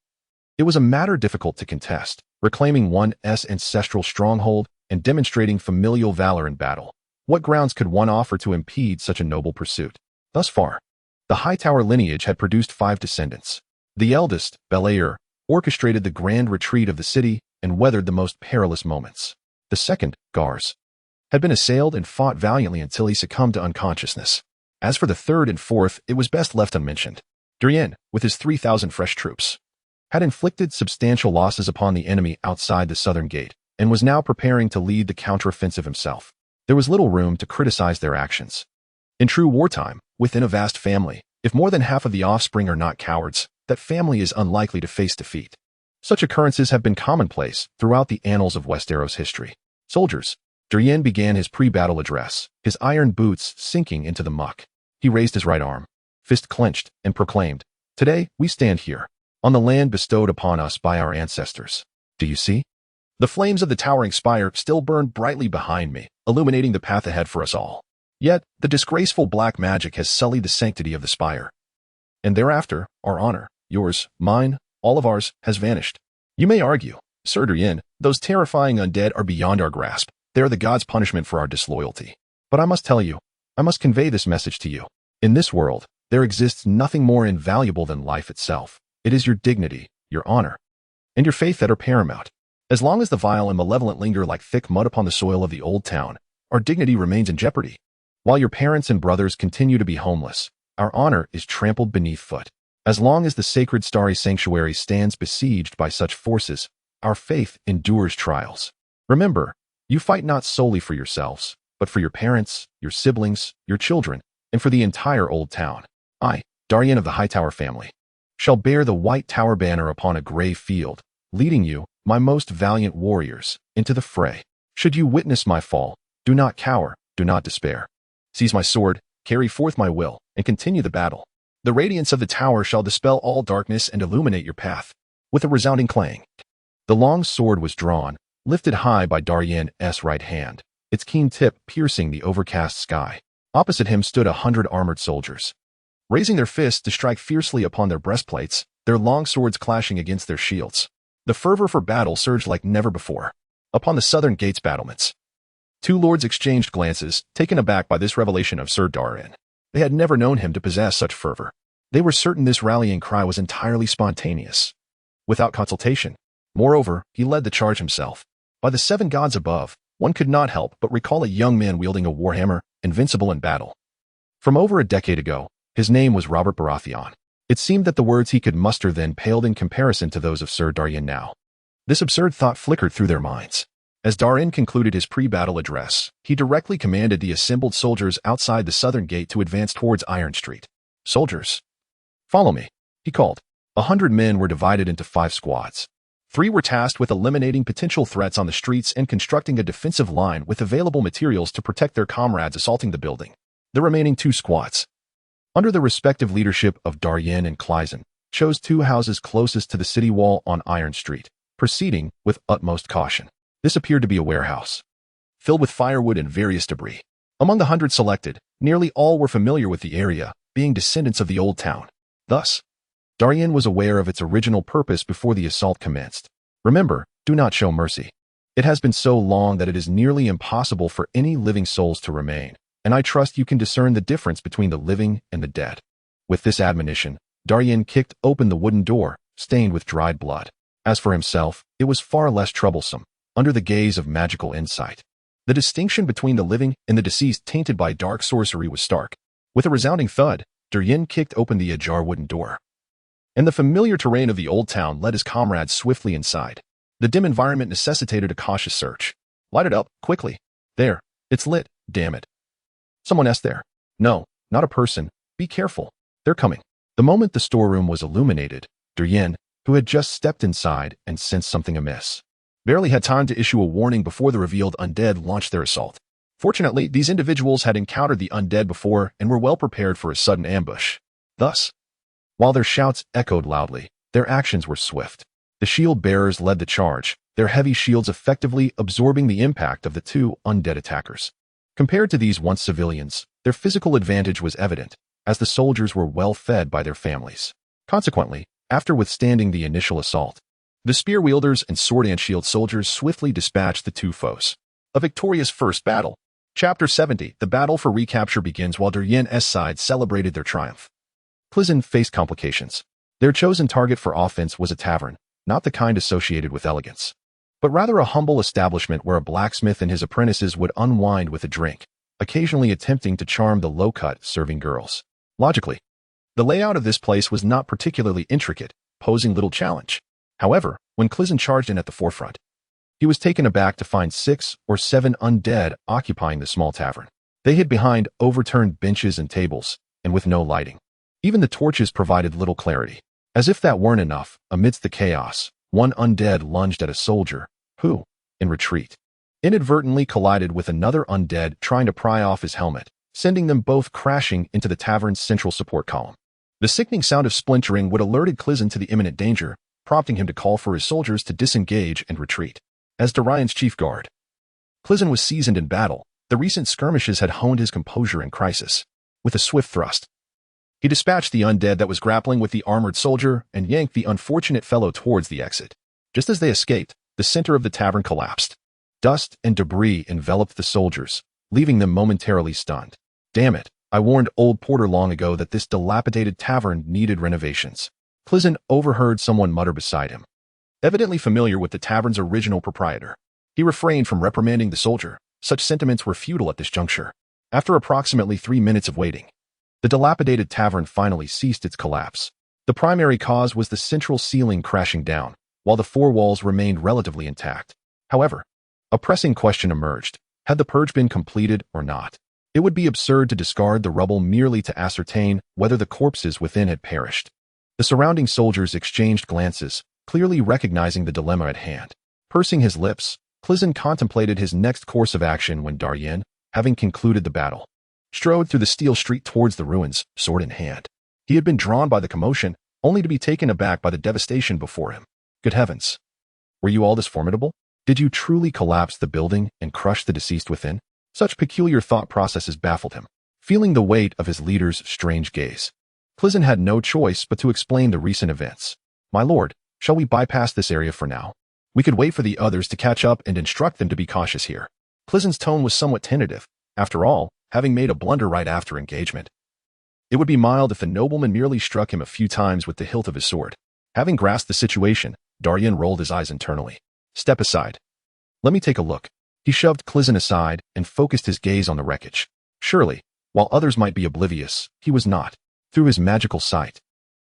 it was a matter difficult to contest, reclaiming one's ancestral stronghold and demonstrating familial valor in battle. What grounds could one offer to impede such a noble pursuit? Thus far, the Hightower lineage had produced 5 descendants. The eldest, Belair, orchestrated the grand retreat of the city and weathered the most perilous moments. The second, Gars, had been assailed and fought valiantly until he succumbed to unconsciousness. As for the third and fourth, it was best left unmentioned. Darian, with his 3,000 fresh troops, had inflicted substantial losses upon the enemy outside the southern gate and was now preparing to lead the counteroffensive himself. There was little room to criticize their actions. In true wartime, within a vast family, if more than half of the offspring are not cowards, that family is unlikely to face defeat. Such occurrences have been commonplace throughout the annals of Westeros history. Soldiers, Darian began his pre-battle address, his iron boots sinking into the muck. He raised his right arm, fist clenched, and proclaimed, "Today, we stand here, on the land bestowed upon us by our ancestors. Do you see? The flames of the towering spire still burn brightly behind me, illuminating the path ahead for us all. Yet, the disgraceful black magic has sullied the sanctity of the spire. And thereafter, our honor, yours, mine, all of ours, has vanished. You may argue, Sir Darian, those terrifying undead are beyond our grasp. They are the gods' punishment for our disloyalty. But I must tell you, I must convey this message to you. In this world, there exists nothing more invaluable than life itself. It is your dignity, your honor, and your faith that are paramount. As long as the vile and malevolent linger like thick mud upon the soil of the Oldtown, our dignity remains in jeopardy. While your parents and brothers continue to be homeless, our honor is trampled beneath foot. As long as the sacred starry sanctuary stands besieged by such forces, our faith endures trials. Remember, you fight not solely for yourselves, but for your parents, your siblings, your children, and for the entire Oldtown. I, Darian of the Hightower family, shall bear the white tower banner upon a gray field, leading you, my most valiant warriors, into the fray. Should you witness my fall, do not cower, do not despair. Seize my sword, carry forth my will, and continue the battle. The radiance of the tower shall dispel all darkness and illuminate your path." With a resounding clang, the long sword was drawn, lifted high by Darian's right hand, its keen tip piercing the overcast sky. Opposite him stood 100 armored soldiers, raising their fists to strike fiercely upon their breastplates, their long swords clashing against their shields. The fervor for battle surged like never before. Upon the southern gate's battlements, 2 lords exchanged glances, taken aback by this revelation of Sir Darian. They had never known him to possess such fervor. They were certain this rallying cry was entirely spontaneous, without consultation. Moreover, he led the charge himself. By the 7 gods above, one could not help but recall a young man wielding a warhammer, invincible in battle. From over a decade ago, his name was Robert Baratheon. It seemed that the words he could muster then paled in comparison to those of Sir Darian now. This absurd thought flickered through their minds. As Darian concluded his pre-battle address, he directly commanded the assembled soldiers outside the southern gate to advance towards Iron Street. "Soldiers, follow me," he called. 100 men were divided into 5 squads. 3 were tasked with eliminating potential threats on the streets and constructing a defensive line with available materials to protect their comrades assaulting the building. The remaining 2 squads, under the respective leadership of Darian and Clyson, chose 2 houses closest to the city wall on Iron Street, proceeding with utmost caution. This appeared to be a warehouse, filled with firewood and various debris. Among the 100 selected, nearly all were familiar with the area, being descendants of the Oldtown. Thus, Darian was aware of its original purpose before the assault commenced. Remember, do not show mercy. It has been so long that it is nearly impossible for any living souls to remain, and I trust you can discern the difference between the living and the dead. With this admonition, Darian kicked open the wooden door, stained with dried blood. As for himself, it was far less troublesome. Under the gaze of magical insight, the distinction between the living and the deceased tainted by dark sorcery was stark. With a resounding thud, Darian kicked open the ajar wooden door, and the familiar terrain of the Oldtown led his comrades swiftly inside. The dim environment necessitated a cautious search. "Light it up, quickly." "There, it's lit, damn it." Someone asked there. "No, not a person. Be careful. They're coming." The moment the storeroom was illuminated, Darian, who had just stepped inside and sensed something amiss, barely had time to issue a warning before the revealed undead launched their assault. Fortunately, these individuals had encountered the undead before and were well prepared for a sudden ambush. Thus, while their shouts echoed loudly, their actions were swift. The shield bearers led the charge, their heavy shields effectively absorbing the impact of the two undead attackers. Compared to these once civilians, their physical advantage was evident, as the soldiers were well fed by their families. Consequently, after withstanding the initial assault, the spear wielders and sword and shield soldiers swiftly dispatched the two foes. A victorious first battle. Chapter 70. The battle for recapture begins while Darian's side celebrated their triumph. Clizin faced complications. Their chosen target for offense was a tavern, not the kind associated with elegance, but rather a humble establishment where a blacksmith and his apprentices would unwind with a drink, occasionally attempting to charm the low-cut serving girls. Logically, the layout of this place was not particularly intricate, posing little challenge. However, when Clizin charged in at the forefront, he was taken aback to find 6 or 7 undead occupying the small tavern. They hid behind overturned benches and tables, and with no lighting. Even the torches provided little clarity. As if that weren't enough, amidst the chaos, one undead lunged at a soldier, who, in retreat, inadvertently collided with another undead trying to pry off his helmet, sending them both crashing into the tavern's central support column. The sickening sound of splintering would alerted Clizin to the imminent danger, prompting him to call for his soldiers to disengage and retreat. As Darian's chief guard, Clizin was seasoned in battle. The recent skirmishes had honed his composure in crisis. With a swift thrust, he dispatched the undead that was grappling with the armored soldier and yanked the unfortunate fellow towards the exit. Just as they escaped, the center of the tavern collapsed. Dust and debris enveloped the soldiers, leaving them momentarily stunned. Damn it, I warned old Porter long ago that this dilapidated tavern needed renovations. Clizin overheard someone mutter beside him. Evidently familiar with the tavern's original proprietor, he refrained from reprimanding the soldier. Such sentiments were futile at this juncture. After approximately 3 minutes of waiting, the dilapidated tavern finally ceased its collapse. The primary cause was the central ceiling crashing down, while the 4 walls remained relatively intact. However, a pressing question emerged. Had the purge been completed or not? It would be absurd to discard the rubble merely to ascertain whether the corpses within had perished. The surrounding soldiers exchanged glances, clearly recognizing the dilemma at hand. Pursing his lips, Clizin contemplated his next course of action when Darian, having concluded the battle, strode through the steel street towards the ruins, sword in hand. He had been drawn by the commotion, only to be taken aback by the devastation before him. Good heavens! Were you all this formidable? Did you truly collapse the building and crush the deceased within? Such peculiar thought processes baffled him. Feeling the weight of his leader's strange gaze, Clizin had no choice but to explain the recent events. My lord, shall we bypass this area for now? We could wait for the others to catch up and instruct them to be cautious here. Clizin's tone was somewhat tentative. After all, having made a blunder right after engagement, it would be mild if the nobleman merely struck him a few times with the hilt of his sword. Having grasped the situation, Darian rolled his eyes internally. Step aside. Let me take a look. He shoved Clizin aside and focused his gaze on the wreckage. Surely, while others might be oblivious, he was not. Through his magical sight,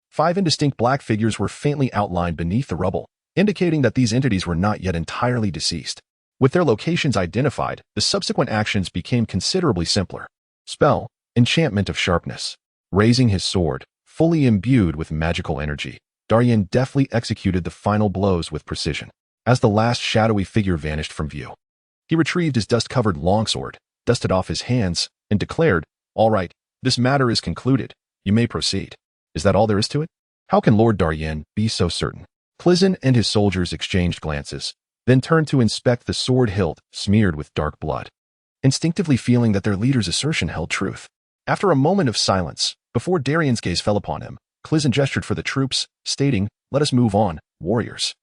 5 indistinct black figures were faintly outlined beneath the rubble, indicating that these entities were not yet entirely deceased. With their locations identified, the subsequent actions became considerably simpler. Spell, enchantment of sharpness. Raising his sword, fully imbued with magical energy, Darian deftly executed the final blows with precision. As the last shadowy figure vanished from view, he retrieved his dust-covered longsword, dusted off his hands, and declared, "All right, this matter is concluded. You may proceed." Is that all there is to it? How can Lord Darian be so certain? Clizin and his soldiers exchanged glances, then turned to inspect the sword hilt smeared with dark blood, instinctively feeling that their leader's assertion held truth. After a moment of silence, before Darian's gaze fell upon him, Clizin gestured for the troops, stating, "Let us move on, warriors.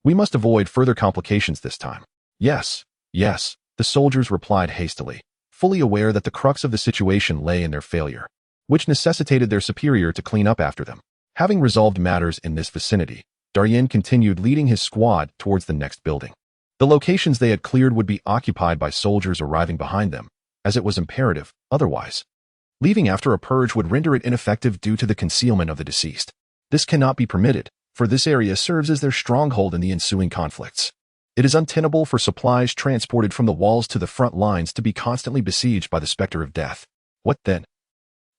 We must avoid further complications this time." Yes, yes, the soldiers replied hastily, fully aware that the crux of the situation lay in their failure, which necessitated their superior to clean up after them. Having resolved matters in this vicinity, Darian continued leading his squad towards the next building. The locations they had cleared would be occupied by soldiers arriving behind them, as it was imperative, otherwise. Leaving after a purge would render it ineffective due to the concealment of the deceased. This cannot be permitted, for this area serves as their stronghold in the ensuing conflicts. It is untenable for supplies transported from the walls to the front lines to be constantly besieged by the specter of death. What then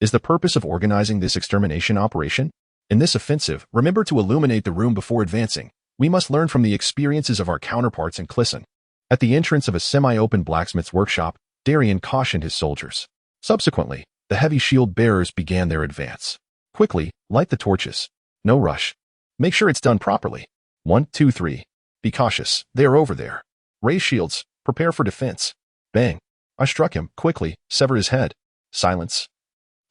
is the purpose of organizing this extermination operation? In this offensive, remember to illuminate the room before advancing. We must learn from the experiences of our counterparts in Clizin. At the entrance of a semi-open blacksmith's workshop, Darian cautioned his soldiers. Subsequently, the heavy shield bearers began their advance. Quickly, light the torches. No rush. Make sure it's done properly. 1, 2, 3. Be cautious. They are over there. Raise shields. Prepare for defense. Bang. I struck him. Quickly, sever his head. Silence.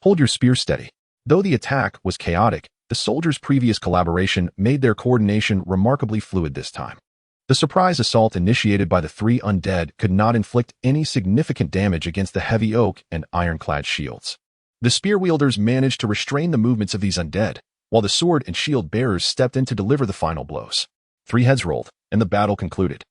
Hold your spear steady. Though the attack was chaotic, the soldiers' previous collaboration made their coordination remarkably fluid this time. The surprise assault initiated by the 3 undead could not inflict any significant damage against the heavy oak and ironclad shields. The spear wielders managed to restrain the movements of these undead, while the sword and shield bearers stepped in to deliver the final blows. 3 heads rolled, and the battle concluded.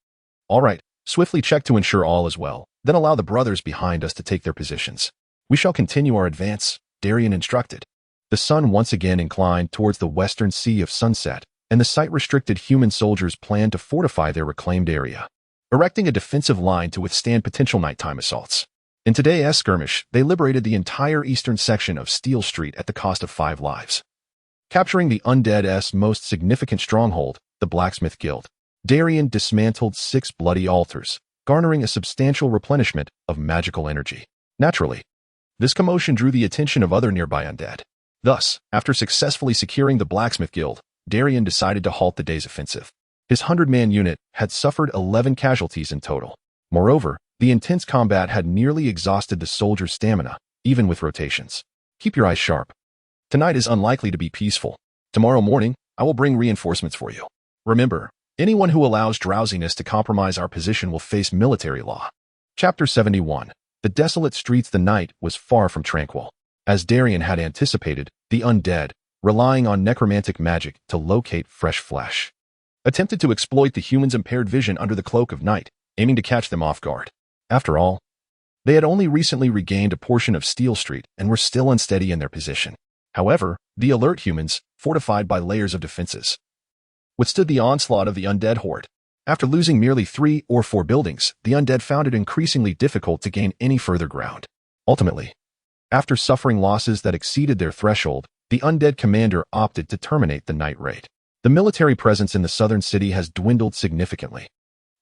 All right, swiftly check to ensure all is well, then allow the brothers behind us to take their positions. We shall continue our advance, Darian instructed. The sun once again inclined towards the western sea of sunset, and the sight-restricted human soldiers planned to fortify their reclaimed area, erecting a defensive line to withstand potential nighttime assaults. In today's skirmish, they liberated the entire eastern section of Steel Street at the cost of 5 lives. Capturing the undead's most significant stronghold, the Blacksmith Guild, Darian dismantled 6 bloody altars, garnering a substantial replenishment of magical energy. Naturally, this commotion drew the attention of other nearby undead. Thus, after successfully securing the Blacksmith Guild, Darian decided to halt the day's offensive. His 100-man unit had suffered 11 casualties in total. Moreover, the intense combat had nearly exhausted the soldiers' stamina, even with rotations. Keep your eyes sharp. Tonight is unlikely to be peaceful. Tomorrow morning, I will bring reinforcements for you. Remember, anyone who allows drowsiness to compromise our position will face military law. Chapter 71. The desolate streets. The night was far from tranquil. As Darian had anticipated, the undead, relying on necromantic magic to locate fresh flesh, attempted to exploit the humans' impaired vision under the cloak of night, aiming to catch them off guard. After all, they had only recently regained a portion of Steel Street and were still unsteady in their position. However, the alert humans, fortified by layers of defenses, withstood the onslaught of the undead horde. After losing merely 3 or 4 buildings, the undead found it increasingly difficult to gain any further ground. Ultimately, after suffering losses that exceeded their threshold, the undead commander opted to terminate the night raid. The military presence in the southern city has dwindled significantly.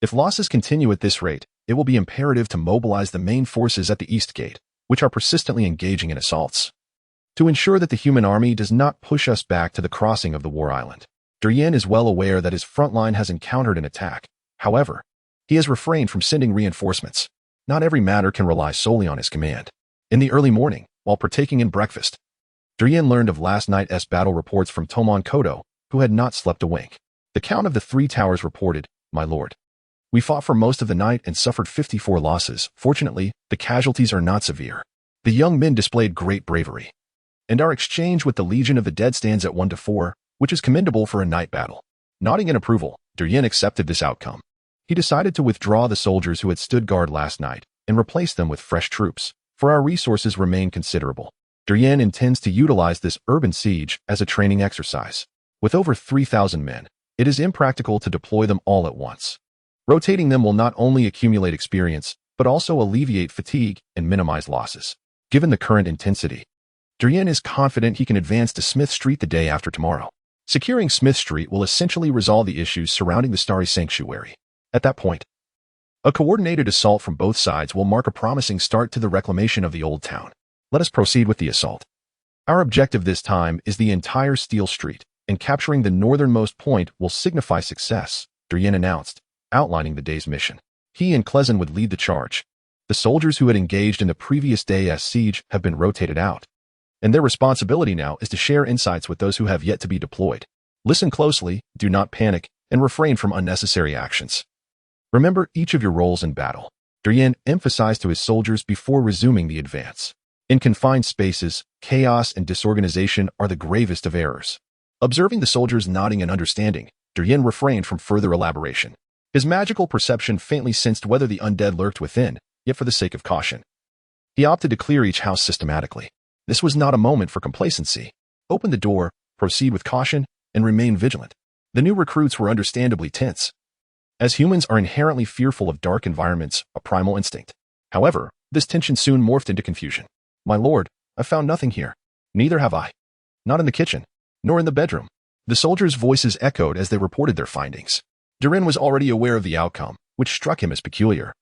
If losses continue at this rate, it will be imperative to mobilize the main forces at the East Gate, which are persistently engaging in assaults, to ensure that the human army does not push us back to the crossing of the War Island. Darian is well aware that his front line has encountered an attack. However, he has refrained from sending reinforcements. Not every matter can rely solely on his command. In the early morning, while partaking in breakfast, Darian learned of last night's battle reports from Tomon Kodo, who had not slept a wink. The Count of the 3 Towers reported, "My lord, we fought for most of the night and suffered 54 losses. Fortunately, the casualties are not severe. The young men displayed great bravery, and our exchange with the Legion of the Dead stands at 1-4, which is commendable for a night battle." Nodding in approval, Darian accepted this outcome. He decided to withdraw the soldiers who had stood guard last night and replace them with fresh troops, for our resources remain considerable. Darian intends to utilize this urban siege as a training exercise. With over 3,000 men, it is impractical to deploy them all at once. Rotating them will not only accumulate experience, but also alleviate fatigue and minimize losses. Given the current intensity, Darian is confident he can advance to Smith Street the day after tomorrow. Securing Smith Street will essentially resolve the issues surrounding the Starry Sanctuary. At that point, a coordinated assault from both sides will mark a promising start to the reclamation of the Oldtown. Let us proceed with the assault. Our objective this time is the entire Steel Street, and capturing the northernmost point will signify success, Darian announced, outlining the day's mission. He and Klezen would lead the charge. The soldiers who had engaged in the previous day's siege have been rotated out, and their responsibility now is to share insights with those who have yet to be deployed. Listen closely, do not panic, and refrain from unnecessary actions. Remember each of your roles in battle, Darian emphasized to his soldiers before resuming the advance. In confined spaces, chaos and disorganization are the gravest of errors. Observing the soldiers nodding in understanding, Darian refrained from further elaboration. His magical perception faintly sensed whether the undead lurked within, yet for the sake of caution, he opted to clear each house systematically. This was not a moment for complacency. Open the door, proceed with caution, and remain vigilant. The new recruits were understandably tense, as humans are inherently fearful of dark environments, a primal instinct. However, this tension soon morphed into confusion. "My lord, I found nothing here." "Neither have I. Not in the kitchen, nor in the bedroom." The soldiers' voices echoed as they reported their findings. Darian was already aware of the outcome, which struck him as peculiar.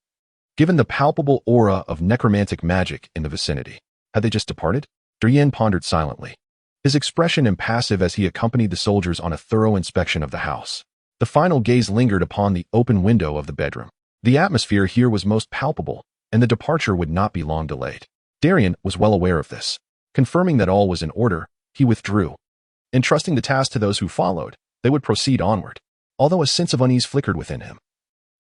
given the palpable aura of necromantic magic in the vicinity. Had they just departed? Darian pondered silently, his expression impassive as he accompanied the soldiers on a thorough inspection of the house. The final gaze lingered upon the open window of the bedroom. The atmosphere here was most palpable, and the departure would not be long delayed. Darian was well aware of this. Confirming that all was in order, he withdrew. Entrusting the task to those who followed, they would proceed onward. Although a sense of unease flickered within him,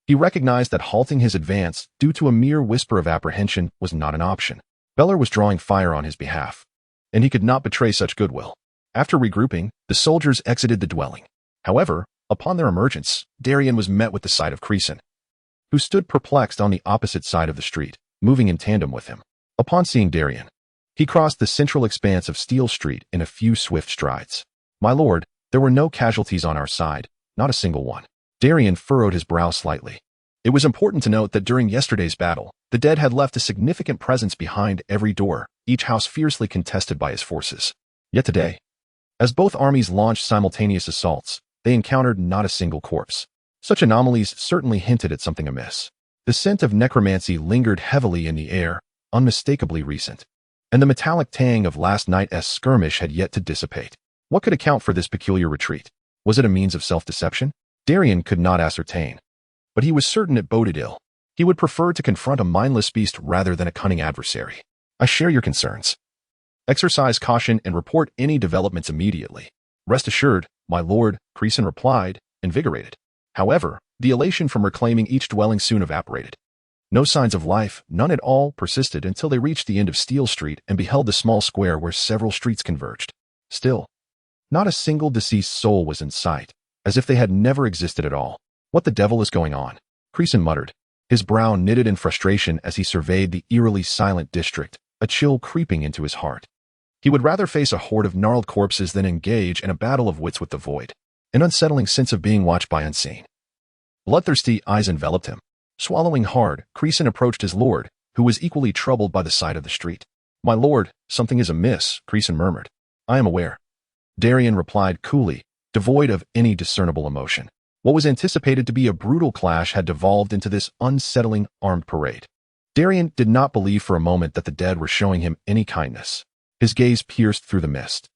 he recognized that halting his advance due to a mere whisper of apprehension was not an option. Beller was drawing fire on his behalf, and he could not betray such goodwill. After regrouping, the soldiers exited the dwelling. However, upon their emergence, Darian was met with the sight of Creason, who stood perplexed on the opposite side of the street, moving in tandem with him. Upon seeing Darian, he crossed the central expanse of Steel Street in a few swift strides. "My lord, there were no casualties on our side, not a single one." Darian furrowed his brow slightly. It was important to note that during yesterday's battle, the dead had left a significant presence behind every door, each house fiercely contested by his forces. Yet today, as both armies launched simultaneous assaults, they encountered not a single corpse. Such anomalies certainly hinted at something amiss. The scent of necromancy lingered heavily in the air, unmistakably recent, and the metallic tang of last night's skirmish had yet to dissipate. What could account for this peculiar retreat? Was it a means of self-deception? Darian could not ascertain, but he was certain it boded ill. He would prefer to confront a mindless beast rather than a cunning adversary. "I share your concerns. Exercise caution and report any developments immediately." "Rest assured, my lord," Creason replied, invigorated. However, the elation from reclaiming each dwelling soon evaporated. No signs of life, none at all, persisted until they reached the end of Steel Street and beheld the small square where several streets converged. Still, not a single deceased soul was in sight, as if they had never existed at all. "What the devil is going on?" Creason muttered, his brow knitted in frustration as he surveyed the eerily silent district, a chill creeping into his heart. He would rather face a horde of gnarled corpses than engage in a battle of wits with the void. An unsettling sense of being watched by unseen, bloodthirsty eyes enveloped him. Swallowing hard, Creason approached his lord, who was equally troubled by the sight of the street. "My lord, something is amiss," Creason murmured. "I am aware," Darian replied coolly, devoid of any discernible emotion. What was anticipated to be a brutal clash had devolved into this unsettling armed parade. Darian did not believe for a moment that the dead were showing him any kindness. His gaze pierced through the mist,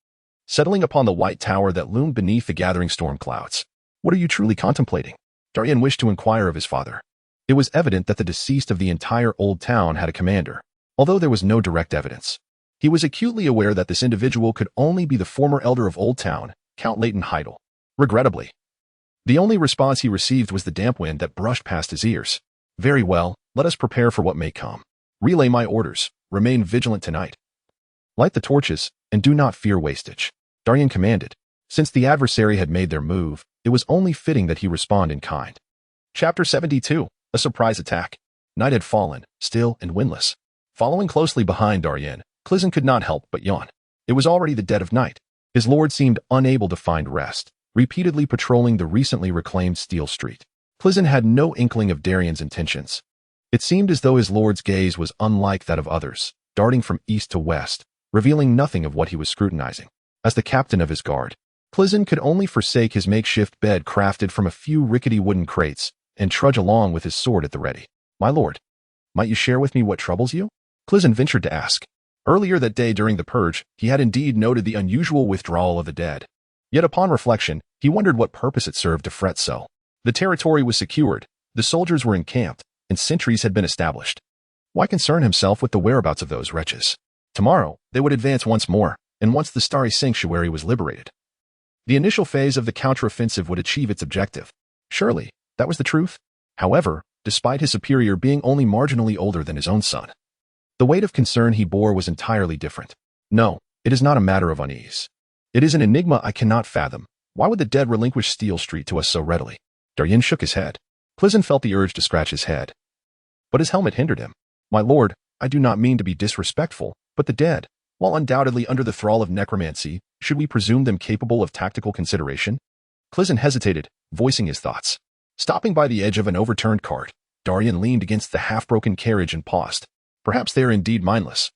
settling upon the white tower that loomed beneath the gathering storm clouds. "What are you truly contemplating?" Darian wished to inquire of his father. It was evident that the deceased of the entire Oldtown had a commander, although there was no direct evidence. He was acutely aware that this individual could only be the former elder of Oldtown, Count Darian Hightower. Regrettably, the only response he received was the damp wind that brushed past his ears. "Very well, let us prepare for what may come. Relay my orders. Remain vigilant tonight. Light the torches, and do not fear wastage," Darian commanded. Since the adversary had made their move, it was only fitting that he respond in kind. Chapter 72. A surprise attack. Night had fallen, still and windless. Following closely behind Darian, Creason could not help but yawn. It was already the dead of night. His lord seemed unable to find rest, repeatedly patrolling the recently reclaimed Steel Street. Creason had no inkling of Darian's intentions. It seemed as though his lord's gaze was unlike that of others, darting from east to west, revealing nothing of what he was scrutinizing. As the captain of his guard, Creason could only forsake his makeshift bed crafted from a few rickety wooden crates and trudge along with his sword at the ready. "My lord, might you share with me what troubles you?" Creason ventured to ask. Earlier that day during the purge, he had indeed noted the unusual withdrawal of the dead. Yet upon reflection, he wondered what purpose it served to fret so. The territory was secured, the soldiers were encamped, and sentries had been established. Why concern himself with the whereabouts of those wretches? Tomorrow, they would advance once more, and once the Starry Sanctuary was liberated, the initial phase of the counteroffensive would achieve its objective. Surely, that was the truth. However, despite his superior being only marginally older than his own son, the weight of concern he bore was entirely different. "No, it is not a matter of unease. It is an enigma I cannot fathom. Why would the dead relinquish Steel Street to us so readily?" Darian shook his head. Creason felt the urge to scratch his head, but his helmet hindered him. "My lord, I do not mean to be disrespectful, but the dead, while undoubtedly under the thrall of necromancy, should we presume them capable of tactical consideration?" Creason hesitated, voicing his thoughts. Stopping by the edge of an overturned cart, Darian leaned against the half-broken carriage and paused. Perhaps they are indeed mindless.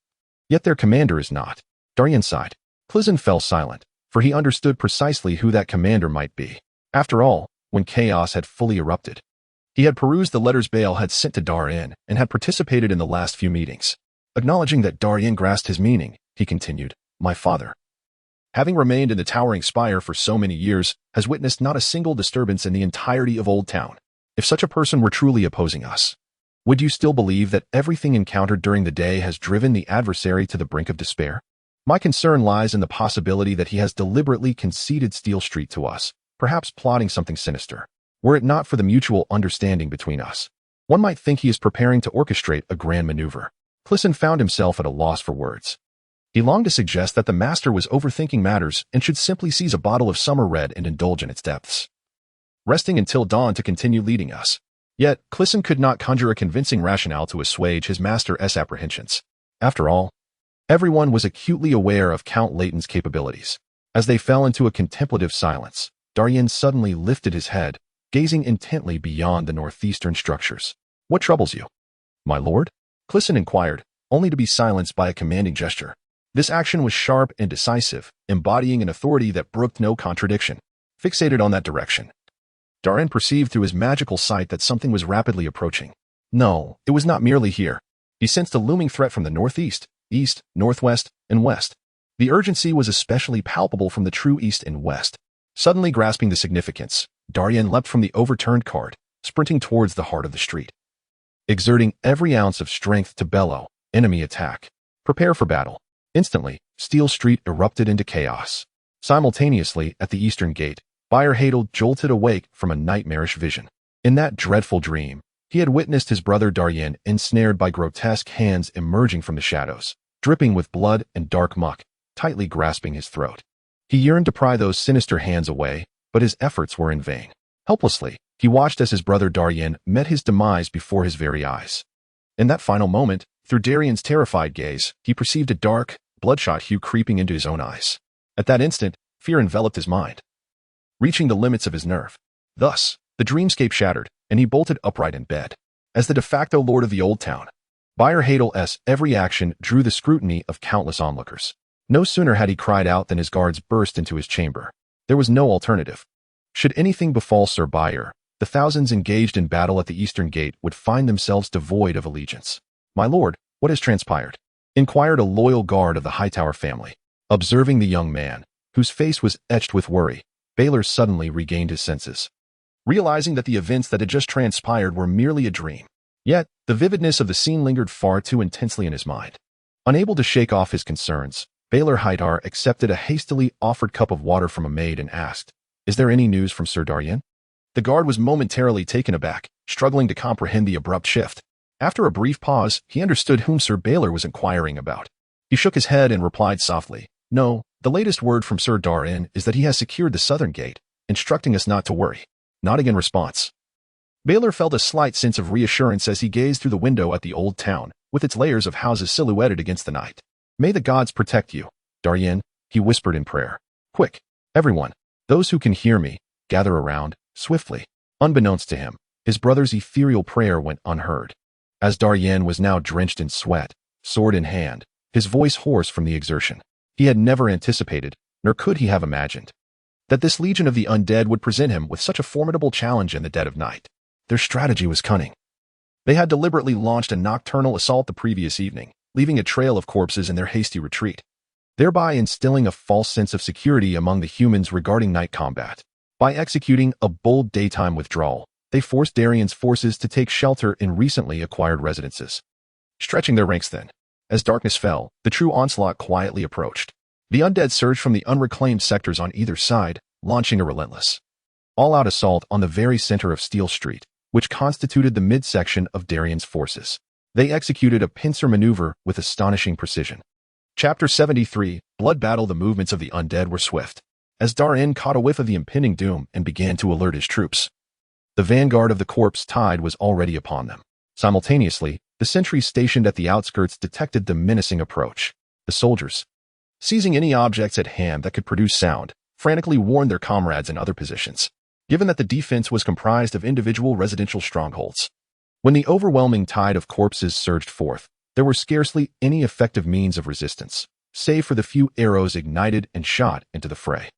Yet their commander is not. Darian sighed. Creason fell silent, for he understood precisely who that commander might be. After all, when chaos had fully erupted, He had perused the letters Baal had sent to Darian and had participated in the last few meetings. Acknowledging that Darian grasped his meaning, he continued, "My father, having remained in the towering spire for so many years, has witnessed not a single disturbance in the entirety of Oldtown. If such a person were truly opposing us, would you still believe that everything encountered during the day has driven the adversary to the brink of despair? My concern lies in the possibility that he has deliberately conceded Steel Street to us, perhaps plotting something sinister. Were it not for the mutual understanding between us, one might think he is preparing to orchestrate a grand maneuver." Clisson found himself at a loss for words. He longed to suggest that the master was overthinking matters and should simply seize a bottle of summer red and indulge in its depths, resting until dawn to continue leading us. Yet, Clisson could not conjure a convincing rationale to assuage his master's apprehensions. After all, everyone was acutely aware of Count Layton's capabilities. As they fell into a contemplative silence, Darian suddenly lifted his head, gazing intently beyond the northeastern structures. "What troubles you, my lord?" Clisson inquired, only to be silenced by a commanding gesture. This action was sharp and decisive, embodying an authority that brooked no contradiction. Fixated on that direction, Darian perceived through his magical sight that something was rapidly approaching. No, it was not merely here. He sensed a looming threat from the northeast, east, northwest, and west. The urgency was especially palpable from the true east and west. Suddenly grasping the significance, Darian leapt from the overturned cart, sprinting towards the heart of the street. Exerting every ounce of strength to bellow, "Enemy attack! Prepare for battle!" Instantly, Steel Street erupted into chaos. Simultaneously, at the eastern gate, Hadel jolted awake from a nightmarish vision. In that dreadful dream, he had witnessed his brother Darian ensnared by grotesque hands emerging from the shadows, dripping with blood and dark muck, tightly grasping his throat. He yearned to pry those sinister hands away, but his efforts were in vain. Helplessly, he watched as his brother Darian met his demise before his very eyes. In that final moment, through Darian's terrified gaze, he perceived a dark, bloodshot hue creeping into his own eyes. At that instant, fear enveloped his mind, reaching the limits of his nerve. Thus, the dreamscape shattered, and he bolted upright in bed. As the de facto lord of the Oldtown, Hadel's every action drew the scrutiny of countless onlookers. No sooner had he cried out than his guards burst into his chamber. There was no alternative. Should anything befall Sir Bayer, the thousands engaged in battle at the eastern gate would find themselves devoid of allegiance. "My lord, what has transpired?" inquired a loyal guard of the Hightower family. Observing the young man, whose face was etched with worry, Baylor suddenly regained his senses, realizing that the events that had just transpired were merely a dream. Yet, the vividness of the scene lingered far too intensely in his mind. Unable to shake off his concerns, Baylor Hightower accepted a hastily offered cup of water from a maid and asked, "Is there any news from Sir Darian?" The guard was momentarily taken aback, struggling to comprehend the abrupt shift. After a brief pause, he understood whom Sir Baylor was inquiring about. He shook his head and replied softly, "No, the latest word from Sir Darian is that he has secured the southern gate, instructing us not to worry." Nodding in response, Baylor felt a slight sense of reassurance as he gazed through the window at the old town, with its layers of houses silhouetted against the night. "May the gods protect you, Darian," he whispered in prayer. "Quick, everyone, those who can hear me, gather around, swiftly." Unbeknownst to him, his brother's ethereal prayer went unheard. As Darian was now drenched in sweat, sword in hand, his voice hoarse from the exertion, he had never anticipated, nor could he have imagined, that this legion of the undead would present him with such a formidable challenge in the dead of night. Their strategy was cunning. They had deliberately launched a nocturnal assault the previous evening, leaving a trail of corpses in their hasty retreat, thereby instilling a false sense of security among the humans regarding night combat. By executing a bold daytime withdrawal, they forced Darian's forces to take shelter in recently acquired residences, stretching their ranks thin. As darkness fell, the true onslaught quietly approached. The undead surged from the unreclaimed sectors on either side, launching a relentless, all-out assault on the very center of Steel Street, which constituted the midsection of Darian's forces. They executed a pincer maneuver with astonishing precision. Chapter 73, Blood Battle. The movements of the undead were swift. As Darian caught a whiff of the impending doom and began to alert his troops, the vanguard of the corpse tide was already upon them. Simultaneously, the sentries stationed at the outskirts detected the menacing approach. The soldiers, seizing any objects at hand that could produce sound, frantically warned their comrades in other positions, given that the defense was comprised of individual residential strongholds. When the overwhelming tide of corpses surged forth, there were scarcely any effective means of resistance, save for the few arrows ignited and shot into the fray.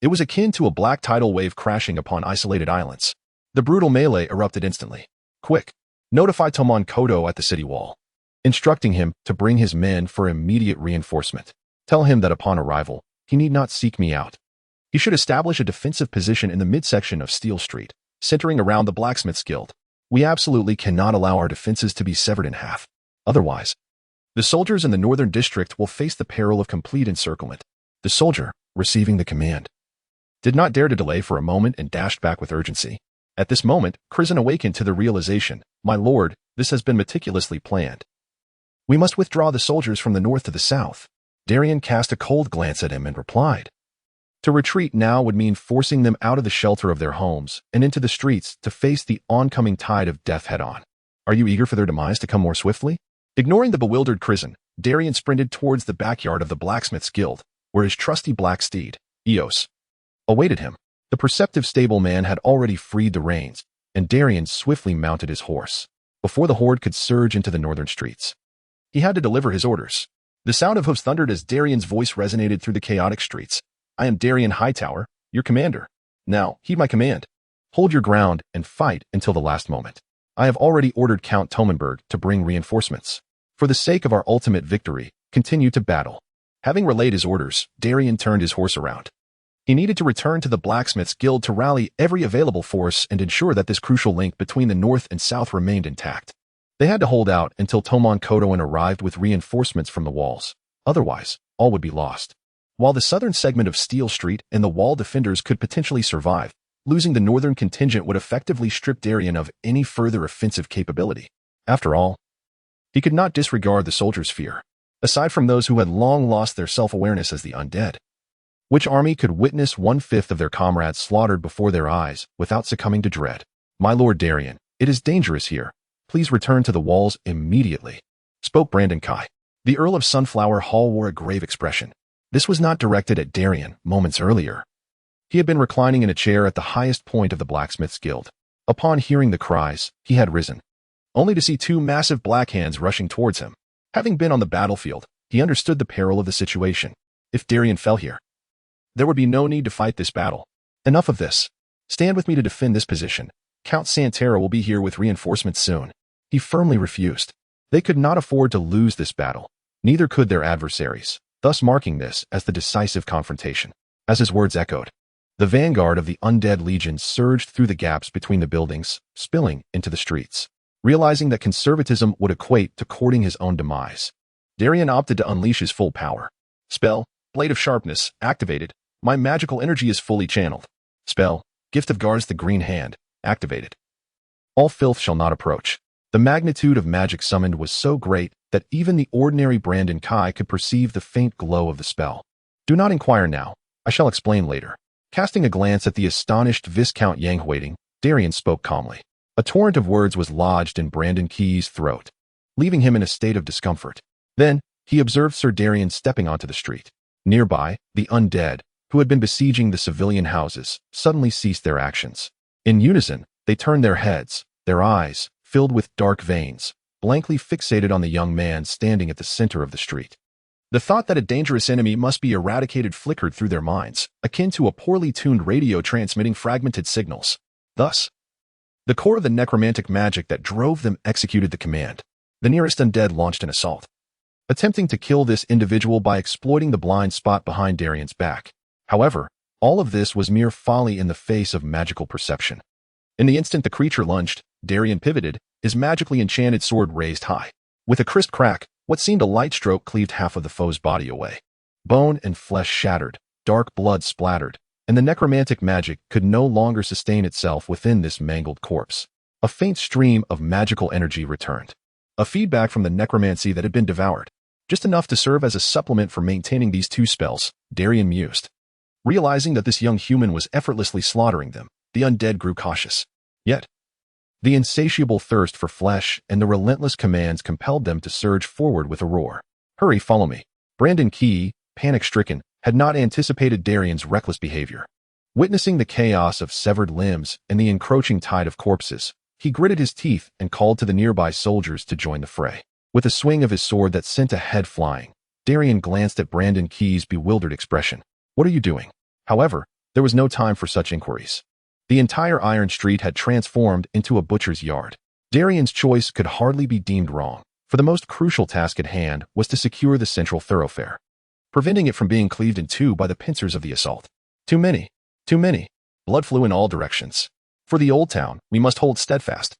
It was akin to a black tidal wave crashing upon isolated islands. The brutal melee erupted instantly. Quick! Notify Tomon Kodo at the city wall, instructing him to bring his men for immediate reinforcement. Tell him that upon arrival, he need not seek me out. He should establish a defensive position in the midsection of Steel Street, centering around the Blacksmith's Guild. We absolutely cannot allow our defenses to be severed in half. Otherwise, the soldiers in the northern district will face the peril of complete encirclement. The soldier, receiving the command, did not dare to delay for a moment and dashed back with urgency. At this moment, Crizin awakened to the realization, "My lord, this has been meticulously planned. We must withdraw the soldiers from the north to the south." Darian cast a cold glance at him and replied, "To retreat now would mean forcing them out of the shelter of their homes and into the streets to face the oncoming tide of death head-on. Are you eager for their demise to come more swiftly?" Ignoring the bewildered Crizin, Darian sprinted towards the backyard of the Blacksmith's Guild, where his trusty black steed, Eos, awaited him. The perceptive stableman had already freed the reins, and Darian swiftly mounted his horse before the horde could surge into the northern streets. He had to deliver his orders. The sound of hooves thundered as Darian's voice resonated through the chaotic streets. "I am Darian Hightower, your commander. Now, heed my command. Hold your ground and fight until the last moment. I have already ordered Count Tomenberg to bring reinforcements. For the sake of our ultimate victory, continue to battle." Having relayed his orders, Darian turned his horse around. He needed to return to the Blacksmith's Guild to rally every available force and ensure that this crucial link between the north and south remained intact. They had to hold out until Tomon Kodoan arrived with reinforcements from the walls. Otherwise, all would be lost. While the southern segment of Steel Street and the wall defenders could potentially survive, losing the northern contingent would effectively strip Darian of any further offensive capability. After all, he could not disregard the soldiers' fear. Aside from those who had long lost their self-awareness as the undead, which army could witness 1/5 of their comrades slaughtered before their eyes without succumbing to dread? "My lord Darian, it is dangerous here. Please return to the walls immediately," spoke Brandon Kai. The Earl of Sunflower Hall wore a grave expression. This was not directed at Darian moments earlier. He had been reclining in a chair at the highest point of the Blacksmith's Guild. Upon hearing the cries, he had risen, only to see two massive black hands rushing towards him. Having been on the battlefield, he understood the peril of the situation. If Darian fell here, there would be no need to fight this battle. Enough of this. Stand with me to defend this position. Count Santera will be here with reinforcements soon. He firmly refused. They could not afford to lose this battle. Neither could their adversaries, thus marking this as the decisive confrontation. As his words echoed, the vanguard of the undead legion surged through the gaps between the buildings, spilling into the streets. Realizing that conservatism would equate to courting his own demise, Darian opted to unleash his full power. Spell, Blade of Sharpness, activated. My magical energy is fully channeled. Spell, Gift of Guards the Green Hand, activated. All filth shall not approach. The magnitude of magic summoned was so great that even the ordinary Brandon Kai could perceive the faint glow of the spell. "Do not inquire now. I shall explain later." Casting a glance at the astonished Viscount Yanghuiting, Darian spoke calmly. A torrent of words was lodged in Brandon Key's throat, leaving him in a state of discomfort. Then, he observed Sir Darian stepping onto the street. Nearby, the undead, who had been besieging the civilian houses, suddenly ceased their actions. In unison, they turned their heads, their eyes, filled with dark veins, blankly fixated on the young man standing at the center of the street. The thought that a dangerous enemy must be eradicated flickered through their minds, akin to a poorly tuned radio transmitting fragmented signals. Thus, the core of the necromantic magic that drove them executed the command. The nearest undead launched an assault, attempting to kill this individual by exploiting the blind spot behind Darian's back. However, all of this was mere folly in the face of magical perception. In the instant the creature lunged, Darian pivoted, his magically enchanted sword raised high. With a crisp crack, what seemed a light stroke cleaved half of the foe's body away. Bone and flesh shattered, dark blood splattered, and the necromantic magic could no longer sustain itself within this mangled corpse. A faint stream of magical energy returned, a feedback from the necromancy that had been devoured, just enough to serve as a supplement for maintaining these two spells. Darian mused. Realizing that this young human was effortlessly slaughtering them, the undead grew cautious. Yet, the insatiable thirst for flesh and the relentless commands compelled them to surge forward with a roar. "Hurry, follow me." Brandon Key, panic-stricken, had not anticipated Darian's reckless behavior. Witnessing the chaos of severed limbs and the encroaching tide of corpses, he gritted his teeth and called to the nearby soldiers to join the fray. With a swing of his sword that sent a head flying, Darian glanced at Brandon Key's bewildered expression. "What are you doing?" However, there was no time for such inquiries. The entire Iron Street had transformed into a butcher's yard. Darian's choice could hardly be deemed wrong, for the most crucial task at hand was to secure the central thoroughfare, preventing it from being cleaved in two by the pincers of the assault. Too many. Too many. Blood flew in all directions. For the Oldtown, we must hold steadfast.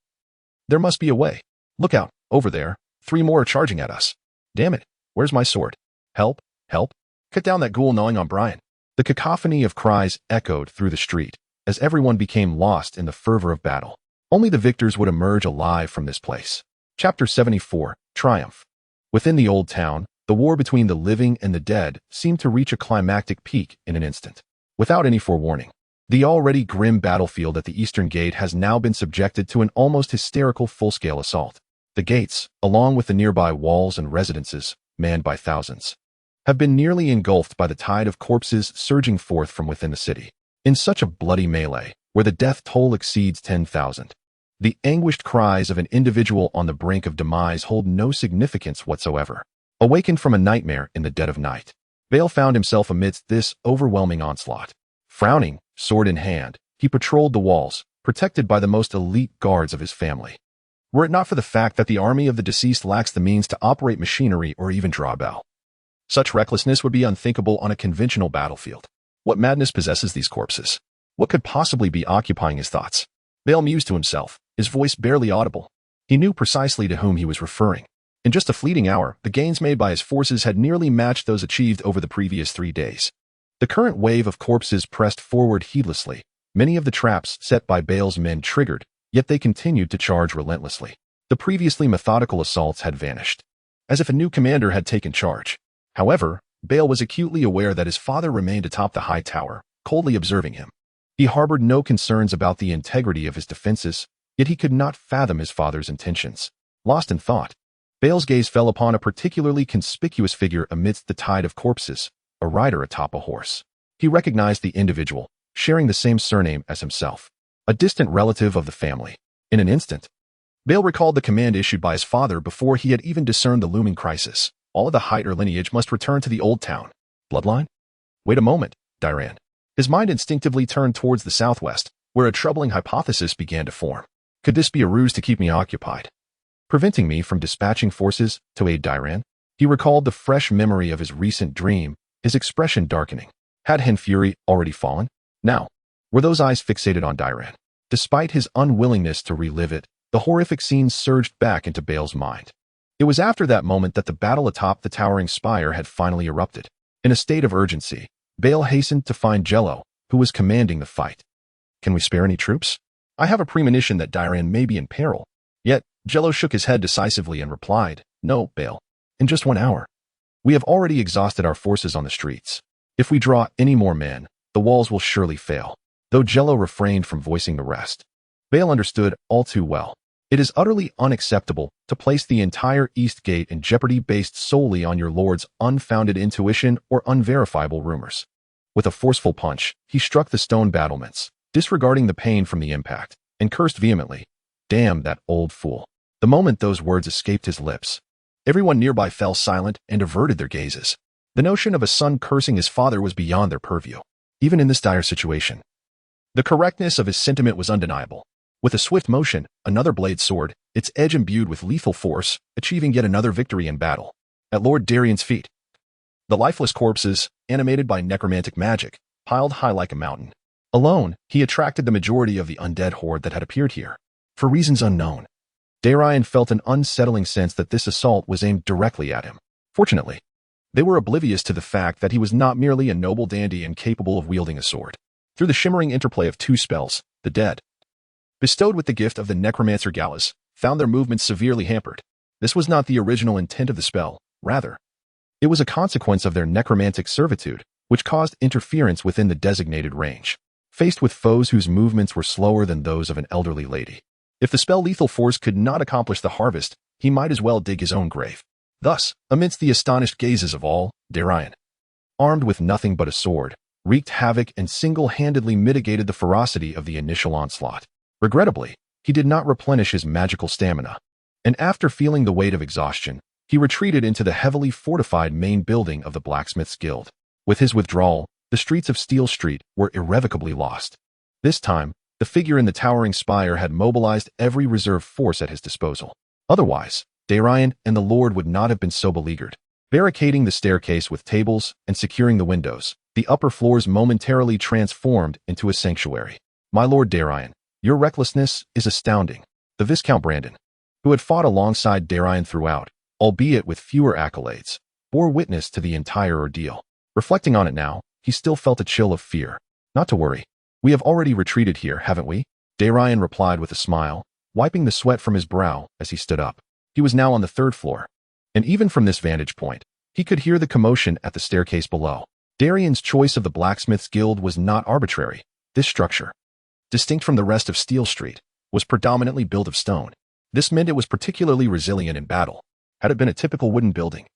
There must be a way. Look out, over there. 3 more are charging at us. Damn it, where's my sword? Help, help. Cut down that ghoul gnawing on Brian. The cacophony of cries echoed through the street, as everyone became lost in the fervor of battle. Only the victors would emerge alive from this place. Chapter 74, Triumph. Within the Oldtown, the war between the living and the dead seemed to reach a climactic peak in an instant. Without any forewarning, the already grim battlefield at the Eastern Gate has now been subjected to an almost hysterical full-scale assault. The gates, along with the nearby walls and residences, manned by thousands, have been nearly engulfed by the tide of corpses surging forth from within the city. In such a bloody melee, where the death toll exceeds 10,000, the anguished cries of an individual on the brink of demise hold no significance whatsoever. Awakened from a nightmare in the dead of night, Bale found himself amidst this overwhelming onslaught. Frowning, sword in hand, he patrolled the walls, protected by the most elite guards of his family. Were it not for the fact that the army of the deceased lacks the means to operate machinery or even draw a bell, such recklessness would be unthinkable on a conventional battlefield. What madness possesses these corpses? What could possibly be occupying his thoughts? Bale mused to himself, his voice barely audible. He knew precisely to whom he was referring. In just a fleeting hour, the gains made by his forces had nearly matched those achieved over the previous 3 days. The current wave of corpses pressed forward heedlessly. Many of the traps set by Bale's men triggered, yet they continued to charge relentlessly. The previously methodical assaults had vanished, as if a new commander had taken charge. However, Bale was acutely aware that his father remained atop the high tower, coldly observing him. He harbored no concerns about the integrity of his defenses, yet he could not fathom his father's intentions. Lost in thought, Bale's gaze fell upon a particularly conspicuous figure amidst the tide of corpses, a rider atop a horse. He recognized the individual, sharing the same surname as himself, a distant relative of the family. In an instant, Bale recalled the command issued by his father before he had even discerned the looming crisis. All of the height or lineage must return to the Oldtown. Bloodline? Wait a moment, Darian. His mind instinctively turned towards the southwest, where a troubling hypothesis began to form. Could this be a ruse to keep me occupied, preventing me from dispatching forces to aid Darian? He recalled the fresh memory of his recent dream, his expression darkening. Had Ofieri already fallen? Now, were those eyes fixated on Darian? Despite his unwillingness to relive it, the horrific scene surged back into Bale's mind. It was after that moment that the battle atop the towering spire had finally erupted. In a state of urgency, Bale hastened to find Jello, who was commanding the fight. Can we spare any troops? I have a premonition that Darian may be in peril. Yet, Jello shook his head decisively and replied, No, Bale. In just 1 hour. We have already exhausted our forces on the streets. If we draw any more men, the walls will surely fail. Though Jello refrained from voicing the rest, Bale understood all too well. It is utterly unacceptable to place the entire East Gate in jeopardy based solely on your lord's unfounded intuition or unverifiable rumors. With a forceful punch, he struck the stone battlements, disregarding the pain from the impact, and cursed vehemently. Damn that old fool. The moment those words escaped his lips, everyone nearby fell silent and averted their gazes. The notion of a son cursing his father was beyond their purview, even in this dire situation. The correctness of his sentiment was undeniable. With a swift motion, another blade sword, its edge imbued with lethal force, achieving yet another victory in battle. At Lord Darian's feet, the lifeless corpses, animated by necromantic magic, piled high like a mountain. Alone, he attracted the majority of the undead horde that had appeared here. For reasons unknown, Darian felt an unsettling sense that this assault was aimed directly at him. Fortunately, they were oblivious to the fact that he was not merely a noble dandy and capable of wielding a sword. Through the shimmering interplay of 2 spells, the dead, bestowed with the gift of the necromancer Gallus, found their movements severely hampered. This was not the original intent of the spell, rather, it was a consequence of their necromantic servitude, which caused interference within the designated range. Faced with foes whose movements were slower than those of an elderly lady, if the spell lethal force could not accomplish the harvest, he might as well dig his own grave. Thus, amidst the astonished gazes of all, Darian, armed with nothing but a sword, wreaked havoc and single-handedly mitigated the ferocity of the initial onslaught. Regrettably, he did not replenish his magical stamina, and after feeling the weight of exhaustion, he retreated into the heavily fortified main building of the Blacksmith's Guild. With his withdrawal, the streets of Steel Street were irrevocably lost. This time, The figure in the towering spire had mobilized every reserve force at his disposal. Otherwise, Darian and the Lord would not have been so beleaguered. Barricading the staircase with tables and securing the windows, the upper floors momentarily transformed into a sanctuary. My Lord Darian, your recklessness is astounding. The Viscount Brandon, who had fought alongside Darian throughout, albeit with fewer accolades, bore witness to the entire ordeal. Reflecting on it now, he still felt a chill of fear. Not to worry. We have already retreated here, haven't we? Darian replied with a smile, wiping the sweat from his brow as he stood up. He was now on the 3rd floor, and even from this vantage point, he could hear the commotion at the staircase below. Darian's choice of the Blacksmith's Guild was not arbitrary. This structure, distinct from the rest of Steel Street, was predominantly built of stone. This meant it was particularly resilient in battle. Had it been a typical wooden building,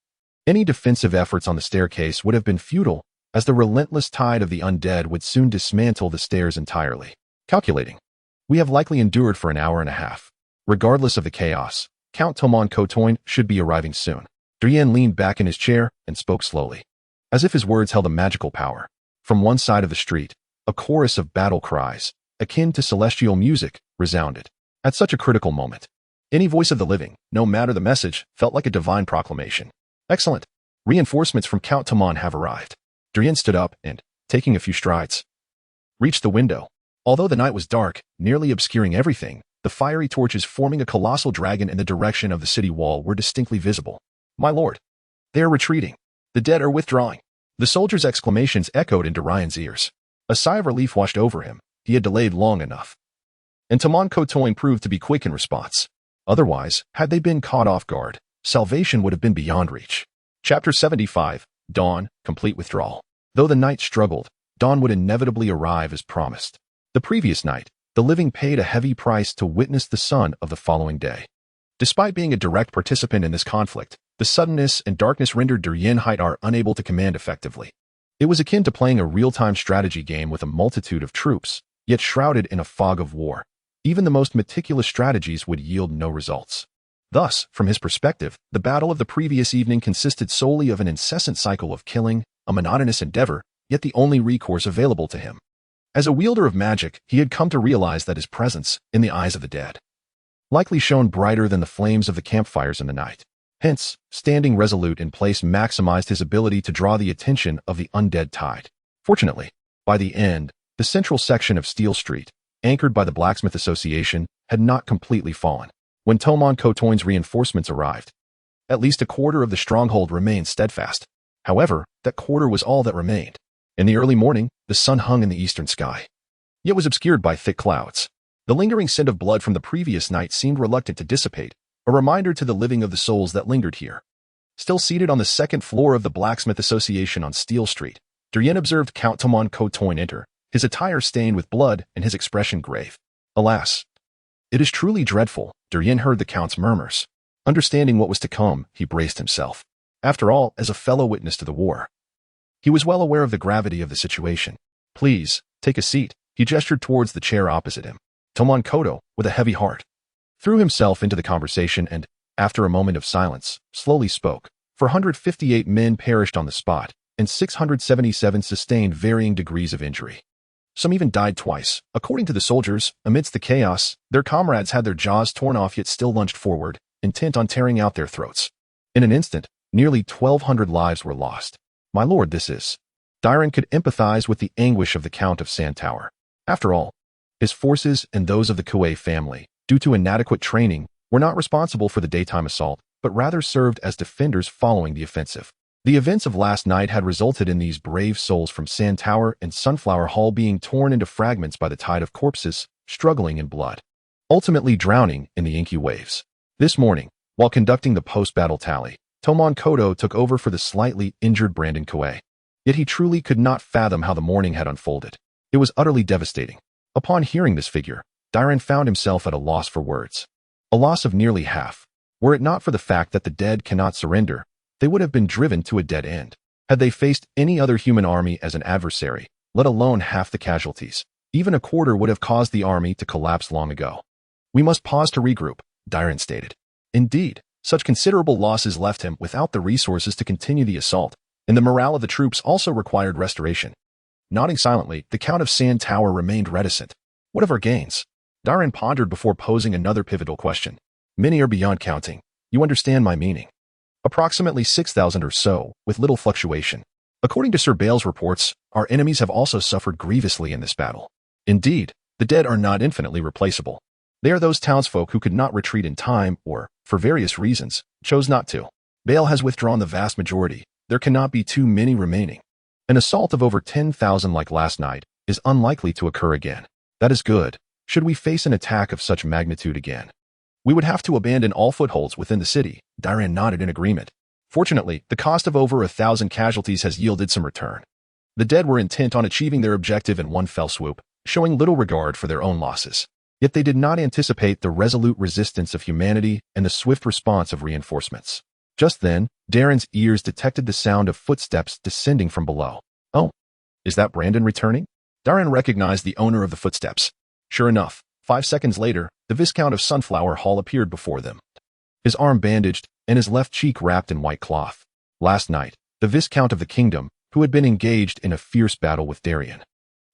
any defensive efforts on the staircase would have been futile, as the relentless tide of the undead would soon dismantle the stairs entirely. Calculating. We have likely endured for an hour and a half. Regardless of the chaos, Count Tomon Kotoin should be arriving soon. Darian leaned back in his chair and spoke slowly, as if his words held a magical power. From one side of the street, a chorus of battle cries, akin to celestial music, resounded. At such a critical moment, any voice of the living, no matter the message, felt like a divine proclamation. Excellent. Reinforcements from Count Tomon have arrived. Darian stood up and, taking a few strides, reached the window. Although the night was dark, nearly obscuring everything, the fiery torches forming a colossal dragon in the direction of the city wall were distinctly visible. My lord, they are retreating. The dead are withdrawing. The soldier's exclamations echoed in Darian's ears. A sigh of relief washed over him. He had delayed long enough. And Tomon Kotoin proved to be quick in response. Otherwise, had they been caught off guard, salvation would have been beyond reach. Chapter 75, Dawn, Complete Withdrawal. Though the night struggled, dawn would inevitably arrive as promised. The previous night, the living paid a heavy price to witness the sun of the following day. Despite being a direct participant in this conflict, the suddenness and darkness rendered Darian Hightower unable to command effectively. It was akin to playing a real-time strategy game with a multitude of troops, yet shrouded in a fog of war. Even the most meticulous strategies would yield no results. Thus, from his perspective, the battle of the previous evening consisted solely of an incessant cycle of killing, a monotonous endeavor, yet the only recourse available to him. As a wielder of magic, he had come to realize that his presence, in the eyes of the dead, likely shone brighter than the flames of the campfires in the night. Hence, standing resolute in place maximized his ability to draw the attention of the undead tide. Fortunately, by the end, the central section of Steel Street, anchored by the Blacksmith Association, had not completely fallen. When Tomon Kotoin's reinforcements arrived, at least a quarter of the stronghold remained steadfast. However, that quarter was all that remained. In the early morning, the sun hung in the eastern sky, yet was obscured by thick clouds. The lingering scent of blood from the previous night seemed reluctant to dissipate, a reminder to the living of the souls that lingered here. Still seated on the 2nd floor of the Blacksmith Association on Steel Street, Darian observed Count Tomon Kotoin enter, his attire stained with blood and his expression grave. Alas, it is truly dreadful, Darian heard the Count's murmurs. Understanding what was to come, he braced himself. After all, as a fellow witness to the war, he was well aware of the gravity of the situation. Please, take a seat. He gestured towards the chair opposite him. Tomon Koto, with a heavy heart, threw himself into the conversation and, after a moment of silence, slowly spoke. 458 men perished on the spot, and 677 sustained varying degrees of injury. Some even died twice. According to the soldiers, amidst the chaos, their comrades had their jaws torn off yet still lunged forward, intent on tearing out their throats. In an instant, nearly 1,200 lives were lost. My lord, this is... Darian could empathize with the anguish of the Count of Sandtower. After all, his forces and those of the Kuei family, due to inadequate training, were not responsible for the daytime assault, but rather served as defenders following the offensive. The events of last night had resulted in these brave souls from Sandtower and Sunflower Hall being torn into fragments by the tide of corpses, struggling in blood, ultimately drowning in the inky waves. This morning, while conducting the post-battle tally, Tomon Koto took over for the slightly injured Brandon Kuei. Yet he truly could not fathom how the morning had unfolded. It was utterly devastating. Upon hearing this figure, Darian found himself at a loss for words. A loss of nearly half. Were it not for the fact that the dead cannot surrender, they would have been driven to a dead end. Had they faced any other human army as an adversary, let alone half the casualties, even a quarter would have caused the army to collapse long ago. We must pause to regroup, Darian stated. Indeed, such considerable losses left him without the resources to continue the assault, and the morale of the troops also required restoration. Nodding silently, the Count of Sandtower remained reticent. What of our gains? Darian pondered before posing another pivotal question. Many are beyond counting. You understand my meaning. Approximately 6,000 or so, with little fluctuation. According to Sir Bale's reports, our enemies have also suffered grievously in this battle. Indeed, the dead are not infinitely replaceable. They are those townsfolk who could not retreat in time or, for various reasons, chose not to. Bale has withdrawn the vast majority. There cannot be too many remaining. An assault of over 10,000 like last night is unlikely to occur again. That is good. Should we face an attack of such magnitude again, we would have to abandon all footholds within the city. Darian nodded in agreement. Fortunately, the cost of over 1,000 casualties has yielded some return. The dead were intent on achieving their objective in one fell swoop, showing little regard for their own losses. Yet they did not anticipate the resolute resistance of humanity and the swift response of reinforcements. Just then, Darian's ears detected the sound of footsteps descending from below. Oh, is that Brandon returning? Darian recognized the owner of the footsteps. Sure enough, 5 seconds later, the Viscount of Sunflower Hall appeared before them. His arm bandaged and his left cheek wrapped in white cloth. Last night, the Viscount of the Kingdom, who had been engaged in a fierce battle with Darian,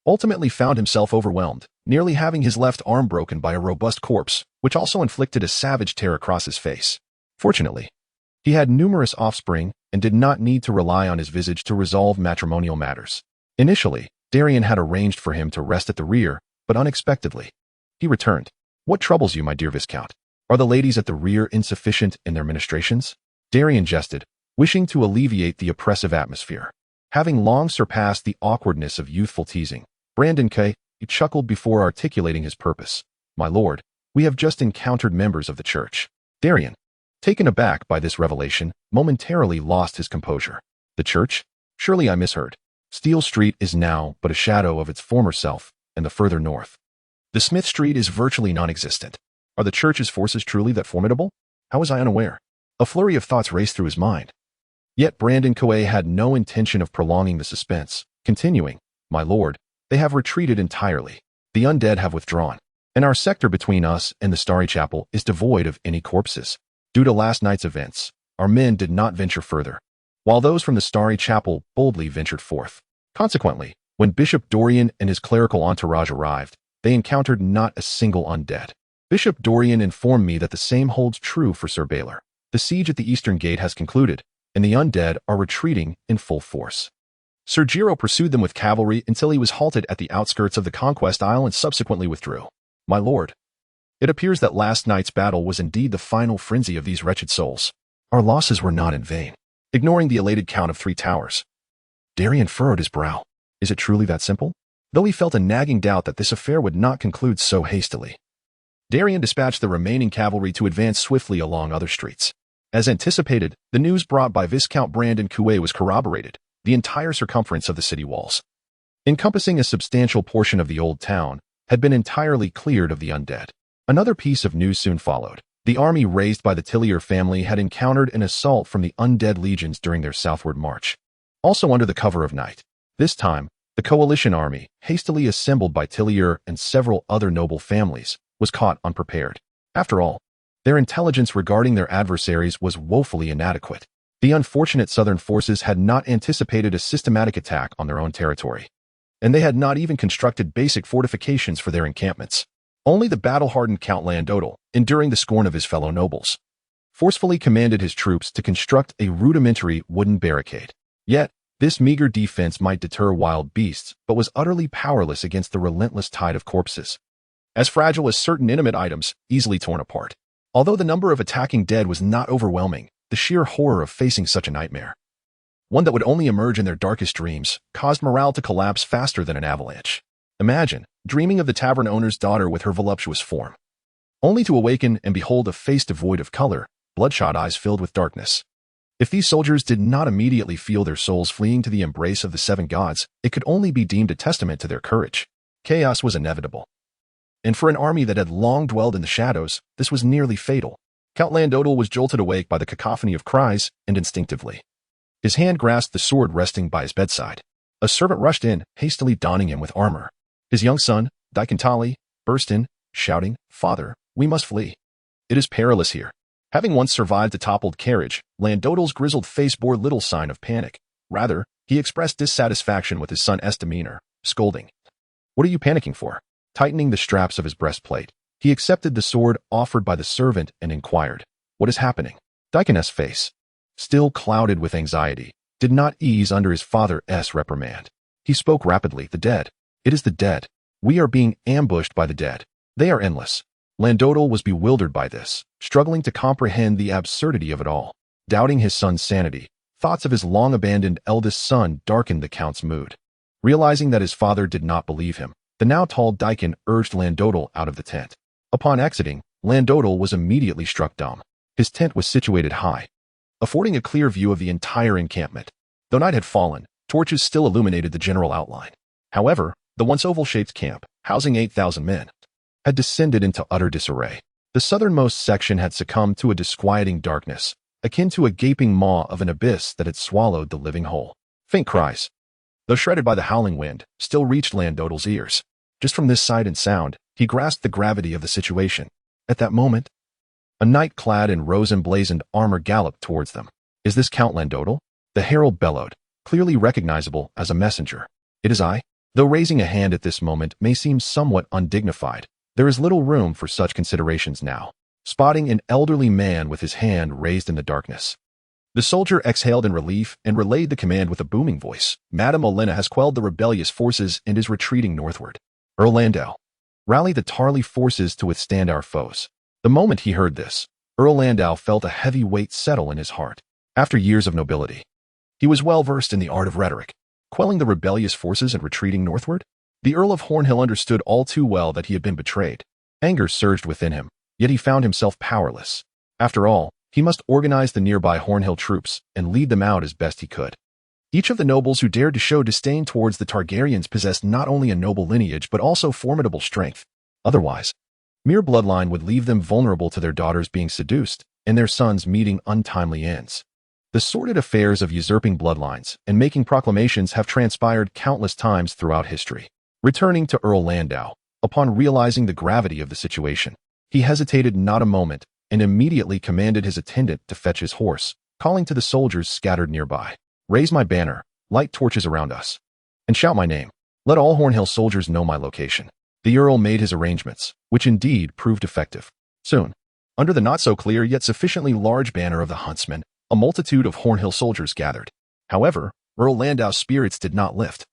ultimately found himself overwhelmed, nearly having his left arm broken by a robust corpse, which also inflicted a savage tear across his face. Fortunately, he had numerous offspring and did not need to rely on his visage to resolve matrimonial matters. Initially, Darian had arranged for him to rest at the rear, but unexpectedly, he returned. What troubles you, my dear Viscount? Are the ladies at the rear insufficient in their ministrations? Darian jested, wishing to alleviate the oppressive atmosphere. Having long surpassed the awkwardness of youthful teasing, Brandon K. He chuckled before articulating his purpose. My lord, we have just encountered members of the church. Darian, taken aback by this revelation, momentarily lost his composure. The church? Surely I misheard. Steel Street is now but a shadow of its former self, and the further north. The Smith Street is virtually non-existent. Are the church's forces truly that formidable? How was I unaware? A flurry of thoughts raced through his mind. Yet Brandon Coe had no intention of prolonging the suspense, continuing, My lord, they have retreated entirely. The undead have withdrawn, and our sector between us and the Starry Chapel is devoid of any corpses. Due to last night's events, our men did not venture further, while those from the Starry Chapel boldly ventured forth. Consequently, when Bishop Dorian and his clerical entourage arrived, they encountered not a single undead. Bishop Dorian informed me that the same holds true for Sir Baylor. The siege at the Eastern Gate has concluded, and the undead are retreating in full force. Sir Giro pursued them with cavalry until he was halted at the outskirts of the Conquest Isle and subsequently withdrew. My lord, it appears that last night's battle was indeed the final frenzy of these wretched souls. Our losses were not in vain. Ignoring the elated count of 3 towers, Darian furrowed his brow. Is it truly that simple? Though he felt a nagging doubt that this affair would not conclude so hastily, Darian dispatched the remaining cavalry to advance swiftly along other streets. As anticipated, the news brought by Viscount Brandon Coué was corroborated. The entire circumference of the city walls, encompassing a substantial portion of the Old Town, had been entirely cleared of the undead. Another piece of news soon followed. The army raised by the Tillier family had encountered an assault from the undead legions during their southward march, also under the cover of night. This time, the coalition army, hastily assembled by Tillier and several other noble families, was caught unprepared. After all, their intelligence regarding their adversaries was woefully inadequate. The unfortunate southern forces had not anticipated a systematic attack on their own territory, and they had not even constructed basic fortifications for their encampments. Only the battle-hardened Count Landodal, enduring the scorn of his fellow nobles, forcefully commanded his troops to construct a rudimentary wooden barricade. Yet, this meager defense might deter wild beasts, but was utterly powerless against the relentless tide of corpses, as fragile as certain inanimate items, easily torn apart. Although the number of attacking dead was not overwhelming, the sheer horror of facing such a nightmare, one that would only emerge in their darkest dreams, caused morale to collapse faster than an avalanche. Imagine dreaming of the tavern owner's daughter with her voluptuous form, only to awaken and behold a face devoid of color, bloodshot eyes filled with darkness. If these soldiers did not immediately feel their souls fleeing to the embrace of the 7 gods, it could only be deemed a testament to their courage. Chaos was inevitable, and for an army that had long dwelled in the shadows, this was nearly fatal. Count Landodal was jolted awake by the cacophony of cries, and instinctively, his hand grasped the sword resting by his bedside. A servant rushed in, hastily donning him with armor. His young son, Dikantali, burst in, shouting, Father, we must flee. It is perilous here. Having once survived a toppled carriage, Landodal's grizzled face bore little sign of panic. Rather, he expressed dissatisfaction with his son's demeanor, scolding. What are you panicking for? Tightening the straps of his breastplate, he accepted the sword offered by the servant and inquired, "What is happening?" Daikon's face, still clouded with anxiety, did not ease under his father's reprimand. He spoke rapidly. "The dead. It is the dead. We are being ambushed by the dead. They are endless." Landodal was bewildered by this, struggling to comprehend the absurdity of it all. Doubting his son's sanity, thoughts of his long-abandoned eldest son darkened the Count's mood. Realizing that his father did not believe him, the now tall Daikon urged Landodal out of the tent. Upon exiting, Landodal was immediately struck dumb. His tent was situated high, affording a clear view of the entire encampment. Though night had fallen, torches still illuminated the general outline. However, the once oval-shaped camp, housing 8,000 men, had descended into utter disarray. The southernmost section had succumbed to a disquieting darkness, akin to a gaping maw of an abyss that had swallowed the living whole. Faint cries, though shredded by the howling wind, still reached Landodal's ears. Just from this sight and sound, he grasped the gravity of the situation. At that moment, a knight clad in rose-emblazoned armor galloped towards them. "Is this Count Landodal?" The herald bellowed, clearly recognizable as a messenger. "It is I." Though raising a hand at this moment may seem somewhat undignified, there is little room for such considerations now. Spotting an elderly man with his hand raised in the darkness, the soldier exhaled in relief and relayed the command with a booming voice. "Madame Olenna has quelled the rebellious forces and is retreating northward. Earl Landau, rally the Tarly forces to withstand our foes." The moment he heard this, Earl Landau felt a heavy weight settle in his heart. After years of nobility, he was well versed in the art of rhetoric. Quelling the rebellious forces and retreating northward? The Earl of Hornhill understood all too well that he had been betrayed. Anger surged within him, yet he found himself powerless. After all, he must organize the nearby Hornhill troops and lead them out as best he could. Each of the nobles who dared to show disdain towards the Targaryens possessed not only a noble lineage but also formidable strength. Otherwise, mere bloodline would leave them vulnerable to their daughters being seduced and their sons meeting untimely ends. The sordid affairs of usurping bloodlines and making proclamations have transpired countless times throughout history. Returning to Earl Landau, upon realizing the gravity of the situation, he hesitated not a moment and immediately commanded his attendant to fetch his horse, calling to the soldiers scattered nearby. "Raise my banner, light torches around us, and shout my name. Let all Hornhill soldiers know my location." The Earl made his arrangements, which indeed proved effective. Soon, under the not-so-clear yet sufficiently large banner of the huntsman, a multitude of Hornhill soldiers gathered. However, Earl Landau's spirits did not lift,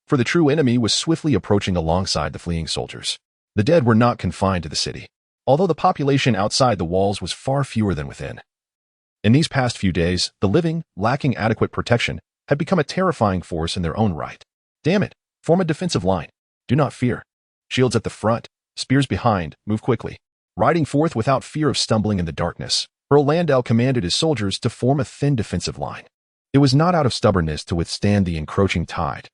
for the true enemy was swiftly approaching alongside the fleeing soldiers. The dead were not confined to the city, although the population outside the walls was far fewer than within. In these past few days, the living, lacking adequate protection, had become a terrifying force in their own right. "Damn it, form a defensive line. Do not fear. Shields at the front, spears behind, move quickly." Riding forth without fear of stumbling in the darkness, Earl Landau commanded his soldiers to form a thin defensive line. It was not out of stubbornness to withstand the encroaching tide,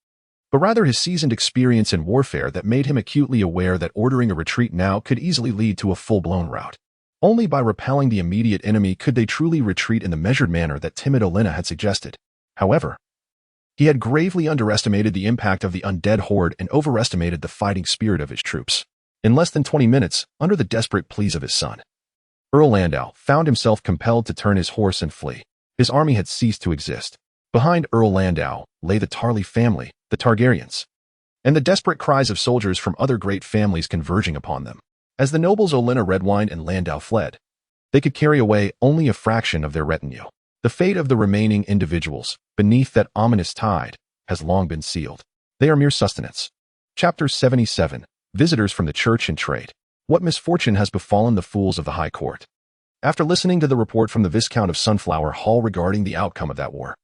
but rather his seasoned experience in warfare that made him acutely aware that ordering a retreat now could easily lead to a full-blown rout. Only by repelling the immediate enemy could they truly retreat in the measured manner that timid Olenna had suggested. However, he had gravely underestimated the impact of the undead horde and overestimated the fighting spirit of his troops. In less than 20 minutes, under the desperate pleas of his son, Earl Landau found himself compelled to turn his horse and flee. His army had ceased to exist. Behind Earl Landau lay the Tarly family, the Targaryens, and the desperate cries of soldiers from other great families converging upon them. As the nobles Olenna Redwine and Landau fled, they could carry away only a fraction of their retinue. The fate of the remaining individuals, beneath that ominous tide, has long been sealed. They are mere sustenance. Chapter 77. Visitors from the Church and Trade. What misfortune has befallen the fools of the High Court? After listening to the report from the Viscount of Sunflower Hall regarding the outcome of that war,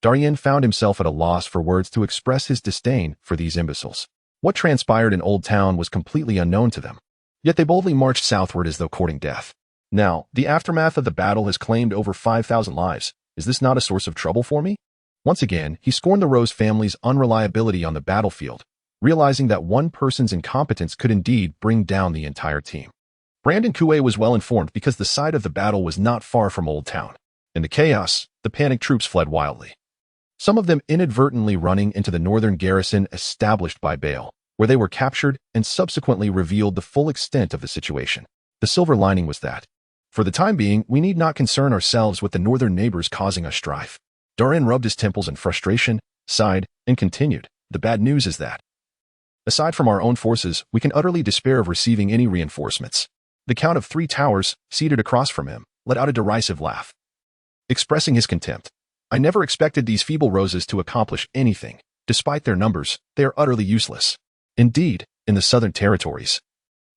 Darian found himself at a loss for words to express his disdain for these imbeciles. What transpired in Oldtown was completely unknown to them, yet they boldly marched southward as though courting death. Now, the aftermath of the battle has claimed over 5,000 lives. Is this not a source of trouble for me? Once again, he scorned the Rose family's unreliability on the battlefield, realizing that one person's incompetence could indeed bring down the entire team. Brandon Coué was well informed because the site of the battle was not far from Oldtown. In the chaos, the panicked troops fled wildly, some of them inadvertently running into the northern garrison established by Bale, where they were captured and subsequently revealed the full extent of the situation. The silver lining was that, for the time being, we need not concern ourselves with the northern neighbors causing us strife. Darian rubbed his temples in frustration, sighed, and continued. The bad news is that Aside from our own forces, we can utterly despair of receiving any reinforcements. The Count of Three Towers, seated across from him, let out a derisive laugh, expressing his contempt. I never expected these feeble roses to accomplish anything. Despite their numbers, they are utterly useless. Indeed, in the southern territories,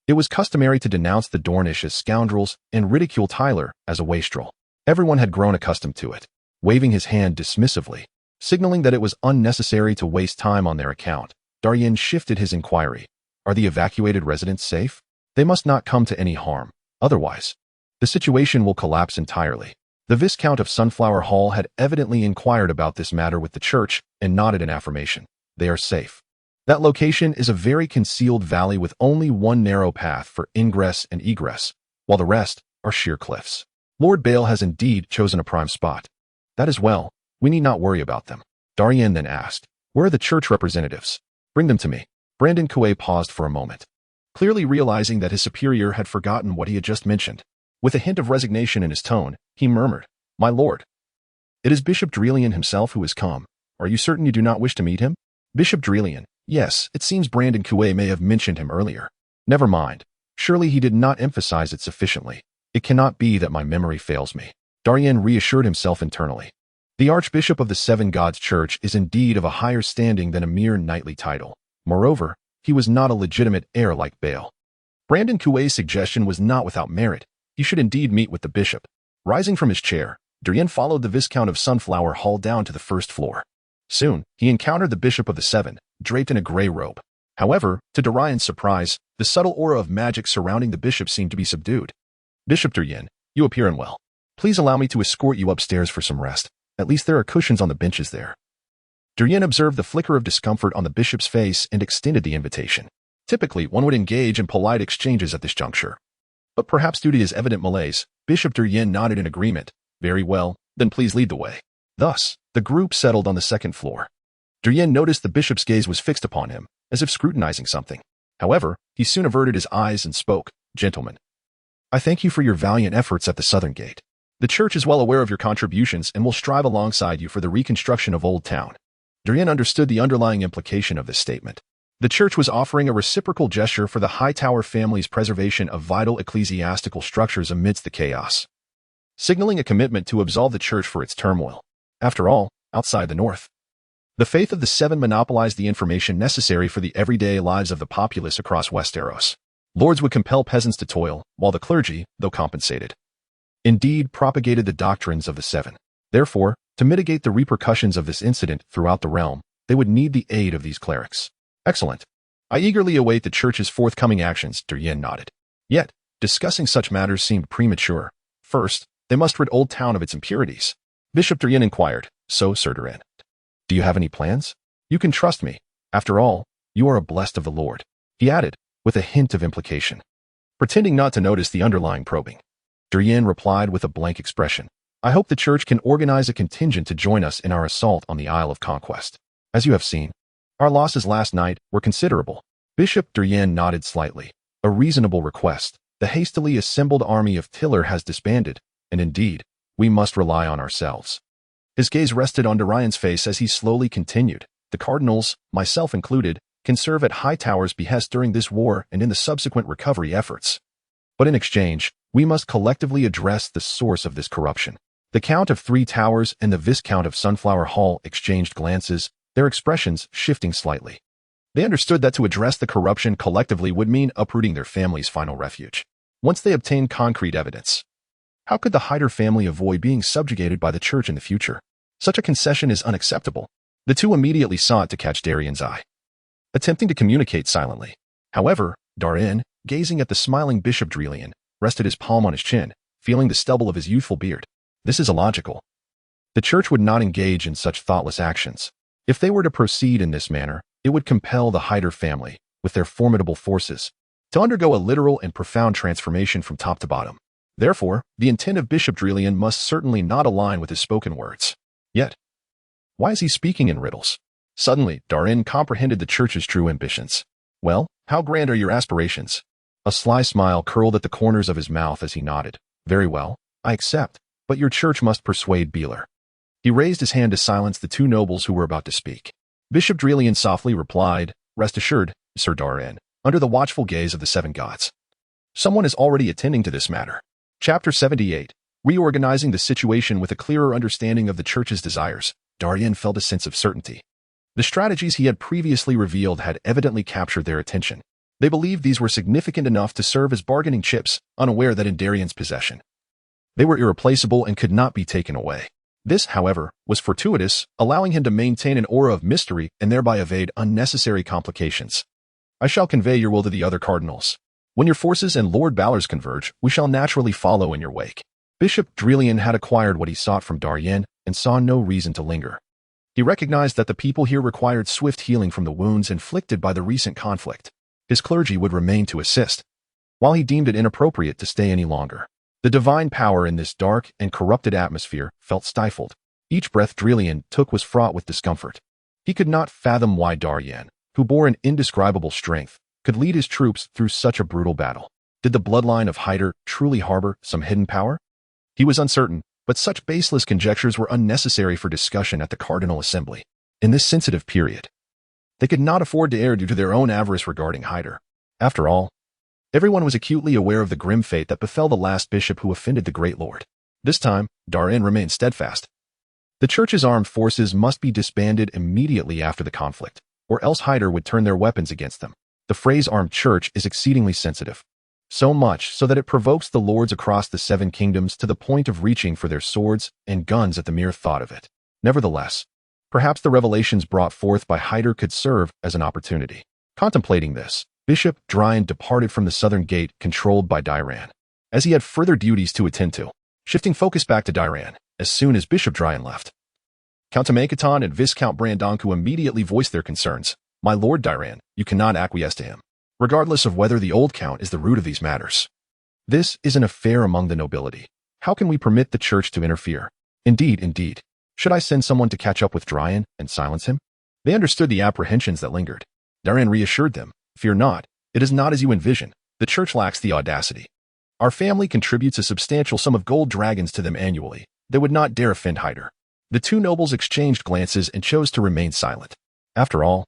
it was customary to denounce the Dornish as scoundrels and ridicule Tyler as a wastrel. Everyone had grown accustomed to it, waving his hand dismissively, signaling that it was unnecessary to waste time on their account. Darian shifted his inquiry. Are the evacuated residents safe? They must not come to any harm. Otherwise, the situation will collapse entirely. The Viscount of Sunflower Hall had evidently inquired about this matter with the church and nodded in affirmation. They are safe. That location is a very concealed valley with only one narrow path for ingress and egress, while the rest are sheer cliffs. Lord Bale has indeed chosen a prime spot. That is well. We need not worry about them. Darian then asked, where are the church representatives? Bring them to me. Brandon Coué paused for a moment, clearly realizing that his superior had forgotten what he had just mentioned. With a hint of resignation in his tone, he murmured, My lord, it is Bishop Drelian himself who has come. Are you certain you do not wish to meet him? Bishop Drelian. Yes, it seems Brandon Coué may have mentioned him earlier. Never mind. Surely he did not emphasize it sufficiently. It cannot be that my memory fails me. Darian reassured himself internally. The Archbishop of the Seven Gods Church is indeed of a higher standing than a mere knightly title. Moreover, he was not a legitimate heir like Bale. Brandon Coué's suggestion was not without merit. He should indeed meet with the bishop. Rising from his chair, Darian followed the Viscount of Sunflower Hall down to the first floor. Soon, he encountered the Bishop of the Seven, draped in a gray robe. However, to Darian's surprise, the subtle aura of magic surrounding the bishop seemed to be subdued. Bishop Darian, you appear unwell. Please allow me to escort you upstairs for some rest. At least there are cushions on the benches there. Darian observed the flicker of discomfort on the bishop's face and extended the invitation. Typically, one would engage in polite exchanges at this juncture. But perhaps due to his evident malaise, Bishop Darian nodded in agreement. Very well, then please lead the way. Thus, the group settled on the second floor. Darian noticed the bishop's gaze was fixed upon him, as if scrutinizing something. However, he soon averted his eyes and spoke, Gentlemen, I thank you for your valiant efforts at the southern gate. The church is well aware of your contributions and will strive alongside you for the reconstruction of Oldtown. Darian understood the underlying implication of this statement. The church was offering a reciprocal gesture for the Hightower family's preservation of vital ecclesiastical structures amidst the chaos, signaling a commitment to absolve the church for its turmoil. After all, outside the north, the faith of the Seven monopolized the information necessary for the everyday lives of the populace across Westeros. Lords would compel peasants to toil, while the clergy, though compensated, indeed propagated the doctrines of the Seven. Therefore, to mitigate the repercussions of this incident throughout the realm, they would need the aid of these clerics. Excellent. I eagerly await the church's forthcoming actions, Darian nodded. Yet, discussing such matters seemed premature. First, they must rid Oldtown of its impurities. Bishop Darian inquired, So, Sir Darian, do you have any plans? You can trust me. After all, you are a blessed of the Lord, he added, with a hint of implication. Pretending not to notice the underlying probing, Darian replied with a blank expression. I hope the church can organize a contingent to join us in our assault on the Isle of Conquest. As you have seen, our losses last night were considerable. Bishop Darian nodded slightly. A reasonable request. The hastily assembled army of Tiller has disbanded, and indeed, we must rely on ourselves. His gaze rested on Darian's face as he slowly continued. The cardinals, myself included, can serve at Hightower's behest during this war and in the subsequent recovery efforts. But in exchange, we must collectively address the source of this corruption. The Count of Three Towers and the Viscount of Sunflower Hall exchanged glances, their expressions shifting slightly. They understood that to address the corruption collectively would mean uprooting their family's final refuge. Once they obtained concrete evidence, how could the Hyder family avoid being subjugated by the church in the future? Such a concession is unacceptable. The two immediately sought to catch Darian's eye, attempting to communicate silently. However, Darian, gazing at the smiling Bishop Drelian, rested his palm on his chin, feeling the stubble of his youthful beard. This is illogical. The church would not engage in such thoughtless actions. If they were to proceed in this manner, it would compel the Hyder family, with their formidable forces, to undergo a literal and profound transformation from top to bottom. Therefore, the intent of Bishop Drelian must certainly not align with his spoken words. Yet, why is he speaking in riddles? Suddenly, Darian comprehended the church's true ambitions. Well, how grand are your aspirations? A sly smile curled at the corners of his mouth as he nodded. Very well, I accept, but your church must persuade Beeler. He raised his hand to silence the two nobles who were about to speak. Bishop Drelian softly replied, Rest assured, Sir Darian, under the watchful gaze of the seven gods. Someone is already attending to this matter. Chapter 78. Reorganizing the situation with a clearer understanding of the church's desires. Darian felt a sense of certainty. The strategies he had previously revealed had evidently captured their attention. They believed these were significant enough to serve as bargaining chips, unaware that in Darian's possession they were irreplaceable and could not be taken away. This, however, was fortuitous, allowing him to maintain an aura of mystery and thereby evade unnecessary complications. I shall convey your will to the other cardinals. When your forces and Lord Balor's converge, we shall naturally follow in your wake. Bishop Drillian had acquired what he sought from Darian and saw no reason to linger. He recognized that the people here required swift healing from the wounds inflicted by the recent conflict. His clergy would remain to assist, while he deemed it inappropriate to stay any longer. The divine power in this dark and corrupted atmosphere felt stifled. Each breath Drillian took was fraught with discomfort. He could not fathom why Darian, who bore an indescribable strength, could lead his troops through such a brutal battle. Did the bloodline of Hyder truly harbor some hidden power? He was uncertain, but such baseless conjectures were unnecessary for discussion at the Cardinal Assembly. In this sensitive period, they could not afford to err due to their own avarice regarding Hyder. After all, everyone was acutely aware of the grim fate that befell the last bishop who offended the Great Lord. This time, Darian remained steadfast. The church's armed forces must be disbanded immediately after the conflict, or else Hyder would turn their weapons against them. The phrase armed church is exceedingly sensitive. So much so that it provokes the lords across the seven kingdoms to the point of reaching for their swords and guns at the mere thought of it. Nevertheless, perhaps the revelations brought forth by Hyder could serve as an opportunity. Contemplating this, Bishop Darian departed from the southern gate controlled by Darian, as he had further duties to attend to. Shifting focus back to Darian, as soon as Bishop Darian left, Count Tamaikaton and Viscount Brandonku immediately voiced their concerns. My Lord Darian, you cannot acquiesce to him, regardless of whether the old count is the root of these matters. This is an affair among the nobility. How can we permit the church to interfere? Indeed. Should I send someone to catch up with Darian and silence him? They understood the apprehensions that lingered. Darian reassured them. Fear not, it is not as you envision. The church lacks the audacity. Our family contributes a substantial sum of gold dragons to them annually. They would not dare offend Hyder. The two nobles exchanged glances and chose to remain silent. After all,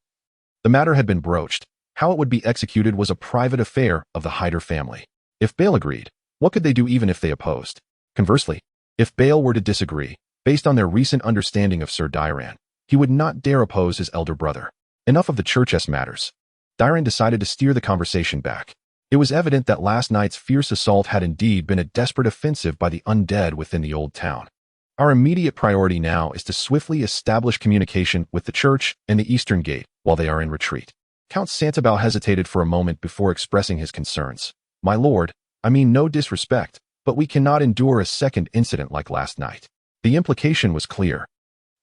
the matter had been broached. How it would be executed was a private affair of the Hyder family. If Bale agreed, what could they do even if they opposed? Conversely, if Bale were to disagree, based on their recent understanding of Sir Darian, he would not dare oppose his elder brother. Enough of the church's matters. Darian decided to steer the conversation back. It was evident that last night's fierce assault had indeed been a desperate offensive by the undead within the old town. Our immediate priority now is to swiftly establish communication with the church and the eastern gate while they are in retreat. Count Santabao hesitated for a moment before expressing his concerns. My lord, I mean no disrespect, but we cannot endure a second incident like last night. The implication was clear.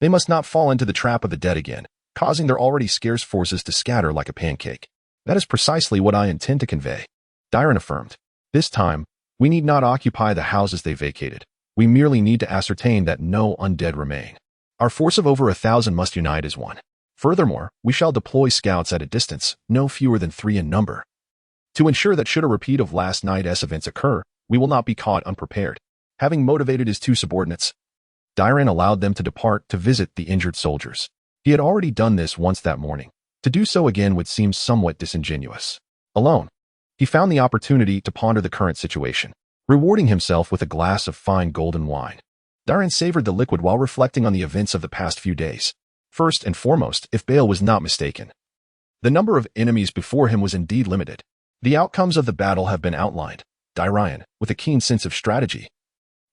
They must not fall into the trap of the dead again, causing their already scarce forces to scatter like a pancake. That is precisely what I intend to convey. Darian affirmed. This time, we need not occupy the houses they vacated. We merely need to ascertain that no undead remain. Our force of over 1,000 must unite as one. Furthermore, we shall deploy scouts at a distance, no fewer than 3 in number, to ensure that should a repeat of last night's events occur, we will not be caught unprepared. Having motivated his two subordinates, Darian allowed them to depart to visit the injured soldiers. He had already done this once that morning. To do so again would seem somewhat disingenuous. Alone, he found the opportunity to ponder the current situation, rewarding himself with a glass of fine golden wine. Darian savored the liquid while reflecting on the events of the past few days. First and foremost, if Bale was not mistaken, the number of enemies before him was indeed limited. The outcomes of the battle have been outlined. Darian, with a keen sense of strategy,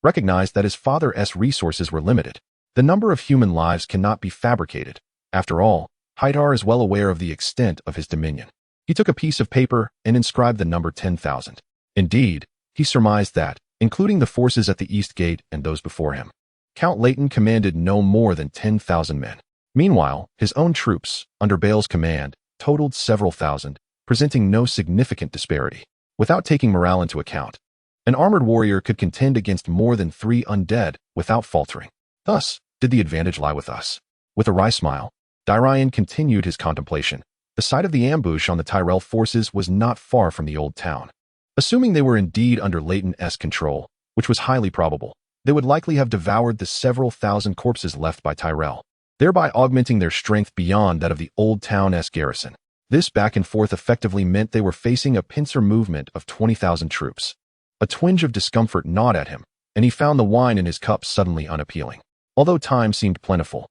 recognized that his father's resources were limited. The number of human lives cannot be fabricated. After all, Hyder is well aware of the extent of his dominion. He took a piece of paper and inscribed the number 10,000. Indeed, he surmised that, including the forces at the East Gate and those before him, Count Leighton commanded no more than 10,000 men. Meanwhile, his own troops, under Bale's command, totaled several thousand, presenting no significant disparity. Without taking morale into account, an armored warrior could contend against more than 3 undead without faltering. Thus, did the advantage lie with us? With a wry smile, Darian continued his contemplation. The site of the ambush on the Tyrell forces was not far from the old town. Assuming they were indeed under Leighton's control, which was highly probable, they would likely have devoured the several thousand corpses left by Tyrell, thereby augmenting their strength beyond that of the old town's garrison. This back and forth effectively meant they were facing a pincer movement of 20,000 troops. A twinge of discomfort gnawed at him, and he found the wine in his cup suddenly unappealing. Although time seemed plentiful,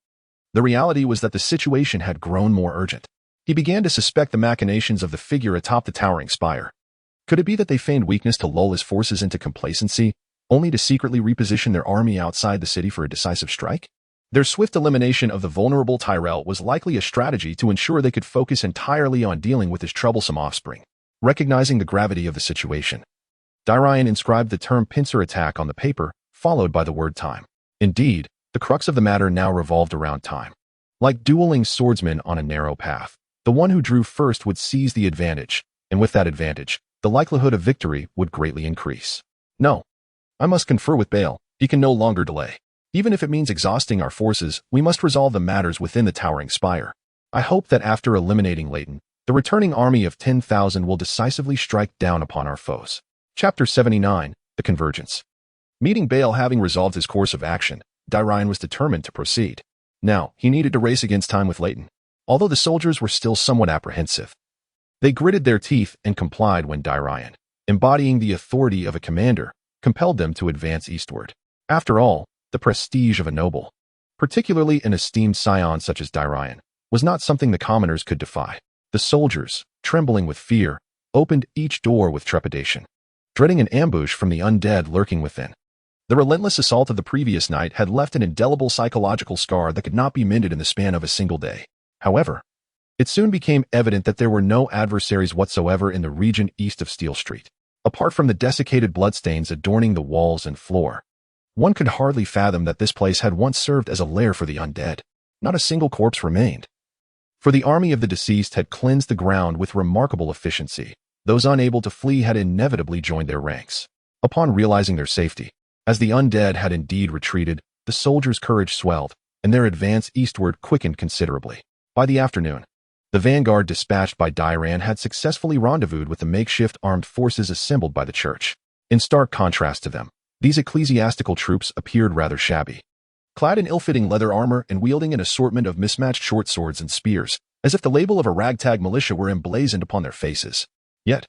the reality was that the situation had grown more urgent. He began to suspect the machinations of the figure atop the towering spire. Could it be that they feigned weakness to lull his forces into complacency, only to secretly reposition their army outside the city for a decisive strike? Their swift elimination of the vulnerable Tyrell was likely a strategy to ensure they could focus entirely on dealing with his troublesome offspring. Recognizing the gravity of the situation, Darian inscribed the term pincer attack on the paper, followed by the word time. Indeed, the crux of the matter now revolved around time. Like dueling swordsmen on a narrow path, the one who drew first would seize the advantage, and with that advantage, the likelihood of victory would greatly increase. No. I must confer with Bael. He can no longer delay. Even if it means exhausting our forces, we must resolve the matters within the towering spire. I hope that after eliminating Leighton, the returning army of 10,000 will decisively strike down upon our foes. Chapter 79, The Convergence. Meeting Bael having resolved his course of action, Darian was determined to proceed. Now, he needed to race against time with Leighton, although the soldiers were still somewhat apprehensive. They gritted their teeth and complied when Darian, embodying the authority of a commander, compelled them to advance eastward. After all, the prestige of a noble, particularly an esteemed scion such as Darian, was not something the commoners could defy. The soldiers, trembling with fear, opened each door with trepidation, dreading an ambush from the undead lurking within. The relentless assault of the previous night had left an indelible psychological scar that could not be mended in the span of a single day. However, it soon became evident that there were no adversaries whatsoever in the region east of Steel Street. Apart from the desiccated bloodstains adorning the walls and floor, one could hardly fathom that this place had once served as a lair for the undead. Not a single corpse remained. For the army of the deceased had cleansed the ground with remarkable efficiency. Those unable to flee had inevitably joined their ranks. Upon realizing their safety, as the undead had indeed retreated, the soldiers' courage swelled, and their advance eastward quickened considerably. By the afternoon, the vanguard dispatched by Darian had successfully rendezvoused with the makeshift armed forces assembled by the church. In stark contrast to them, these ecclesiastical troops appeared rather shabby. Clad in ill-fitting leather armor and wielding an assortment of mismatched short swords and spears, as if the label of a ragtag militia were emblazoned upon their faces. Yet,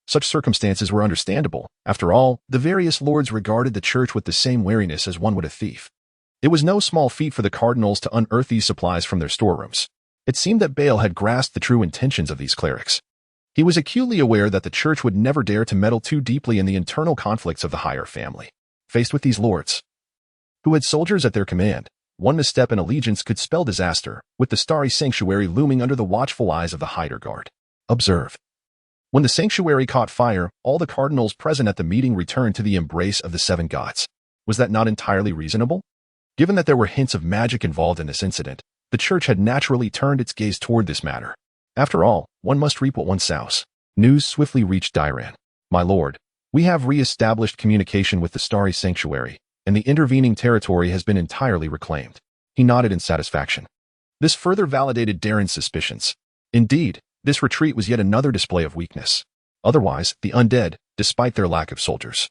such circumstances were understandable. After all, the various lords regarded the church with the same wariness as one would a thief. It was no small feat for the cardinals to unearth these supplies from their storerooms. It seemed that Bael had grasped the true intentions of these clerics. He was acutely aware that the church would never dare to meddle too deeply in the internal conflicts of the higher family. Faced with these lords, who had soldiers at their command, one misstep in allegiance could spell disaster, with the starry sanctuary looming under the watchful eyes of the Hider Guard. Observe. When the sanctuary caught fire, all the cardinals present at the meeting returned to the embrace of the seven gods. Was that not entirely reasonable? Given that there were hints of magic involved in this incident, the church had naturally turned its gaze toward this matter. After all, one must reap what one sows. News swiftly reached Darian. My lord, we have re-established communication with the starry sanctuary, and the intervening territory has been entirely reclaimed. He nodded in satisfaction. This further validated Darian's suspicions. Indeed, this retreat was yet another display of weakness. Otherwise, the undead, despite their lack of soldiers,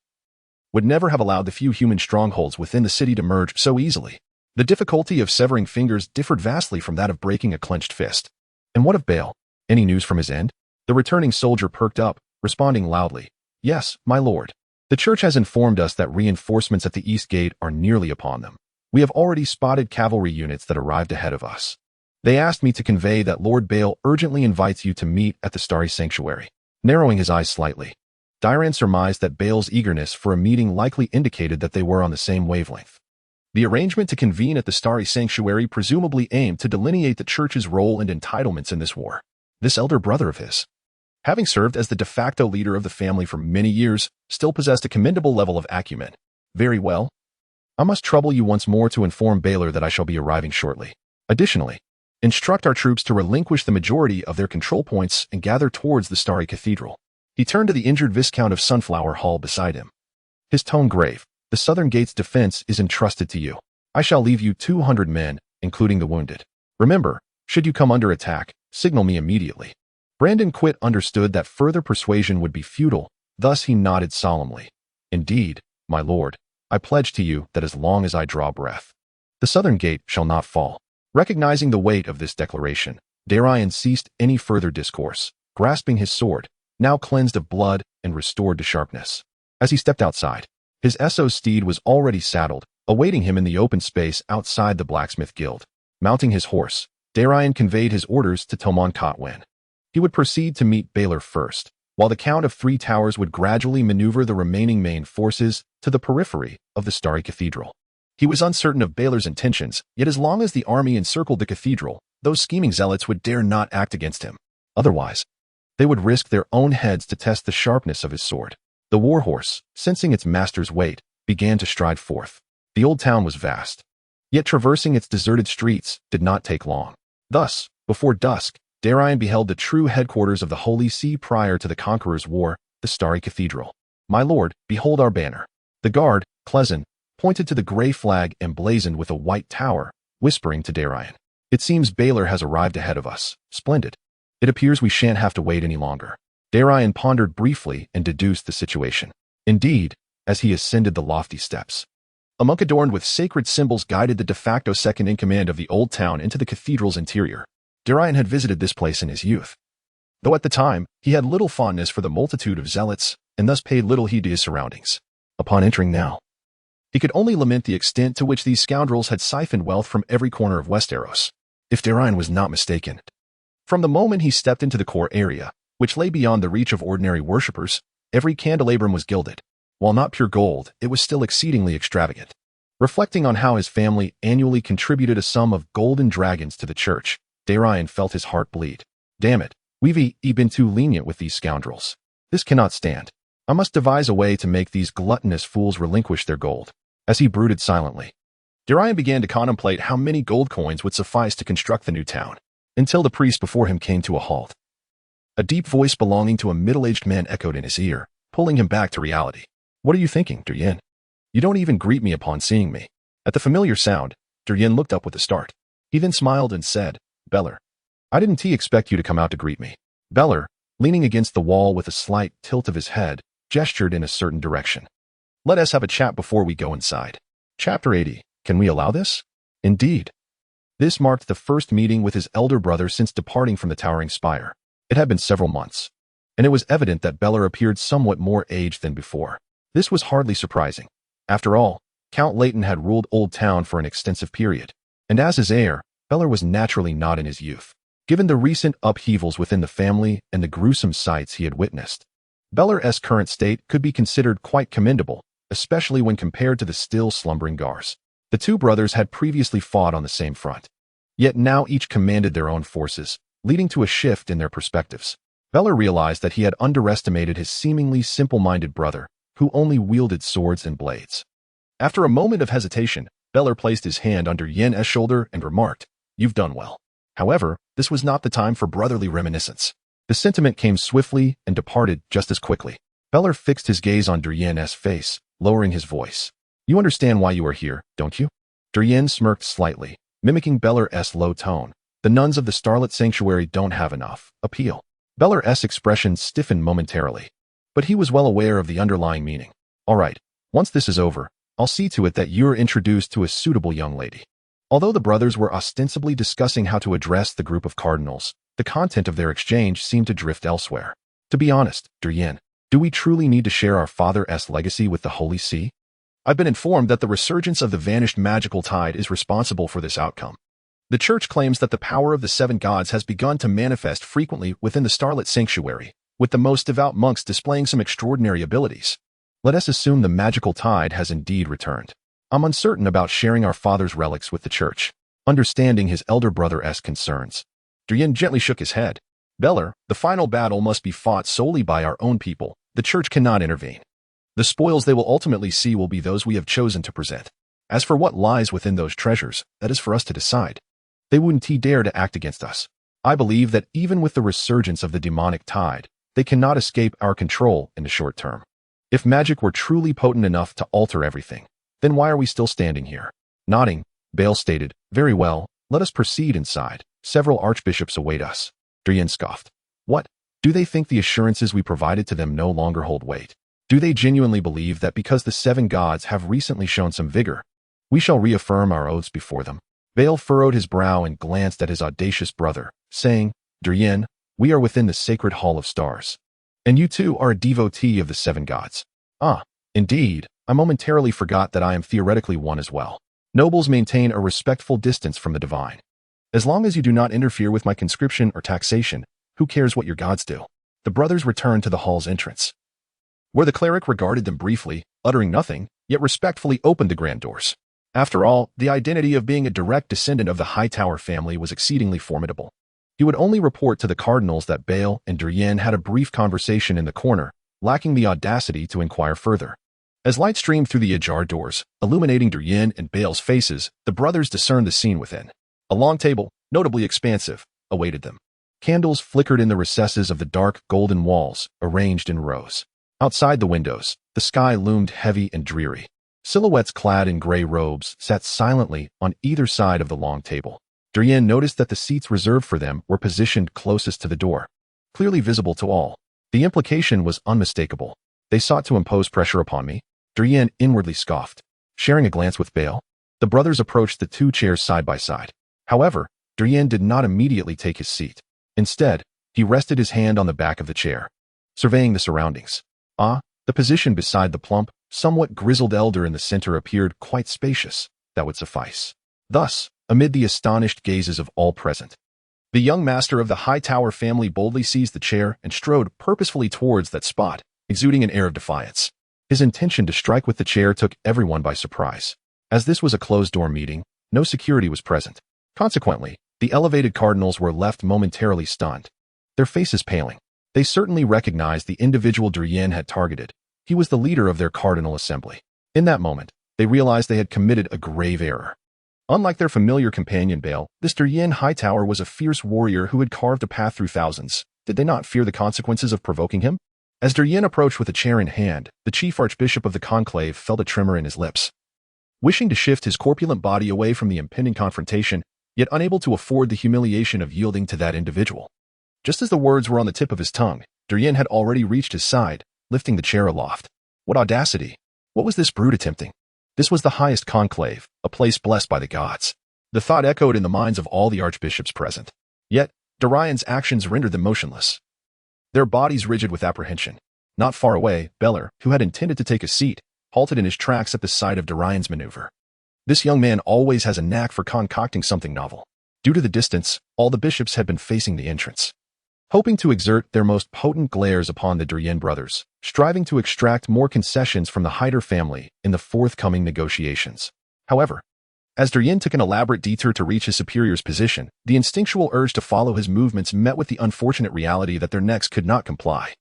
would never have allowed the few human strongholds within the city to merge so easily. The difficulty of severing fingers differed vastly from that of breaking a clenched fist. And what of Bael? Any news from his end? The returning soldier perked up, responding loudly. Yes, my lord. The church has informed us that reinforcements at the east gate are nearly upon them. We have already spotted cavalry units that arrived ahead of us. They asked me to convey that Lord Bael urgently invites you to meet at the starry sanctuary. Narrowing his eyes slightly, Darian surmised that Bael's eagerness for a meeting likely indicated that they were on the same wavelength. The arrangement to convene at the starry sanctuary presumably aimed to delineate the church's role and entitlements in this war. This elder brother of his, having served as the de facto leader of the family for many years, still possessed a commendable level of acumen. Very well. I must trouble you once more to inform Baelor that I shall be arriving shortly. Additionally, instruct our troops to relinquish the majority of their control points and gather towards the starry cathedral. He turned to the injured Viscount of Sunflower Hall beside him. His tone grave. The southern gate's defense is entrusted to you. I shall leave you 200 men, including the wounded. Remember, should you come under attack, signal me immediately. Brandon Quit understood that further persuasion would be futile, thus he nodded solemnly. Indeed, my lord, I pledge to you that as long as I draw breath, the southern gate shall not fall. Recognizing the weight of this declaration, Darian ceased any further discourse, grasping his sword, now cleansed of blood and restored to sharpness. As he stepped outside, his Esso's steed was already saddled, awaiting him in the open space outside the blacksmith guild. Mounting his horse, Darian conveyed his orders to Tomon Kotwin. He would proceed to meet Baylor first, while the Count of Three Towers would gradually maneuver the remaining main forces to the periphery of the starry cathedral. He was uncertain of Baylor's intentions, yet as long as the army encircled the cathedral, those scheming zealots would dare not act against him. Otherwise, they would risk their own heads to test the sharpness of his sword. The warhorse, sensing its master's weight, began to stride forth. The old town was vast, yet traversing its deserted streets did not take long. Thus, before dusk, Darian beheld the true headquarters of the Holy See prior to the Conqueror's War, the starry cathedral. "My lord, behold our banner." The guard, Clezen, pointed to the gray flag emblazoned with a white tower, whispering to Darian, "It seems Baylor has arrived ahead of us. Splendid. It appears we shan't have to wait any longer." Darian pondered briefly and deduced the situation. Indeed, as he ascended the lofty steps, a monk adorned with sacred symbols guided the de facto second-in-command of the Old Town into the cathedral's interior. Darian had visited this place in his youth, though at the time he had little fondness for the multitude of zealots and thus paid little heed to his surroundings. Upon entering now, he could only lament the extent to which these scoundrels had siphoned wealth from every corner of Westeros. If Darian was not mistaken, from the moment he stepped into the core area, which lay beyond the reach of ordinary worshippers, every candelabrum was gilded. While not pure gold, it was still exceedingly extravagant. Reflecting on how his family annually contributed a sum of golden dragons to the church, Darian felt his heart bleed. Damn it, we've been too lenient with these scoundrels. This cannot stand. I must devise a way to make these gluttonous fools relinquish their gold. As he brooded silently, Darian began to contemplate how many gold coins would suffice to construct the new town, until the priest before him came to a halt. A deep voice belonging to a middle-aged man echoed in his ear, pulling him back to reality. "What are you thinking, Darian? You don't even greet me upon seeing me." At the familiar sound, Darian looked up with a start. He then smiled and said, "Beller, I didn't expect you to come out to greet me." Beller, leaning against the wall with a slight tilt of his head, gestured in a certain direction. "Let us have a chat before we go inside." Chapter 80. Can we allow this? Indeed. This marked the first meeting with his elder brother since departing from the towering spire. It had been several months, and it was evident that Beller appeared somewhat more aged than before. This was hardly surprising. After all, Count Leighton had ruled Oldtown for an extensive period, and as his heir, Beller was naturally not in his youth. Given the recent upheavals within the family and the gruesome sights he had witnessed, Beller's current state could be considered quite commendable, especially when compared to the still slumbering Gars. The two brothers had previously fought on the same front, yet now each commanded their own forces, leading to a shift in their perspectives. Beller realized that he had underestimated his seemingly simple-minded brother, who only wielded swords and blades. After a moment of hesitation, Beller placed his hand under Yen's shoulder and remarked, "You've done well." However, this was not the time for brotherly reminiscence. The sentiment came swiftly and departed just as quickly. Beller fixed his gaze on Darian's face, lowering his voice. "You understand why you are here, don't you?" Darian smirked slightly, mimicking Beller's low tone. "The nuns of the Starlit Sanctuary don't have enough appeal." Beller's expression stiffened momentarily, but he was well aware of the underlying meaning. "All right, once this is over, I'll see to it that you're introduced to a suitable young lady." Although the brothers were ostensibly discussing how to address the group of cardinals, the content of their exchange seemed to drift elsewhere. "To be honest, Darian, do we truly need to share our father's legacy with the Holy See? I've been informed that the resurgence of the vanished magical tide is responsible for this outcome. The Church claims that the power of the seven gods has begun to manifest frequently within the Starlit Sanctuary, with the most devout monks displaying some extraordinary abilities. Let us assume the magical tide has indeed returned. I'm uncertain about sharing our father's relics with the Church." Understanding his elder brother's concerns, Darian gently shook his head. "Beller, the final battle must be fought solely by our own people. The Church cannot intervene. The spoils they will ultimately see will be those we have chosen to present. As for what lies within those treasures, that is for us to decide. They wouldn't dare to act against us. I believe that even with the resurgence of the demonic tide, they cannot escape our control in the short term. If magic were truly potent enough to alter everything, then why are we still standing here?" Nodding, Bale stated, "Very well, let us proceed inside. Several archbishops await us." Darian scoffed. "What? Do they think the assurances we provided to them no longer hold weight? Do they genuinely believe that because the seven gods have recently shown some vigor, we shall reaffirm our oaths before them?" Bael furrowed his brow and glanced at his audacious brother, saying, Darian, we are within the sacred hall of stars. And you too are a devotee of the seven gods. Ah, indeed, I momentarily forgot that I am theoretically one as well. Nobles maintain a respectful distance from the divine. As long as you do not interfere with my conscription or taxation, who cares what your gods do? The brothers returned to the hall's entrance, where the cleric regarded them briefly, uttering nothing, yet respectfully opened the grand doors. After all, the identity of being a direct descendant of the Hightower family was exceedingly formidable. He would only report to the cardinals that Bael and Darian had a brief conversation in the corner, lacking the audacity to inquire further. As light streamed through the ajar doors, illuminating Darian and Bael's faces, the brothers discerned the scene within. A long table, notably expansive, awaited them. Candles flickered in the recesses of the dark golden walls, arranged in rows. Outside the windows, the sky loomed heavy and dreary. Silhouettes clad in gray robes sat silently on either side of the long table. Darian noticed that the seats reserved for them were positioned closest to the door, clearly visible to all. The implication was unmistakable. They sought to impose pressure upon me. Darian inwardly scoffed. Sharing a glance with Bael, the brothers approached the two chairs side by side. However, Darian did not immediately take his seat. Instead, he rested his hand on the back of the chair, surveying the surroundings. The position beside the plump, somewhat grizzled elder in the center appeared quite spacious. That would suffice. Thus, amid the astonished gazes of all present, the young master of the Hightower family boldly seized the chair and strode purposefully towards that spot, exuding an air of defiance. His intention to strike with the chair took everyone by surprise. As this was a closed-door meeting, no security was present. Consequently, the elevated cardinals were left momentarily stunned, their faces paling. They certainly recognized the individual Darian had targeted. He was the leader of their cardinal assembly. In that moment, they realized they had committed a grave error. Unlike their familiar companion Bael, this Darian Hightower was a fierce warrior who had carved a path through thousands. Did they not fear the consequences of provoking him? As Darian approached with a chair in hand, the chief archbishop of the conclave felt a tremor in his lips. Wishing to shift his corpulent body away from the impending confrontation, yet unable to afford the humiliation of yielding to that individual. Just as the words were on the tip of his tongue, Darian had already reached his side, lifting the chair aloft. What audacity! What was this brute attempting? This was the highest conclave, a place blessed by the gods. The thought echoed in the minds of all the archbishops present. Yet, Darian's actions rendered them motionless, their bodies rigid with apprehension. Not far away, Beller, who had intended to take a seat, halted in his tracks at the sight of Darian's maneuver. This young man always has a knack for concocting something novel. Due to the distance, all the bishops had been facing the entrance, hoping to exert their most potent glares upon the Darian brothers, striving to extract more concessions from the Hyder family in the forthcoming negotiations. However, as Darian took an elaborate detour to reach his superior's position, the instinctual urge to follow his movements met with the unfortunate reality that their necks could not comply.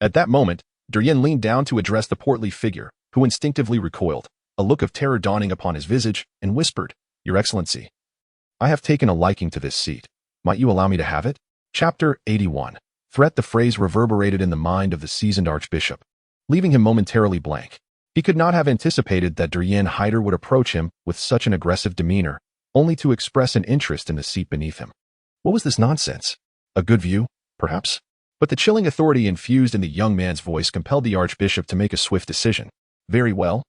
At that moment, Darian leaned down to address the portly figure, who instinctively recoiled, a look of terror dawning upon his visage, and whispered, Your Excellency, I have taken a liking to this seat. Might you allow me to have it? Chapter 81. Threat. The phrase reverberated in the mind of the seasoned archbishop, leaving him momentarily blank. He could not have anticipated that Darian Hightower would approach him with such an aggressive demeanor, only to express an interest in the seat beneath him. What was this nonsense? A good view, perhaps? But the chilling authority infused in the young man's voice compelled the archbishop to make a swift decision. Very well.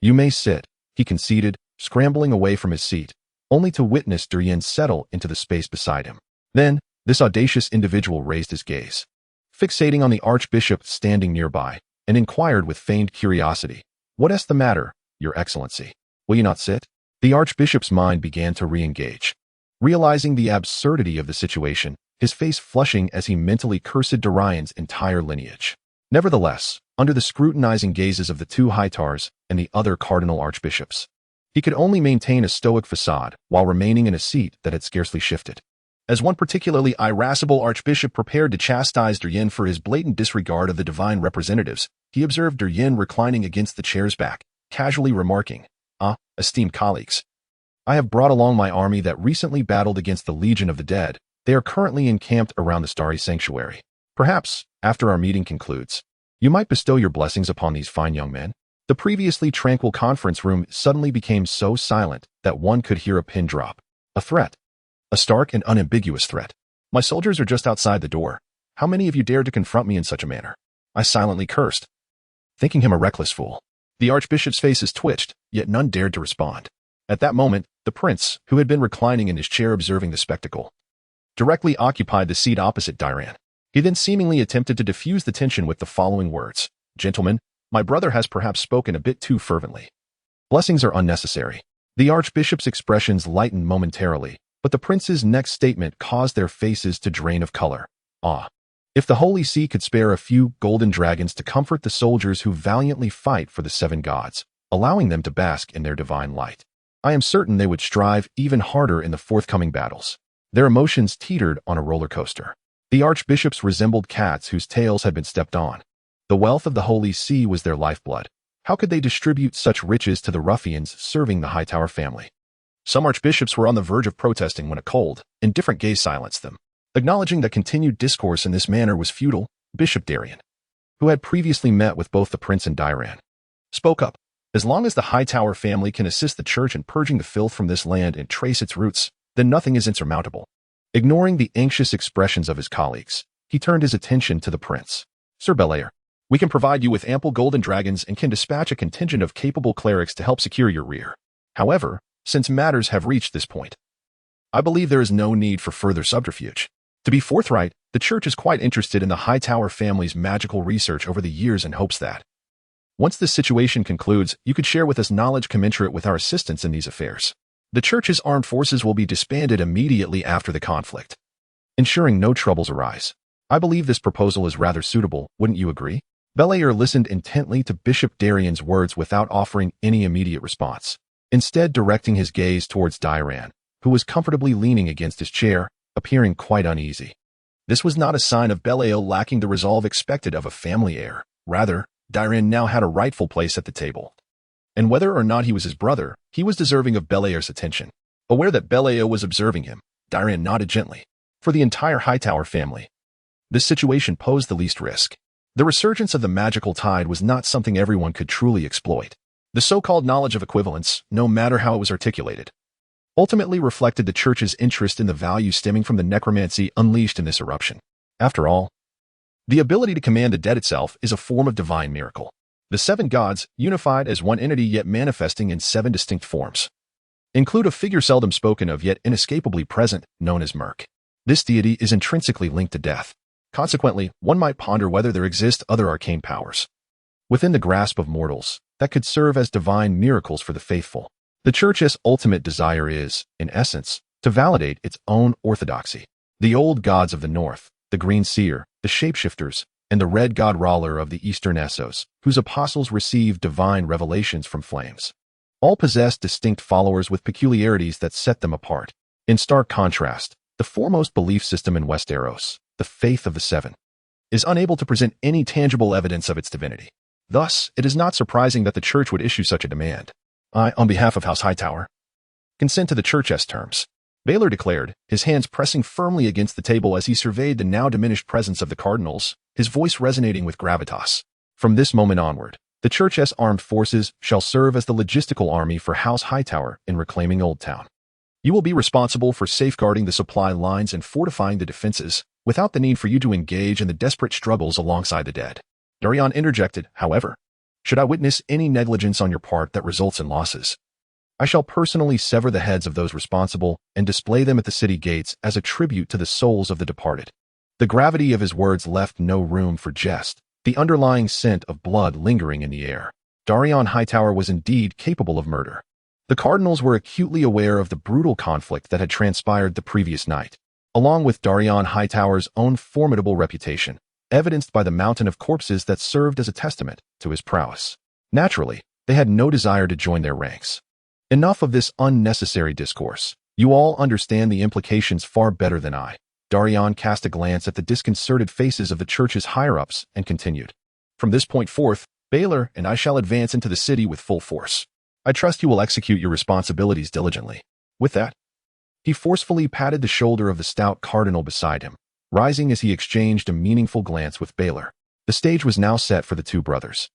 You may sit, he conceded, scrambling away from his seat, only to witness Darian settle into the space beside him. Then, this audacious individual raised his gaze, fixating on the archbishop standing nearby, and inquired with feigned curiosity, What is the matter, Your Excellency? Will you not sit? The archbishop's mind began to re-engage. Realizing the absurdity of the situation, his face flushing as he mentally cursed Darian's entire lineage. Nevertheless, under the scrutinizing gazes of the two Hightowers and the other cardinal archbishops, he could only maintain a stoic facade while remaining in a seat that had scarcely shifted. As one particularly irascible archbishop prepared to chastise Darian for his blatant disregard of the divine representatives, he observed Darian reclining against the chair's back, casually remarking, esteemed colleagues, I have brought along my army that recently battled against the Legion of the Dead. They are currently encamped around the Starry Sanctuary. Perhaps, after our meeting concludes, you might bestow your blessings upon these fine young men. The previously tranquil conference room suddenly became so silent that one could hear a pin drop. A threat. A stark and unambiguous threat. My soldiers are just outside the door. How many of you dared to confront me in such a manner? I silently cursed, thinking him a reckless fool. The archbishop's faces twitched, yet none dared to respond. At that moment, the prince, who had been reclining in his chair observing the spectacle, directly occupied the seat opposite Darian. He then seemingly attempted to diffuse the tension with the following words: "Gentlemen, my brother has perhaps spoken a bit too fervently. Blessings are unnecessary." The archbishop's expressions lightened momentarily, but the prince's next statement caused their faces to drain of color. "Ah, if the Holy See could spare a few golden dragons to comfort the soldiers who valiantly fight for the seven gods, allowing them to bask in their divine light, I am certain they would strive even harder in the forthcoming battles." Their emotions teetered on a roller coaster. The archbishops resembled cats whose tails had been stepped on. The wealth of the Holy See was their lifeblood. How could they distribute such riches to the ruffians serving the Hightower family? Some archbishops were on the verge of protesting when a cold, indifferent gaze silenced them. Acknowledging that continued discourse in this manner was futile, Bishop Darian, who had previously met with both the prince and Darian, spoke up. "As long as the Hightower family can assist the church in purging the filth from this land and trace its roots, then nothing is insurmountable." Ignoring the anxious expressions of his colleagues, he turned his attention to the prince. "Sir Belair, we can provide you with ample golden dragons and can dispatch a contingent of capable clerics to help secure your rear. However, since matters have reached this point, I believe there is no need for further subterfuge. To be forthright, the church is quite interested in the Hightower family's magical research over the years and hopes that, once this situation concludes, you could share with us knowledge commensurate with our assistance in these affairs. The church's armed forces will be disbanded immediately after the conflict, ensuring no troubles arise. I believe this proposal is rather suitable, wouldn't you agree?" Belair listened intently to Bishop Darian's words without offering any immediate response, instead directing his gaze towards Darian, who was comfortably leaning against his chair, appearing quite uneasy. This was not a sign of Belair lacking the resolve expected of a family heir. Rather, Darian now had a rightful place at the table. And whether or not he was his brother, he was deserving of Belair's attention. Aware that Belair was observing him, Darian nodded gently. For the entire Hightower family, this situation posed the least risk. The resurgence of the magical tide was not something everyone could truly exploit. The so-called knowledge of equivalence, no matter how it was articulated, ultimately reflected the church's interest in the value stemming from the necromancy unleashed in this eruption. After all, the ability to command the dead itself is a form of divine miracle. The seven gods, unified as one entity yet manifesting in seven distinct forms, include a figure seldom spoken of yet inescapably present, known as Murk. This deity is intrinsically linked to death. Consequently, one might ponder whether there exist other arcane powers within the grasp of mortals that could serve as divine miracles for the faithful. The church's ultimate desire is, in essence, to validate its own orthodoxy. The old gods of the north, the green seer, the shapeshifters, and the red god Rawler of the eastern Essos, whose apostles received divine revelations from flames, all possess distinct followers with peculiarities that set them apart. In stark contrast, the foremost belief system in Westeros, the faith of the Seven, is unable to present any tangible evidence of its divinity. Thus, it is not surprising that the church would issue such a demand. "I, on behalf of House Hightower, consent to the church's terms," Baylor declared, his hands pressing firmly against the table as he surveyed the now diminished presence of the cardinals, his voice resonating with gravitas. "From this moment onward, the church's armed forces shall serve as the logistical army for House Hightower in reclaiming Oldtown. You will be responsible for safeguarding the supply lines and fortifying the defenses, without the need for you to engage in the desperate struggles alongside the dead." Darian interjected, "However, should I witness any negligence on your part that results in losses, I shall personally sever the heads of those responsible and display them at the city gates as a tribute to the souls of the departed." The gravity of his words left no room for jest, the underlying scent of blood lingering in the air. Darian Hightower was indeed capable of murder. The cardinals were acutely aware of the brutal conflict that had transpired the previous night, along with Darian Hightower's own formidable reputation, evidenced by the mountain of corpses that served as a testament to his prowess. Naturally, they had no desire to join their ranks. Enough of this unnecessary discourse. You all understand the implications far better than I. Darian cast a glance at the disconcerted faces of the church's higher-ups and continued. "From this point forth, Baylor and I shall advance into the city with full force. I trust you will execute your responsibilities diligently." With that, he forcefully patted the shoulder of the stout cardinal beside him, rising as he exchanged a meaningful glance with Baylor. The stage was now set for the two brothers.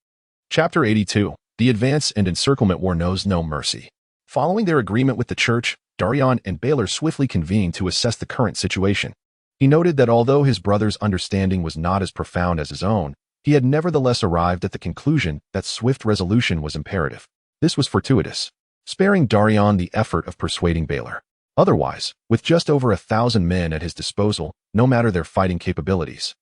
Chapter 82. The Advance and Encirclement War knows no mercy. Following their agreement with the church, Darian and Baylor swiftly convened to assess the current situation. He noted that although his brother's understanding was not as profound as his own, he had nevertheless arrived at the conclusion that swift resolution was imperative. This was fortuitous. sparing Darian the effort of persuading Baylor. Otherwise, with just over 1,000 men at his disposal, no matter their fighting capabilities,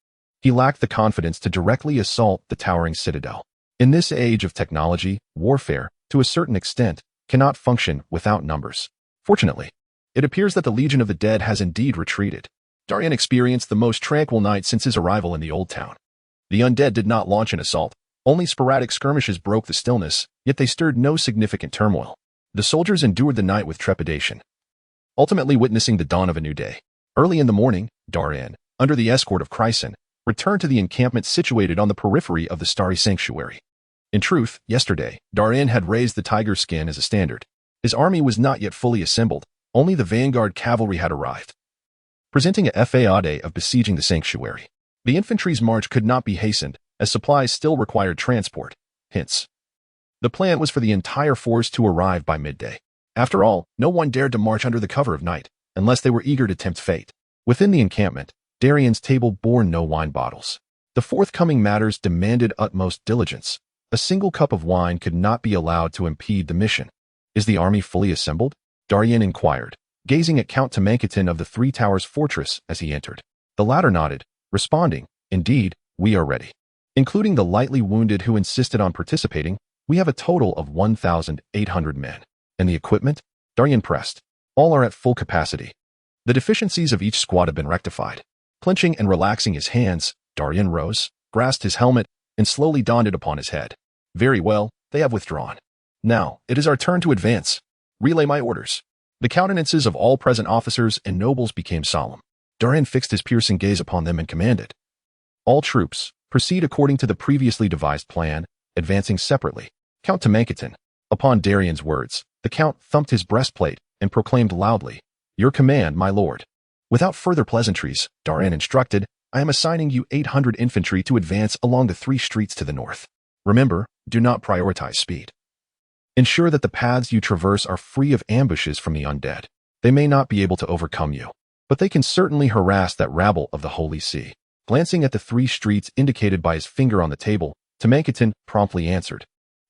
he lacked the confidence to directly assault the towering citadel. In this age of technology, warfare, to a certain extent, cannot function without numbers. Fortunately, it appears that the Legion of the Dead has indeed retreated. Darian experienced the most tranquil night since his arrival in the Oldtown. The undead did not launch an assault. Only sporadic skirmishes broke the stillness, yet they stirred no significant turmoil. The soldiers endured the night with trepidation, ultimately witnessing the dawn of a new day. Early in the morning, Darian, under the escort of Chryson, returned to the encampment situated on the periphery of the Starry Sanctuary. In truth, yesterday, Darian had raised the tiger skin as a standard. His army was not yet fully assembled, only the vanguard cavalry had arrived, presenting a fayade of besieging the sanctuary. The infantry's march could not be hastened, as supplies still required transport. Hence, the plan was for the entire force to arrive by midday. After all, no one dared to march under the cover of night, unless they were eager to tempt fate. Within the encampment, Darian's table bore no wine bottles. The forthcoming matters demanded utmost diligence. A single cup of wine could not be allowed to impede the mission. "Is the army fully assembled?" Darian inquired, gazing at Count Temankatin of the Three Towers Fortress as he entered. The latter nodded, responding, "Indeed, we are ready. Including the lightly wounded who insisted on participating, we have a total of 1,800 men. And the equipment?" Darian pressed. "All are at full capacity. The deficiencies of each squad have been rectified." Clenching and relaxing his hands, Darian rose, grasped his helmet, and slowly donned it upon his head. "Very well, they have withdrawn. Now, it is our turn to advance. Relay my orders." The countenances of all present officers and nobles became solemn. Darian fixed his piercing gaze upon them and commanded, "All troops, proceed according to the previously devised plan, advancing separately." Count Temankatin. Upon Darian's words, the Count thumped his breastplate and proclaimed loudly, "Your command, my lord." Without further pleasantries, Darian instructed, "I am assigning you 800 infantry to advance along the 3 streets to the north. Remember, do not prioritize speed. Ensure that the paths you traverse are free of ambushes from the undead. They may not be able to overcome you, but they can certainly harass that rabble of the Holy See." Glancing at the 3 streets indicated by his finger on the table, Temankatin promptly answered,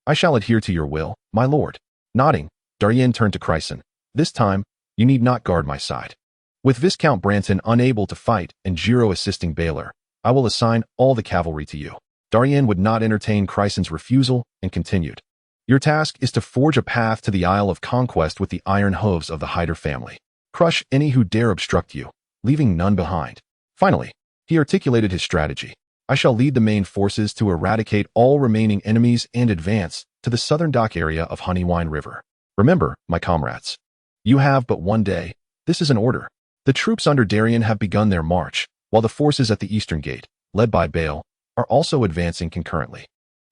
"I shall adhere to your will, my lord." Nodding, Darian turned to Chryson. "This time, you need not guard my side. With Viscount Branton unable to fight and Giro assisting Baylor, I will assign all the cavalry to you." Darian would not entertain Chryson's refusal and continued, "Your task is to forge a path to the Isle of Conquest with the iron hooves of the Hyder family. Crush any who dare obstruct you, leaving none behind." Finally, he articulated his strategy. "I shall lead the main forces to eradicate all remaining enemies and advance to the southern dock area of Honeywine River. Remember, my comrades, you have but one day. This is an order." The troops under Darian have begun their march, while the forces at the eastern gate, led by Bale, are also advancing concurrently.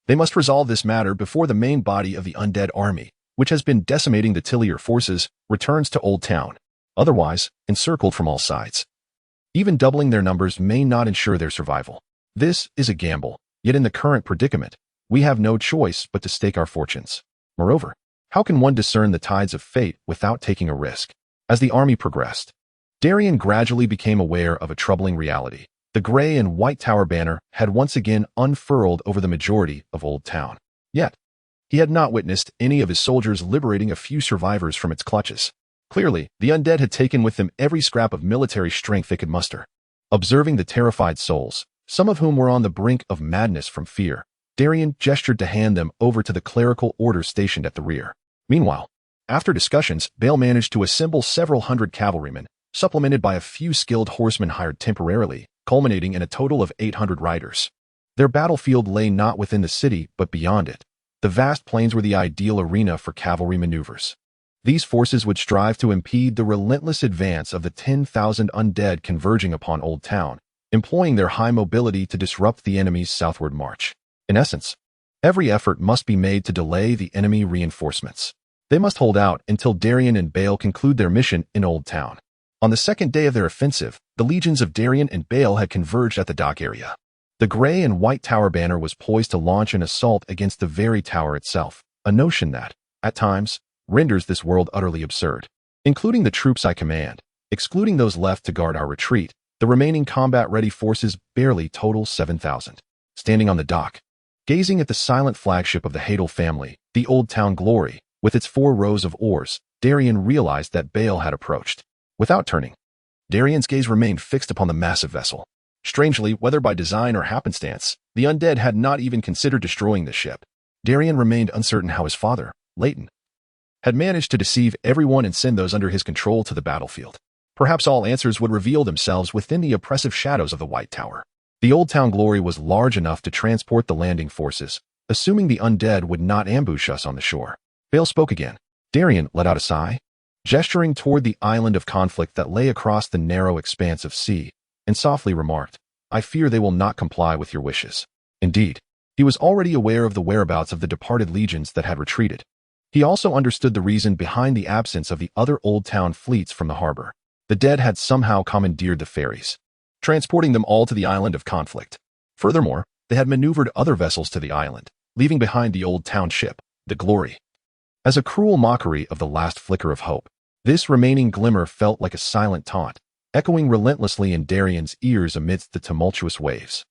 They must resolve this matter before the main body of the undead army, which has been decimating the Tillier forces, returns to Oldtown. Otherwise, encircled from all sides, even doubling their numbers may not ensure their survival. This is a gamble, yet in the current predicament, we have no choice but to stake our fortunes. Moreover, how can one discern the tides of fate without taking a risk? As the army progressed, Darian gradually became aware of a troubling reality. The gray and white tower banner had once again unfurled over the majority of Oldtown. Yet, he had not witnessed any of his soldiers liberating a few survivors from its clutches. Clearly, the undead had taken with them every scrap of military strength they could muster. Observing the terrified souls, some of whom were on the brink of madness from fear, Darian gestured to hand them over to the clerical order stationed at the rear. Meanwhile, after discussions, Bale managed to assemble several hundred cavalrymen, supplemented by a few skilled horsemen hired temporarily, culminating in a total of 800 riders. Their battlefield lay not within the city, but beyond it. The vast plains were the ideal arena for cavalry maneuvers. These forces would strive to impede the relentless advance of the 10,000 undead converging upon Oldtown, employing their high mobility to disrupt the enemy's southward march. In essence, every effort must be made to delay the enemy reinforcements. They must hold out until Darian and Bale conclude their mission in Oldtown. On the second day of their offensive, the legions of Darian and Bale had converged at the dock area. The gray and white tower banner was poised to launch an assault against the very tower itself, a notion that, at times, renders this world utterly absurd. Including the troops I command, excluding those left to guard our retreat, the remaining combat-ready forces barely total 7,000. Standing on the dock, gazing at the silent flagship of the Hadel family, the Oldtown Glory, With its 4 rows of oars, Darian realized that Bale had approached. Without turning, Darian's gaze remained fixed upon the massive vessel. Strangely, whether by design or happenstance, the undead had not even considered destroying the ship. Darian remained uncertain how his father, Leighton, had managed to deceive everyone and send those under his control to the battlefield. Perhaps all answers would reveal themselves within the oppressive shadows of the White Tower. The Oldtown glory was large enough to transport the landing forces, assuming the undead would not ambush us on the shore. Bale spoke again. Darian let out a sigh, gesturing toward the island of conflict that lay across the narrow expanse of sea, and softly remarked, "I fear they will not comply with your wishes." Indeed, he was already aware of the whereabouts of the departed legions that had retreated. He also understood the reason behind the absence of the other Oldtown fleets from the harbor. The dead had somehow commandeered the ferries, transporting them all to the island of conflict. Furthermore, they had maneuvered other vessels to the island, leaving behind the Oldtown ship, the Glory. As a cruel mockery of the last flicker of hope, this remaining glimmer felt like a silent taunt, echoing relentlessly in Darian's ears amidst the tumultuous waves.